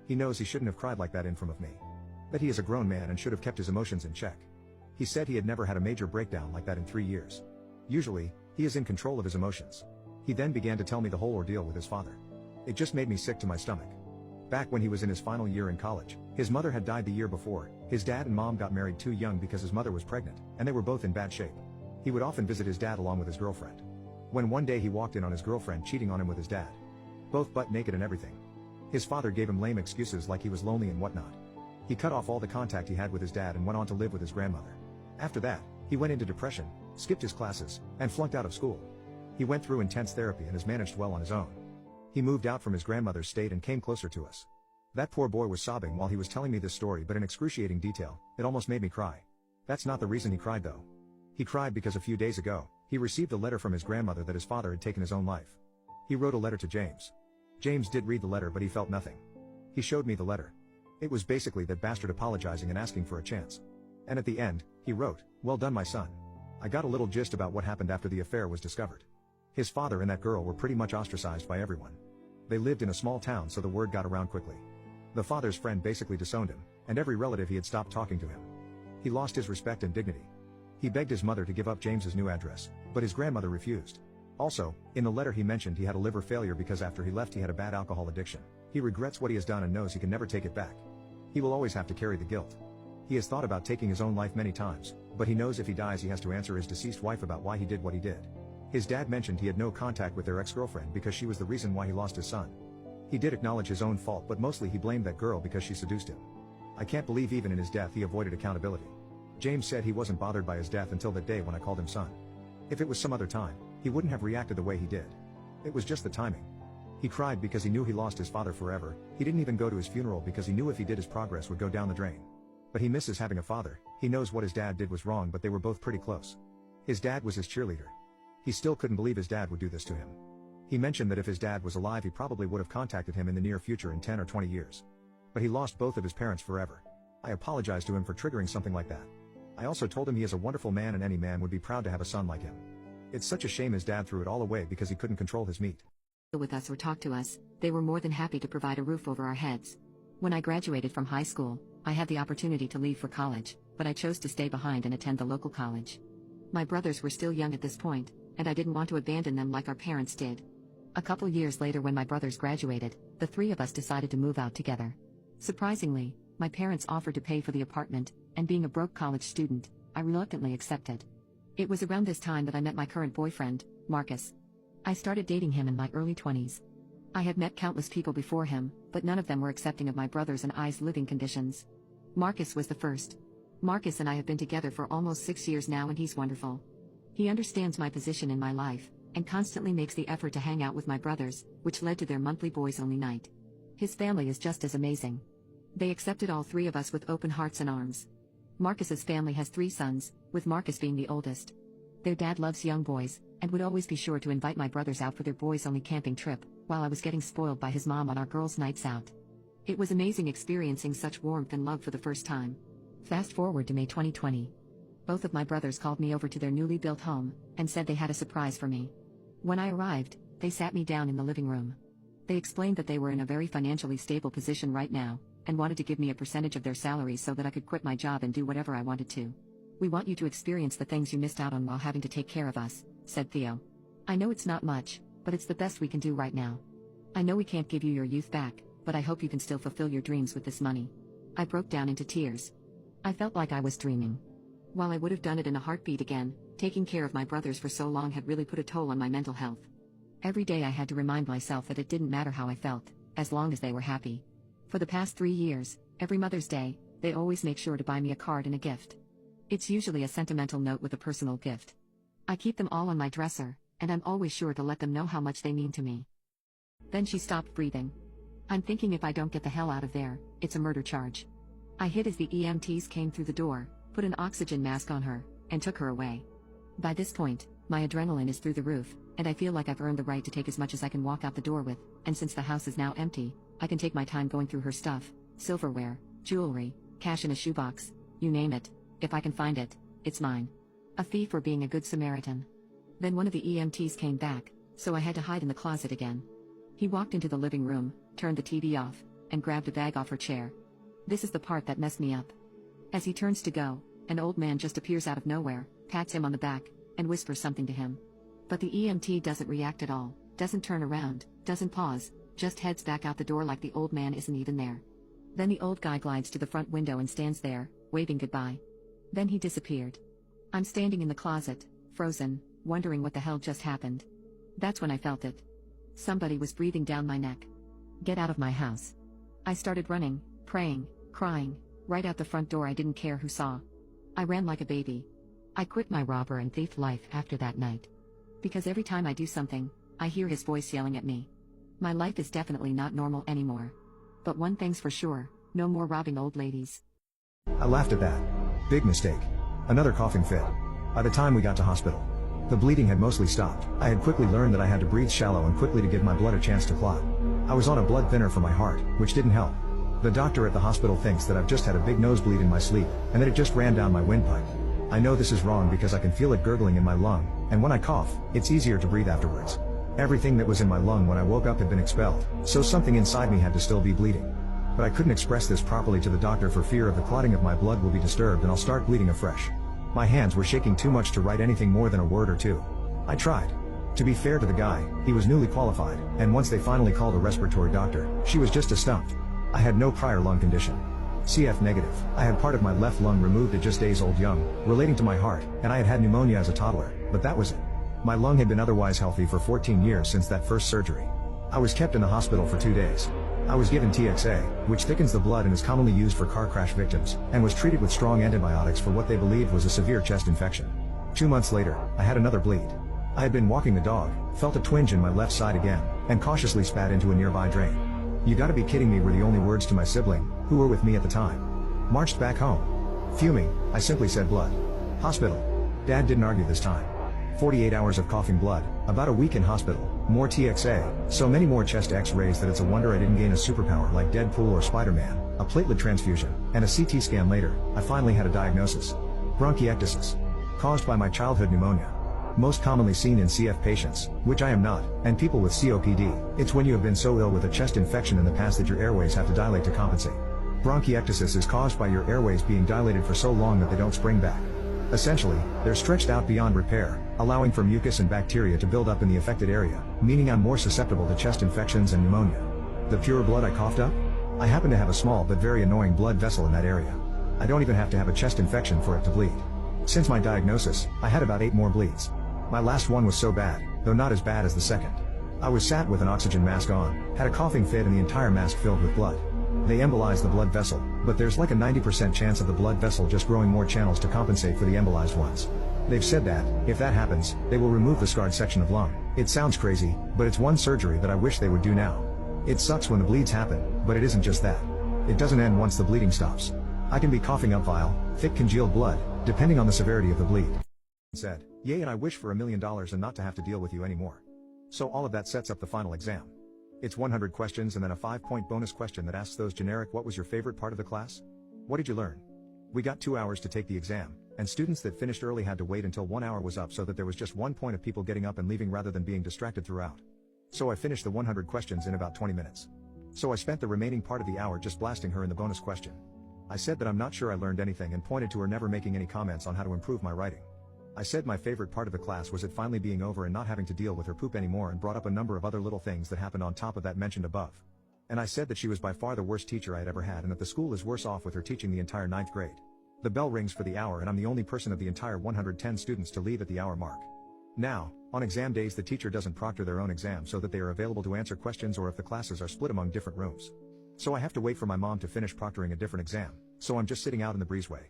He knows he shouldn't have cried like that in front of me. That he is a grown man and should have kept his emotions in check. He said he had never had a major breakdown like that in 3 years. Usually, he is in control of his emotions. He then began to tell me the whole ordeal with his father. It just made me sick to my stomach. Back when he was in his final year in college, his mother had died the year before. His dad and mom got married too young because his mother was pregnant, and they were both in bad shape. He would often visit his dad along with his girlfriend. When one day he walked in on his girlfriend cheating on him with his dad. Both butt naked and everything. His father gave him lame excuses like he was lonely and whatnot. He cut off all the contact he had with his dad and went on to live with his grandmother. After that, he went into depression, skipped his classes, and flunked out of school. He went through intense therapy and has managed well on his own. He moved out from his grandmother's state and came closer to us. That poor boy was sobbing while he was telling me this story, but in excruciating detail. It almost made me cry. That's not the reason he cried though. He cried because a few days ago, he received a letter from his grandmother that his father had taken his own life. He wrote a letter to James. James did read the letter, but he felt nothing. He showed me the letter. It was basically that bastard apologizing and asking for a chance. And at the end, he wrote, "Well done, my son." I got a little gist about what happened after the affair was discovered. His father and that girl were pretty much ostracized by everyone. They lived in a small town, so the word got around quickly. The father's friend basically disowned him, and every relative he had stopped talking to him. He lost his respect and dignity. He begged his mother to give up James's new address, but his grandmother refused. Also, in the letter he mentioned he had a liver failure because after he left he had a bad alcohol addiction. He regrets what he has done and knows he can never take it back. He will always have to carry the guilt. He has thought about taking his own life many times, but he knows if he dies he has to answer his deceased wife about why he did what he did. His dad mentioned he had no contact with their ex-girlfriend because she was the reason why he lost his son. He did acknowledge his own fault, but mostly he blamed that girl because she seduced him. I can't believe even in his death he avoided accountability. James said he wasn't bothered by his death until that day when I called him son. If it was some other time, he wouldn't have reacted the way he did. It was just the timing. He cried because he knew he lost his father forever. He didn't even go to his funeral because he knew if he did his progress would go down the drain. But he misses having a father. He knows what his dad did was wrong, but they were both pretty close. His dad was his cheerleader. He still couldn't believe his dad would do this to him. He mentioned that if his dad was alive he probably would have contacted him in the near future in 10 or 20 years. But he lost both of his parents forever. I apologized to him for triggering something like that. I also told him he is a wonderful man and any man would be proud to have a son like him. It's such a shame his dad threw it all away because he couldn't control his meat. With us or talk to us, they were more than happy to provide a roof over our heads. When I graduated from high school, I had the opportunity to leave for college, but I chose to stay behind and attend the local college. My brothers were still young at this point, and I didn't want to abandon them like our parents did. A couple years later, when my brothers graduated, the three of us decided to move out together. Surprisingly, my parents offered to pay for the apartment, and being a broke college student, I reluctantly accepted. It was around this time that I met my current boyfriend, Marcus. I started dating him in my early 20s. I had met countless people before him, but none of them were accepting of my brothers and I's living conditions. Marcus was the first. Marcus and I have been together for almost 6 years now, and he's wonderful. He understands my position in my life, and constantly makes the effort to hang out with my brothers, which led to their monthly boys-only night. His family is just as amazing. They accepted all three of us with open hearts and arms. Marcus's family has 3 sons, with Marcus being the oldest. Their dad loves young boys, and would always be sure to invite my brothers out for their boys-only camping trip, while I was getting spoiled by his mom on our girls' nights out. It was amazing experiencing such warmth and love for the first time. Fast forward to May 2020. Both of my brothers called me over to their newly built home, and said they had a surprise for me. When I arrived, they sat me down in the living room. They explained that they were in a very financially stable position right now, and wanted to give me a percentage of their salary so that I could quit my job and do whatever I wanted to. "We want you to experience the things you missed out on while having to take care of us," said Theo. "I know it's not much, but it's the best we can do right now. I know we can't give you your youth back, but I hope you can still fulfill your dreams with this money." I broke down into tears. I felt like I was dreaming. While I would have done it in a heartbeat again, taking care of my brothers for so long had really put a toll on my mental health. Every day I had to remind myself that it didn't matter how I felt, as long as they were happy. For the past 3 years, every Mother's Day, they always make sure to buy me a card and a gift. It's usually a sentimental note with a personal gift. I keep them all on my dresser, and I'm always sure to let them know how much they mean to me. Then she stopped breathing. I'm thinking if I don't get the hell out of there, it's a murder charge. I hid as the EMTs came through the door, put an oxygen mask on her, and took her away. By this point, my adrenaline is through the roof, and I feel like I've earned the right to take as much as I can walk out the door with, and since the house is now empty, I can take my time going through her stuff, silverware, jewelry, cash in a shoebox, you name it. If I can find it, it's mine. A fee for being a good Samaritan. Then one of the EMTs came back, so I had to hide in the closet again. He walked into the living room, turned the TV off, and grabbed a bag off her chair. This is the part that messed me up. As he turns to go, an old man just appears out of nowhere, pats him on the back, and whispers something to him. But the EMT doesn't react at all, doesn't turn around, doesn't pause, just heads back out the door like the old man isn't even there. Then the old guy glides to the front window and stands there, waving goodbye. Then he disappeared. I'm standing in the closet, frozen, wondering what the hell just happened. That's when I felt it. Somebody was breathing down my neck. Get out of my house. I started running, praying, crying, right out the front door. I didn't care who saw. I ran like a baby. I quit my robber and thief life after that night. Because every time I do something, I hear his voice yelling at me. My life is definitely not normal anymore. But one thing's for sure, no more robbing old ladies. I laughed at that. Big mistake. Another coughing fit. By the time we got to hospital, the bleeding had mostly stopped. I had quickly learned that I had to breathe shallow and quickly to give my blood a chance to clot. I was on a blood thinner for my heart, which didn't help. The doctor at the hospital thinks that I've just had a big nosebleed in my sleep, and that it just ran down my windpipe. I know this is wrong because I can feel it gurgling in my lung, and when I cough, it's easier to breathe afterwards. Everything that was in my lung when I woke up had been expelled, so something inside me had to still be bleeding. But I couldn't express this properly to the doctor for fear of the clotting of my blood will be disturbed and I'll start bleeding afresh. My hands were shaking too much to write anything more than a word or two. I tried. To be fair to the guy, he was newly qualified, and once they finally called a respiratory doctor, she was just as stumped. I had no prior lung condition. CF negative. I had part of my left lung removed at just days old young, relating to my heart, and I had had pneumonia as a toddler, but that was it. My lung had been otherwise healthy for 14 years since that first surgery. I was kept in the hospital for 2 days. I was given TXA, which thickens the blood and is commonly used for car crash victims, and was treated with strong antibiotics for what they believed was a severe chest infection. 2 months later, I had another bleed. I had been walking the dog, felt a twinge in my left side again, and cautiously spat into a nearby drain. "You gotta be kidding me," were the only words to my sibling, who were with me at the time. Marched back home. Fuming, I simply said blood. Hospital. Dad didn't argue this time. 48 hours of coughing blood, about a week in hospital, more TXA, so many more chest x-rays that it's a wonder I didn't gain a superpower like Deadpool or Spider-Man, a platelet transfusion, and a CT scan later, I finally had a diagnosis. Bronchiectasis. Caused by my childhood pneumonia. Most commonly seen in CF patients, which I am not, and people with COPD. It's when you have been so ill with a chest infection in the past that your airways have to dilate to compensate. Bronchiectasis is caused by your airways being dilated for so long that they don't spring back. Essentially, they're stretched out beyond repair, allowing for mucus and bacteria to build up in the affected area, meaning I'm more susceptible to chest infections and pneumonia. The pure blood I coughed up? I happen to have a small but very annoying blood vessel in that area. I don't even have to have a chest infection for it to bleed. Since my diagnosis, I had about 8 more bleeds. My last one was so bad, though not as bad as the second. I was sat with an oxygen mask on, had a coughing fit and the entire mask filled with blood. They embolized the blood vessel, but there's like a 90% chance of the blood vessel just growing more channels to compensate for the embolized ones. They've said that, if that happens, they will remove the scarred section of lung. It sounds crazy, but it's one surgery that I wish they would do now. It sucks when the bleeds happen, but it isn't just that. It doesn't end once the bleeding stops. I can be coughing up vile, thick congealed blood, depending on the severity of the bleed. Said, "Yay, and I wish for $1 million and not to have to deal with you anymore." So all of that sets up the final exam. It's 100 questions and then a 5-point bonus question that asks those generic "what was your favorite part of the class? What did you learn?" We got 2 hours to take the exam, and students that finished early had to wait until 1 hour was up so that there was just 1 point of people getting up and leaving rather than being distracted throughout. So I finished the 100 questions in about 20 minutes. So I spent the remaining part of the hour just blasting her in the bonus question. I said that I'm not sure I learned anything and pointed to her never making any comments on how to improve my writing. I said my favorite part of the class was it finally being over and not having to deal with her poop anymore, and brought up a number of other little things that happened on top of that mentioned above. And I said that she was by far the worst teacher I had ever had and that the school is worse off with her teaching the entire 9th grade. The bell rings for the hour and I'm the only person of the entire 110 students to leave at the hour mark. Now, on exam days the teacher doesn't proctor their own exam so that they are available to answer questions or if the classes are split among different rooms. So I have to wait for my mom to finish proctoring a different exam, so I'm just sitting out in the breezeway.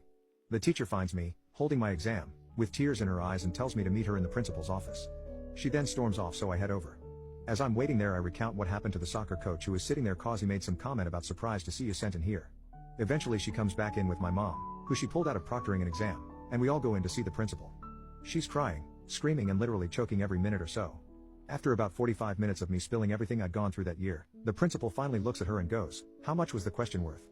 The teacher finds me, holding my exam, with tears in her eyes and tells me to meet her in the principal's office. She then storms off, so I head over. As I'm waiting there I recount what happened to the soccer coach who was sitting there cause he made some comment about "surprised to see you sent in here." Eventually she comes back in with my mom, who she pulled out of proctoring an exam, and we all go in to see the principal. She's crying, screaming and literally choking every minute or so. After about 45 minutes of me spilling everything I'd gone through that year, the principal finally looks at her and goes, "How much was the question worth?"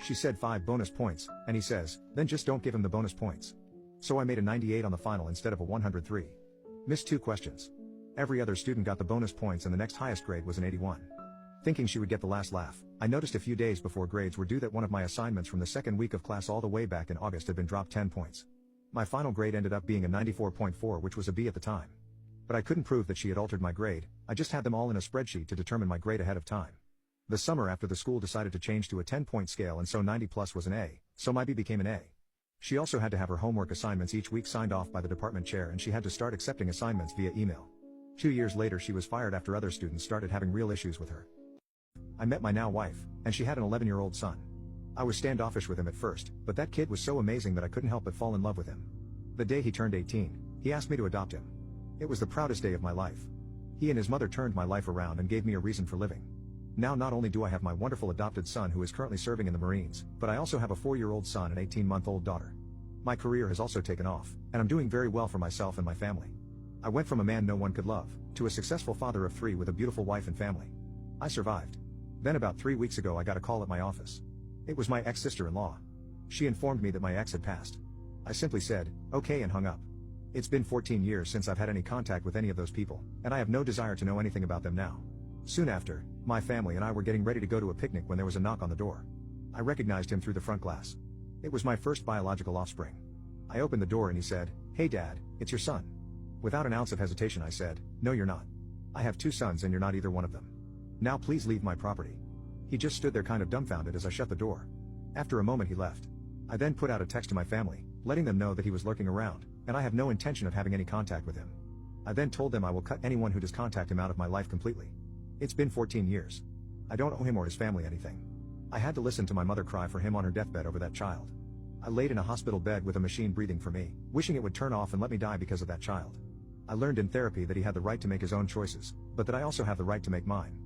She said 5 bonus points, and he says, "Then just don't give him the bonus points." So I made a 98 on the final instead of a 103. Missed 2 questions. Every other student got the bonus points and the next highest grade was an 81. Thinking she would get the last laugh, I noticed a few days before grades were due that one of my assignments from the second week of class all the way back in August had been dropped 10 points. My final grade ended up being a 94.4, which was a B at the time. But I couldn't prove that she had altered my grade. I just had them all in a spreadsheet to determine my grade ahead of time. The summer after the school decided to change to a 10-point scale and so 90 plus was an A, so my B became an A. She also had to have her homework assignments each week signed off by the department chair and she had to start accepting assignments via email. 2 years later she was fired after other students started having real issues with her. I met my now wife, and she had an 11-year-old son. I was standoffish with him at first, but that kid was so amazing that I couldn't help but fall in love with him. The day he turned 18, he asked me to adopt him. It was the proudest day of my life. He and his mother turned my life around and gave me a reason for living. Now not only do I have my wonderful adopted son who is currently serving in the Marines, but I also have a 4-year-old son and 18-month-old daughter. My career has also taken off, and I'm doing very well for myself and my family. I went from a man no one could love, to a successful father of 3 with a beautiful wife and family. I survived. Then about 3 weeks ago I got a call at my office. It was my ex-sister-in-law. She informed me that my ex had passed. I simply said, okay, and hung up. It's been 14 years since I've had any contact with any of those people, and I have no desire to know anything about them now. Soon after, my family and I were getting ready to go to a picnic when there was a knock on the door. I recognized him through the front glass. It was my first biological offspring. I opened the door and he said, "Hey Dad, it's your son." Without an ounce of hesitation I said, "No you're not. I have 2 sons and you're not either one of them. Now please leave my property." He just stood there kind of dumbfounded as I shut the door. After a moment he left. I then put out a text to my family, letting them know that he was lurking around, and I have no intention of having any contact with him. I then told them I will cut anyone who does contact him out of my life completely. It's been 14 years. I don't owe him or his family anything. I had to listen to my mother cry for him on her deathbed over that child. I laid in a hospital bed with a machine breathing for me, wishing it would turn off and let me die because of that child. I learned in therapy that he had the right to make his own choices, but that I also have the right to make mine.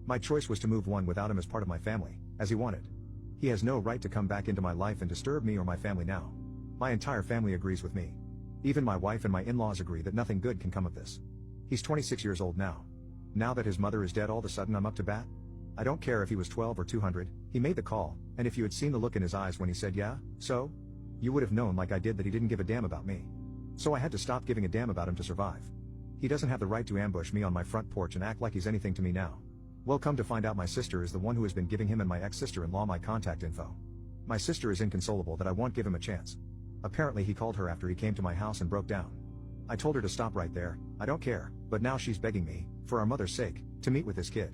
My choice was to move on without him as part of my family, as he wanted. He has no right to come back into my life and disturb me or my family now. My entire family agrees with me. Even my wife and my in-laws agree that nothing good can come of this. He's 26 years old now. Now that his mother is dead all of a sudden I'm up to bat? I don't care if he was 12 or 200, he made the call, and if you had seen the look in his eyes when he said yeah, so? You would have known like I did that he didn't give a damn about me. So I had to stop giving a damn about him to survive. He doesn't have the right to ambush me on my front porch and act like he's anything to me now. Well, come to find out my sister is the one who has been giving him and my ex-sister-in-law my contact info. My sister is inconsolable that I won't give him a chance. Apparently he called her after he came to my house and broke down. I told her to stop right there, I don't care, but now she's begging me, for our mother's sake, to meet with this kid.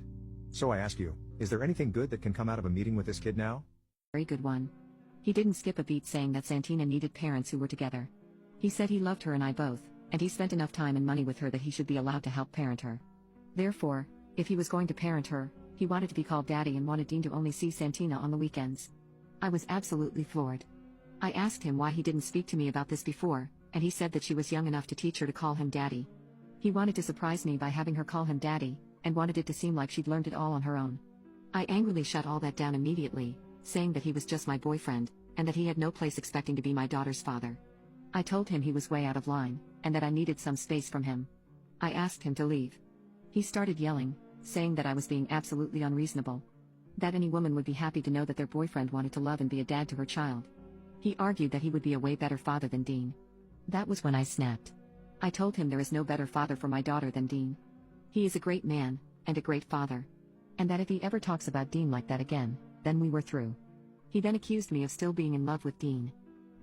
So I ask you, is there anything good that can come out of a meeting with this kid now? Very good one. He didn't skip a beat saying that Santina needed parents who were together. He said he loved her and I both, and he spent enough time and money with her that he should be allowed to help parent her. Therefore, if he was going to parent her, he wanted to be called daddy and wanted Dean to only see Santina on the weekends. I was absolutely floored. I asked him why he didn't speak to me about this before, and he said that she was young enough to teach her to call him daddy. He wanted to surprise me by having her call him daddy, and wanted it to seem like she'd learned it all on her own. I angrily shut all that down immediately, saying that he was just my boyfriend, and that he had no place expecting to be my daughter's father. I told him he was way out of line, and that I needed some space from him. I asked him to leave. He started yelling, saying that I was being absolutely unreasonable. That any woman would be happy to know that their boyfriend wanted to love and be a dad to her child. He argued that he would be a way better father than Dean. That was when I snapped. I told him there is no better father for my daughter than Dean. He is a great man, and a great father. And that if he ever talks about Dean like that again, then we were through. He then accused me of still being in love with Dean.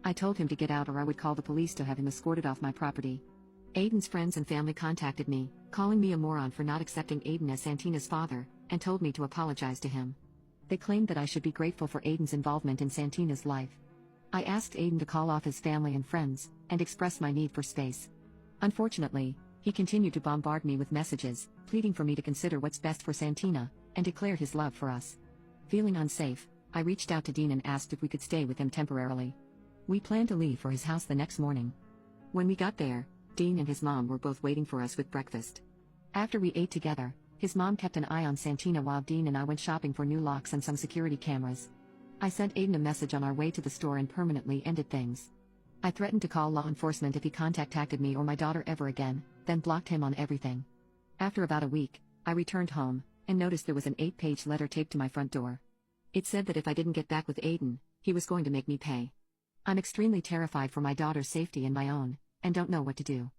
I told him to get out or I would call the police to have him escorted off my property. Aiden's friends and family contacted me, calling me a moron for not accepting Aiden as Santina's father, and told me to apologize to him. They claimed that I should be grateful for Aiden's involvement in Santina's life. I asked Aiden to call off his family and friends, and express my need for space. Unfortunately, he continued to bombard me with messages, pleading for me to consider what's best for Santina, and declared his love for us. Feeling unsafe, I reached out to Dean and asked if we could stay with him temporarily. We planned to leave for his house the next morning. When we got there, Dean and his mom were both waiting for us with breakfast. After we ate together, his mom kept an eye on Santina while Dean and I went shopping for new locks and some security cameras. I sent Aiden a message on our way to the store and permanently ended things. I threatened to call law enforcement if he contacted me or my daughter ever again, then blocked him on everything. After about a week, I returned home, and noticed there was an 8-page letter taped to my front door. It said that if I didn't get back with Aiden, he was going to make me pay. I'm extremely terrified for my daughter's safety and my own, and don't know what to do.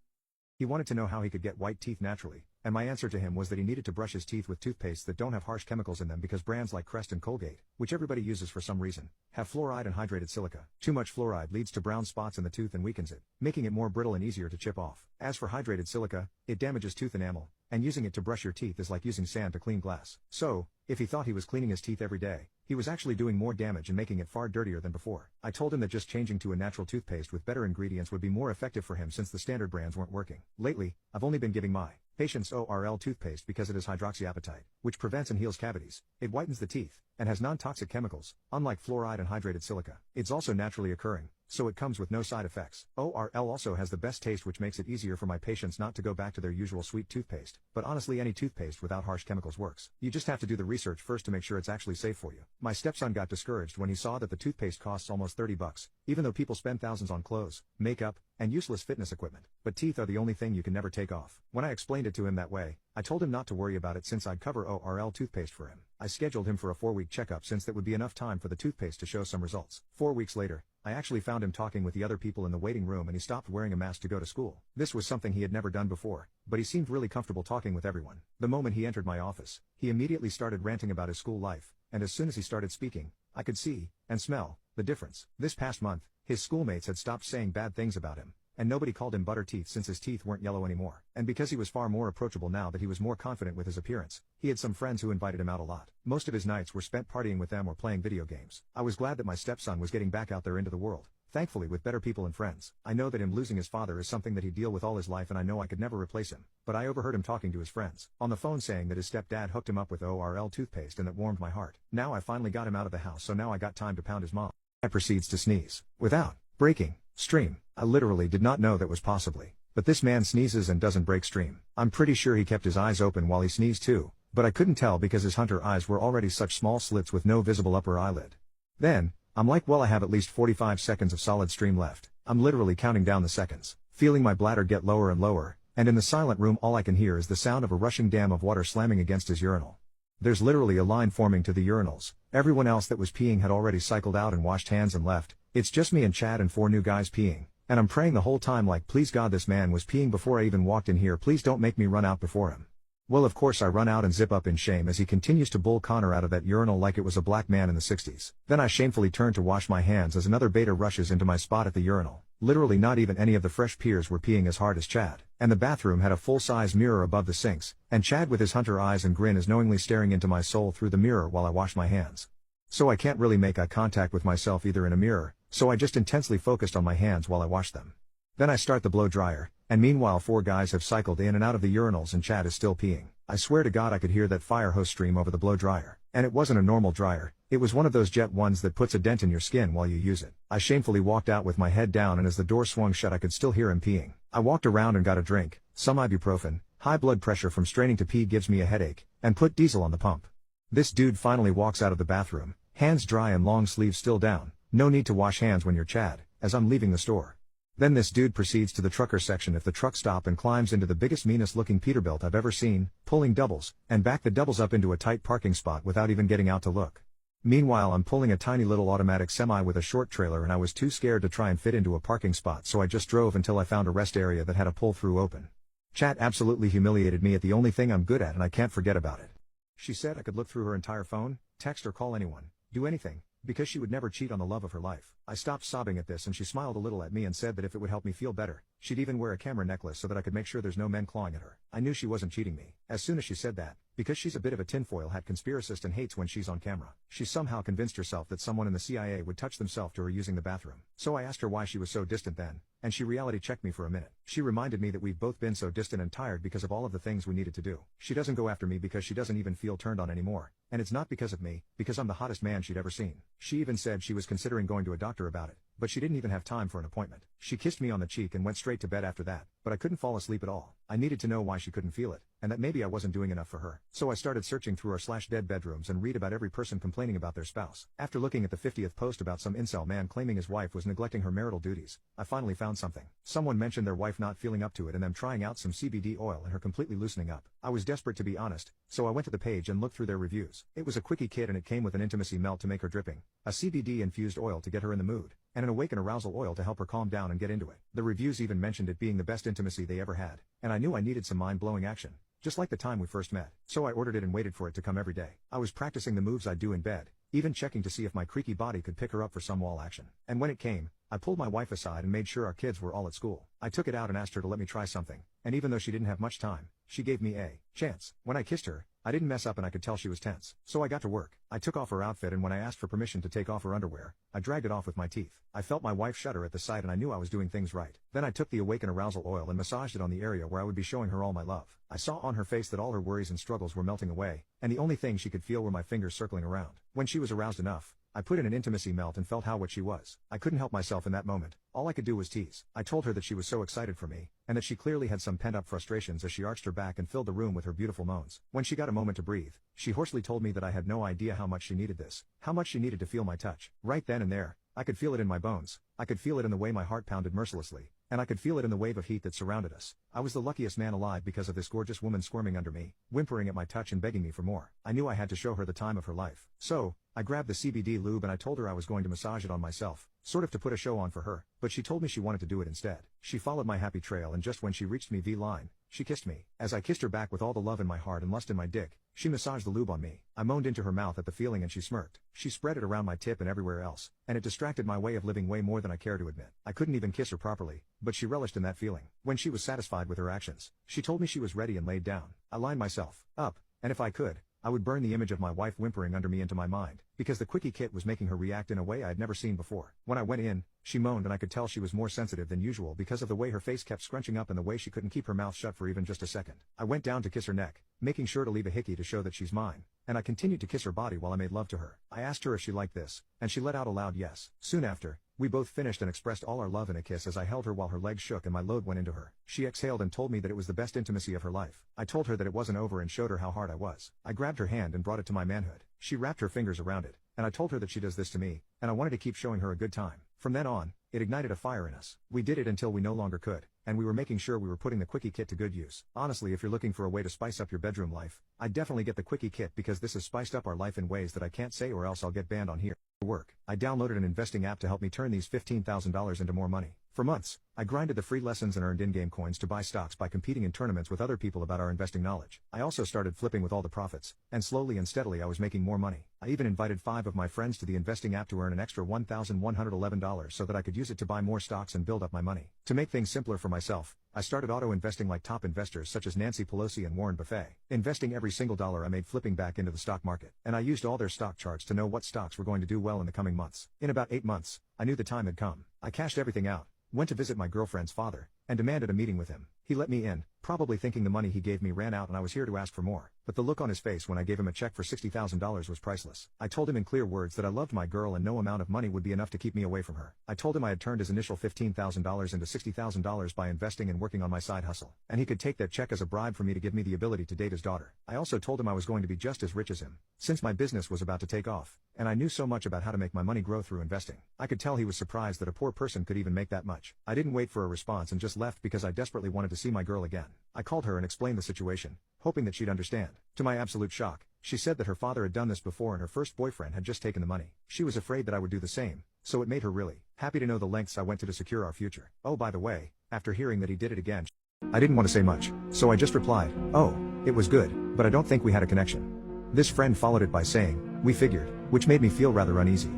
He wanted to know how he could get white teeth naturally, and my answer to him was that he needed to brush his teeth with toothpastes that don't have harsh chemicals in them because brands like Crest and Colgate, which everybody uses for some reason, have fluoride and hydrated silica. Too much fluoride leads to brown spots in the tooth and weakens it, making it more brittle and easier to chip off. As for hydrated silica, it damages tooth enamel, and using it to brush your teeth is like using sand to clean glass. So, if he thought he was cleaning his teeth every day, he was actually doing more damage and making it far dirtier than before. I told him that just changing to a natural toothpaste with better ingredients would be more effective for him since the standard brands weren't working. Lately, I've only been giving my patients ORL toothpaste because it is hydroxyapatite, which prevents and heals cavities. It whitens the teeth, and has non-toxic chemicals, unlike fluoride and hydrated silica. It's also naturally occurring, so it comes with no side effects. ORL also has the best taste, which makes it easier for my patients not to go back to their usual sweet toothpaste. But honestly, any toothpaste without harsh chemicals works. You just have to do the research first to make sure it's actually safe for you. My stepson got discouraged when he saw that the toothpaste costs almost $30, even though people spend thousands on clothes, makeup, and useless fitness equipment. But teeth are the only thing you can never take off. When I explained it to him that way, I told him not to worry about it since I'd cover ORL toothpaste for him. I scheduled him for a 4-week checkup since that would be enough time for the toothpaste to show some results. 4 weeks later, I actually found him talking with the other people in the waiting room, and he stopped wearing a mask to go to school. This was something he had never done before, but he seemed really comfortable talking with everyone. The moment he entered my office, he immediately started ranting about his school life, and as soon as he started speaking, I could see, and smell, the difference. This past month, his schoolmates had stopped saying bad things about him, and nobody called him butter teeth since his teeth weren't yellow anymore. And because he was far more approachable now that he was more confident with his appearance, he had some friends who invited him out a lot. Most of his nights were spent partying with them or playing video games. I was glad that my stepson was getting back out there into the world, thankfully with better people and friends. I know that him losing his father is something that he'd deal with all his life, and I know I could never replace him. But I overheard him talking to his friends on the phone saying that his stepdad hooked him up with ORL toothpaste, and that warmed my heart. Now I finally got him out of the house, so now I got time to pound his mom. I proceeds to sneeze without breaking stream. I literally did not know that was possibly. But this man sneezes and doesn't break stream. I'm pretty sure he kept his eyes open while he sneezed too, but I couldn't tell because his hunter eyes were already such small slits with no visible upper eyelid. Then, I'm like, well, I have at least 45 seconds of solid stream left. I'm literally counting down the seconds, feeling my bladder get lower and lower, and in the silent room all I can hear is the sound of a rushing dam of water slamming against his urinal. There's literally a line forming to the urinals. Everyone else that was peeing had already cycled out and washed hands and left. It's just me and Chad and 4 new guys peeing. And I'm praying the whole time like, please God, this man was peeing before I even walked in here, please don't make me run out before him. Well, of course I run out and zip up in shame as he continues to bull Connor out of that urinal like it was a black man in the 60s. Then I shamefully turn to wash my hands as another beta rushes into my spot at the urinal. Literally not even any of the fresh peers were peeing as hard as Chad. And the bathroom had a full-size mirror above the sinks, and Chad with his hunter eyes and grin is knowingly staring into my soul through the mirror while I wash my hands. So I can't really make eye contact with myself either in a mirror, so I just intensely focused on my hands while I wash them. Then I start the blow dryer, and meanwhile 4 guys have cycled in and out of the urinals and Chad is still peeing. I swear to God I could hear that fire hose stream over the blow dryer. And it wasn't a normal dryer, it was one of those jet ones that puts a dent in your skin while you use it. I shamefully walked out with my head down, and as the door swung shut I could still hear him peeing. I walked around and got a drink, some ibuprofen, high blood pressure from straining to pee gives me a headache, and put diesel on the pump. This dude finally walks out of the bathroom, hands dry and long sleeves still down. No need to wash hands when you're Chad, as I'm leaving the store. Then this dude proceeds to the trucker section of the truck stop and climbs into the biggest meanest looking Peterbilt I've ever seen, pulling doubles, and back the doubles up into a tight parking spot without even getting out to look. Meanwhile I'm pulling a tiny little automatic semi with a short trailer, and I was too scared to try and fit into a parking spot, so I just drove until I found a rest area that had a pull-through open. Chat absolutely humiliated me at the only thing I'm good at, and I can't forget about it. She said I could look through her entire phone, text or call anyone, do anything, because she would never cheat on the love of her life. I stopped sobbing at this, and she smiled a little at me and said that if it would help me feel better, she'd even wear a camera necklace so that I could make sure there's no men clawing at her. I knew she wasn't cheating me as soon as she said that, because she's a bit of a tinfoil hat conspiracist and hates when she's on camera. She somehow convinced herself that someone in the CIA would touch themselves to her using the bathroom. So I asked her why she was so distant then, and she reality checked me for a minute. She reminded me that we've both been so distant and tired because of all of the things we needed to do. She doesn't go after me because she doesn't even feel turned on anymore, and it's not because of me, because I'm the hottest man she'd ever seen. She even said she was considering going to a doctor about it, but she didn't even have time for an appointment. She kissed me on the cheek and went straight to bed after that, but I couldn't fall asleep at all. I needed to know why she couldn't feel it, and that maybe I wasn't doing enough for her. So I started searching through our /dead bedrooms and read about every person complaining about their spouse. After looking at the 50th post about some incel man claiming his wife was neglecting her marital duties, I finally found something. Someone mentioned their wife not feeling up to it and them trying out some CBD oil and her completely loosening up. I was desperate to be honest, so I went to the page and looked through their reviews. It was a quickie kit and it came with an intimacy melt to make her dripping, a CBD infused oil to get her in the mood, and an awaken arousal oil to help her calm down and get into it. The reviews even mentioned it being the best intimacy they ever had, and I knew I needed some mind-blowing action, just like the time we first met. So I ordered it and waited for it to come every day. I was practicing the moves I'd do in bed, even checking to see if my creaky body could pick her up for some wall action. And when it came, I pulled my wife aside and made sure our kids were all at school. I took it out and asked her to let me try something, and even though she didn't have much time, she gave me a chance. When I kissed her, I didn't mess up and I could tell she was tense. So I got to work. I took off her outfit, and when I asked for permission to take off her underwear, I dragged it off with my teeth. I felt my wife shudder at the sight, and I knew I was doing things right. Then I took the Awaken Arousal oil and massaged it on the area where I would be showing her all my love. I saw on her face that all her worries and struggles were melting away, and the only thing she could feel were my fingers circling around. When she was aroused enough, I put in an intimacy melt and felt how what she was. I couldn't help myself in that moment. All I could do was tease. I told her that she was so excited for me, and that she clearly had some pent-up frustrations as she arched her back and filled the room with her beautiful moans. When she got a moment to breathe, she hoarsely told me that I had no idea how much she needed this, how much she needed to feel my touch. Right then and there, I could feel it in my bones. I could feel it in the way my heart pounded mercilessly, and I could feel it in the wave of heat that surrounded us. I was the luckiest man alive because of this gorgeous woman squirming under me, whimpering at my touch and begging me for more. I knew I had to show her the time of her life. So, I grabbed the CBD lube and I told her I was going to massage it on myself, sort of to put a show on for her, but she told me she wanted to do it instead. She followed my happy trail, and just when she reached me V-line, she kissed me. As I kissed her back with all the love in my heart and lust in my dick, she massaged the lube on me. I moaned into her mouth at the feeling and she smirked. She spread it around my tip and everywhere else, and it distracted my way of living way more than I care to admit. I couldn't even kiss her properly, but she relished in that feeling. When she was satisfied with her actions, she told me she was ready and laid down. I lined myself up, and if I could, I would burn the image of my wife whimpering under me into my mind, because the quickie kit was making her react in a way I had never seen before. When I went in, she moaned, and I could tell she was more sensitive than usual because of the way her face kept scrunching up and the way she couldn't keep her mouth shut for even just a second. I went down to kiss her neck, making sure to leave a hickey to show that she's mine, and I continued to kiss her body while I made love to her. I asked her if she liked this, and she let out a loud yes. Soon after, we both finished and expressed all our love in a kiss as I held her while her legs shook and my load went into her. She exhaled and told me that it was the best intimacy of her life. I told her that it wasn't over and showed her how hard I was. I grabbed her hand and brought it to my manhood. She wrapped her fingers around it, and I told her that she does this to me, and I wanted to keep showing her a good time. From then on, it ignited a fire in us. We did it until we no longer could, and we were making sure we were putting the quickie kit to good use. Honestly, if you're looking for a way to spice up your bedroom life, I'd definitely get the quickie kit, because this has spiced up our life in ways that I can't say, or else I'll get banned on here. Work. I downloaded an investing app to help me turn these $15,000 into more money. For months, I grinded the free lessons and earned in-game coins to buy stocks by competing in tournaments with other people about our investing knowledge. I also started flipping with all the profits, and slowly and steadily I was making more money. I even invited 5 of my friends to the investing app to earn an extra $1,111 so that I could use it to buy more stocks and build up my money. To make things simpler for myself, I started auto-investing like top investors such as Nancy Pelosi and Warren Buffett, investing every single dollar I made flipping back into the stock market, and I used all their stock charts to know what stocks were going to do well in the coming months. In about 8 months, I knew the time had come. I cashed everything out, went to visit my girlfriend's father, and demanded a meeting with him. He let me in, probably thinking the money he gave me ran out and I was here to ask for more. But the look on his face when I gave him a check for $60,000 was priceless. I told him in clear words that I loved my girl and no amount of money would be enough to keep me away from her. I told him I had turned his initial $15,000 into $60,000 by investing and working on my side hustle, and he could take that check as a bribe for me to give me the ability to date his daughter. I also told him I was going to be just as rich as him, since my business was about to take off, and I knew so much about how to make my money grow through investing. I could tell he was surprised that a poor person could even make that much. I didn't wait for a response and just left because I desperately wanted to see my girl again. I called her and explained the situation, hoping that she'd understand. To my absolute shock, she said that her father had done this before and her first boyfriend had just taken the money. She was afraid that I would do the same, so it made her really happy to know the lengths I went to secure our future. Oh, by the way, after hearing that he did it again, I didn't want to say much, so I just replied, "Oh, it was good, but I don't think we had a connection." This friend followed it by saying, "We figured," which made me feel rather uneasy.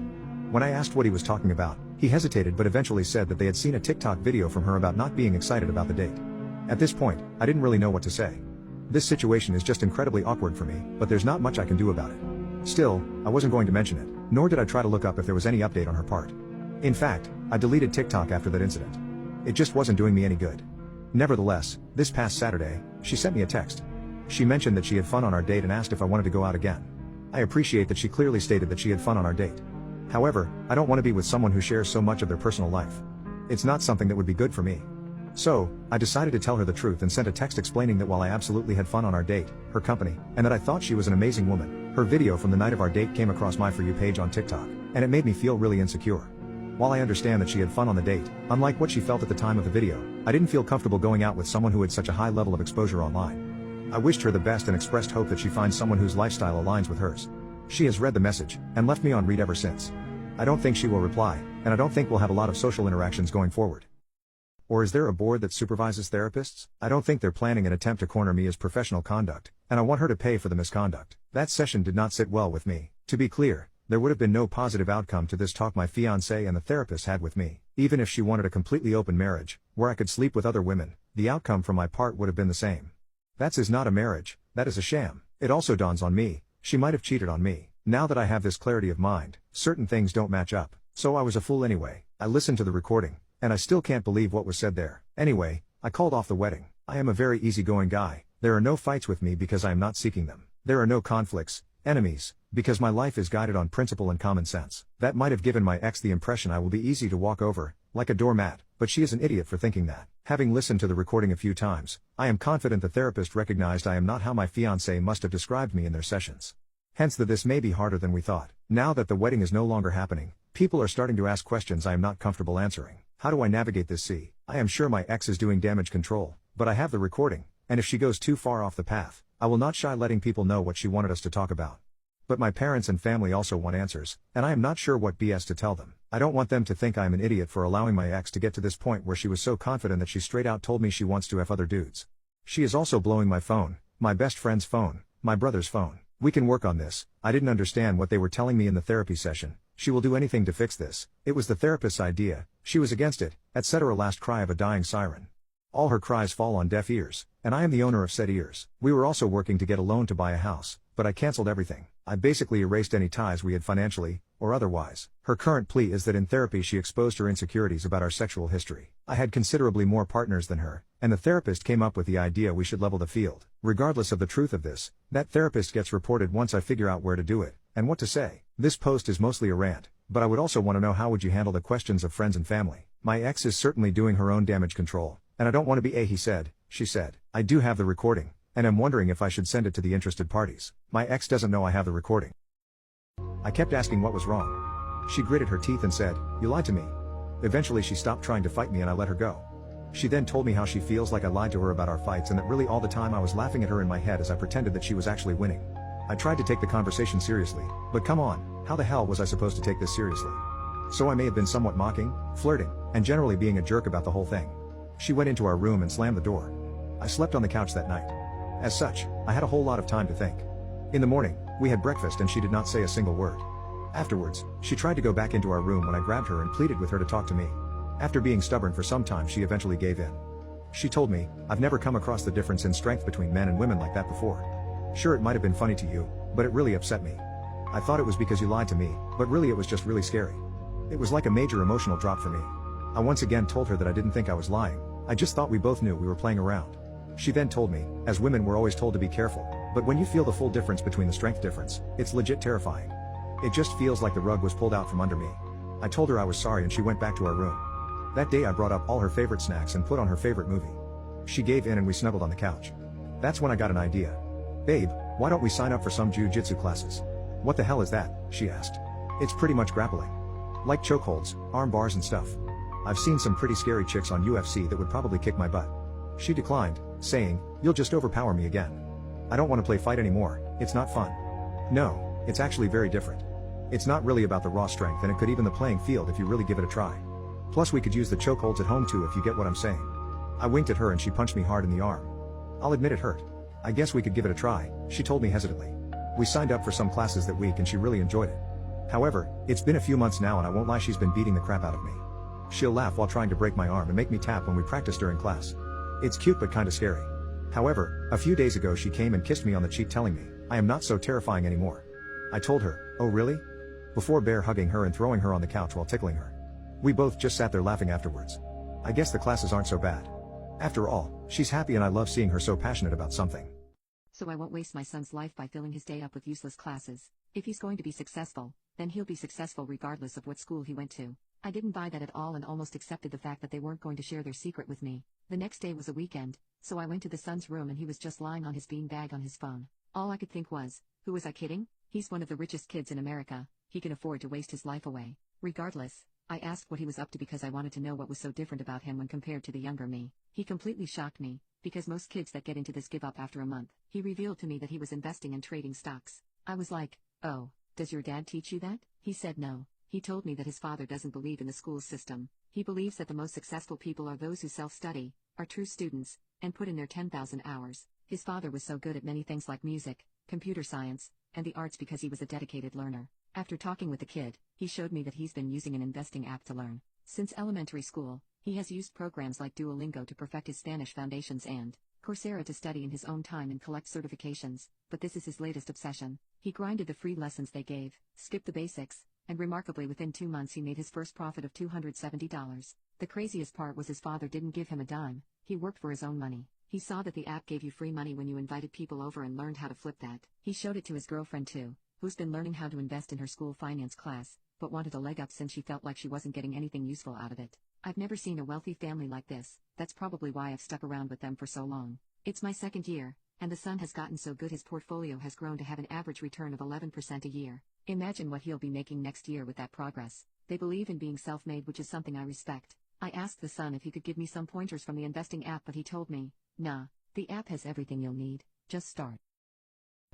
When I asked what he was talking about, he hesitated but eventually said that they had seen a TikTok video from her about not being excited about the date. At this point, I didn't really know what to say. This situation is just incredibly awkward for me, but there's not much I can do about it. Still, I wasn't going to mention it, nor did I try to look up if there was any update on her part. In fact, I deleted TikTok after that incident. It just wasn't doing me any good. Nevertheless, this past Saturday, she sent me a text. She mentioned that she had fun on our date and asked if I wanted to go out again. I appreciate that she clearly stated that she had fun on our date. However, I don't want to be with someone who shares so much of their personal life. It's not something that would be good for me. So, I decided to tell her the truth and sent a text explaining that while I absolutely had fun on our date, her company, and that I thought she was an amazing woman, her video from the night of our date came across my For You page on TikTok, and it made me feel really insecure. While I understand that she had fun on the date, unlike what she felt at the time of the video, I didn't feel comfortable going out with someone who had such a high level of exposure online. I wished her the best and expressed hope that she finds someone whose lifestyle aligns with hers. She has read the message, and left me on read ever since. I don't think she will reply, and I don't think we'll have a lot of social interactions going forward. Or is there a board that supervises therapists? I don't think they're planning an attempt to corner me as professional conduct, and I want her to pay for the misconduct. That session did not sit well with me. To be clear, there would have been no positive outcome to this talk my fiancé and the therapist had with me. Even if she wanted a completely open marriage, where I could sleep with other women, the outcome from my part would have been the same. That is not a marriage, that is a sham. It also dawns on me, she might have cheated on me. Now that I have this clarity of mind, certain things don't match up. So I was a fool anyway. I listened to the recording, and I still can't believe what was said there. Anyway, I called off the wedding. I am a very easygoing guy. There are no fights with me because I am not seeking them. There are no conflicts, enemies, because my life is guided on principle and common sense. That might have given my ex the impression I will be easy to walk over, like a doormat, but she is an idiot for thinking that. Having listened to the recording a few times, I am confident the therapist recognized I am not how my fiancé must have described me in their sessions. Hence this may be harder than we thought. Now that the wedding is no longer happening, people are starting to ask questions I am not comfortable answering. How do I navigate this? I am sure my ex is doing damage control, but I have the recording, and if she goes too far off the path, I will not shy letting people know what she wanted us to talk about. But my parents and family also want answers, and I am not sure what BS to tell them. I don't want them to think I am an idiot for allowing my ex to get to this point where she was so confident that she straight out told me she wants to F other dudes. She is also blowing my phone, my best friend's phone, my brother's phone. We can work on this. I didn't understand what they were telling me in the therapy session. She will do anything to fix this. It was the therapist's idea, she was against it, etc. Last cry of a dying siren. All her cries fall on deaf ears, and I am the owner of said ears. We were also working to get a loan to buy a house, but I canceled everything. I basically erased any ties we had financially, or otherwise. Her current plea is that in therapy she exposed her insecurities about our sexual history. I had considerably more partners than her, and the therapist came up with the idea we should level the field. Regardless of the truth of this, that therapist gets reported once I figure out where to do it, and what to say. This post is mostly a rant, but I would also want to know how would you handle the questions of friends and family. My ex is certainly doing her own damage control, and I don't want to be a he said, she said. I do have the recording, and I'm wondering if I should send it to the interested parties. My ex doesn't know I have the recording. I kept asking what was wrong. She gritted her teeth and said, "You lied to me." Eventually she stopped trying to fight me and I let her go. She then told me how she feels like I lied to her about our fights and that really all the time I was laughing at her in my head as I pretended that she was actually winning. I tried to take the conversation seriously, but come on, how the hell was I supposed to take this seriously? So I may have been somewhat mocking, flirting, and generally being a jerk about the whole thing. She went into our room and slammed the door. I slept on the couch that night. As such, I had a whole lot of time to think. In the morning, we had breakfast and she did not say a single word. Afterwards, she tried to go back into our room when I grabbed her and pleaded with her to talk to me. After being stubborn for some time, she eventually gave in. She told me, "I've never come across the difference in strength between men and women like that before. Sure, it might have been funny to you, but it really upset me. I thought it was because you lied to me, but really it was just really scary." It was like a major emotional drop for me. I once again told her that I didn't think I was lying. I just thought we both knew we were playing around. She then told me, as women we're always told to be careful, but when you feel the full difference between the strength difference, it's legit terrifying. It just feels like the rug was pulled out from under me. I told her I was sorry and she went back to our room. That day I brought up all her favorite snacks and put on her favorite movie. She gave in and we snuggled on the couch. That's when I got an idea. "Babe, why don't we sign up for some jiu-jitsu classes?" "What the hell is that?" she asked. "It's pretty much grappling. Like chokeholds, arm bars and stuff. I've seen some pretty scary chicks on UFC that would probably kick my butt." She declined, saying, "You'll just overpower me again. I don't want to play fight anymore, it's not fun." No, it's actually very different. It's not really about the raw strength and it could even the playing field if you really give it a try. Plus we could use the chokeholds at home too if you get what I'm saying. I winked at her and she punched me hard in the arm. I'll admit it hurt. "I guess we could give it a try," she told me hesitantly. We signed up for some classes that week and she really enjoyed it. However, it's been a few months now and I won't lie, she's been beating the crap out of me. She'll laugh while trying to break my arm and make me tap when we practice during class. It's cute but kinda scary. However, a few days ago she came and kissed me on the cheek telling me, "I am not so terrifying anymore." I told her, "Oh really?" before bear hugging her and throwing her on the couch while tickling her. We both just sat there laughing afterwards. I guess the classes aren't so bad. After all, she's happy and I love seeing her so passionate about something. So I won't waste my son's life by filling his day up with useless classes. If he's going to be successful, then he'll be successful regardless of what school he went to. I didn't buy that at all and almost accepted the fact that they weren't going to share their secret with me. The next day was a weekend, so I went to the son's room and he was just lying on his beanbag on his phone. All I could think was, who was I kidding? He's one of the richest kids in America, he can afford to waste his life away. Regardless, I asked what he was up to because I wanted to know what was so different about him when compared to the younger me. He completely shocked me, because most kids that get into this give up after a month. He revealed to me that he was investing and trading stocks. I was like, "Oh, does your dad teach you that?" He said no. He told me that his father doesn't believe in the school system. He believes that the most successful people are those who self-study, are true students, and put in their 10,000 hours. His father was so good at many things like music, computer science, and the arts because he was a dedicated learner. After talking with the kid, he showed me that he's been using an investing app to learn. Since elementary school, he has used programs like Duolingo to perfect his Spanish foundations and Coursera to study in his own time and collect certifications, but this is his latest obsession. He grinded the free lessons they gave, skipped the basics, and remarkably within 2 months he made his first profit of $270. The craziest part was his father didn't give him a dime, he worked for his own money. He saw that the app gave you free money when you invited people over and learned how to flip that. He showed it to his girlfriend too, who's been learning how to invest in her school finance class, but wanted a leg up since she felt like she wasn't getting anything useful out of it. I've never seen a wealthy family like this, that's probably why I've stuck around with them for so long. It's my second year, and the son has gotten so good his portfolio has grown to have an average return of 11% a year. Imagine what he'll be making next year with that progress. They believe in being self-made, which is something I respect. I asked the son if he could give me some pointers from the investing app, but he told me, nah, the app has everything you'll need, just start.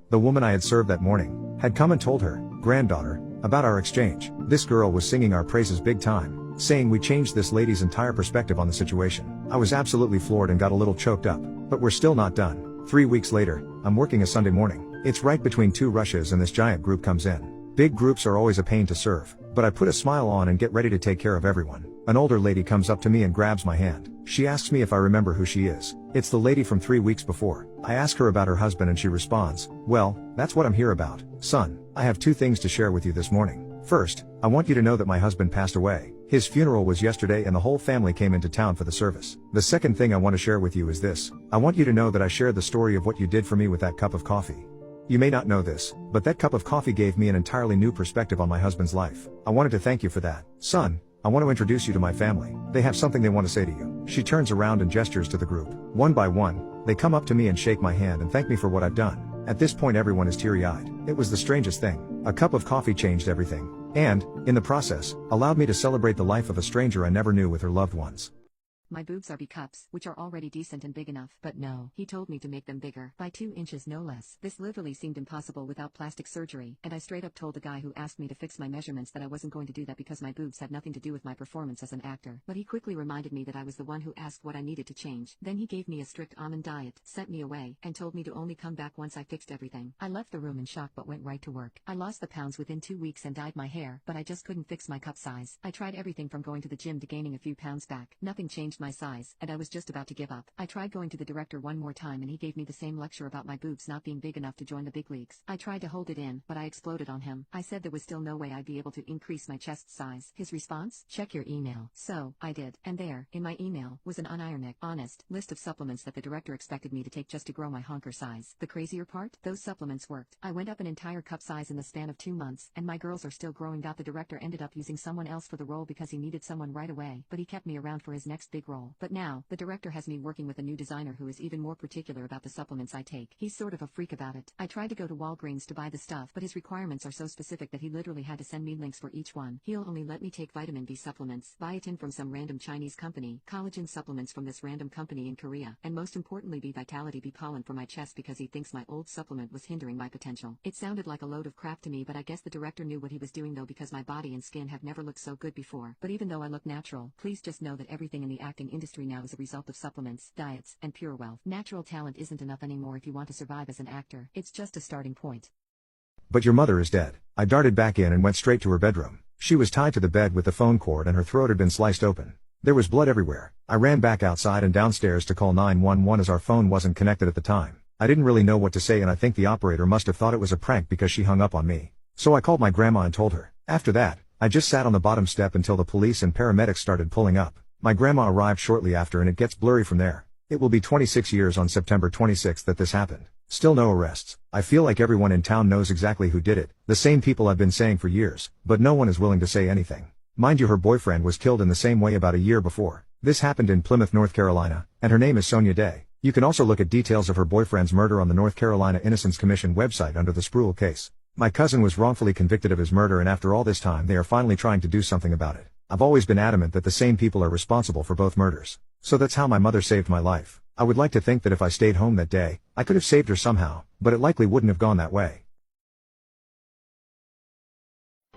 The woman I had served that morning had come and told her granddaughter about our exchange. This girl was singing our praises big time, saying we changed this lady's entire perspective on the situation. I was absolutely floored and got a little choked up, but we're still not done. 3 weeks later, I'm working a Sunday morning. It's right between 2 rushes and this giant group comes in. Big groups are always a pain to serve, but I put a smile on and get ready to take care of everyone. An older lady comes up to me and grabs my hand. She asks me if I remember who she is. It's the lady from 3 weeks before. I ask her about her husband and she responds, well, that's what I'm here about. Son, I have 2 things to share with you this morning. First, I want you to know that my husband passed away. His funeral was yesterday and the whole family came into town for the service. The second thing I want to share with you is this. I want you to know that I shared the story of what you did for me with that cup of coffee. You may not know this, but that cup of coffee gave me an entirely new perspective on my husband's life. I wanted to thank you for that. Son, I want to introduce you to my family. They have something they want to say to you. She turns around and gestures to the group. One by one, they come up to me and shake my hand and thank me for what I've done. At this point everyone is teary-eyed. It was the strangest thing. A cup of coffee changed everything. And, in the process, allowed me to celebrate the life of a stranger I never knew with her loved ones. My boobs are B cups, which are already decent and big enough, but no, he told me to make them bigger, by 2 inches no less. This literally seemed impossible without plastic surgery, and I straight up told the guy who asked me to fix my measurements that I wasn't going to do that because my boobs had nothing to do with my performance as an actor. But he quickly reminded me that I was the one who asked what I needed to change. Then he gave me a strict almond diet, sent me away, and told me to only come back once I fixed everything. I left the room in shock but went right to work. I lost the pounds within 2 weeks and dyed my hair, but I just couldn't fix my cup size. I tried everything from going to the gym to gaining a few pounds back. Nothing changed my size, and I was just about to give up. I tried going to the director one more time and he gave me the same lecture about my boobs not being big enough to join the big leagues. I tried to hold it in, but I exploded on him. I said there was still no way I'd be able to increase my chest size. His response? Check your email. So, I did. And there, in my email, was an unironic, honest list of supplements that the director expected me to take just to grow my honker size. The crazier part? Those supplements worked. I went up an entire cup size in the span of 2 months, and my girls are still growing. The director ended up using someone else for the role because he needed someone right away, but he kept me around for his next big role. But now, the director has me working with a new designer who is even more particular about the supplements I take. He's sort of a freak about it. I tried to go to Walgreens to buy the stuff, but his requirements are so specific that he literally had to send me links for each one. He'll only let me take vitamin B supplements, biotin from some random Chinese company, collagen supplements from this random company in Korea, and most importantly B Vitality B pollen for my chest because he thinks my old supplement was hindering my potential. It sounded like a load of crap to me, but I guess the director knew what he was doing though, because my body and skin have never looked so good before. But even though I look natural, please just know that everything in the acting industry now is a result of supplements, diets, and pure wealth. Natural talent isn't enough anymore if you want to survive as an actor. It's just a starting point. But your mother is dead. I darted back in and went straight to her bedroom. She was tied to the bed with the phone cord and her throat had been sliced open. There was blood everywhere. I ran back outside and downstairs to call 911 as our phone wasn't connected at the time. I didn't really know what to say and I think the operator must have thought it was a prank because she hung up on me. So I called my grandma and told her. After that, I just sat on the bottom step until the police and paramedics started pulling up. My grandma arrived shortly after and it gets blurry from there. It will be 26 years on September 26th that this happened. Still no arrests. I feel like everyone in town knows exactly who did it, the same people I've been saying for years, but no one is willing to say anything. Mind you, her boyfriend was killed in the same way about a year before. This happened in Plymouth, North Carolina, and her name is Sonia Day. You can also look at details of her boyfriend's murder on the North Carolina Innocence Commission website under the Spruill case. My cousin was wrongfully convicted of his murder and after all this time they are finally trying to do something about it. I've always been adamant that the same people are responsible for both murders. So that's how my mother saved my life. I would like to think that if I stayed home that day, I could have saved her somehow, but it likely wouldn't have gone that way.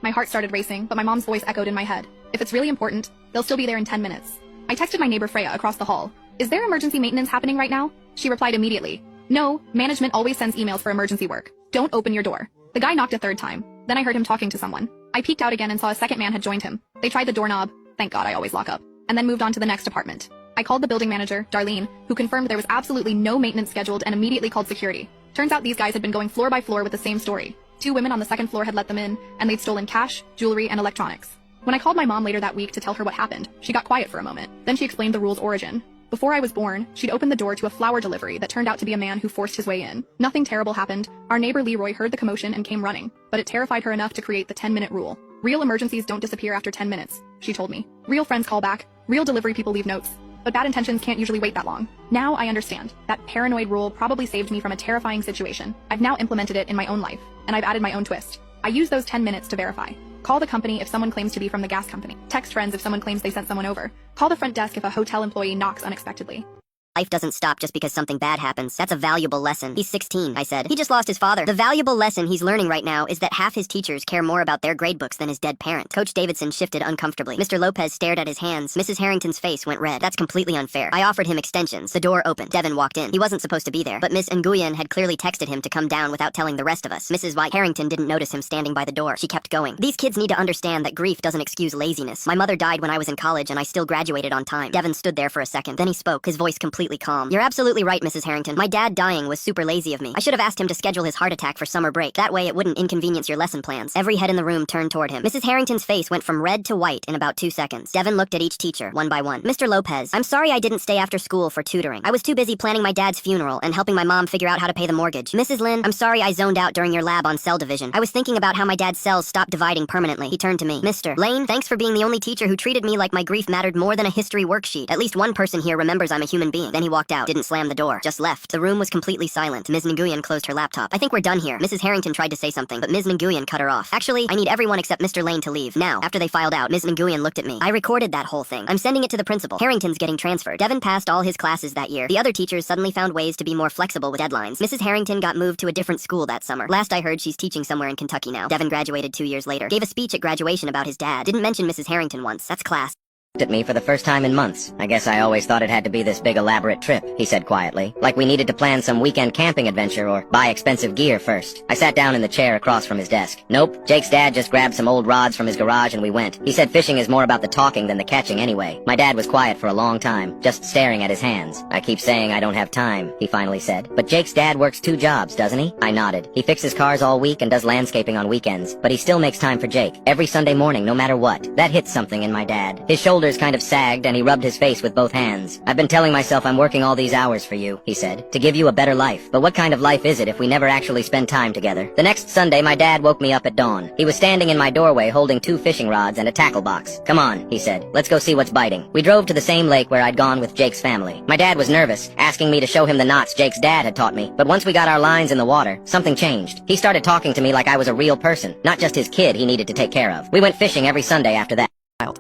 My heart started racing, but my mom's voice echoed in my head. If it's really important, they'll still be there in 10 minutes. I texted my neighbor Freya across the hall. Is there emergency maintenance happening right now? She replied immediately. No, management always sends emails for emergency work. Don't open your door. The guy knocked a third time. Then I heard him talking to someone. I peeked out again and saw a second man had joined him. They tried the doorknob, thank God I always lock up, and then moved on to the next apartment. I called the building manager, Darlene, who confirmed there was absolutely no maintenance scheduled and immediately called security. Turns out these guys had been going floor by floor with the same story. 2 women on the second floor had let them in, and they'd stolen cash, jewelry, and electronics. When I called my mom later that week to tell her what happened, she got quiet for a moment. Then she explained the rule's origin. Before I was born, she'd opened the door to a flower delivery that turned out to be a man who forced his way in. Nothing terrible happened. Our neighbor Leroy heard the commotion and came running, but it terrified her enough to create the 10-minute rule. Real emergencies don't disappear after 10 minutes, she told me. Real friends call back, real delivery people leave notes. But bad intentions can't usually wait that long. Now I understand. That paranoid rule probably saved me from a terrifying situation. I've now implemented it in my own life, and I've added my own twist. I use those 10 minutes to verify. Call the company if someone claims to be from the gas company. Text friends if someone claims they sent someone over. Call the front desk if a hotel employee knocks unexpectedly. Life doesn't stop just because something bad happens. That's a valuable lesson. He's 16, I said. He just lost his father. The valuable lesson he's learning right now is that half his teachers care more about their gradebooks than his dead parent. Coach Davidson shifted uncomfortably. Mr. Lopez stared at his hands. Mrs. Harrington's face went red. That's completely unfair. I offered him extensions. The door opened. Devin walked in. He wasn't supposed to be there, but Miss Nguyen had clearly texted him to come down without telling the rest of us. Mrs. White Harrington didn't notice him standing by the door. She kept going. These kids need to understand that grief doesn't excuse laziness. My mother died when I was in college and I still graduated on time. Devin stood there for a second. Then he spoke, his voice completely calm. You're absolutely right, Mrs. Harrington. My dad dying was super lazy of me. I should have asked him to schedule his heart attack for summer break. That way it wouldn't inconvenience your lesson plans. Every head in the room turned toward him. Mrs. Harrington's face went from red to white in about 2 seconds. Devin looked at each teacher, one by one. Mr. Lopez, I'm sorry I didn't stay after school for tutoring. I was too busy planning my dad's funeral and helping my mom figure out how to pay the mortgage. Mrs. Lin, I'm sorry I zoned out during your lab on cell division. I was thinking about how my dad's cells stopped dividing permanently. He turned to me. Mr. Lane, thanks for being the only teacher who treated me like my grief mattered more than a history worksheet. At least one person here remembers I'm a human being. Then he walked out, didn't slam the door, just left. The room was completely silent. Ms. Nguyen closed her laptop. I think we're done here. Mrs. Harrington tried to say something, but Ms. Nguyen cut her off. Actually, I need everyone except Mr. Lane to leave. Now, after they filed out, Ms. Nguyen looked at me. I recorded that whole thing. I'm sending it to the principal. Harrington's getting transferred. Devin passed all his classes that year. The other teachers suddenly found ways to be more flexible with deadlines. Mrs. Harrington got moved to a different school that summer. Last I heard, she's teaching somewhere in Kentucky now. Devin graduated 2 years later. Gave a speech at graduation about his dad. Didn't mention Mrs. Harrington once. That's class. At me for the first time in months. I guess I always thought it had to be this big elaborate trip, he said quietly. Like we needed to plan some weekend camping adventure or buy expensive gear first. I sat down in the chair across from his desk. Nope, Jake's dad just grabbed some old rods from his garage and we went. He said fishing is more about the talking than the catching anyway. My dad was quiet for a long time, just staring at his hands. I keep saying I don't have time, he finally said. But Jake's dad works 2 jobs, doesn't he? I nodded. He fixes cars all week and does landscaping on weekends, but he still makes time for Jake. Every Sunday morning, no matter what. That hit something in my dad. His shoulders kind of sagged and he rubbed his face with both hands. I've been telling myself I'm working all these hours for you, he said, to give you a better life. But what kind of life is it if we never actually spend time together? The next Sunday, my dad woke me up at dawn. He was standing in my doorway holding 2 fishing rods and a tackle box. Come on, he said. Let's go see what's biting. We drove to the same lake where I'd gone with Jake's family. My dad was nervous, asking me to show him the knots Jake's dad had taught me. But once we got our lines in the water, something changed. He started talking to me like I was a real person, not just his kid he needed to take care of. We went fishing every Sunday after that.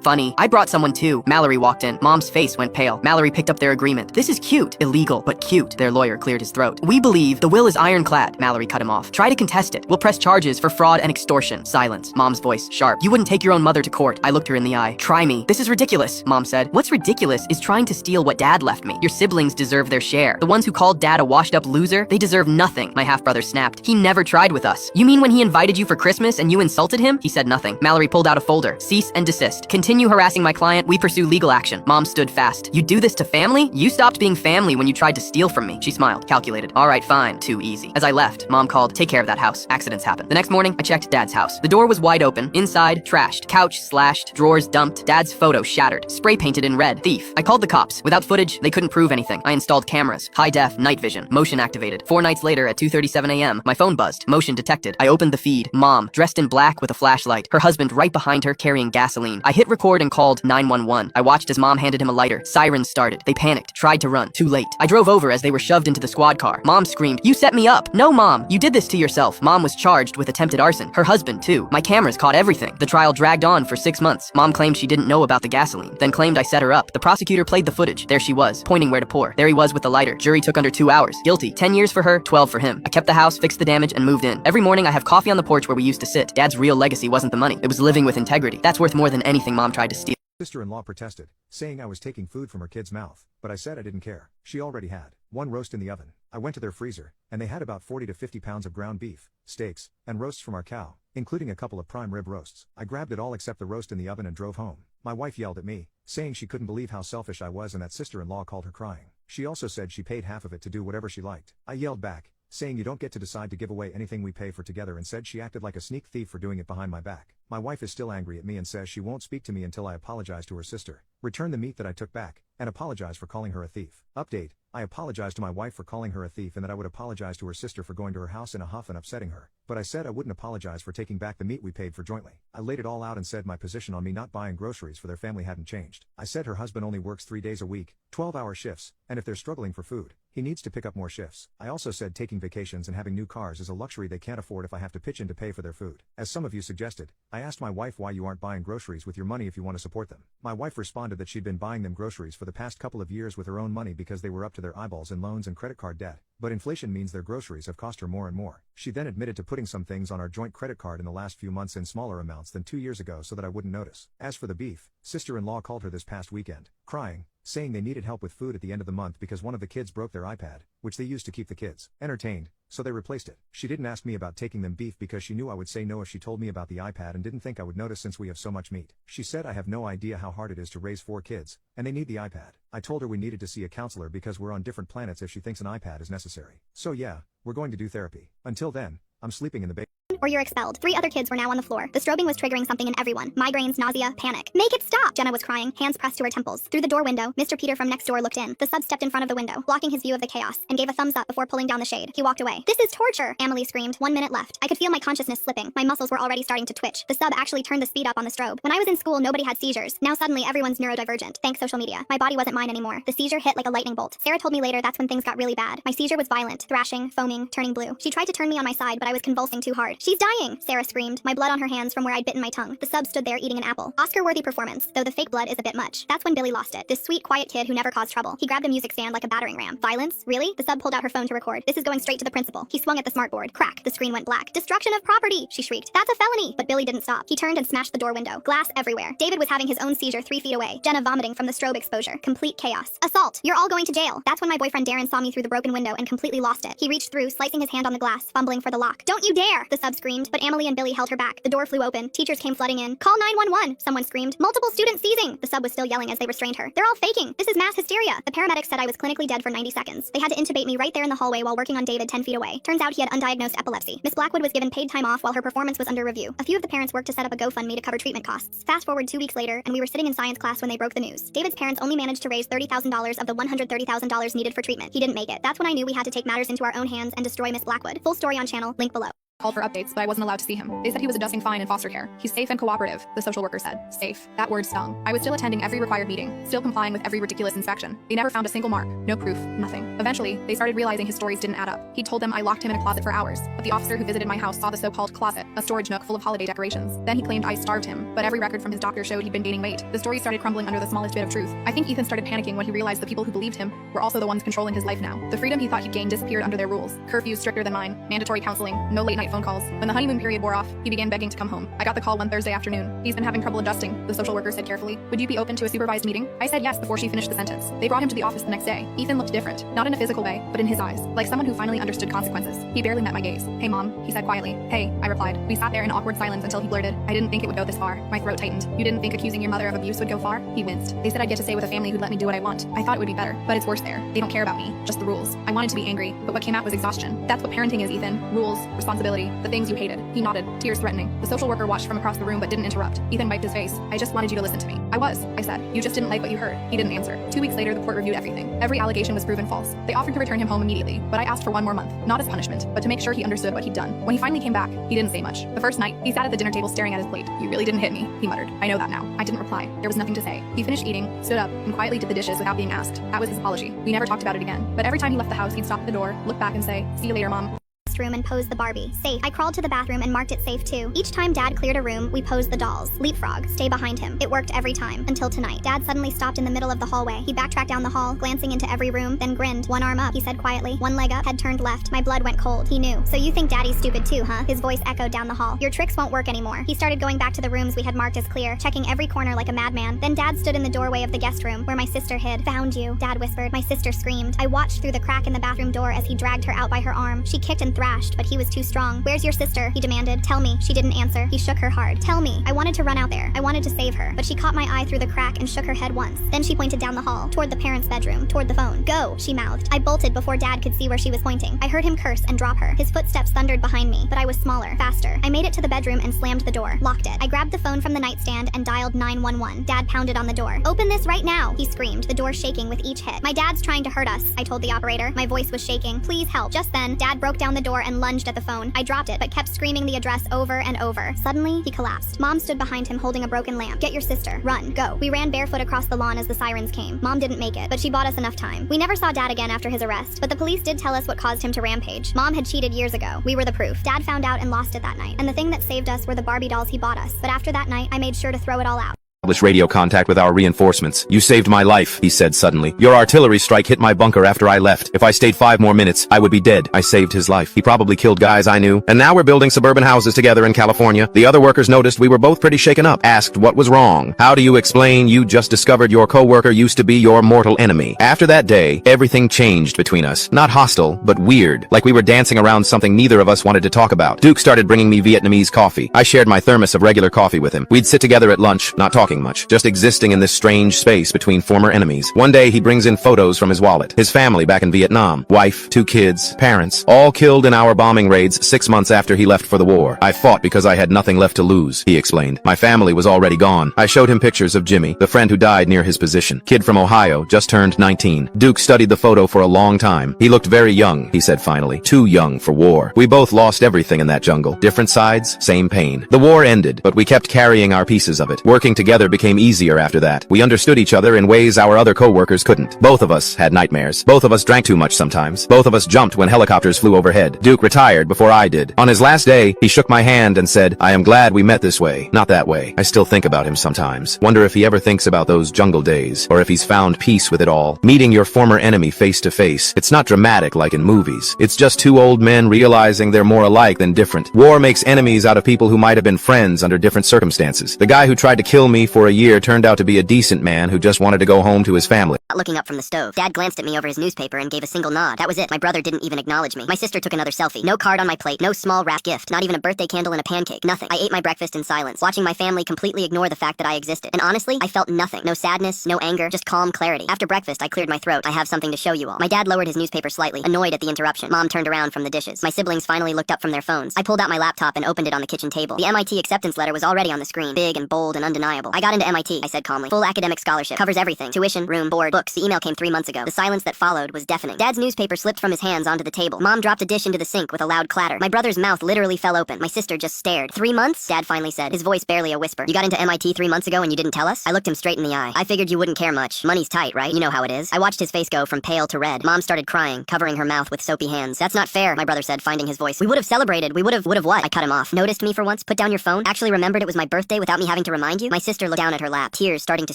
Funny. I brought someone too. Mallory walked in. Mom's face went pale. Mallory picked up their agreement. This is cute. Illegal, but cute. Their lawyer cleared his throat. We believe the will is ironclad. Mallory cut him off. Try to contest it. We'll press charges for fraud and extortion. Silence. Mom's voice sharp. You wouldn't take your own mother to court. I looked her in the eye. Try me. This is ridiculous, Mom said. What's ridiculous is trying to steal what Dad left me. Your siblings deserve their share. The ones who called Dad a washed-up loser, they deserve nothing. My half-brother snapped. He never tried with us. You mean when he invited you for Christmas and you insulted him? He said nothing. Mallory pulled out a folder. Cease and desist. Continue harassing my client, we pursue legal action. Mom stood fast. You do this to family? You stopped being family when you tried to steal from me. She smiled, calculated. All right, fine. Too easy. As I left, Mom called, take care of that house. Accidents happen. The next morning, I checked Dad's house. The door was wide open. Inside, trashed. Couch slashed. Drawers dumped. Dad's photo shattered. Spray painted in red. Thief. I called the cops. Without footage, they couldn't prove anything. I installed cameras. High def, night vision. Motion activated. 4 nights later at 2:37 a.m., my phone buzzed. Motion detected. I opened the feed. Mom, dressed in black with a flashlight. Her husband right behind her carrying gasoline. I hit record and called 911. I watched as Mom handed him a lighter. Sirens started. They panicked, tried to run. Too late. I drove over as they were shoved into the squad car. Mom screamed, "You set me up!" "No, Mom, you did this to yourself." Mom was charged with attempted arson. Her husband, too. My cameras caught everything. The trial dragged on for 6 months. Mom claimed she didn't know about the gasoline, then claimed I set her up. The prosecutor played the footage. There she was, pointing where to pour. There he was with the lighter. Jury took under 2 hours. Guilty. 10 years for her, 12 for him. I kept the house, fixed the damage, and moved in. Every morning I have coffee on the porch where we used to sit. Dad's real legacy wasn't the money. It was living with integrity. That's worth more than anything Mom tried to steal. Sister-in-law protested, saying I was taking food from her kid's mouth, but I said I didn't care. She already had. one roast in the oven. I went to their freezer, and they had about 40 to 50 pounds of ground beef, steaks, and roasts from our cow, including a couple of prime rib roasts. I grabbed it all except the roast in the oven and drove home. My wife yelled at me, saying she couldn't believe how selfish I was and that sister-in-law called her crying. She also said she paid half of it to do whatever she liked. I yelled back, saying you don't get to decide to give away anything we pay for together, and said she acted like a sneak thief for doing it behind my back. My wife is still angry at me and says she won't speak to me until I apologize to her sister, return the meat that I took back, and apologize for calling her a thief. Update: I apologized to my wife for calling her a thief and that I would apologize to her sister for going to her house in a huff and upsetting her, but I said I wouldn't apologize for taking back the meat we paid for jointly. I laid it all out and said my position on me not buying groceries for their family hadn't changed. I said her husband only works 3 days a week, 12-hour shifts, and if they're struggling for food, he needs to pick up more shifts. I also said taking vacations and having new cars is a luxury they can't afford if I have to pitch in to pay for their food. As some of you suggested, I asked my wife why you aren't buying groceries with your money if you want to support them. My wife responded that she'd been buying them groceries for the past couple of years with her own money because they were up to their eyeballs in loans and credit card debt, but inflation means their groceries have cost her more and more. She then admitted to putting some things on our joint credit card in the last few months in smaller amounts than 2 years ago so that I wouldn't notice. As for the beef, sister-in-law called her this past weekend, crying, saying they needed help with food at the end of the month because one of the kids broke their iPad, which they used to keep the kids entertained, so they replaced it. She didn't ask me about taking them beef because she knew I would say no if she told me about the iPad and didn't think I would notice since we have so much meat. She said I have no idea how hard it is to raise 4 kids, and they need the iPad. I told her we needed to see a counselor because we're on different planets if she thinks an iPad is necessary. So yeah, we're going to do therapy. Until then, I'm sleeping in the basement. Or you're expelled. 3 other kids were now on the floor. The strobing was triggering something in everyone. Migraines, nausea, panic. Make it stop! Jenna was crying, hands pressed to her temples. Through the door window, Mr. Peter from next door looked in. The sub stepped in front of the window, blocking his view of the chaos, and gave a thumbs up before pulling down the shade. He walked away. This is torture! Emily screamed. 1 minute left. I could feel my consciousness slipping. My muscles were already starting to twitch. The sub actually turned the speed up on the strobe. When I was in school, nobody had seizures. Now suddenly everyone's neurodivergent. Thanks social media. My body wasn't mine anymore. The seizure hit like a lightning bolt. Sarah told me later that's when things got really bad. My seizure was violent, thrashing, foaming, turning blue. She tried to turn me on my side, but I was convulsing too hard. She's dying! Sarah screamed, my blood on her hands from where I'd bitten my tongue. The sub stood there eating an apple. Oscar-worthy performance, though the fake blood is a bit much. That's when Billy lost it. This sweet, quiet kid who never caused trouble. He grabbed a music stand like a battering ram. Violence? Really? The sub pulled out her phone to record. This is going straight to the principal. He swung at the smartboard. Crack. The screen went black. Destruction of property! She shrieked. That's a felony! But Billy didn't stop. He turned and smashed the door window. Glass everywhere. David was having his own seizure 3 feet away. Jenna vomiting from the strobe exposure. Complete chaos. Assault! You're all going to jail! That's when my boyfriend Darren saw me through the broken window and completely lost it. He reached through, slicing his hand on the glass, fumbling for the lock. Don't you dare! The sub screamed, but Emily and Billy held her back. The door flew open. Teachers came flooding in. Call 911! Someone screamed. Multiple students seizing! The sub was still yelling as they restrained her. They're all faking! This is mass hysteria! The paramedics said I was clinically dead for 90 seconds. They had to intubate me right there in the hallway while working on David 10 feet away. Turns out he had undiagnosed epilepsy. Miss Blackwood was given paid time off while her performance was under review. A few of the parents worked to set up a GoFundMe to cover treatment costs. Fast forward 2 weeks later, and we were sitting in science class when they broke the news. David's parents only managed to raise $30,000 of the $130,000 needed for treatment. He didn't make it. That's when I knew we had to take matters into our own hands and destroy Miss Blackwood. Full story on channel, link below. Called for updates, but I wasn't allowed to see him. They said he was adjusting fine in foster care. He's safe and cooperative, the social worker said. Safe. That word stung. I was still attending every required meeting, still complying with every ridiculous inspection. They never found a single mark. No proof. Nothing. Eventually, they started realizing his stories didn't add up. He told them I locked him in a closet for hours, but the officer who visited my house saw the so-called closet, a storage nook full of holiday decorations. Then he claimed I starved him, but every record from his doctor showed he'd been gaining weight. The story started crumbling under the smallest bit of truth. I think Ethan started panicking when he realized the people who believed him were also the ones controlling his life now. The freedom he thought he'd gained disappeared under their rules. Curfews stricter than mine, mandatory counseling, no late-night phone calls. When the honeymoon period wore off, he began begging to come home. I got the call one Thursday afternoon. He's been having trouble adjusting, the social worker said carefully. Would you be open to a supervised meeting? I said yes before she finished the sentence. They brought him to the office the next day. Ethan looked different, not in a physical way, but in his eyes, like someone who finally understood consequences. He barely met my gaze. Hey mom, he said quietly. Hey, I replied. We sat there in awkward silence until he blurted, I didn't think it would go this far. My throat tightened. You didn't think accusing your mother of abuse would go far? He winced. They said I'd get to stay with a family who'd let me do what I want. I thought it would be better, but it's worse there. They don't care about me, just the rules. I wanted to be angry, but what came out was exhaustion. That's what parenting is, Ethan. Rules, responsibility, the things you hated. He nodded, tears threatening. The social worker watched from across the room but didn't interrupt. Ethan wiped his face. I just wanted you to listen to me. I was, I said. You just didn't like what you heard. He didn't answer. 2 weeks later, the court reviewed everything. Every allegation was proven false. They offered to return him home immediately, but I asked for 1 more month, not as punishment, but to make sure he understood what he'd done. When he finally came back, he didn't say much. The first night, he sat at the dinner table staring at his plate. You really didn't hit me, he muttered. I know that now. I didn't reply. There was nothing to say. He finished eating, stood up, and quietly did the dishes without being asked. That was his apology. We never talked about it again. But every time he left the house, he'd stop at the door, look back and say, see you later, mom. next room and posed the Barbie. Safe. I crawled to the bathroom and marked it safe too. Each time Dad cleared a room, we posed the dolls. Leapfrog. Stay behind him. It worked every time. Until tonight. Dad suddenly stopped in the middle of the hallway. He backtracked down the hall, glancing into every room, then grinned. One arm up, he said quietly. One leg up, head turned left. My blood went cold. He knew. So you think Daddy's stupid too, huh? His voice echoed down the hall. Your tricks won't work anymore. He started going back to the rooms we had marked as clear, checking every corner like a madman. Then Dad stood in the doorway of the guest room, where my sister hid. Found you, Dad whispered. My sister screamed. I watched through the crack in the bathroom door as he dragged her out by her arm. She kicked and thrashed, but he was too strong. Where's your sister? He demanded. Tell me. She didn't answer. He shook her hard. Tell me. I wanted to run out there. I wanted to save her, but she caught my eye through the crack and shook her head once. Then she pointed down the hall, toward the parents' bedroom, toward the phone. Go, she mouthed. I bolted before Dad could see where she was pointing. I heard him curse and drop her. His footsteps thundered behind me, but I was smaller, faster. I made it to the bedroom and slammed the door. Locked it. I grabbed the phone from the nightstand and dialed 911. Dad pounded on the door. Open this right now, he screamed, the door shaking with each hit. My dad's trying to hurt us, I told the operator. My voice was shaking. Please help. Just then, Dad broke down the door and lunged at the phone. I dropped it, but kept screaming the address over and over. Suddenly, he collapsed. Mom stood behind him holding a broken lamp. Get your sister. Run. Go. We ran barefoot across the lawn as the sirens came. Mom didn't make it, but she bought us enough time. We never saw Dad again after his arrest, but the police did tell us what caused him to rampage. Mom had cheated years ago. We were the proof. Dad found out and lost it that night. And the thing that saved us were the Barbie dolls he bought us. But after that night, I made sure to throw it all out. Radio contact with our reinforcements. You saved my life, he said suddenly. Your artillery strike hit my bunker after I left. If I stayed 5 more minutes, I would be dead. I saved his life. He probably killed guys I knew. And now we're building suburban houses together in California. The other workers noticed we were both pretty shaken up, asked what was wrong. How do you explain you just discovered your coworker used to be your mortal enemy? After that day, everything changed between us. Not hostile, but weird. Like we were dancing around something neither of us wanted to talk about. Duke started bringing me Vietnamese coffee. I shared my thermos of regular coffee with him. We'd sit together at lunch, not talking much, just existing in this strange space between former enemies. One day he brings in photos from his wallet. His family back in Vietnam. Wife, 2 kids, parents, all killed in our bombing raids 6 months after he left for the war. I fought because I had nothing left to lose, he explained. My family was already gone. I showed him pictures of Jimmy, the friend who died near his position. Kid from Ohio, just turned 19. Duke studied the photo for a long time. He looked very young, he said finally. Too young for war. We both lost everything in that jungle. Different sides, same pain. The war ended, but we kept carrying our pieces of it. Working together became easier after that. We understood each other in ways our other co-workers couldn't. Both of us had nightmares. Both of us drank too much sometimes. Both of us jumped when helicopters flew overhead. Duke retired before I did. On his last day, he shook my hand and said, I am glad we met this way, not that way. I still think about him sometimes. Wonder if he ever thinks about those jungle days, or if he's found peace with it all. Meeting your former enemy face to face. It's not dramatic like in movies. It's just 2 old men realizing they're more alike than different. War makes enemies out of people who might have been friends under different circumstances. The guy who tried to kill me for a year turned out to be a decent man who just wanted to go home to his family. Looking up from the stove, Dad glanced at me over his newspaper and gave a single nod. That was it. My brother didn't even acknowledge me. My sister took another selfie. No card on my plate, no small wrapped gift, not even a birthday candle and a pancake, nothing. I ate my breakfast in silence, watching my family completely ignore the fact that I existed. And honestly, I felt nothing. No sadness, no anger, just calm clarity. After breakfast, I cleared my throat. I have something to show you all. My dad lowered his newspaper slightly, annoyed at the interruption. Mom turned around from the dishes. My siblings finally looked up from their phones. I pulled out my laptop and opened it on the kitchen table. The MIT acceptance letter was already on the screen, big and bold and undeniable. I got into MIT, I said calmly. Full academic scholarship, covers everything. Tuition, room, board, books. The email came 3 months ago. The silence that followed was deafening. Dad's newspaper slipped from his hands onto the table. Mom dropped a dish into the sink with a loud clatter. My brother's mouth literally fell open. My sister just stared. 3 months? Dad finally said, his voice barely a whisper. You got into MIT 3 months ago and you didn't tell us? I looked him straight in the eye. I figured you wouldn't care much. Money's tight, right? You know how it is. I watched his face go from pale to red. Mom started crying, covering her mouth with soapy hands. That's not fair, my brother said, finding his voice. We would have celebrated. We would have what? I cut him off. Noticed me for once? Put down your phone? Actually remembered it was my birthday without me having to remind you? My sister looked down at her lap, tears starting to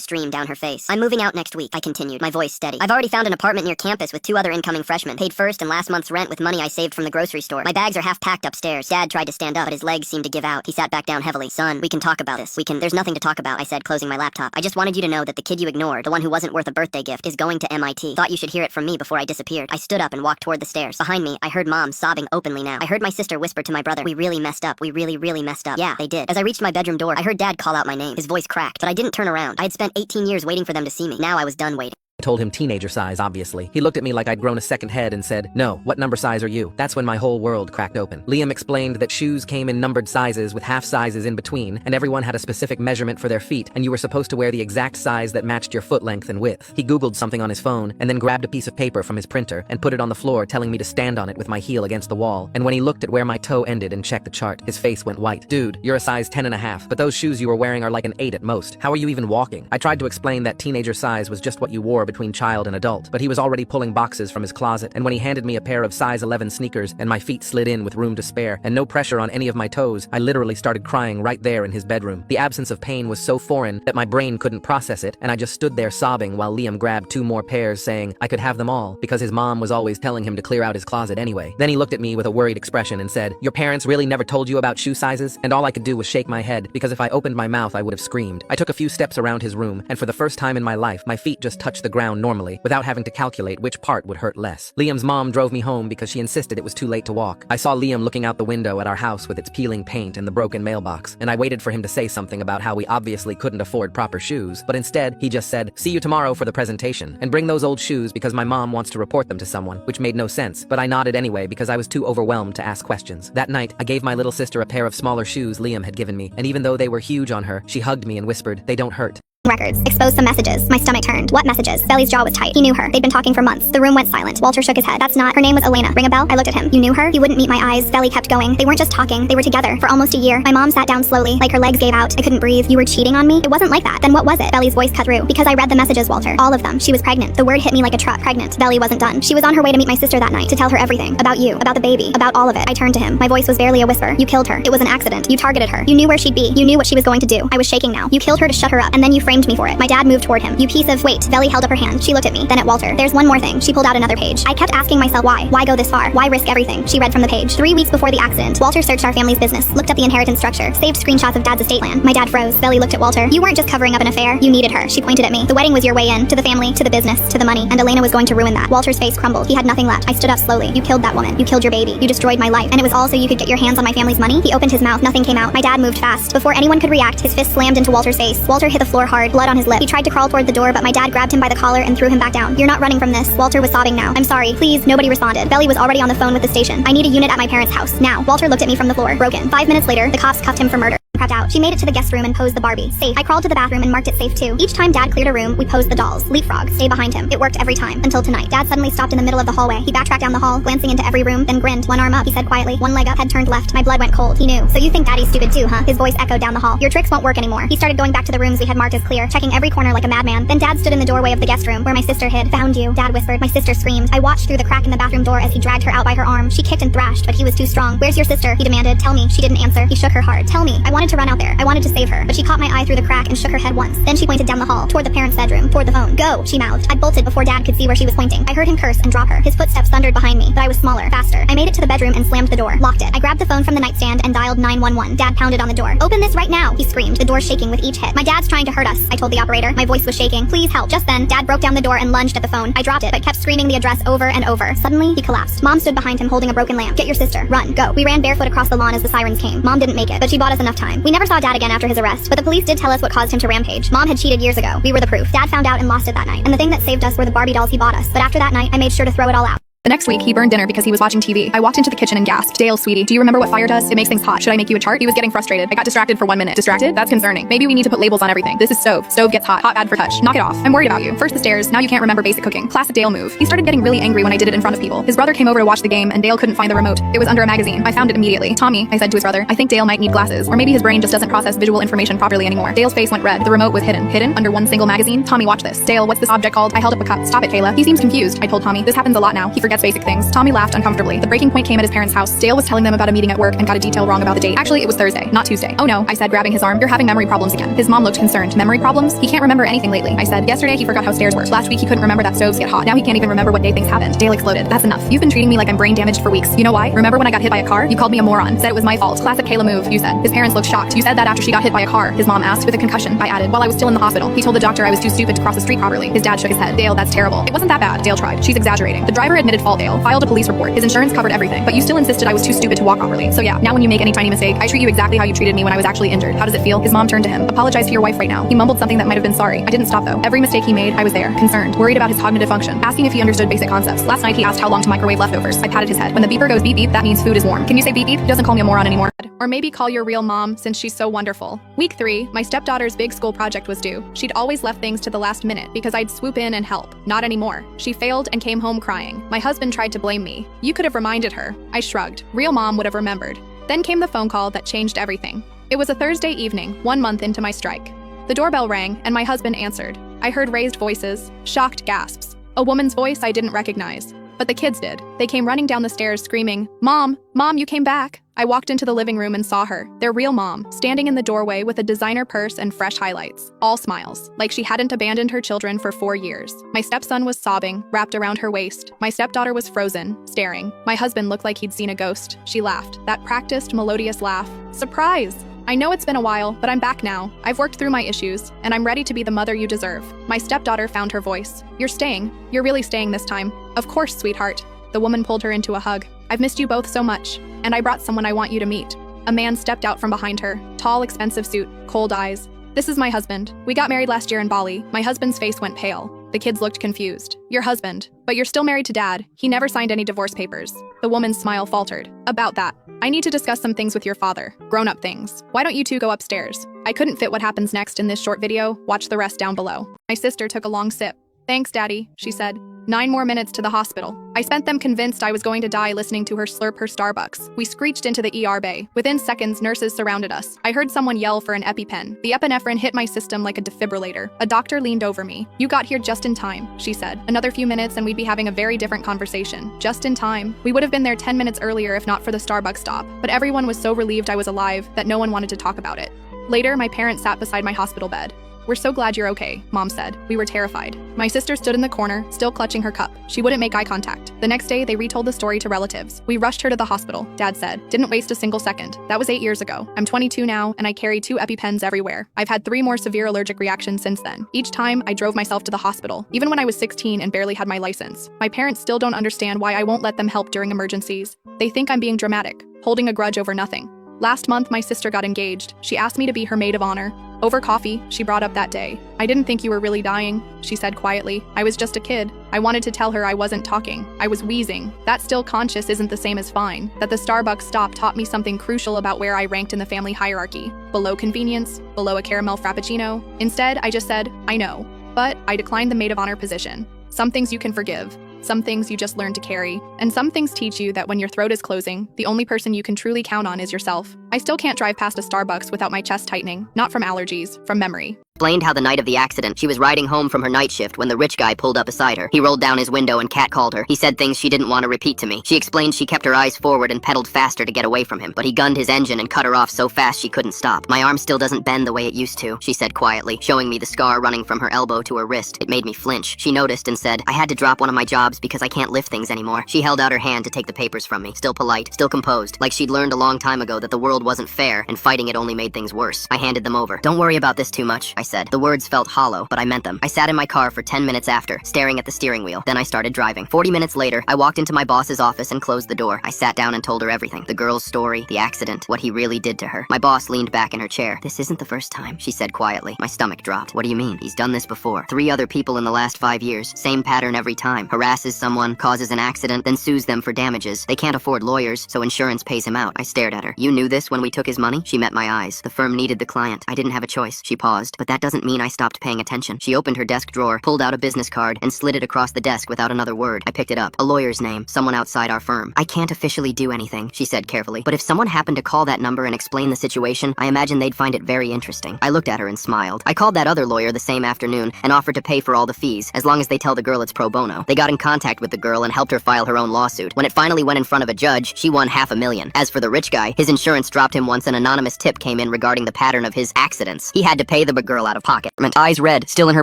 stream down her face. I'm moving out next week, I continued, my voice steady. I've already found an apartment near campus with 2 other incoming freshmen. Paid first and last month's rent with money I saved from the grocery store. My bags are half packed upstairs. Dad tried to stand up, but his legs seemed to give out. He sat back down heavily. Son, we can talk about this. There's nothing to talk about, I said, closing my laptop. I just wanted you to know that the kid you ignored, the one who wasn't worth a birthday gift, is going to MIT. Thought you should hear it from me before I disappeared. I stood up and walked toward the stairs. Behind me, I heard Mom sobbing openly now. I heard my sister whisper to my brother, we really messed up. We really messed up. Yeah, they did. As I reached my bedroom door, I heard Dad call out my name. His voice cracked, but I didn't turn around. I had spent 18 years waiting for them to see me. Now I was done waiting. I told him teenager size, obviously. He looked at me like I'd grown a second head and said, no, what number size are you? That's when my whole world cracked open. Liam explained that shoes came in numbered sizes with half sizes in between, and everyone had a specific measurement for their feet, and you were supposed to wear the exact size that matched your foot length and width. He Googled something on his phone, and then grabbed a piece of paper from his printer and put it on the floor, telling me to stand on it with my heel against the wall. And when he looked at where my toe ended and checked the chart, his face went white. Dude, you're a size 10.5, but those shoes you were wearing are like an 8 at most. How are you even walking? I tried to explain that teenager size was just what you wore between child and adult, but he was already pulling boxes from his closet, and when he handed me a pair of size 11 sneakers and my feet slid in with room to spare and no pressure on any of my toes, I literally started crying right there in his bedroom. The absence of pain was so foreign that my brain couldn't process it, and I just stood there sobbing while Liam grabbed 2 more pairs, saying I could have them all because his mom was always telling him to clear out his closet anyway. Then he looked at me with a worried expression and said, "Your parents really never told you about shoe sizes?" And all I could do was shake my head, because if I opened my mouth I would have screamed. I took a few steps around his room, and for the first time in my life my feet just touched the ground normally, without having to calculate which part would hurt less. Liam's mom drove me home because she insisted it was too late to walk. I saw Liam looking out the window at our house with its peeling paint and the broken mailbox, and I waited for him to say something about how we obviously couldn't afford proper shoes, but instead he just said, "See you tomorrow for the presentation, and bring those old shoes because my mom wants to report them to someone," which made no sense, but I nodded anyway because I was too overwhelmed to ask questions. That night, I gave my little sister a pair of smaller shoes Liam had given me, and even though they were huge on her, she hugged me and whispered, "They don't hurt." Records. Exposed some messages. My stomach turned. What messages? Belly's jaw was tight. He knew her. They'd been talking for months. The room went silent. Walter shook his head. That's not. Her name was Elena. Ring a bell? I looked at him. You knew her? You wouldn't meet my eyes. Belly kept going. They weren't just talking. They were together for almost a year. My mom sat down slowly, like her legs gave out. I couldn't breathe. You were cheating on me? It wasn't like that. Then what was it? Belly's voice cut through. Because I read the messages, Walter. All of them. She was pregnant. The word hit me like a truck. Pregnant. Belly wasn't done. She was on her way to meet my sister that night to tell her everything. About you. About the baby. About all of it. I turned to him. My voice was barely a whisper. You killed her. It was an accident. You targeted her. You knew where she'd be. You knew what she was going to do. I was shaking now. You killed her to shut her up, and then you framed me for it. My dad moved toward him. You piece of— Wait. Belly held up her hand. She looked at me, then at Walter. There's one more thing. She pulled out another page. I kept asking myself why. Why go this far? Why risk everything? She read from the page. 3 weeks before the accident, Walter searched our family's business, looked up the inheritance structure, saved screenshots of Dad's estate land. My dad froze. Belly looked at Walter. You weren't just covering up an affair. You needed her. She pointed at me. The wedding was your way in, to the family, to the business, to the money, and Elena was going to ruin that. Walter's face crumbled. He had nothing left. I stood up slowly. You killed that woman. You killed your baby. You destroyed my life. And it was all so you could get your hands on my family's money? He opened his mouth. Nothing came out. My dad moved fast. Before anyone could react, his fist slammed into Walter's face. Walter hit the floor hard, blood on his lip. He tried to crawl toward the door, but my dad grabbed him by the collar and threw him back down. You're not running from this. Walter was sobbing now. I'm sorry. Please. Nobody responded. Belly was already on the phone with the station. I need a unit at my parents' house. Now. Walter looked at me from the floor. Broken. 5 minutes later, the cops cuffed him for murder. Prepped out. She made it to the guest room and posed the Barbie. Safe. I crawled to the bathroom and marked it safe too. Each time Dad cleared a room, we posed the dolls. Leapfrog. Stay behind him. It worked every time. Until tonight. Dad suddenly stopped in the middle of the hallway. He backtracked down the hall, glancing into every room, then grinned. One arm up, he said quietly. One leg up, head turned left. My blood went cold. He knew. So you think Daddy's stupid too, huh? His voice echoed down the hall. Your tricks won't work anymore. He started going back to the rooms we had marked as clear, checking every corner like a madman. Then Dad stood in the doorway of the guest room, where my sister hid. Found you. Dad whispered. My sister screamed. I watched through the crack in the bathroom door as he dragged her out by her arm. She kicked and thrashed, but he was too strong. Where's your sister? He demanded. Tell me. She didn't answer. He shook her hard. Tell me. I wanted to run out there. I wanted to save her, but she caught my eye through the crack and shook her head once. Then she pointed down the hall, toward the parents' bedroom, toward the phone. Go, she mouthed. I bolted before Dad could see where she was pointing. I heard him curse and drop her. His footsteps thundered behind me, but I was smaller, faster. I made it to the bedroom and slammed the door, locked it. I grabbed the phone from the nightstand and dialed 911. Dad pounded on the door. Open this right now, he screamed, the door shaking with each hit. My dad's trying to hurt us, I told the operator. My voice was shaking. Please help. Just then, Dad broke down the door and lunged at the phone. I dropped it, but kept screaming the address over and over. Suddenly, he collapsed. Mom stood behind him holding a broken lamp. Get your sister. Run. Go. We ran barefoot across the lawn as the sirens came. Mom didn't make it, but she bought us enough time. We never saw Dad again after his arrest, but the police did tell us what caused him to rampage. Mom had cheated years ago. We were the proof. Dad found out and lost it that night. And the thing that saved us were the Barbie dolls he bought us. But after that night, I made sure to throw it all out. The next week, he burned dinner because he was watching TV. I walked into the kitchen and gasped. Dale, sweetie, do you remember what fire does? It makes things hot. Should I make you a chart? He was getting frustrated. I got distracted for 1 minute. Distracted? That's concerning. Maybe we need to put labels on everything. This is stove. Stove gets hot. Hot bad for touch. Knock it off. I'm worried about you. First the stairs. Now you can't remember basic cooking. Classic Dale move. He started getting really angry when I did it in front of people. His brother came over to watch the game and Dale couldn't find the remote. It was under a magazine. I found it immediately. Tommy, I said to his brother, I think Dale might need glasses. Or maybe his brain just doesn't process visual information properly anymore. Dale's face went red. The remote was hidden. Hidden? Under one single magazine? Tommy, watch this. Dale, what's this object called? I held up a cup. Stop it, Kayla. He seems confused. I told Tommy. This happens a lot now. He forgets basic things. Tommy laughed uncomfortably. The breaking point came at his parents' house. Dale was telling them about a meeting at work and got a detail wrong about the date. Actually, it was Thursday, not Tuesday. Oh no, I said, grabbing his arm. You're having memory problems again. His mom looked concerned. Memory problems? He can't remember anything lately. I said, yesterday he forgot how stairs work. Last week he couldn't remember that stoves get hot. Now he can't even remember what day things happened. Dale exploded. That's enough. You've been treating me like I'm brain damaged for weeks. You know why? Remember when I got hit by a car? You called me a moron. Said it was my fault. Classic Kayla move, you said. His parents looked shocked. You said that after she got hit by a car. His mom asked. With a concussion, I added. While I was still in the hospital. He told the doctor I was too stupid to cross the street properly. His dad shook his head. Dale, that's terrible. It wasn't that bad. Dale tried. She's exaggerating. The driver admitted fault. Dale filed a police report. His insurance covered everything. But you still insisted I was too stupid to walk properly. So yeah, now when you make any tiny mistake, I treat you exactly how you treated me when I was actually injured. How does it feel? His mom turned to him. Apologize to your wife right now. He mumbled something that might have been sorry. I didn't stop though. Every mistake he made, I was there, concerned, worried about his cognitive function, asking if he understood basic concepts. Last night he asked how long to microwave leftovers. I patted his head. When the beeper goes beep beep, that means food is warm. Can you say beep beep? He doesn't call me a moron anymore. Or maybe call your real mom since she's so wonderful. Week 3, my stepdaughter's big school project was due. She'd always left things to the last minute because I'd swoop in and help. Not anymore. She failed and came home crying. My husband tried to blame me. You could have reminded her. I shrugged. Real mom would have remembered. Then came the phone call that changed everything. It was a Thursday evening, 1 month into my strike. The doorbell rang and my husband answered. I heard raised voices, shocked gasps. A woman's voice I didn't recognize. But the kids did. They came running down the stairs screaming, "Mom! Mom, you came back!" I walked into the living room and saw her, their real mom, standing in the doorway with a designer purse and fresh highlights. All smiles, like she hadn't abandoned her children for 4 years. My stepson was sobbing, wrapped around her waist. My stepdaughter was frozen, staring. My husband looked like he'd seen a ghost. She laughed, that practiced, melodious laugh. Surprise! I know it's been a while, but I'm back now. I've worked through my issues, and I'm ready to be the mother you deserve. My stepdaughter found her voice. You're staying. You're really staying this time. Of course, sweetheart. The woman pulled her into a hug. I've missed you both so much, and I brought someone I want you to meet. A man stepped out from behind her, tall, expensive suit, cold eyes. This is my husband. We got married last year in Bali. My husband's face went pale. The kids looked confused. Your husband, but you're still married to Dad. He never signed any divorce papers. The woman's smile faltered. About that. I need to discuss some things with your father. Grown-up things. Why don't you two go upstairs? I couldn't fit what happens next in this short video. Watch the rest down below. My sister took a long sip. Thanks, Daddy, she said. 9 more minutes to the hospital. I spent them convinced I was going to die listening to her slurp her Starbucks. We screeched into the ER bay. Within seconds, nurses surrounded us. I heard someone yell for an EpiPen. The epinephrine hit my system like a defibrillator. A doctor leaned over me. You got here just in time, she said. Another few minutes and we'd be having a very different conversation. Just in time. We would have been there 10 minutes earlier if not for the Starbucks stop. But everyone was so relieved I was alive that no one wanted to talk about it. Later, my parents sat beside my hospital bed. We're so glad you're okay, Mom said. We were terrified. My sister stood in the corner, still clutching her cup. She wouldn't make eye contact. The next day, they retold the story to relatives. We rushed her to the hospital, Dad said. Didn't waste a single second. That was 8 years ago. I'm 22 now, and I carry 2 EpiPens everywhere. I've had 3 more severe allergic reactions since then. Each time, I drove myself to the hospital, even when I was 16 and barely had my license. My parents still don't understand why I won't let them help during emergencies. They think I'm being dramatic, holding a grudge over nothing. Last month, my sister got engaged. She asked me to be her maid of honor. Over coffee, she brought up that day. I didn't think you were really dying, she said quietly. I was just a kid. I wanted to tell her I wasn't talking. I was wheezing. That still conscious isn't the same as fine. That the Starbucks stop taught me something crucial about where I ranked in the family hierarchy. Below convenience, below a caramel frappuccino. Instead, I just said, I know. But I declined the maid of honor position. Some things you can forgive. Some things you just learn to carry. And some things teach you that when your throat is closing, the only person you can truly count on is yourself. I still can't drive past a Starbucks without my chest tightening. Not from allergies, from memory. Explained how the night of the accident, she was riding home from her night shift when the rich guy pulled up beside her. He rolled down his window and catcalled her. He said things she didn't want to repeat to me. She explained she kept her eyes forward and pedaled faster to get away from him, but he gunned his engine and cut her off so fast she couldn't stop. My arm still doesn't bend the way it used to, she said quietly, showing me the scar running from her elbow to her wrist. It made me flinch. She noticed and said, I had to drop one of my jobs because I can't lift things anymore. She held out her hand to take the papers from me, still polite, still composed, like she'd learned a long time ago that the world wasn't fair and fighting it only made things worse. I handed them over. Don't worry about this too much, I said. The words felt hollow, but I meant them. I sat in my car for 10 minutes after, staring at the steering wheel. Then I started driving. 40 minutes later, I walked into my boss's office and closed the door. I sat down and told her everything. The girl's story, the accident, what he really did to her. My boss leaned back in her chair. This isn't the first time, she said quietly. My stomach dropped. What do you mean? He's done this before. 3 other people in the last 5 years. Same pattern every time. Harasses someone, causes an accident, then sues them for damages. They can't afford lawyers, so insurance pays him out. I stared at her. You knew this when we took his money? She met my eyes. The firm needed the client. I didn't have a choice. She paused. But that doesn't mean I stopped paying attention. She opened her desk drawer, pulled out a business card, and slid it across the desk without another word. I picked it up. A lawyer's name. Someone outside our firm. I can't officially do anything, she said carefully. But if someone happened to call that number and explain the situation, I imagine they'd find it very interesting. I looked at her and smiled. I called that other lawyer the same afternoon and offered to pay for all the fees, as long as they tell the girl it's pro bono. They got in contact with the girl and helped her file her own lawsuit. When it finally went in front of a judge, she won $500,000. As for the rich guy, his insurance dropped him once an anonymous tip came in regarding the pattern of his accidents. He had to pay the girl out of pocket. Eyes red, still in her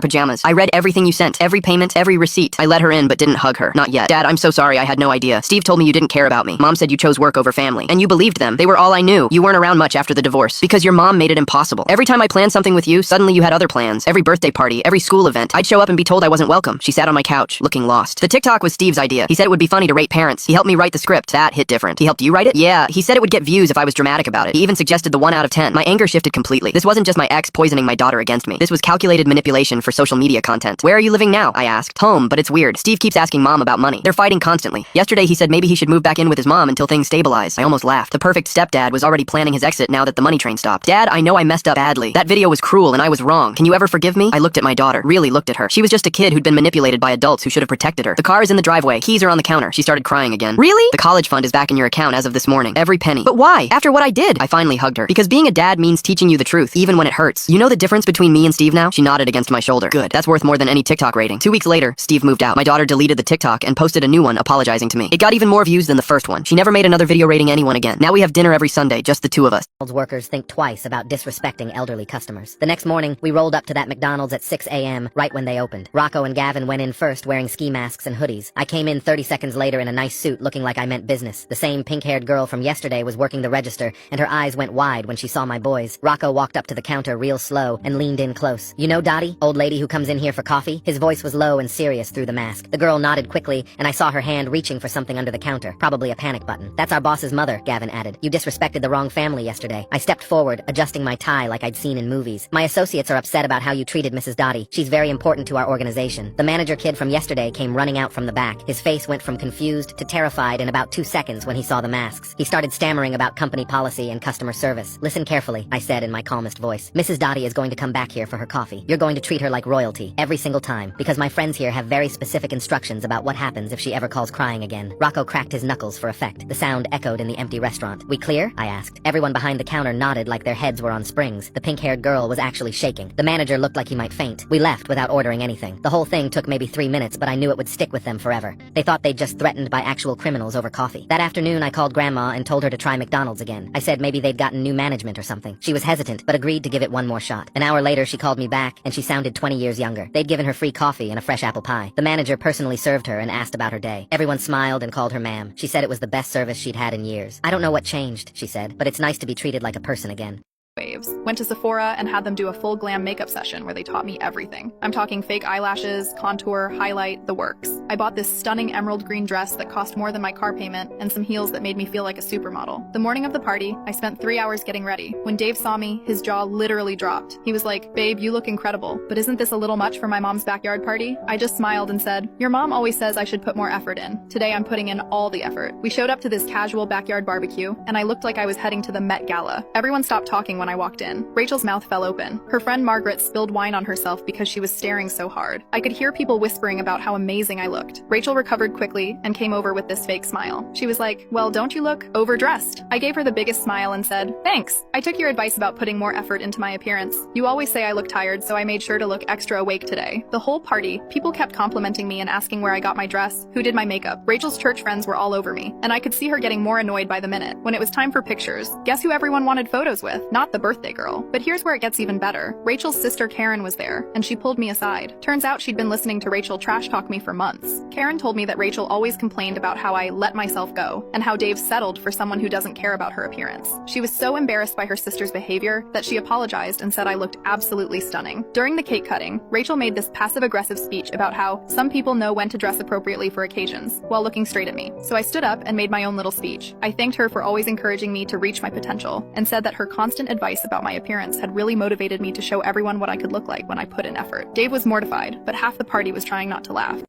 pajamas. I read everything you sent, every payment, every receipt. I let her in but didn't hug her. Not yet. Dad, I'm so sorry, I had no idea. Steve told me you didn't care about me. Mom said you chose work over family. And you believed them. They were all I knew. You weren't around much after the divorce. Because your mom made it impossible. Every time I planned something with you, suddenly you had other plans. Every birthday party, every school event. I'd show up and be told I wasn't welcome. She sat on my couch, looking lost. The TikTok was Steve's idea. He said it would be funny to rate parents. He helped me write the script. That hit different. He helped you write it? Yeah, he said it would get views if I was dramatic about it. He even suggested the 1 out of 10. My anger shifted completely. This wasn't just my ex poisoning my daughter against me. This was calculated manipulation for social media content. Where are you living now? I asked. Home, but it's weird. Steve keeps asking Mom about money. They're fighting constantly. Yesterday he said maybe he should move back in with his mom until things stabilize. I almost laughed. The perfect stepdad was already planning his exit now that the money train stopped. Dad, I know I messed up badly. That video was cruel and I was wrong. Can you ever forgive me? I looked at my daughter. Really looked at her. She was just a kid who'd been manipulated by adults who should have protected her. The car is in the driveway. Keys are on the counter. She started crying again. Really? The college fund is back in your account as of this morning. Every penny. But why? After what I did. I finally hugged her. Because being a dad means teaching you the truth, even when it hurts. You know the difference between between me and Steve now? She nodded against my shoulder. Good. That's worth more than any TikTok rating. 2 weeks later, Steve moved out. My daughter deleted the TikTok and posted a new one apologizing to me. It got even more views than the first one. She never made another video rating anyone again. Now we have dinner every Sunday, just the two of us. Workers think twice about disrespecting elderly customers. The next morning, we rolled up to that McDonald's at 6 a.m. right when they opened. Rocco and Gavin went in first wearing ski masks and hoodies. I came in 30 seconds later in a nice suit looking like I meant business. The same pink-haired girl from yesterday was working the register, and her eyes went wide when she saw my boys. Rocco walked up to the counter real slow and leaned in close. You know Dottie, old lady who comes in here for coffee? His voice was low and serious through the mask. The girl nodded quickly, and I saw her hand reaching for something under the counter, probably a panic button. That's our boss's mother, Gavin added. You disrespected the wrong family yesterday. I stepped forward, adjusting my tie like I'd seen in movies. My associates are upset about how you treated Mrs. Dottie. She's very important to our organization. The manager kid from yesterday came running out from the back. His face went from confused to terrified in about 2 seconds when he saw the masks. He started stammering about company policy and customer service. Listen carefully, I said in my calmest voice. Mrs. Dottie is going to come back here for her coffee. You're going to treat her like royalty, every single time, because my friends here have very specific instructions about what happens if she ever calls crying again. Rocco cracked his knuckles for effect. The sound echoed in the empty restaurant. We clear? I asked. Everyone behind the counter nodded like their heads were on springs. The pink-haired girl was actually shaking. The manager looked like he might faint. We left without ordering anything. The whole thing took maybe 3 minutes, but I knew it would stick with them forever. They thought they'd just threatened by actual criminals over coffee. That afternoon, I called Grandma and told her to try McDonald's again. I said maybe they'd gotten new management or something. She was hesitant, but agreed to give it one more shot. An hour later, she called me back, and she sounded 20 years younger. They'd given her free coffee and a fresh apple pie. The manager personally served her and asked about her day. Everyone smiled and called her ma'am. She said it was the best service she'd had in years. I don't know what changed, she said, but it's nice to be treated like a person again. Waves. Went to Sephora and had them do a full glam makeup session where they taught me everything. I'm talking fake eyelashes, contour, highlight, the works. I bought this stunning emerald green dress that cost more than my car payment and some heels that made me feel like a supermodel. The morning of the party, I spent 3 hours getting ready. When Dave saw me, his jaw literally dropped. He was like, "Babe, you look incredible, but isn't this a little much for my mom's backyard party?" I just smiled and said, "Your mom always says I should put more effort in. Today I'm putting in all the effort." We showed up to this casual backyard barbecue, and I looked like I was heading to the Met Gala. Everyone stopped talking when I walked in. Rachel's mouth fell open. Her friend Margaret spilled wine on herself because she was staring so hard. I could hear people whispering about how amazing I looked. Rachel recovered quickly and came over with this fake smile. She was like, "Well, don't you look overdressed?" I gave her the biggest smile and said, "Thanks. I took your advice about putting more effort into my appearance. You always say I look tired, so I made sure to look extra awake today." The whole party, people kept complimenting me and asking where I got my dress, who did my makeup. Rachel's church friends were all over me, and I could see her getting more annoyed by the minute. When it was time for pictures, guess who everyone wanted photos with? Not the birthday girl. But here's where it gets even better. Rachel's sister Karen was there, and she pulled me aside. Turns out she'd been listening to Rachel trash talk me for months. Karen told me that Rachel always complained about how I let myself go, and how Dave settled for someone who doesn't care about her appearance. She was so embarrassed by her sister's behavior that she apologized and said I looked absolutely stunning. During the cake cutting, Rachel made this passive-aggressive speech about how some people know when to dress appropriately for occasions, while looking straight at me. So I stood up and made my own little speech. I thanked her for always encouraging me to reach my potential, and said that her constant advice about my appearance had really motivated me to show everyone what I could look like when I put in effort. Dave was mortified, but half the party was trying not to laugh.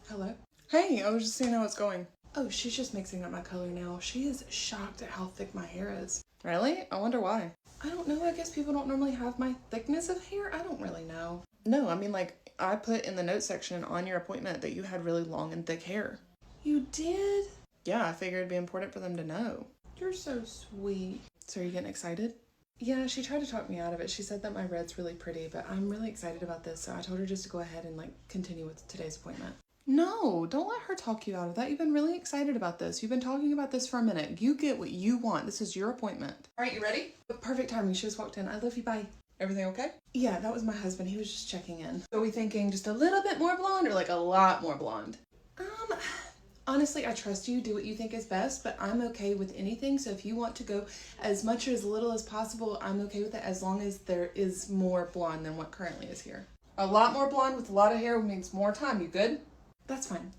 Hello? Hey, I was just seeing how it's going. Oh, she's just mixing up my color now. She is shocked at how thick my hair is. Really? I wonder why. I don't know. I guess people don't normally have my thickness of hair. I don't really know. No, I mean, like, I put in the notes section on your appointment that you had really long and thick hair. You did? Yeah, I figured it'd be important for them to know. You're so sweet. So are you getting excited? Yeah, she tried to talk me out of it. She said that my red's really pretty, but I'm really excited about this, so I told her just to go ahead and, like, continue with today's appointment. No, don't let her talk you out of that. You've been really excited about this. You've been talking about this for a minute. You get what you want. This is your appointment. All right, you ready? Perfect timing. She just walked in. I love you. Bye. Everything okay? Yeah, that was my husband. He was just checking in. So are we thinking just a little bit more blonde or like a lot more blonde? Honestly, I trust you. Do what you think is best, but I'm okay with anything. So if you want to go as much or as little as possible, I'm okay with it as long as there is more blonde than what currently is here. A lot more blonde with a lot of hair means more time. You good? That's fine.